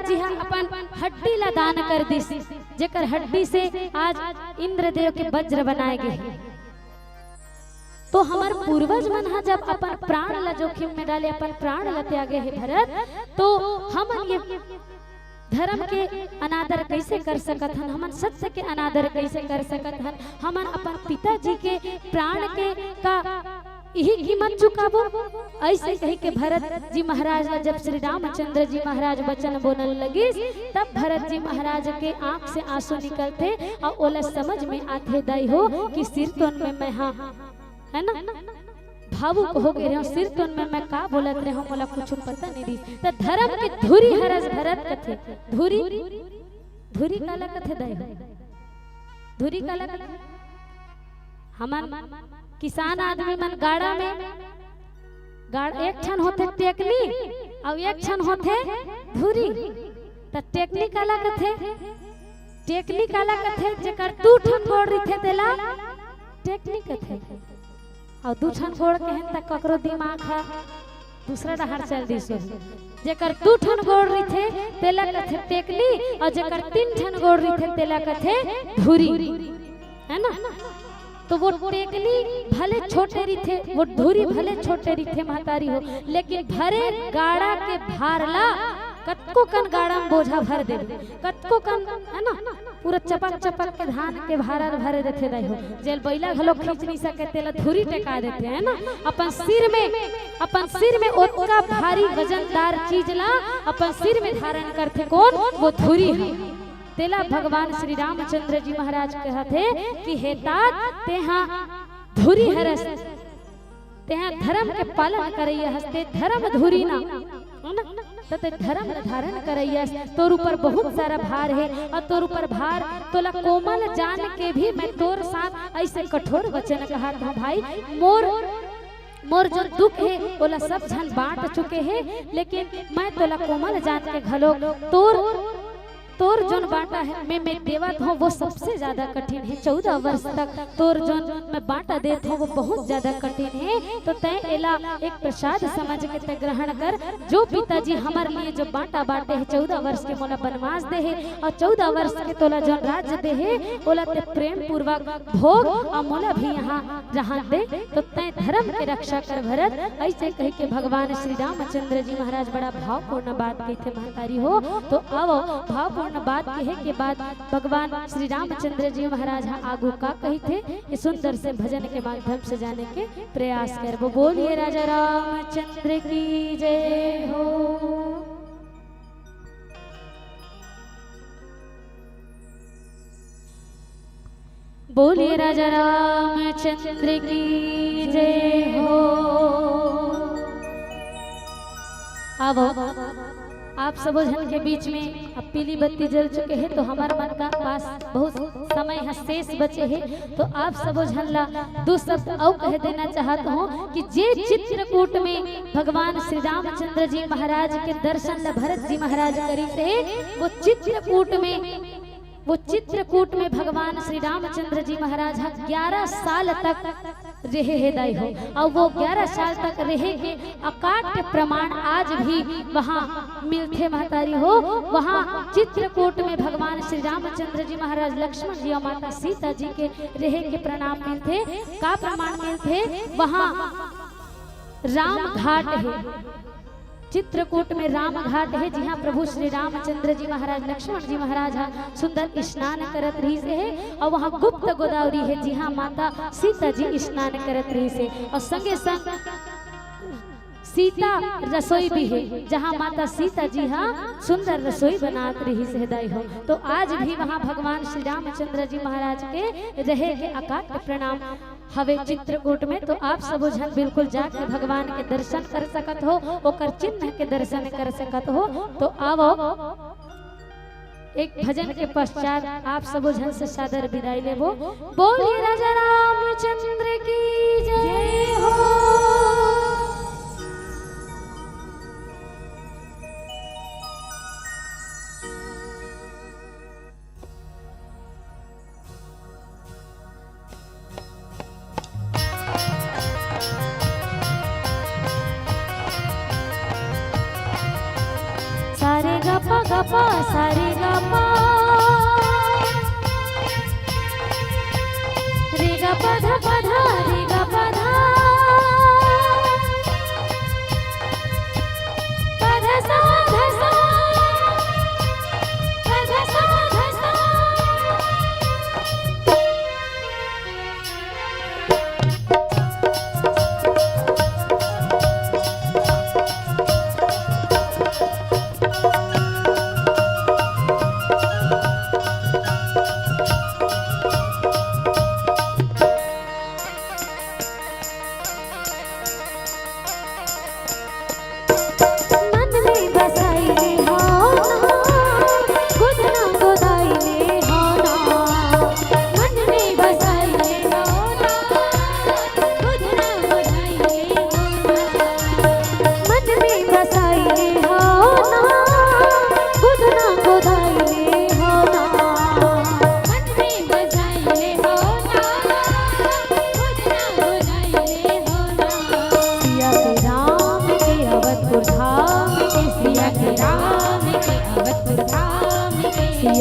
जी अपन हड्डी ला दान कर दिस, जेकर हड्डी से आज इंद्रदेव के वज्र बनाए गए। तो हमार पूर्वज मन जब अपन प्राण ला जोखिम में डाले, अपन प्राण ला त्यागे है भरत, तो हम ये धर्म के अनादर कैसे कर सकत हन, हमन सत्य के अनादर कैसे कर सकत हन। हमन अपन पिताजी के प्राण के का यही कीमत चुकाबो। ऐसे कह के भरत जी महाराज ने जब श्री रामचंद्र जी महाराज वचन बोलने लगे, तब भरत जी महाराज के आंख से आंसू निकलते और ओला समझ में आते दई हो कि सिर तो में मैं हाँ है ना भावुक हो गए रहो, सिर तो में मैं का बोलत रहे हो, मोला कुछ पता नहीं दी। तो धर्म के धुरी हरस भरत कथे, धुरी धुरी काला कथे दई हो, धुरी काला कथे हमन किसान आदमी मन गाड़ा में गाड़ एक क्षण होते टेकली और एक क्षण होते धुरी। त टेकली काला कथे, टेकली काला कथे जेकर दू ठन गोड़ रिथे तेला टेकली कथे, और दू ठन गोड़ कहन त ककरो दिमाग हा दूसरा डहर चल दिसो। जेकर दू ठन गोड़ रिथे तेला कथे टेकली, और जेकर तीन ठन गोड़ रिथे तेला कथे धुरी, है ना। तो वो टेकली भले छोटे रिथे, वो धुरी भले छोटे रिथे महतारी हो, लेकिन भरे गाड़ा के भारला कतको कन गाड़ा में बोझा भर दे, कतको कन है ना पूरा चपक चपक के धान के भारा भरे देते दई हो। जेल बैला घलो खींच नहीं सके तेला धुरी टेका देते है ना। अपन सिर में ओतका भारी वजनदार चीज ला अपन सिर में धारण करते कौन, वो धुरी है। तेला भगवान श्री रामचंद्र जी महाराज कहते कि हे तात तेहा धुरी हरस, तेहा धर्म के पालन करैया हस्ते धर्म धुरी ना तते धर्म धारण करैया, तोर ऊपर बहुत सारा भार है, और तोर ऊपर भार तोला कोमल जान के भी मैं तोर साथ ऐसे कठोर वचन कहा था भाई। मोर जो दुख है ओला सब जन बांट चुके हैं, लेकिन मैं तोला कोमल जान के घलो तोर जोन बांटा है मैं देवत हूँ वो सबसे ज्यादा कठिन है। 14 वर्ष तक तोर जोन मैं बांटा देत हूँ वो बहुत ज्यादा कठिन है। तो तय एला एक प्रसाद समझ के तय ग्रहण कर। जो पिताजी हमारे लिए जो बांटा बांटे है 14 वर्ष के मोला बनवास दे है, और 14 वर्ष के तोला जोन राज्य दे है ओला ते प्रेम पूर्वक भोग और मोला भी यहाँ जहाँ दे। तो तय धर्म के रक्षा कर भरत, ऐसे कह के भगवान श्री रामचंद्र जी महाराज बड़ा भावपूर्ण बात कहते महतारी हो। तो आओ भावपूर्ण बात कहे के बाद भगवान श्री रामचंद्र जी महाराज आगू का कही थे, ये सुंदर से भजन के माध्यम से जाने के प्रयास कर। वो बोलिए राजा रामचंद्र की जय हो। बोलिए राजा रामचंद्र की जय हो। अब आप सब जन के बीच में अब पीली बत्ती जल चुके हैं, तो हमारे मन का पास बहुत समय है शेष बचे हैं। तो आप सब जन ला दो शब्द और कह देना चाहता हूँ कि जे चित्रकूट में भगवान श्री रामचंद्र जी महाराज के दर्शन ला भरत जी महाराज करी थे, वो चित्रकूट में भगवान श्री रामचंद्र जी महाराज 11 साल तक रहे है दाई हो। और वो 11 साल तक रहे के अकाट के प्रमाण आज भी वहाँ मिलते महतारी हो। वहाँ चित्रकूट में भगवान श्री रामचंद्र जी महाराज लक्ष्मण जी और माता सीता जी के रहे के प्रणाम मिलते का प्रमाण मिलते। वहाँ राम घाट है, चित्रकूट में राम घाट है, जहाँ प्रभु श्री रामचंद्र जी महाराज लक्ष्मण जी महाराज सुंदर स्नान करत रही से है। और वहाँ गुप्त गोदावरी है, जहाँ माता सीता जी स्नान करत रही से। और संगे संग सीता रसोई भी है, जहाँ माता सीता जी सुंदर रसोई बनात रही से दाई हो। तो आज भी वहाँ भगवान श्री रामचंद्र जी महाराज के रहे के अकाट प्रणाम हवे चित्रकूट में। तो आप सब जन बिल्कुल जाके भगवान के दर्शन कर सकत हो, ओकर चिन्ह के दर्शन कर सकत हो। तो आओ एक भजन के पश्चात आप सब जन से सादर विदाई लेबो। बोलिए राजा रामचंद्र की जय हो। सारे गपा गपा सारे गपा रे गपा धा पधा रे गपा धा पधा सा धा सा पधा सा धा सा।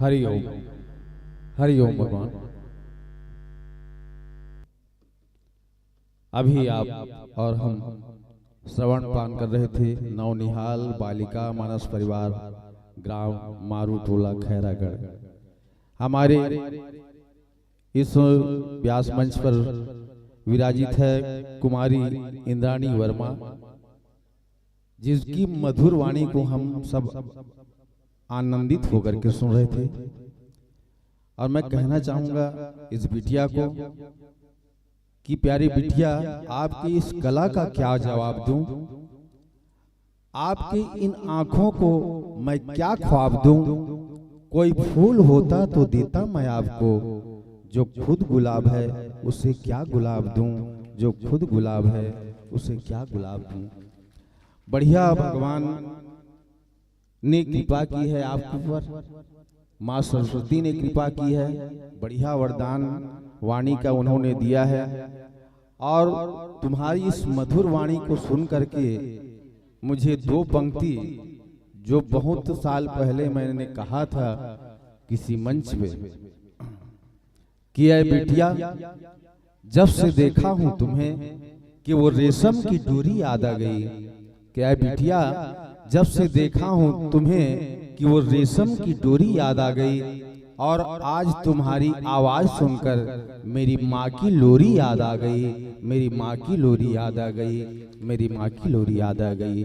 हरि ओम, हरि ओम भगवान। अभी आप और हम श्रवण पान कर रहे थे नवनिहाल बालिका मानस परिवार ग्राम मारू टोला खैरागढ़। हमारे इस व्यास मंच पर विराजित है कुमारी इंद्राणी वर्मा, जिसकी मधुर वाणी को हम सब आनंदित होकर के सुन रहे थे। और मैं कहना चाहूंगा इस बिटिया को कि प्यारी बिटिया, आपकी इस कला का क्या जवाब दूं? आपकी इन आंखों को मैं क्या ख्वाब दूं? कोई फूल होता तो देता मैं आपको, जो खुद गुलाब है उसे क्या गुलाब दूं? जो खुद गुलाब है उसे क्या गुलाब दूं? बढ़िया भगवान ने कृपा की है आपके ऊपर, माँ सरस्वती ने कृपा की है, बढ़िया वरदान वाणी का उन्होंने दिया है। और तुम्हारी इस मधुर वाणी को सुन करके मुझे दो पंक्ति जो बहुत साल पहले मैंने कहा था किसी मंच पे कि ऐ बिटिया, जब से देखा हूं तुम्हें कि वो रेशम की डोरी याद आ गई। कि ऐ बिटिया, जब से देखा हूं तुम्हें कि वो रेशम की डोरी याद आ गई। और आज तुम्हारी आवाज सुनकर मेरी माँ की लोरी याद आ गई, मेरी माँ की लोरी याद आ गई, मेरी माँ की लोरी याद आ गई।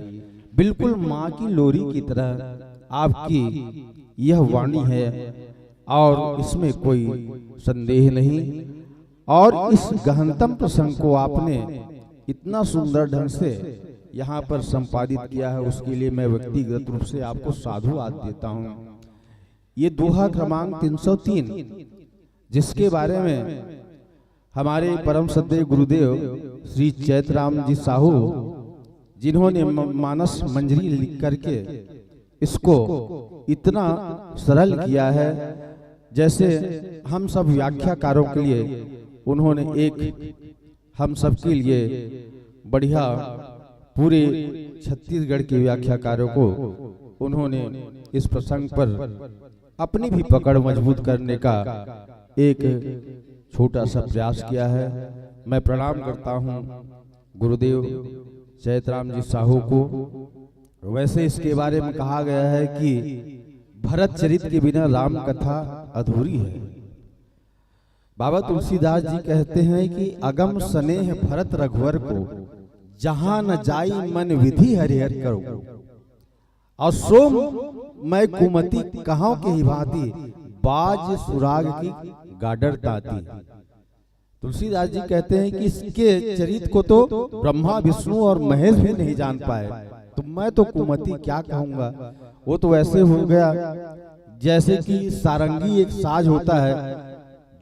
बिल्कुल माँ की लोरी की तरह आपकी यह वाणी है और इसमें कोई संदेह नहीं। और इस गहनतम प्रसंग को आपने इतना सुंदर ढंग से यहाँ पर संपादित किया है, उसके लिए मैं व्यक्तिगत रूप से आपको साधुवाद देता हूँ। ये दोहा क्रमांक 303, जिसके बारे में हमारे परम श्रद्धेय गुरुदेव श्री चैतराम जी साहू, जिन्होंने मानस मंजरी लिख करके इसको इतना सरल किया है, जैसे हम सब व्याख्याकारों के लिए उन्होंने एक हम सब के लिए बढ़िया पूरे छत्तीसगढ़ के व्याख्याकारों को उन्होंने इस प्रसंग पर अपनी भी पकड़ मजबूत करने का एक छोटा सा प्रयास किया है। मैं प्रणाम करता हूं गुरुदेव चैतराम जी साहू को। वैसे इसके बारे में कहा गया है कि भरत चरित के बिना राम कथा अधूरी है। बाबा तुलसीदास जी कहते हैं कि अगम स्नेह भरत रघुवर को, जहां न जाई मन विधि हरिहर करो। और सो मैं कुमति कहां के ही भांति, बाज सुराग की गाडर ताती। तुलसीदास जी कहते हैं कि इसके चरित को तो ब्रह्मा विष्णु और महेश भी नहीं जान पाए, तो मैं तो कुमति क्या कहूंगा। वो तो ऐसे हो गया जैसे कि सारंगी एक साज होता है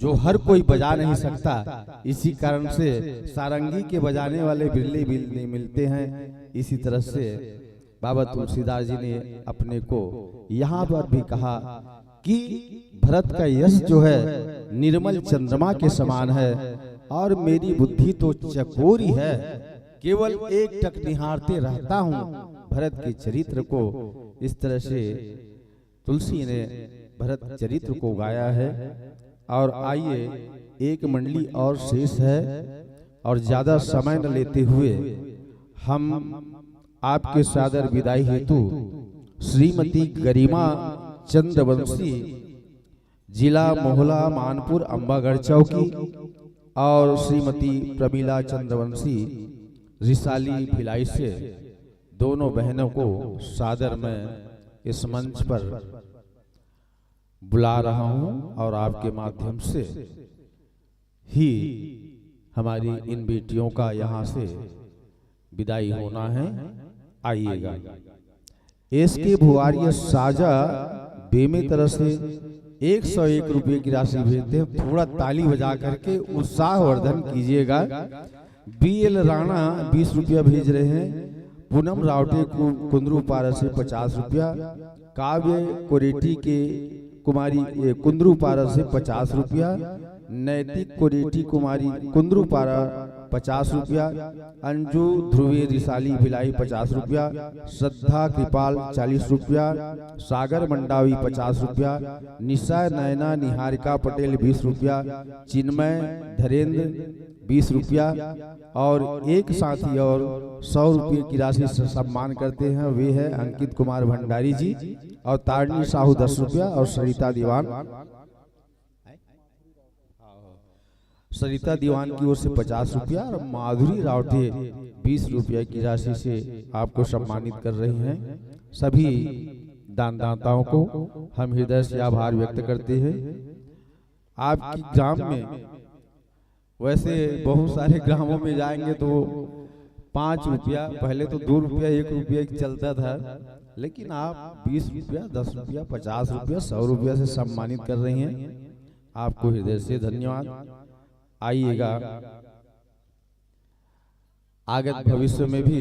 जो हर कोई बजा नहीं सकता, इसी कारण से सारंगी के बजाने वाले बिरले बिरले मिलते हैं। इसी तरह से बाबा तुलसीदास जी ने अपने को यहाँ पर भी कहा कि भरत का यश जो है निर्मल चंद्रमा के समान है, और मेरी बुद्धि तो चकोरी है, केवल एक टक निहारते रहता हूँ भरत के चरित्र को। इस तरह से तुलसी ने भरत चरित्र को गाया है। और आइए एक मंडली और शेष है, और ज्यादा समय न लेते हुए हम आपके सादर विदाई हेतु श्रीमती गरिमा चंद्रवंशी, जिला मोहला मानपुर अंबागढ़ चौकी, और श्रीमती प्रमीला चंद्रवंशी रिसाली भिलाई से, दोनों बहनों को सादर में इस मंच पर बुला रहा हूं। और आपके माध्यम से ही हमारी इन बेटियों का यहाँ से विदाई होना है। आइएगा। इसके भुआरिया साजा बेमे तरह से 101 रुपये की राशि भेजते हैं। थोड़ा ताली बजा करके उत्साहवर्धन कीजिएगा। BL राणा 20 रुपया भेज रहे हैं। पूनम रावटे कुंदरू पारा से 50 रुपया। काव्य कोरेटी के कुमारी कुंदरू पारा से 50 रुपया। नैतिक कोरेटी कुमारी कुंदरू पारा 50 रुपया, अंजू ध्रुवी रिसाली भिलाई 50 रुपया, श्रद्धा कृपाल 40 रुपया, सागर मंडावी 50 रुपया, निशा नयना निहारिका पटेल 20 रुपया, चिन्मय धीरेन्द्र 20 रुपया और एक साथी और 100 रुपये की राशि से सम्मान करते हैं। वे है अंकित कुमार भंडारी जी और तारणी साहू 10 रुपया और सरिता दीवान की ओर से 50 रुपया और माधुरी रावटे 20 रुपये की राशि से आपको सम्मानित कर रही हैं। सभी दानदाताओं को हम हृदय से आभार व्यक्त करते हैं। आपकी ग्राम में वैसे बहुत सारे ग्रामों में जाएंगे तो 5 रुपया, पहले तो 2 रुपया 1 रुपया चलता था, लेकिन आप 20 रुपया 10 रुपया 50 रुपया 100 रुपया से सम्मानित कर रही हैं। आपको हृदय से धन्यवाद। आइएगा आगत भविष्य में भी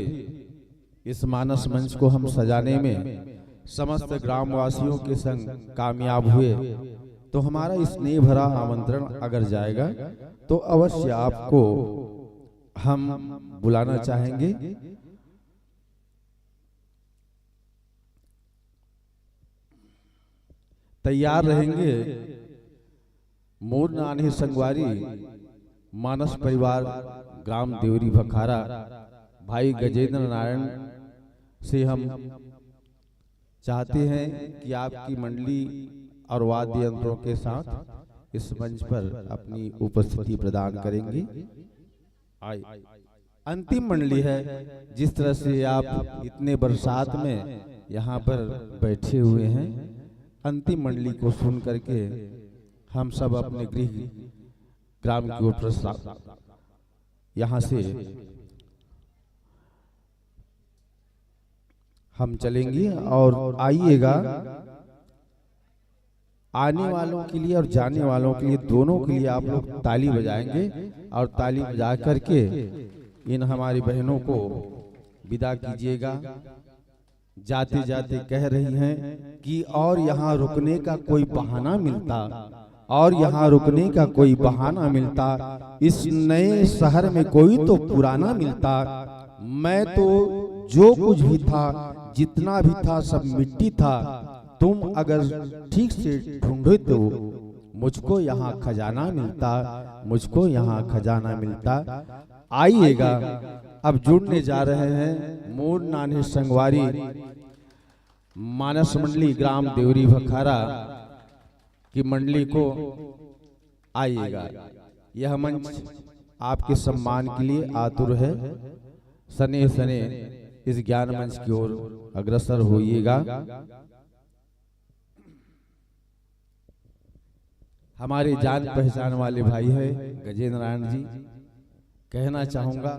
इस मानस मंच को हम सजाने में समस्त ग्रामवासियों के संग कामयाब हुए तो हमारा स्नेह भरा आमंत्रण अगर जाएगा तो अवश्य आपको हम बुलाना चाहेंगे। तैयार रहेंगे मोर नानी संगवारी मानस परिवार ग्राम देवरी भखारा भाई गजेंद्र नारायण से हम चाहते हैं कि आपकी मंडली और वाद्य यंत्रों के साथ इस मंच पर अपनी उपस्थिति प्रदान करेंगे। अंतिम मंडली है, जिस तरह से आप इतने बरसात में यहाँ पर बैठे हुए हैं, अंतिम मंडली को सुन करके हम सब अपने गृह ग्राम की ओर प्रस्थान यहाँ से हम चलेंगे। और आइएगा, आने वालों के लिए और जाने वालों के लिए दोनों के लिए आप लोग ताली बजाएंगे और ताली बजा करके इन हमारी बहनों को विदा कीजिएगा। जाते जाते कह रही हैं कि और यहाँ रुकने का कोई बहाना मिलता, और यहाँ रुकने का कोई बहाना मिलता, इस नए शहर में कोई तो पुराना मिलता। मैं तो जो कुछ भी था, जितना भी था, सब मिट्टी था। तुम अगर ठीक से ढूंढे तो मुझको यहाँ खजाना मिलता, मुझको यहाँ खजाना मिलता। आइएगा, अब जुड़ने जा रहे हैं मोर नानी संगवारी मानस मंडली ग्राम देवरी भखारा की मंडली को। आइएगा, यह मंच आपके सम्मान के लिए आतुर है। सने सने इस ज्ञान मंच की ओर अग्रसर होइएगा। हमारे जान पहचान वाले भाई है गजेंद्र नारायण जी। कहना चाहूंगा,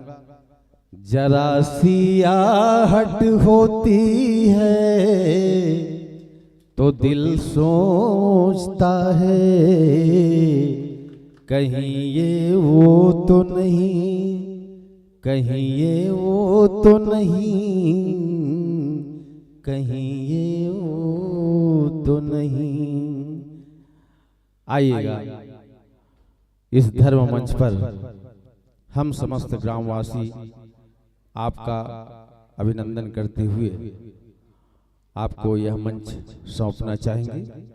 जरा सी आहट होती है तो दिल सोचता है, कहीं ये वो तो नहीं, कहीं ये वो तो नहीं, कहीं ये वो तो नहीं। आइएगा, इस धर्म मंच पर हम समस्त ग्रामवासी आपका अभिनंदन करते हुए आपको यह मंच सौंपना चाहेंगे।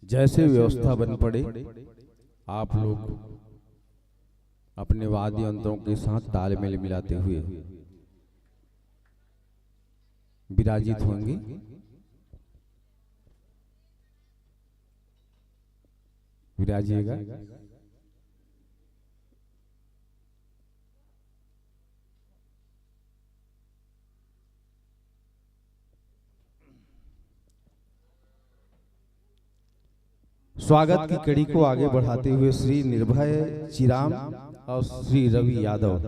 जैसे व्यवस्था बन पड़े, आप लोग अपने वाद्य यंत्रों के साथ तालमेल मिलाते हुए विराजित होंगे। विराजिएगा। स्वागत की कड़ी को आगे बढ़ाते हुए श्री निर्भय चिराम और श्री रवि यादव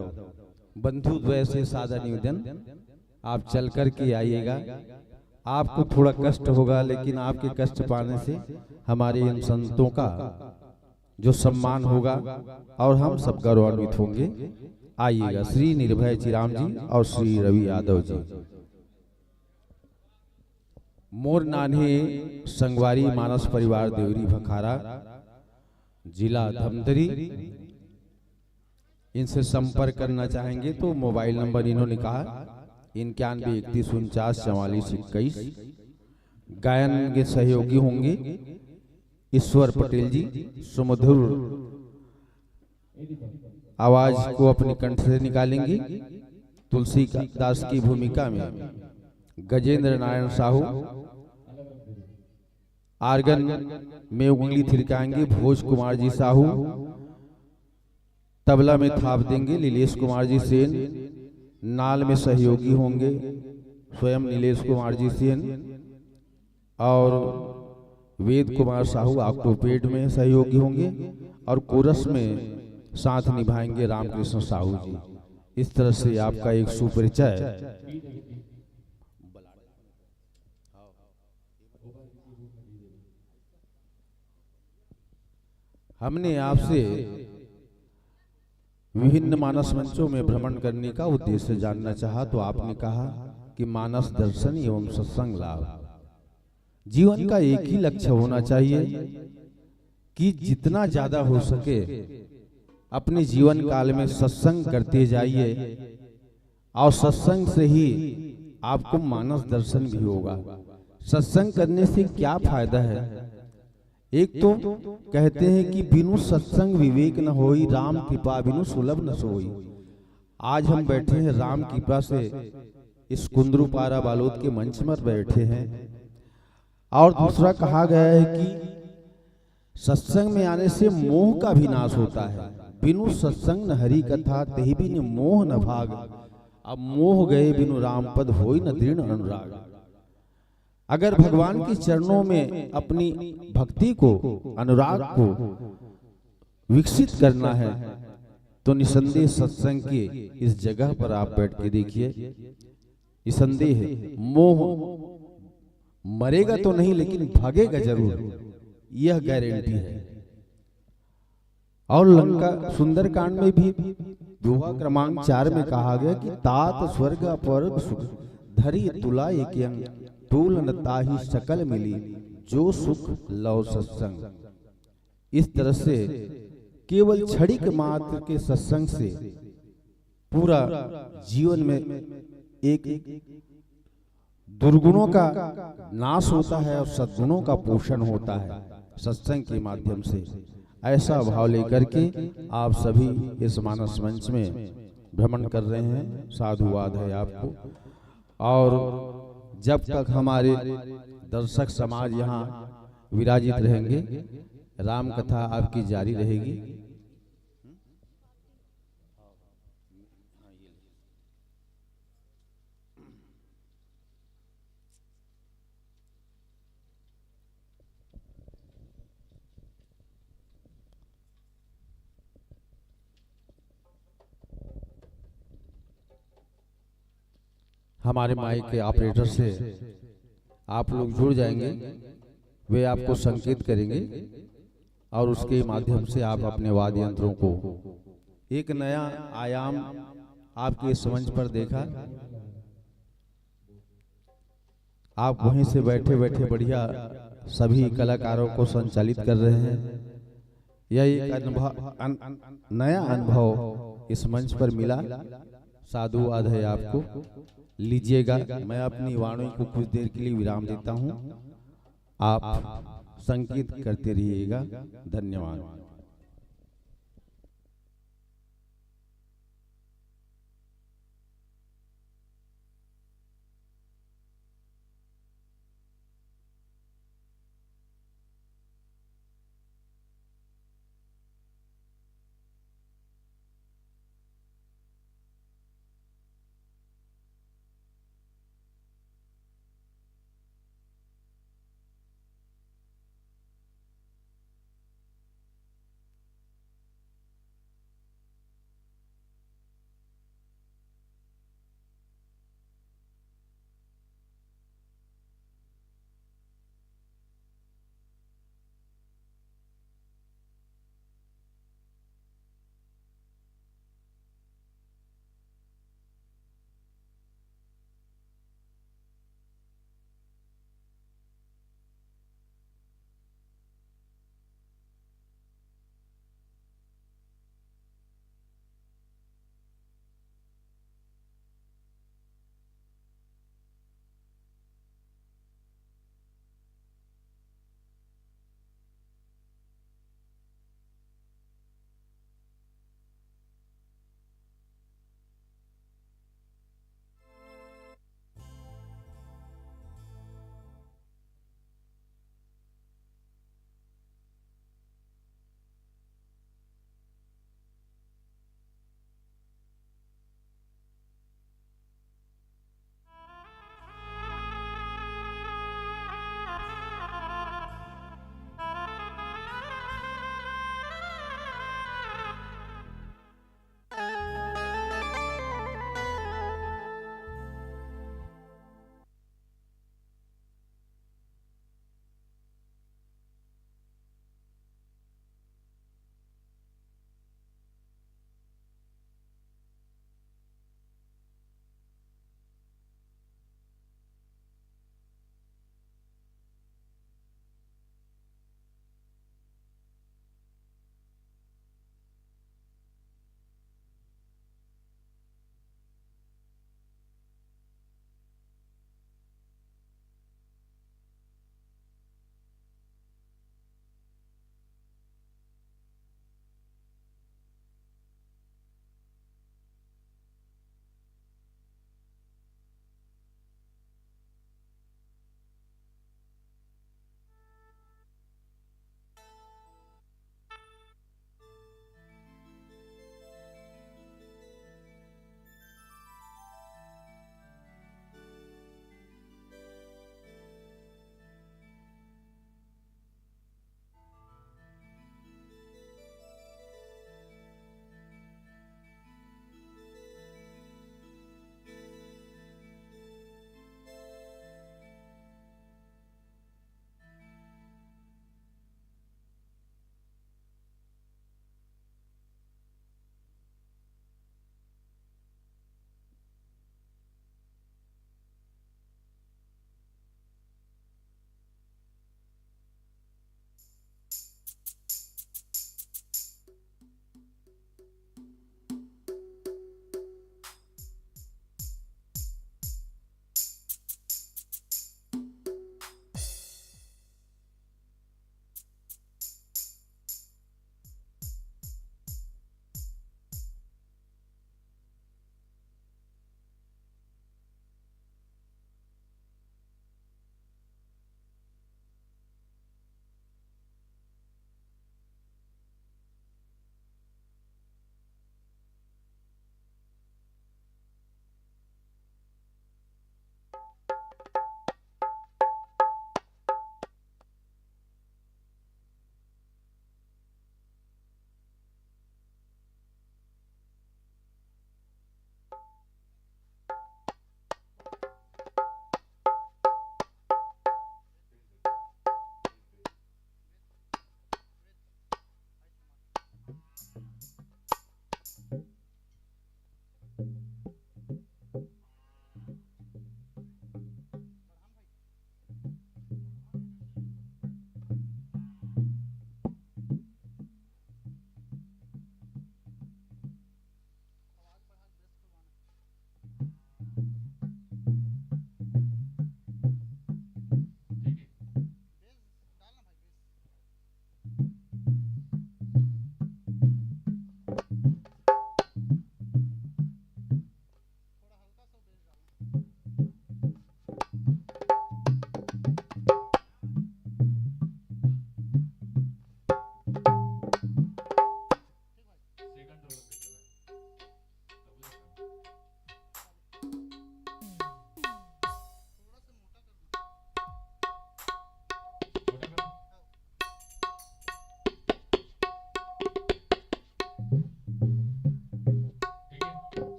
बंधु द्वय से सादर निवेदन आप चल कर के आइएगा। आपको थोड़ा कष्ट होगा, लेकिन आपके कष्ट पाने से हमारे इन संतों का जो सम्मान होगा और हम सब गौरवान्वित होंगे। आइएगा श्री निर्भय चिराम जी और श्री रवि यादव जी। मोर नान्हे संगवारी मानस परिवार देवरी भखारा जिला धमतरी, इनसे संपर्क करना चाहेंगे तो मोबाइल नंबर इन्होंने कहा 9131494421। गायन के सहयोगी होंगे ईश्वर पटेल जी, सुमधुर आवाज को अपने कंठ से निकालेंगे। तुलसी दास की भूमिका में गजेंद्र नारायण साहू, आर्गन में उंगली थिरकाएंगे भोज कुमार जी साहू, तबला में थाप देंगे नीलेश कुमार जी सेन, नाल में सहयोगी होंगे स्वयं नीलेश कुमार जी सेन, और वेद कुमार साहू ऑक्टोपेड में सहयोगी होंगे, और कोरस में साथ निभाएंगे रामकृष्ण साहू जी। इस तरह से आपका एक सुपरिचय हमने आपसे विभिन्न मानस मंचों में भ्रमण करने का उद्देश्य जानना चाहा, तो आपने कहा कि मानस दर्शन एवं सत्संग लाभ। जीवन का एक ही लक्ष्य होना चाहिए कि जितना ज्यादा हो सके अपने जीवन काल में सत्संग करते जाइए, और सत्संग से ही आपको मानस दर्शन भी होगा। सत्संग करने से क्या फायदा है? एक तो कहते हैं कि बिनु सत्संग विवेक न होई, राम कृपा बिनु सुलभ न सोई। आज हम बैठे हैं राम कृपा से इस कुंदरूपारा बालोद के मंच पर बैठे हैं। और दूसरा कहा गया है कि सत्संग में आने से मोह का भी नाश होता है। बिनु सत्संग न हरि कथा तेहि बिनु मोह न भाग। अब मोह गए बिनु राम पद होई न दृढ़ अनुराग। अगर भगवान के चरणों में अपनी भक्ति को, अनुराग को विकसित करना है तो निसंदेह सत्संग के इस जगह पर आप बैठ के देखिए। निसंदेह मोह मरेगा तो नहीं, लेकिन भागेगा जरूर, यह गारंटी है। और लंका सुंदरकांड में भी दोहा क्रमांक 4 में कहा गया कि तात स्वर्ग अपर सुख धरी तुला एक अंग तुलन ताहि सकल मिली जो सुख लव सत्संग। इस तरह से केवल क्षणिक मात्र के सत्संग से पूरा जीवन में एक दुर्गुणों का नाश होता है और सद्गुणों का पोषण होता है सत्संग के माध्यम से। ऐसा भाव लेकर के आप सभी इस मानस मंच में भ्रमण कर रहे हैं, साधुवाद है आपको। और जब तक हमारे दर्शक समाज यहाँ विराजित रहेंगे, राम कथा आपकी जारी रहेगी। हमारे माइक के ऑपरेटर से आप लोग जुड़ जाएंगे, वे आपको संकेत करेंगे और उसके माध्यम से आप अपने वाद्य यंत्रों को एक नया आयाम आपके इस मंच पर देखा। आप वहीं से बैठे बैठे बढ़िया सभी कलाकारों को संचालित कर रहे हैं। यह एक नया अनुभव इस मंच पर मिला। साधुवाद है आपको। लीजिएगा, मैं अपनी वाणी को कुछ देर के लिए विराम देता हूं, आप संकेत करते रहिएगा। धन्यवाद।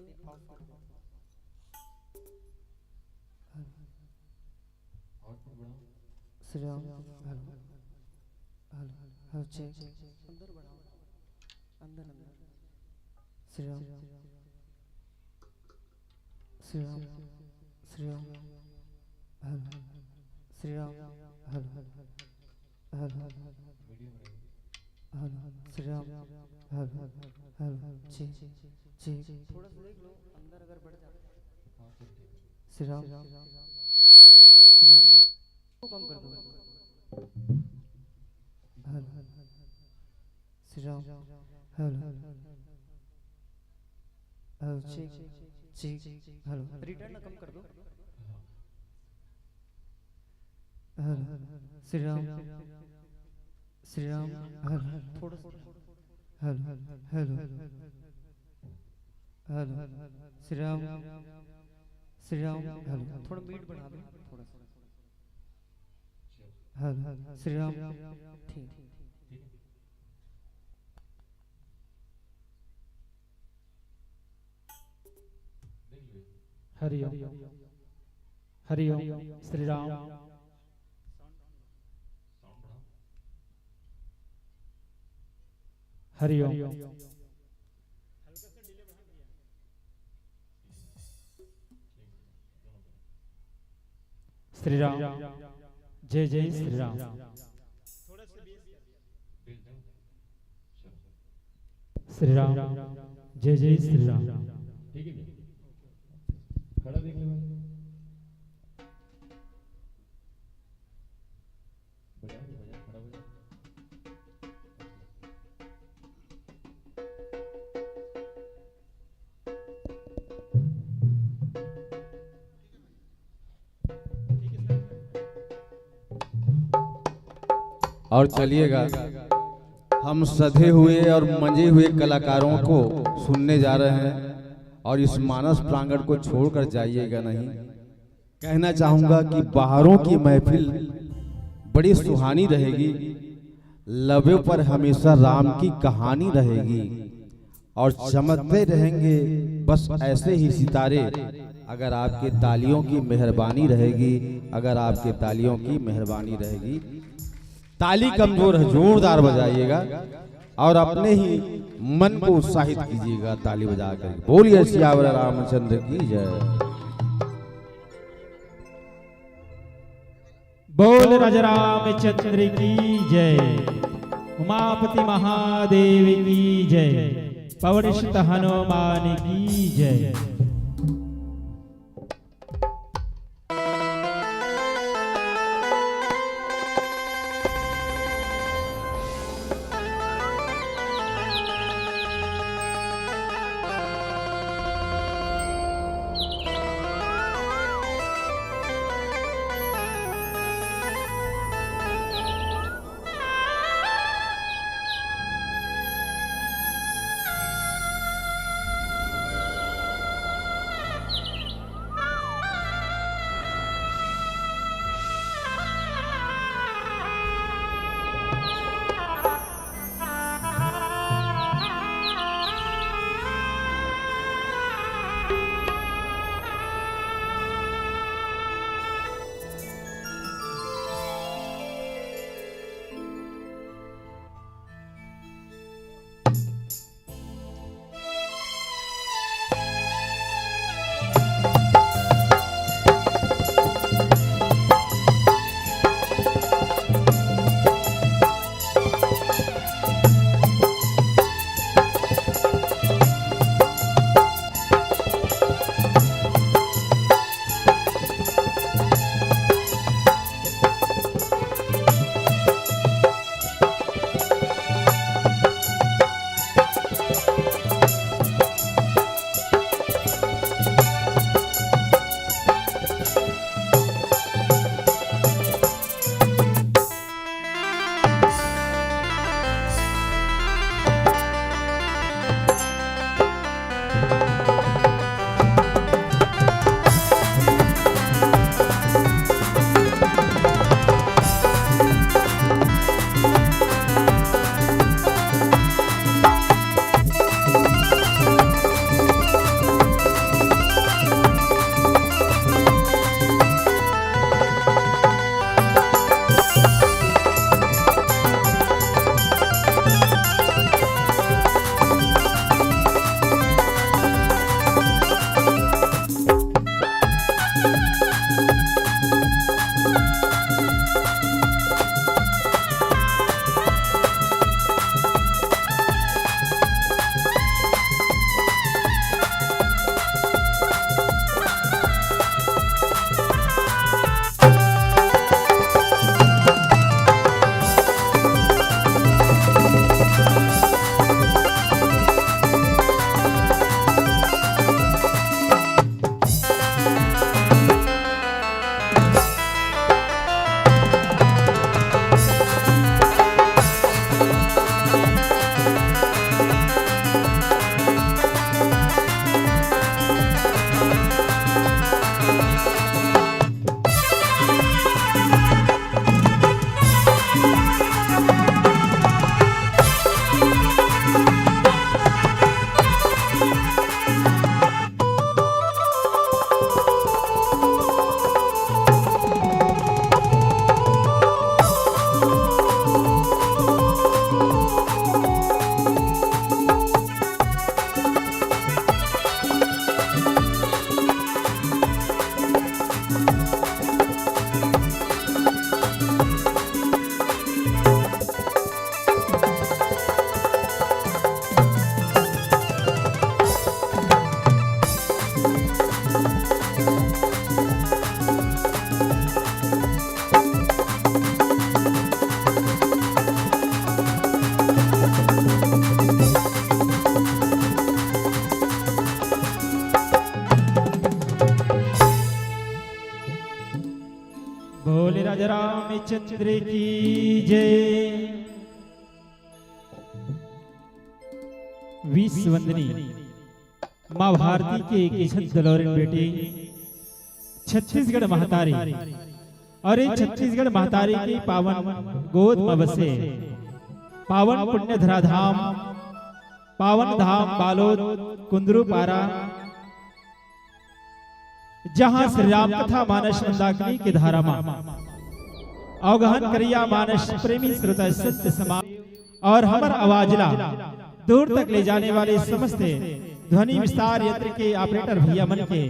आउटपुट बढ़ाओ। Shri Ram hello hello check अंदर बढ़ाओ अंदर अंदर Shri Ram Shri Ram Shri Ram hello Shri Ram hello hello hello Shri Ram hello hello check check थोड़ा सा देख लो अंदर अगर बढ़ जाता श्री राम श्री राम को कम कर दो hello Shri Ram hello hello check check hello return कम कर दो हेलो श्री राम हेलो थोड़ा hello hello hello Shri Ram hello थोड़ा बीट बढ़ा दो थोड़ा सा हेलो श्री राम ठीक हरिओम हरिओम श्री राम हरिओम श्री राम जय जय श्री राम श्री राम जय जय श्री राम। ठीक है खड़ा देख ले भाई बजा खड़ा बजा। और चलिएगा हम सधे हुए और मंजे हुए कलाकारों को सुनने जा रहे हैं और इस मानस प्रांगण को छोड़कर जाइएगा नहीं। कहना चाहूंगा कि बाहरों की महफिल बड़ी सुहानी रहेगी, लबों पर हमेशा राम की कहानी रहेगी और चमकते रहेंगे बस ऐसे ही सितारे अगर आपके तालियों की मेहरबानी रहेगी, अगर आपके तालियों की मेहरबानी रहेगी। ताली कमजोर है, जोरदार बजाइएगा और अपने ही मन को उत्साहित कीजिएगा ताली बजाकर। बोलिए सियावर रामचंद्र की जय। बोल राजा रामचंद्र की जय, उमापति महादेव की जय, पवन सुत हनुमान की जय। महाराज रामचंद्र की जय। विश्ववंदनी माँ भारती के किशन दलोरन बेटी छत्तीसगढ़ महतारी और ये छत्तीसगढ़ महतारी की पावन गोद में बसे पावन पुण्य धरा धाम पावन धाम बालोद कुंदरू पारा, जहां श्री राम कथा मानस मंदाकिनी की धारा में अवगहन करिया मानस प्रेमी श्रोता सत्य समाज और हमर आवाजला दूर तक ले जाने वाले समस्त ध्वनि विस्तार यंत्र के ऑपरेटर भैया मन के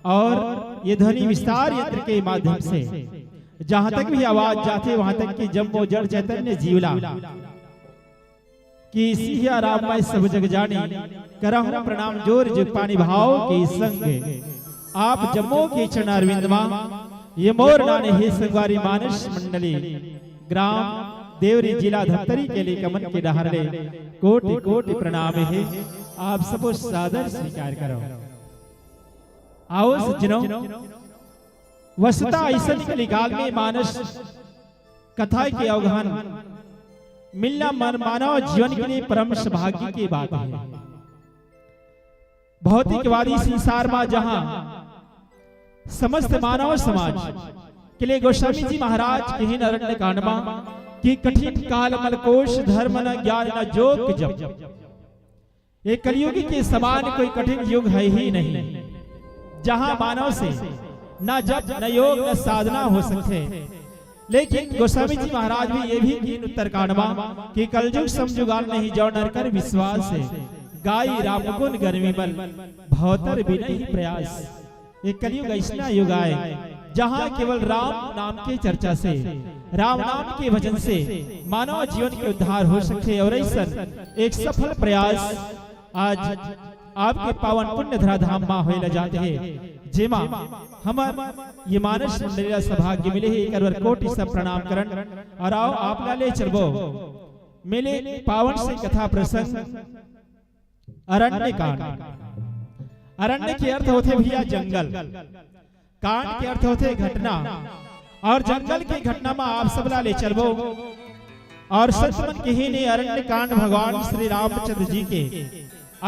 और ये ध्वनि विस्तार यंत्र के माध्यम से जहां तक भी आवाज जाते वहां तक की जम्मो जड़ चैतन्य जीवला कि सिया राम मैं सब जग जानी करहूं प्रणाम जोर जग पानी भाव के संग आप जम्मो के चरणारविंद ये मोर नाने हे संगवारी मानस मंडली ग्राम देवरी जिला धमतरी के लिए कमन के डहरले कोटि कोटि प्रणाम है। आप सबको सादर स्वीकार करो। आओ सज्जनों, वस्तुतः ऐसा निकली काल में मानस कथा के अवगहन मिलना मानव जीवन के लिए परम सौभाग्य की बात है। भौतिकवादी संसार में जहां समस्त मानव समाज के लिए गोस्वामी जी महाराज के अरण्य कांड में कि कठिन काल मलकोश धर्म न ज्ञान न जोग जब ये कलयुगी के समान कोई कठिन युग है ही नहीं, जहां मानव से न जप न योग न साधना हो सकते। लेकिन गोस्वामी जी महाराज भी ये भी कीन उत्तर कांडवा कि कलयुग समजुगाल नहीं जो नर कर विश्वास से गाई राम गुण गर्मी बल भवतर भी नहीं प्रयास। ये कलयुग ऐसा युग आए जहां केवल राम नाम के चर्चा से राम नाम के भजन से मानव जीवन के उद्धार हो सके और ऐसा एक सफल प्रयास आज आपके पावन पुण्य धरा धाम में होइला जाते हैं, जेमा हम ये मानस मंडली सौभाग्य मिले है। एक कोटि सब प्रणाम करन और आओ आप ले चलबो मिले पावन से कथा प्रसंग अरण्य कांड। अरण्य के अर्थ होते भैया जंगल, कांड के अर्थ होते घटना और जंगल की घटना में आप सबला ले चलबो और सचमन के ही ने अरण्य कांड भगवान श्री रामचंद्र जी के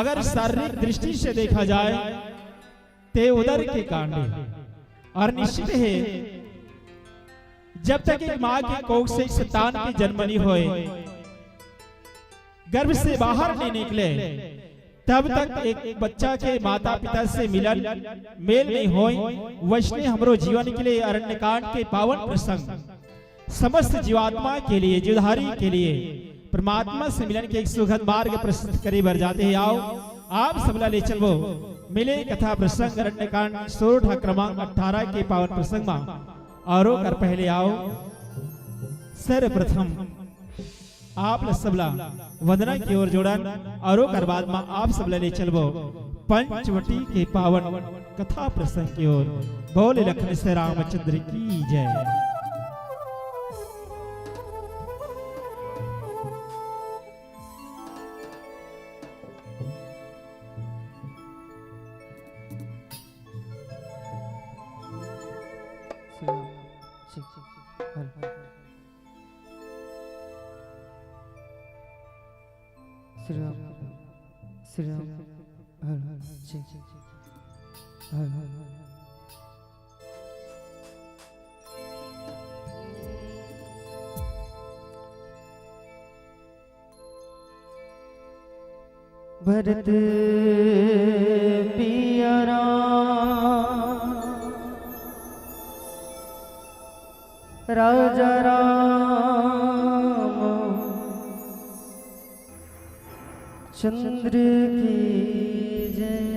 अगर शारीरिक दृष्टि से देखा जाए ते उदर के कांड और निश्चित है जब तक एक मां के कोख से संतान की जन्म नहीं होए, गर्भ से बाहर नहीं निकले, तब तक एक बच्चा के माता पिता से मिलन मेल नहीं होए। वैष्णव हमरो जीवन के लिए अरण्य कांड के पावन प्रसंग समस्त जीवात्मा के लिए जीवधारी के लिए परमात्मा से मिलन के एक सुखद मार्ग प्रस्तुत करे बर जाते हैं। आओ आप सबला ले चलबो मिले कथा प्रसंग अरण्य कांड 16 क्रमांक 18 के पावन प्रसंग में और कर पहले आओ सर्वप्रथम आप सबला वंदना की ओर जोड़न और कर बाद में आप सबला ले चलबो पंचवटी के पावन कथा प्रसंग की ओर। बोले लखन से रामचंद्र की जय। श्री राम श्री राम हर हर हर हर भरत पियरा राजा राम चंद्र की जय।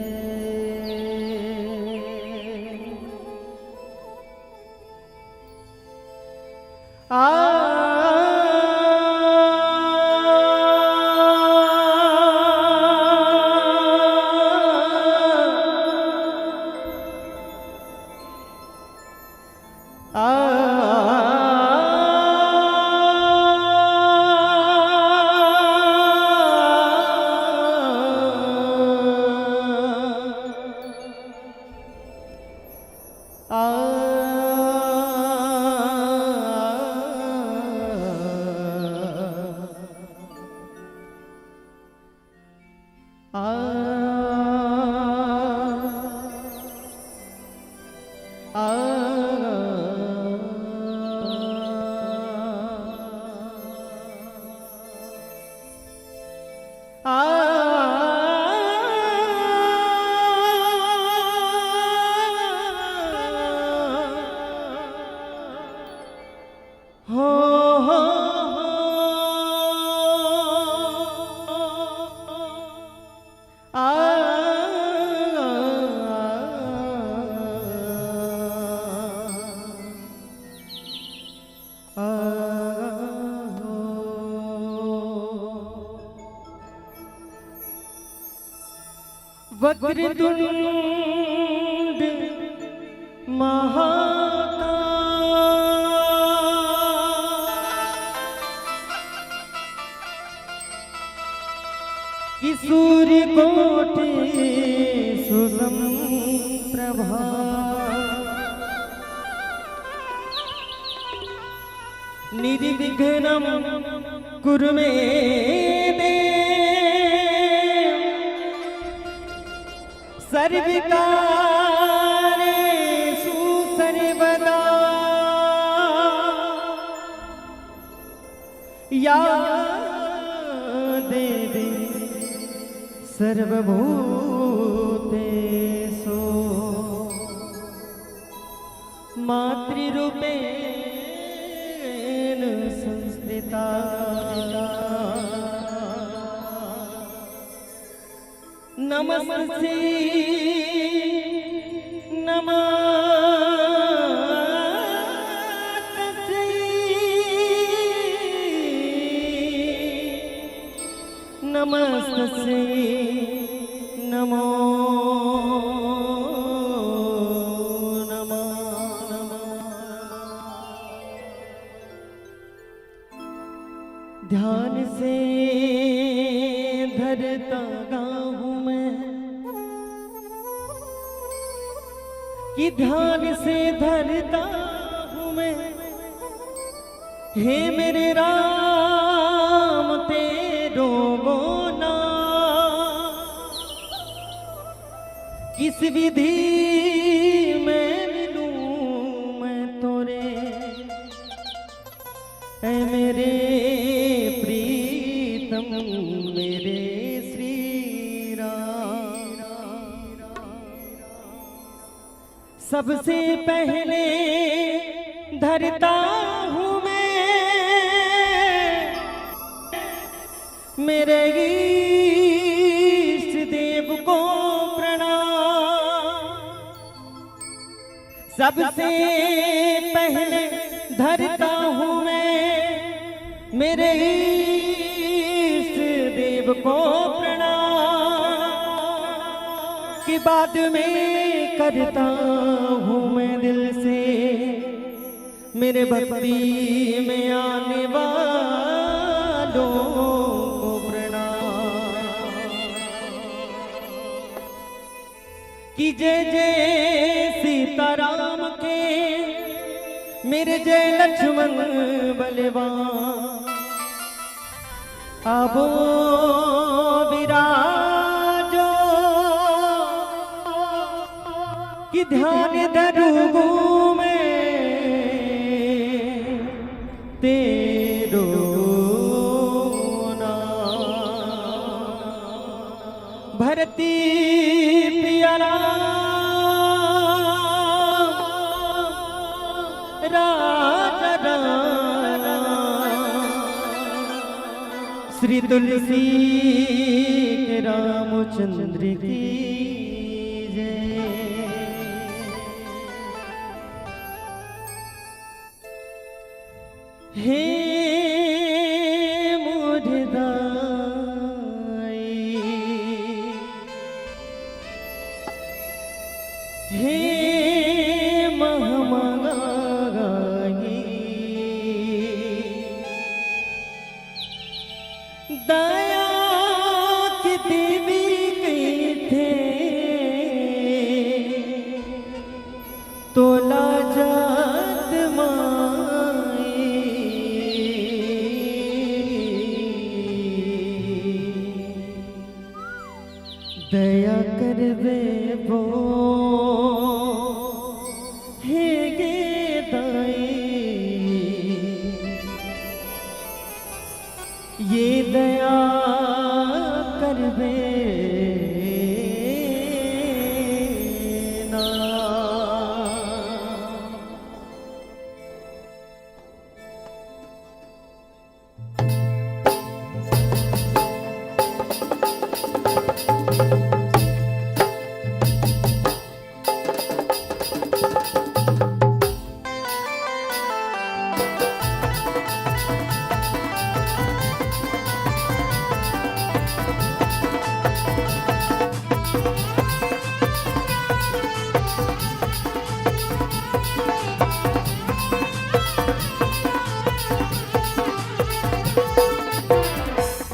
वक्रतुंड महाकाय सूर्य कोटि सुसंप्रभा निर्विघ्नं कुरु मे सर्वकारेषु सर्वदा या देवी सर्वभूतेषु मातृरूपेण संस्थिता नमस्ते नमस्ते नमस्ते नमो ध्यान से धरता गाऊं मैं कि ध्यान से धरता हूँ मैं हे मेरे राम तेरो बोना किस विधि में मिलूं मैं तोरे ऐ मेरे प्रीतम मेरे श्री राम। सबसे पहले धरता हूँ मैं मेरे इष्ट देव को प्रणाम। सबसे पहले धरता हूँ मैं मेरे इष्ट देव को प्रणाम की बाद में करता हूँ मैं दिल से मेरे भक्ति में आने वालों को प्रणाम कि जय जय सीताराम के मेरे जय लक्ष्मण बलवान आबो विराजो कि ध्यान धरूं मैं तेरो नाम। भरती प्यारा राजा राम श्री तुलसी के रामचंद्र की हे मोरदाई हे महामाई दया की देवी कही थे तोला जात माई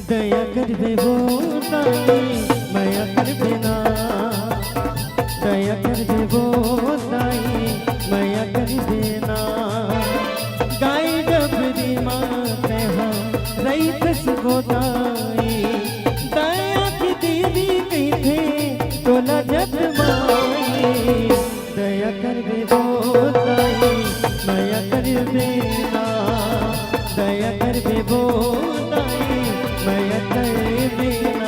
दया कर बे वो दाई माया कर बिना दया कर बे वो दाई माया कर बिना गाय डबरी माते हम रही दस गोदाई दया की दीदी कही थे तोला जब माई दया कर बे वो दाई माया कर बिना दया कर बे वो दाई माया कर बिना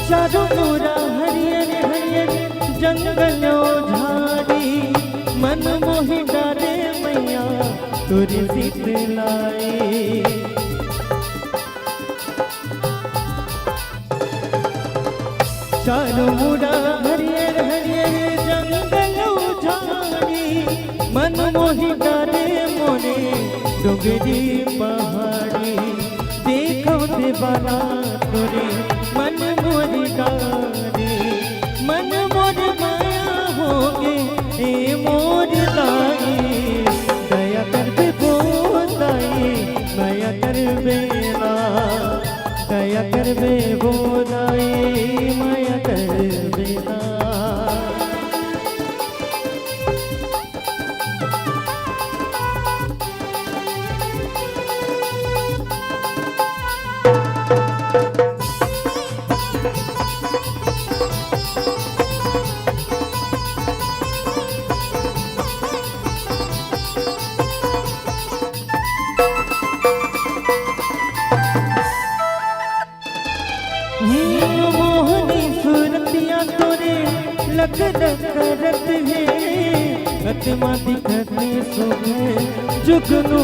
चारों मोरा हरियर हरियर जंगलो झाड़ी मन मोहि डारे मैया तोरी शीतलाई चारों मोरा हरियर हरियर जंगलो झाड़ी मन मोहि डारे मोरे डोगरी पहाड़ी देखो देवाना तोरे मन मोरी डारे मन मोर माया होगे ए मोर दाई दया कर बे बोदाई माया कर बेना दया कर बे बोदाई माया कर बेना मोहनी सूरतिया तोरे लग करत है आत्मा दिखते सुबह जुगनू